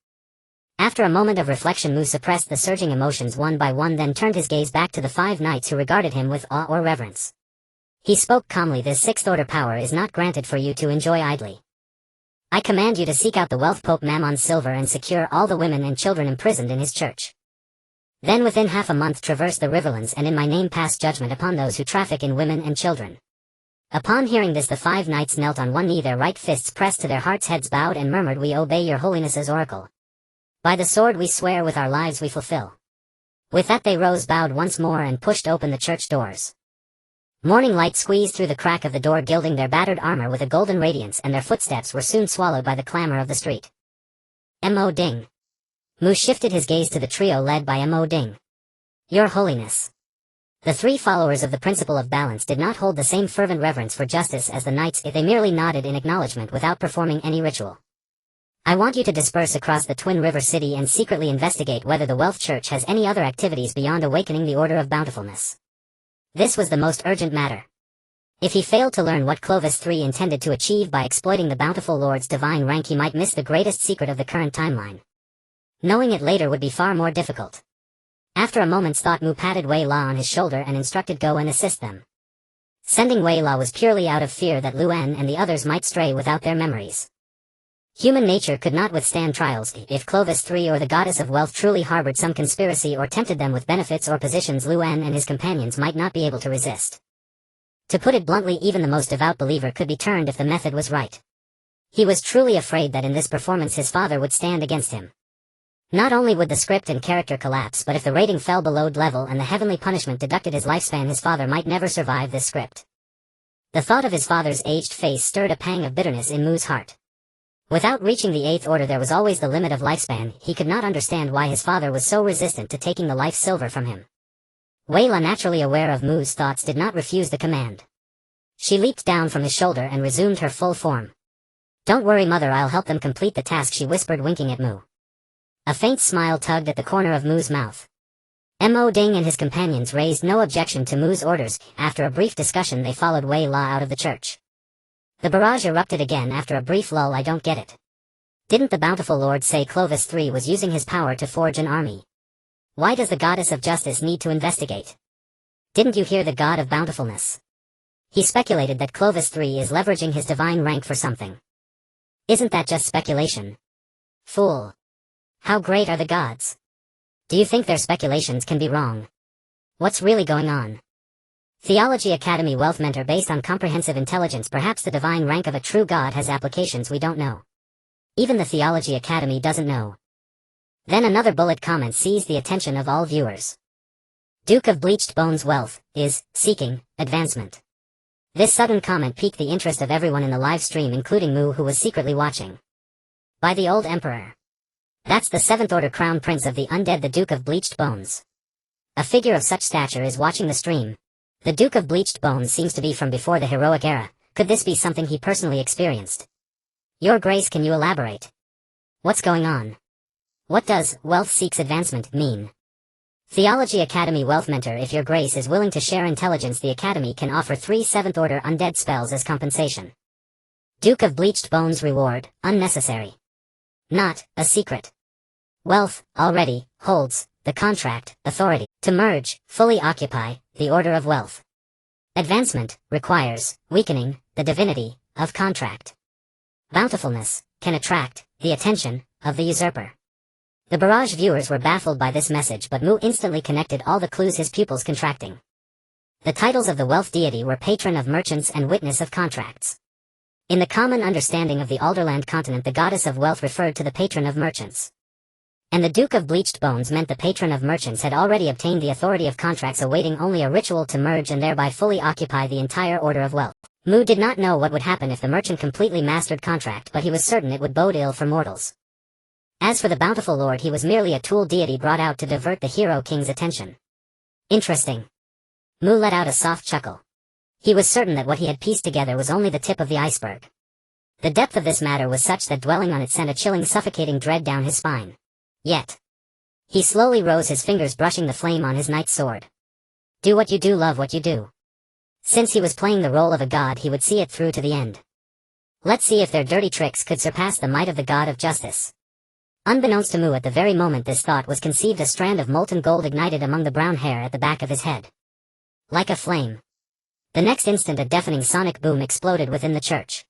After a moment of reflection, Mu suppressed the surging emotions one by one, then turned his gaze back to the 5 knights who regarded him with awe or reverence. He spoke calmly, this 6th-order power is not granted for you to enjoy idly. I command you to seek out the wealth Pope Mammon's silver and secure all the women and children imprisoned in his church. Then within half a month traverse the riverlands and in my name pass judgment upon those who traffic in women and children. Upon hearing this the 5 knights knelt on one knee, their right fists pressed to their hearts, heads bowed, and murmured, we obey your holiness's oracle. By the sword we swear, with our lives we fulfill. With that they rose, bowed once more, and pushed open the church doors. Morning light squeezed through the crack of the door, gilding their battered armor with a golden radiance, and their footsteps were soon swallowed by the clamor of the street. M.O. Ding. Mu shifted his gaze to the trio led by M.O. Ding. Your Holiness. The 3 followers of the principle of balance did not hold the same fervent reverence for justice as the knights, if they merely nodded in acknowledgement without performing any ritual. I want you to disperse across the Twin River City and secretly investigate whether the Wealth Church has any other activities beyond awakening the Order of Bountifulness. This was the most urgent matter. If he failed to learn what Clovis III intended to achieve by exploiting the Bountiful Lord's divine rank, he might miss the greatest secret of the current timeline. Knowing it later would be far more difficult. After a moment's thought, Mu patted Wei La on his shoulder and instructed, go and assist them. Sending Wei La was purely out of fear that Luan and the others might stray without their memories. Human nature could not withstand trials. If Clovis III or the goddess of wealth truly harbored some conspiracy or tempted them with benefits or positions, Luan and his companions might not be able to resist. To put it bluntly, even the most devout believer could be turned if the method was right. He was truly afraid that in this performance his father would stand against him. Not only would the script and character collapse, but if the rating fell below level and the heavenly punishment deducted his lifespan, his father might never survive this script. The thought of his father's aged face stirred a pang of bitterness in Mu's heart. Without reaching the 8th order, there was always the limit of lifespan. He could not understand why his father was so resistant to taking the life silver from him. Wei La, naturally aware of Mu's thoughts, did not refuse the command. She leaped down from his shoulder and resumed her full form. Don't worry, mother, I'll help them complete the task, she whispered, winking at Mu. A faint smile tugged at the corner of Mu's mouth. M.O. Ding and his companions raised no objection to Mu's orders. After a brief discussion, they followed Wei La out of the church. The barrage erupted again after a brief lull. I don't get it. Didn't the bountiful Lord say Clovis III was using his power to forge an army? Why does the goddess of justice need to investigate? Didn't you hear the god of bountifulness? He speculated that Clovis III is leveraging his divine rank for something. Isn't that just speculation? Fool. How great are the gods? Do you think their speculations can be wrong? What's really going on? Theology Academy Wealth Mentor based on comprehensive intelligence. Perhaps the divine rank of a true god has applications we don't know. Even the Theology Academy doesn't know. Then another bullet comment seized the attention of all viewers. Duke of Bleached Bones' wealth is seeking advancement. This sudden comment piqued the interest of everyone in the live stream, including Mu, who was secretly watching. By the old emperor. That's the 7th Order Crown Prince of the Undead, the Duke of Bleached Bones. A figure of such stature is watching the stream. The Duke of Bleached Bones seems to be from before the heroic era. Could this be something he personally experienced? Your Grace, can you elaborate? What's going on? What does wealth seeks advancement mean? Theology Academy Wealth Mentor. If Your Grace is willing to share intelligence, the Academy can offer 3 7th Order undead spells as compensation. Duke of Bleached Bones reward, unnecessary. Not a secret. Wealth already holds the contract authority to merge, fully occupy the order of wealth. Advancement requires weakening the divinity of contract. Bountifulness can attract the attention of the usurper. The barrage viewers were baffled by this message, but Mu instantly connected all the clues, his pupils contracting. The titles of the wealth deity were patron of merchants and witness of contracts. In the common understanding of the Alderland continent, the goddess of wealth referred to the patron of merchants. And the Duke of Bleached Bones meant the patron of merchants had already obtained the authority of contracts, awaiting only a ritual to merge and thereby fully occupy the entire order of wealth. Mu did not know what would happen if the merchant completely mastered contract, but he was certain it would bode ill for mortals. As for the bountiful lord, he was merely a tool deity brought out to divert the hero king's attention. Interesting. Mu let out a soft chuckle. He was certain that what he had pieced together was only the tip of the iceberg. The depth of this matter was such that dwelling on it sent a chilling, suffocating dread down his spine. Yet. He slowly rose, his fingers brushing the flame on his knight's sword. Do what you do, love what you do. Since he was playing the role of a god, he would see it through to the end. Let's see if their dirty tricks could surpass the might of the god of justice. Unbeknownst to Mu, at the very moment this thought was conceived, a strand of molten gold ignited among the brown hair at the back of his head. Like a flame. The next instant a deafening sonic boom exploded within the church.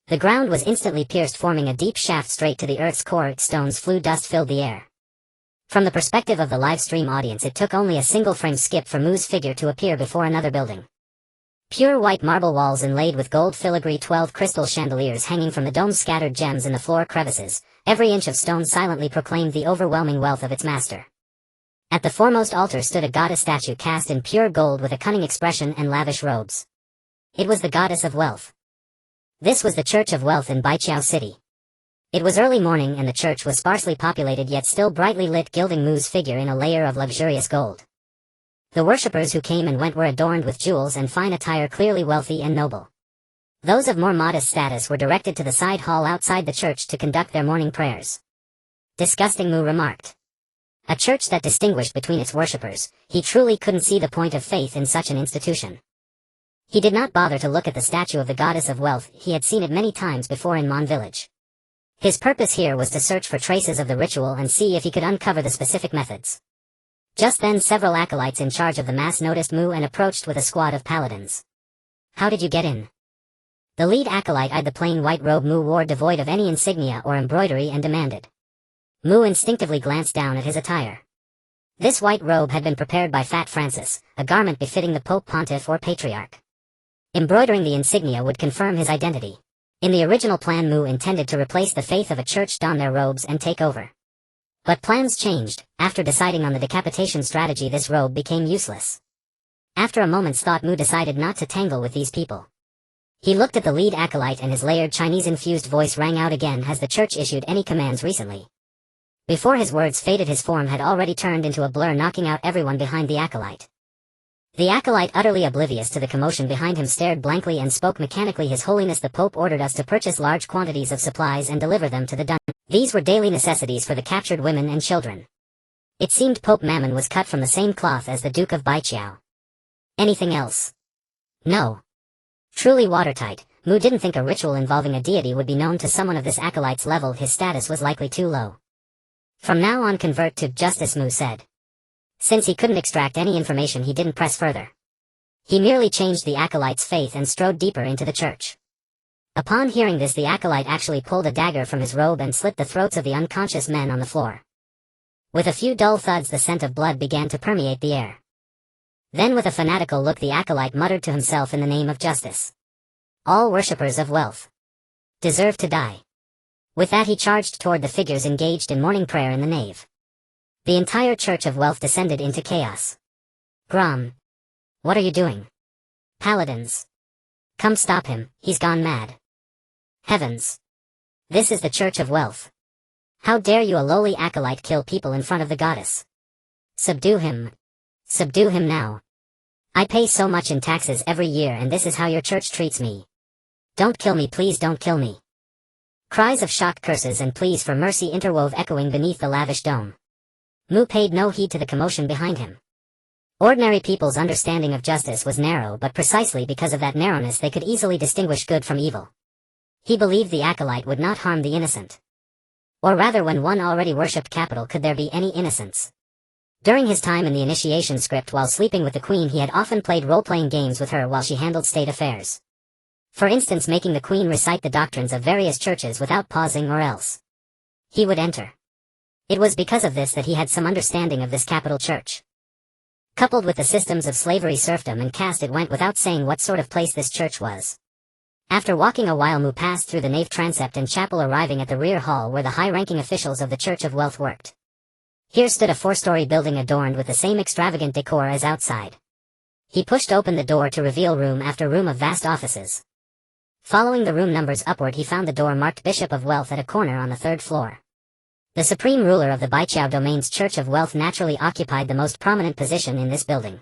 The ground was instantly pierced, forming a deep shaft straight to the earth's core. Stones flew, dust filled the air. From the perspective of the live stream audience, it took only a single frame skip for Mu's figure to appear before another building. Pure white marble walls inlaid with gold filigree, 12 crystal chandeliers hanging from the dome, scattered gems in the floor crevices. Every inch of stone silently proclaimed the overwhelming wealth of its master. At the foremost altar stood a goddess statue cast in pure gold with a cunning expression and lavish robes. It was the goddess of wealth. This was the Church of Wealth in Baijiao City. It was early morning and the church was sparsely populated, yet still brightly lit, gilding Mu's figure in a layer of luxurious gold. The worshippers who came and went were adorned with jewels and fine attire, clearly wealthy and noble. Those of more modest status were directed to the side hall outside the church to conduct their morning prayers. Disgusting, Mu remarked. A church that distinguished between its worshippers. He truly couldn't see the point of faith in such an institution. He did not bother to look at the statue of the goddess of wealth. He had seen it many times before in Mon Village. His purpose here was to search for traces of the ritual and see if he could uncover the specific methods. Just then several acolytes in charge of the mass noticed Mu and approached with a squad of paladins. How did you get in? The lead acolyte eyed the plain white robe Mu wore, devoid of any insignia or embroidery, and demanded. Mu instinctively glanced down at his attire. This white robe had been prepared by Fat Francis, a garment befitting the Pope Pontiff or Patriarch. Embroidering the insignia would confirm his identity. In the original plan, Mu intended to replace the faith of a church, don their robes, and take over. But plans changed. After deciding on the decapitation strategy, this robe became useless. After a moment's thought, Mu decided not to tangle with these people. He looked at the lead acolyte and his layered Chinese-infused voice rang out again. Has the church issued any commands recently? Before his words faded, his form had already turned into a blur, knocking out everyone behind the acolyte. The acolyte, utterly oblivious to the commotion behind him, stared blankly and spoke mechanically. His Holiness the Pope ordered us to purchase large quantities of supplies and deliver them to the dungeon. These were daily necessities for the captured women and children. It seemed Pope Mammon was cut from the same cloth as the Duke of Baijiao. Anything else? No. Truly watertight. Mu didn't think a ritual involving a deity would be known to someone of this acolyte's level. His status was likely too low. From now on, convert to justice, Mu said. Since he couldn't extract any information, he didn't press further. He merely changed the acolyte's faith and strode deeper into the church. Upon hearing this, the acolyte actually pulled a dagger from his robe and slit the throats of the unconscious men on the floor. With a few dull thuds, the scent of blood began to permeate the air. Then with a fanatical look, the acolyte muttered to himself, in the name of justice, all worshippers of wealth deserve to die. With that he charged toward the figures engaged in morning prayer in the nave. The entire church of wealth descended into chaos. Grom. What are you doing? Paladins. Come stop him, he's gone mad. Heavens. This is the church of wealth. How dare you, a lowly acolyte, kill people in front of the goddess? Subdue him. Subdue him now. I pay so much in taxes every year, and this is how your church treats me. Don't kill me, please don't kill me. Cries of shock, curses and pleas for mercy interwove, echoing beneath the lavish dome. Mu paid no heed to the commotion behind him. Ordinary people's understanding of justice was narrow, but precisely because of that narrowness they could easily distinguish good from evil. He believed the acolyte would not harm the innocent. Or rather, when one already worshipped capital, could there be any innocence? During his time in the initiation script while sleeping with the queen, he had often played role-playing games with her while she handled state affairs. For instance, making the queen recite the doctrines of various churches without pausing, or else he would enter. It was because of this that he had some understanding of this capital church. Coupled with the systems of slavery, serfdom and caste, it went without saying what sort of place this church was. After walking a while, Mu passed through the nave transept and chapel, arriving at the rear hall where the high-ranking officials of the Church of Wealth worked. Here stood a 4-story building adorned with the same extravagant decor as outside. He pushed open the door to reveal room after room of vast offices. Following the room numbers upward, he found the door marked Bishop of Wealth at a corner on the 3rd floor. The supreme ruler of the Baiqiao domain's Church of Wealth naturally occupied the most prominent position in this building.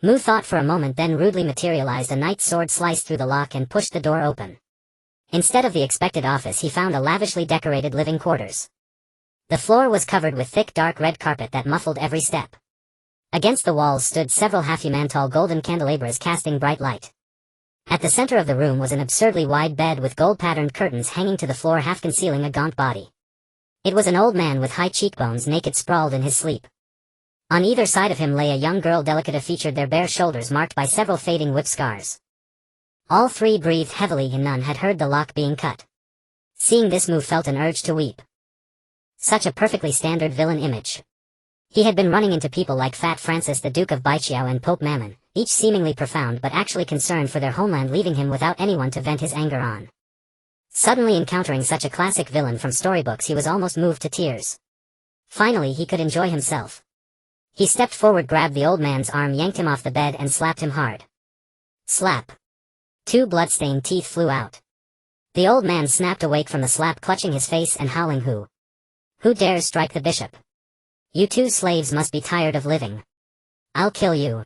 Mu thought for a moment, then rudely materialized a knight's sword, sliced through the lock and pushed the door open. Instead of the expected office, he found a lavishly decorated living quarters. The floor was covered with thick dark red carpet that muffled every step. Against the walls stood several half-human-tall golden candelabras casting bright light. At the center of the room was an absurdly wide bed with gold-patterned curtains hanging to the floor, half concealing a gaunt body. It was an old man with high cheekbones, naked, sprawled in his sleep. On either side of him lay a young girl, delicate of featured, their bare shoulders marked by several fading whip scars. All three breathed heavily, and none had heard the lock being cut. Seeing this, Mu felt an urge to weep. Such a perfectly standard villain image. He had been running into people like Fat Francis, the Duke of Baiqiao, and Pope Mammon, each seemingly profound but actually concerned for their homeland, leaving him without anyone to vent his anger on. Suddenly encountering such a classic villain from storybooks, he was almost moved to tears. Finally, he could enjoy himself. He stepped forward, grabbed the old man's arm, yanked him off the bed, and slapped him hard. Slap. 2 blood-stained teeth flew out. The old man snapped awake from the slap, clutching his face and howling, Who dares strike the bishop? You 2 slaves must be tired of living. I'll kill you.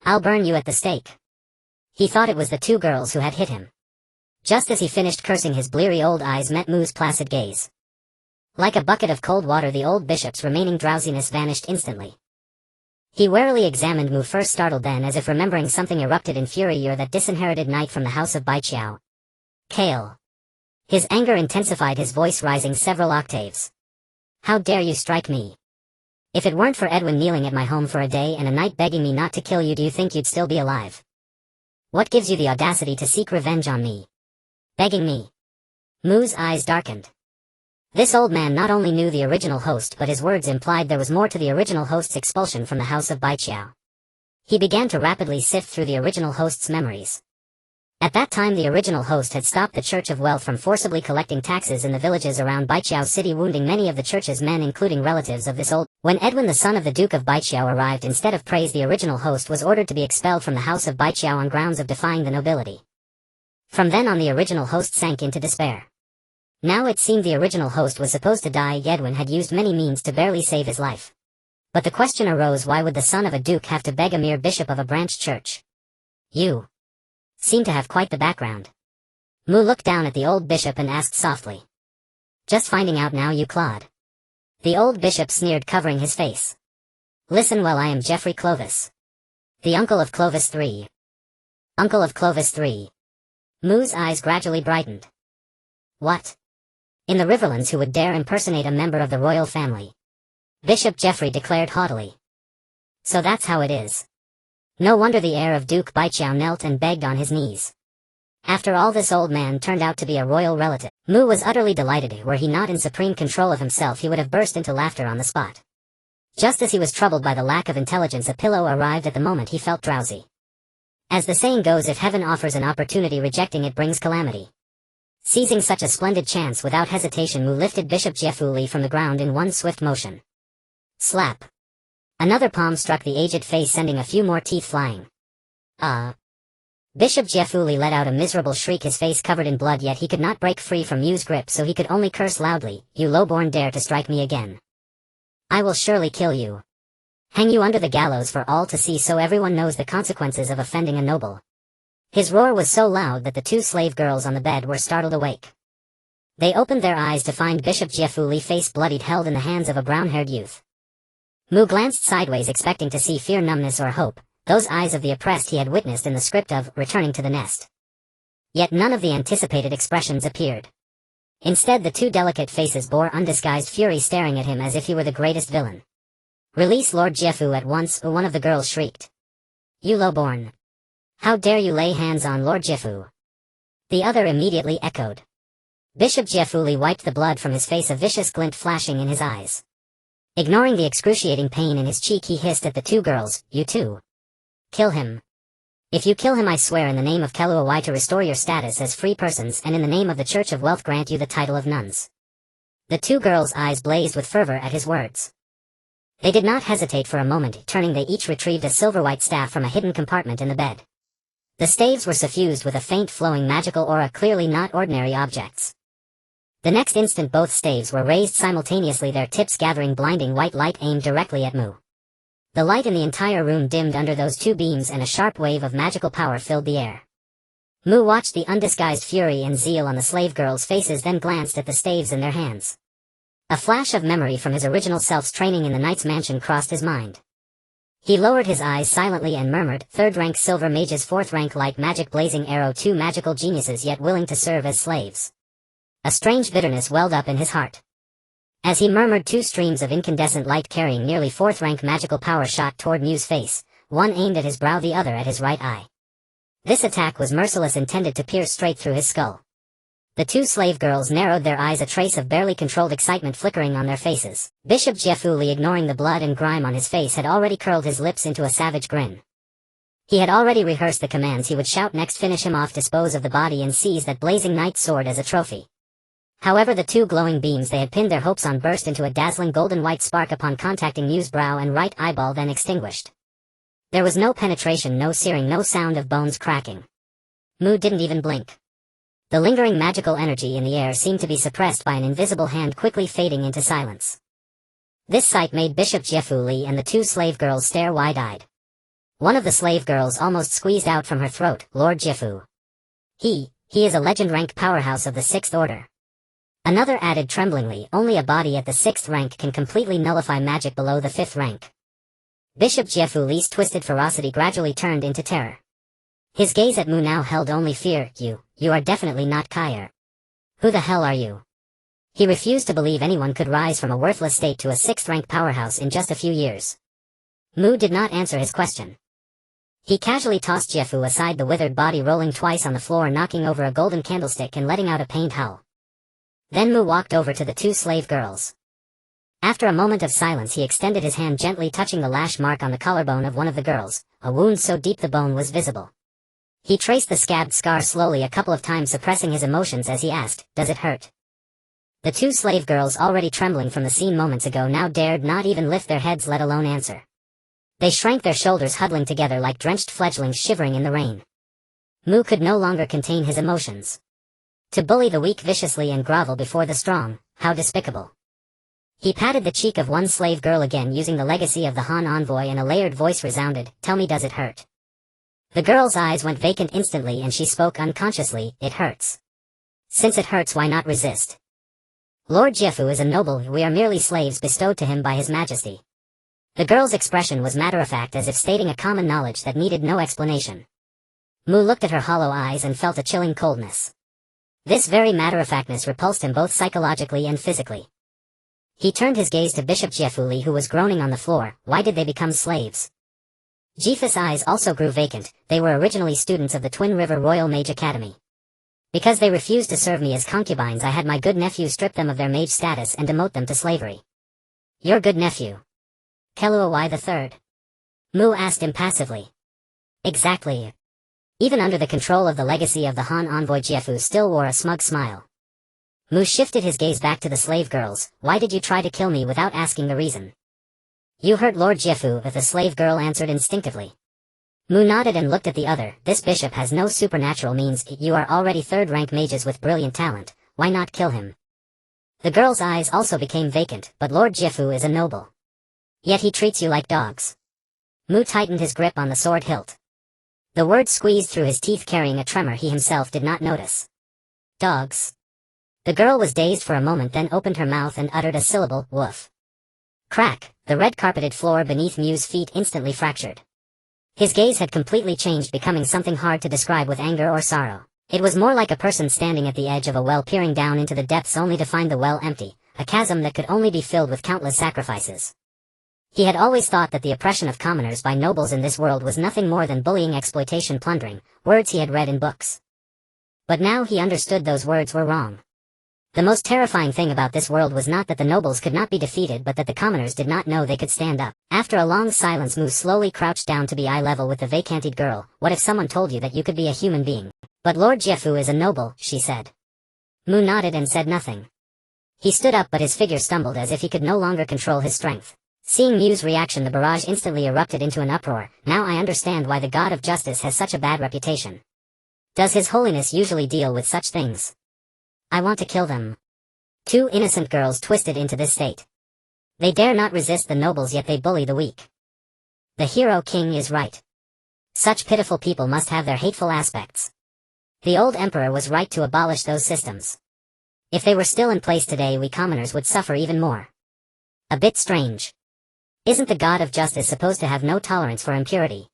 I'll burn you at the stake. He thought it was the 2 girls who had hit him. Just as he finished cursing, his bleary old eyes met Mu's placid gaze. Like a bucket of cold water, the old bishop's remaining drowsiness vanished instantly. He warily examined Mu, first startled, then, as if remembering something, erupted in fury. You're that disinherited knight from the house of Baiqiao. Kale. His anger intensified, his voice rising several octaves. How dare you strike me? If it weren't for Edwin kneeling at my home for a day and a night begging me not to kill you, do you think you'd still be alive? What gives you the audacity to seek revenge on me? Begging me? Mu's eyes darkened. This old man not only knew the original host, but his words implied there was more to the original host's expulsion from the house of Baiqiao. He began to rapidly sift through the original host's memories. At that time, the original host had stopped the Church of Wealth from forcibly collecting taxes in the villages around Baiqiao City, wounding many of the church's men, including relatives of this old. When Edwin, the son of the Duke of Baiqiao, arrived, instead of praise, the original host was ordered to be expelled from the house of Baiqiao on grounds of defying the nobility. From then on, the original host sank into despair. Now it seemed the original host was supposed to die. Edwin had used many means to barely save his life. But the question arose, why would the son of a duke have to beg a mere bishop of a branch church? You seem to have quite the background. Mu looked down at the old bishop and asked softly. Just finding out now, you clod. The old bishop sneered, covering his face. Listen well, I am Geoffrey Clovis, the uncle of Clovis III. Uncle of Clovis III. Mu's eyes gradually brightened. What? In the Riverlands, who would dare impersonate a member of the royal family? Bishop Geoffrey declared haughtily. So that's how it is. No wonder the heir of Duke Baijiao knelt and begged on his knees. After all, this old man turned out to be a royal relative. Mu was utterly delighted. Were he not in supreme control of himself, he would have burst into laughter on the spot. Just as he was troubled by the lack of intelligence, a pillow arrived at the moment he felt drowsy. As the saying goes, if heaven offers an opportunity, rejecting it brings calamity. Seizing such a splendid chance, without hesitation, Mu lifted Bishop Jiefuli from the ground in one swift motion. Slap. Another palm struck the aged face, sending a few more teeth flying. Bishop Jiefuli let out a miserable shriek, his face covered in blood, yet he could not break free from Mu's grip, so he could only curse loudly, "You low-born, dare to strike me again. I will surely kill you. Hang you under the gallows for all to see, so everyone knows the consequences of offending a noble." His roar was so loud that the two slave girls on the bed were startled awake. They opened their eyes to find Bishop Jiefuli, face bloodied, held in the hands of a brown-haired youth. Mu glanced sideways, expecting to see fear, numbness, or hope, those eyes of the oppressed he had witnessed in the script of Returning to the Nest. Yet none of the anticipated expressions appeared. Instead, the two delicate faces bore undisguised fury, staring at him as if he were the greatest villain. "Release Lord Jiefu at once," one of the girls shrieked. "You low-born! How dare you lay hands on Lord Jiefu?" The other immediately echoed. Bishop Jiefuli wiped the blood from his face, a vicious glint flashing in his eyes. Ignoring the excruciating pain in his cheek, he hissed at the two girls, "You too. Kill him. If you kill him, I swear in the name of Keluawai to restore your status as free persons, and in the name of the Church of Wealth grant you the title of nuns." The two girls' eyes blazed with fervor at his words. They did not hesitate for a moment. Turning, they each retrieved a silver-white staff from a hidden compartment in the bed. The staves were suffused with a faint flowing magical aura, clearly not ordinary objects. The next instant both staves were raised simultaneously, their tips gathering blinding white light aimed directly at Mu. The light in the entire room dimmed under those two beams, and a sharp wave of magical power filled the air. Mu watched the undisguised fury and zeal on the slave girls' faces, then glanced at the staves in their hands. A flash of memory from his original self's training in the knight's mansion crossed his mind. He lowered his eyes silently and murmured, "Third-rank silver mages, fourth-rank light magic blazing arrow, two magical geniuses yet willing to serve as slaves." A strange bitterness welled up in his heart. As he murmured, two streams of incandescent light carrying nearly fourth-rank magical power shot toward Mu's face, one aimed at his brow, the other at his right eye. This attack was merciless, intended to pierce straight through his skull. The two slave girls narrowed their eyes, a trace of barely controlled excitement flickering on their faces. Bishop Jiefuli, ignoring the blood and grime on his face, had already curled his lips into a savage grin. He had already rehearsed the commands he would shout next: finish him off, dispose of the body, and seize that blazing knight's sword as a trophy. However, the two glowing beams they had pinned their hopes on burst into a dazzling golden white spark upon contacting Mu's brow and right eyeball, then extinguished. There was no penetration, no searing, no sound of bones cracking. Mu didn't even blink. The lingering magical energy in the air seemed to be suppressed by an invisible hand, quickly fading into silence. This sight made Bishop Jiefuli and the two slave girls stare wide-eyed. One of the slave girls almost squeezed out from her throat, "Lord Jiefu. He is a legend-rank powerhouse of the 6th Order." Another added tremblingly, "Only a body at the 6th rank can completely nullify magic below the 5th rank." Bishop Jiefuli's twisted ferocity gradually turned into terror. His gaze at Mu now held only fear. You are definitely not Kair. Who the hell are you?" He refused to believe anyone could rise from a worthless state to a 6th rank powerhouse in just a few years. Mu did not answer his question. He casually tossed Jiefu aside, the withered body rolling twice on the floor, knocking over a golden candlestick and letting out a pained howl. Then Mu walked over to the two slave girls. After a moment of silence, he extended his hand, gently touching the lash mark on the collarbone of one of the girls, a wound so deep the bone was visible. He traced the scabbed scar slowly a couple of times, suppressing his emotions as he asked, "Does it hurt?" The two slave girls, already trembling from the scene moments ago, now dared not even lift their heads, let alone answer. They shrank, their shoulders huddling together like drenched fledglings shivering in the rain. Mu could no longer contain his emotions. To bully the weak viciously and grovel before the strong, how despicable. He patted the cheek of one slave girl again, using the legacy of the Han envoy, and a layered voice resounded, "Tell me, does it hurt?" The girl's eyes went vacant instantly, and she spoke unconsciously, "It hurts. Since it hurts, why not resist? Lord Jiefu is a noble, we are merely slaves bestowed to him by his majesty." The girl's expression was matter-of-fact, as if stating a common knowledge that needed no explanation. Mu looked at her hollow eyes and felt a chilling coldness. This very matter-of-factness repulsed him both psychologically and physically. He turned his gaze to Bishop Jiefuli, who was groaning on the floor. Why did they become slaves? Jephus' eyes also grew vacant. They were originally students of the Twin River Royal Mage Academy. Because they refused to serve me as concubines, I had my good nephew strip them of their mage status and demote them to slavery. Your good nephew? Keluawai III? Mu asked impassively. Exactly. Even under the control of the legacy of the Han envoy, Jefu still wore a smug smile. Mu shifted his gaze back to the slave girls. Why did you try to kill me without asking the reason? You hurt Lord Jefu, the slave girl answered instinctively. Mu nodded and looked at the other. This bishop has no supernatural means. You are already third-rank mages with brilliant talent. Why not kill him? The girl's eyes also became vacant, but Lord Jefu is a noble. Yet he treats you like dogs. Mu tightened his grip on the sword hilt. The word squeezed through his teeth, carrying a tremor he himself did not notice. Dogs. The girl was dazed for a moment, then opened her mouth and uttered a syllable, woof. Crack, the red-carpeted floor beneath Mu's feet instantly fractured. His gaze had completely changed, becoming something hard to describe with anger or sorrow. It was more like a person standing at the edge of a well, peering down into the depths only to find the well empty, a chasm that could only be filled with countless sacrifices. He had always thought that the oppression of commoners by nobles in this world was nothing more than bullying, exploitation, plundering, words he had read in books. But now he understood those words were wrong. The most terrifying thing about this world was not that the nobles could not be defeated, but that the commoners did not know they could stand up. After a long silence, Mu slowly crouched down to be eye level with the vacanted girl. What if someone told you that you could be a human being? But Lord Jefu is a noble, she said. Mu nodded and said nothing. He stood up, but his figure stumbled as if he could no longer control his strength. Seeing Mu's reaction, the barrage instantly erupted into an uproar. Now I understand why the God of Justice has such a bad reputation. Does His Holiness usually deal with such things? I want to kill them. Two innocent girls twisted into this state. They dare not resist the nobles, yet they bully the weak. The hero king is right. Such pitiful people must have their hateful aspects. The old emperor was right to abolish those systems. If they were still in place today, we commoners would suffer even more. A bit strange. Isn't the God of Justice supposed to have no tolerance for impurity?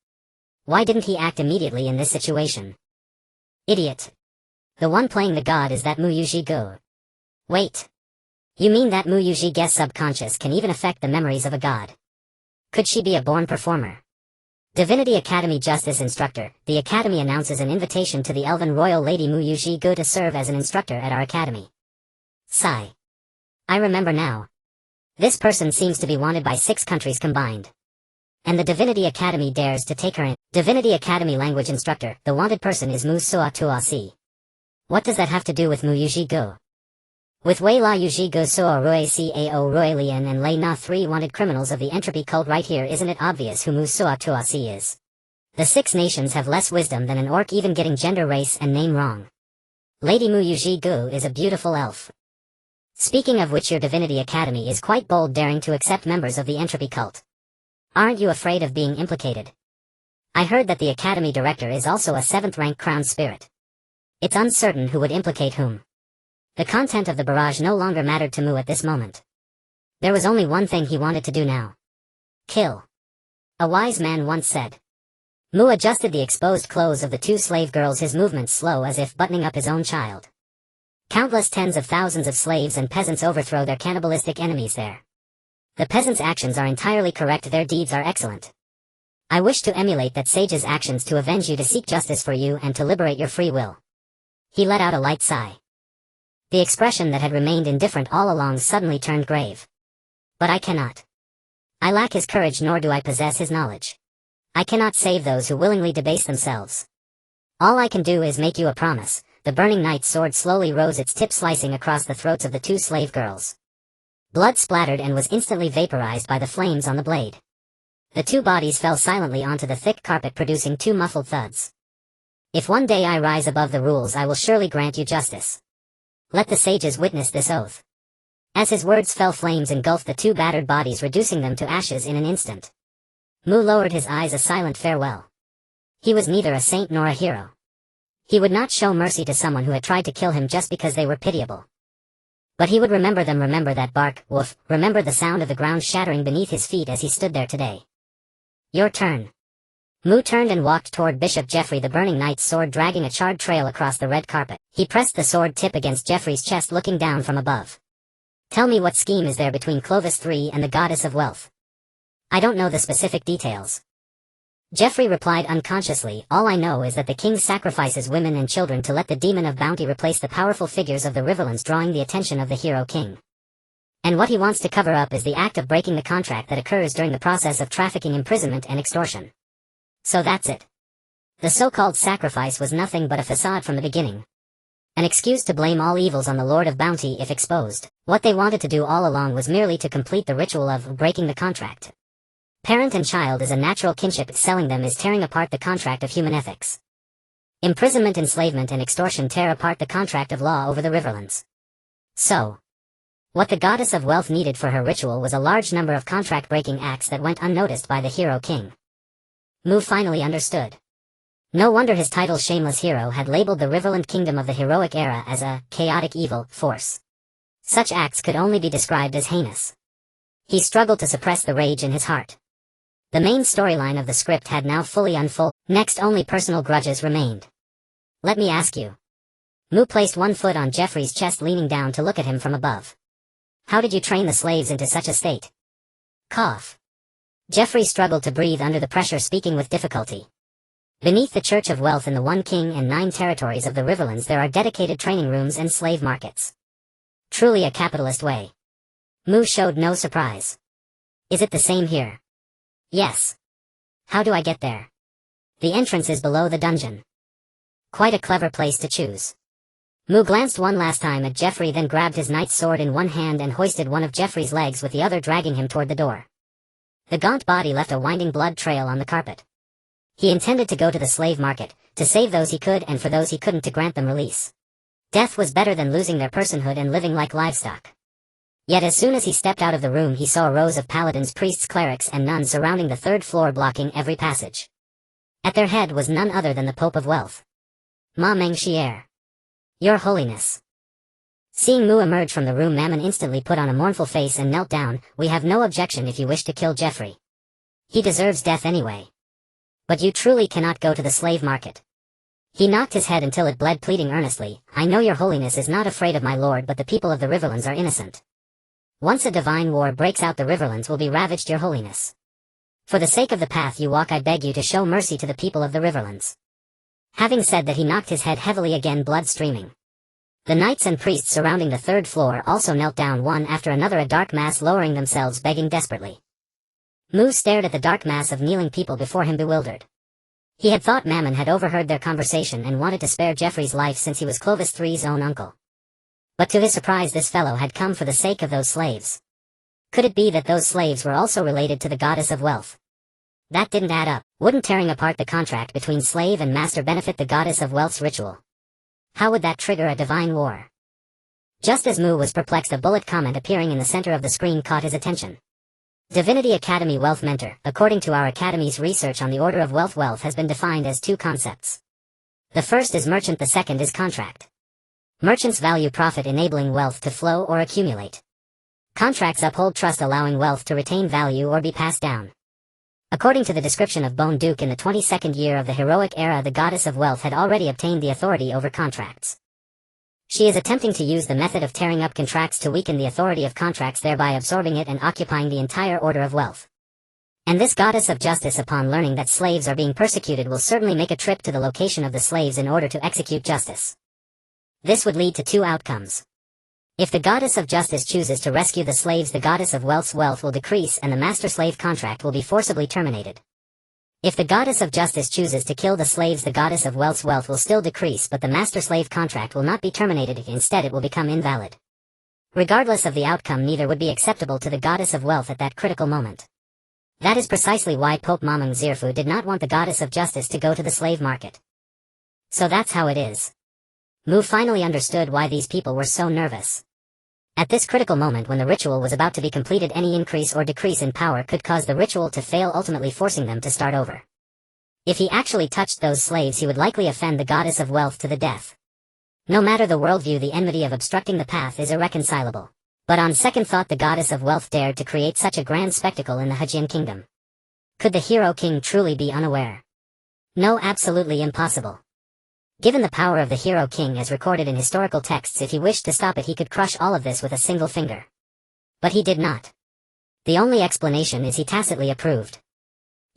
Why didn't he act immediately in this situation? Idiot. The one playing the god is that Mu Yuji Go. Wait. You mean that Mu Yuji Ge's subconscious can even affect the memories of a god? Could she be a born performer? Divinity Academy Justice Instructor. The Academy announces an invitation to the Elven Royal Lady Mu Yuji Go to serve as an instructor at our academy. Sigh. I remember now. This person seems to be wanted by 6 countries combined. And the Divinity Academy dares to take her in. Divinity Academy Language Instructor. The wanted person is Mu Sua Tuasi. What does that have to do with Mu Yuji Go? With Wei La Yuji Go Soa Rui Cao Rui Lian and Lei Na, 3 wanted criminals of the entropy cult right here. Isn't it obvious who Mu Sua Tuasi is? The 6 nations have less wisdom than an orc, even getting gender, race and name wrong. Lady Mu Yuji Go is a beautiful elf. Speaking of which, your Divinity Academy is quite bold, daring to accept members of the entropy cult. Aren't you afraid of being implicated? I heard that the Academy Director is also a 7th rank crowned spirit. It's uncertain who would implicate whom. The content of the barrage no longer mattered to Mu at this moment. There was only one thing he wanted to do now. Kill. A wise man once said. Mu adjusted the exposed clothes of the 2 slave girls, his movements slow as if buttoning up his own child. Countless tens of thousands of slaves and peasants overthrow their cannibalistic enemies there. The peasants' actions are entirely correct, their deeds are excellent. I wish to emulate that sage's actions, to avenge you, to seek justice for you, and to liberate your free will. He let out a light sigh. The expression that had remained indifferent all along suddenly turned grave. But I cannot. I lack his courage, nor do I possess his knowledge. I cannot save those who willingly debase themselves. All I can do is make you a promise. The burning knight's sword slowly rose, its tip slicing across the throats of the 2 slave girls. Blood splattered and was instantly vaporized by the flames on the blade. The 2 bodies fell silently onto the thick carpet, producing 2 muffled thuds. If one day I rise above the rules, I will surely grant you justice. Let the sages witness this oath. As his words fell, flames engulfed the 2 battered bodies, reducing them to ashes in an instant. Mu lowered his eyes, a silent farewell. He was neither a saint nor a hero. He would not show mercy to someone who had tried to kill him just because they were pitiable. But he would remember them, remember that bark, woof, remember the sound of the ground shattering beneath his feet as he stood there today. Your turn. Mu turned and walked toward Bishop Jeffrey, the burning knight's sword dragging a charred trail across the red carpet. He pressed the sword tip against Jeffrey's chest, looking down from above. Tell me, what scheme is there between Clovis III and the goddess of wealth? I don't know the specific details. Jeffrey replied unconsciously, "All I know is that the king sacrifices women and children to let the demon of bounty replace the powerful figures of the Riverlands, drawing the attention of the hero king. And what he wants to cover up is the act of breaking the contract that occurs during the process of trafficking, imprisonment, and extortion. So that's it. The so-called sacrifice was nothing but a facade from the beginning. An excuse to blame all evils on the Lord of Bounty if exposed. What they wanted to do all along was merely to complete the ritual of breaking the contract. Parent and child is a natural kinship. Selling them is tearing apart the contract of human ethics. Imprisonment, enslavement, and extortion tear apart the contract of law over the Riverlands. So, what the goddess of wealth needed for her ritual was a large number of contract-breaking acts that went unnoticed by the hero king. Mu finally understood. No wonder his title Shameless Hero had labeled the Riverland kingdom of the heroic era as a chaotic evil force. Such acts could only be described as heinous. He struggled to suppress the rage in his heart. The main storyline of the script had now fully unfolded. Next, only personal grudges remained. Let me ask you. Mu placed one foot on Jeffrey's chest, leaning down to look at him from above. How did you train the slaves into such a state? Cough. Jeffrey struggled to breathe under the pressure, speaking with difficulty. Beneath the Church of Wealth in the 1 King and 9 territories of the Riverlands there are dedicated training rooms and slave markets. Truly a capitalist way. Mu showed no surprise. Is it the same here? Yes. How do I get there? The entrance is below the dungeon. Quite a clever place to choose. Mu glanced one last time at Jeffrey, then grabbed his knight's sword in one hand and hoisted one of Jeffrey's legs with the other, dragging him toward the door. The gaunt body left a winding blood trail on the carpet. He intended to go to the slave market, to save those he could, and for those he couldn't to grant them release. Death was better than losing their personhood and living like livestock. Yet as soon as he stepped out of the room he saw rows of paladins, priests, clerics, and nuns surrounding the 3rd floor, blocking every passage. At their head was none other than the Pope of Wealth. Ma Meng Xier. Your Holiness. Seeing Mu emerge from the room, Mammon instantly put on a mournful face and knelt down. We have no objection if you wish to kill Jeffrey. He deserves death anyway. But you truly cannot go to the slave market. He knocked his head until it bled, pleading earnestly, I know your Holiness is not afraid of my lord, but the people of the Riverlands are innocent. Once a divine war breaks out, the Riverlands will be ravaged, your Holiness. For the sake of the path you walk, I beg you to show mercy to the people of the Riverlands. Having said that, he knocked his head heavily again, blood streaming. The knights and priests surrounding the 3rd floor also knelt down, one after another, a dark mass lowering themselves, begging desperately. Mu stared at the dark mass of kneeling people before him, bewildered. He had thought Mammon had overheard their conversation and wanted to spare Jeffrey's life since he was Clovis III's own uncle. But to his surprise, this fellow had come for the sake of those slaves. Could it be that those slaves were also related to the goddess of wealth? That didn't add up. Wouldn't tearing apart the contract between slave and master benefit the goddess of wealth's ritual? How would that trigger a divine war? Just as Mu was perplexed, a bullet comment appearing in the center of the screen caught his attention. Divinity Academy Wealth Mentor. According to our Academy's research on the Order of Wealth, wealth has been defined as 2 concepts. The first is merchant, the second is contract. Merchants value profit, enabling wealth to flow or accumulate. Contracts uphold trust, allowing wealth to retain value or be passed down. According to the description of Bone Duke, in the 22nd year of the heroic era, the goddess of wealth had already obtained the authority over contracts. She is attempting to use the method of tearing up contracts to weaken the authority of contracts, thereby absorbing it and occupying the entire order of wealth. And this goddess of justice, upon learning that slaves are being persecuted, will certainly make a trip to the location of the slaves in order to execute justice. This would lead to 2 outcomes. If the goddess of justice chooses to rescue the slaves, the goddess of wealth's wealth will decrease and the master-slave contract will be forcibly terminated. If the goddess of justice chooses to kill the slaves, the goddess of wealth's wealth will still decrease, but the master-slave contract will not be terminated. Instead, it will become invalid. Regardless of the outcome, neither would be acceptable to the goddess of wealth at that critical moment. That is precisely why Pope Mamung Zirfu did not want the goddess of justice to go to the slave market. So that's how it is. Mu finally understood why these people were so nervous. At this critical moment, when the ritual was about to be completed, any increase or decrease in power could cause the ritual to fail, ultimately forcing them to start over. If he actually touched those slaves, he would likely offend the goddess of wealth to the death. No matter the worldview, the enmity of obstructing the path is irreconcilable. But on second thought, the goddess of wealth dared to create such a grand spectacle in the Hajin kingdom. Could the hero king truly be unaware? No, absolutely impossible. Given the power of the hero king as recorded in historical texts, if he wished to stop it, he could crush all of this with a single finger. But he did not. The only explanation is he tacitly approved.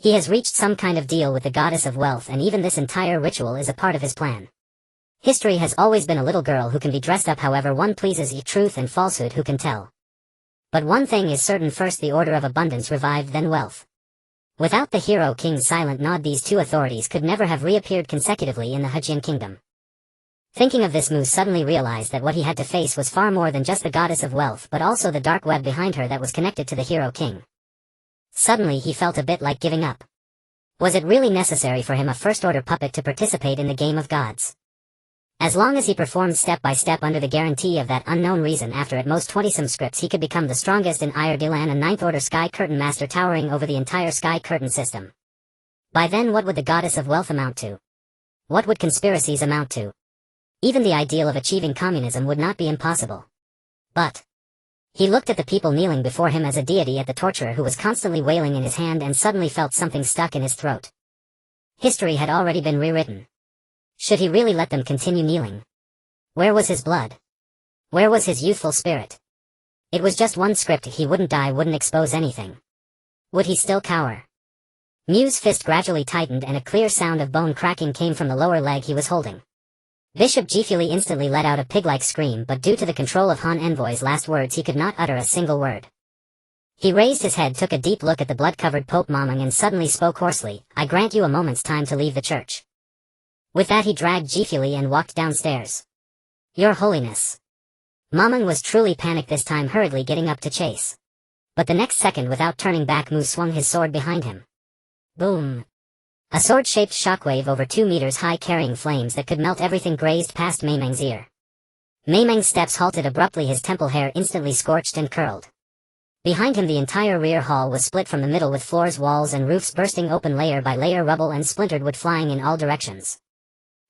He has reached some kind of deal with the goddess of wealth, and even this entire ritual is a part of his plan. History has always been a little girl who can be dressed up however one pleases, truth and falsehood who can tell. But one thing is certain: first the order of abundance revived, then wealth. Without the hero king's silent nod, these two authorities could never have reappeared consecutively in the Hejin kingdom. Thinking of this, Mu suddenly realized that what he had to face was far more than just the goddess of wealth, but also the dark web behind her that was connected to the hero king. Suddenly he felt a bit like giving up. Was it really necessary for him, a first-order puppet, to participate in the game of gods? As long as he performed step by step under the guarantee of that unknown reason, after at most 20-some scripts, he could become the strongest in Ireland, a ninth-order sky curtain master towering over the entire sky curtain system. By then, what would the goddess of wealth amount to? What would conspiracies amount to? Even the ideal of achieving communism would not be impossible. But he looked at the people kneeling before him as a deity, at the torturer who was constantly wailing in his hand, and suddenly felt something stuck in his throat. History had already been rewritten. Should he really let them continue kneeling? Where was his blood? Where was his youthful spirit? It was just one script: he wouldn't die, wouldn't expose anything. Would he still cower? Mu's fist gradually tightened, and a clear sound of bone cracking came from the lower leg he was holding. Bishop Jifuli instantly let out a pig-like scream, but due to the control of Han Envoy's last words, he could not utter a single word. He raised his head, took a deep look at the blood-covered Pope Mamang, and suddenly spoke hoarsely, "I grant you a moment's time to leave the church." With that, he dragged Jifuli and walked downstairs. "Your Holiness." Mamang was truly panicked this time, hurriedly getting up to chase. But the next second, without turning back, Mu swung his sword behind him. Boom! A sword-shaped shockwave over 2 meters high, carrying flames that could melt everything, grazed past Mamang's ear. Mamang's steps halted abruptly, his temple hair instantly scorched and curled. Behind him, the entire rear hall was split from the middle, with floors, walls, and roofs bursting open layer by layer, rubble and splintered wood flying in all directions.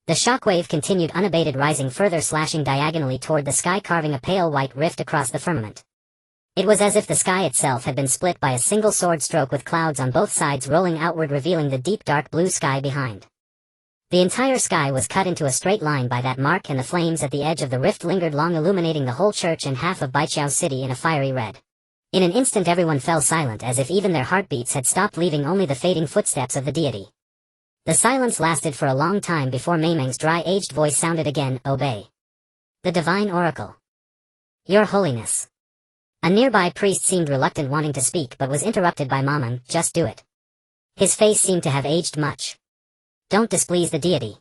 The shockwave continued unabated, rising further, slashing diagonally toward the sky, carving a pale white rift across the firmament. It was as if the sky itself had been split by a single sword stroke, with clouds on both sides rolling outward, revealing the deep dark blue sky behind. The entire sky was cut into a straight line by that mark, and the flames at the edge of the rift lingered long, illuminating the whole church and half of Baijiao City in a fiery red. In an instant everyone fell silent, as if even their heartbeats had stopped, leaving only the fading footsteps of the deity. The silence lasted for a long time before Mamang's dry, aged voice sounded again, "Obey the divine oracle." "Your Holiness." A nearby priest seemed reluctant, wanting to speak, but was interrupted by Mamang. "Just do it." His face seemed to have aged much. "Don't displease the deity."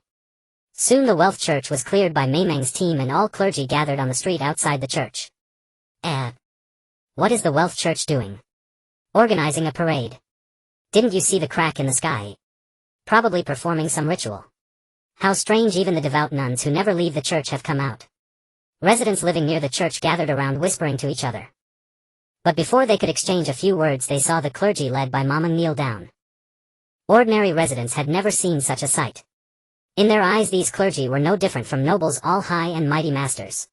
Soon the wealth church was cleared by Mamang's team, and all clergy gathered on the street outside the church. What is the wealth church doing? Organizing a parade. Didn't you see the crack in the sky? Probably performing some ritual. How strange, even the devout nuns who never leave the church have come out. Residents living near the church gathered around, whispering to each other. But before they could exchange a few words, they saw the clergy led by Mamang kneel down. Ordinary residents had never seen such a sight. In their eyes, these clergy were no different from nobles, all high and mighty masters.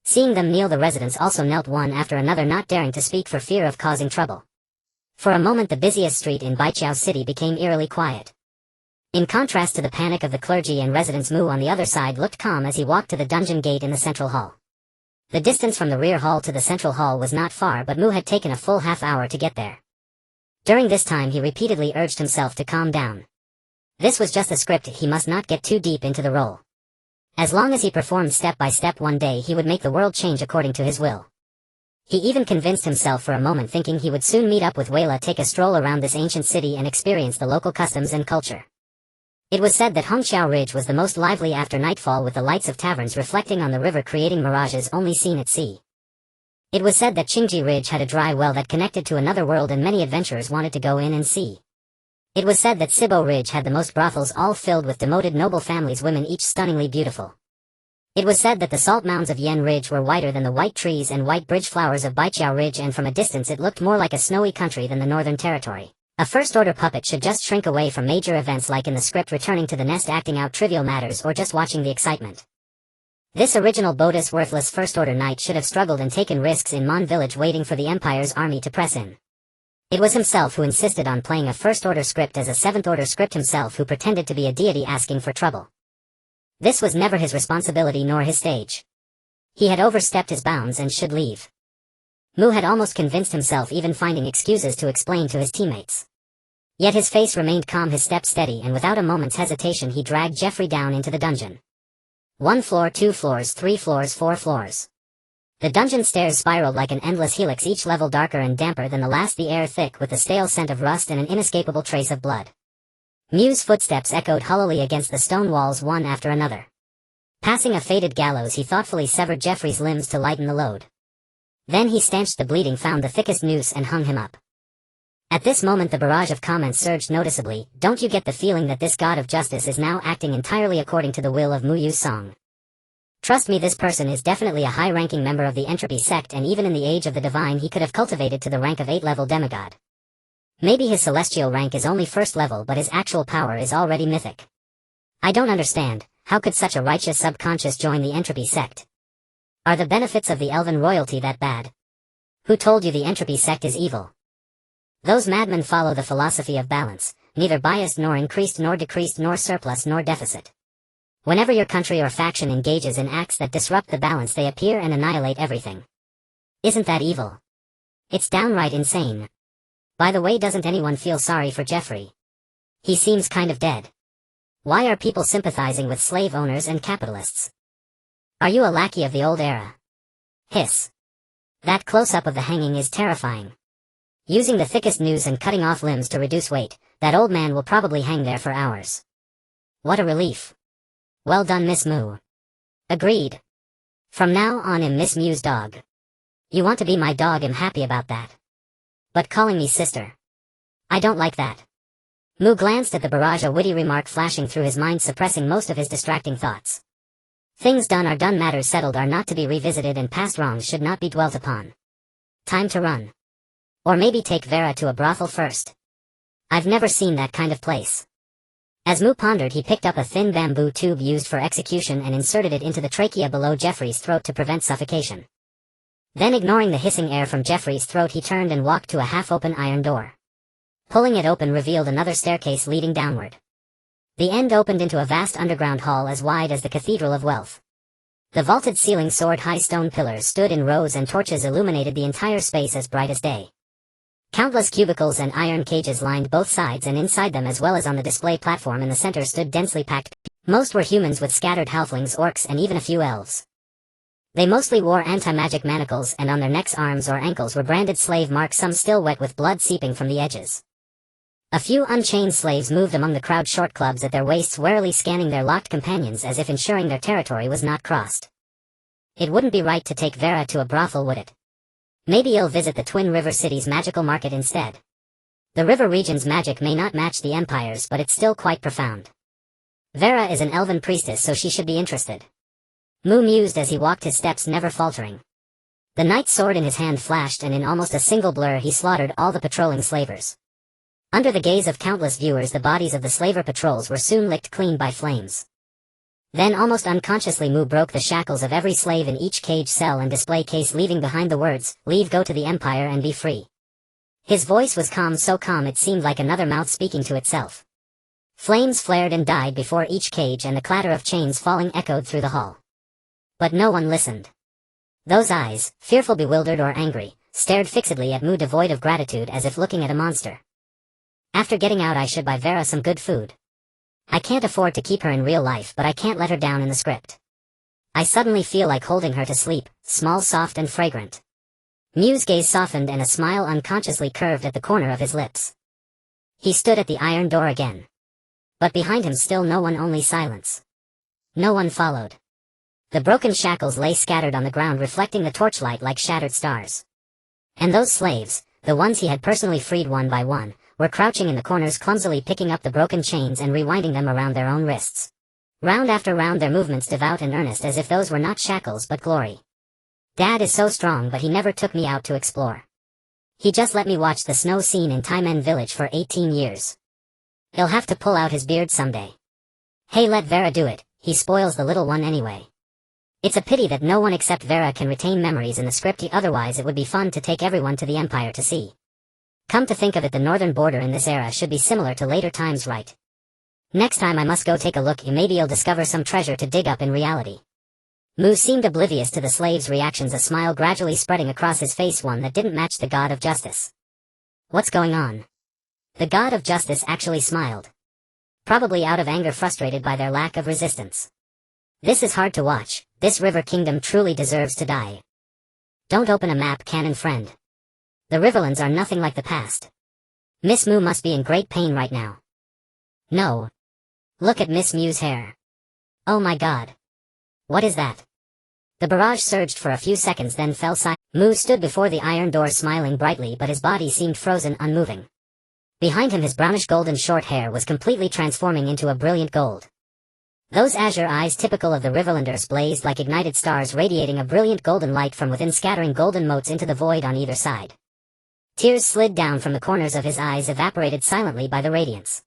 Seeing them kneel, the residents also knelt, one after another, not daring to speak for fear of causing trouble. For a moment, the busiest street in Baijiao City became eerily quiet. In contrast to the panic of the clergy and residents, Mu on the other side looked calm as he walked to the dungeon gate in the central hall. The distance from the rear hall to the central hall was not far, but Mu had taken a full half-hour to get there. During this time, he repeatedly urged himself to calm down. This was just a script, he must not get too deep into the role. As long as he performed step by step, one day he would make the world change according to his will. He even convinced himself for a moment, thinking he would soon meet up with Weila, take a stroll around this ancient city, and experience the local customs and culture. It was said that Hongqiao Ridge was the most lively after nightfall, with the lights of taverns reflecting on the river, creating mirages only seen at sea. It was said that Qingji Ridge had a dry well that connected to another world, and many adventurers wanted to go in and see. It was said that Sibo Ridge had the most brothels, all filled with demoted noble families, women each stunningly beautiful. It was said that the salt mounds of Yen Ridge were whiter than the white trees and white bridge flowers of Baijiao Ridge, and from a distance it looked more like a snowy country than the Northern Territory. A first-order puppet should just shrink away from major events, like in the script, returning to the nest, acting out trivial matters, or just watching the excitement. This original bogus, worthless first-order knight should have struggled and taken risks in Mon Village, waiting for the Empire's army to press in. It was himself who insisted on playing a first-order script as a seventh-order script, himself who pretended to be a deity asking for trouble. This was never his responsibility nor his stage. He had overstepped his bounds and should leave. Mu had almost convinced himself, even finding excuses to explain to his teammates. Yet his face remained calm, his steps steady, and without a moment's hesitation he dragged Jeffrey down into the dungeon. 1 floor, 2 floors, 3 floors, 4 floors. The dungeon stairs spiraled like an endless helix, each level darker and damper than the last, the air thick with the stale scent of rust and an inescapable trace of blood. Mew's footsteps echoed hollowly against the stone walls one after another. Passing a faded gallows, he thoughtfully severed Jeffrey's limbs to lighten the load. Then he stanched the bleeding, found the thickest noose, and hung him up. At this moment the barrage of comments surged noticeably. Don't you get the feeling that this god of justice is now acting entirely according to the will of Muyu's song? Trust me, this person is definitely a high-ranking member of the entropy sect, and even in the age of the divine he could have cultivated to the rank of 8-level demigod. Maybe his celestial rank is only 1st level, but his actual power is already mythic. I don't understand, how could such a righteous subconscious join the entropy sect? Are the benefits of the elven royalty that bad? Who told you the entropy sect is evil? Those madmen follow the philosophy of balance, neither biased nor increased nor decreased nor surplus nor deficit. Whenever your country or faction engages in acts that disrupt the balance, they appear and annihilate everything. Isn't that evil? It's downright insane. By the way, doesn't anyone feel sorry for Jeffrey? He seems kind of dead. Why are people sympathizing with slave owners and capitalists? Are you a lackey of the old era? Hiss. That close-up of the hanging is terrifying. Using the thickest noose and cutting off limbs to reduce weight, that old man will probably hang there for hours. What a relief. Well done, Miss Moo. Agreed. From now on I'm Miss Mew's dog. You want to be my dog, I'm happy about that. But calling me sister? I don't like that. Moo glanced at the barrage, a witty remark flashing through his mind, suppressing most of his distracting thoughts. Things done are done, matters settled are not to be revisited, and past wrongs should not be dwelt upon. Time to run. Or maybe take Vera to a brothel first. I've never seen that kind of place. As Moo pondered, he picked up a thin bamboo tube used for execution and inserted it into the trachea below Jeffrey's throat to prevent suffocation. Then, ignoring the hissing air from Jeffrey's throat, he turned and walked to a half-open iron door. Pulling it open revealed another staircase leading downward. The end opened into a vast underground hall as wide as the Cathedral of Wealth. The vaulted ceiling soared high, stone pillars stood in rows, and torches illuminated the entire space as bright as day. Countless cubicles and iron cages lined both sides, and inside them, as well as on the display platform in the center, stood densely packed. Most were humans, with scattered halflings, orcs, and even a few elves. They mostly wore anti-magic manacles, and on their necks, arms, or ankles were branded slave marks, some still wet with blood seeping from the edges. A few unchained slaves moved among the crowd, short clubs at their waists, warily scanning their locked companions as if ensuring their territory was not crossed. It wouldn't be right to take Vera to a brothel, would it? Maybe you'll visit the Twin River City's magical market instead. The river region's magic may not match the Empire's, but it's still quite profound. Vera is an elven priestess, so she should be interested. Moo mused as he walked, his steps never faltering. The knight's sword in his hand flashed, and in almost a single blur he slaughtered all the patrolling slavers. Under the gaze of countless viewers, the bodies of the slaver patrols were soon licked clean by flames. Then, almost unconsciously, Moo broke the shackles of every slave in each cage, cell, and display case, leaving behind the words, "Leave, go to the Empire, and be free." His voice was calm, so calm it seemed like another mouth speaking to itself. Flames flared and died before each cage, and the clatter of chains falling echoed through the hall. But no one listened. Those eyes, fearful, bewildered, or angry, stared fixedly at Moo, devoid of gratitude, as if looking at a monster. After getting out, I should buy Vera some good food. I can't afford to keep her in real life, but I can't let her down in the script. I suddenly feel like holding her to sleep, small, soft, and fragrant. Mew's gaze softened, and a smile unconsciously curved at the corner of his lips. He stood at the iron door again. But behind him still no one, only silence. No one followed. The broken shackles lay scattered on the ground, reflecting the torchlight like shattered stars. And those slaves, the ones he had personally freed one by one, were crouching in the corners, clumsily picking up the broken chains and rewinding them around their own wrists. Round after round, their movements devout and earnest, as if those were not shackles but glory. Dad is so strong, but he never took me out to explore. He just let me watch the snow scene in Taimen Village for 18 years. He'll have to pull out his beard someday. Hey, let Vera do it, he spoils the little one anyway. It's a pity that no one except Vera can retain memories in the script, otherwise it would be fun to take everyone to the Empire to see. Come to think of it, the northern border in this era should be similar to later times, right? Next time I must go take a look, maybe you'll discover some treasure to dig up in reality. Moo seemed oblivious to the slave's reactions, a smile gradually spreading across his face, one that didn't match the god of justice. What's going on? The god of justice actually smiled. Probably out of anger, frustrated by their lack of resistance. This is hard to watch. This river kingdom truly deserves to die. Don't open a map, canon friend. The Riverlands are nothing like the past. Miss Moo must be in great pain right now. No. Look at Miss Moo's hair. Oh my god. What is that? The barrage surged for a few seconds, then fell silent. Moo stood before the iron door smiling brightly, but his body seemed frozen, unmoving. Behind him his brownish golden short hair was completely transforming into a brilliant gold. Those azure eyes, typical of the Riverlanders, blazed like ignited stars, radiating a brilliant golden light from within, scattering golden motes into the void on either side. Tears slid down from the corners of his eyes, evaporated silently by the radiance.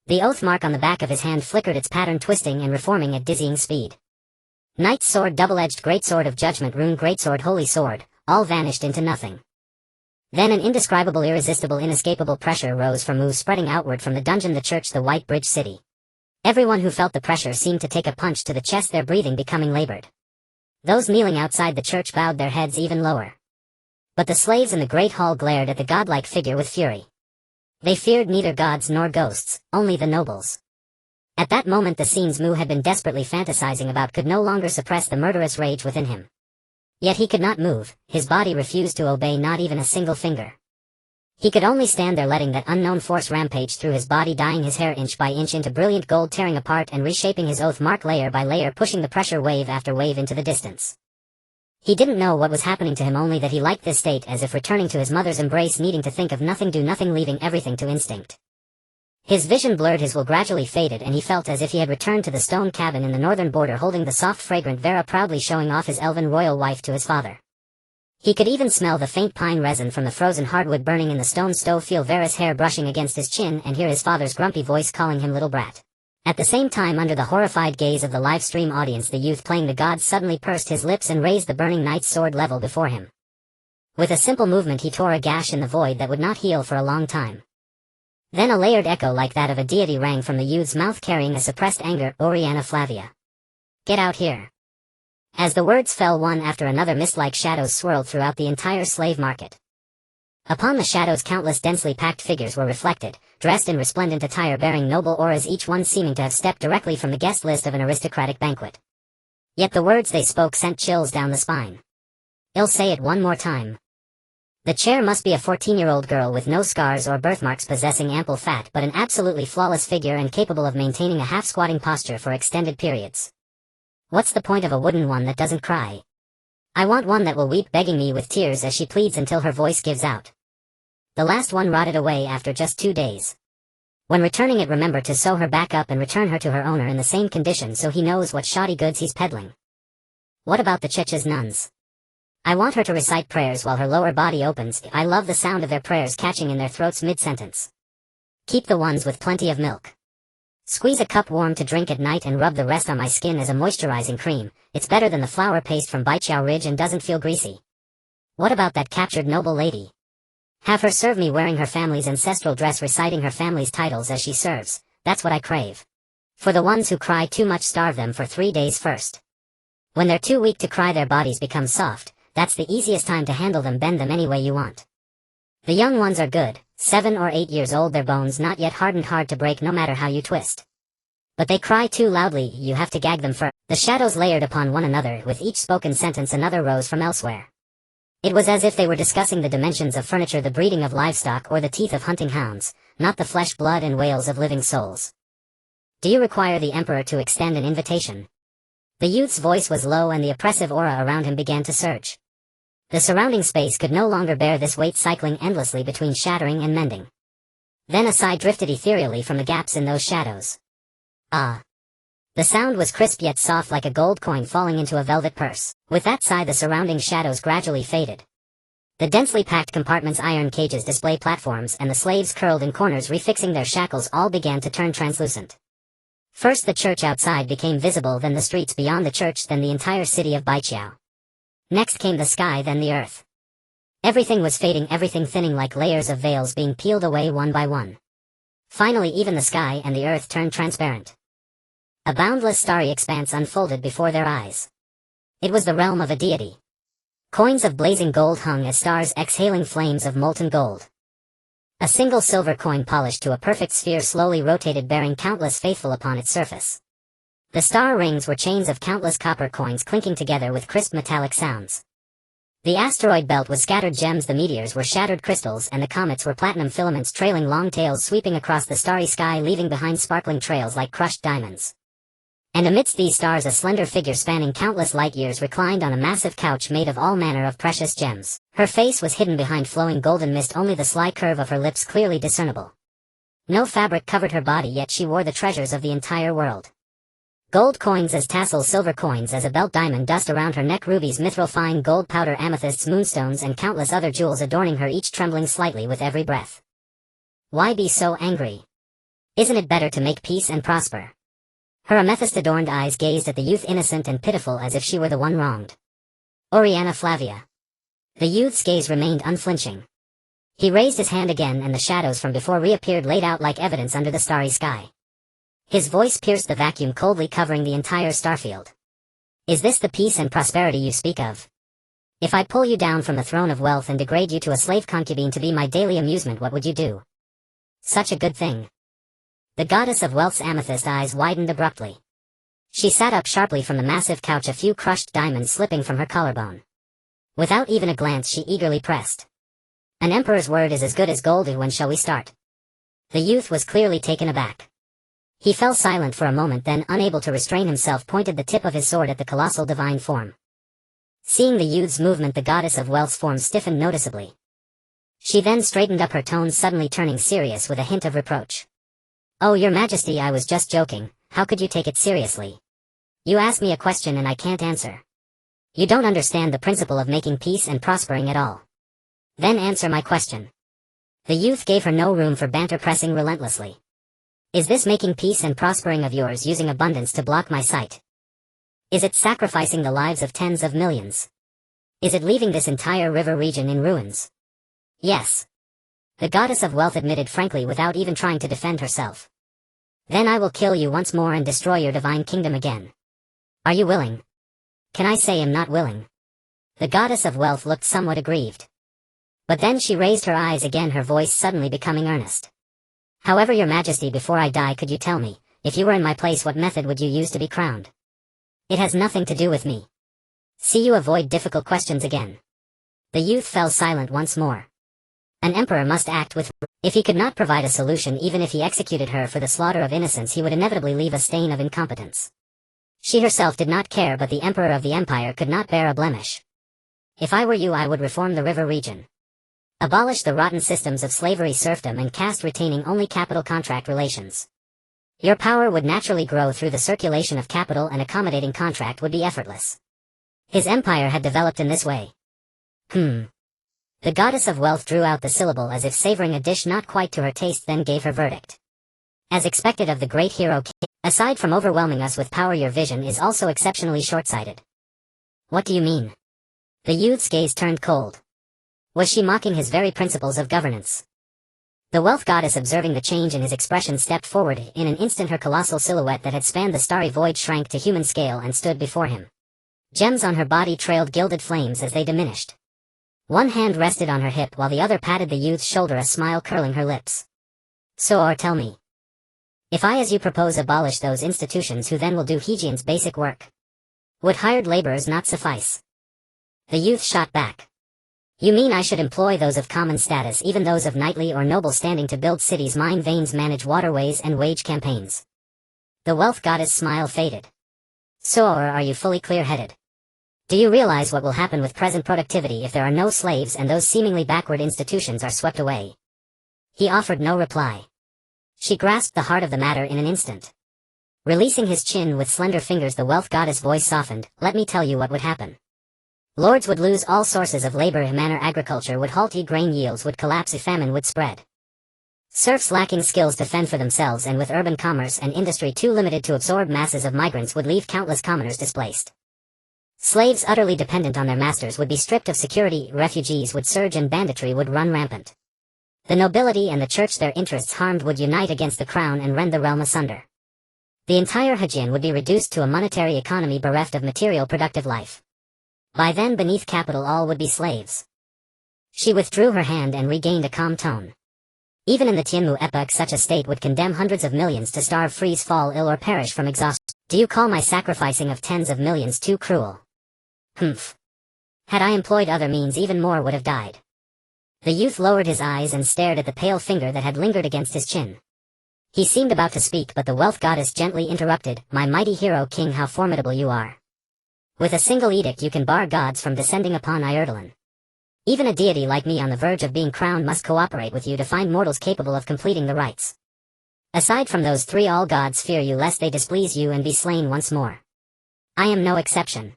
The oath mark on the back of his hand flickered, its pattern twisting and reforming at dizzying speed. Knight's sword, double-edged greatsword of judgment, rune greatsword, holy sword, all vanished into nothing. Then an indescribable, irresistible, inescapable pressure rose from Moo, spreading outward from the dungeon, the church, the White Bridge City. Everyone who felt the pressure seemed to take a punch to the chest, their breathing becoming labored. Those kneeling outside the church bowed their heads even lower. But the slaves in the great hall glared at the godlike figure with fury. They feared neither gods nor ghosts, only the nobles. At that moment the scenes Moo had been desperately fantasizing about could no longer suppress the murderous rage within him. Yet he could not move, his body refused to obey, not even a single finger. He could only stand there, letting that unknown force rampage through his body, dyeing his hair inch by inch into brilliant gold, tearing apart and reshaping his oath mark layer by layer, pushing the pressure wave after wave into the distance. He didn't know what was happening to him, only that he liked this state, as if returning to his mother's embrace, needing to think of nothing, do nothing, leaving everything to instinct. His vision blurred, his will gradually faded, and he felt as if he had returned to the stone cabin in the northern border, holding the soft fragrant Vera, proudly showing off his elven royal wife to his father. He could even smell the faint pine resin from the frozen hardwood burning in the stone stove, feel Vera's hair brushing against his chin, and hear his father's grumpy voice calling him little brat. At the same time, under the horrified gaze of the live stream audience, the youth playing the god suddenly pursed his lips and raised the burning knight's sword level before him. With a simple movement he tore a gash in the void that would not heal for a long time. Then a layered echo like that of a deity rang from the youth's mouth, carrying a suppressed anger, Oriana Flavia. Get out here. As the words fell one after another, mist-like shadows swirled throughout the entire slave market. Upon the shadows countless densely packed figures were reflected, dressed in resplendent attire, bearing noble auras, each one seeming to have stepped directly from the guest list of an aristocratic banquet. Yet the words they spoke sent chills down the spine. I'll say it one more time. The chair must be a 14-year-old girl with no scars or birthmarks, possessing ample fat but an absolutely flawless figure and capable of maintaining a half-squatting posture for extended periods. What's the point of a wooden one that doesn't cry? I want one that will weep, begging me with tears as she pleads until her voice gives out. The last one rotted away after just 2 days. When returning it, remember to sew her back up and return her to her owner in the same condition, so he knows what shoddy goods he's peddling. What about the Cheches nuns? I want her to recite prayers while her lower body opens. I love the sound of their prayers catching in their throats mid-sentence. Keep the ones with plenty of milk. Squeeze a cup warm to drink at night and rub the rest on my skin as a moisturizing cream. It's better than the flour paste from Baijiao Ridge and doesn't feel greasy. What about that captured noble lady? Have her serve me wearing her family's ancestral dress, reciting her family's titles as she serves. That's what I crave. For the ones who cry too much, starve them for 3 days first. When they're too weak to cry, their bodies become soft. That's the easiest time to handle them, bend them any way you want. The young ones are good, 7 or 8 years old, their bones not yet hardened, hard to break no matter how you twist. But they cry too loudly, you have to gag them first. The shadows layered upon one another, with each spoken sentence another rose from elsewhere. It was as if they were discussing the dimensions of furniture, the breeding of livestock, or the teeth of hunting hounds, not the flesh, blood and wails of living souls. Do you require the Emperor to extend an invitation? The youth's voice was low and the oppressive aura around him began to surge. The surrounding space could no longer bear this weight, cycling endlessly between shattering and mending. Then a sigh drifted ethereally from the gaps in those shadows. Ah. The sound was crisp yet soft, like a gold coin falling into a velvet purse. With that sigh the surrounding shadows gradually faded. The densely packed compartments, iron cages, display platforms, and the slaves curled in corners refixing their shackles all began to turn translucent. First the church outside became visible, then the streets beyond the church, then the entire city of Baijiao. Next came the sky, then the earth. Everything was fading, everything thinning like layers of veils being peeled away one by one. Finally even the sky and the earth turned transparent. A boundless starry expanse unfolded before their eyes. It was the realm of a deity. Coins of blazing gold hung as stars, exhaling flames of molten gold. A single silver coin polished to a perfect sphere slowly rotated, bearing countless faithful upon its surface. The star rings were chains of countless copper coins clinking together with crisp metallic sounds. The asteroid belt was scattered gems, the meteors were shattered crystals, and the comets were platinum filaments trailing long tails sweeping across the starry sky, leaving behind sparkling trails like crushed diamonds. And amidst these stars a slender figure spanning countless light years reclined on a massive couch made of all manner of precious gems. Her face was hidden behind flowing golden mist, only the sly curve of her lips clearly discernible. No fabric covered her body, yet she wore the treasures of the entire world. Gold coins as tassels, silver coins as a belt, diamond dust around her neck, rubies, mithril, fine gold powder, amethysts, moonstones, and countless other jewels adorning her, each trembling slightly with every breath. Why be so angry? Isn't it better to make peace and prosper? Her amethyst-adorned eyes gazed at the youth, innocent and pitiful as if she were the one wronged. Oriana Flavia. The youth's gaze remained unflinching. He raised his hand again, and the shadows from before reappeared, laid out like evidence under the starry sky. His voice pierced the vacuum, coldly covering the entire starfield. Is this the peace and prosperity you speak of? If I pull you down from the throne of wealth and degrade you to a slave concubine to be my daily amusement, what would you do? Such a good thing. The goddess of wealth's amethyst eyes widened abruptly. She sat up sharply from the massive couch, a few crushed diamonds slipping from her collarbone. Without even a glance, she eagerly pressed. An emperor's word is as good as gold. When shall we start? The youth was clearly taken aback. He fell silent for a moment, then, unable to restrain himself, pointed the tip of his sword at the colossal divine form. Seeing the youth's movement, the goddess of wealth's form stiffened noticeably. She then straightened up, her tones suddenly turning serious with a hint of reproach. Oh, your majesty, I was just joking. How could you take it seriously? You ask me a question and I can't answer. You don't understand the principle of making peace and prospering at all. Then answer my question. The youth gave her no room for banter, pressing relentlessly. Is this making peace and prospering of yours using abundance to block my sight? Is it sacrificing the lives of tens of millions? Is it leaving this entire river region in ruins? Yes. The goddess of wealth admitted frankly, without even trying to defend herself. Then I will kill you once more and destroy your divine kingdom again. Are you willing? Can I say I'm not willing? The goddess of wealth looked somewhat aggrieved. But then she raised her eyes again, her voice suddenly becoming earnest. However, your majesty, before I die, could you tell me, if you were in my place, what method would you use to be crowned? It has nothing to do with me. See, you avoid difficult questions again. The youth fell silent once more. An emperor must act with... If he could not provide a solution, even if he executed her for the slaughter of innocents, he would inevitably leave a stain of incompetence. She herself did not care, but the emperor of the empire could not bear a blemish. If I were you, I would reform the river region. Abolish the rotten systems of slavery, serfdom, and caste, retaining only capital contract relations. Your power would naturally grow through the circulation of capital, and accommodating contract would be effortless. His empire had developed in this way. The goddess of wealth drew out the syllable as if savoring a dish not quite to her taste, then gave her verdict. As expected of the great hero, aside from overwhelming us with power, your vision is also exceptionally short-sighted. What do you mean? The youth's gaze turned cold. Was she mocking his very principles of governance? The wealth goddess, observing the change in his expression, stepped forward. In an instant her colossal silhouette that had spanned the starry void shrank to human scale and stood before him. Gems on her body trailed gilded flames as they diminished. One hand rested on her hip while the other patted the youth's shoulder, a smile curling her lips. So, tell me. If I, as you propose, abolish those institutions, who then will do Hegian's basic work? Would hired laborers not suffice? The youth shot back. You mean I should employ those of common status, even those of knightly or noble standing, to build cities, mine veins, manage waterways, and wage campaigns? The wealth goddess' smile faded. So, are you fully clear-headed? Do you realize what will happen with present productivity if there are no slaves and those seemingly backward institutions are swept away? He offered no reply. She grasped the heart of the matter in an instant. Releasing his chin with slender fingers, the wealth goddess' voice softened. Let me tell you what would happen. Lords would lose all sources of labor, agriculture would halt, grain yields would collapse, famine would spread. Serfs lacking skills to fend for themselves, and with urban commerce and industry too limited to absorb masses of migrants, would leave countless commoners displaced. Slaves utterly dependent on their masters would be stripped of security, refugees would surge, and banditry would run rampant. The nobility and the church, their interests harmed, would unite against the crown and rend the realm asunder. The entire Hegian would be reduced to a monetary economy bereft of material productive life. By then, beneath capital, all would be slaves. She withdrew her hand and regained a calm tone. Even in the Tianmu epoch such a state would condemn hundreds of millions to starve, freeze, fall ill or perish from exhaustion. Do you call my sacrificing of tens of millions too cruel? Humph. Had I employed other means, even more would have died. The youth lowered his eyes and stared at the pale finger that had lingered against his chin. He seemed about to speak, but the wealth goddess gently interrupted. My mighty hero king, how formidable you are. With a single edict you can bar gods from descending upon Ierdalen. Even a deity like me on the verge of being crowned must cooperate with you to find mortals capable of completing the rites. Aside from those three, all gods fear you lest they displease you and be slain once more. I am no exception.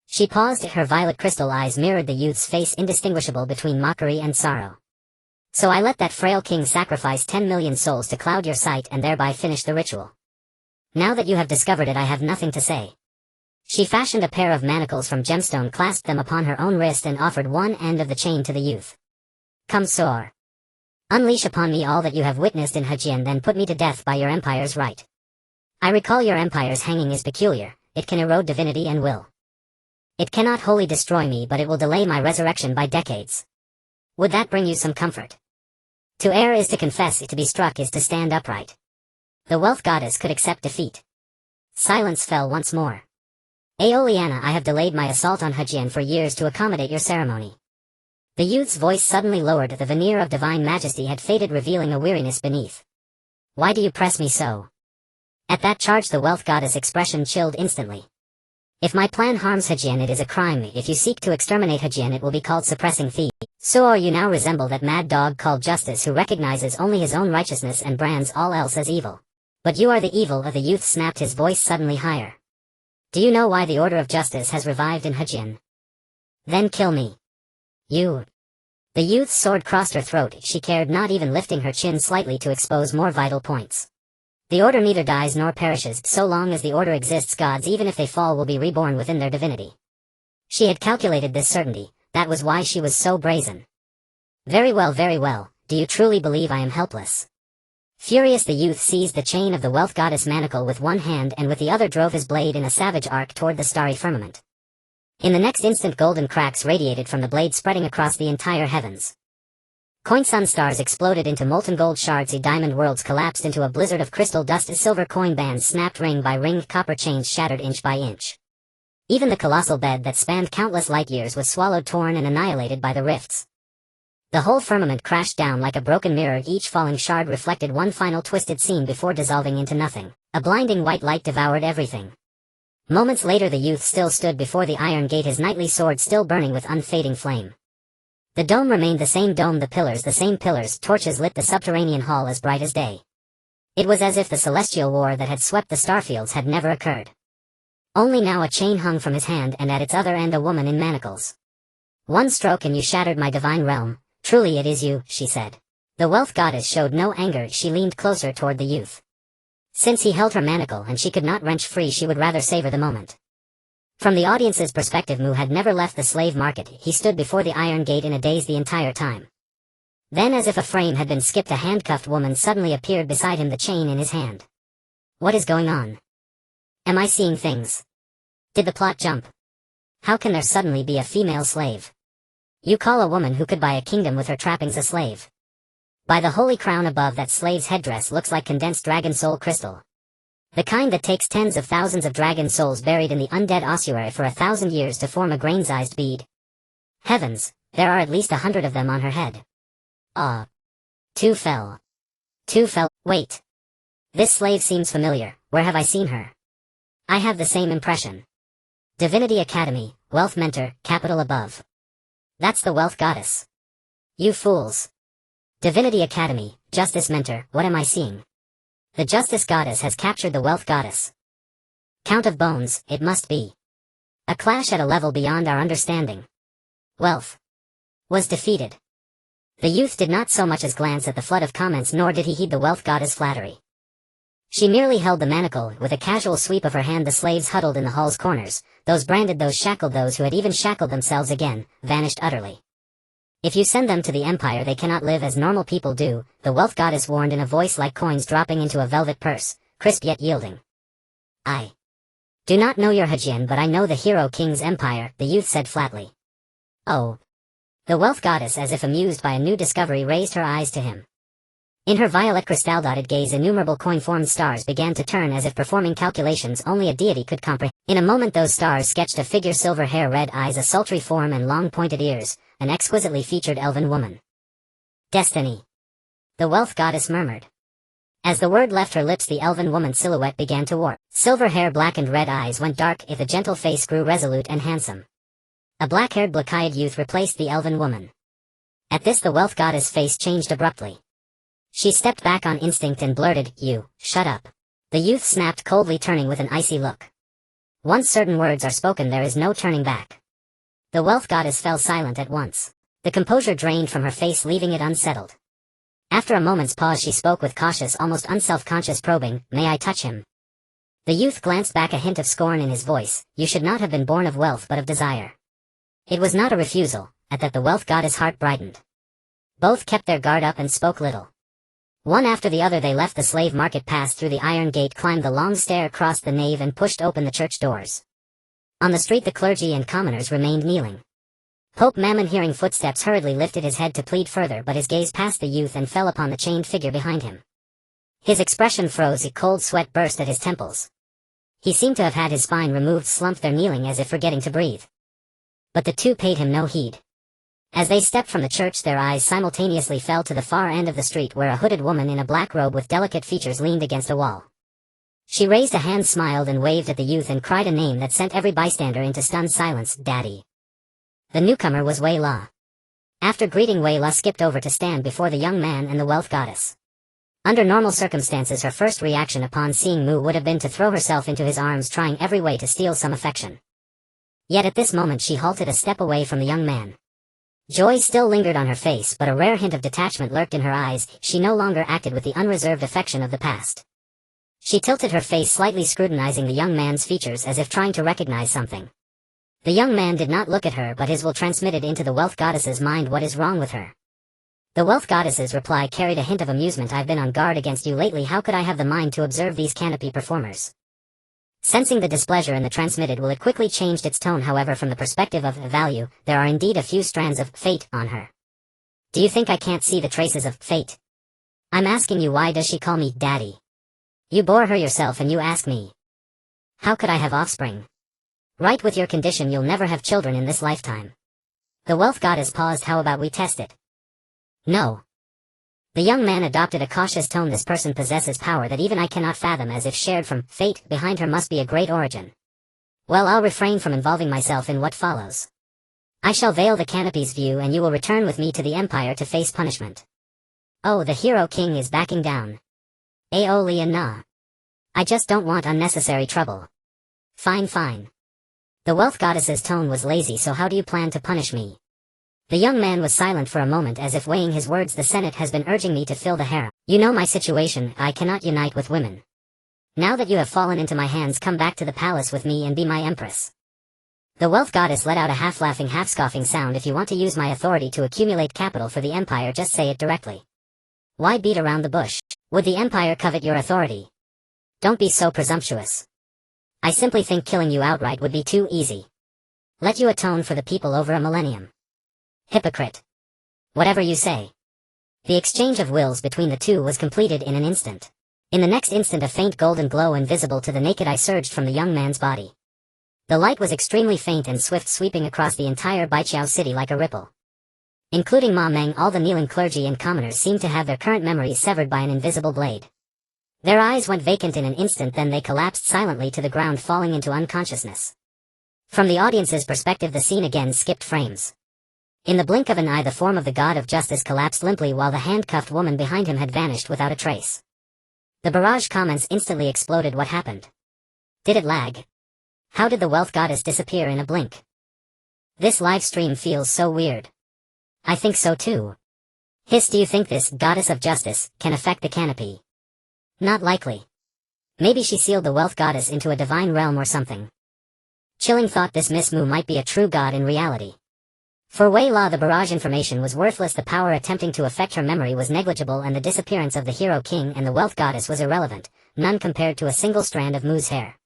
She paused. Her violet crystal eyes mirrored the youth's face, indistinguishable between mockery and sorrow. So I let that frail king sacrifice 10 million souls to cloud your sight and thereby finish the ritual. Now that you have discovered it, I have nothing to say. She fashioned a pair of manacles from gemstone, clasped them upon her own wrist, and offered one end of the chain to the youth. Come, Soar. Unleash upon me all that you have witnessed in Hejian, then put me to death by your empire's right. I recall your empire's hanging is peculiar. It can erode divinity and will. It cannot wholly destroy me, but it will delay my resurrection by decades. Would that bring you some comfort? To err is to confess, to be struck is to stand upright. The wealth goddess could accept defeat. Silence fell once more. Aeoliana, I have delayed my assault on Hejian for years to accommodate your ceremony. The youth's voice suddenly lowered. The veneer of divine majesty had faded, revealing a weariness beneath. Why do you press me so? At that charge the wealth goddess' expression chilled instantly. If my plan harms Hejian, it is a crime. If you seek to exterminate Hejian, it will be called suppressing thieves. So you now resemble that mad dog called justice, who recognizes only his own righteousness and brands all else as evil. But you are the evil of the youth snapped, his voice suddenly higher. Do you know why the order of justice has revived in Hejian? Then kill me. You. The youth's sword crossed her throat. She cared not, even lifting her chin slightly to expose more vital points. The order neither dies nor perishes. So long as the order exists, gods, even if they fall, will be reborn within their divinity. She had calculated this certainty. That was why she was so brazen. Very well, very well. Do you truly believe I am helpless? Furious, the youth seized the chain of the wealth goddess manacle with one hand and with the other drove his blade in a savage arc toward the starry firmament. In the next instant golden cracks radiated from the blade, spreading across the entire heavens. Coin sun stars exploded into molten gold shards. Diamond worlds collapsed into a blizzard of crystal dust. Silver coin bands snapped ring by ring. Copper chains shattered inch by inch. Even the colossal bed that spanned countless light years was swallowed, torn and annihilated by the rifts. The whole firmament crashed down like a broken mirror. Each falling shard reflected one final twisted scene before dissolving into nothing. A blinding white light devoured everything. Moments later the youth still stood before the iron gate, his knightly sword still burning with unfading flame. The dome remained the same dome, the pillars the same pillars. Torches lit the subterranean hall as bright as day. It was as if the celestial war that had swept the starfields had never occurred. Only now a chain hung from his hand, and at its other end a woman in manacles. One stroke and you shattered my divine realm. Truly it is you, she said. The wealth goddess showed no anger. She leaned closer toward the youth. Since he held her manacle and she could not wrench free, she would rather savor the moment. From the audience's perspective, Mu had never left the slave market. He stood before the iron gate in a daze the entire time. Then, as if a frame had been skipped, a handcuffed woman suddenly appeared beside him, the chain in his hand. What is going on? Am I seeing things? Did the plot jump? How can there suddenly be a female slave? You call a woman who could buy a kingdom with her trappings a slave? By the holy crown above, that slave's headdress looks like condensed dragon soul crystal. The kind that takes tens of thousands of dragon souls buried in the undead ossuary for 1,000 years to form a grain-sized bead. Heavens, there are at least 100 of them on her head. Ah. Two fell. Wait. This slave seems familiar. Where have I seen her? I have the same impression. Divinity Academy, Wealth Mentor, capital above. That's the wealth goddess. You fools. Divinity Academy, Justice Mentor, what am I seeing? The Justice Goddess has captured the Wealth Goddess. Count of Bones, it must be. A clash at a level beyond our understanding. Wealth was defeated. The youth did not so much as glance at the flood of comments, nor did he heed the Wealth Goddess' flattery. She merely held the manacle. With a casual sweep of her hand, the slaves huddled in the hall's corners, those branded, those shackled, those who had even shackled themselves again, vanished utterly. If you send them to the Empire, they cannot live as normal people do, the Wealth Goddess warned in a voice like coins dropping into a velvet purse, crisp yet yielding. I do not know your Hejian, but I know the Hero King's empire, the youth said flatly. Oh. The Wealth Goddess, as if amused by a new discovery, raised her eyes to him. In her violet crystal-dotted gaze innumerable coin-formed stars began to turn as if performing calculations only a deity could comprehend. In a moment those stars sketched a figure, silver hair, red eyes, a sultry form and long pointed ears, an exquisitely featured elven woman. Destiny. The wealth goddess murmured. As the word left her lips the elven woman's silhouette began to warp. Silver hair blackened, red eyes went dark, the gentle face grew resolute and handsome. A black-haired black-eyed youth replaced the elven woman. At this the wealth goddess' face changed abruptly. She stepped back on instinct and blurted, "You, shut up." The youth snapped coldly, turning with an icy look. Once certain words are spoken there is no turning back. The wealth goddess fell silent at once. The composure drained from her face, leaving it unsettled. After a moment's pause she spoke with cautious, almost unself-conscious probing, "May I touch him?" The youth glanced back, a hint of scorn in his voice. "You should not have been born of wealth but of desire." It was not a refusal. At that the wealth goddess' heart brightened. Both kept their guard up and spoke little. One after the other they left the slave market, passed through the iron gate, climbed the long stair, crossed the nave and pushed open the church doors. On the street the clergy and commoners remained kneeling. Pope Mammon, hearing footsteps, hurriedly lifted his head to plead further, but his gaze passed the youth and fell upon the chained figure behind him. His expression froze, a cold sweat burst at his temples. He seemed to have had his spine removed, slumped there kneeling as if forgetting to breathe. But the two paid him no heed. As they stepped from the church their eyes simultaneously fell to the far end of the street, where a hooded woman in a black robe with delicate features leaned against a wall. She raised a hand, smiled and waved at the youth and cried a name that sent every bystander into stunned silence: "Daddy." The newcomer was Wei La. After greeting, Wei La skipped over to stand before the young man and the wealth goddess. Under normal circumstances her first reaction upon seeing Mu would have been to throw herself into his arms, trying every way to steal some affection. Yet at this moment she halted a step away from the young man. Joy still lingered on her face, but a rare hint of detachment lurked in her eyes. She no longer acted with the unreserved affection of the past. She tilted her face slightly, scrutinizing the young man's features as if trying to recognize something. The young man did not look at her, but his will transmitted into the wealth goddess's mind. "What is wrong with her?" The wealth goddess's reply carried a hint of amusement. "I've been on guard against you lately. How could I have the mind to observe these canopy performers?" Sensing the displeasure in the transmitted will, it quickly changed its tone. "However, from the perspective of value, there are indeed a few strands of fate on her. Do you think I can't see the traces of fate? I'm asking you, why does she call me daddy? You bore her yourself and you ask me. How could I have offspring? Right, with your condition you'll never have children in this lifetime." The wealth goddess paused. "How about we test it?" "No." The young man adopted a cautious tone. "This person possesses power that even I cannot fathom, as if shared from fate. Behind her must be a great origin. Well, I'll refrain from involving myself in what follows. I shall veil the canopy's view and you will return with me to the empire to face punishment." "Oh, the hero king is backing down. Aeolian na. I just don't want unnecessary trouble." Fine. The wealth goddess's tone was lazy. "So how do you plan to punish me?" The young man was silent for a moment, as if weighing his words. "The Senate has been urging me to fill the harem. You know my situation, I cannot unite with women. Now that you have fallen into my hands, come back to the palace with me and be my empress." The wealth goddess let out a half-laughing, half-scoffing sound. "If you want to use my authority to accumulate capital for the empire, just say it directly. Why beat around the bush? Would the empire covet your authority? Don't be so presumptuous. I simply think killing you outright would be too easy. Let you atone for the people over a millennium." "Hypocrite. Whatever you say." The exchange of wills between the two was completed in an instant. In the next instant a faint golden glow invisible to the naked eye surged from the young man's body. The light was extremely faint and swift, sweeping across the entire Baijiao city like a ripple. Including Ma Meng, all the kneeling clergy and commoners seemed to have their current memories severed by an invisible blade. Their eyes went vacant in an instant, then they collapsed silently to the ground, falling into unconsciousness. From the audience's perspective the scene again skipped frames. In the blink of an eye the form of the god of justice collapsed limply, while the handcuffed woman behind him had vanished without a trace. The barrage comments instantly exploded. What happened? Did it lag? How did the wealth goddess disappear in a blink? This live stream feels so weird. I think so too. Hiss, do you think this goddess of justice can affect the canopy? Not likely. Maybe she sealed the wealth goddess into a divine realm or something. Chilling thought, this Miss Mu might be a true god in reality. For Wei La the barrage information was worthless, the power attempting to affect her memory was negligible, and the disappearance of the hero king and the wealth goddess was irrelevant, none compared to a single strand of Mu's hair.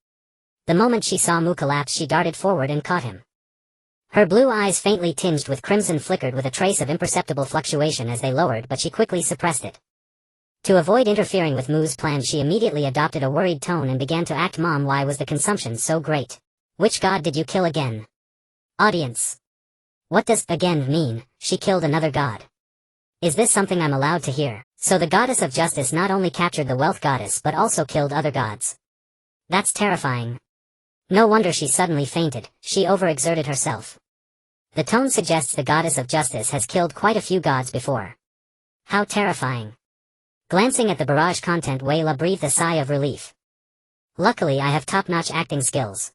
The moment she saw Mu collapse she darted forward and caught him. Her blue eyes, faintly tinged with crimson, flickered with a trace of imperceptible fluctuation as they lowered, but she quickly suppressed it. To avoid interfering with Moo's plans, she immediately adopted a worried tone and began to act. Mom, why was the consumption so great? Which god did you kill again? Audience. What does again mean? She killed another god. Is this something I'm allowed to hear? So the goddess of justice not only captured the wealth goddess but also killed other gods. That's terrifying. No wonder she suddenly fainted, she overexerted herself. The tone suggests the goddess of justice has killed quite a few gods before. How terrifying. Glancing at the barrage content, Wayla breathed a sigh of relief. Luckily I have top-notch acting skills.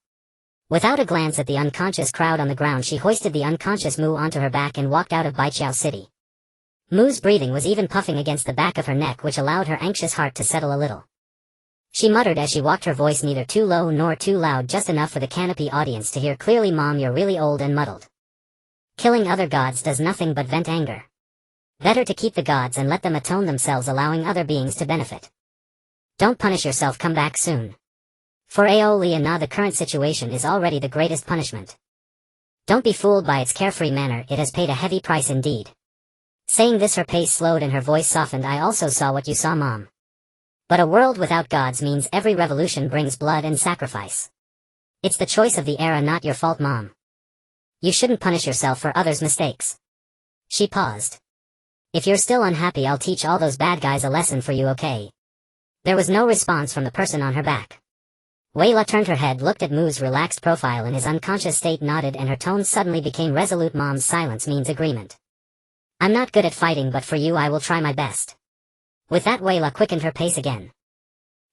Without a glance at the unconscious crowd on the ground, she hoisted the unconscious Moo onto her back and walked out of Baijiao City. Moo's breathing was even puffing against the back of her neck, which allowed her anxious heart to settle a little. She muttered as she walked, her voice neither too low nor too loud, just enough for the canopy audience to hear clearly. Mom, you're really old and muddled. Killing other gods does nothing but vent anger. Better to keep the gods and let them atone themselves, allowing other beings to benefit. Don't punish yourself, come back soon. For Aoliana, the current situation is already the greatest punishment. Don't be fooled by its carefree manner, it has paid a heavy price indeed. Saying this, her pace slowed and her voice softened. I also saw what you saw, Mom. But a world without gods means every revolution brings blood and sacrifice. It's the choice of the era, not your fault, Mom. You shouldn't punish yourself for others' mistakes. She paused. If you're still unhappy, I'll teach all those bad guys a lesson for you, okay? There was no response from the person on her back. Wayla turned her head, looked at Moo's relaxed profile in his unconscious state, nodded, and her tone suddenly became resolute. Mom's silence means agreement. I'm not good at fighting, but for you I will try my best. With that, Wayla quickened her pace again.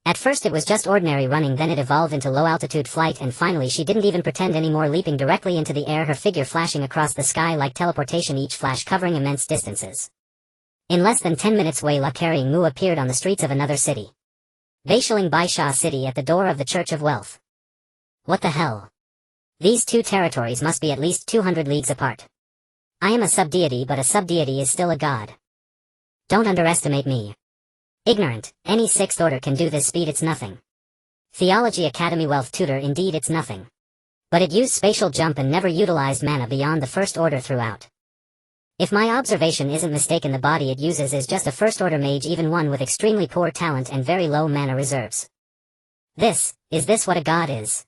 At first it was just ordinary running, then it evolved into low-altitude flight, and finally she didn't even pretend anymore, leaping directly into the air, her figure flashing across the sky like teleportation, each flash covering immense distances. In less than 10 minutes, Wayla carrying Moo appeared on the streets of another city. Baishaling Baisha City, at the door of the Church of Wealth. What the hell? These two territories must be at least 200 leagues apart. I am a sub-deity, but a sub-deity is still a god. Don't underestimate me. Ignorant, any sixth order can do this speed, it's nothing. Theology Academy Wealth Tutor, indeed it's nothing. But it used spatial jump and never utilized mana beyond the first order throughout. If my observation isn't mistaken, the body it uses is just a first order mage, even one with extremely poor talent and very low mana reserves. Is this what a god is?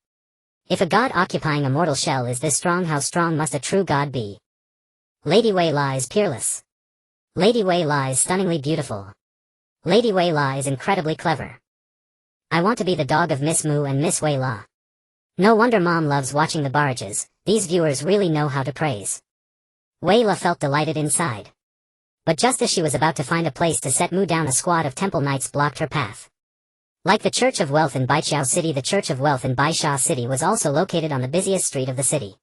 If a god occupying a mortal shell is this strong, how strong must a true god be? Lady Wayla is peerless. Lady Wayla is stunningly beautiful. Lady Wayla is incredibly clever. I want to be the dog of Miss Moo and Miss Wayla. No wonder Mom loves watching the barrages, these viewers really know how to praise. Wayla felt delighted inside. But just as she was about to find a place to set Moo down, a squad of temple knights blocked her path. Like the Church of Wealth in Baijiao City, the Church of Wealth in Baisha City was also located on the busiest street of the city.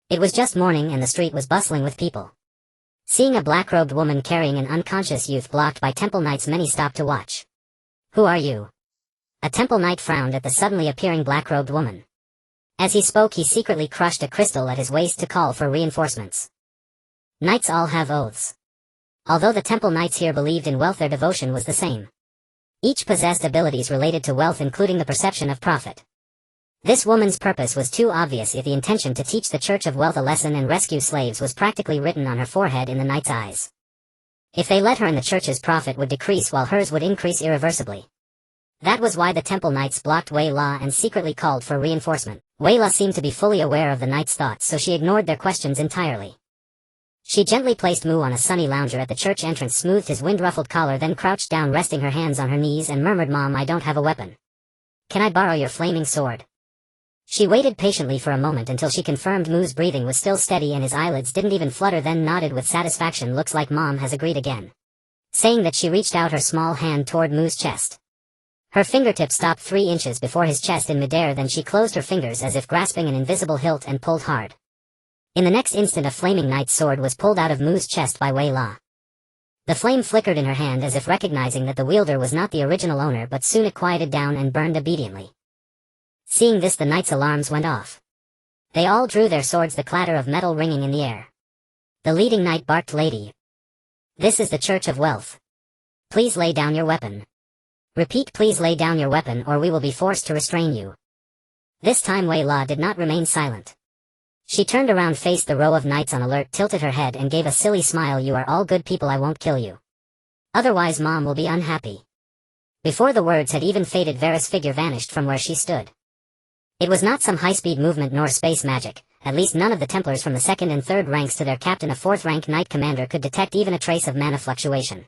It was just morning and the street was bustling with people. Seeing a black-robed woman carrying an unconscious youth blocked by temple knights, many stopped to watch. Who are you? A temple knight frowned at the suddenly appearing black-robed woman. As he spoke, he secretly crushed a crystal at his waist to call for reinforcements. Knights all have oaths. Although the temple knights here believed in wealth, their devotion was the same. Each possessed abilities related to wealth, including the perception of profit. This woman's purpose was too obvious, yet the intention to teach the Church of Wealth a lesson and rescue slaves was practically written on her forehead in the knights' eyes. If they let her in, the church's profit would decrease while hers would increase irreversibly. That was why the temple knights blocked Wayla and secretly called for reinforcement. Wayla seemed to be fully aware of the knights' thoughts, so she ignored their questions entirely. She gently placed Moo on a sunny lounger at the church entrance, smoothed his wind-ruffled collar, then crouched down, resting her hands on her knees, and murmured, Mom, I don't have a weapon. Can I borrow your flaming sword? She waited patiently for a moment until she confirmed Moo's breathing was still steady and his eyelids didn't even flutter, then nodded with satisfaction. Looks like Mom has agreed again. Saying that, she reached out her small hand toward Moo's chest. Her fingertip stopped 3 inches before his chest in midair, then she closed her fingers as if grasping an invisible hilt and pulled hard. In the next instant, a flaming knight's sword was pulled out of Moo's chest by Wayla. The flame flickered in her hand as if recognizing that the wielder was not the original owner, but soon it quieted down and burned obediently. Seeing this, the knights' alarms went off. They all drew their swords, the clatter of metal ringing in the air. The leading knight barked, Lady. This is the Church of Wealth. Please lay down your weapon. Repeat, please lay down your weapon or we will be forced to restrain you. This time Wayla did not remain silent. She turned around, faced the row of knights on alert, tilted her head and gave a silly smile. You are all good people, I won't kill you. Otherwise Mom will be unhappy. Before the words had even faded, Vera's figure vanished from where she stood. It was not some high-speed movement nor space magic. At least none of the Templars from the 2nd and 3rd ranks to their captain, a 4th-rank knight commander, could detect even a trace of mana fluctuation.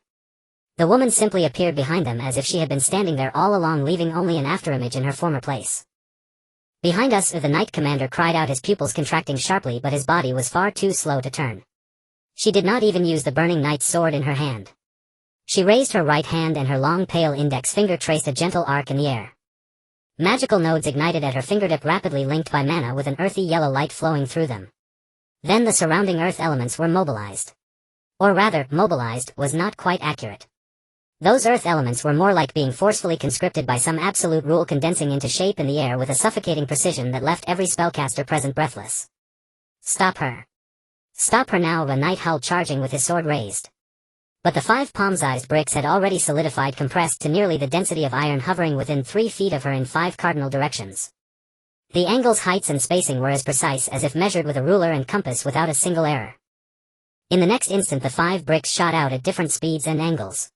The woman simply appeared behind them as if she had been standing there all along, leaving only an afterimage in her former place. "Behind us," the knight commander cried out, his pupils contracting sharply, but his body was far too slow to turn. She did not even use the burning knight's sword in her hand. She raised her right hand and her long pale index finger traced a gentle arc in the air. Magical nodes ignited at her fingertip, rapidly linked by mana with an earthy yellow light flowing through them. Then the surrounding earth elements were mobilized. Or rather, mobilized was not quite accurate. Those earth elements were more like being forcefully conscripted by some absolute rule, condensing into shape in the air with a suffocating precision that left every spellcaster present breathless. "Stop her. Stop her now!" a knight howled, charging with his sword raised. But the 5 palm-sized bricks had already solidified, compressed to nearly the density of iron, hovering within 3 feet of her in 5 cardinal directions. The angles, heights, and spacing were as precise as if measured with a ruler and compass, without a single error. In the next instant the 5 bricks shot out at different speeds and angles.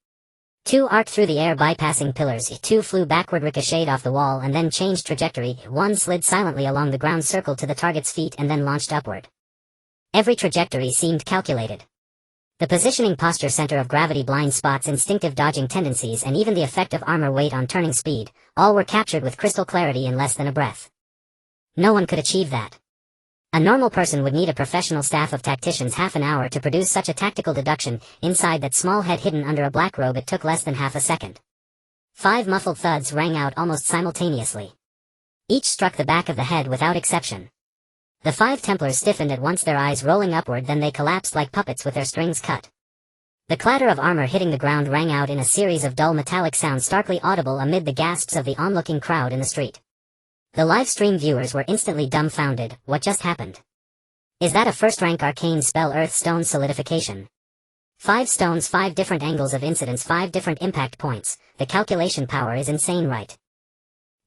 2 arced through the air, bypassing pillars, 2 flew backward, ricocheted off the wall, and then changed trajectory, 1 slid silently along the ground, circled to the target's feet, and then launched upward. Every trajectory seemed calculated. The positioning, posture, center of gravity, blind spots, instinctive dodging tendencies, and even the effect of armor weight on turning speed, all were captured with crystal clarity in less than a breath. No one could achieve that. A normal person would need a professional staff of tacticians half an hour to produce such a tactical deduction. Inside that small head hidden under a black robe, it took less than half a second. 5 muffled thuds rang out almost simultaneously. Each struck the back of the head without exception. The 5 Templars stiffened at once, their eyes rolling upward, then they collapsed like puppets with their strings cut. The clatter of armor hitting the ground rang out in a series of dull metallic sounds, starkly audible amid the gasps of the onlooking crowd in the street. The live stream viewers were instantly dumbfounded. What just happened? Is that a first-rank arcane spell, Earth Stone Solidification? 5 stones, 5 different angles of incidence, 5 different impact points. The calculation power is insane, right?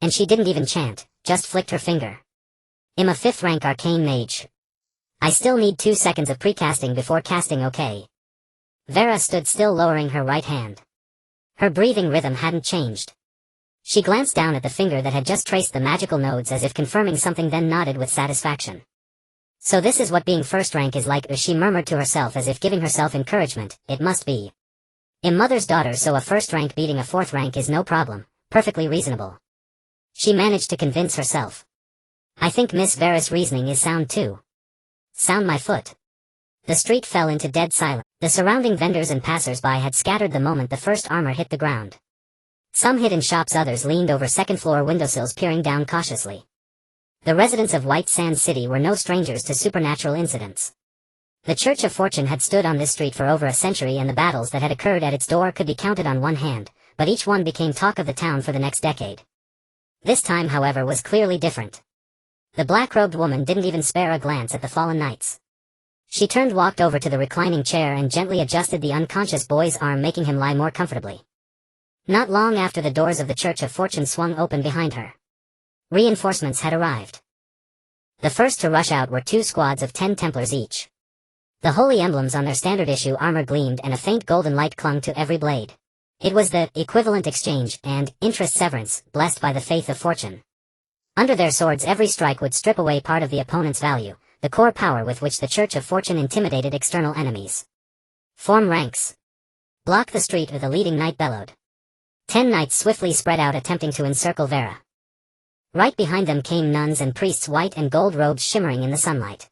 And she didn't even chant, just flicked her finger. "I'm a 5th-rank arcane mage. I still need 2 seconds of precasting before casting, okay?" Vera stood still, lowering her right hand. Her breathing rhythm hadn't changed. She glanced down at the finger that had just traced the magical nodes as if confirming something, then nodded with satisfaction. "So this is what being 1st rank is like," she murmured to herself as if giving herself encouragement. "It must be. I'm mother's daughter, so a 1st rank beating a 4th rank is no problem, perfectly reasonable." She managed to convince herself. "I think Miss Vera's reasoning is sound too." Sound my foot. The street fell into dead silence. The surrounding vendors and passers-by had scattered the moment the first armor hit the ground. Some hid in shops, others leaned over second-floor windowsills, peering down cautiously. The residents of White Sand City were no strangers to supernatural incidents. The Church of Fortune had stood on this street for over a century, and the battles that had occurred at its door could be counted on one hand, but each one became talk of the town for the next decade. This time, however, was clearly different. The black-robed woman didn't even spare a glance at the fallen knights. She turned, walked over to the reclining chair, and gently adjusted the unconscious boy's arm, making him lie more comfortably. Not long after, the doors of the Church of Fortune swung open behind her. Reinforcements had arrived. The first to rush out were 2 squads of 10 Templars each. The holy emblems on their standard-issue armor gleamed, and a faint golden light clung to every blade. It was the equivalent exchange and interest severance, blessed by the faith of fortune. Under their swords, every strike would strip away part of the opponent's value, the core power with which the Church of Fortune intimidated external enemies. "Form ranks. Block the street," the leading knight bellowed. 10 knights swiftly spread out, attempting to encircle Vera. Right behind them came nuns and priests, white and gold robes shimmering in the sunlight.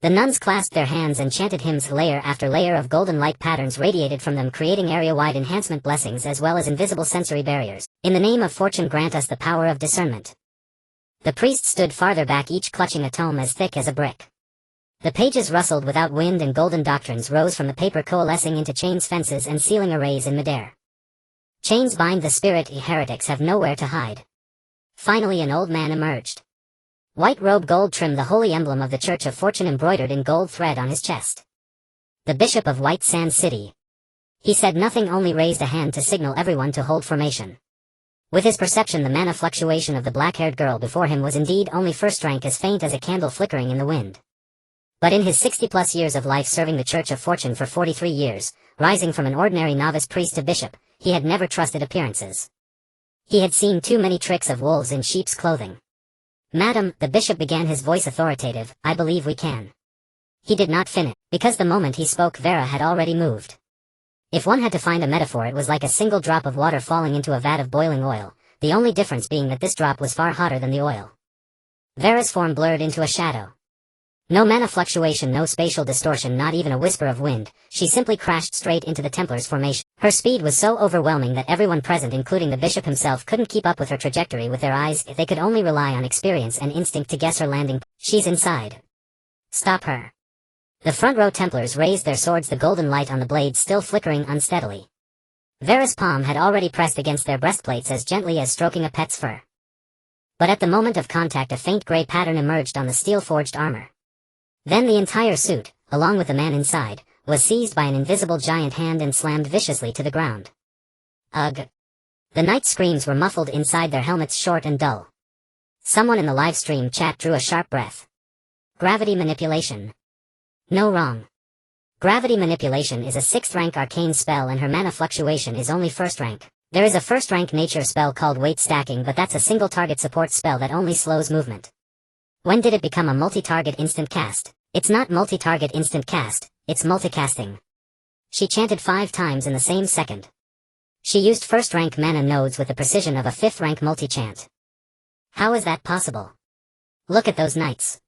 The nuns clasped their hands and chanted hymns. Layer after layer of golden light patterns radiated from them, creating area-wide enhancement blessings as well as invisible sensory barriers. "In the name of fortune, grant us the power of discernment." The priests stood farther back, each clutching a tome as thick as a brick. The pages rustled without wind, and golden doctrines rose from the paper, coalescing into chains, fences, and ceiling arrays in midair. "Chains bind the spirit, heretics have nowhere to hide." Finally an old man emerged. White robe, gold trim, the holy emblem of the Church of Fortune embroidered in gold thread on his chest. "The Bishop of White Sand City." He said nothing, only raised a hand to signal everyone to hold formation. With his perception, the mana fluctuation of the black-haired girl before him was indeed only 1st rank, as faint as a candle flickering in the wind. But in his 60-plus years of life, serving the Church of Fortune for 43 years, rising from an ordinary novice priest to bishop, he had never trusted appearances. He had seen too many tricks of wolves in sheep's clothing. "Madam," the bishop began, his voice authoritative, "I believe we can." He did not finish, because the moment he spoke Vera had already moved. If one had to find a metaphor, it was like a single drop of water falling into a vat of boiling oil, the only difference being that this drop was far hotter than the oil. Vera's form blurred into a shadow. No mana fluctuation, no spatial distortion, not even a whisper of wind, she simply crashed straight into the Templar's formation. Her speed was so overwhelming that everyone present, including the bishop himself, couldn't keep up with her trajectory with their eyes. If they could only rely on experience and instinct to guess her landing. "She's inside. Stop her." The front row Templars raised their swords, the golden light on the blades still flickering unsteadily. Vera's palm had already pressed against their breastplates as gently as stroking a pet's fur. But at the moment of contact a faint gray pattern emerged on the steel-forged armor. Then the entire suit, along with the man inside, was seized by an invisible giant hand and slammed viciously to the ground. Ugh! The knight's screams were muffled inside their helmets, short and dull. Someone in the live stream chat drew a sharp breath. Gravity manipulation. No, wrong. Gravity manipulation is a 6th rank arcane spell and her mana fluctuation is only 1st rank. There is a 1st rank nature spell called weight stacking, but that's a single target support spell that only slows movement. When did it become a multi-target instant cast? It's not multi-target instant cast, it's multicasting. She chanted 5 times in the same second. She used 1st rank mana nodes with the precision of a 5th rank multi-chant. How is that possible? Look at those knights.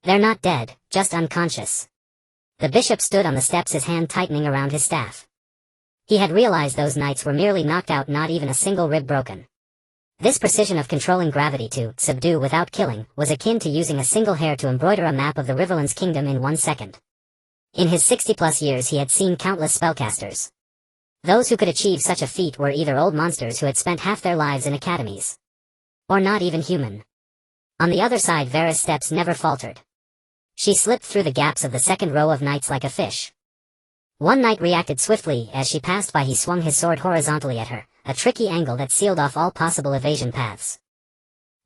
They're not dead, just unconscious. The bishop stood on the steps, his hand tightening around his staff. He had realized those knights were merely knocked out, not even a single rib broken. This precision of controlling gravity to subdue without killing was akin to using a single hair to embroider a map of the Riverlands kingdom in 1 second. In his 60-plus years he had seen countless spellcasters. Those who could achieve such a feat were either old monsters who had spent half their lives in academies, or not even human. On the other side, Vera's steps never faltered. She slipped through the gaps of the second row of knights like a fish. One knight reacted swiftly. As she passed by, he swung his sword horizontally at her, a tricky angle that sealed off all possible evasion paths.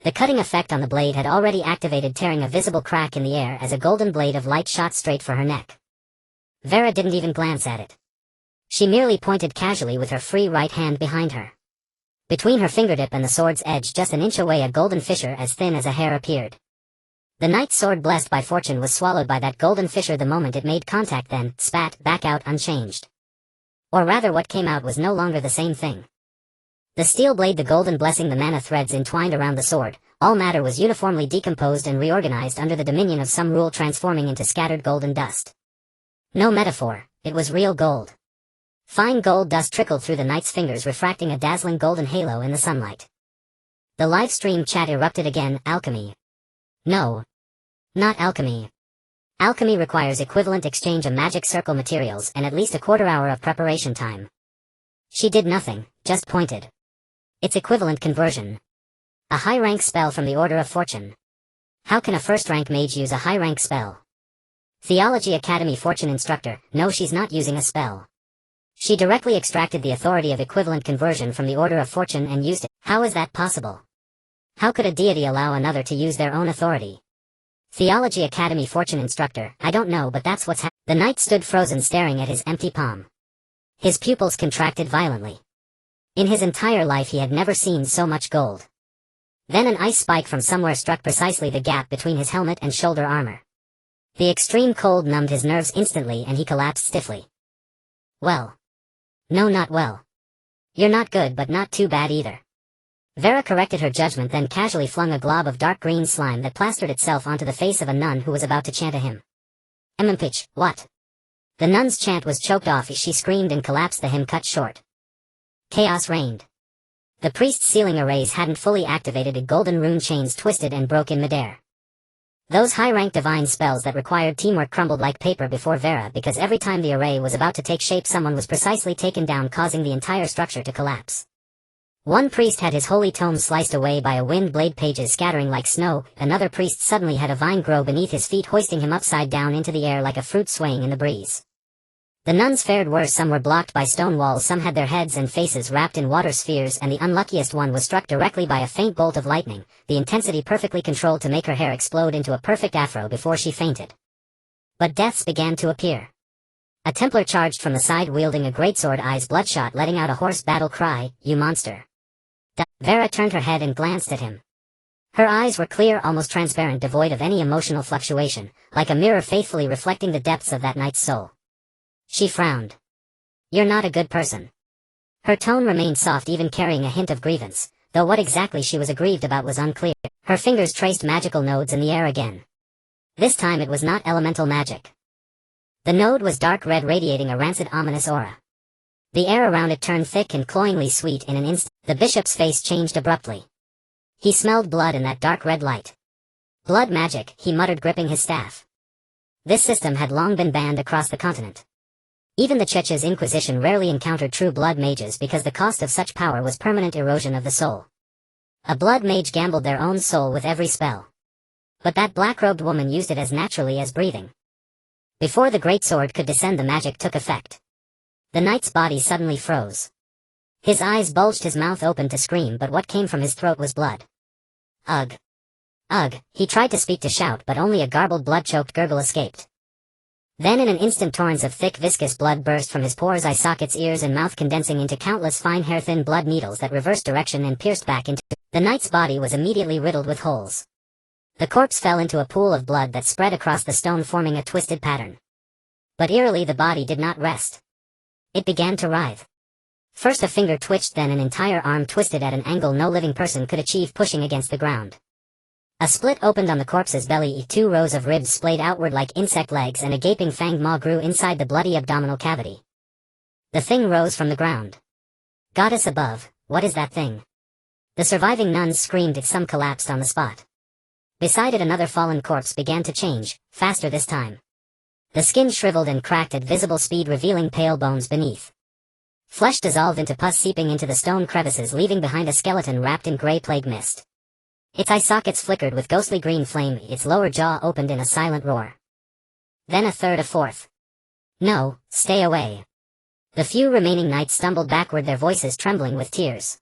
The cutting effect on the blade had already activated, tearing a visible crack in the air as a golden blade of light shot straight for her neck. Vera didn't even glance at it. She merely pointed casually with her free right hand behind her. Between her fingertip and the sword's edge, just an inch away, a golden fissure as thin as a hair appeared. The knight's sword, blessed by fortune, was swallowed by that golden fissure the moment it made contact, then spat back out unchanged. Or rather, what came out was no longer the same thing. The steel blade, the golden blessing, the mana threads entwined around the sword, all matter was uniformly decomposed and reorganized under the dominion of some rule, transforming into scattered golden dust. No metaphor, it was real gold. Fine gold dust trickled through the knight's fingers, refracting a dazzling golden halo in the sunlight. The live stream chat erupted again. Alchemy. No. Not alchemy. Alchemy requires equivalent exchange of magic circle materials and at least a quarter hour of preparation time. She did nothing, just pointed. It's equivalent conversion. A high-rank spell from the Order of Fortune. How can a 1st-rank mage use a high-rank spell? Theology Academy fortune instructor. No, she's not using a spell. She directly extracted the authority of equivalent conversion from the Order of Fortune and used it. How is that possible? How could a deity allow another to use their own authority? Theology Academy fortune instructor. I don't know, but that's what's The knight stood frozen, staring at his empty palm. His pupils contracted violently. In his entire life he had never seen so much gold. Then an ice spike from somewhere struck precisely the gap between his helmet and shoulder armor. The extreme cold numbed his nerves instantly and he collapsed stiffly. Well. No, not well. You're not good, but not too bad either. Vera corrected her judgment, then casually flung a glob of dark green slime that plastered itself onto the face of a nun who was about to chant a hymn. Pitch, what? The nun's chant was choked off as she screamed and collapsed, the hymn cut short. Chaos reigned. The priest's sealing arrays hadn't fully activated, golden rune chains twisted and broke in midair. Those high-rank divine spells that required teamwork crumbled like paper before Vera, because every time the array was about to take shape someone was precisely taken down, causing the entire structure to collapse. One priest had his holy tome sliced away by a wind blade, pages scattering like snow. Another priest suddenly had a vine grow beneath his feet, hoisting him upside down into the air like a fruit swaying in the breeze. The nuns fared worse. Some were blocked by stone walls, some had their heads and faces wrapped in water spheres, and the unluckiest one was struck directly by a faint bolt of lightning, the intensity perfectly controlled to make her hair explode into a perfect afro before she fainted. But deaths began to appear. A Templar charged from the side wielding a greatsword, eyes bloodshot, letting out a hoarse battle cry, "You monster!" Vera turned her head and glanced at him. Her eyes were clear, almost transparent, devoid of any emotional fluctuation, like a mirror faithfully reflecting the depths of that knight's soul. She frowned. "You're not a good person." Her tone remained soft, even carrying a hint of grievance, though what exactly she was aggrieved about was unclear. Her fingers traced magical nodes in the air again. This time it was not elemental magic. The node was dark red, radiating a rancid, ominous aura. The air around it turned thick and cloyingly sweet in an instant. The bishop's face changed abruptly. He smelled blood in that dark red light. "Blood magic," he muttered, gripping his staff. This system had long been banned across the continent. Even the Church's Inquisition rarely encountered true blood mages because the cost of such power was permanent erosion of the soul. A blood mage gambled their own soul with every spell. But that black-robed woman used it as naturally as breathing. Before the great sword could descend, the magic took effect. The knight's body suddenly froze. His eyes bulged, his mouth opened to scream, but what came from his throat was blood. "Ugh! Ugh!" He tried to speak, to shout, but only a garbled, blood-choked gurgle escaped. Then in an instant, torrents of thick, viscous blood burst from his pores, eye sockets, ears and mouth, condensing into countless fine, hair-thin blood needles that reversed direction and pierced back into... The knight's body was immediately riddled with holes. The corpse fell into a pool of blood that spread across the stone, forming a twisted pattern. But eerily, the body did not rest. It began to writhe. First a finger twitched, then an entire arm twisted at an angle no living person could achieve, pushing against the ground. A split opened on the corpse's belly, 2 rows of ribs splayed outward like insect legs, and a gaping fanged maw grew inside the bloody abdominal cavity. The thing rose from the ground. "Goddess above, what is that thing?" The surviving nuns screamed. Some collapsed on the spot. Beside it another fallen corpse began to change, faster this time. The skin shriveled and cracked at visible speed, revealing pale bones beneath. Flesh dissolved into pus, seeping into the stone crevices, leaving behind a skeleton wrapped in grey plague mist. Its eye sockets flickered with ghostly green flame, its lower jaw opened in a silent roar. Then a third, a fourth. "No, stay away." The few remaining knights stumbled backward, their voices trembling with tears.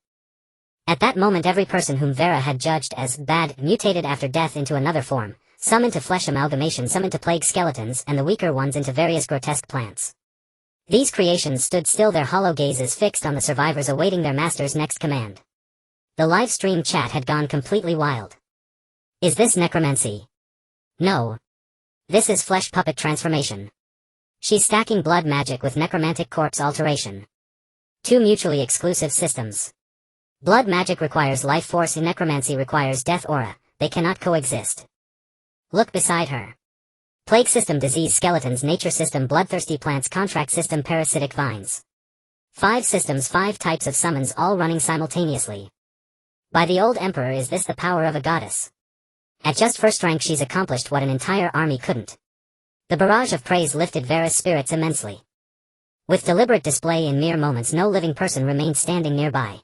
At that moment every person whom Vera had judged as bad mutated after death into another form, some into flesh amalgamation, some into plague skeletons, and the weaker ones into various grotesque plants. These creations stood still, their hollow gazes fixed on the survivors, awaiting their master's next command. The live stream chat had gone completely wild. "Is this necromancy?" "No. This is flesh puppet transformation. She's stacking blood magic with necromantic corpse alteration. 2 mutually exclusive systems. Blood magic requires life force, and necromancy requires death aura. They cannot coexist. Look beside her. Plague system, disease skeletons, nature system, bloodthirsty plants, contract system, parasitic vines. 5 systems, 5 types of summons, all running simultaneously. By the old emperor, is this the power of a goddess? At just first rank she's accomplished what an entire army couldn't. The barrage of praise lifted Vera's spirits immensely. With deliberate display, in mere moments no living person remained standing nearby.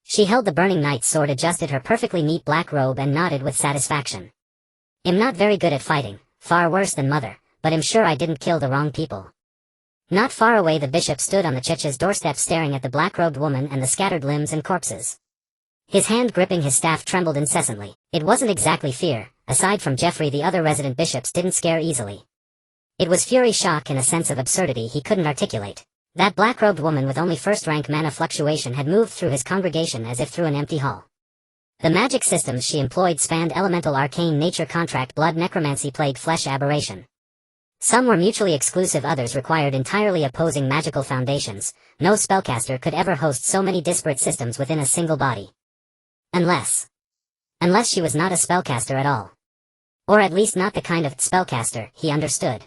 She held the burning knight's sword, adjusted her perfectly neat black robe, and nodded with satisfaction. "I'm not very good at fighting, far worse than mother, but I'm sure I didn't kill the wrong people." Not far away the bishop stood on the church's doorstep, staring at the black-robed woman and the scattered limbs and corpses. His hand gripping his staff trembled incessantly. It wasn't exactly fear. Aside from Geoffrey, the other resident bishops didn't scare easily. It was fury, shock, and a sense of absurdity he couldn't articulate. That black-robed woman with only first-rank mana fluctuation had moved through his congregation as if through an empty hall. The magic systems she employed spanned elemental, arcane, nature, contract, blood, necromancy, plague, flesh, aberration. Some were mutually exclusive, others required entirely opposing magical foundations. No spellcaster could ever host so many disparate systems within a single body. Unless she was not a spellcaster at all. Or at least not the kind of spellcaster he understood.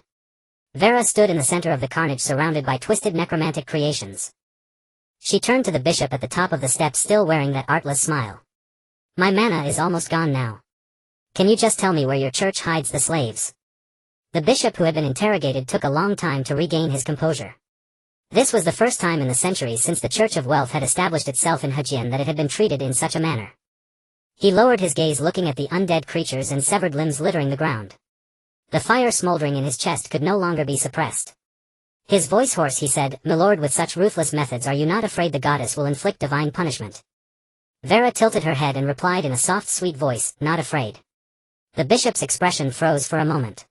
Vera stood in the center of the carnage, surrounded by twisted necromantic creations. She turned to the bishop at the top of the steps, still wearing that artless smile. "My mana is almost gone now. Can you just tell me where your church hides the slaves?" The bishop, who had been interrogated, took a long time to regain his composure. This was the first time in the centuries since the Church of Wealth had established itself in Hejian that it had been treated in such a manner. He lowered his gaze, looking at the undead creatures and severed limbs littering the ground. The fire smoldering in his chest could no longer be suppressed. His voice hoarse, he said, "My lord, with such ruthless methods, are you not afraid the goddess will inflict divine punishment?" Vera tilted her head and replied in a soft, sweet voice, "Not afraid." The bishop's expression froze for a moment.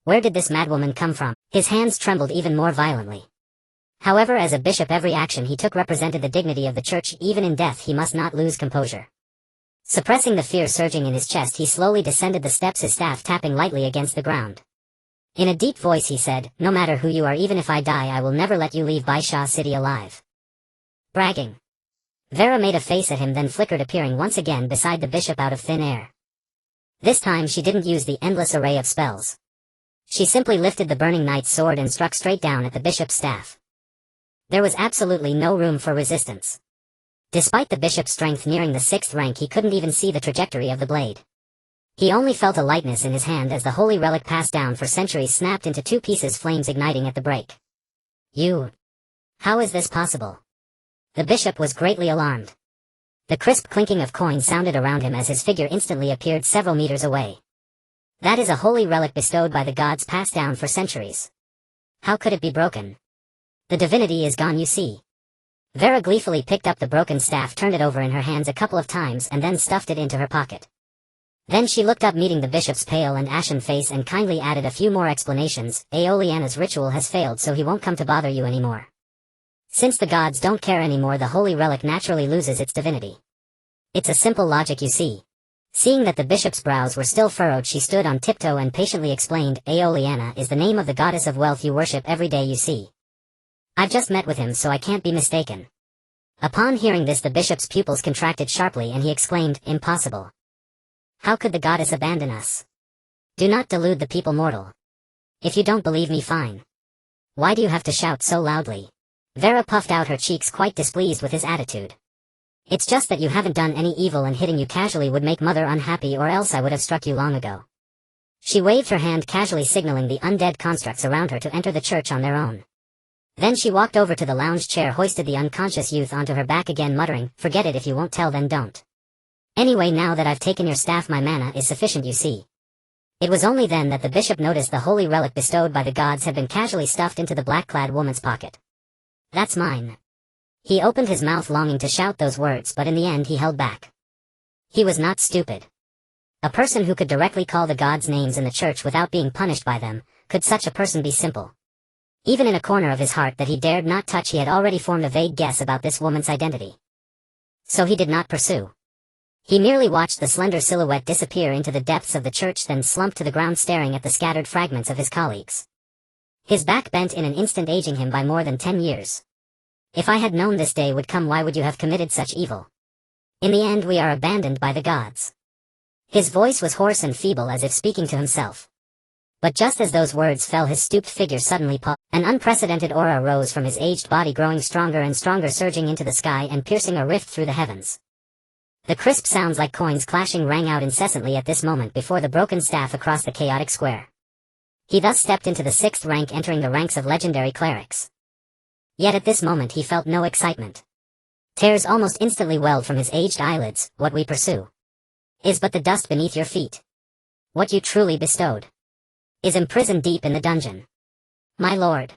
Where did this madwoman come from? His hands trembled even more violently. However, as a bishop, every action he took represented the dignity of the church. Even in death he must not lose composure. Suppressing the fear surging in his chest, he slowly descended the steps, his staff tapping lightly against the ground. In a deep voice he said, "No matter who you are, even if I die, I will never let you leave Baisha City alive." Bragging. Vera made a face at him, then flickered, appearing once again beside the bishop out of thin air. This time she didn't use the endless array of spells. She simply lifted the burning knight's sword and struck straight down at the bishop's staff. There was absolutely no room for resistance. Despite the bishop's strength nearing the 6th rank, he couldn't even see the trajectory of the blade. He only felt a lightness in his hand as the holy relic passed down for centuries snapped into 2 pieces, flames igniting at the break. How is this possible? The bishop was greatly alarmed. The crisp clinking of coins sounded around him as his figure instantly appeared several meters away. That is a holy relic bestowed by the gods, passed down for centuries. How could it be broken? The divinity is gone, you see. Vera gleefully picked up the broken staff, turned it over in her hands a couple of times, and then stuffed it into her pocket. Then she looked up, meeting the bishop's pale and ashen face, and kindly added a few more explanations. Aeoliana's ritual has failed, so he won't come to bother you anymore. Since the gods don't care anymore, the holy relic naturally loses its divinity. It's a simple logic, you see. Seeing that the bishop's brows were still furrowed, she stood on tiptoe and patiently explained, "Aeoliana is the name of the goddess of wealth you worship every day, you see. I've just met with him, so I can't be mistaken." Upon hearing this, the bishop's pupils contracted sharply and he exclaimed, "Impossible. How could the goddess abandon us? Do not delude the people, mortal. If you don't believe me, fine. Why do you have to shout so loudly?" Vera puffed out her cheeks, quite displeased with his attitude. "It's just that you haven't done any evil, and hitting you casually would make Mother unhappy, or else I would have struck you long ago." She waved her hand, casually signaling the undead constructs around her to enter the church on their own. Then she walked over to the lounge chair, hoisted the unconscious youth onto her back again, muttering, "Forget it. If you won't tell, then don't. Anyway, now that I've taken your staff, my mana is sufficient, you see." It was only then that the bishop noticed the holy relic bestowed by the gods had been casually stuffed into the black-clad woman's pocket. "That's mine." He opened his mouth, longing to shout those words, but in the end he held back. He was not stupid. A person who could directly call the gods' names in the church without being punished by them. Could such a person be simple? Even in a corner of his heart that he dared not touch, he had already formed a vague guess about this woman's identity. So he did not pursue. He merely watched the slender silhouette disappear into the depths of the church, then slumped to the ground, staring at the scattered fragments of his colleagues. His back bent in an instant, aging him by more than 10 years. "If I had known this day would come, why would you have committed such evil? In the end we are abandoned by the gods." His voice was hoarse and feeble, as if speaking to himself. But just as those words fell, his stooped figure suddenly paused. An unprecedented aura rose from his aged body, growing stronger and stronger, surging into the sky and piercing a rift through the heavens. The crisp sounds like coins clashing rang out incessantly at this moment before the broken staff across the chaotic square. He thus stepped into the 6th rank, entering the ranks of legendary clerics. Yet at this moment he felt no excitement. Tears almost instantly welled from his aged eyelids. "What we pursue is but the dust beneath your feet. What you truly bestowed is imprisoned deep in the dungeon, my lord."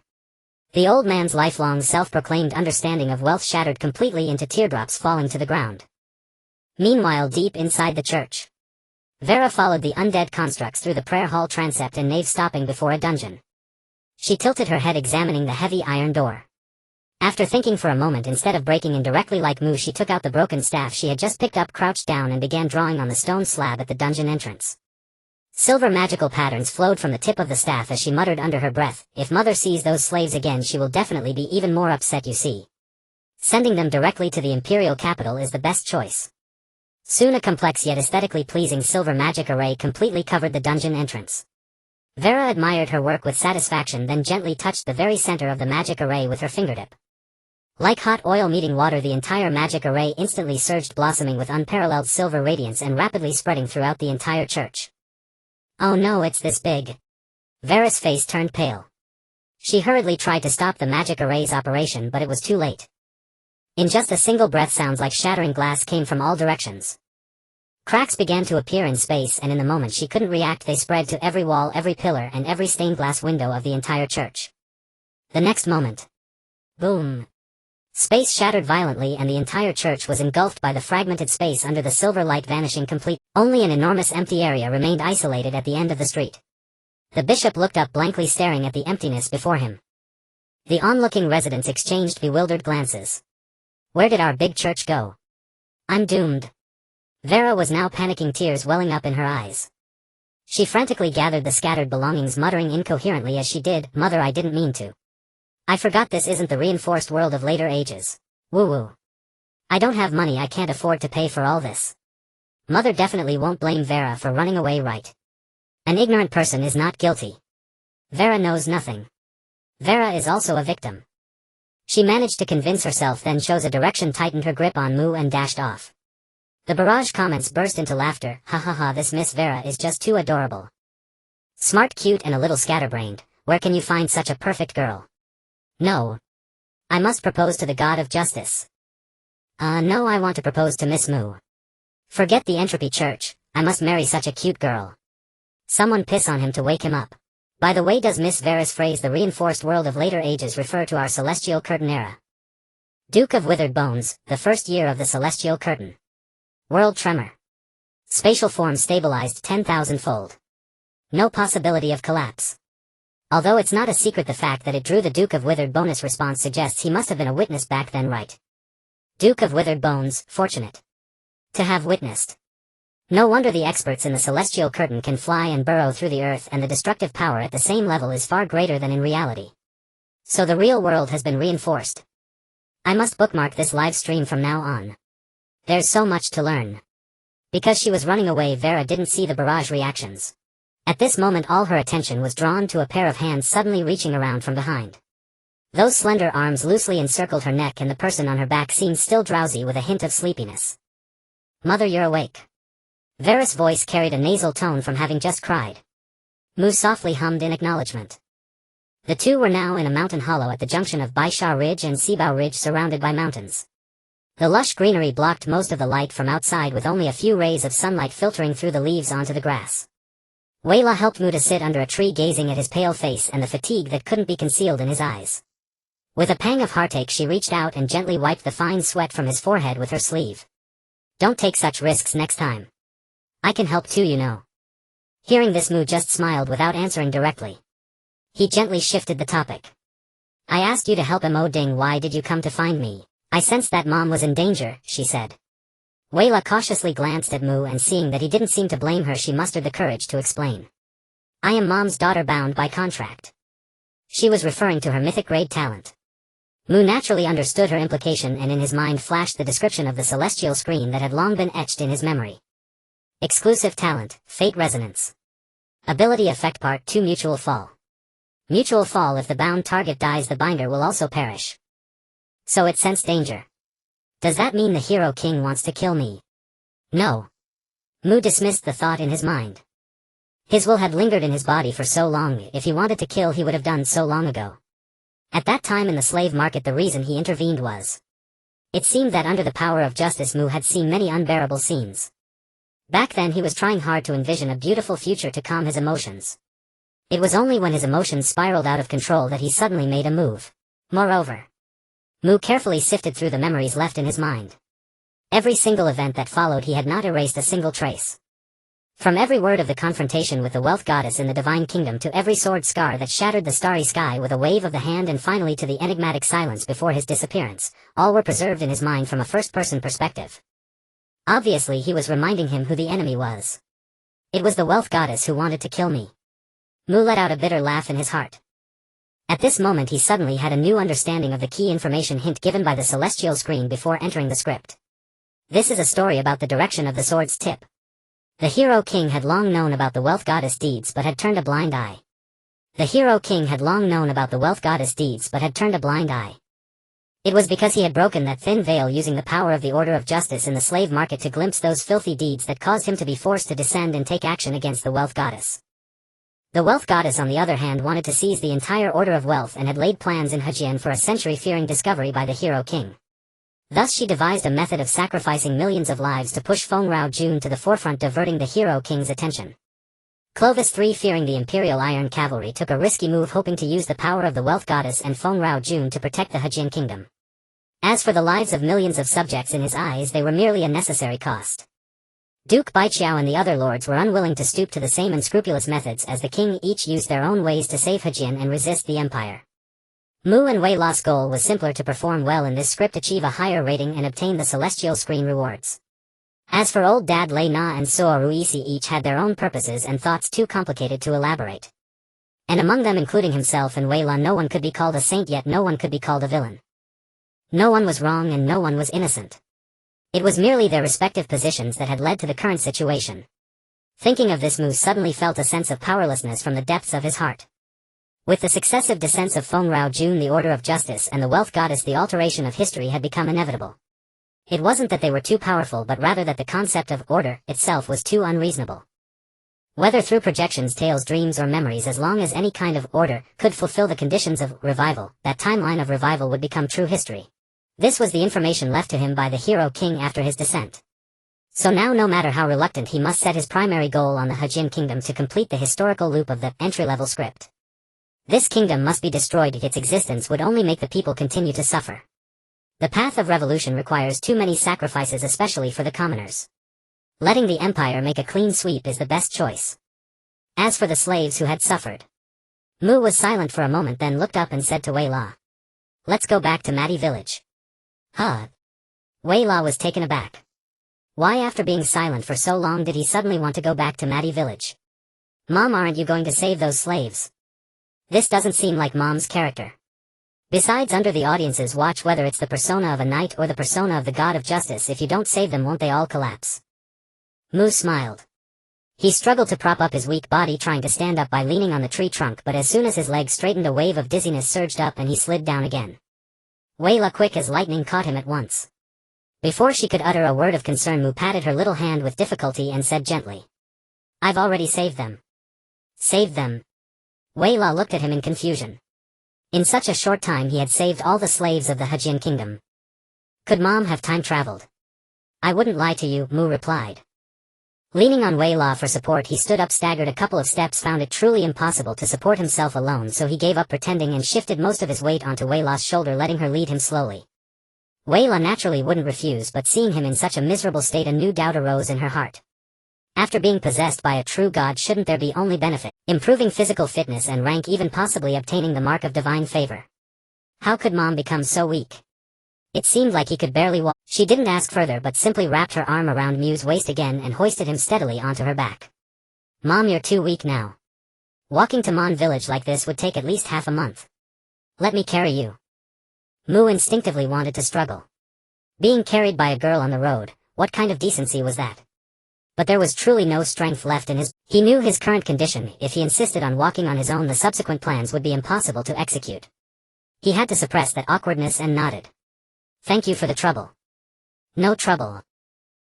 The old man's lifelong self-proclaimed understanding of wealth shattered completely into teardrops falling to the ground. Meanwhile, deep inside the church, Vera followed the undead constructs through the prayer hall transept and nave, stopping before a dungeon. She tilted her head, examining the heavy iron door. After thinking for a moment, instead of breaking in directly like Mu, she took out the broken staff she had just picked up, crouched down, and began drawing on the stone slab at the dungeon entrance. Silver magical patterns flowed from the tip of the staff as she muttered under her breath, "If Mother sees those slaves again, she will definitely be even more upset, you see. Sending them directly to the imperial capital is the best choice." Soon a complex yet aesthetically pleasing silver magic array completely covered the dungeon entrance. Vera admired her work with satisfaction, then gently touched the very center of the magic array with her fingertip. Like hot oil meeting water, the entire magic array instantly surged, blossoming with unparalleled silver radiance and rapidly spreading throughout the entire church. "Oh no, it's this big." Vera's face turned pale. She hurriedly tried to stop the magic array's operation, but it was too late. In just a single breath, sounds like shattering glass came from all directions. Cracks began to appear in space, and in the moment she couldn't react, they spread to every wall, every pillar, and every stained glass window of the entire church. The next moment, boom! Space shattered violently, and the entire church was engulfed by the fragmented space under the silver light, vanishing complete. Only an enormous empty area remained isolated at the end of the street. The bishop looked up blankly, staring at the emptiness before him. The onlooking residents exchanged bewildered glances. Where did our big church go? I'm doomed. Vera was now panicking, tears welling up in her eyes. She frantically gathered the scattered belongings, muttering incoherently as she did, "Mother, I didn't mean to. I forgot this isn't the reinforced world of later ages. Woo-woo. I don't have money, I can't afford to pay for all this." Mother definitely won't blame Vera for running away, right? An ignorant person is not guilty. Vera knows nothing. Vera is also a victim. She managed to convince herself, then chose a direction, tightened her grip on Moo and dashed off. The barrage comments burst into laughter. "Ha ha ha, this Miss Vera is just too adorable. Smart, cute, and a little scatterbrained. Where can you find such a perfect girl? No. I must propose to the god of justice. No, I want to propose to Miss Moo. Forget the entropy church, I must marry such a cute girl. Someone piss on him to wake him up. By the way, does Miss Vera's phrase, the reinforced world of later ages, refer to our celestial curtain era? Duke of Withered Bones, the first year of the celestial curtain. World tremor. Spatial form stabilized 10,000-fold. No possibility of collapse. Although it's not a secret, the fact that it drew the Duke of Withered Bonus response suggests he must have been a witness back then, right? Duke of Withered Bones, fortunate to have witnessed. No wonder the experts in the celestial curtain can fly and burrow through the earth, and the destructive power at the same level is far greater than in reality. So the real world has been reinforced. I must bookmark this live stream from now on. There's so much to learn. Because she was running away, Vera didn't see the barrage reactions. At this moment all her attention was drawn to a pair of hands suddenly reaching around from behind. Those slender arms loosely encircled her neck, and the person on her back seemed still drowsy with a hint of sleepiness. "Mother, you're awake." Vera's voice carried a nasal tone from having just cried. Moo softly hummed in acknowledgement. The two were now in a mountain hollow at the junction of Baisha Ridge and Sibao Ridge, surrounded by mountains. The lush greenery blocked most of the light from outside, with only a few rays of sunlight filtering through the leaves onto the grass. Wayla helped Moo to sit under a tree, gazing at his pale face and the fatigue that couldn't be concealed in his eyes. With a pang of heartache, she reached out and gently wiped the fine sweat from his forehead with her sleeve. "Don't take such risks next time. I can help too, you know." Hearing this, Moo just smiled without answering directly. He gently shifted the topic. "I asked you to help Mo Ding. Why did you come to find me?" "I sensed that Mom was in danger," she said. Wayla cautiously glanced at Moo, and seeing that he didn't seem to blame her, she mustered the courage to explain. "I am Mom's daughter, bound by contract." She was referring to her mythic grade talent. Moo naturally understood her implication, and in his mind flashed the description of the celestial screen that had long been etched in his memory. Exclusive talent, Fate Resonance. Ability effect Part 2, Mutual Fall. Mutual fall: if the bound target dies, the binder will also perish. So it sensed danger. Does that mean the Hero King wants to kill me? No. Moo dismissed the thought in his mind. His will had lingered in his body for so long. If he wanted to kill, he would have done so long ago. At that time in the slave market, the reason he intervened was, it seemed that under the power of justice, Moo had seen many unbearable scenes. Back then he was trying hard to envision a beautiful future to calm his emotions. It was only when his emotions spiraled out of control that he suddenly made a move. Moreover, Moo carefully sifted through the memories left in his mind. Every single event that followed, he had not erased a single trace. From every word of the confrontation with the wealth goddess in the divine kingdom, to every sword scar that shattered the starry sky with a wave of the hand, and finally to the enigmatic silence before his disappearance, all were preserved in his mind from a first-person perspective. Obviously he was reminding him who the enemy was. It was the wealth goddess who wanted to kill me. Moo let out a bitter laugh in his heart. At this moment he suddenly had a new understanding of the key information hint given by the celestial screen before entering the script. This is a story about the direction of the sword's tip. The Hero King had long known about the wealth goddess deeds, but had turned a blind eye. The Hero King had long known about the wealth goddess deeds, but had turned a blind eye. It was because he had broken that thin veil, using the power of the order of justice in the slave market to glimpse those filthy deeds, that caused him to be forced to descend and take action against the wealth goddess. The wealth goddess, on the other hand, wanted to seize the entire order of wealth and had laid plans in Hejian for a century, fearing discovery by the Hero King. Thus she devised a method of sacrificing millions of lives to push Feng Rao Jun to the forefront, diverting the Hero King's attention. Clovis III, fearing the Imperial Iron Cavalry, took a risky move, hoping to use the power of the wealth goddess and Feng Rao Jun to protect the Hejian kingdom. As for the lives of millions of subjects, in his eyes they were merely a necessary cost. Duke Baiqiao and the other lords were unwilling to stoop to the same unscrupulous methods as the king, each used their own ways to save Hejin and resist the empire. Mu and Wei La's goal was simpler: to perform well in this script, achieve a higher rating, and obtain the celestial screen rewards. As for old dad Lei Na and Suo Ruisi, each had their own purposes and thoughts too complicated to elaborate. And among them, including himself and Wei La, no one could be called a saint, yet no one could be called a villain. No one was wrong and no one was innocent. It was merely their respective positions that had led to the current situation. Thinking of this, Mu suddenly felt a sense of powerlessness from the depths of his heart. With the successive descents of Feng Rao Jun, the Order of Justice, and the Wealth Goddess, the alteration of history had become inevitable. It wasn't that they were too powerful, but rather that the concept of order itself was too unreasonable. Whether through projections, tales, dreams, or memories, as long as any kind of order could fulfill the conditions of revival, that timeline of revival would become true history. This was the information left to him by the Hero King after his descent. So now, no matter how reluctant, he must set his primary goal on the Hejin Kingdom to complete the historical loop of the entry-level script. This kingdom must be destroyed. Its existence would only make the people continue to suffer. The path of revolution requires too many sacrifices, especially for the commoners. Letting the empire make a clean sweep is the best choice. As for the slaves who had suffered, Mu was silent for a moment, then looked up and said to Wei La, "Let's go back to Mati village." Huh? Wei La was taken aback. Why, after being silent for so long, did he suddenly want to go back to Mati village? "Mom, aren't you going to save those slaves? This doesn't seem like Mom's character. Besides, under the audience's watch, whether it's the persona of a knight or the persona of the god of justice, if you don't save them, won't they all collapse?" Mu smiled. He struggled to prop up his weak body, trying to stand up by leaning on the tree trunk, but as soon as his legs straightened, a wave of dizziness surged up and he slid down again. Wei La, quick as lightning, caught him at once. Before she could utter a word of concern, Mu patted her little hand with difficulty and said gently, "I've already saved them." Saved them? Wei La looked at him in confusion. In such a short time he had saved all the slaves of the Hejin Kingdom. Could Mom have time traveled? "I wouldn't lie to you," Mu replied. Leaning on Wei La for support, he stood up, staggered a couple of steps, found it truly impossible to support himself alone, so he gave up pretending and shifted most of his weight onto Wei La's shoulder, letting her lead him slowly. Wei La naturally wouldn't refuse, but seeing him in such a miserable state, a new doubt arose in her heart. After being possessed by a true god, shouldn't there be only benefit? Improving physical fitness and rank, even possibly obtaining the mark of divine favor. How could Mom become so weak? It seemed like he could barely walk. She didn't ask further, but simply wrapped her arm around Mu's waist again and hoisted him steadily onto her back. "Mom, you're too weak now. Walking to Mon village like this would take at least half a month. Let me carry you." Mu instinctively wanted to struggle. Being carried by a girl on the road, what kind of decency was that? But there was truly no strength left in his... He knew his current condition. If he insisted on walking on his own, the subsequent plans would be impossible to execute. He had to suppress that awkwardness and nodded. "Thank you for the trouble." "No trouble.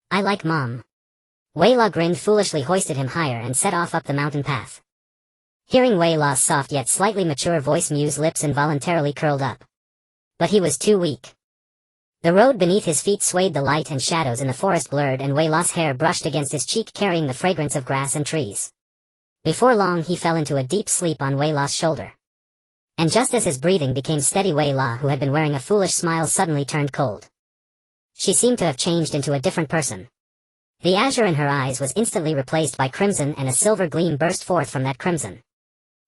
I like Mom." Wei La grinned foolishly, hoisted him higher, and set off up the mountain path. Hearing Wei La's soft yet slightly mature voice, Mu's lips involuntarily curled up. But he was too weak. The road beneath his feet swayed, the light and shadows in the forest blurred, and Wei La's hair brushed against his cheek, carrying the fragrance of grass and trees. Before long he fell into a deep sleep on Wei La's shoulder. And just as his breathing became steady, Wei La, who had been wearing a foolish smile, suddenly turned cold. She seemed to have changed into a different person. The azure in her eyes was instantly replaced by crimson, and a silver gleam burst forth from that crimson.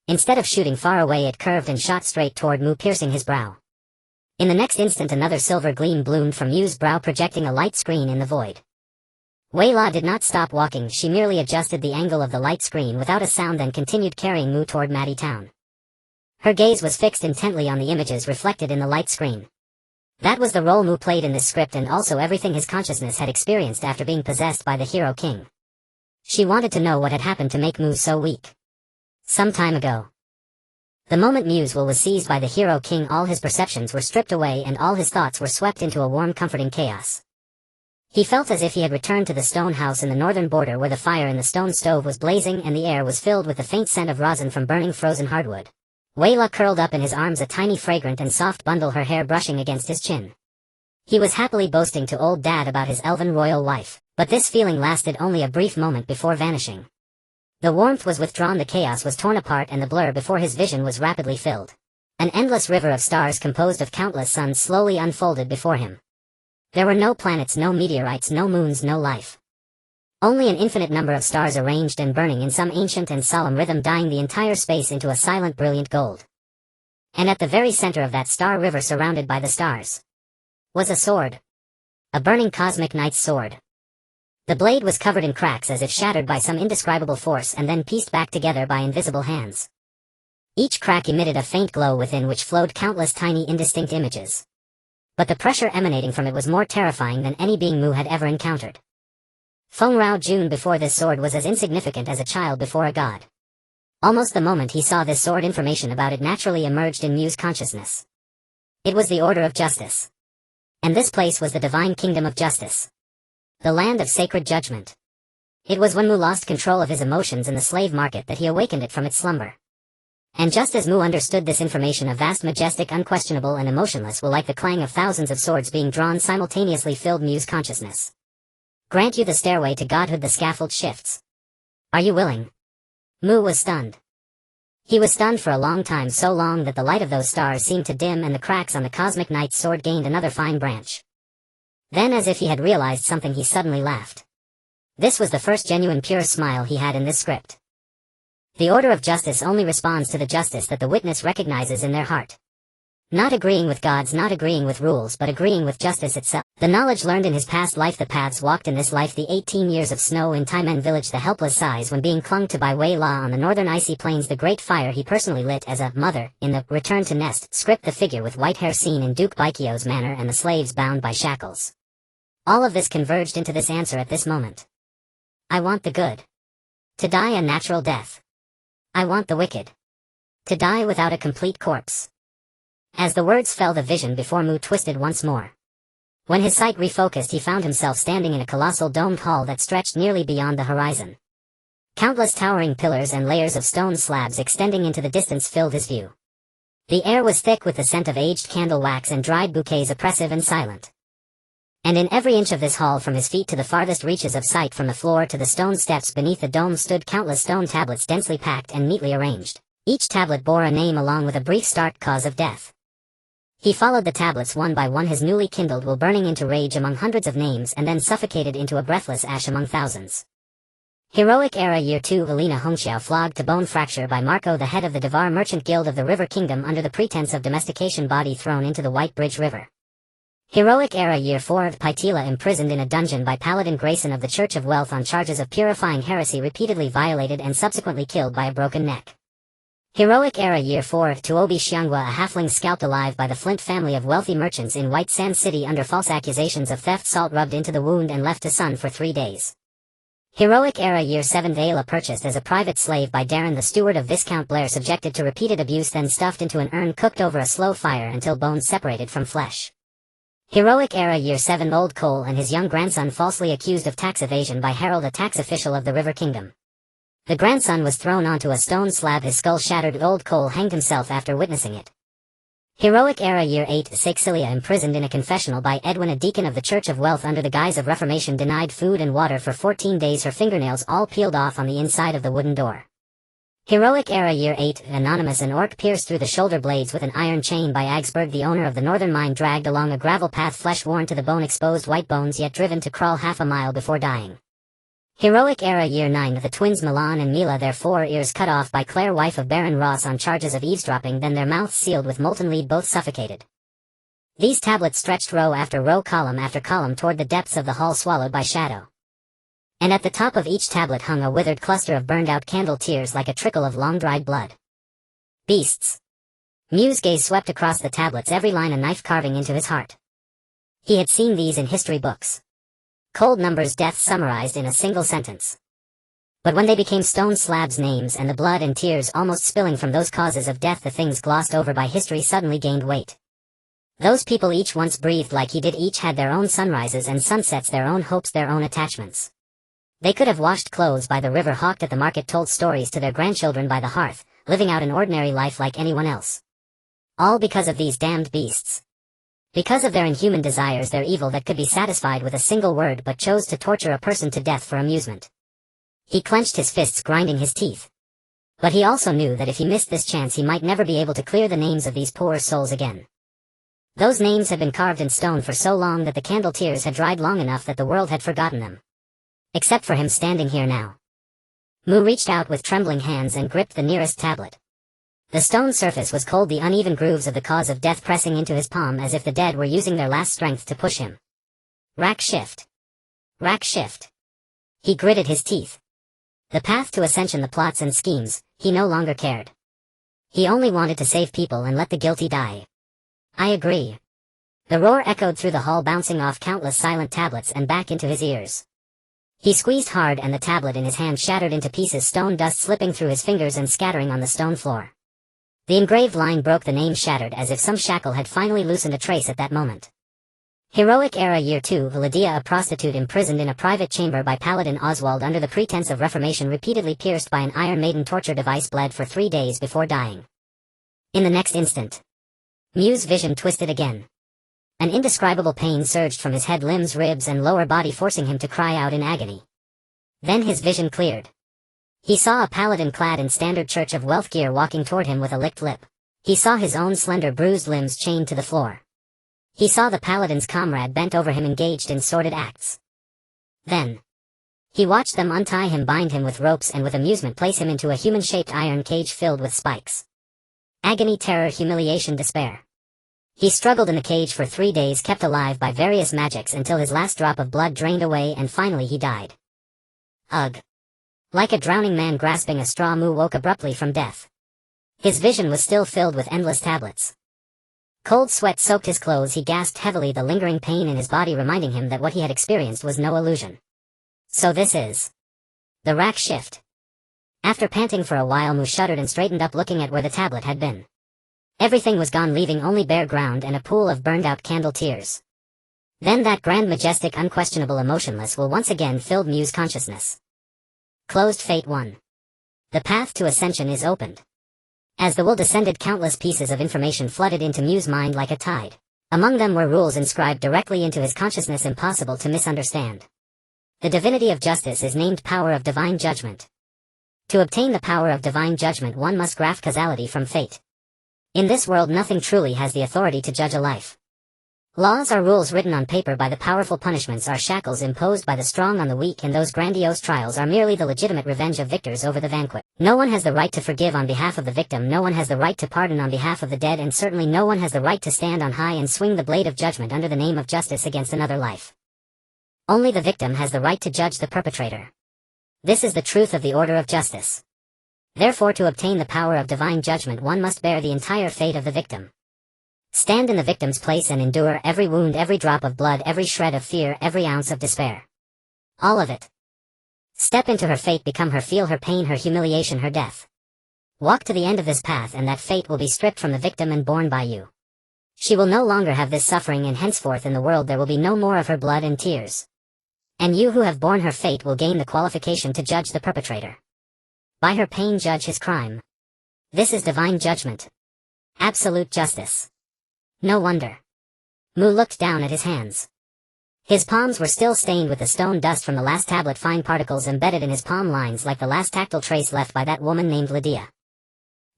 Instead of shooting far away, it curved and shot straight toward Mu, piercing his brow. In the next instant, another silver gleam bloomed from Mu's brow, projecting a light screen in the void. Wei La did not stop walking. She merely adjusted the angle of the light screen without a sound, then continued carrying Mu toward Mati town. Her gaze was fixed intently on the images reflected in the light screen. That was the role Mu played in this script, and also everything his consciousness had experienced after being possessed by the Hero King. She wanted to know what had happened to make Mu so weak. Some time ago. The moment Mu's will was seized by the Hero King, all his perceptions were stripped away and all his thoughts were swept into a warm, comforting chaos. He felt as if he had returned to the stone house in the northern border, where the fire in the stone stove was blazing and the air was filled with the faint scent of rosin from burning frozen hardwood. Wei La curled up in his arms, a tiny fragrant and soft bundle, her hair brushing against his chin. He was happily boasting to old dad about his elven royal wife, but this feeling lasted only a brief moment before vanishing. The warmth was withdrawn, the chaos was torn apart, and the blur before his vision was rapidly filled. An endless river of stars composed of countless suns slowly unfolded before him. There were no planets, no meteorites, no moons, no life. Only an infinite number of stars arranged and burning in some ancient and solemn rhythm, dyeing the entire space into a silent brilliant gold. And at the very center of that star river, surrounded by the stars, was a sword. A burning cosmic knight's sword. The blade was covered in cracks as if shattered by some indescribable force and then pieced back together by invisible hands. Each crack emitted a faint glow within which flowed countless tiny indistinct images. But the pressure emanating from it was more terrifying than any being Mu had ever encountered. Feng Rao Jun before this sword was as insignificant as a child before a god. Almost the moment he saw this sword, information about it naturally emerged in Mu's consciousness. It was the Order of Justice. And this place was the divine kingdom of justice. The land of sacred judgment. It was when Mu lost control of his emotions in the slave market that he awakened it from its slumber. And just as Mu understood this information, a vast, majestic, unquestionable and emotionless will, like the clang of thousands of swords being drawn simultaneously, filled Mu's consciousness. Grant you the stairway to godhood, the scaffold shifts. Are you willing? Mu was stunned. He was stunned for a long time, so long that the light of those stars seemed to dim and the cracks on the cosmic knight's sword gained another fine branch. Then, as if he had realized something, he suddenly laughed. This was the first genuine pure smile he had in this script. The Order of Justice only responds to the justice that the witness recognizes in their heart. Not agreeing with gods, not agreeing with rules, but agreeing with justice itself. The knowledge learned in his past life, the paths walked in this life, the 18 years of snow in Taimen village, the helpless sighs when being clung to by Wei La on the northern icy plains, the great fire he personally lit as a mother in the Return to Nest script, the figure with white hair seen in Duke Baikyo's manor, and the slaves bound by shackles. All of this converged into this answer at this moment. I want the good to die a natural death. I want the wicked to die without a complete corpse. As the words fell, the vision before Mu twisted once more. When his sight refocused, he found himself standing in a colossal domed hall that stretched nearly beyond the horizon. Countless towering pillars and layers of stone slabs extending into the distance filled his view. The air was thick with the scent of aged candle wax and dried bouquets, oppressive and silent. And in every inch of this hall, from his feet to the farthest reaches of sight, from the floor to the stone steps beneath the dome, stood countless stone tablets, densely packed and neatly arranged. Each tablet bore a name along with a brief start cause of death. He followed the tablets one by one, his newly kindled will burning into rage among hundreds of names and then suffocated into a breathless ash among thousands. Heroic Era Year 2, Valina Hongxiao flogged to bone fracture by Marco, the head of the Devar Merchant Guild of the River Kingdom, under the pretense of domestication, body thrown into the White Bridge River. Heroic Era Year 4 of Paitila imprisoned in a dungeon by Paladin Grayson of the Church of Wealth on charges of purifying heresy, repeatedly violated and subsequently killed by a broken neck. Heroic Era Year 4 of Tuobi Xianghua, a halfling scalped alive by the Flint family of wealthy merchants in White Sand City under false accusations of theft, salt rubbed into the wound and left to sun for 3 days. Heroic Era Year 7 Ayla purchased as a private slave by Darren, the steward of Viscount Blair, subjected to repeated abuse, then stuffed into an urn cooked over a slow fire until bones separated from flesh. Heroic Era Year 7 Old Cole and his young grandson falsely accused of tax evasion by Harold, a tax official of the River Kingdom. The grandson was thrown onto a stone slab, his skull shattered. Old Cole hanged himself after witnessing it. Heroic Era Year 8 Saxilia imprisoned in a confessional by Edwin, a deacon of the Church of Wealth under the guise of Reformation, denied food and water for 14 days, her fingernails all peeled off on the inside of the wooden door. Heroic Era Year 8 Anonymous, an orc pierced through the shoulder blades with an iron chain by Agsburg, the owner of the northern mine, dragged along a gravel path, flesh worn to the bone, exposed white bones, yet driven to crawl half a mile before dying. Heroic Era Year 9 the twins Milan and Mila, their 4 ears cut off by Claire, wife of Baron Ross, on charges of eavesdropping, then their mouths sealed with molten lead, both suffocated. These tablets stretched row after row, column after column, toward the depths of the hall, swallowed by shadow. And at the top of each tablet hung a withered cluster of burned-out candle tears, like a trickle of long-dried blood. Beasts. Mu's gaze swept across the tablets, every line a knife carving into his heart. He had seen these in history books. Cold numbers, death summarized in a single sentence. But when they became stone slabs, names, and the blood and tears almost spilling from those causes of death, the things glossed over by history suddenly gained weight. Those people each once breathed like he did, each had their own sunrises and sunsets, their own hopes, their own attachments. They could have washed clothes by the river, hawked at the market, told stories to their grandchildren by the hearth, living out an ordinary life like anyone else. All because of these damned beasts. Because of their inhuman desires, their evil that could be satisfied with a single word, but chose to torture a person to death for amusement. He clenched his fists, grinding his teeth. But he also knew that if he missed this chance, he might never be able to clear the names of these poor souls again. Those names had been carved in stone for so long that the candle tears had dried long enough that the world had forgotten them. Except for him standing here now. Mu reached out with trembling hands and gripped the nearest tablet. The stone surface was cold, the uneven grooves of the cause of death pressing into his palm as if the dead were using their last strength to push him. Rack shift. Rack shift. He gritted his teeth. The path to ascension, the plots and schemes, he no longer cared. He only wanted to save people and let the guilty die. I agree. The roar echoed through the hall, bouncing off countless silent tablets and back into his ears. He squeezed hard and the tablet in his hand shattered into pieces, stone dust slipping through his fingers and scattering on the stone floor. The engraved line broke, the name shattered as if some shackle had finally loosened a trace at that moment. Heroic Era Year 2, Lydia, a prostitute imprisoned in a private chamber by Paladin Oswald under the pretense of reformation, repeatedly pierced by an Iron Maiden torture device, bled for 3 days before dying. In the next instant, Mu's vision twisted again. An indescribable pain surged from his head, limbs, ribs, and lower body, forcing him to cry out in agony. Then his vision cleared. He saw a paladin clad in standard Church of Wealth gear walking toward him with a licked lip. He saw his own slender, bruised limbs chained to the floor. He saw the paladin's comrade bent over him, engaged in sordid acts. Then he watched them untie him, bind him with ropes, and with amusement place him into a human-shaped iron cage filled with spikes. Agony, terror, humiliation, despair. He struggled in the cage for 3 days, kept alive by various magics until his last drop of blood drained away, and finally he died. Ugh. Like a drowning man grasping a straw, Mu woke abruptly from death. His vision was still filled with endless tablets. Cold sweat soaked his clothes, he gasped heavily, the lingering pain in his body reminding him that what he had experienced was no illusion. So this is the rack shift. After panting for a while, Mu shuddered and straightened up, looking at where the tablet had been. Everything was gone, leaving only bare ground and a pool of burned-out candle tears. Then that grand, majestic, unquestionable, emotionless will once again filled Mu's consciousness. Closed. Fate 1. The path to ascension is opened. As the will descended, countless pieces of information flooded into Mu's mind like a tide. Among them were rules inscribed directly into his consciousness, impossible to misunderstand. The divinity of justice is named power of divine judgment. To obtain the power of divine judgment, one must graft causality from fate. In this world, nothing truly has the authority to judge a life. Laws are rules written on paper by the powerful, punishments are shackles imposed by the strong on the weak, and those grandiose trials are merely the legitimate revenge of victors over the vanquished. No one has the right to forgive on behalf of the victim, no one has the right to pardon on behalf of the dead, and certainly no one has the right to stand on high and swing the blade of judgment under the name of justice against another life. Only the victim has the right to judge the perpetrator. This is the truth of the order of justice. Therefore, to obtain the power of divine judgment, one must bear the entire fate of the victim. Stand in the victim's place and endure every wound, every drop of blood, every shred of fear, every ounce of despair. All of it. Step into her fate, become her, feel her pain, her humiliation, her death. Walk to the end of this path, and that fate will be stripped from the victim and borne by you. She will no longer have this suffering, and henceforth in the world there will be no more of her blood and tears. And you who have borne her fate will gain the qualification to judge the perpetrator. By her pain judge his crime. This is divine judgment. Absolute justice. No wonder. Mu looked down at his hands. His palms were still stained with the stone dust from the last tablet, fine particles embedded in his palm lines like the last tactile trace left by that woman named Lydia.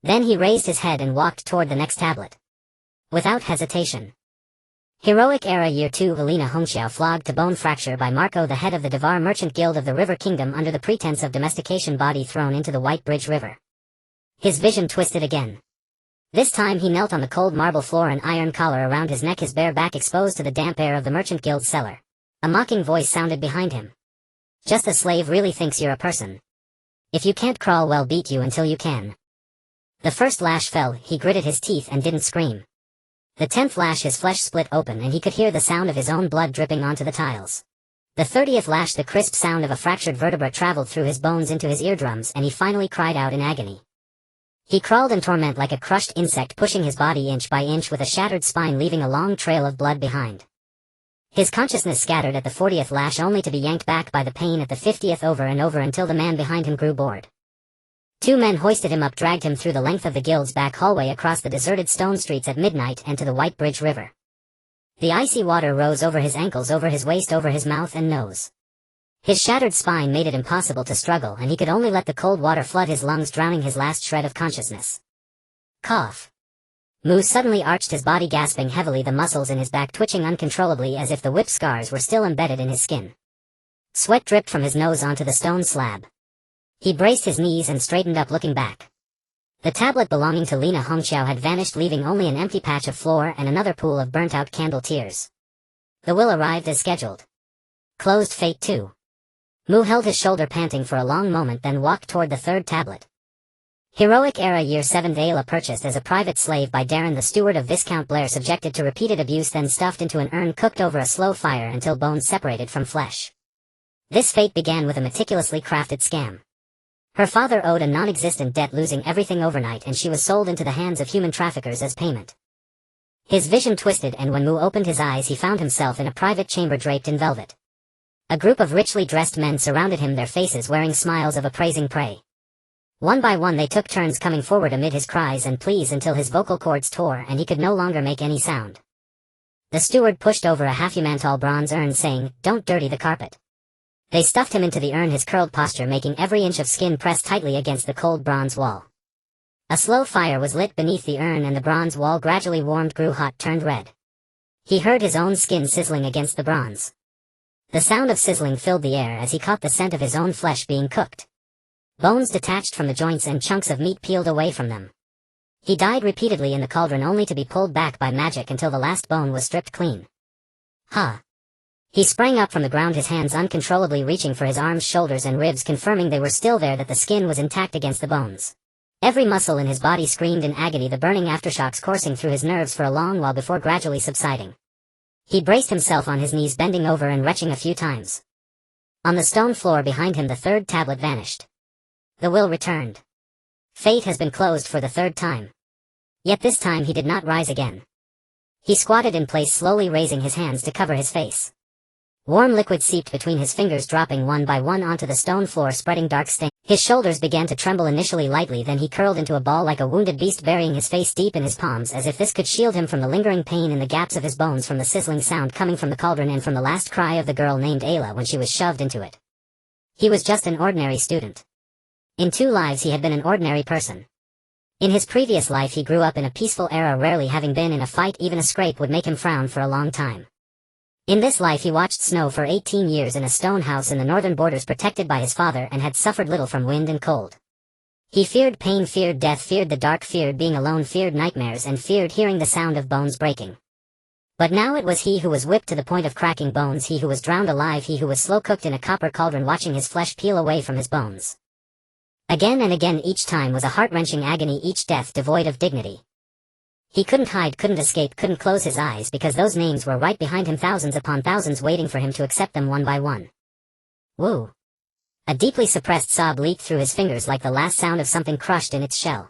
Then he raised his head and walked toward the next tablet. Without hesitation. Heroic Era Year 2, Helena Hongxiao, flogged to bone, fracture by Marco, the head of the Devar Merchant Guild of the River Kingdom, under the pretense of domestication, body thrown into the White Bridge River. His vision twisted again. This time he knelt on the cold marble floor, an iron collar around his neck, his bare back exposed to the damp air of the Merchant Guild cellar. A mocking voice sounded behind him. Just a slave really thinks you're a person. If you can't crawl, well, beat you until you can. The first lash fell, he gritted his teeth and didn't scream. The 10th lash, his flesh split open and he could hear the sound of his own blood dripping onto the tiles. The 30th lash, the crisp sound of a fractured vertebra traveled through his bones into his eardrums, and he finally cried out in agony. He crawled in torment like a crushed insect, pushing his body inch by inch with a shattered spine, leaving a long trail of blood behind. His consciousness scattered at the 40th lash, only to be yanked back by the pain at the 50th, over and over until the man behind him grew bored. 2 men hoisted him up, dragged him through the length of the guild's back hallway, across the deserted stone streets at midnight, and to the White Bridge River. The icy water rose over his ankles, over his waist, over his mouth and nose. His shattered spine made it impossible to struggle, and he could only let the cold water flood his lungs, drowning his last shred of consciousness. Cough. Mu suddenly arched his body, gasping heavily, the muscles in his back twitching uncontrollably as if the whip scars were still embedded in his skin. Sweat dripped from his nose onto the stone slab. He braced his knees and straightened up, looking back. The tablet belonging to Lena Hongqiao had vanished, leaving only an empty patch of floor and another pool of burnt-out candle tears. The will arrived as scheduled. Closed fate too. Mu held his shoulder, panting for a long moment, then walked toward the third tablet. Heroic Era Year 7 Ayla purchased as a private slave by Darren, the steward of Viscount Blair, subjected to repeated abuse, then stuffed into an urn cooked over a slow fire until bones separated from flesh. This fate began with a meticulously crafted scam. Her father owed a non-existent debt, losing everything overnight, and she was sold into the hands of human traffickers as payment. His vision twisted, and when Mu opened his eyes he found himself in a private chamber draped in velvet. A group of richly dressed men surrounded him, their faces wearing smiles of appraising prey. One by one they took turns coming forward amid his cries and pleas until his vocal cords tore and he could no longer make any sound. The steward pushed over a half-human-tall bronze urn, saying, "Don't dirty the carpet." They stuffed him into the urn, his curled posture making every inch of skin pressed tightly against the cold bronze wall. A slow fire was lit beneath the urn, and the bronze wall gradually warmed, grew hot, turned red. He heard his own skin sizzling against the bronze. The sound of sizzling filled the air as he caught the scent of his own flesh being cooked. Bones detached from the joints and chunks of meat peeled away from them. He died repeatedly in the cauldron, only to be pulled back by magic until the last bone was stripped clean. Ha! He sprang up from the ground, his hands uncontrollably reaching for his arms, shoulders, and ribs, confirming they were still there, that the skin was intact against the bones. Every muscle in his body screamed in agony, the burning aftershocks coursing through his nerves for a long while before gradually subsiding. He braced himself on his knees, bending over and retching a few times. On the stone floor behind him the third tablet vanished. The will returned. Fate has been closed for the third time. Yet this time he did not rise again. He squatted in place, slowly raising his hands to cover his face. Warm liquid seeped between his fingers, dropping one by one onto the stone floor, spreading dark stain. His shoulders began to tremble, initially lightly, then he curled into a ball like a wounded beast, burying his face deep in his palms as if this could shield him from the lingering pain in the gaps of his bones, from the sizzling sound coming from the cauldron, and from the last cry of the girl named Ayla when she was shoved into it. He was just an ordinary student. In 2 lives he had been an ordinary person. In his previous life he grew up in a peaceful era, rarely having been in a fight. Even a scrape would make him frown for a long time. In this life he watched snow for 18 years in a stone house in the northern borders, protected by his father, and had suffered little from wind and cold. He feared pain, feared death, feared the dark, feared being alone, feared nightmares, and feared hearing the sound of bones breaking. But now it was he who was whipped to the point of cracking bones, he who was drowned alive, he who was slow cooked in a copper cauldron, watching his flesh peel away from his bones. Again and again, each time was a heart-wrenching agony, each death devoid of dignity. He couldn't hide, couldn't escape, couldn't close his eyes, because those names were right behind him, thousands upon thousands, waiting for him to accept them one by one. Woo! A deeply suppressed sob leaked through his fingers like the last sound of something crushed in its shell.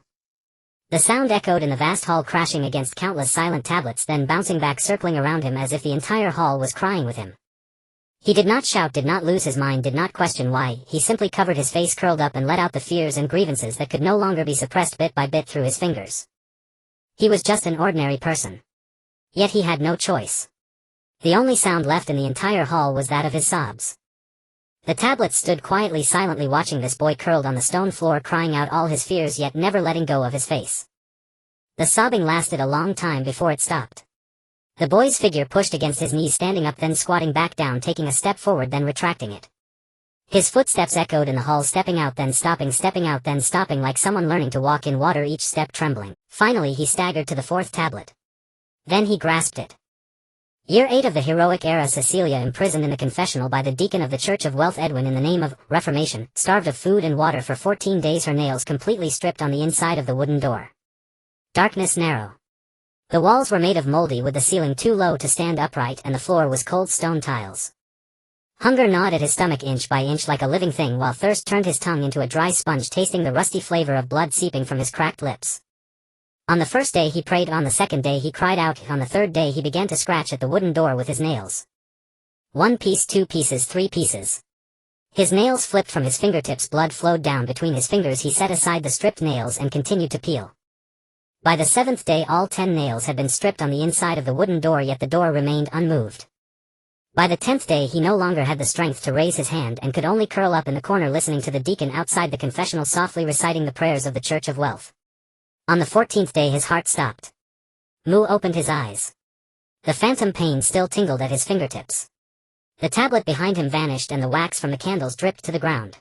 The sound echoed in the vast hall, crashing against countless silent tablets, then bouncing back, circling around him as if the entire hall was crying with him. He did not shout, did not lose his mind, did not question why. He simply covered his face, curled up, and let out the fears and grievances that could no longer be suppressed bit by bit through his fingers. He was just an ordinary person. Yet he had no choice. The only sound left in the entire hall was that of his sobs. The tablets stood quietly, silently watching this boy curled on the stone floor, crying out all his fears, yet never letting go of his face. The sobbing lasted a long time before it stopped. The boy's figure pushed against his knees, standing up, then squatting back down, taking a step forward, then retracting it. His footsteps echoed in the hall, stepping out, then stopping, stepping out, then stopping, like someone learning to walk in water, each step trembling. Finally he staggered to the 4th tablet. Then he grasped it. Year 8 of the heroic era. Cecilia, imprisoned in the confessional by the deacon of the Church of Wealth Edwin in the name of Reformation, starved of food and water for 14 days, her nails completely stripped on the inside of the wooden door. Darkness narrow. The walls were made of moldy, with the ceiling too low to stand upright, and the floor was cold stone tiles. Hunger gnawed at his stomach inch by inch like a living thing, while thirst turned his tongue into a dry sponge, tasting the rusty flavor of blood seeping from his cracked lips. On the 1st day he prayed, on the 2nd day he cried out, on the 3rd day he began to scratch at the wooden door with his nails. 1 piece, 2 pieces, 3 pieces. His nails flipped from his fingertips, blood flowed down between his fingers. He set aside the stripped nails and continued to peel. By the 7th day all 10 nails had been stripped on the inside of the wooden door, yet the door remained unmoved. By the 10th day he no longer had the strength to raise his hand and could only curl up in the corner, listening to the deacon outside the confessional softly reciting the prayers of the Church of Wealth. On the 14th day his heart stopped. Mu opened his eyes. The phantom pain still tingled at his fingertips. The tablet behind him vanished and the wax from the candles dripped to the ground.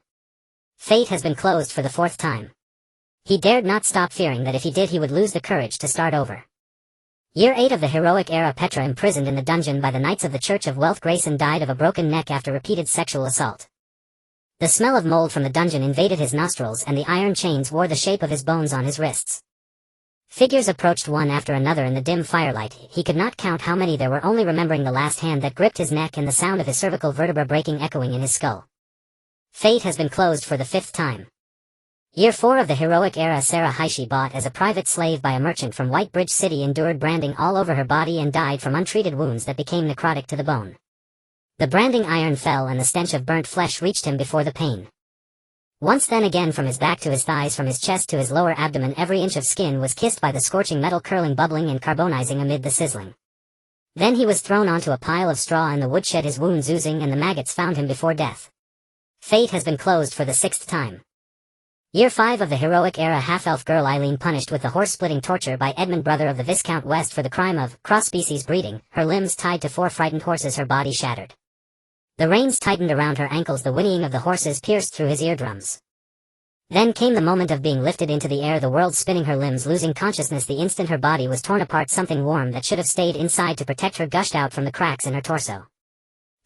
Fate has been closed for the 4th time. He dared not stop fearing that if he did he would lose the courage to start over. Year 8 of the heroic era. Petra, imprisoned in the dungeon by the Knights of the Church of Wealth. Grayson died of a broken neck after repeated sexual assault. The smell of mold from the dungeon invaded his nostrils and the iron chains wore the shape of his bones on his wrists. Figures approached one after another in the dim firelight. He could not count how many there were, only remembering the last hand that gripped his neck and the sound of his cervical vertebra breaking echoing in his skull. Fate has been closed for the 5th time. Year 4 of the heroic era. Sarah Heishi, bought as a private slave by a merchant from White Bridge City, endured branding all over her body and died from untreated wounds that became necrotic to the bone. The branding iron fell and the stench of burnt flesh reached him before the pain. Once then again, from his back to his thighs, from his chest to his lower abdomen, every inch of skin was kissed by the scorching metal, curling, bubbling and carbonizing amid the sizzling. Then he was thrown onto a pile of straw in the woodshed, his wounds oozing, and the maggots found him before death. Fate has been closed for the 6th time. Year 5 of the heroic era. Half-elf girl Eileen, punished with the horse-splitting torture by Edmund, brother of the Viscount West, for the crime of cross-species breeding, her limbs tied to 4 frightened horses, her body shattered. The reins tightened around her ankles, the whinnying of the horses pierced through his eardrums. Then came the moment of being lifted into the air, the world spinning, her limbs losing consciousness the instant her body was torn apart. Something warm that should have stayed inside to protect her gushed out from the cracks in her torso.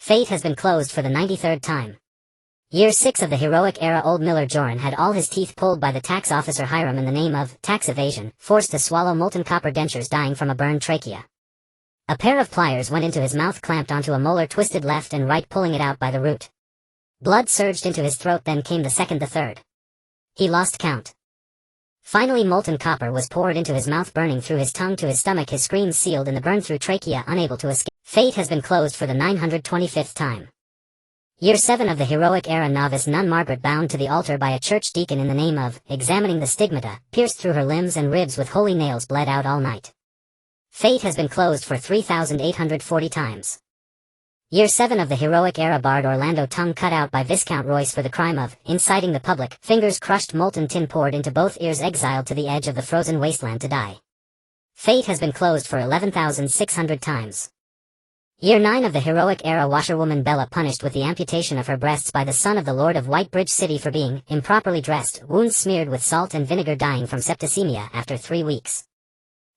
Fate has been closed for the 93rd time. Year 6 of the heroic era. Old Miller Joran had all his teeth pulled by the tax officer Hiram in the name of tax evasion, forced to swallow molten copper dentures, dying from a burned trachea. A pair of pliers went into his mouth, clamped onto a molar, twisted left and right, pulling it out by the root. Blood surged into his throat, then came the second, the third. He lost count. Finally molten copper was poured into his mouth, burning through his tongue to his stomach, his screams sealed in the burn-through trachea, unable to escape. Fate has been closed for the 925th time. Year 7 of the heroic era. Novice nun Margaret, bound to the altar by a church deacon in the name of examining the stigmata, pierced through her limbs and ribs with holy nails, bled out all night. Fate has been closed for 3,840 times. Year 7 of the heroic era. Bard Orlando, tongue cut out by Viscount Royce for the crime of inciting the public, fingers crushed, molten tin poured into both ears, exiled to the edge of the frozen wasteland to die. Fate has been closed for 11,600 times. Year 9 of the heroic era. Washerwoman Bella, punished with the amputation of her breasts by the son of the Lord of White Bridge City for being improperly dressed, wounds smeared with salt and vinegar, dying from septicemia after 3 weeks.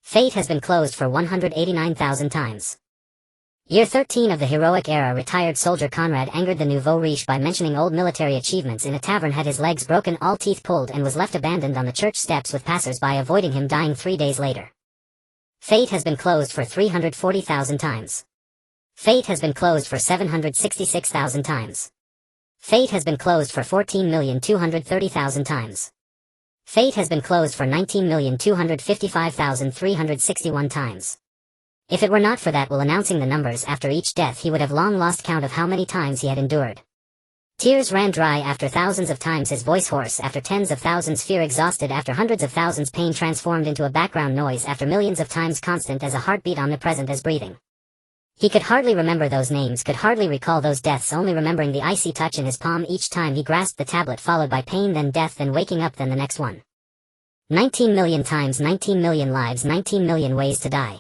Fate has been closed for 189,000 times. Year 13 of the heroic era. Retired soldier Conrad angered the nouveau riche by mentioning old military achievements in a tavern, had his legs broken, all teeth pulled, and was left abandoned on the church steps with passers-by avoiding him, dying 3 days later. Fate has been closed for 340,000 times. Fate has been closed for 766,000 times. Fate has been closed for 14,230,000 times. Fate has been closed for 19,255,361 times. If it were not for that will announcing the numbers after each death, he would have long lost count of how many times he had endured. Tears ran dry after thousands of times, his voice hoarse after tens of thousands, fear exhausted after hundreds of thousands, pain transformed into a background noise after millions of times, constant as a heartbeat, omnipresent as breathing. He could hardly remember those names, could hardly recall those deaths, only remembering the icy touch in his palm each time he grasped the tablet, followed by pain, then death, then waking up, then the next one. 19 million times, 19 million lives, 19 million ways to die.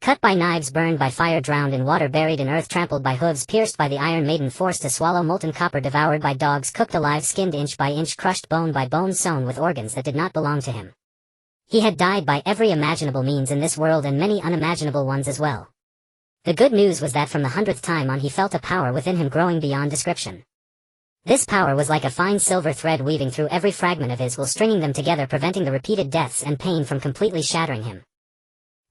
Cut by knives, burned by fire, drowned in water, buried in earth, trampled by hooves, pierced by the Iron Maiden, forced to swallow molten copper, devoured by dogs, cooked alive, skinned inch by inch, crushed bone by bone, sewn with organs that did not belong to him. He had died by every imaginable means in this world, and many unimaginable ones as well. The good news was that from the 100th time on he felt a power within him growing beyond description. This power was like a fine silver thread weaving through every fragment of his will, stringing them together, preventing the repeated deaths and pain from completely shattering him.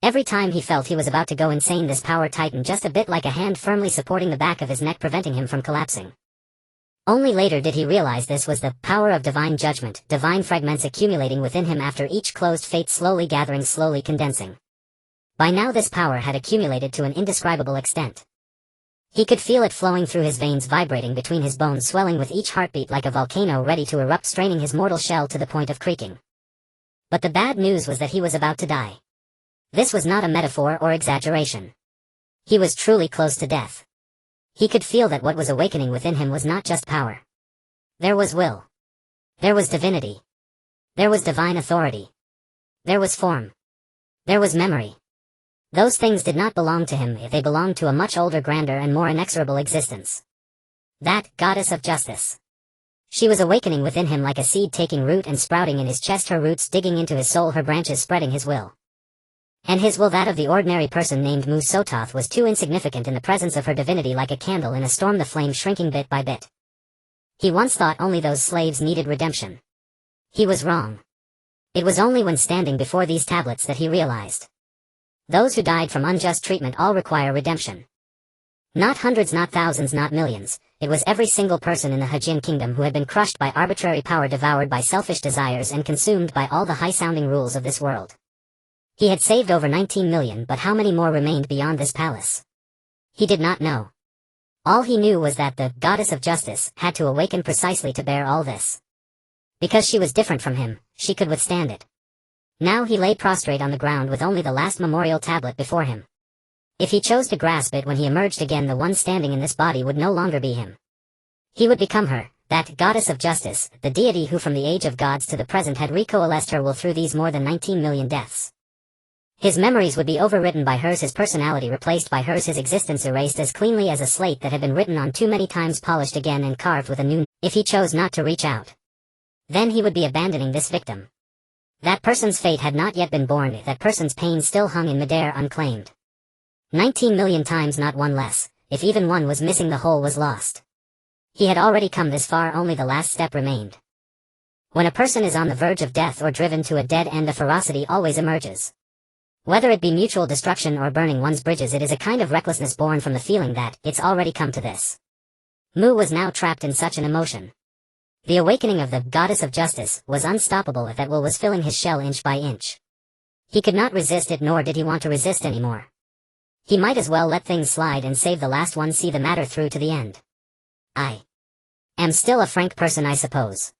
Every time he felt he was about to go insane, this power tightened just a bit, like a hand firmly supporting the back of his neck, preventing him from collapsing. Only later did he realize this was the power of divine judgment, divine fragments accumulating within him after each closed fate, slowly gathering, slowly condensing. By now this power had accumulated to an indescribable extent. He could feel it flowing through his veins, vibrating between his bones, swelling with each heartbeat like a volcano ready to erupt, straining his mortal shell to the point of creaking. But the bad news was that he was about to die. This was not a metaphor or exaggeration. He was truly close to death. He could feel that what was awakening within him was not just power. There was will. There was divinity. There was divine authority. There was form. There was memory. Those things did not belong to him, they belonged to a much older, grander and more inexorable existence. That goddess of justice. She was awakening within him like a seed taking root and sprouting in his chest, her roots digging into his soul, her branches spreading his will. And his will, that of the ordinary person named Mu-Sototh, was too insignificant in the presence of her divinity, like a candle in a storm, the flame shrinking bit by bit. He once thought only those slaves needed redemption. He was wrong. It was only when standing before these tablets that he realized. Those who died from unjust treatment all require redemption. Not hundreds, not thousands, not millions. It was every single person in the Hajin kingdom who had been crushed by arbitrary power, devoured by selfish desires, and consumed by all the high-sounding rules of this world. He had saved over 19 million, but how many more remained beyond this palace? He did not know. All he knew was that the goddess of justice had to awaken precisely to bear all this. Because she was different from him, she could withstand it. Now he lay prostrate on the ground with only the last memorial tablet before him. If he chose to grasp it when he emerged again, the one standing in this body would no longer be him. He would become her, that goddess of justice, the deity who from the age of gods to the present had recoalesced her will through these more than 19 million deaths. His memories would be overwritten by hers, his personality replaced by hers, his existence erased as cleanly as a slate that had been written on too many times, polished again and carved with a new. If he chose not to reach out, then he would be abandoning this victim. That person's fate had not yet been born, that person's pain still hung in midair unclaimed. 19 million times, not one less. If even one was missing, the whole was lost. He had already come this far, only the last step remained. When a person is on the verge of death or driven to a dead end, a ferocity always emerges. Whether it be mutual destruction or burning one's bridges, it is a kind of recklessness born from the feeling that it's already come to this. Mu was now trapped in such an emotion. The awakening of the goddess of justice was unstoppable, if that will was filling his shell inch by inch. He could not resist it, nor did he want to resist anymore. He might as well let things slide and save the last one, see the matter through to the end. I am still a frank person, I suppose.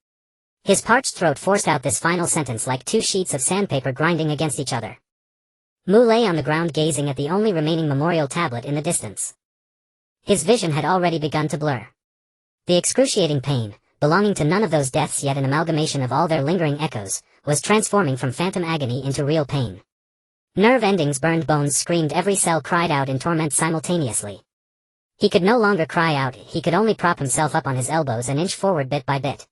His parched throat forced out this final sentence like two sheets of sandpaper grinding against each other. Mu lay on the ground gazing at the only remaining memorial tablet in the distance. His vision had already begun to blur. The excruciating pain, belonging to none of those deaths, yet an amalgamation of all their lingering echoes, was transforming from phantom agony into real pain. Nerve endings burned, bones screamed, every cell cried out in torment simultaneously. He could no longer cry out, he could only prop himself up on his elbows and inch forward bit by bit.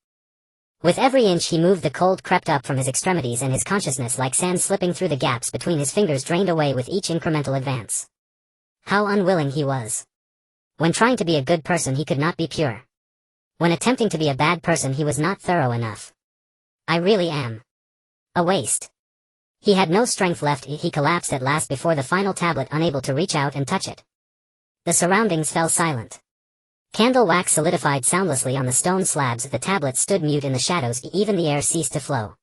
With every inch he moved, the cold crept up from his extremities, and his consciousness, like sand slipping through the gaps between his fingers, drained away with each incremental advance. How unwilling he was. When trying to be a good person, he could not be pure. When attempting to be a bad person, he was not thorough enough. I really am a waste. He had no strength left. He collapsed at last before the final tablet, unable to reach out and touch it. The surroundings fell silent. Candle wax solidified soundlessly on the stone slabs. The tablet stood mute in the shadows. Even the air ceased to flow.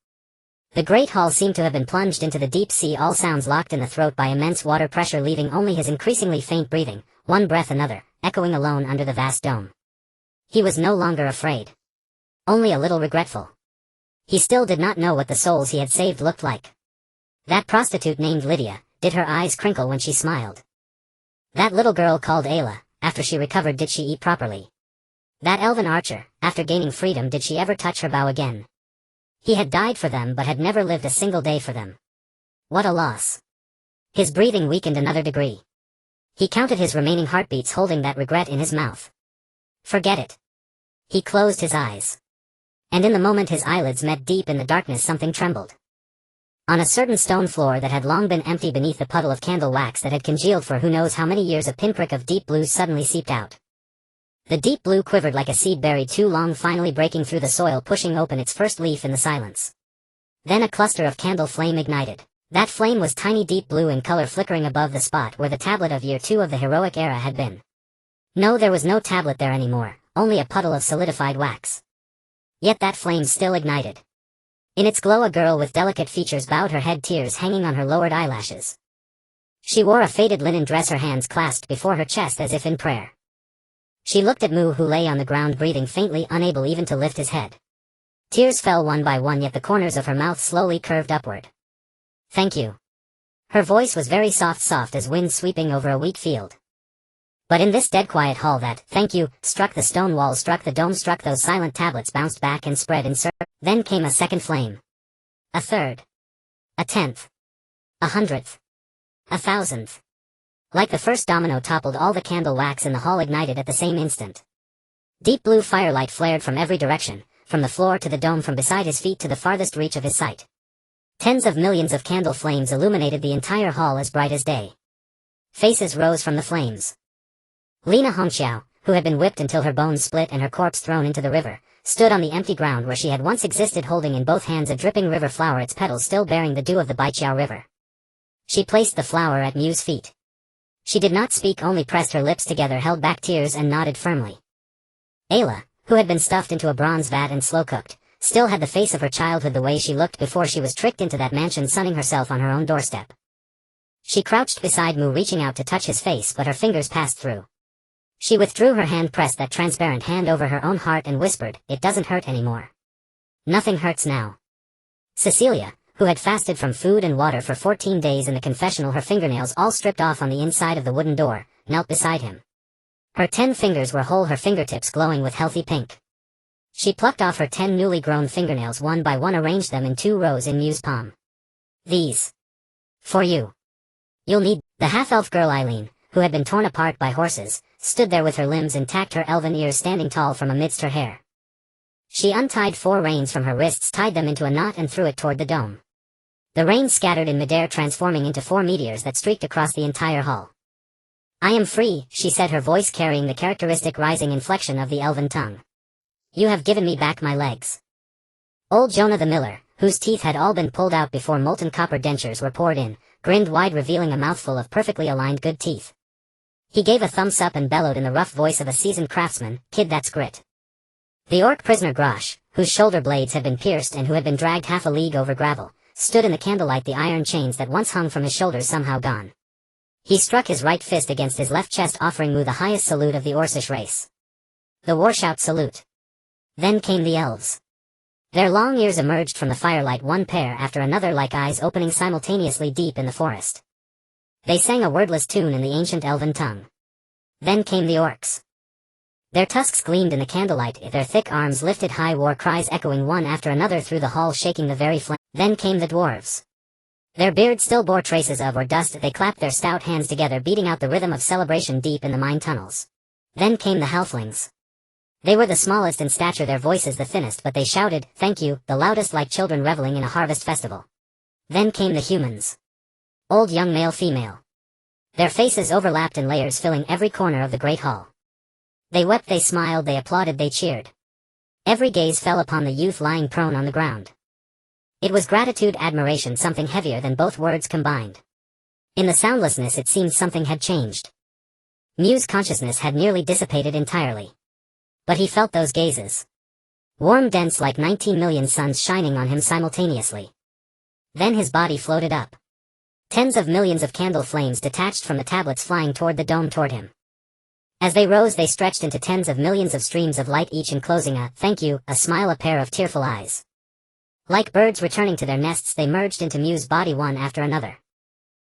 The great hall seemed to have been plunged into the deep sea, all sounds locked in the throat by immense water pressure, leaving only his increasingly faint breathing, one breath another, echoing alone under the vast dome. He was no longer afraid. Only a little regretful. He still did not know what the souls he had saved looked like. That prostitute named Lydia, did her eyes crinkle when she smiled? That little girl called Ayla, after she recovered, did she eat properly? That elven archer, after gaining freedom, did she ever touch her bow again? He had died for them, but had never lived a single day for them. What a loss. His breathing weakened another degree. He counted his remaining heartbeats, holding that regret in his mouth. Forget it. He closed his eyes. And in the moment his eyelids met, deep in the darkness something trembled. On a certain stone floor that had long been empty beneath the puddle of candle wax that had congealed for who knows how many years, a pinprick of deep blue suddenly seeped out. The deep blue quivered like a seed buried too long, finally breaking through the soil, pushing open its first leaf in the silence. Then a cluster of candle flame ignited. That flame was tiny, deep blue in color, flickering above the spot where the tablet of year 2 of the heroic era had been. No, there was no tablet there anymore, only a puddle of solidified wax. Yet that flame still ignited. In its glow a girl with delicate features bowed her head, tears hanging on her lowered eyelashes. She wore a faded linen dress, her hands clasped before her chest as if in prayer. She looked at Mu, who lay on the ground breathing faintly, unable even to lift his head. Tears fell one by one, yet the corners of her mouth slowly curved upward. Thank you. Her voice was very soft as wind sweeping over a wheat field. But in this dead quiet hall, that thank you struck the stone walls, struck the dome, struck those silent tablets, bounced back and spread in circles. Then came a second flame. A third. A 10th. A 100th. 1,000th. Like the first domino toppled, all the candle wax in the hall ignited at the same instant. Deep blue firelight flared from every direction, from the floor to the dome, from beside his feet to the farthest reach of his sight. Tens of millions of candle flames illuminated the entire hall as bright as day. Faces rose from the flames. Lena Hongxiao, who had been whipped until her bones split and her corpse thrown into the river, stood on the empty ground where she had once existed, holding in both hands a dripping river flower, its petals still bearing the dew of the Baiqiao River. She placed the flower at Mu's feet. She did not speak, only pressed her lips together, held back tears, and nodded firmly. Ayla, who had been stuffed into a bronze vat and slow-cooked, still had the face of her childhood, the way she looked before she was tricked into that mansion, sunning herself on her own doorstep. She crouched beside Mu, reaching out to touch his face, but her fingers passed through. She withdrew her hand, pressed that transparent hand over her own heart, and whispered, "It doesn't hurt anymore. Nothing hurts now." Cecilia, who had fasted from food and water for 14 days in the confessional, her fingernails all stripped off on the inside of the wooden door, knelt beside him. Her 10 fingers were whole, her fingertips glowing with healthy pink. She plucked off her 10 newly grown fingernails one by one, arranged them in 2 rows in Mu's palm. "These. For you. You'll need." The half-elf girl Eileen, who had been torn apart by horses, stood there with her limbs intact, her elven ears standing tall from amidst her hair. She untied 4 reins from her wrists, tied them into a knot, and threw it toward the dome. The reins scattered in midair, transforming into 4 meteors that streaked across the entire hall. "I am free," she said, her voice carrying the characteristic rising inflection of the elven tongue. "You have given me back my legs." Old Jonah the miller, whose teeth had all been pulled out before molten copper dentures were poured in, grinned wide, revealing a mouthful of perfectly aligned good teeth. He gave a thumbs up and bellowed in the rough voice of a seasoned craftsman, "Kid, that's grit." The orc prisoner Grosh, whose shoulder blades had been pierced and who had been dragged half a league over gravel, stood in the candlelight, the iron chains that once hung from his shoulders somehow gone. He struck his right fist against his left chest, offering Mu the highest salute of the Orcish race. The warshout salute. Then came the elves. Their long ears emerged from the firelight, one pair after another, like eyes opening simultaneously deep in the forest. They sang a wordless tune in the ancient elven tongue. Then came the orcs. Their tusks gleamed in the candlelight, their thick arms lifted high, war cries echoing one after another through the hall, shaking the very flame. Then came the dwarves. Their beards still bore traces of or dust, they clapped their stout hands together, beating out the rhythm of celebration deep in the mine tunnels. Then came the halflings. They were the smallest in stature, their voices the thinnest, but they shouted, "Thank you," the loudest, like children reveling in a harvest festival. Then came the humans. Old, young, male, female. Their faces overlapped in layers, filling every corner of the great hall. They wept, they smiled, they applauded, they cheered. Every gaze fell upon the youth lying prone on the ground. It was gratitude, admiration, something heavier than both words combined. In the soundlessness it seemed something had changed. Mu's consciousness had nearly dissipated entirely. But he felt those gazes. Warm, dense, like 19 million suns shining on him simultaneously. Then his body floated up. Tens of millions of candle flames detached from the tablets, flying toward the dome, toward him. As they rose, they stretched into tens of millions of streams of light, each enclosing a "thank you," a smile, a pair of tearful eyes. Like birds returning to their nests, they merged into Mu's body one after another.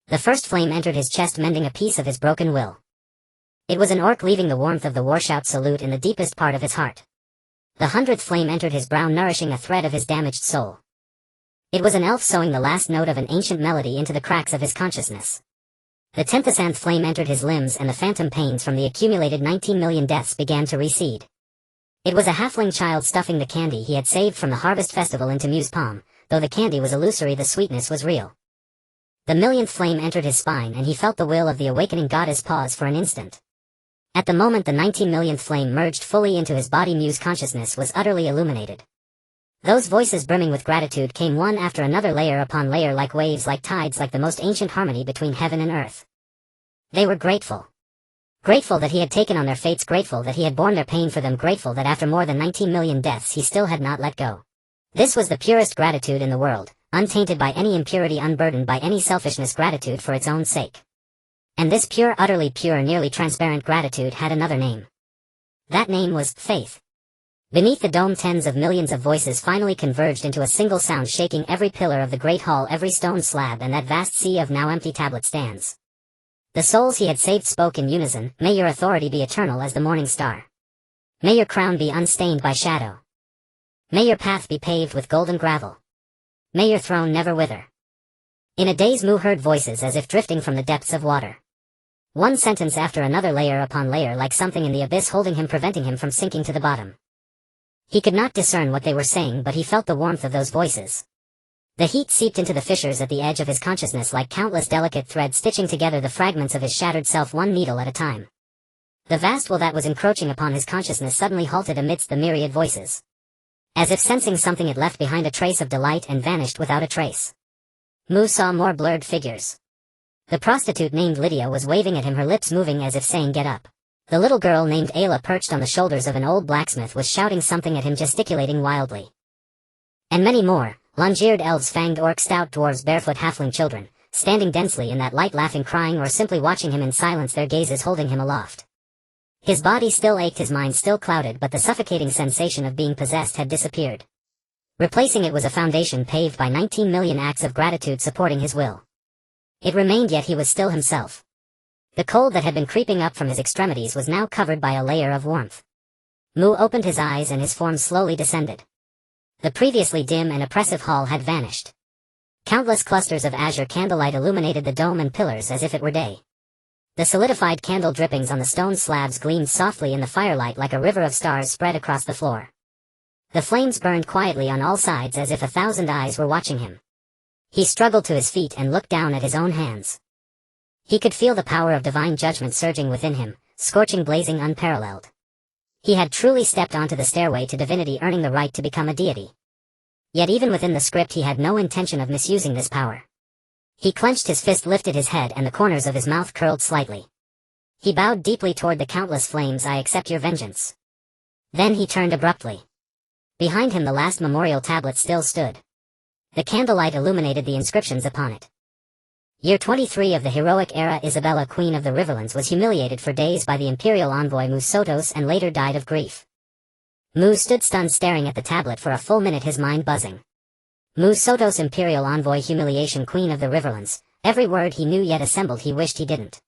The first flame entered his chest, mending a piece of his broken will. It was an orc, leaving the warmth of the warshout salute in the deepest part of his heart. The 100th flame entered his brow, nourishing a thread of his damaged soul. It was an elf, sewing the last note of an ancient melody into the cracks of his consciousness. The 10th flame entered his limbs, and the phantom pains from the accumulated 19 million deaths began to recede. It was a halfling child stuffing the candy he had saved from the harvest festival into Mu's palm. Though the candy was illusory, the sweetness was real. The 1,000th flame entered his spine, and he felt the will of the awakening goddess pause for an instant. At the moment the 19 millionth flame merged fully into his body, Mu's consciousness was utterly illuminated. Those voices brimming with gratitude came one after another, layer upon layer, like waves, like tides, like the most ancient harmony between heaven and earth. They were grateful. Grateful that he had taken on their fates, grateful that he had borne their pain for them, grateful that after more than 19 million deaths he still had not let go. This was the purest gratitude in the world, untainted by any impurity, unburdened by any selfishness, gratitude for its own sake. And this pure, utterly pure, nearly transparent gratitude had another name. That name was faith. Beneath the dome, tens of millions of voices finally converged into a single sound, shaking every pillar of the great hall, every stone slab, and that vast sea of now empty tablet stands. The souls he had saved spoke in unison, "May your authority be eternal as the morning star. May your crown be unstained by shadow. May your path be paved with golden gravel. May your throne never wither." In a daze Mu heard voices as if drifting from the depths of water. One sentence after another, layer upon layer, like something in the abyss holding him, preventing him from sinking to the bottom. He could not discern what they were saying, but he felt the warmth of those voices. The heat seeped into the fissures at the edge of his consciousness like countless delicate threads stitching together the fragments of his shattered self, one needle at a time. The vast will that was encroaching upon his consciousness suddenly halted amidst the myriad voices. As if sensing something, it left behind a trace of delight and vanished without a trace. Mu saw more blurred figures. The prostitute named Lydia was waving at him, her lips moving as if saying, "Get up." The little girl named Ayla, perched on the shoulders of an old blacksmith, was shouting something at him, gesticulating wildly. And many more, long-eared elves, fanged orcs, stout dwarves, barefoot halfling children, standing densely in that light, laughing, crying, or simply watching him in silence, their gazes holding him aloft. His body still ached, his mind still clouded, but the suffocating sensation of being possessed had disappeared. Replacing it was a foundation paved by 19 million acts of gratitude supporting his will. It remained, yet he was still himself. The cold that had been creeping up from his extremities was now covered by a layer of warmth. Mu opened his eyes and his form slowly descended. The previously dim and oppressive hall had vanished. Countless clusters of azure candlelight illuminated the dome and pillars as if it were day. The solidified candle drippings on the stone slabs gleamed softly in the firelight like a river of stars spread across the floor. The flames burned quietly on all sides as if 1,000 eyes were watching him. He struggled to his feet and looked down at his own hands. He could feel the power of divine judgment surging within him, scorching, blazing, unparalleled. He had truly stepped onto the stairway to divinity, earning the right to become a deity. Yet even within the script he had no intention of misusing this power. He clenched his fist, lifted his head, and the corners of his mouth curled slightly. He bowed deeply toward the countless flames. "I accept your vengeance." Then he turned abruptly. Behind him the last memorial tablet still stood. The candlelight illuminated the inscriptions upon it. Year 23 of the heroic era, Isabella, Queen of the Riverlands, was humiliated for days by the imperial envoy Mu Sotos and later died of grief. Mu stood stunned, staring at the tablet for a full minute, his mind buzzing. Mu Sotos, imperial envoy, humiliation, Queen of the Riverlands. Every word he knew, yet assembled he wished he didn't.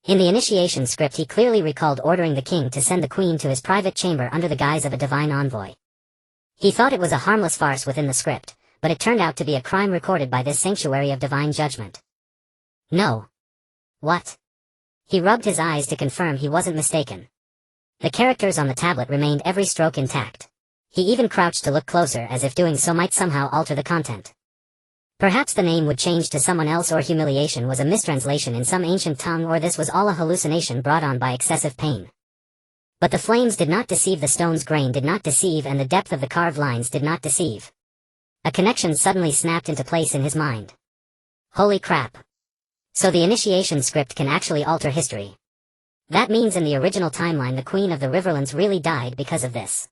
In the initiation script he clearly recalled ordering the king to send the queen to his private chamber under the guise of a divine envoy. He thought it was a harmless farce within the script, but it turned out to be a crime recorded by this sanctuary of divine judgment. No. What? He rubbed his eyes to confirm he wasn't mistaken. The characters on the tablet remained, every stroke intact. He even crouched to look closer, as if doing so might somehow alter the content. Perhaps the name would change to someone else, or humiliation was a mistranslation in some ancient tongue, or this was all a hallucination brought on by excessive pain. But the flames did not deceive, the stone's grain did not deceive, and the depth of the carved lines did not deceive. A connection suddenly snapped into place in his mind. Holy crap. So the initiation script can actually alter history. That means in the original timeline the Queen of the Riverlands really died because of this.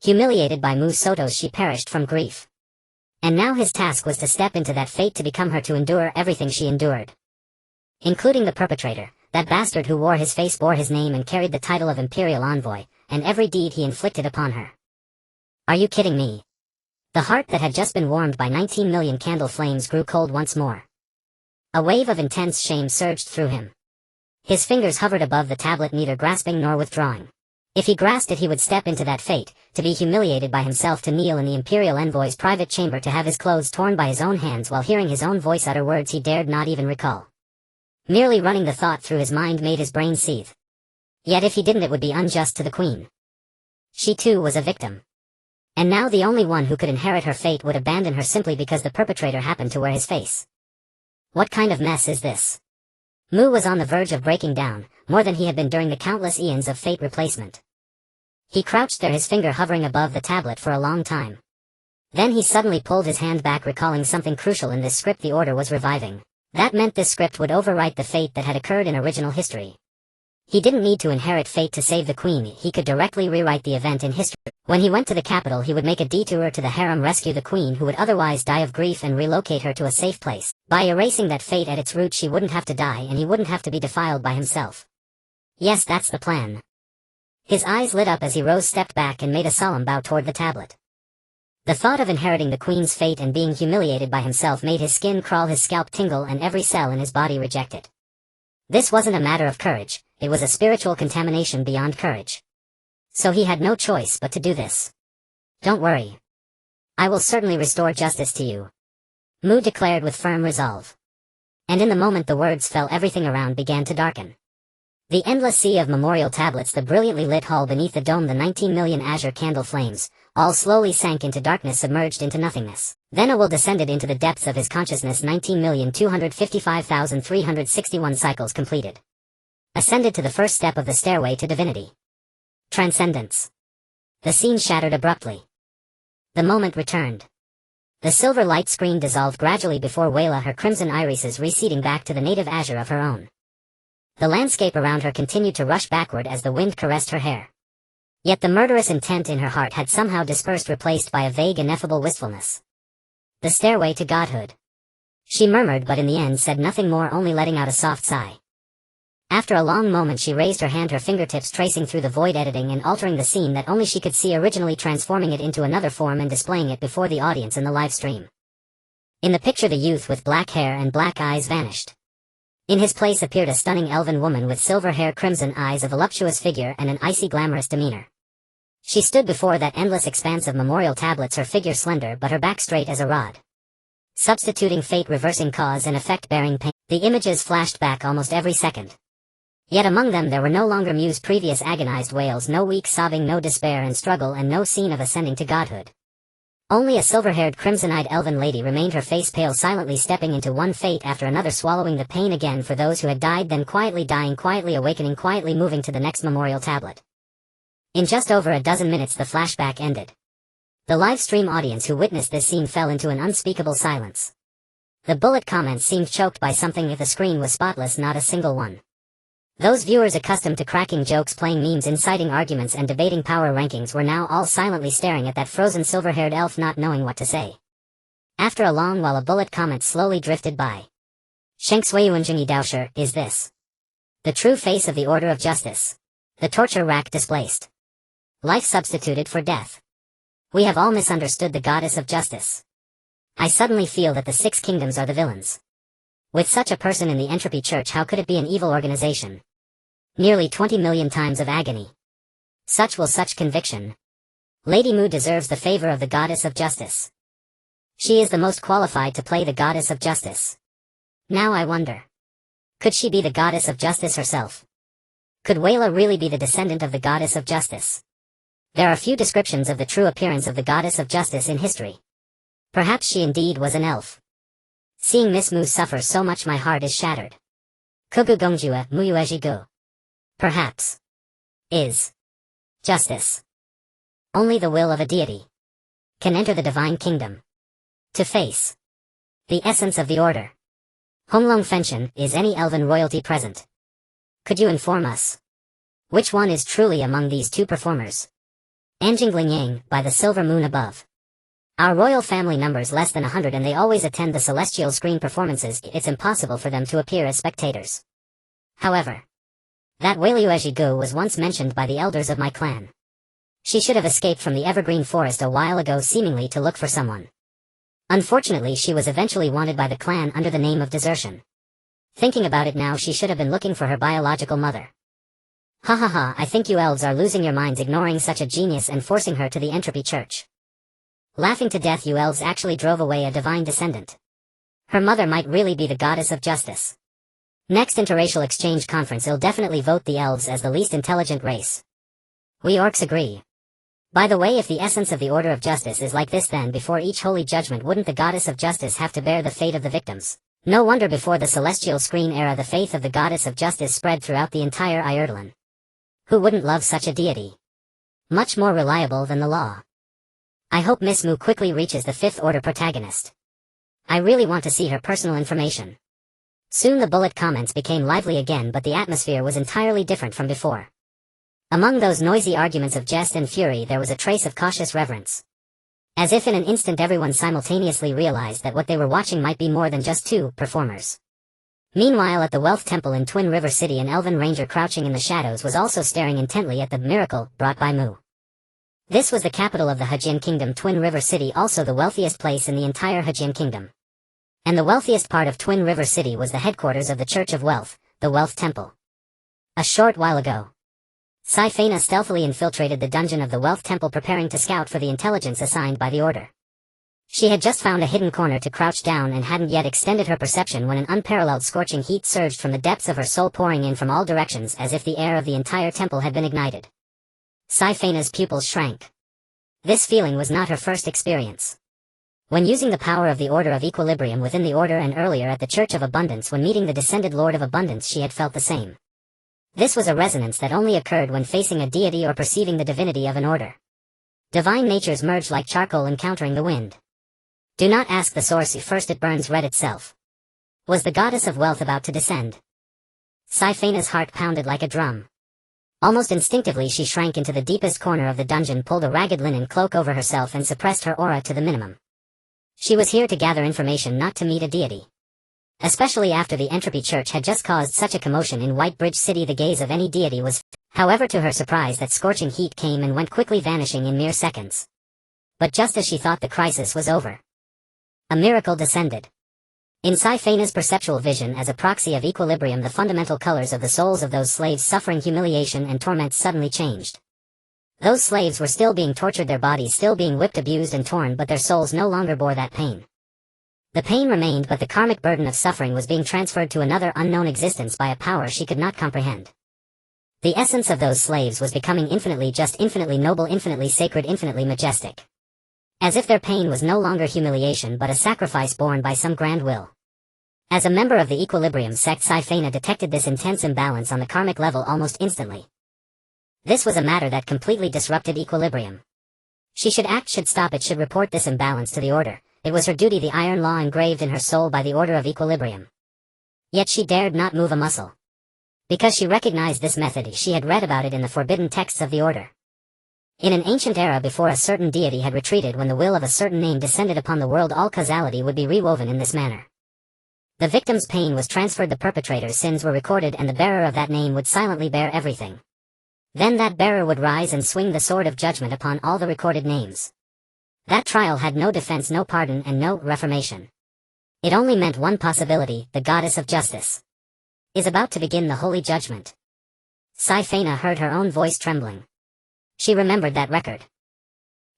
Humiliated by Mu Sotos, she perished from grief. And now his task was to step into that fate, to become her, to endure everything she endured. Including the perpetrator, that bastard who wore his face, bore his name, and carried the title of Imperial Envoy, and every deed he inflicted upon her. Are you kidding me? The heart that had just been warmed by 19 million candle flames grew cold once more. A wave of intense shame surged through him. His fingers hovered above the tablet, neither grasping nor withdrawing. If he grasped it he would step into that fate, to be humiliated by himself, to kneel in the Imperial Envoy's private chamber, to have his clothes torn by his own hands while hearing his own voice utter words he dared not even recall. Merely running the thought through his mind made his brain seethe. Yet if he didn't, it would be unjust to the Queen. She too was a victim. And now the only one who could inherit her fate would abandon her simply because the perpetrator happened to wear his face. What kind of mess is this? Mu was on the verge of breaking down, more than he had been during the countless eons of fate replacement. He crouched there, his finger hovering above the tablet for a long time. Then he suddenly pulled his hand back, recalling something crucial in this script: the order was reviving. That meant this script would overwrite the fate that had occurred in original history. He didn't need to inherit fate to save the Queen, he could directly rewrite the event in history. When he went to the capital he would make a detour to the harem, rescue the Queen who would otherwise die of grief, and relocate her to a safe place. By erasing that fate at its root she wouldn't have to die, and he wouldn't have to be defiled by himself. Yes, that's the plan. His eyes lit up as he rose, stepped back, and made a solemn bow toward the tablet. The thought of inheriting the Queen's fate and being humiliated by himself made his skin crawl, his scalp tingle, and every cell in his body reject it. This wasn't a matter of courage, it was a spiritual contamination beyond courage. So he had no choice but to do this. Don't worry. I will certainly restore justice to you. Mu declared with firm resolve. And in the moment the words fell, everything around began to darken. The endless sea of memorial tablets, the brilliantly lit hall beneath the dome, the 19 million azure candle flames, all slowly sank into darkness, submerged into nothingness. Then a will descended into the depths of his consciousness. 19,255,361 cycles completed. Ascended to the first step of the stairway to divinity. Transcendence. The scene shattered abruptly. The moment returned. The silver light screen dissolved gradually before Wayla, her crimson irises receding back to the native azure of her own. The landscape around her continued to rush backward as the wind caressed her hair. Yet the murderous intent in her heart had somehow dispersed, replaced by a vague, ineffable wistfulness. The stairway to godhood. She murmured, but in the end said nothing more, only letting out a soft sigh. After a long moment she raised her hand, her fingertips tracing through the void, editing and altering the scene that only she could see, originally transforming it into another form and displaying it before the audience in the live stream. In the picture the youth with black hair and black eyes vanished. In his place appeared a stunning elven woman with silver hair, crimson eyes, a voluptuous figure, and an icy glamorous demeanor. She stood before that endless expanse of memorial tablets, her figure slender but her back straight as a rod. Substituting fate, reversing cause and effect, bearing pain. The images flashed back almost every second. Yet among them there were no longer Mu's previous agonized wails, no weak sobbing, no despair and struggle, and no scene of ascending to godhood. Only a silver-haired, crimson-eyed elven lady remained, her face pale, silently stepping into one fate after another, swallowing the pain again for those who had died, then quietly dying, quietly awakening, quietly moving to the next memorial tablet. In just over a dozen minutes the flashback ended. The live stream audience who witnessed this scene fell into an unspeakable silence. The bullet comments seemed choked by something. If the screen was spotless, not a single one. Those viewers accustomed to cracking jokes, playing memes, inciting arguments and debating power rankings were now all silently staring at that frozen silver-haired elf, not knowing what to say. After a long while a bullet comment slowly drifted by. Shankswayuanjingi Dausher, is this the true face of the order of justice? The torture rack displaced. Life substituted for death. We have all misunderstood the goddess of justice. I suddenly feel that the 6 kingdoms are the villains. With such a person in the entropy church, how could it be an evil organization? Nearly 20 million times of agony. Such conviction. Lady Mu deserves the favor of the goddess of justice. She is the most qualified to play the goddess of justice. Now I wonder. Could she be the goddess of justice herself? Could Wayla really be the descendant of the goddess of justice? There are few descriptions of the true appearance of the goddess of justice in history. Perhaps she indeed was an elf. Seeing Miss Mu suffer so much, my heart is shattered. Kugu gongjua muyuejigu. Perhaps. Is. Justice. Only the will of a deity can enter the divine kingdom. To face the essence of the order. Honglong Fenshin, is any elven royalty present? Could you inform us? Which one is truly among these 2 performers? Anjingling Yang, by the silver moon above. Our royal family numbers less than 100 and they always attend the celestial screen performances. It's impossible for them to appear as spectators. However, that Wayliuejigu was once mentioned by the elders of my clan. She should have escaped from the evergreen forest a while ago, seemingly to look for someone. Unfortunately she was eventually wanted by the clan under the name of desertion. Thinking about it now, she should have been looking for her biological mother. Ha ha ha, I think you elves are losing your minds, ignoring such a genius and forcing her to the entropy church. Laughing to death, you elves actually drove away a divine descendant. Her mother might really be the goddess of justice. Next interracial exchange conference, I'll definitely vote the elves as the least intelligent race. We orcs agree. By the way, if the essence of the order of justice is like this, then before each holy judgment wouldn't the goddess of justice have to bear the fate of the victims? No wonder before the celestial screen era the faith of the goddess of justice spread throughout the entire Ireland. Who wouldn't love such a deity? Much more reliable than the law. I hope Miss Mu quickly reaches the 5th order protagonist. I really want to see her personal information. Soon the bullet comments became lively again, but the atmosphere was entirely different from before. Among those noisy arguments of jest and fury there was a trace of cautious reverence. As if in an instant everyone simultaneously realized that what they were watching might be more than just 2 performers. Meanwhile at the Wealth Temple in Twin River City, an elven ranger crouching in the shadows was also staring intently at the miracle brought by Mu. This was the capital of the Hajin Kingdom, Twin River City, also the wealthiest place in the entire Hajin Kingdom. And the wealthiest part of Twin River City was the headquarters of the Church of Wealth, the Wealth Temple. A short while ago, Saifena stealthily infiltrated the dungeon of the Wealth Temple, preparing to scout for the intelligence assigned by the order. She had just found a hidden corner to crouch down and hadn't yet extended her perception when an unparalleled scorching heat surged from the depths of her soul, pouring in from all directions as if the air of the entire temple had been ignited. Sainthood's pupils shrank. This feeling was not her first experience. When using the power of the Order of Equilibrium within the Order and earlier at the Church of Abundance when meeting the descended Lord of Abundance, she had felt the same. This was a resonance that only occurred when facing a deity or perceiving the divinity of an order. Divine natures merge like charcoal encountering the wind. Do not ask the source, first it burns red itself. Was the goddess of wealth about to descend? Sainthood's heart pounded like a drum. Almost instinctively she shrank into the deepest corner of the dungeon, pulled a ragged linen cloak over herself and suppressed her aura to the minimum. She was here to gather information, not to meet a deity. Especially after the Entropy Church had just caused such a commotion in White Bridge City, the gaze of any deity was... However, to her surprise, that scorching heat came and went, quickly vanishing in mere seconds. But just as she thought the crisis was over, a miracle descended. In Sainthood's perceptual vision, as a proxy of equilibrium, the fundamental colors of the souls of those slaves suffering humiliation and torment suddenly changed. Those slaves were still being tortured, their bodies still being whipped, abused and torn, but their souls no longer bore that pain. The pain remained, but the karmic burden of suffering was being transferred to another unknown existence by a power she could not comprehend. The essence of those slaves was becoming infinitely just, infinitely noble, infinitely sacred, infinitely majestic. As if their pain was no longer humiliation but a sacrifice borne by some grand will. As a member of the Equilibrium sect, Sainthood detected this intense imbalance on the karmic level almost instantly. This was a matter that completely disrupted equilibrium. She should act, should stop it, should report this imbalance to the Order. It was her duty, the iron law engraved in her soul by the Order of Equilibrium. Yet she dared not move a muscle. Because she recognized this method, she had read about it in the forbidden texts of the Order. In an ancient era, before a certain deity had retreated, when the will of a certain name descended upon the world, all causality would be rewoven in this manner. The victim's pain was transferred, the perpetrator's sins were recorded, and the bearer of that name would silently bear everything. Then that bearer would rise and swing the sword of judgment upon all the recorded names. That trial had no defense, no pardon, and no reformation. It only meant one possibility: the goddess of justice is about to begin the holy judgment. Sainthood heard her own voice trembling. She remembered that record.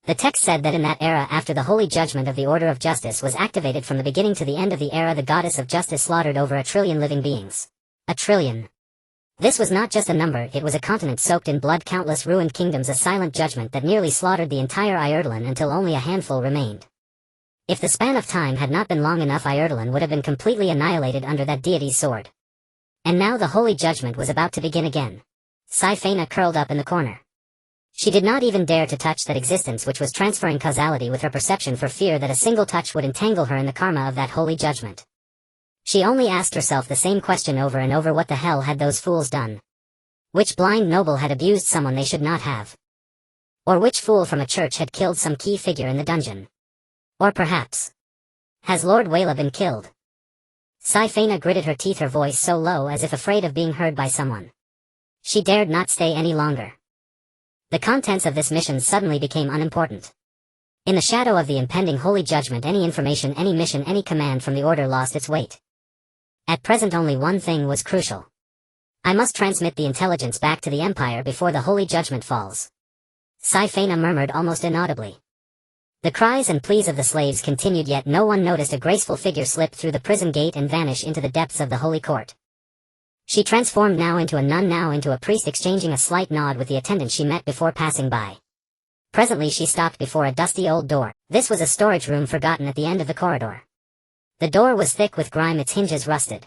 The text said that in that era, after the holy judgment of the Order of Justice was activated, from the beginning to the end of the era, the goddess of justice slaughtered over 1 trillion living beings. 1 trillion. This was not just a number, it was a continent soaked in blood, countless ruined kingdoms, a silent judgment that nearly slaughtered the entire Ireland until only a handful remained. If the span of time had not been long enough, Ireland would have been completely annihilated under that deity's sword. And now the holy judgment was about to begin again. Sainthood curled up in the corner. She did not even dare to touch that existence which was transferring causality with her perception, for fear that a single touch would entangle her in the karma of that holy judgment. She only asked herself the same question over and over: what the hell had those fools done? Which blind noble had abused someone they should not have? Or which fool from a church had killed some key figure in the dungeon? Or perhaps, has Lord Wayla been killed? Sainthood gritted her teeth, her voice so low as if afraid of being heard by someone. She dared not stay any longer. The contents of this mission suddenly became unimportant. In the shadow of the impending holy judgment, any information, any mission, any command from the Order lost its weight. At present only one thing was crucial. I must transmit the intelligence back to the Empire before the holy judgment falls. Sainthood murmured almost inaudibly. The cries and pleas of the slaves continued, yet no one noticed a graceful figure slip through the prison gate and vanish into the depths of the holy court. She transformed now into a nun, now into a priest, exchanging a slight nod with the attendant she met before passing by. Presently she stopped before a dusty old door. This was a storage room forgotten at the end of the corridor. The door was thick with grime, its hinges rusted.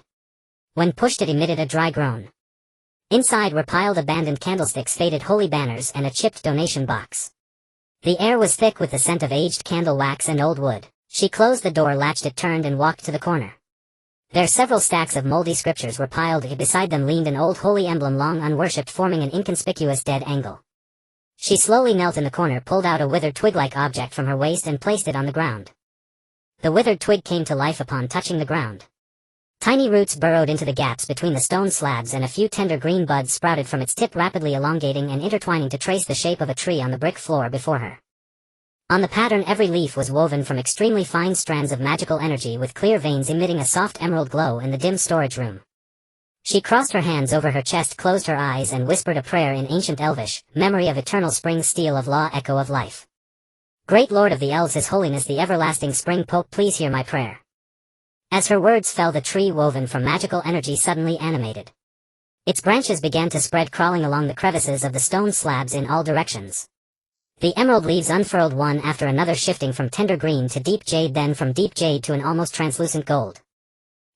When pushed it emitted a dry groan. Inside were piled abandoned candlesticks, faded holy banners, and a chipped donation box. The air was thick with the scent of aged candle wax and old wood. She closed the door, latched it, turned and walked to the corner. There several stacks of moldy scriptures were piled. Beside them leaned an old holy emblem, long unworshipped, forming an inconspicuous dead angle. She slowly knelt in the corner, pulled out a withered twig-like object from her waist and placed it on the ground. The withered twig came to life upon touching the ground. Tiny roots burrowed into the gaps between the stone slabs, and a few tender green buds sprouted from its tip, rapidly elongating and intertwining to trace the shape of a tree on the brick floor before her. On the pattern, every leaf was woven from extremely fine strands of magical energy, with clear veins emitting a soft emerald glow in the dim storage room. She crossed her hands over her chest, closed her eyes, and whispered a prayer in ancient Elvish: memory of eternal spring, steel of law, echo of life. Great Lord of the Elves, His Holiness the Everlasting Spring Pope, please hear my prayer. As her words fell, the tree, woven from magical energy, suddenly animated. Its branches began to spread, crawling along the crevices of the stone slabs in all directions. The emerald leaves unfurled one after another, shifting from tender green to deep jade, then from deep jade to an almost translucent gold.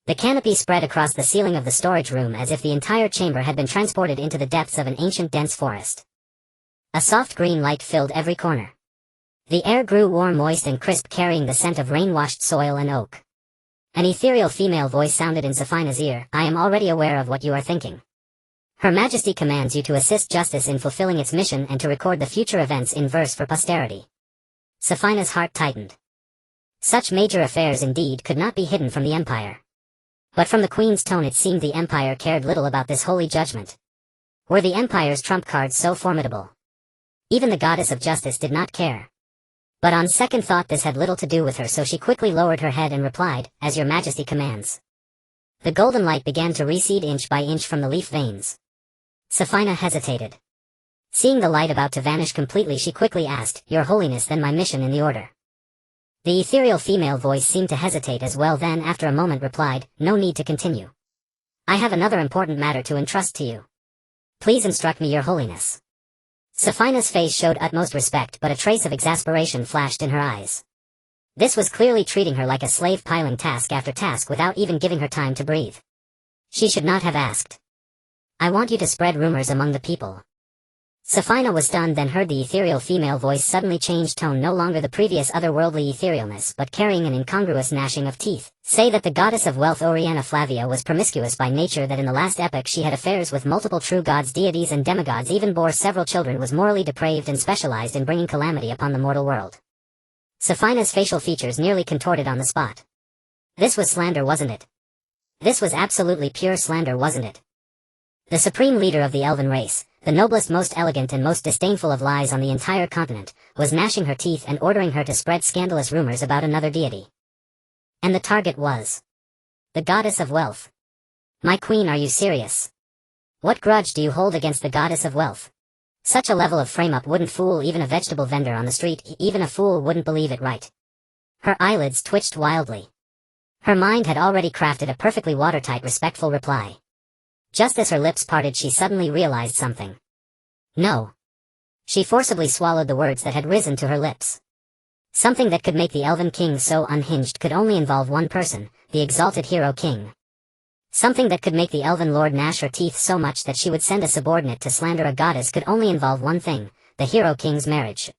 The canopy spread across the ceiling of the storage room as if the entire chamber had been transported into the depths of an ancient dense forest. A soft green light filled every corner. The air grew warm, moist and crisp, carrying the scent of rain-washed soil and oak. An ethereal female voice sounded in Saphina's ear. I am already aware of what you are thinking. Her Majesty commands you to assist justice in fulfilling its mission and to record the future events in verse for posterity. Saphina's heart tightened. Such major affairs indeed could not be hidden from the Empire. But from the Queen's tone it seemed the Empire cared little about this holy judgment. Were the Empire's trump cards so formidable? Even the Goddess of Justice did not care. But on second thought this had little to do with her, so she quickly lowered her head and replied, as your Majesty commands. The golden light began to recede inch by inch from the leaf veins. Saphina hesitated. Seeing the light about to vanish completely, she quickly asked, Your Holiness, then my mission in the order. The ethereal female voice seemed to hesitate as well, then after a moment replied, No need to continue. I have another important matter to entrust to you. Please instruct me, Your Holiness. Saphina's face showed utmost respect, but a trace of exasperation flashed in her eyes. This was clearly treating her like a slave, piling task after task without even giving her time to breathe. She should not have asked. I want you to spread rumors among the people. Saphina was stunned, then heard the ethereal female voice suddenly change tone, no longer the previous otherworldly etherealness but carrying an incongruous gnashing of teeth. Say that the goddess of wealth Oriana Flavia was promiscuous by nature, that in the last epoch she had affairs with multiple true gods, deities and demigods, even bore several children, was morally depraved and specialized in bringing calamity upon the mortal world. Saphina's facial features nearly contorted on the spot. This was slander, wasn't it? This was absolutely pure slander, wasn't it? The supreme leader of the elven race, the noblest, most elegant and most disdainful of lies on the entire continent, was gnashing her teeth and ordering her to spread scandalous rumors about another deity. And the target was the goddess of wealth. My queen, are you serious? What grudge do you hold against the goddess of wealth? Such a level of frame-up wouldn't fool even a vegetable vendor on the street. Even a fool wouldn't believe it, right? Her eyelids twitched wildly. Her mind had already crafted a perfectly watertight, respectful reply. Just as her lips parted, she suddenly realized something. No. She forcibly swallowed the words that had risen to her lips. Something that could make the Elven King so unhinged could only involve one person, the exalted Hero King. Something that could make the Elven Lord gnash her teeth so much that she would send a subordinate to slander a goddess could only involve one thing, the Hero King's marriage.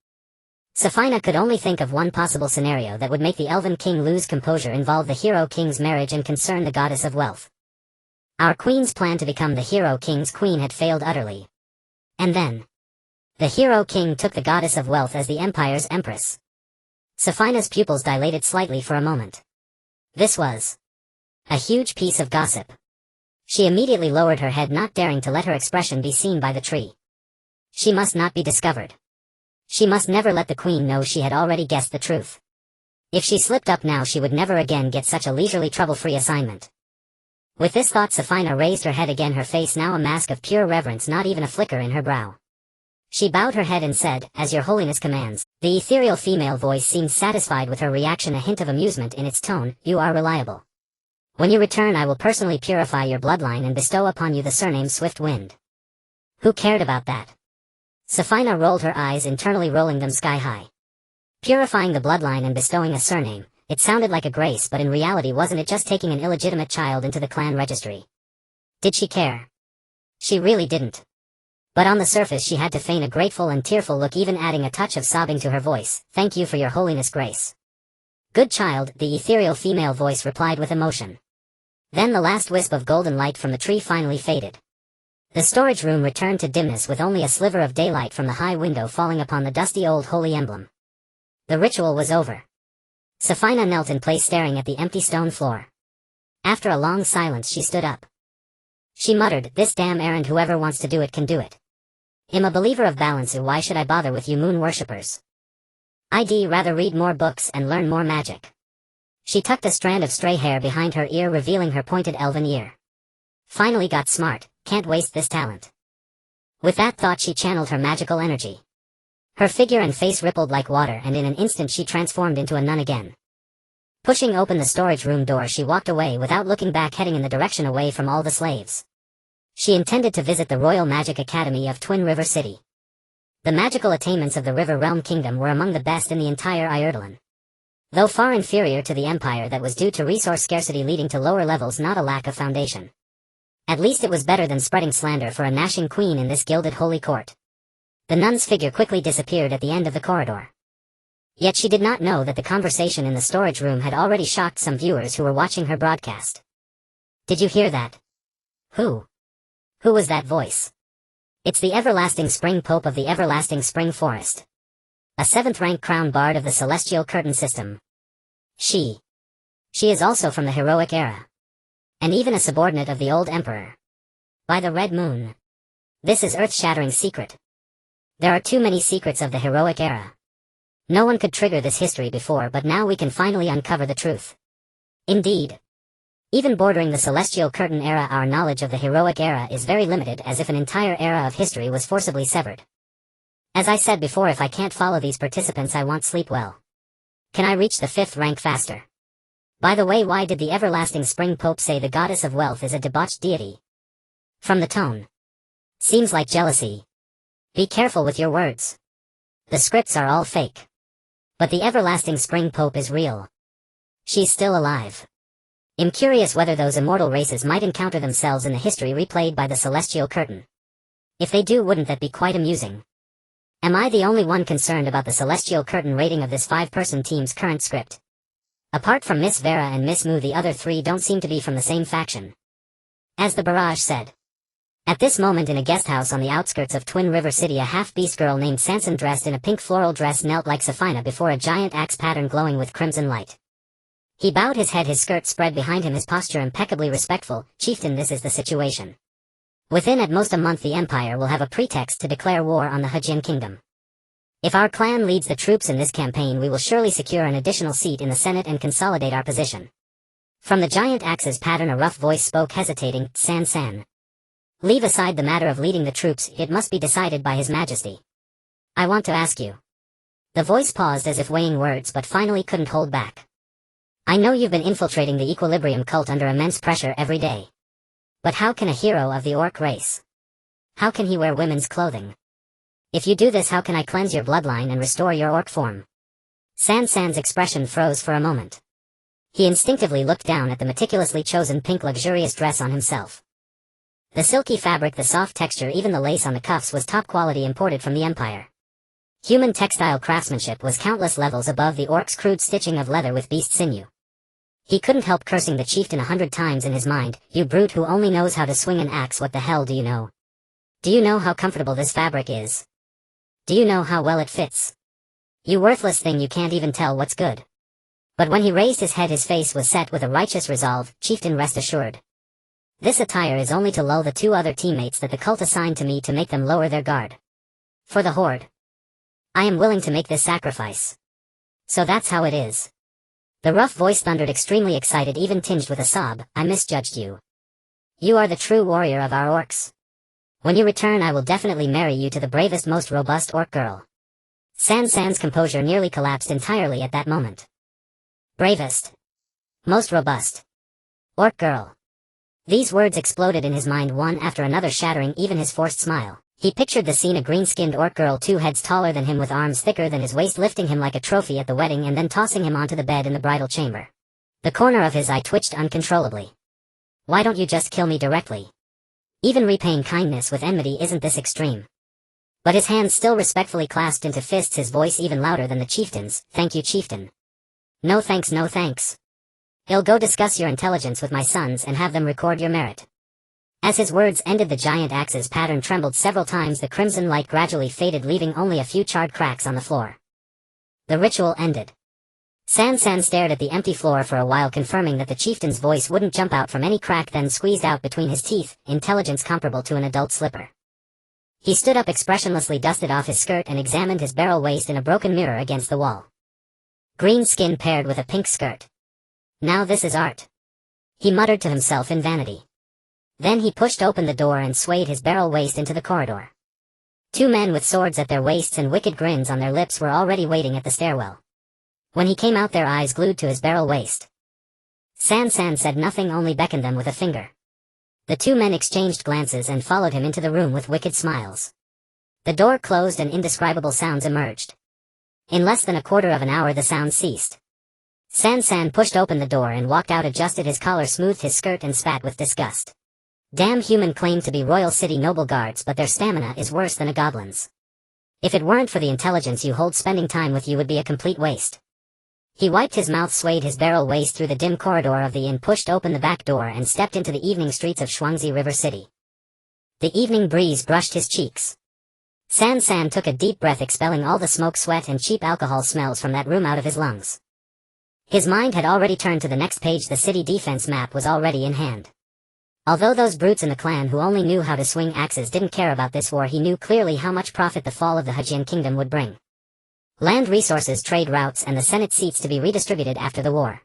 Saphina could only think of one possible scenario that would make the Elven King lose composure: involve the Hero King's marriage and concern the goddess of wealth. Our queen's plan to become the Hero King's queen had failed utterly. And then the Hero King took the goddess of wealth as the Empire's empress. Saphina's pupils dilated slightly for a moment. This was a huge piece of gossip. She immediately lowered her head, not daring to let her expression be seen by the tree. She must not be discovered. She must never let the queen know she had already guessed the truth. If she slipped up now, she would never again get such a leisurely, trouble-free assignment. With this thought, Saphina raised her head again, her face now a mask of pure reverence, not even a flicker in her brow. She bowed her head and said, As your holiness commands. The ethereal female voice seemed satisfied with her reaction, a hint of amusement in its tone. You are reliable. When you return, I will personally purify your bloodline and bestow upon you the surname Swift Wind. Who cared about that? Saphina rolled her eyes, internally rolling them sky high. Purifying the bloodline and bestowing a surname. It sounded like a grace, but in reality wasn't it just taking an illegitimate child into the clan registry? Did she care? She really didn't. But on the surface she had to feign a grateful and tearful look, even adding a touch of sobbing to her voice. Thank you for your holiness' grace. Good child, the ethereal female voice replied with emotion. Then the last wisp of golden light from the tree finally faded. The storage room returned to dimness, with only a sliver of daylight from the high window falling upon the dusty old holy emblem. The ritual was over. Saphina knelt in place, staring at the empty stone floor. After a long silence she stood up. She muttered, This damn errand, whoever wants to do it can do it. I'm a believer of balance, why should I bother with you moon worshippers? I'd rather read more books and learn more magic. She tucked a strand of stray hair behind her ear, revealing her pointed elven ear. Finally got smart, can't waste this talent. With that thought she channeled her magical energy. Her figure and face rippled like water, and in an instant she transformed into a nun again. Pushing open the storage room door, she walked away without looking back, heading in the direction away from all the slaves. She intended to visit the Royal Magic Academy of Twin River City. The magical attainments of the River Realm Kingdom were among the best in the entire Ireland. Though far inferior to the empire that was due to resource scarcity leading to lower levels, not a lack of foundation. At least it was better than spreading slander for a gnashing queen in this gilded holy court. The nun's figure quickly disappeared at the end of the corridor. Yet she did not know that the conversation in the storage room had already shocked some viewers who were watching her broadcast. Did you hear that? Who was that voice? It's the everlasting spring pope of the everlasting spring forest. A 7th-rank crown bard of the celestial curtain system. She is also from the heroic era. And even a subordinate of the old emperor. By the red moon. This is earth-shattering secret. There are too many secrets of the heroic era. No one could trigger this history before, but now we can finally uncover the truth. Indeed. Even bordering the celestial curtain era, our knowledge of the heroic era is very limited, as if an entire era of history was forcibly severed. As I said before, if I can't follow these participants, I won't sleep well. Can I reach the 5th rank faster? By the way, why did the everlasting spring pope say the goddess of wealth is a debauched deity? From the tone. Seems like jealousy. Be careful with your words. The scripts are all fake. But the everlasting spring pope is real. She's still alive. I'm curious whether those immortal races might encounter themselves in the history replayed by the celestial curtain. If they do, wouldn't that be quite amusing? Am I the only one concerned about the celestial curtain rating of this 5-person team's current script? Apart from Miss Vera and Miss Moo, the other 3 don't seem to be from the same faction. As the barrage said. At this moment, in a guest house on the outskirts of Twin River City, a half-beast girl named Sanson, dressed in a pink floral dress, knelt like Saphina before a giant axe pattern glowing with crimson light. He bowed his head, his skirt spread behind him, his posture impeccably respectful. Chieftain, this is the situation. Within at most a month the Empire will have a pretext to declare war on the Hajin Kingdom. If our clan leads the troops in this campaign, we will surely secure an additional seat in the Senate and consolidate our position. From the giant axe's pattern a rough voice spoke, hesitating. San. Leave aside the matter of leading the troops, it must be decided by His Majesty. I want to ask you. The voice paused as if weighing words, but finally couldn't hold back. I know you've been infiltrating the Equilibrium cult under immense pressure every day. But how can a hero of the orc race? How can he wear women's clothing? If you do this, how can I cleanse your bloodline and restore your orc form? San's expression froze for a moment. He instinctively looked down at the meticulously chosen pink luxurious dress on himself. The silky fabric, the soft texture, even the lace on the cuffs was top quality, imported from the Empire. Human textile craftsmanship was countless levels above the orc's crude stitching of leather with beast sinew. He couldn't help cursing the chieftain 100 times in his mind. You brute who only knows how to swing an axe, what the hell do you know? Do you know how comfortable this fabric is? Do you know how well it fits? You worthless thing, you can't even tell what's good. But when he raised his head, his face was set with a righteous resolve. Chieftain, rest assured. This attire is only to lull the 2 other teammates that the cult assigned to me, to make them lower their guard. For the Horde. I am willing to make this sacrifice. So that's how it is. The rough voice thundered, extremely excited, even tinged with a sob. I misjudged you. You are the true warrior of our orcs. When you return, I will definitely marry you to the bravest, most robust orc girl. San's composure nearly collapsed entirely at that moment. Bravest. Most robust. Orc girl. These words exploded in his mind, one after another, shattering even his forced smile. He pictured the scene: a green-skinned orc girl 2 heads taller than him, with arms thicker than his waist, lifting him like a trophy at the wedding and then tossing him onto the bed in the bridal chamber. The corner of his eye twitched uncontrollably. Why don't you just kill me directly? Even repaying kindness with enmity isn't this extreme. But his hands still respectfully clasped into fists, his voice even louder than the chieftain's. Thank you, chieftain. No thanks, no thanks. I'll go discuss your intelligence with my sons and have them record your merit. As his words ended, the giant axe's pattern trembled several times. The crimson light gradually faded, leaving only a few charred cracks on the floor. The ritual ended. San stared at the empty floor for a while, confirming that the chieftain's voice wouldn't jump out from any crack, then squeezed out between his teeth, intelligence comparable to an adult slipper. He stood up expressionlessly, dusted off his skirt, and examined his barrel waist in a broken mirror against the wall. Green skin paired with a pink skirt. Now this is art. He muttered to himself in vanity. Then he pushed open the door and swayed his barrel waist into the corridor. Two men with swords at their waists and wicked grins on their lips were already waiting at the stairwell. When he came out, their eyes glued to his barrel waist. San said nothing, only beckoned them with a finger. The two men exchanged glances and followed him into the room with wicked smiles. The door closed and indescribable sounds emerged. In less than a quarter of an hour the sounds ceased. San pushed open the door and walked out, adjusted his collar, smoothed his skirt, and spat with disgust. Damn human claim to be royal city noble guards, but their stamina is worse than a goblin's. If it weren't for the intelligence you hold, spending time with you would be a complete waste. He wiped his mouth, swayed his barrel waist through the dim corridor of the inn, pushed open the back door, and stepped into the evening streets of Shuangzi River City. The evening breeze brushed his cheeks. San took a deep breath, expelling all the smoke, sweat, and cheap alcohol smells from that room out of his lungs. His mind had already turned to the next page. The city defense map was already in hand. Although those brutes in the clan who only knew how to swing axes didn't care about this war, he knew clearly how much profit the fall of the Hejian kingdom would bring. Land resources, trade routes, and the Senate seats to be redistributed after the war.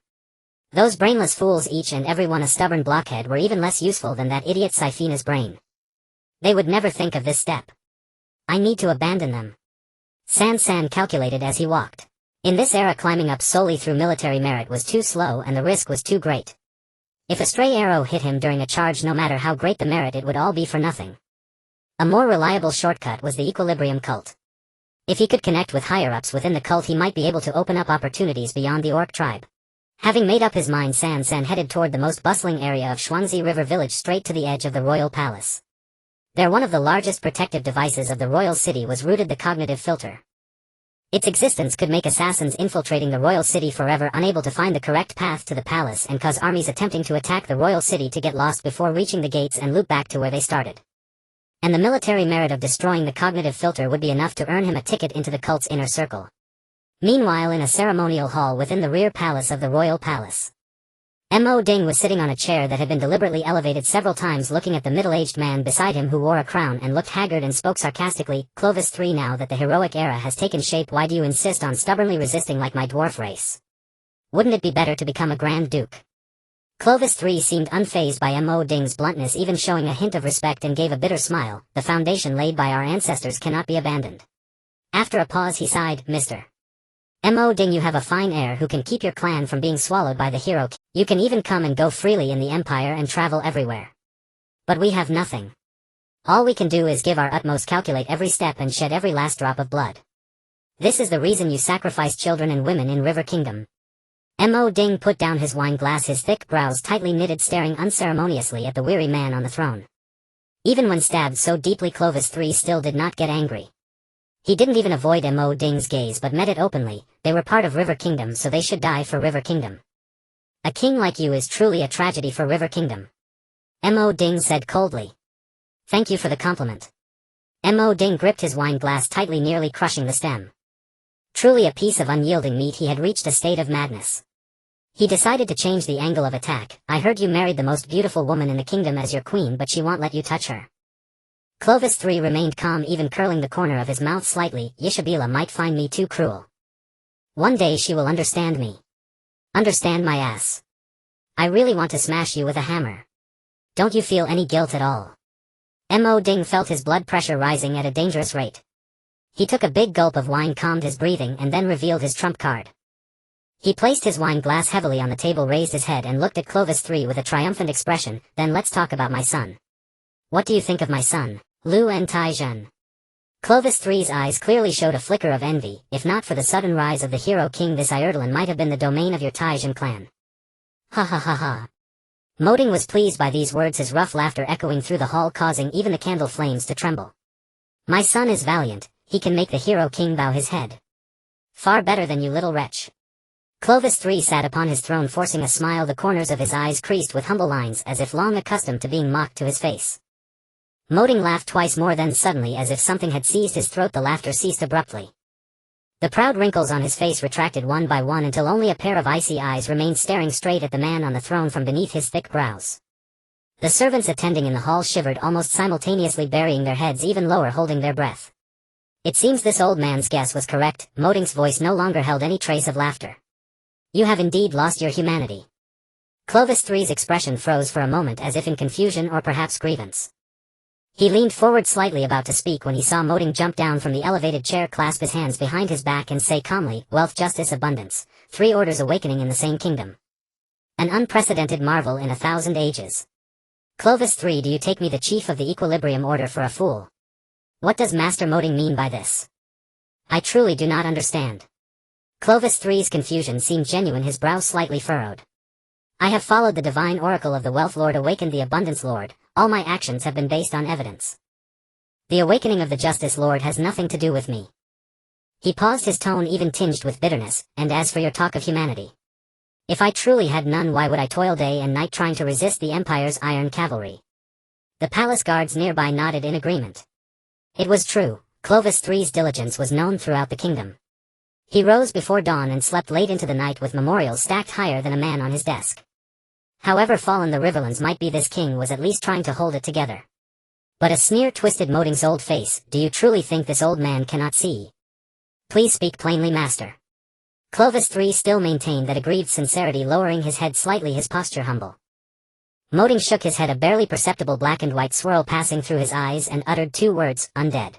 Those brainless fools, each and every one a stubborn blockhead, were even less useful than that idiot Saifina's brain. They would never think of this step. I need to abandon them. San calculated as he walked. In this era, climbing up solely through military merit was too slow and the risk was too great. If a stray arrow hit him during a charge, no matter how great the merit, it would all be for nothing. A more reliable shortcut was the equilibrium cult. If he could connect with higher-ups within the cult, he might be able to open up opportunities beyond the orc tribe. Having made up his mind, San headed toward the most bustling area of Shuangzi River Village, straight to the edge of the royal palace. There, one of the largest protective devices of the royal city was rooted: the cognitive filter. Its existence could make assassins infiltrating the royal city forever unable to find the correct path to the palace, and cause armies attempting to attack the royal city to get lost before reaching the gates and loop back to where they started. And the military merit of destroying the cognitive filter would be enough to earn him a ticket into the cult's inner circle. Meanwhile, in a ceremonial hall within the rear palace of the royal palace, Mo Ding was sitting on a chair that had been deliberately elevated several times, looking at the middle-aged man beside him who wore a crown and looked haggard, and spoke sarcastically. Clovis III, now that the heroic era has taken shape, why do you insist on stubbornly resisting like my dwarf race? Wouldn't it be better to become a Grand Duke? Clovis III seemed unfazed by Mo Ding's bluntness, even showing a hint of respect, and gave a bitter smile. The foundation laid by our ancestors cannot be abandoned. After a pause he sighed. Mr. Mo Ding, you have a fine heir who can keep your clan from being swallowed by the hero. You can even come and go freely in the empire and travel everywhere. But we have nothing. All we can do is give our utmost, calculate every step, and shed every last drop of blood. This is the reason you sacrifice children and women in River Kingdom. Mo Ding put down his wine glass, his thick brows tightly knitted, staring unceremoniously at the weary man on the throne. Even when stabbed so deeply, Clovis III still did not get angry. He didn't even avoid Mo Ding's gaze, but met it openly. They were part of River Kingdom, so they should die for River Kingdom. A king like you is truly a tragedy for River Kingdom. Mo Ding said coldly. Thank you for the compliment. Mo Ding gripped his wine glass tightly, nearly crushing the stem. Truly a piece of unyielding meat, he had reached a state of madness. He decided to change the angle of attack. I heard you married the most beautiful woman in the kingdom as your queen, but she won't let you touch her. Clovis III remained calm, even curling the corner of his mouth slightly. Yishabela might find me too cruel. One day she will understand me. Understand my ass. I really want to smash you with a hammer. Don't you feel any guilt at all? Mo Ding felt his blood pressure rising at a dangerous rate. He took a big gulp of wine, calmed his breathing, and then revealed his trump card. He placed his wine glass heavily on the table, raised his head, and looked at Clovis III with a triumphant expression. Then let's talk about my son. What do you think of my son, Lu En Tai-Zhen? Clovis III's eyes clearly showed a flicker of envy. If not for the sudden rise of the hero king, this Ireland might have been the domain of your Tai-Zhen clan. Ha ha ha ha. Mo Ding was pleased by these words, his rough laughter echoing through the hall, causing even the candle flames to tremble. My son is valiant. He can make the hero king bow his head. Far better than you, little wretch. Clovis III sat upon his throne, forcing a smile, the corners of his eyes creased with humble lines, as if long accustomed to being mocked to his face. Mo Ding laughed twice more, then suddenly, as if something had seized his throat, the laughter ceased abruptly. The proud wrinkles on his face retracted one by one until only a pair of icy eyes remained staring straight at the man on the throne from beneath his thick brows. The servants attending in the hall shivered, almost simultaneously burying their heads even lower, holding their breath. It seems this old man's guess was correct. Mo Ding's voice no longer held any trace of laughter. You have indeed lost your humanity. Clovis III's expression froze for a moment, as if in confusion or perhaps grievance. He leaned forward slightly about to speak when he saw Moding jump down from the elevated chair, clasp his hands behind his back and say calmly, "Wealth, justice, abundance, 3 orders awakening in the same kingdom. An unprecedented marvel in 1,000 ages. Clovis 3, do you take me, the chief of the Equilibrium Order, for a fool? What does Master Moding mean by this? I truly do not understand." Clovis 3's confusion seemed genuine, his brow slightly furrowed. "I have followed the divine oracle of the Wealth Lord, awakened the Abundance Lord. All my actions have been based on evidence. The awakening of the Justice Lord has nothing to do with me." He paused, his tone even tinged with bitterness, "And as for your talk of humanity, if I truly had none, why would I toil day and night trying to resist the Empire's iron cavalry?" The palace guards nearby nodded in agreement. It was true, Clovis 3's diligence was known throughout the kingdom. He rose before dawn and slept late into the night with memorials stacked higher than a man on his desk. However fallen the Riverlands might be, this king was at least trying to hold it together. But a sneer twisted Moding's old face. "Do you truly think this old man cannot see? Please speak plainly, master." Clovis 3 still maintained that aggrieved sincerity, lowering his head slightly, his posture humble. Moding shook his head, a barely perceptible black and white swirl passing through his eyes, and uttered 2 words, "Undead."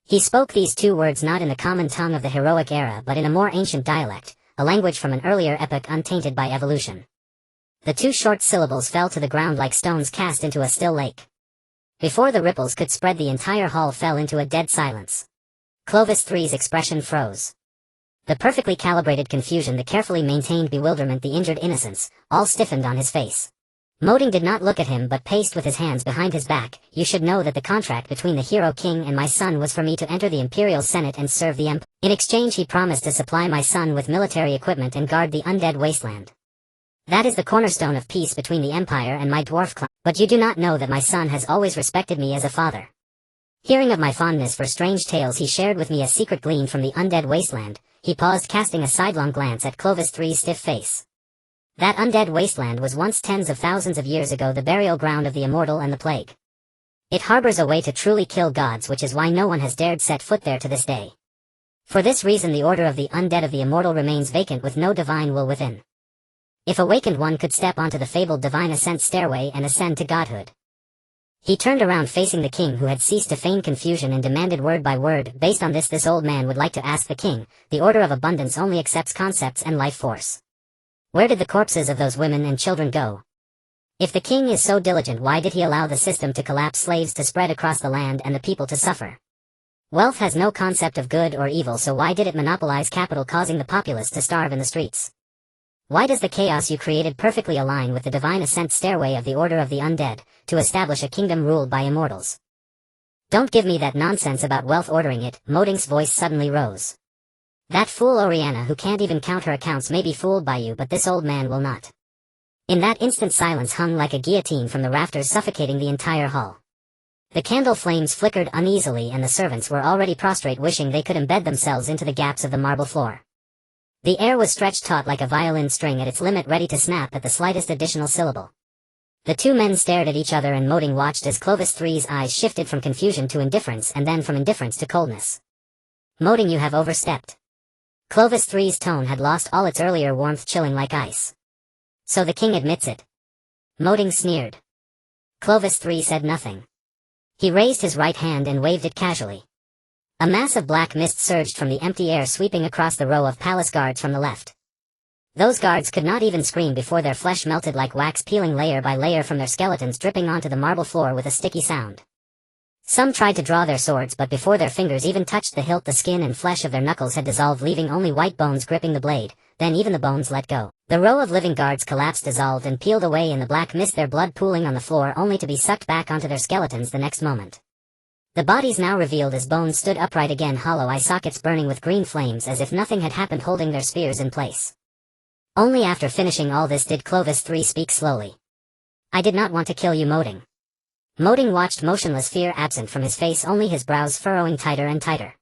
He spoke these 2 words not in the common tongue of the heroic era but in a more ancient dialect, a language from an earlier epoch untainted by evolution. The 2 short syllables fell to the ground like stones cast into a still lake. Before the ripples could spread, the entire hall fell into a dead silence. Clovis 3's expression froze. The perfectly calibrated confusion, the carefully maintained bewilderment, the injured innocence, all stiffened on his face. Moding did not look at him but paced with his hands behind his back. "You should know that the contract between the hero king and my son was for me to enter the Imperial Senate and serve the Empire. In exchange he promised to supply my son with military equipment and guard the undead wasteland. That is the cornerstone of peace between the Empire and my dwarf clan. But you do not know that my son has always respected me as a father. Hearing of my fondness for strange tales, he shared with me a secret gleaned from the undead wasteland." He paused, casting a sidelong glance at Clovis 3's stiff face. "That undead wasteland was once, tens of thousands of years ago, the burial ground of the immortal and the plague. It harbors a way to truly kill gods, which is why no one has dared set foot there to this day. For this reason the order of the undead of the immortal remains vacant, with no divine will within. If awakened, one could step onto the fabled divine ascent stairway and ascend to godhood." He turned around facing the king, who had ceased to feign confusion, and demanded word by word. "Based on this old man would like to ask the king, the Order of Abundance only accepts concepts and life force. Where did the corpses of those women and children go? If the king is so diligent, why did he allow the system to collapse, slaves to spread across the land, and the people to suffer? Wealth has no concept of good or evil, so why did it monopolize capital, causing the populace to starve in the streets? Why does the chaos you created perfectly align with the divine ascent stairway of the Order of the Undead, to establish a kingdom ruled by immortals? Don't give me that nonsense about wealth ordering it." Moding's voice suddenly rose. "That fool Oriana, who can't even count her accounts, may be fooled by you, but this old man will not." In that instant, silence hung like a guillotine from the rafters, suffocating the entire hall. The candle flames flickered uneasily, and the servants were already prostrate, wishing they could embed themselves into the gaps of the marble floor. The air was stretched taut like a violin string at its limit, ready to snap at the slightest additional syllable. The 2 men stared at each other, and Moding watched as Clovis 3's eyes shifted from confusion to indifference, and then from indifference to coldness. "Moding, you have overstepped." Clovis 3's tone had lost all its earlier warmth, chilling like ice. "So the king admits it?" Moding sneered. Clovis 3 said nothing. He raised his right hand and waved it casually. A mass of black mist surged from the empty air, sweeping across the row of palace guards from the left. Those guards could not even scream before their flesh melted like wax, peeling layer by layer from their skeletons, dripping onto the marble floor with a sticky sound. Some tried to draw their swords, but before their fingers even touched the hilt, the skin and flesh of their knuckles had dissolved, leaving only white bones gripping the blade. Then even the bones let go. The row of living guards collapsed, dissolved, and peeled away in the black mist, their blood pooling on the floor, only to be sucked back onto their skeletons the next moment. The bodies, now revealed as bones, stood upright again, hollow eye sockets burning with green flames, as if nothing had happened, holding their spears in place. Only after finishing all this did Clovis 3 speak slowly. "I did not want to kill you, Moding." Moding watched, motionless, fear absent from his face, only his brows furrowing tighter and tighter.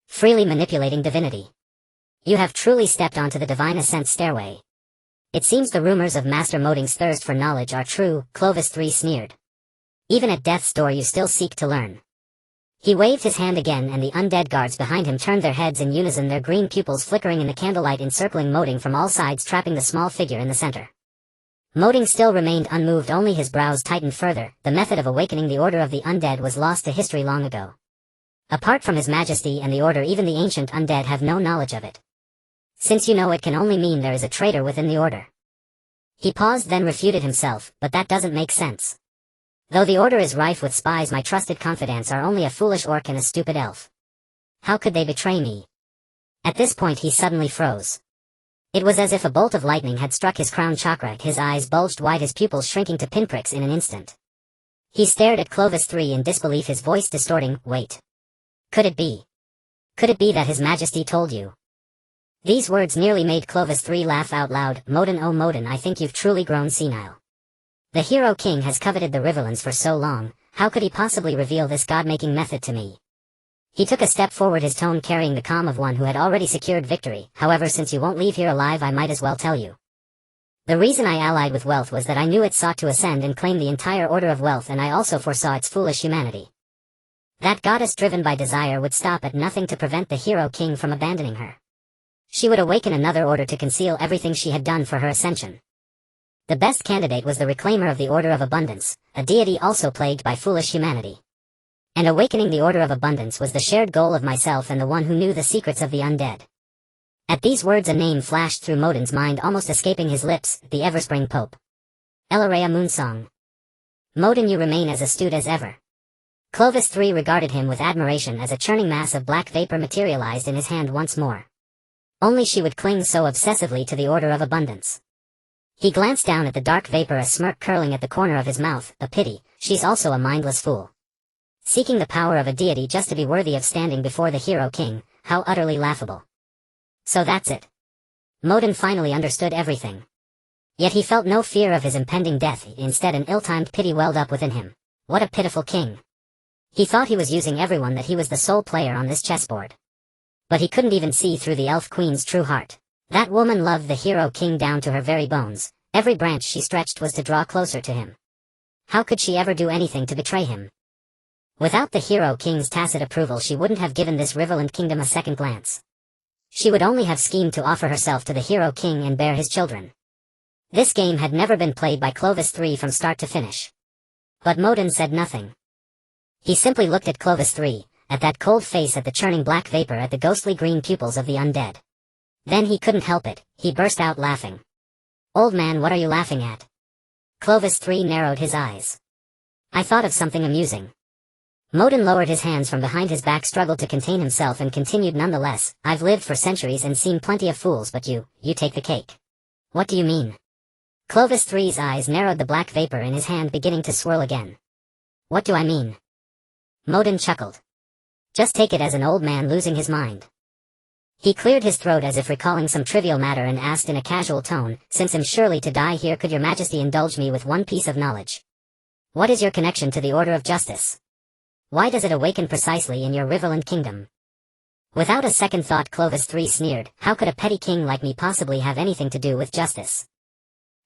"Freely manipulating divinity. You have truly stepped onto the divine ascent stairway. It seems the rumors of Master Moding's thirst for knowledge are true," Clovis 3 sneered. "Even at death's door you still seek to learn." He waved his hand again, and the undead guards behind him turned their heads in unison, their green pupils flickering in the candlelight, encircling Moding from all sides, trapping the small figure in the center. Modin still remained unmoved, only his brows tightened further. The method of awakening the Order of the Undead was lost to history long ago. Apart from His Majesty and the Order, even the ancient undead have no knowledge of it. Since you know it can only mean there is a traitor within the Order. He paused, then refuted himself, but that doesn't make sense. Though the Order is rife with spies, my trusted confidants are only a foolish orc and a stupid elf. How could they betray me? At this point he suddenly froze. It was as if a bolt of lightning had struck his crown chakra. His eyes bulged wide, his pupils shrinking to pinpricks in an instant. He stared at Clovis III in disbelief, his voice distorting. Wait. Could it be? Could it be that His Majesty told you? These words nearly made Clovis III laugh out loud. Modin, oh Modin, I think you've truly grown senile. The Hero King has coveted the Riverlands for so long, how could he possibly reveal this god-making method to me? He took a step forward, his tone carrying the calm of one who had already secured victory. However, since you won't leave here alive, I might as well tell you. The reason I allied with wealth was that I knew it sought to ascend and claim the entire order of wealth, and I also foresaw its foolish humanity. That goddess driven by desire would stop at nothing to prevent the Hero King from abandoning her. She would awaken another order to conceal everything she had done for her ascension. The best candidate was the reclaimer of the Order of Abundance, a deity also plagued by foolish humanity. And awakening the Order of Abundance was the shared goal of myself and the one who knew the secrets of the undead. At these words a name flashed through Modin's mind, almost escaping his lips, the Everspring Pope. Elarea Moonsong. Modin, you remain as astute as ever. Clovis III regarded him with admiration as a churning mass of black vapor materialized in his hand once more. Only she would cling so obsessively to the Order of Abundance. He glanced down at the dark vapor, a smirk curling at the corner of his mouth. A pity, she's also a mindless fool. Seeking the power of a deity just to be worthy of standing before the Hero King, how utterly laughable. So that's it. Modin finally understood everything. Yet he felt no fear of his impending death, instead an ill-timed pity welled up within him. What a pitiful king. He thought he was using everyone, that he was the sole player on this chessboard. But he couldn't even see through the Elf Queen's true heart. That woman loved the Hero King down to her very bones. Every branch she stretched was to draw closer to him. How could she ever do anything to betray him? Without the Hero King's tacit approval, she wouldn't have given this Riverland kingdom a second glance. She would only have schemed to offer herself to the Hero King and bear his children. This game had never been played by Clovis III from start to finish. But Modin said nothing. He simply looked at Clovis III, at that cold face, at the churning black vapor, at the ghostly green pupils of the undead. Then he couldn't help it, he burst out laughing. Old man, what are you laughing at? Clovis III narrowed his eyes. I thought of something amusing. Modin lowered his hands from behind his back, struggled to contain himself, and continued nonetheless. I've lived for centuries and seen plenty of fools, but you take the cake. What do you mean? Clovis III's eyes narrowed, the black vapor in his hand beginning to swirl again. What do I mean? Modin chuckled. Just take it as an old man losing his mind. He cleared his throat as if recalling some trivial matter and asked in a casual tone, since I'm surely to die here, could your majesty indulge me with one piece of knowledge? What is your connection to the Order of Justice? Why does it awaken precisely in your Riverland kingdom? Without a second thought, Clovis III sneered, how could a petty king like me possibly have anything to do with justice?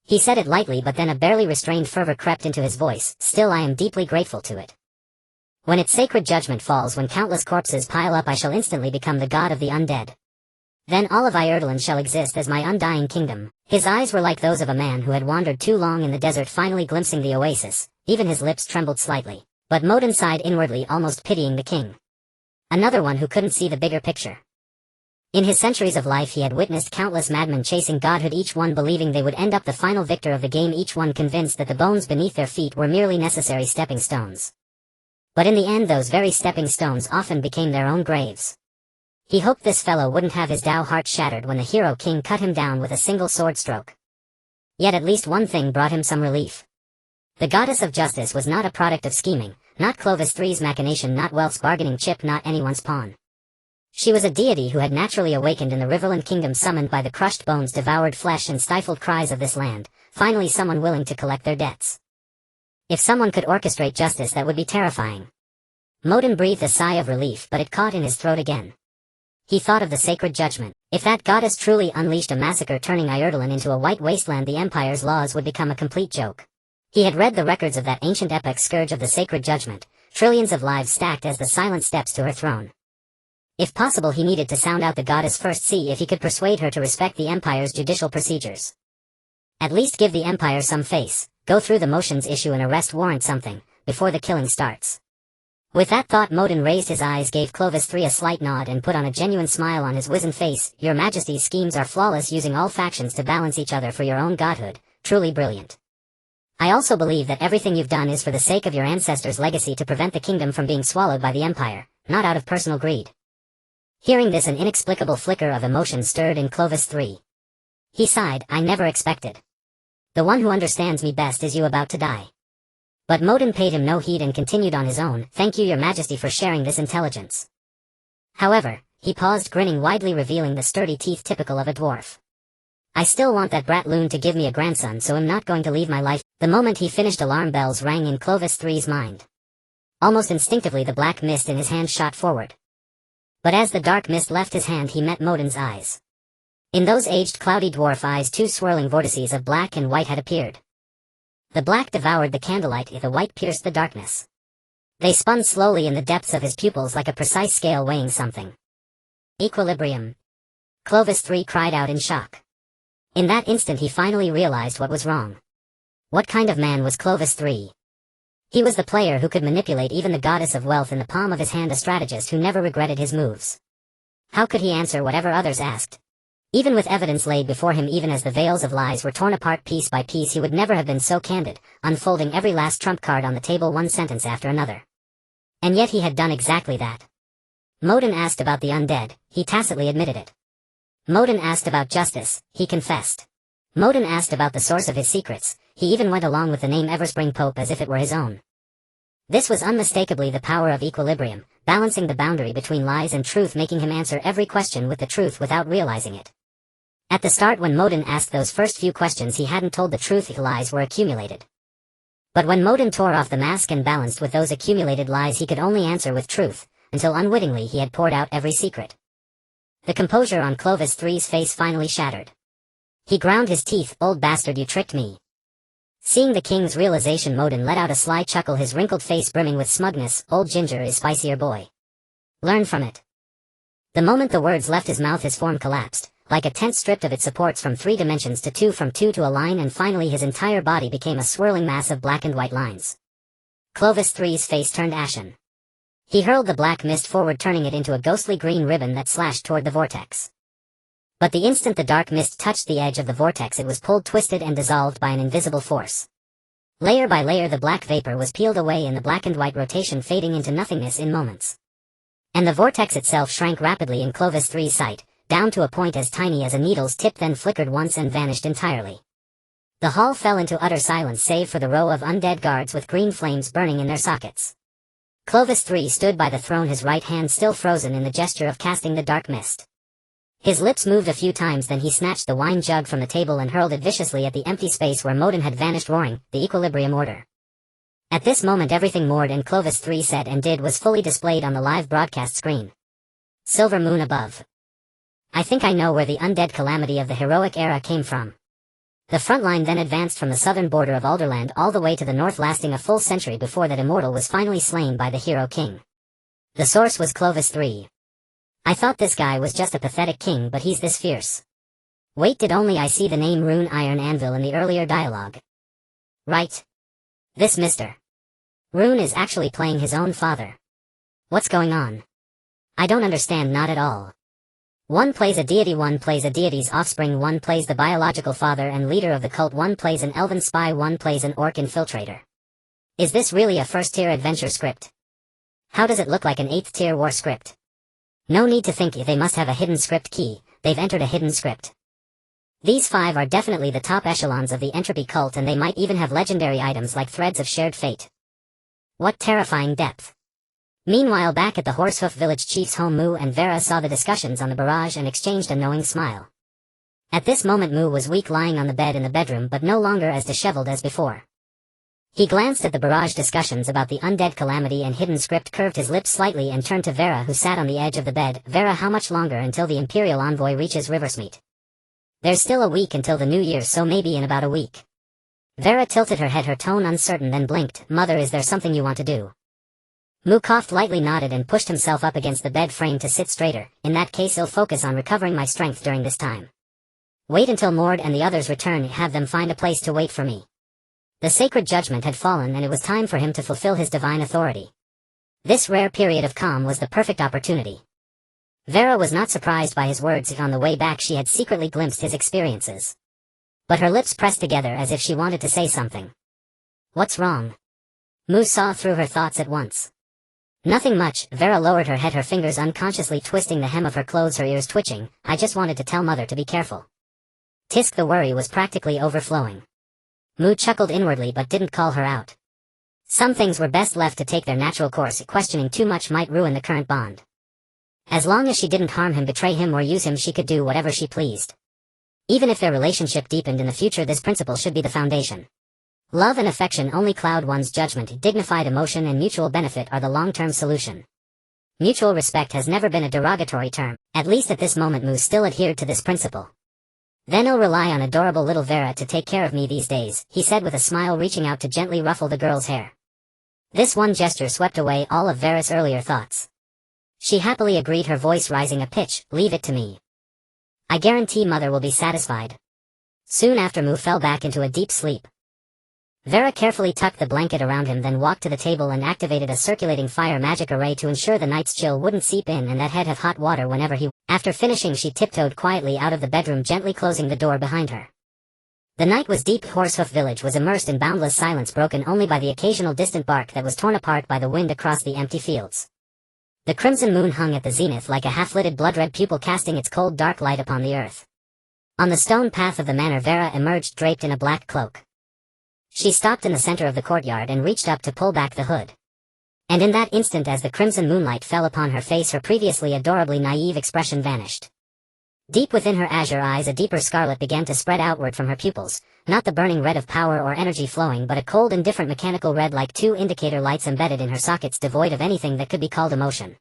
He said it lightly, but then a barely restrained fervor crept into his voice. Still, I am deeply grateful to it. When its sacred judgment falls, when countless corpses pile up, I shall instantly become the god of the undead. Then all of Ireland shall exist as my undying kingdom. His eyes were like those of a man who had wandered too long in the desert, finally glimpsing the oasis. Even his lips trembled slightly. But Modin sighed inwardly, almost pitying the king. Another one who couldn't see the bigger picture. In his centuries of life he had witnessed countless madmen chasing godhood, each one believing they would end up the final victor of the game, each one convinced that the bones beneath their feet were merely necessary stepping stones. But in the end those very stepping stones often became their own graves. He hoped this fellow wouldn't have his Tao heart shattered when the Hero King cut him down with a single sword stroke. Yet at least one thing brought him some relief. The goddess of justice was not a product of scheming, not Clovis III's machination, not wealth's bargaining chip, not anyone's pawn. She was a deity who had naturally awakened in the Riverland kingdom, summoned by the crushed bones, devoured flesh, and stifled cries of this land, finally someone willing to collect their debts. If someone could orchestrate justice, that would be terrifying. Modin breathed a sigh of relief, but it caught in his throat again. He thought of the sacred judgment. If that goddess truly unleashed a massacre, turning Ireland into a white wasteland, the Empire's laws would become a complete joke. He had read the records of that ancient epic, scourge of the sacred judgment, trillions of lives stacked as the silent steps to her throne. If possible, he needed to sound out the goddess first, see if he could persuade her to respect the Empire's judicial procedures. At least give the Empire some face, go through the motions, issue an arrest warrant, something, before the killing starts. With that thought, Modin raised his eyes, gave Clovis III a slight nod, and put on a genuine smile on his wizened face. Your Majesty's schemes are flawless, using all factions to balance each other for your own godhood. Truly brilliant. I also believe that everything you've done is for the sake of your ancestors' legacy, to prevent the kingdom from being swallowed by the Empire, not out of personal greed. Hearing this, an inexplicable flicker of emotion stirred in Clovis III. He sighed. I never expected. The one who understands me best is you, about to die. But Modin paid him no heed and continued on his own. Thank you, Your Majesty, for sharing this intelligence. However, he paused, grinning widely, revealing the sturdy teeth typical of a dwarf. I still want that brat loon to give me a grandson, so I'm not going to leave my life. The moment he finished, alarm bells rang in Clovis III's mind. Almost instinctively, the black mist in his hand shot forward. But as the dark mist left his hand, he met Modin's eyes. In those aged, cloudy dwarf eyes, two swirling vortices of black and white had appeared. The black devoured the candlelight, the white pierced the darkness. They spun slowly in the depths of his pupils like a precise scale weighing something. Equilibrium. Clovis III cried out in shock. In that instant he finally realized what was wrong. What kind of man was Clovis III? He was the player who could manipulate even the goddess of wealth in the palm of his hand, a strategist who never regretted his moves. How could he answer whatever others asked? Even with evidence laid before him, even as the veils of lies were torn apart piece by piece, he would never have been so candid, unfolding every last trump card on the table, one sentence after another. And yet he had done exactly that. Modin asked about the undead, he tacitly admitted it. Modin asked about justice, he confessed. Modin asked about the source of his secrets, he even went along with the name Everspring Pope as if it were his own. This was unmistakably the power of equilibrium, balancing the boundary between lies and truth, making him answer every question with the truth without realizing it. At the start, when Modin asked those first few questions, he hadn't told the truth, lies were accumulated. But when Modin tore off the mask and balanced with those accumulated lies, he could only answer with truth, until unwittingly he had poured out every secret. The composure on Clovis III's face finally shattered. He ground his teeth. Old bastard, you tricked me. Seeing the king's realization, Modin let out a sly chuckle, his wrinkled face brimming with smugness. Old Ginger is spicier, boy. Learn from it. The moment the words left his mouth, his form collapsed, like a tent stripped of its supports from 3 dimensions to 2, from 2 to a line, and finally his entire body became a swirling mass of black and white lines. Clovis III's face turned ashen. He hurled the black mist forward, turning it into a ghostly green ribbon that slashed toward the vortex. But the instant the dark mist touched the edge of the vortex, it was pulled, twisted, and dissolved by an invisible force. Layer by layer the black vapor was peeled away in the black and white rotation, fading into nothingness in moments. And the vortex itself shrank rapidly in Clovis III's sight, down to a point as tiny as a needle's tip, then flickered once and vanished entirely. The hall fell into utter silence save for the row of undead guards with green flames burning in their sockets. Clovis III stood by the throne, his right hand still frozen in the gesture of casting the dark mist. His lips moved a few times, then he snatched the wine jug from the table and hurled it viciously at the empty space where Modin had vanished, roaring, "The equilibrium order." At this moment everything Mord and Clovis III said and did was fully displayed on the live broadcast screen. Silver moon above. I think I know where the undead calamity of the heroic era came from. The front line then advanced from the southern border of Alderland all the way to the north, lasting a full century before that immortal was finally slain by the hero king. The source was Clovis III. I thought this guy was just a pathetic king, but he's this fierce. Wait, did only I see the name Rune Iron Anvil in the earlier dialogue? Right. This Mr. Rune is actually playing his own father. What's going on? I don't understand, not at all. One plays a deity, one plays a deity's offspring, one plays the biological father and leader of the cult, one plays an elven spy, one plays an orc infiltrator. Is this really a first-tier adventure script? How does it look like an 8th-tier war script? No need to think, they must have a hidden script key, they've entered a hidden script. These 5 are definitely the top echelons of the entropy cult, and they might even have legendary items like threads of shared fate. What terrifying depth. Meanwhile, back at the Horsehoof village chief's home, Mu and Vera saw the discussions on the barrage and exchanged a knowing smile. At this moment Mu was weak, lying on the bed in the bedroom, but no longer as disheveled as before. He glanced at the barrage discussions about the undead calamity and hidden script, curved his lips slightly, and turned to Vera, who sat on the edge of the bed. Vera, how much longer until the Imperial envoy reaches Riversmeet? There's still a week until the new year, so maybe in about a week. Vera tilted her head, her tone uncertain, then blinked. Mother, is there something you want to do? Mu coughed lightly, nodded, and pushed himself up against the bed frame to sit straighter. In that case, I'll focus on recovering my strength during this time. Wait until Mord and the others return, have them find a place to wait for me. The sacred judgment had fallen and it was time for him to fulfill his divine authority. This rare period of calm was the perfect opportunity. Vera was not surprised by his words. On the way back she had secretly glimpsed his experiences. But her lips pressed together as if she wanted to say something. What's wrong? Mu saw through her thoughts at once. Nothing much. Vera lowered her head, her fingers unconsciously twisting the hem of her clothes, her ears twitching. I just wanted to tell Mother to be careful. Tisk, the worry was practically overflowing. Mu chuckled inwardly but didn't call her out. Some things were best left to take their natural course. Questioning too much might ruin the current bond. As long as she didn't harm him, betray him, or use him, she could do whatever she pleased. Even if their relationship deepened in the future, this principle should be the foundation. Love and affection only cloud one's judgment. Dignified emotion and mutual benefit are the long-term solution. Mutual respect has never been a derogatory term. At least at this moment Mu still adhered to this principle. Then I'll rely on adorable little Vera to take care of me these days, he said with a smile, reaching out to gently ruffle the girl's hair. This one gesture swept away all of Vera's earlier thoughts. She happily agreed, her voice rising a pitch. Leave it to me. I guarantee Mother will be satisfied. Soon after, Mu fell back into a deep sleep. Vera carefully tucked the blanket around him, then walked to the table and activated a circulating fire magic array to ensure the night's chill wouldn't seep in and that he'd have hot water whenever he... After finishing, she tiptoed quietly out of the bedroom, gently closing the door behind her. The night was deep. Horsehoof Village was immersed in boundless silence, broken only by the occasional distant bark that was torn apart by the wind across the empty fields. The crimson moon hung at the zenith like a half-lidded blood-red pupil, casting its cold dark light upon the earth. On the stone path of the manor, Vera emerged draped in a black cloak. She stopped in the center of the courtyard and reached up to pull back the hood. And in that instant, as the crimson moonlight fell upon her face, her previously adorably naive expression vanished. Deep within her azure eyes, a deeper scarlet began to spread outward from her pupils, not the burning red of power or energy flowing, but a cold, indifferent mechanical red, like two indicator lights embedded in her sockets, devoid of anything that could be called emotion.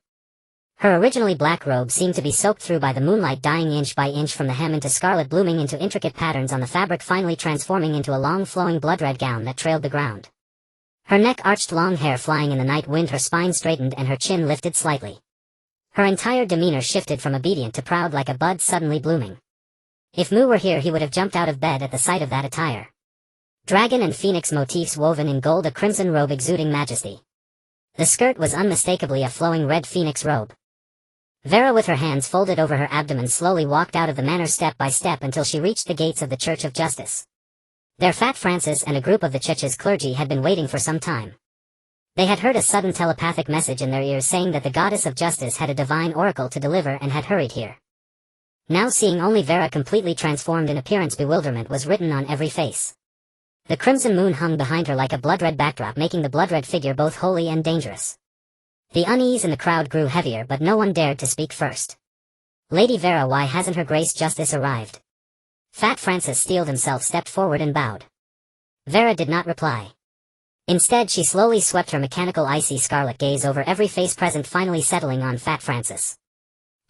Her originally black robe seemed to be soaked through by the moonlight, dying inch by inch from the hem into scarlet, blooming into intricate patterns on the fabric, finally transforming into a long flowing blood-red gown that trailed the ground. Her neck arched, long hair flying in the night wind, her spine straightened and her chin lifted slightly. Her entire demeanor shifted from obedient to proud, like a bud suddenly blooming. If Mu were here, he would have jumped out of bed at the sight of that attire. Dragon and phoenix motifs woven in gold, a crimson robe exuding majesty. The skirt was unmistakably a flowing red phoenix robe. Vera, with her hands folded over her abdomen, slowly walked out of the manor step by step until she reached the gates of the Church of Justice. There Fat Francis and a group of the church's clergy had been waiting for some time. They had heard a sudden telepathic message in their ears saying that the goddess of justice had a divine oracle to deliver and had hurried here. Now, seeing only Vera completely transformed in appearance, bewilderment was written on every face. The crimson moon hung behind her like a blood-red backdrop, making the blood-red figure both holy and dangerous. The unease in the crowd grew heavier, but no one dared to speak first. Lady Vera, why hasn't Her Grace Justice arrived? Fat Francis steeled himself, stepped forward and bowed. Vera did not reply. Instead, she slowly swept her mechanical icy scarlet gaze over every face present, finally settling on Fat Francis.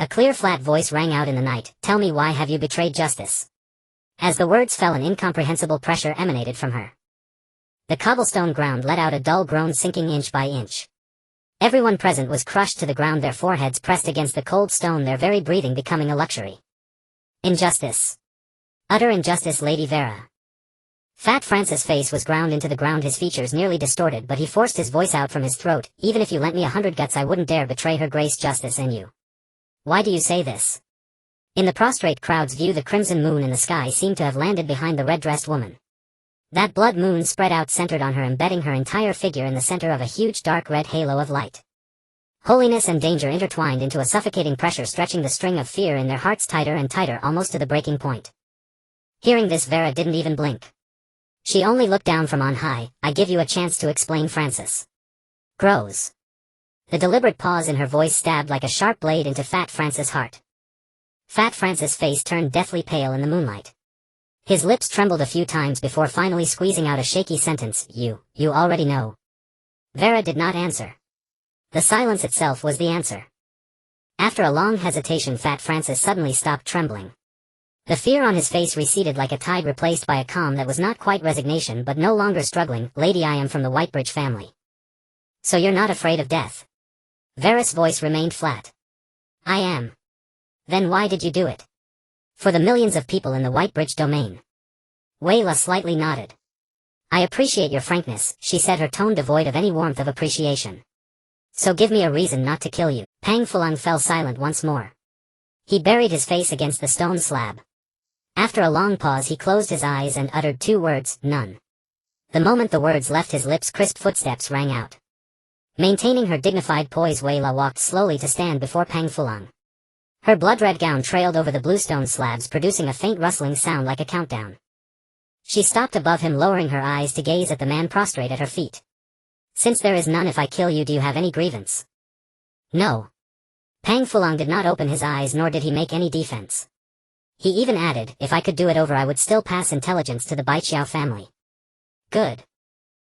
A clear flat voice rang out in the night, "Tell me, why have you betrayed justice?" As the words fell, an incomprehensible pressure emanated from her. The cobblestone ground let out a dull groan, sinking inch by inch. Everyone present was crushed to the ground, their foreheads pressed against the cold stone, their very breathing becoming a luxury. Injustice. Utter injustice, Lady Vera. Fat Francis' face was ground into the ground, his features nearly distorted, but he forced his voice out from his throat. Even if you lent me 100 guts, I wouldn't dare betray Her Grace Justice and you. Why do you say this? In the prostrate crowd's view, the crimson moon in the sky seemed to have landed behind the red-dressed woman. That blood moon spread out, centered on her, embedding her entire figure in the center of a huge dark red halo of light. Holiness and danger intertwined into a suffocating pressure, stretching the string of fear in their hearts tighter and tighter, almost to the breaking point. Hearing this, Vera didn't even blink. She only looked down from on high. "I give you a chance to explain, Francis." Grows. The deliberate pause in her voice stabbed like a sharp blade into Fat Francis' heart. Fat Francis' face turned deathly pale in the moonlight. His lips trembled a few times before finally squeezing out a shaky sentence. You already know." Vera did not answer. The silence itself was the answer. After a long hesitation, Fat Francis suddenly stopped trembling. The fear on his face receded like a tide, replaced by a calm that was not quite resignation but no longer struggling. "Lady, I am from the Whitebridge family." "So you're not afraid of death?" Vera's voice remained flat. "I am." "Then why did you do it?" For the millions of people in the White Bridge domain. Wei La slightly nodded. I appreciate your frankness, she said, her tone devoid of any warmth of appreciation. So give me a reason not to kill you. Pang Fulang fell silent once more. He buried his face against the stone slab. After a long pause he closed his eyes and uttered 2 words, none. The moment the words left his lips, crisp footsteps rang out. Maintaining her dignified poise, Wei La walked slowly to stand before Pang Fulang. Her blood-red gown trailed over the bluestone slabs, producing a faint rustling sound like a countdown. She stopped above him, lowering her eyes to gaze at the man prostrate at her feet. Since there is none if I kill you, do you have any grievance? No. Pang Fulang did not open his eyes, nor did he make any defense. He even added, if I could do it over I would still pass intelligence to the Baiqiao family. Good.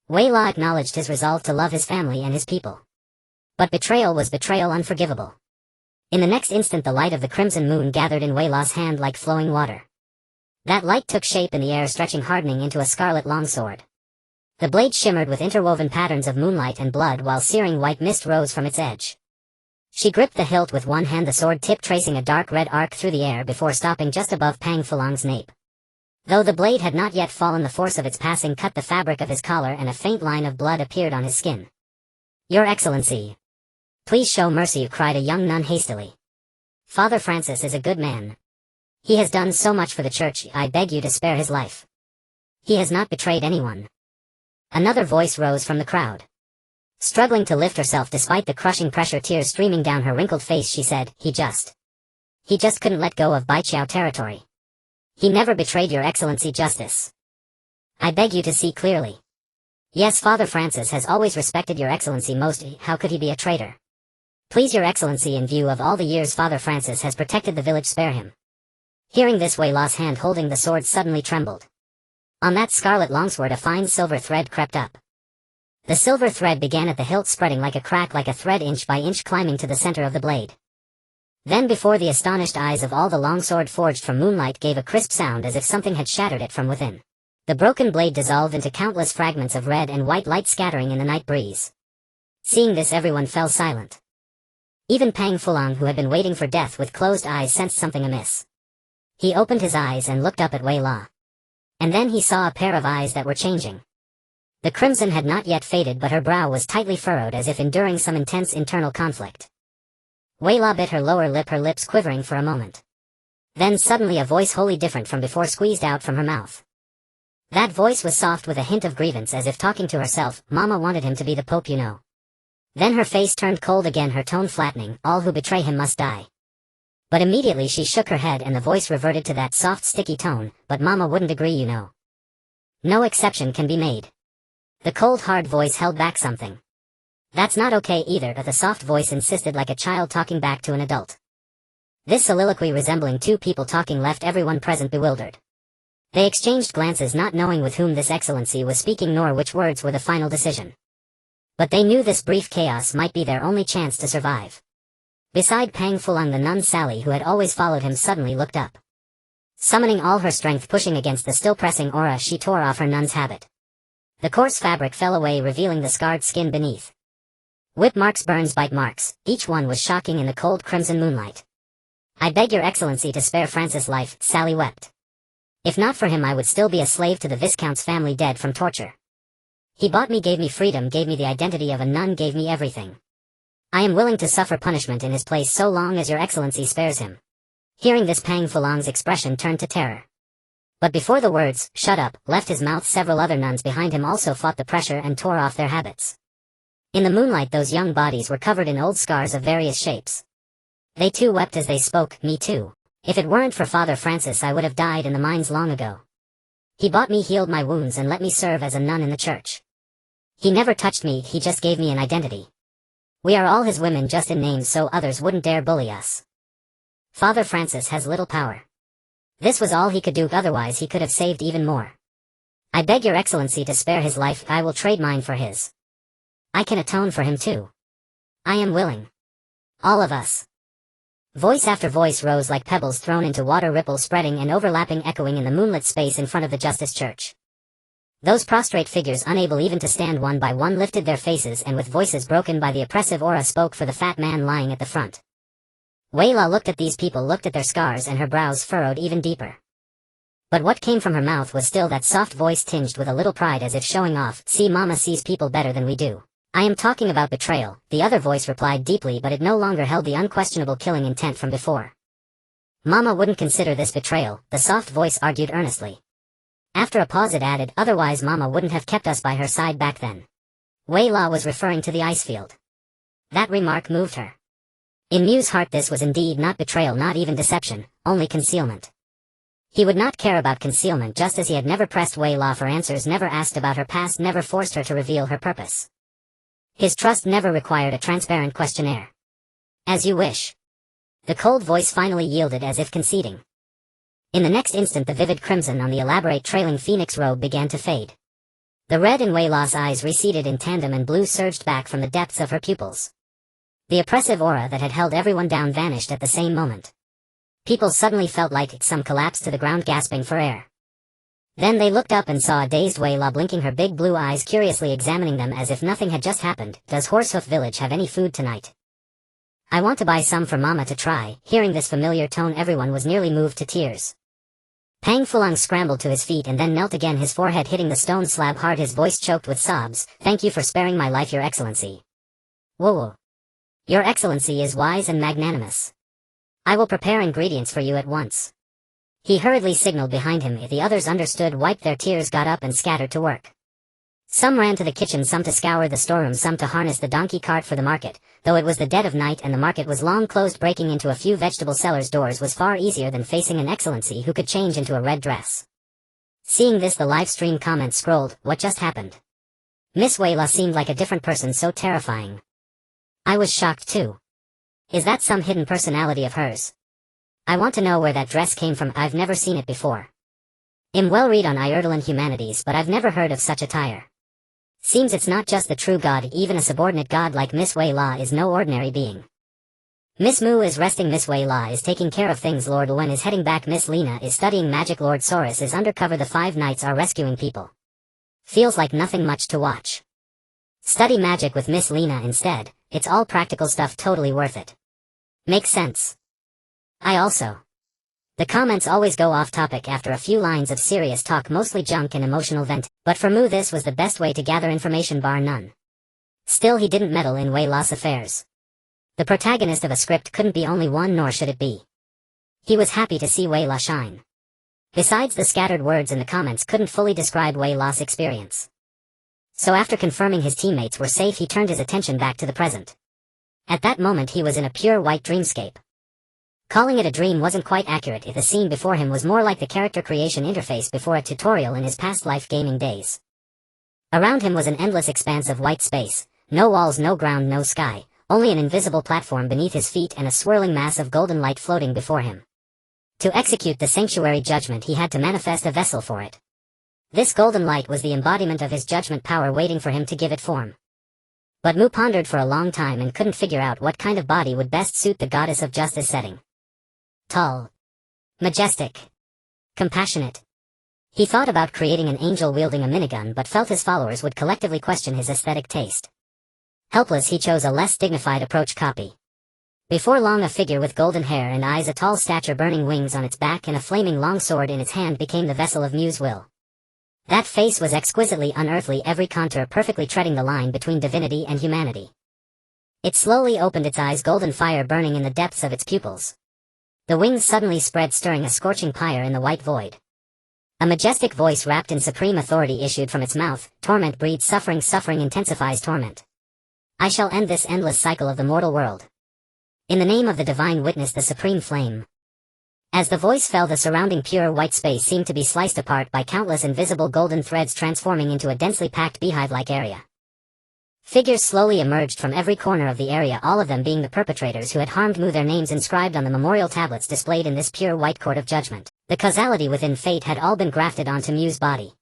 Wei La acknowledged his resolve to love his family and his people. But betrayal was betrayal unforgivable. In the next instant the light of the crimson moon gathered in Wei La's hand like flowing water. That light took shape in the air, stretching, hardening into a scarlet longsword. The blade shimmered with interwoven patterns of moonlight and blood, while searing white mist rose from its edge. She gripped the hilt with one hand, the sword tip tracing a dark red arc through the air before stopping just above Pang Fulang's nape. Though the blade had not yet fallen, the force of its passing cut the fabric of his collar and a faint line of blood appeared on his skin. Your Excellency. Please show mercy, cried a young nun hastily. Father Francis is a good man. He has done so much for the church, I beg you to spare his life. He has not betrayed anyone. Another voice rose from the crowd. Struggling to lift herself despite the crushing pressure, tears streaming down her wrinkled face, she said, He just couldn't let go of Baiqiao territory. He never betrayed, Your Excellency, justice. I beg you to see clearly. Yes, Father Francis has always respected Your Excellency most. How could he be a traitor? Please, Your Excellency, in view of all the years Father Francis has protected the village, spare him. Hearing this, Wei La's hand holding the sword suddenly trembled. On that scarlet longsword a fine silver thread crept up. The silver thread began at the hilt, spreading like a crack, like a thread, inch by inch, climbing to the center of the blade. Then, before the astonished eyes of all, the longsword forged from moonlight gave a crisp sound as if something had shattered it from within. The broken blade dissolved into countless fragments of red and white light scattering in the night breeze. Seeing this, everyone fell silent. Even Pang Fulang, who had been waiting for death with closed eyes, sensed something amiss. He opened his eyes and looked up at Wei La. And then he saw a pair of eyes that were changing. The crimson had not yet faded, but her brow was tightly furrowed as if enduring some intense internal conflict. Wei La bit her lower lip, her lips quivering for a moment. Then suddenly a voice wholly different from before squeezed out from her mouth. That voice was soft with a hint of grievance, as if talking to herself. Mama wanted him to be the Pope, you know. Then her face turned cold again, her tone flattening. All who betray him must die. But immediately she shook her head and the voice reverted to that soft, sticky tone. But Mama wouldn't agree, you know. No exception can be made. The cold, hard voice held back something. That's not okay either, but the soft voice insisted, like a child talking back to an adult. This soliloquy, resembling two people talking, left everyone present bewildered. They exchanged glances, not knowing with whom this excellency was speaking nor which words were the final decision. But they knew this brief chaos might be their only chance to survive. Beside Pang Fulang, the nun Sally, who had always followed him, suddenly looked up. Summoning all her strength, pushing against the still pressing aura, she tore off her nun's habit. The coarse fabric fell away, revealing the scarred skin beneath. Whip marks, burns, bite marks, each one was shocking in the cold crimson moonlight. I beg Your Excellency to spare Francis' life, Sally wept. If not for him I would still be a slave to the Viscount's family, dead from torture. He bought me, gave me freedom, gave me the identity of a nun, gave me everything. I am willing to suffer punishment in his place so long as Your Excellency spares him. Hearing this, Pang Fulang's expression turned to terror. But before the words, shut up, left his mouth, several other nuns behind him also fought the pressure and tore off their habits. In the moonlight those young bodies were covered in old scars of various shapes. They too wept as they spoke, me too. If it weren't for Father Francis I would have died in the mines long ago. He bought me, healed my wounds, and let me serve as a nun in the church. He never touched me, he just gave me an identity. We are all his women just in name, so others wouldn't dare bully us. Father Francis has little power. This was all he could do, otherwise he could have saved even more. I beg Your Excellency to spare his life, I will trade mine for his. I can atone for him too. I am willing. All of us. Voice after voice rose like pebbles thrown into water, ripples spreading and overlapping, echoing in the moonlit space in front of the Justice Church. Those prostrate figures, unable even to stand one by one, lifted their faces and with voices broken by the oppressive aura spoke for the fat man lying at the front. Wei La looked at these people, looked at their scars, and her brows furrowed even deeper. But what came from her mouth was still that soft voice tinged with a little pride, as if showing off, "See, Mama sees people better than we do." "I am talking about betrayal," the other voice replied deeply, but it no longer held the unquestionable killing intent from before. "Mama wouldn't consider this betrayal," the soft voice argued earnestly. After a pause it added, "Otherwise Mama wouldn't have kept us by her side back then." Wei La was referring to the ice field. That remark moved her. In Mu's heart this was indeed not betrayal, not even deception, only concealment. He would not care about concealment, just as he had never pressed Wei La for answers, never asked about her past, never forced her to reveal her purpose. His trust never required a transparent questionnaire. "As you wish." The cold voice finally yielded, as if conceding. In the next instant the vivid crimson on the elaborate trailing phoenix robe began to fade. The red in Wei La's eyes receded in tandem, and blue surged back from the depths of her pupils. The oppressive aura that had held everyone down vanished at the same moment. People suddenly felt like some collapsed to the ground, gasping for air. Then they looked up and saw a dazed Wei La blinking, her big blue eyes curiously examining them as if nothing had just happened. "Does Horsehoof Village have any food tonight? I want to buy some for Mama to try." Hearing this familiar tone, everyone was nearly moved to tears. Pang Fulong scrambled to his feet and then knelt again, his forehead hitting the stone slab hard, his voice choked with sobs. "Thank you for sparing my life, Your Excellency." "Whoa. Your Excellency is wise and magnanimous. I will prepare ingredients for you at once." He hurriedly signaled behind him. The others understood, wiped their tears, got up and scattered to work. Some ran to the kitchen, some to scour the storeroom, some to harness the donkey cart for the market. Though it was the dead of night and the market was long closed, breaking into a few vegetable sellers' doors was far easier than facing an excellency who could change into a red dress. Seeing this, the live stream comments scrolled, "What just happened? Miss Wei La seemed like a different person, so terrifying." I was shocked too. Is that some hidden personality of hers? I want to know where that dress came from. I've never seen it before. I'm well read on Ireland humanities, but I've never heard of such attire. Seems it's not just the true god, even a subordinate god like Miss Wei La is no ordinary being. Miss Mu is resting, Miss Wei La is taking care of things, Lord Wen is heading back, Miss Lena is studying magic, Lord Saurus is undercover, the 5 knights are rescuing people. Feels like nothing much to watch. Study magic with Miss Lena instead, it's all practical stuff, totally worth it. Makes sense. I also. The comments always go off topic after a few lines of serious talk, mostly junk and emotional vent, but for Mu this was the best way to gather information, bar none. Still, he didn't meddle in Wei La's affairs. The protagonist of a script couldn't be only one, nor should it be. He was happy to see Wei La shine. Besides, the scattered words in the comments couldn't fully describe Wei La's experience. So after confirming his teammates were safe, he turned his attention back to the present. At that moment he was in a pure white dreamscape. Calling it a dream wasn't quite accurate, if the scene before him was more like the character creation interface before a tutorial in his past life gaming days. Around him was an endless expanse of white space, no walls, no ground, no sky, only an invisible platform beneath his feet and a swirling mass of golden light floating before him. To execute the sanctuary judgment he had to manifest a vessel for it. This golden light was the embodiment of his judgment power, waiting for him to give it form. But Mu pondered for a long time and couldn't figure out what kind of body would best suit the goddess of justice setting. Tall. Majestic. Compassionate. He thought about creating an angel wielding a minigun, but felt his followers would collectively question his aesthetic taste. Helpless, he chose a less dignified approach, copy. Before long, a figure with golden hair and eyes, a tall stature, burning wings on its back, and a flaming long sword in its hand became the vessel of Mu's will. That face was exquisitely unearthly, every contour perfectly treading the line between divinity and humanity. It slowly opened its eyes, golden fire burning in the depths of its pupils. The wings suddenly spread, stirring a scorching pyre in the white void. A majestic voice wrapped in supreme authority issued from its mouth. Torment breeds suffering, suffering intensifies torment. I shall end this endless cycle of the mortal world. In the name of the divine witness, the supreme flame. As the voice fell, the surrounding pure white space seemed to be sliced apart by countless invisible golden threads, transforming into a densely packed beehive-like area. Figures slowly emerged from every corner of the area, all of them being the perpetrators who had harmed Mu, their names inscribed on the memorial tablets displayed in this pure white court of judgment. The causality within fate had all been grafted onto Mu's body.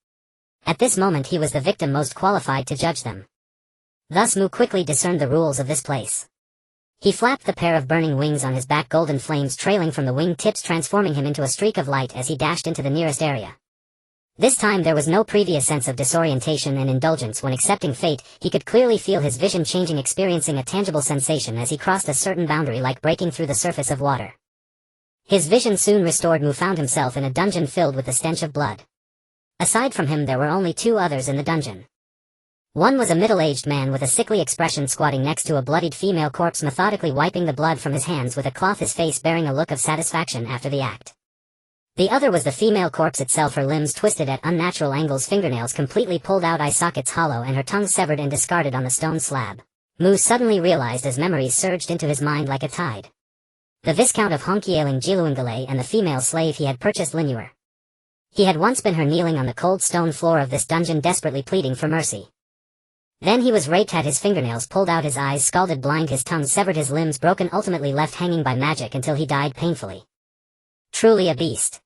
At this moment he was the victim most qualified to judge them. Thus Mu quickly discerned the rules of this place. He flapped the pair of burning wings on his back, golden flames trailing from the wing tips, transforming him into a streak of light as he dashed into the nearest area. This time there was no previous sense of disorientation and indulgence when accepting fate. He could clearly feel his vision changing, experiencing a tangible sensation as he crossed a certain boundary, like breaking through the surface of water. His vision soon restored, Mu found himself in a dungeon filled with the stench of blood. Aside from him there were only two others in the dungeon. One was a middle-aged man with a sickly expression squatting next to a bloodied female corpse, methodically wiping the blood from his hands with a cloth, his face bearing a look of satisfaction after the act. The other was the female corpse itself, her limbs twisted at unnatural angles, fingernails completely pulled out, eye sockets hollow, and her tongue severed and discarded on the stone slab. Mu suddenly realized as memories surged into his mind like a tide. The Viscount of Jiluangale and the female slave he had purchased, Linure. He had once been her, kneeling on the cold stone floor of this dungeon, desperately pleading for mercy. Then he was raped, had his fingernails pulled out, his eyes scalded blind, his tongue severed, his limbs broken, ultimately left hanging by magic until he died painfully. Truly a beast.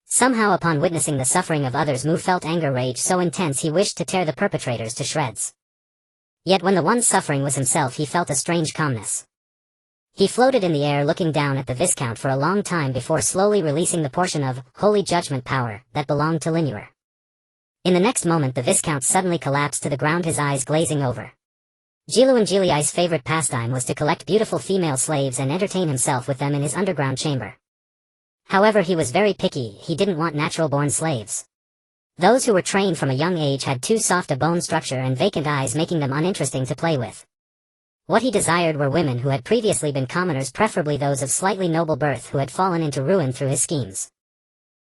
Somehow, upon witnessing the suffering of others, Mu felt anger rage so intense he wished to tear the perpetrators to shreds. Yet when the one suffering was himself, he felt a strange calmness. He floated in the air, looking down at the Viscount for a long time before slowly releasing the portion of holy judgment power that belonged to Linure. In the next moment the Viscount suddenly collapsed to the ground, his eyes glazing over. Jiluangale's favorite pastime was to collect beautiful female slaves and entertain himself with them in his underground chamber. However, he was very picky. He didn't want natural-born slaves. Those who were trained from a young age had too soft a bone structure and vacant eyes, making them uninteresting to play with. What he desired were women who had previously been commoners, preferably those of slightly noble birth who had fallen into ruin through his schemes.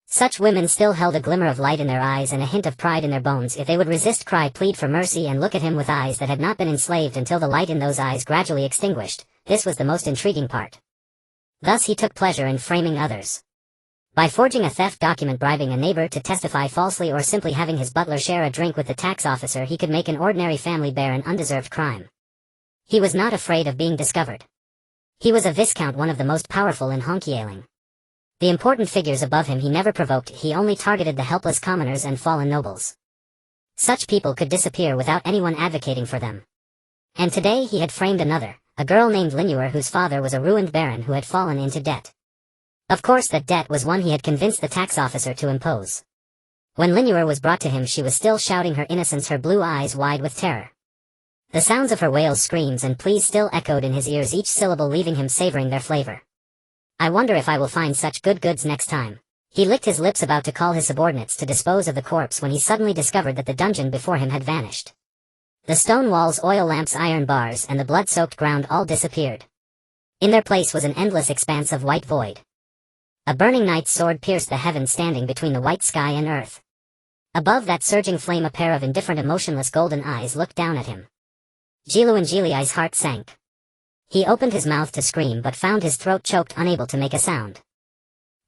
Such women still held a glimmer of light in their eyes and a hint of pride in their bones. If they would resist, cry, plead for mercy, and look at him with eyes that had not been enslaved until the light in those eyes gradually extinguished, this was the most intriguing part. Thus he took pleasure in framing others. By forging a theft document, bribing a neighbor to testify falsely, or simply having his butler share a drink with the tax officer, he could make an ordinary family bear an undeserved crime. He was not afraid of being discovered. He was a Viscount, one of the most powerful in Honkialing. The important figures above him he never provoked, he only targeted the helpless commoners and fallen nobles. Such people could disappear without anyone advocating for them. And today he had framed another, a girl named Linure, whose father was a ruined baron who had fallen into debt. Of course that debt was one he had convinced the tax officer to impose. When Linure was brought to him, she was still shouting her innocence, her blue eyes wide with terror. The sounds of her wails, screams, and pleas still echoed in his ears, each syllable leaving him savoring their flavor. I wonder if I will find such good goods next time. He licked his lips, about to call his subordinates to dispose of the corpse, when he suddenly discovered that the dungeon before him had vanished. The stone walls, oil lamps, iron bars, and the blood-soaked ground all disappeared. In their place was an endless expanse of white void. A burning knight's sword pierced the heavens, standing between the white sky and earth. Above that surging flame, a pair of indifferent, emotionless golden eyes looked down at him. Jiluangale's heart sank. He opened his mouth to scream, but found his throat choked, unable to make a sound.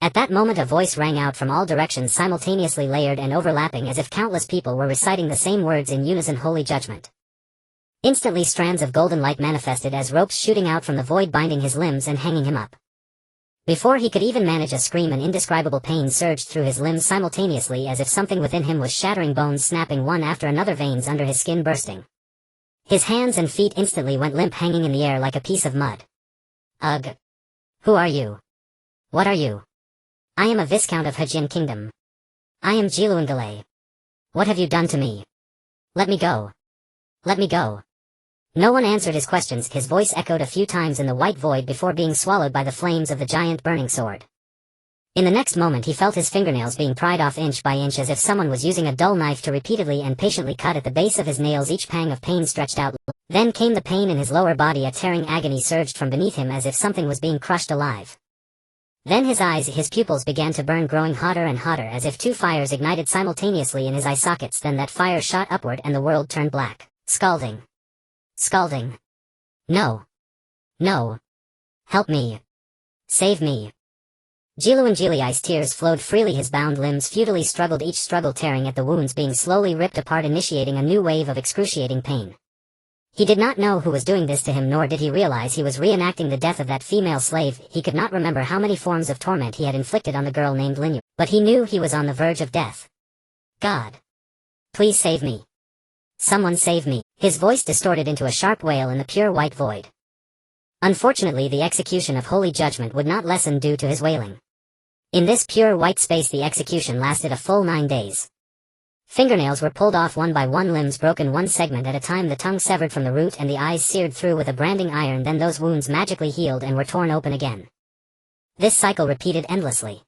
At that moment a voice rang out from all directions, simultaneously layered and overlapping, as if countless people were reciting the same words in unison: holy judgment. Instantly strands of golden light manifested as ropes shooting out from the void, binding his limbs and hanging him up. Before he could even manage a scream, an indescribable pain surged through his limbs simultaneously, as if something within him was shattering, bones snapping one after another, veins under his skin bursting. His hands and feet instantly went limp, hanging in the air like a piece of mud. Ugh! Who are you? What are you? I am a Viscount of Hajin Kingdom. I am Jiluangale. What have you done to me? Let me go. Let me go. No one answered his questions. His voice echoed a few times in the white void before being swallowed by the flames of the giant burning sword. In the next moment he felt his fingernails being pried off inch by inch, as if someone was using a dull knife to repeatedly and patiently cut at the base of his nails. Each pang of pain stretched out. Then came the pain in his lower body. A tearing agony surged from beneath him, as if something was being crushed alive. Then his eyes, his pupils began to burn, growing hotter and hotter, as if two fires ignited simultaneously in his eye sockets. Then that fire shot upward and the world turned black. Scalding. Scalding. No. No. Help me. Save me. Jiluangale's tears flowed freely, his bound limbs futilely struggled, each struggle tearing at the wounds being slowly ripped apart, initiating a new wave of excruciating pain. He did not know who was doing this to him, nor did he realize he was reenacting the death of that female slave. He could not remember how many forms of torment he had inflicted on the girl named Linure, but he knew he was on the verge of death. God. Please save me. Someone save me. His voice distorted into a sharp wail in the pure white void. Unfortunately, the execution of holy judgment would not lessen due to his wailing. In this pure white space the execution lasted a full 9 days. Fingernails were pulled off one by one, limbs broken one segment at a time, the tongue severed from the root and the eyes seared through with a branding iron, then those wounds magically healed and were torn open again. This cycle repeated endlessly.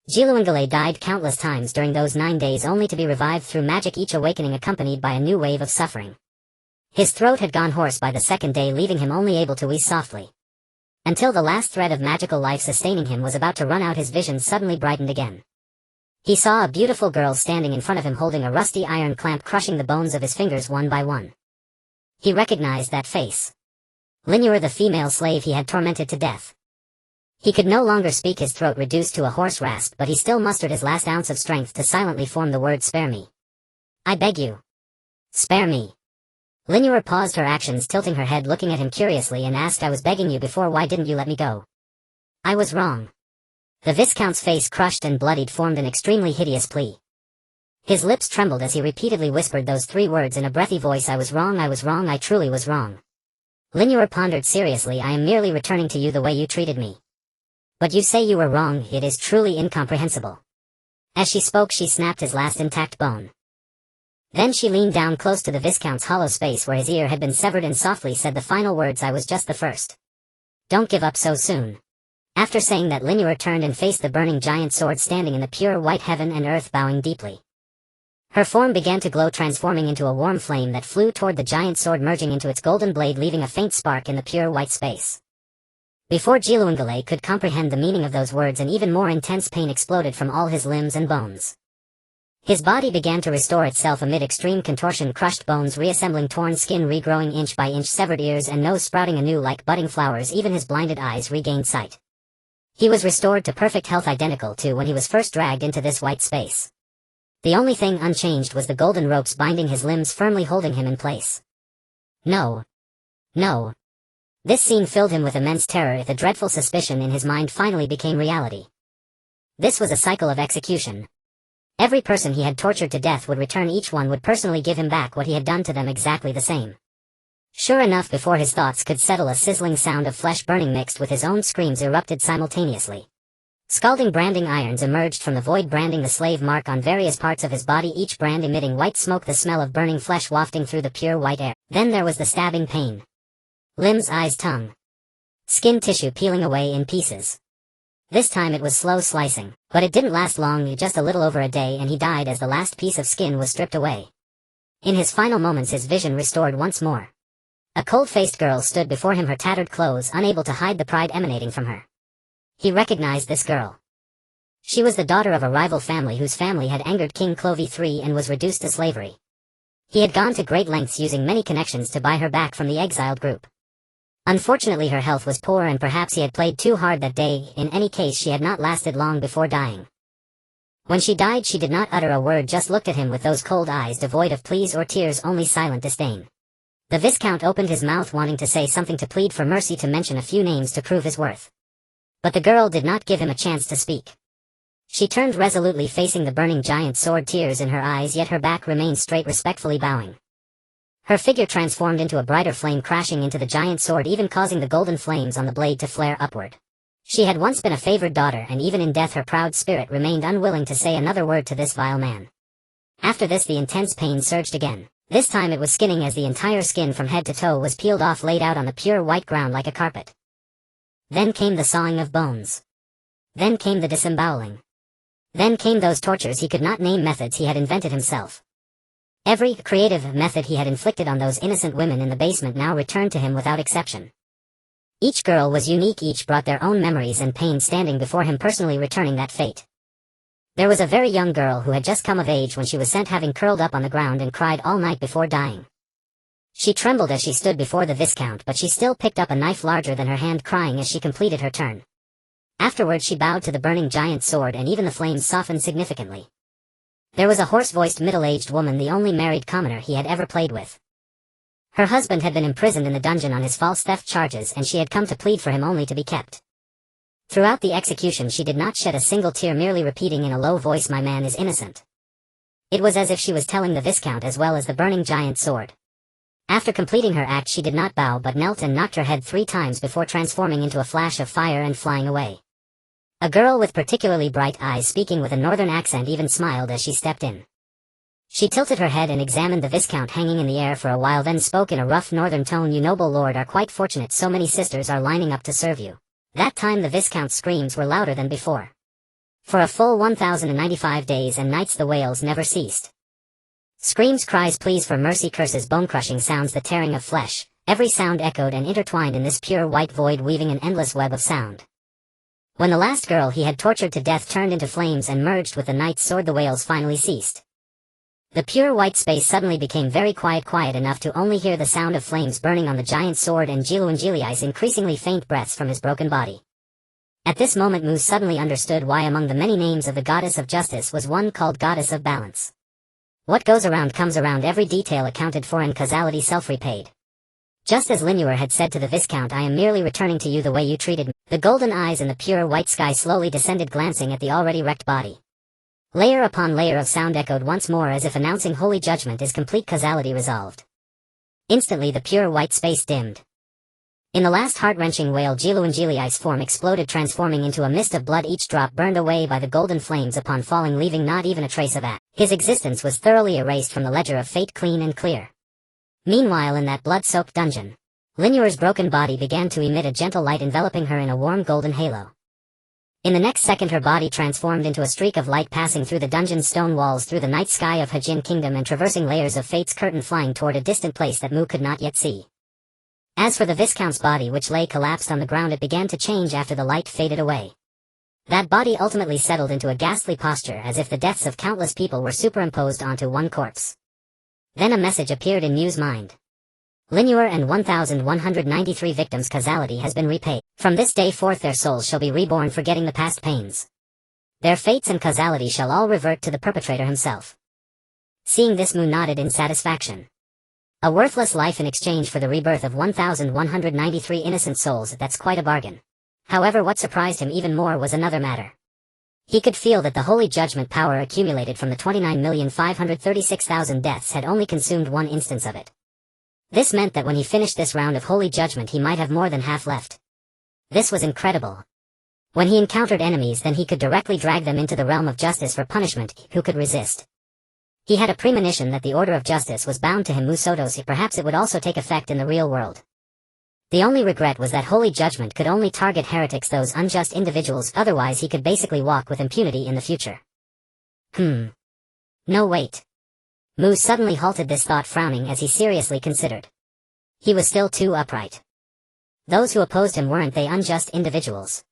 Jiluangale died countless times during those 9 days, only to be revived through magic, each awakening accompanied by a new wave of suffering. His throat had gone hoarse by the second day, leaving him only able to wheeze softly. Until the last thread of magical life sustaining him was about to run out, his vision suddenly brightened again. He saw a beautiful girl standing in front of him holding a rusty iron clamp, crushing the bones of his fingers one by one. He recognized that face. Linure, the female slave he had tormented to death. He could no longer speak, his throat reduced to a hoarse rasp, but he still mustered his last ounce of strength to silently form the word, "Spare me. I beg you. Spare me." Linure paused her actions, tilting her head, looking at him curiously, and asked, "I was begging you before, why didn't you let me go?" "I was wrong." The Viscount's face, crushed and bloodied, formed an extremely hideous plea. His lips trembled as he repeatedly whispered those 3 words in a breathy voice, "I was wrong, I was wrong, I truly was wrong." Linure pondered seriously. "I am merely returning to you the way you treated me. But you say you were wrong, it is truly incomprehensible." As she spoke, she snapped his last intact bone. Then she leaned down close to the Viscount's hollow space where his ear had been severed and softly said the final words, "I was just the first. Don't give up so soon." After saying that, Linure turned and faced the burning giant sword standing in the pure white heaven and earth, bowing deeply. Her form began to glow, transforming into a warm flame that flew toward the giant sword, merging into its golden blade, leaving a faint spark in the pure white space. Before Jiluangale could comprehend the meaning of those words, an even more intense pain exploded from all his limbs and bones. His body began to restore itself amid extreme contortion, crushed bones reassembling, torn skin regrowing inch by inch, severed ears and nose sprouting anew like budding flowers. Even his blinded eyes regained sight. He was restored to perfect health, identical to when he was first dragged into this white space. The only thing unchanged was the golden ropes binding his limbs, firmly holding him in place. No. No. This scene filled him with immense terror. The dreadful suspicion in his mind finally became reality. This was a cycle of execution. Every person he had tortured to death would return, each one would personally give him back what he had done to them, exactly the same. Sure enough, before his thoughts could settle, a sizzling sound of flesh burning mixed with his own screams erupted simultaneously. Scalding branding irons emerged from the void, branding the slave mark on various parts of his body, each brand emitting white smoke, the smell of burning flesh wafting through the pure white air. Then there was the stabbing pain. Limbs, eyes, tongue, skin tissue peeling away in pieces. This time it was slow slicing, but it didn't last long, just a little over a day, and he died as the last piece of skin was stripped away. In his final moments, his vision restored once more. A cold-faced girl stood before him, her tattered clothes unable to hide the pride emanating from her. He recognized this girl. She was the daughter of a rival family whose family had angered King Clovey III and was reduced to slavery. He had gone to great lengths, using many connections, to buy her back from the exiled group. Unfortunately, her health was poor, and perhaps he had played too hard that day. In any case, she had not lasted long before dying. When she died, she did not utter a word, just looked at him with those cold eyes devoid of pleas or tears, only silent disdain. The Viscount opened his mouth, wanting to say something, to plead for mercy, to mention a few names to prove his worth. But the girl did not give him a chance to speak. She turned resolutely, facing the burning giant sword, tears in her eyes, yet her back remained straight, respectfully bowing. Her figure transformed into a brighter flame, crashing into the giant sword, even causing the golden flames on the blade to flare upward. She had once been a favored daughter, and even in death her proud spirit remained unwilling to say another word to this vile man. After this, the intense pain surged again. This time it was skinning, as the entire skin from head to toe was peeled off, laid out on the pure white ground like a carpet. Then came the sawing of bones. Then came the disemboweling. Then came those tortures he could not name, methods he had invented himself. Every creative method he had inflicted on those innocent women in the basement now returned to him without exception. Each girl was unique, each brought their own memories and pain, standing before him personally returning that fate. There was a very young girl who had just come of age when she was sent, having curled up on the ground and cried all night before dying. She trembled as she stood before the Viscount, but she still picked up a knife larger than her hand, crying as she completed her turn. Afterward she bowed to the burning giant sword, and even the flames softened significantly. There was a hoarse-voiced middle-aged woman, the only married commoner he had ever played with. Her husband had been imprisoned in the dungeon on his false theft charges, and she had come to plead for him only to be kept. Throughout the execution she did not shed a single tear, merely repeating in a low voice, "My man is innocent." It was as if she was telling the Viscount as well as the burning giant sword. After completing her act, she did not bow, but knelt and knocked her head 3 times before transforming into a flash of fire and flying away. A girl with particularly bright eyes, speaking with a northern accent, even smiled as she stepped in. She tilted her head and examined the Viscount hanging in the air for a while, then spoke in a rough northern tone. "You noble lord are quite fortunate, so many sisters are lining up to serve you." That time the Viscount's screams were louder than before. For a full 1095 days and nights the wails never ceased. Screams, cries, pleas for mercy, curses, bone-crushing sounds, the tearing of flesh, every sound echoed and intertwined in this pure white void, weaving an endless web of sound. When the last girl he had tortured to death turned into flames and merged with the night's sword, the wails finally ceased. The pure white space suddenly became very quiet enough to only hear the sound of flames burning on the giant sword and Giluangeli's increasingly faint breaths from his broken body. At this moment Mu suddenly understood why among the many names of the goddess of justice was one called goddess of balance. What goes around comes around, every detail accounted for and causality self-repaid. Just as Linure had said to the Viscount, "I am merely returning to you the way you treated me." The golden eyes in the pure white sky slowly descended, glancing at the already wrecked body. Layer upon layer of sound echoed once more as if announcing holy judgment is complete, causality resolved. Instantly the pure white space dimmed. In the last heart-wrenching wail, Giluangeli's form exploded, transforming into a mist of blood, each drop burned away by the golden flames upon falling, leaving not even a trace of that. His existence was thoroughly erased from the ledger of fate, clean and clear. Meanwhile, in that blood-soaked dungeon, Linure's broken body began to emit a gentle light, enveloping her in a warm golden halo. In the next second her body transformed into a streak of light, passing through the dungeon's stone walls, through the night sky of Hajin Kingdom, and traversing layers of fate's curtain, flying toward a distant place that Mu could not yet see. As for the Viscount's body, which lay collapsed on the ground, it began to change after the light faded away. That body ultimately settled into a ghastly posture, as if the deaths of countless people were superimposed onto one corpse. Then a message appeared in Mu's mind. Linure and 1193 victims, causality has been repaid. From this day forth their souls shall be reborn, forgetting the past pains. Their fates and causality shall all revert to the perpetrator himself. Seeing this, Mu nodded in satisfaction. A worthless life in exchange for the rebirth of 1193 innocent souls, that's quite a bargain. However, what surprised him even more was another matter. He could feel that the holy judgment power accumulated from the 29,536,000 deaths had only consumed one instance of it. This meant that when he finished this round of holy judgment he might have more than half left. This was incredible. When he encountered enemies, then he could directly drag them into the realm of justice for punishment. Who could resist? He had a premonition that the order of justice was bound to him, Musotosi. Perhaps it would also take effect in the real world. The only regret was that holy judgment could only target heretics, those unjust individuals, otherwise he could basically walk with impunity in the future. No, wait. Mu suddenly halted this thought, frowning as he seriously considered. He was still too upright. Those who opposed him, weren't they unjust individuals?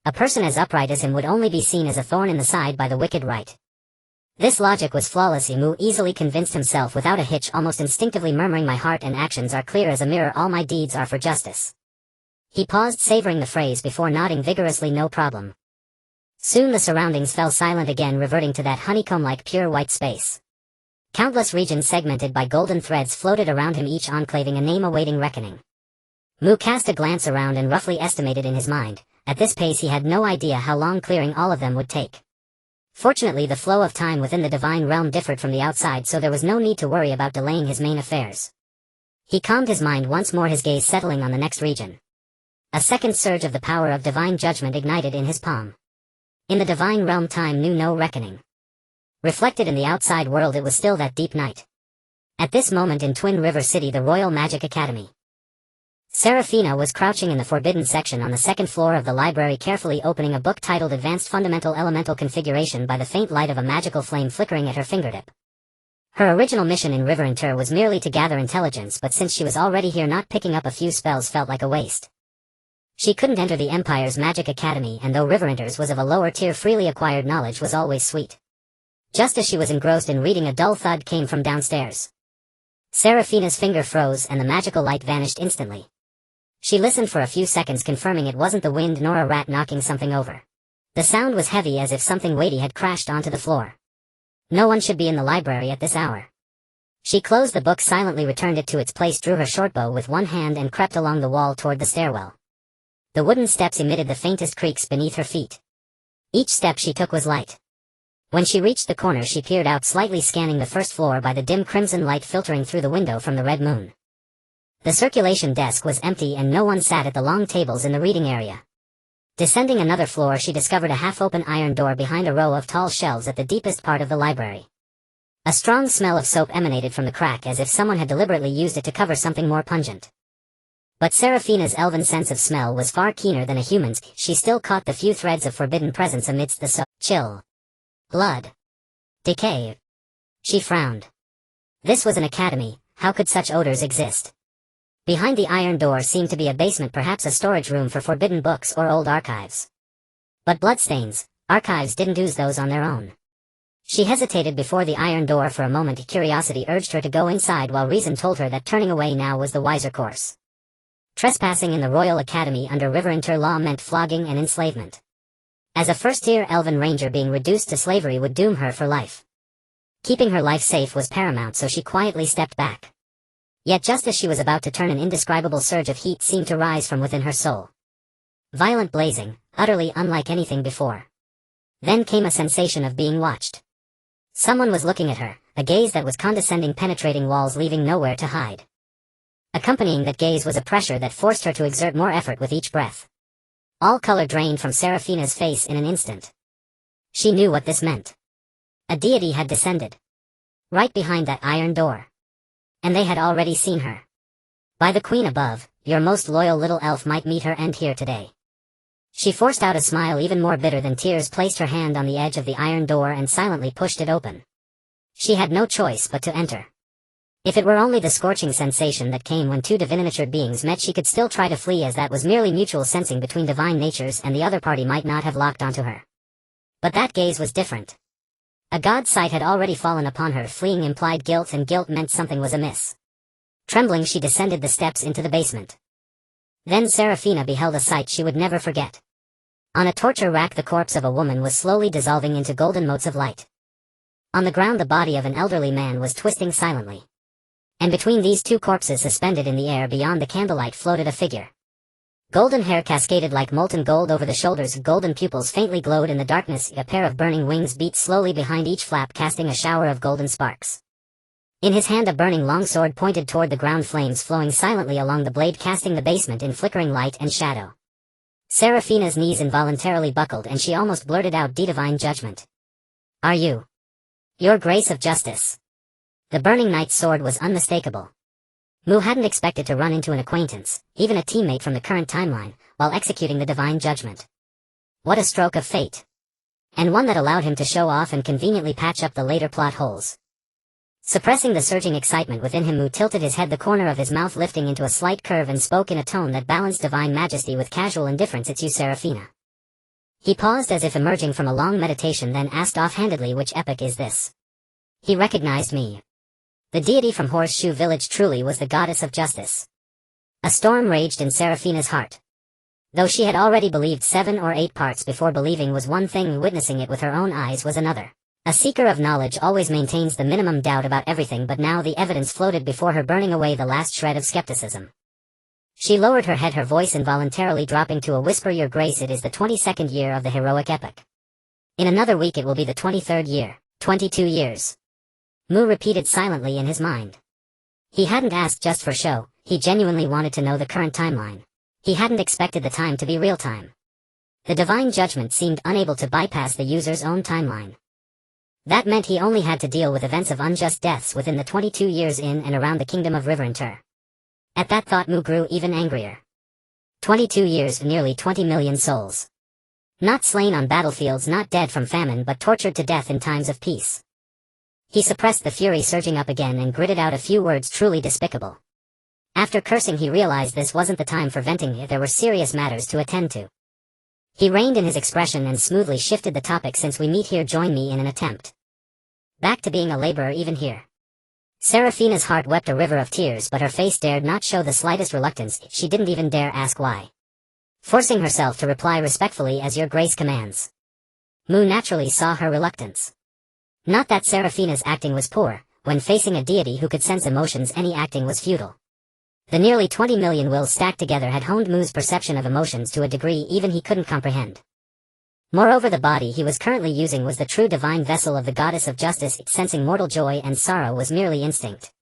A person as upright as him would only be seen as a thorn in the side by the wicked, right? This logic was flawless. Mu easily convinced himself without a hitch, almost instinctively murmuring, "My heart and actions are clear as a mirror, all my deeds are for justice." He paused, savoring the phrase before nodding vigorously, "No problem." Soon the surroundings fell silent again, reverting to that honeycomb-like pure white space. Countless regions segmented by golden threads floated around him, each enclaving a name awaiting reckoning. Mu cast a glance around and roughly estimated in his mind, at this pace he had no idea how long clearing all of them would take. Fortunately, the flow of time within the divine realm differed from the outside, so there was no need to worry about delaying his main affairs. He calmed his mind once more, his gaze settling on the next region. A second surge of the power of divine judgment ignited in his palm. In the divine realm, time knew no reckoning. Reflected in the outside world, it was still that deep night. At this moment in Twin River City, the Royal Magic Academy, Serafina was crouching in the forbidden section on the second floor of the library, carefully opening a book titled Advanced Fundamental Elemental Configuration by the faint light of a magical flame flickering at her fingertip. Her original mission in Riverinter was merely to gather intelligence, but since she was already here, not picking up a few spells felt like a waste. She couldn't enter the Empire's Magic Academy, and though Riverinter's was of a lower tier, freely acquired knowledge was always sweet. Just as she was engrossed in reading, a dull thud came from downstairs. Serafina's finger froze and the magical light vanished instantly. She listened for a few seconds, confirming it wasn't the wind nor a rat knocking something over. The sound was heavy, as if something weighty had crashed onto the floor. No one should be in the library at this hour. She closed the book silently, returned it to its place, drew her shortbow with one hand, and crept along the wall toward the stairwell. The wooden steps emitted the faintest creaks beneath her feet. Each step she took was light. When she reached the corner, she peered out, slightly scanning the first floor by the dim crimson light filtering through the window from the red moon. The circulation desk was empty and no one sat at the long tables in the reading area. Descending another floor, she discovered a half-open iron door behind a row of tall shelves at the deepest part of the library. A strong smell of soap emanated from the crack as if someone had deliberately used it to cover something more pungent. But Seraphina's elven sense of smell was far keener than a human's. She still caught the few threads of forbidden presence amidst the chill. Blood. Decay. She frowned. This was an academy, how could such odors exist? Behind the iron door seemed to be a basement, perhaps a storage room for forbidden books or old archives. But bloodstains, archives didn't ooze those on their own. She hesitated before the iron door for a moment. Curiosity urged her to go inside while reason told her that turning away now was the wiser course. Trespassing in the Royal Academy under Riverenter law meant flogging and enslavement. As a first-tier elven ranger, being reduced to slavery would doom her for life. Keeping her life safe was paramount, so she quietly stepped back. Yet just as she was about to turn, an indescribable surge of heat seemed to rise from within her soul. Violent blazing, utterly unlike anything before. Then came a sensation of being watched. Someone was looking at her, a gaze that was condescending, penetrating walls, leaving nowhere to hide. Accompanying that gaze was a pressure that forced her to exert more effort with each breath. All color drained from Seraphina's face in an instant. She knew what this meant. A deity had descended. Right behind that iron door. And they had already seen her. By the queen above, your most loyal little elf might meet her end here today. She forced out a smile even more bitter than tears, placed her hand on the edge of the iron door and silently pushed it open. She had no choice but to enter. If it were only the scorching sensation that came when two divinatured beings met, she could still try to flee, as that was merely mutual sensing between divine natures, and the other party might not have locked onto her. But that gaze was different. A god's sight had already fallen upon her. Fleeing implied guilt, and guilt meant something was amiss. Trembling, she descended the steps into the basement. Then Seraphina beheld a sight she would never forget. On a torture rack, the corpse of a woman was slowly dissolving into golden motes of light. On the ground, the body of an elderly man was twisting silently. And between these two corpses, suspended in the air beyond the candlelight, floated a figure. Golden hair cascaded like molten gold over the shoulders, golden pupils faintly glowed in the darkness, a pair of burning wings beat slowly behind each flap, casting a shower of golden sparks. In his hand a burning longsword pointed toward the ground, flames flowing silently along the blade, casting the basement in flickering light and shadow. Seraphina's knees involuntarily buckled, and she almost blurted out, "Divine judgment. Are you? Your grace of justice." The burning knight's sword was unmistakable. Mu hadn't expected to run into an acquaintance, even a teammate from the current timeline, while executing the divine judgment. What a stroke of fate. And one that allowed him to show off and conveniently patch up the later plot holes. Suppressing the surging excitement within him, Mu tilted his head, the corner of his mouth lifting into a slight curve, and spoke in a tone that balanced divine majesty with casual indifference. "It's you, Seraphina." He paused as if emerging from a long meditation, then asked offhandedly, "Which epoch is this?" He recognized me. The deity from Horseshoe Village truly was the goddess of justice. A storm raged in Seraphina's heart. Though she had already believed 7 or 8 parts before believing was one thing, witnessing it with her own eyes was another. A seeker of knowledge always maintains the minimum doubt about everything, but now the evidence floated before her, burning away the last shred of skepticism. She lowered her head, her voice involuntarily dropping to a whisper, "Your Grace, it is the 22nd year of the heroic epoch. In another week it will be the 23rd year, 22 years. Mu repeated silently in his mind. He hadn't asked just for show, he genuinely wanted to know the current timeline. He hadn't expected the time to be real time. The divine judgment seemed unable to bypass the user's own timeline. That meant he only had to deal with events of unjust deaths within the 22 years in and around the kingdom of Riverenter. At that thought, Mu grew even angrier. 22 years, nearly 20 million souls. Not slain on battlefields, not dead from famine, but tortured to death in times of peace. He suppressed the fury surging up again and gritted out a few words truly despicable. After cursing, he realized this wasn't the time for venting, there were serious matters to attend to. He reined in his expression and smoothly shifted the topic. "Since we meet here, join me in an attempt back to being a laborer even here." Seraphina's heart wept a river of tears, but her face dared not show the slightest reluctance. She didn't even dare ask why. Forcing herself to reply respectfully, "As your grace commands." Mu naturally saw her reluctance. Not that Seraphina's acting was poor. When facing a deity who could sense emotions, any acting was futile. The nearly 20 million wills stacked together had honed Mu's perception of emotions to a degree even he couldn't comprehend. Moreover, the body he was currently using was the true divine vessel of the goddess of justice. Sensing mortal joy and sorrow was merely instinct.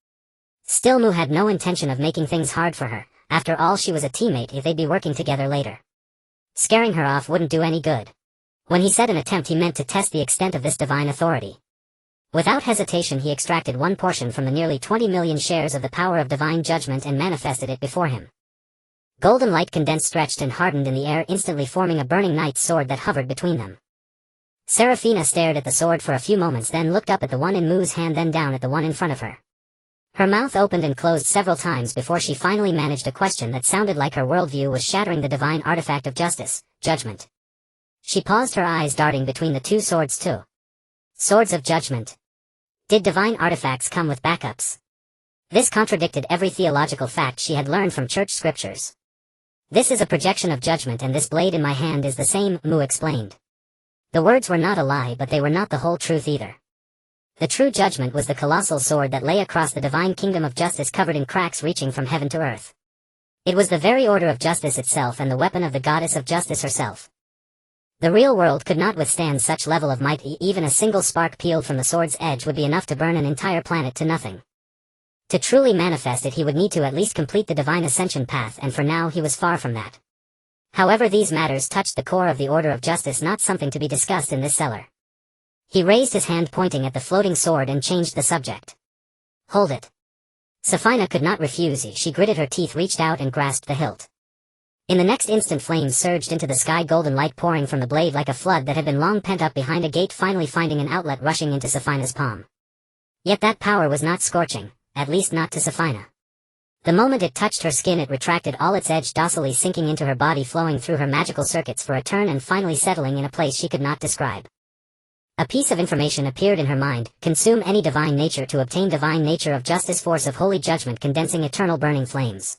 Still, Mu had no intention of making things hard for her. After all, she was a teammate, if they'd be working together later. Scaring her off wouldn't do any good. When he said an attempt, he meant to test the extent of this divine authority. Without hesitation he extracted one portion from the nearly 20 million shares of the power of divine judgment and manifested it before him. Golden light condensed, stretched and hardened in the air, instantly forming a burning knight's sword that hovered between them. Seraphina stared at the sword for a few moments, then looked up at the one in Mu's hand, then down at the one in front of her. Her mouth opened and closed several times before she finally managed a question that sounded like her worldview was shattering: the divine artifact of justice, judgment. She paused, her eyes darting between the two swords too. Swords of judgment. Did divine artifacts come with backups? This contradicted every theological fact she had learned from church scriptures. This is a projection of judgment, and this blade in my hand is the same, Mu explained. The words were not a lie, but they were not the whole truth either. The true judgment was the colossal sword that lay across the divine kingdom of justice, covered in cracks reaching from heaven to earth. It was the very order of justice itself, and the weapon of the goddess of justice herself. The real world could not withstand such level of might. Even a single spark peeled from the sword's edge would be enough to burn an entire planet to nothing. To truly manifest it, he would need to at least complete the divine ascension path, and for now he was far from that. However, these matters touched the core of the order of justice, not something to be discussed in this cellar. He raised his hand, pointing at the floating sword, and changed the subject. Hold it. Saphina could not refuse. She gritted her teeth, reached out and grasped the hilt. In the next instant flames surged into the sky, golden light pouring from the blade like a flood that had been long pent up behind a gate, finally finding an outlet, rushing into Saphina's palm. Yet that power was not scorching, at least not to Saphina. The moment it touched her skin, it retracted all its edge, docilely sinking into her body, flowing through her magical circuits for a turn, and finally settling in a place she could not describe. A piece of information appeared in her mind: consume any divine nature to obtain divine nature of justice, force of holy judgment, condensing eternal burning flames.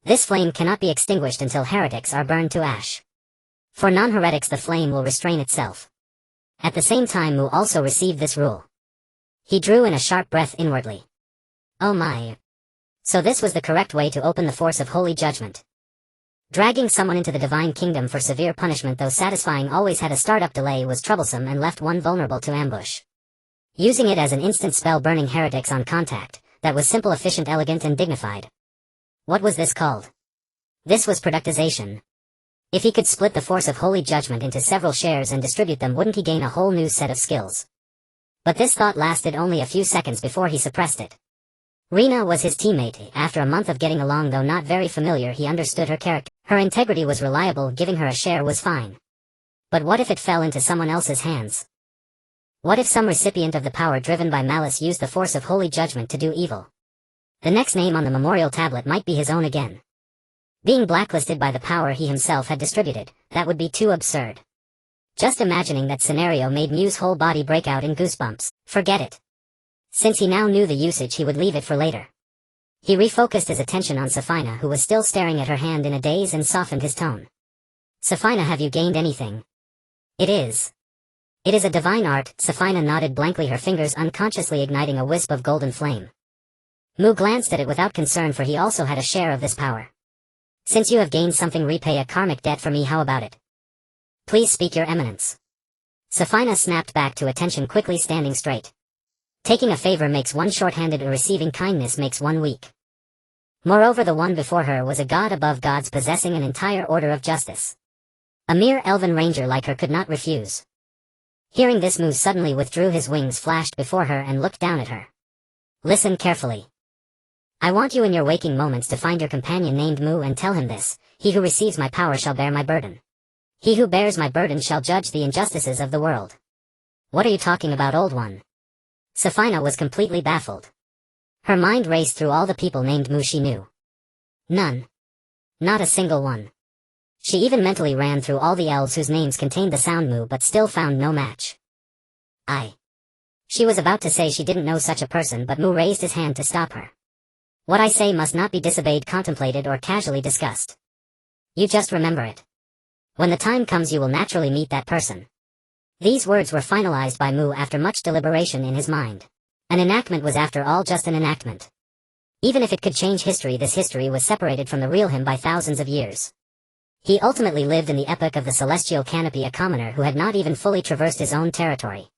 This flame cannot be extinguished until heretics are burned to ash. For non-heretics the flame will restrain itself. At the same time, Mu also received this rule. He drew in a sharp breath inwardly. Oh my. So this was the correct way to open the force of holy judgment. Dragging someone into the divine kingdom for severe punishment, though satisfying, always had a startup delay, was troublesome and left one vulnerable to ambush. Using it as an instant spell, burning heretics on contact, that was simple, efficient, elegant and dignified. What was this called? This was productization. If he could split the force of holy judgment into several shares and distribute them, wouldn't he gain a whole new set of skills? But this thought lasted only a few seconds before he suppressed it. Rena was his teammate. After a month of getting along, though not very familiar, he understood her character. Her integrity was reliable, giving her a share was fine. But what if it fell into someone else's hands? What if some recipient of the power driven by malice used the force of holy judgment to do evil? The next name on the memorial tablet might be his own again. Being blacklisted by the power he himself had distributed, that would be too absurd. Just imagining that scenario made Mu's whole body break out in goosebumps. Forget it. Since he now knew the usage, he would leave it for later. He refocused his attention on Saphina, who was still staring at her hand in a daze, and softened his tone. Saphina, have you gained anything? It is a divine art. Saphina nodded blankly, her fingers unconsciously igniting a wisp of golden flame. Mu glanced at it without concern, for he also had a share of this power. Since you have gained something, repay a karmic debt for me. How about it? Please speak, your eminence. Saphina snapped back to attention, quickly standing straight. Taking a favor makes one short-handed, or receiving kindness makes one weak. Moreover, the one before her was a god above gods, possessing an entire order of justice. A mere elven ranger like her could not refuse. Hearing this, Mu suddenly withdrew, his wings flashed before her, and looked down at her. Listen carefully. I want you in your waking moments to find your companion named Mu and tell him this: he who receives my power shall bear my burden. He who bears my burden shall judge the injustices of the world. What are you talking about, old one? Saphina was completely baffled. Her mind raced through all the people named Mu she knew. None. Not a single one. She even mentally ran through all the elves whose names contained the sound Mu, but still found no match. She was about to say she didn't know such a person, but Mu raised his hand to stop her. What I say must not be disobeyed, contemplated, or casually discussed. You just remember it. When the time comes, you will naturally meet that person. These words were finalized by Mu after much deliberation in his mind. An enactment was after all just an enactment. Even if it could change history, this history was separated from the real him by thousands of years. He ultimately lived in the epoch of the celestial canopy, a commoner who had not even fully traversed his own territory.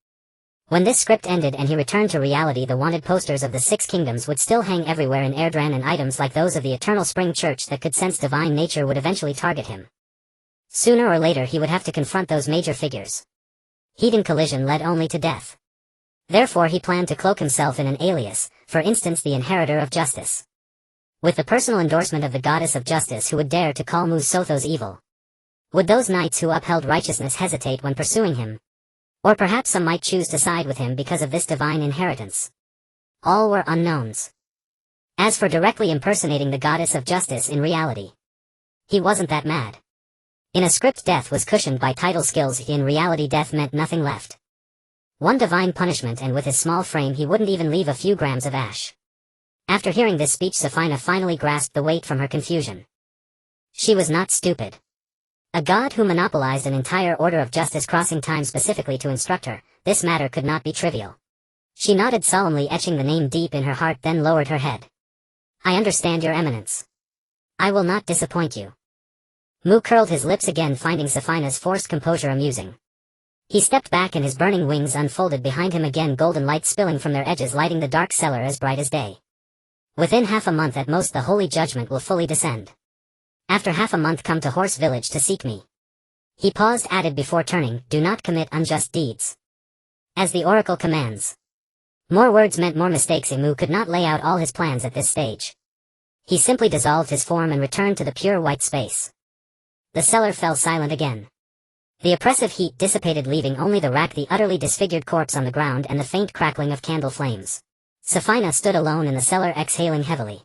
When this script ended and he returned to reality, the wanted posters of the Six Kingdoms would still hang everywhere in Erdran, and items like those of the Eternal Spring Church that could sense divine nature would eventually target him. Sooner or later he would have to confront those major figures. Heat and collision led only to death. Therefore he planned to cloak himself in an alias, for instance the inheritor of justice. With the personal endorsement of the goddess of justice who would dare to call Mu Sothos evil. Would those knights who upheld righteousness hesitate when pursuing him? Or perhaps some might choose to side with him because of this divine inheritance. All were unknowns. As for directly impersonating the goddess of justice in reality, he wasn't that mad. In a script death was cushioned by title skills, in reality death meant nothing left. One divine punishment, and with his small frame he wouldn't even leave a few grams of ash. After hearing this speech, Saphina finally grasped the weight from her confusion. She was not stupid. A god who monopolized an entire order of justice crossing time specifically to instruct her, this matter could not be trivial. She nodded solemnly, etching the name deep in her heart, then lowered her head. I understand, your eminence. I will not disappoint you. Mu curled his lips again, finding Saphina's forced composure amusing. He stepped back and his burning wings unfolded behind him again, golden light spilling from their edges, lighting the dark cellar as bright as day. Within half a month at most the holy judgment will fully descend. After half a month come to Horse Village to seek me. He paused, added before turning, do not commit unjust deeds. As the oracle commands. More words meant more mistakes. Mu could not lay out all his plans at this stage. He simply dissolved his form and returned to the pure white space. The cellar fell silent again. The oppressive heat dissipated, leaving only the rack, the utterly disfigured corpse on the ground, and the faint crackling of candle flames. Saphina stood alone in the cellar, exhaling heavily.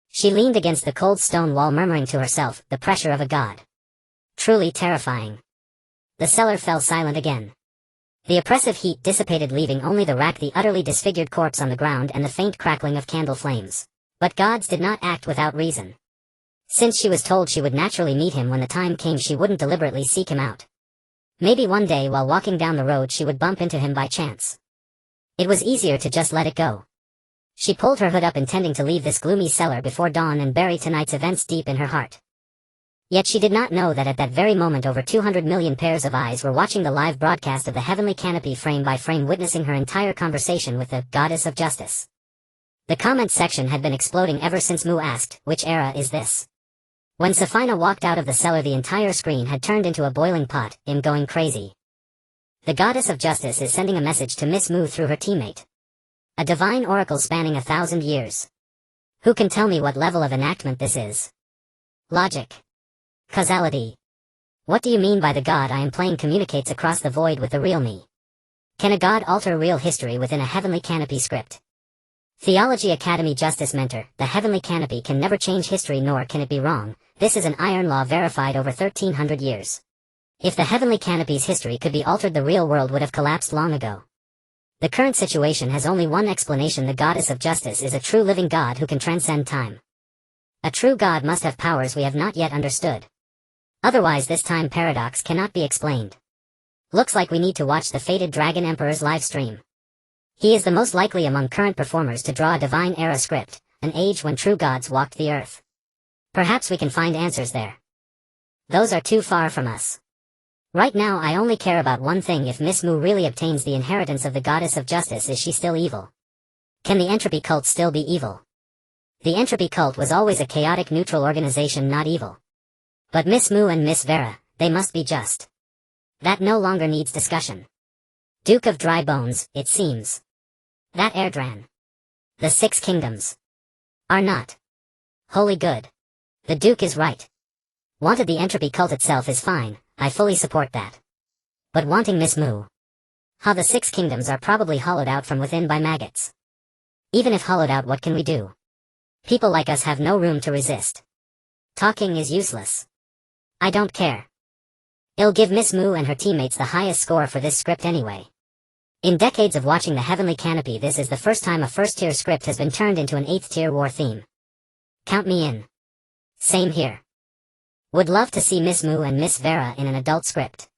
She leaned against the cold stone wall, murmuring to herself, the pressure of a god. Truly terrifying. The cellar fell silent again. The oppressive heat dissipated, leaving only the rack, the utterly disfigured corpse on the ground, and the faint crackling of candle flames. But gods did not act without reason. Since she was told she would naturally meet him when the time came, she wouldn't deliberately seek him out. Maybe one day while walking down the road she would bump into him by chance. It was easier to just let it go. She pulled her hood up, intending to leave this gloomy cellar before dawn and bury tonight's events deep in her heart. Yet she did not know that at that very moment over 200 million pairs of eyes were watching the live broadcast of the heavenly canopy, frame by frame, witnessing her entire conversation with the goddess of justice. The comment section had been exploding ever since Mu asked, which era is this? When Saphina walked out of the cellar, the entire screen had turned into a boiling pot, him going crazy. The goddess of justice is sending a message to Miss Mu through her teammate. A divine oracle spanning 1,000 years. Who can tell me what level of enactment this is? Logic. Causality. What do you mean by the god I am playing communicates across the void with the real me? Can a god alter real history within a heavenly canopy script? Theology Academy Justice Mentor, the heavenly canopy can never change history, nor can it be wrong. This is an iron law verified over 1,300 years. If the heavenly canopy's history could be altered, the real world would have collapsed long ago. The current situation has only one explanation: the goddess of justice is a true living god who can transcend time. A true god must have powers we have not yet understood. Otherwise this time paradox cannot be explained. Looks like we need to watch the fated Dragon Emperor's live stream. He is the most likely among current performers to draw a divine era script, an age when true gods walked the earth. Perhaps we can find answers there. Those are too far from us. Right now I only care about one thing: if Miss Mu really obtains the inheritance of the goddess of justice, is she still evil? Can the entropy cult still be evil? The entropy cult was always a chaotic neutral organization, not evil. But Miss Mu and Miss Vera, they must be just. That no longer needs discussion. Duke of Dry Bones, it seems. That Erdran. The Six Kingdoms. Are not. Wholly good. The Duke is right. Wanted the entropy cult itself is fine, I fully support that. But wanting Miss Mu? How the Six Kingdoms are probably hollowed out from within by maggots. Even if hollowed out, what can we do? People like us have no room to resist. Talking is useless. I don't care. It'll give Miss Mu and her teammates the highest score for this script anyway. In decades of watching the heavenly canopy, this is the first time a first-tier script has been turned into an 8th-tier war theme. Count me in. Same here. Would love to see Miss Mu and Miss Vera in an adult script.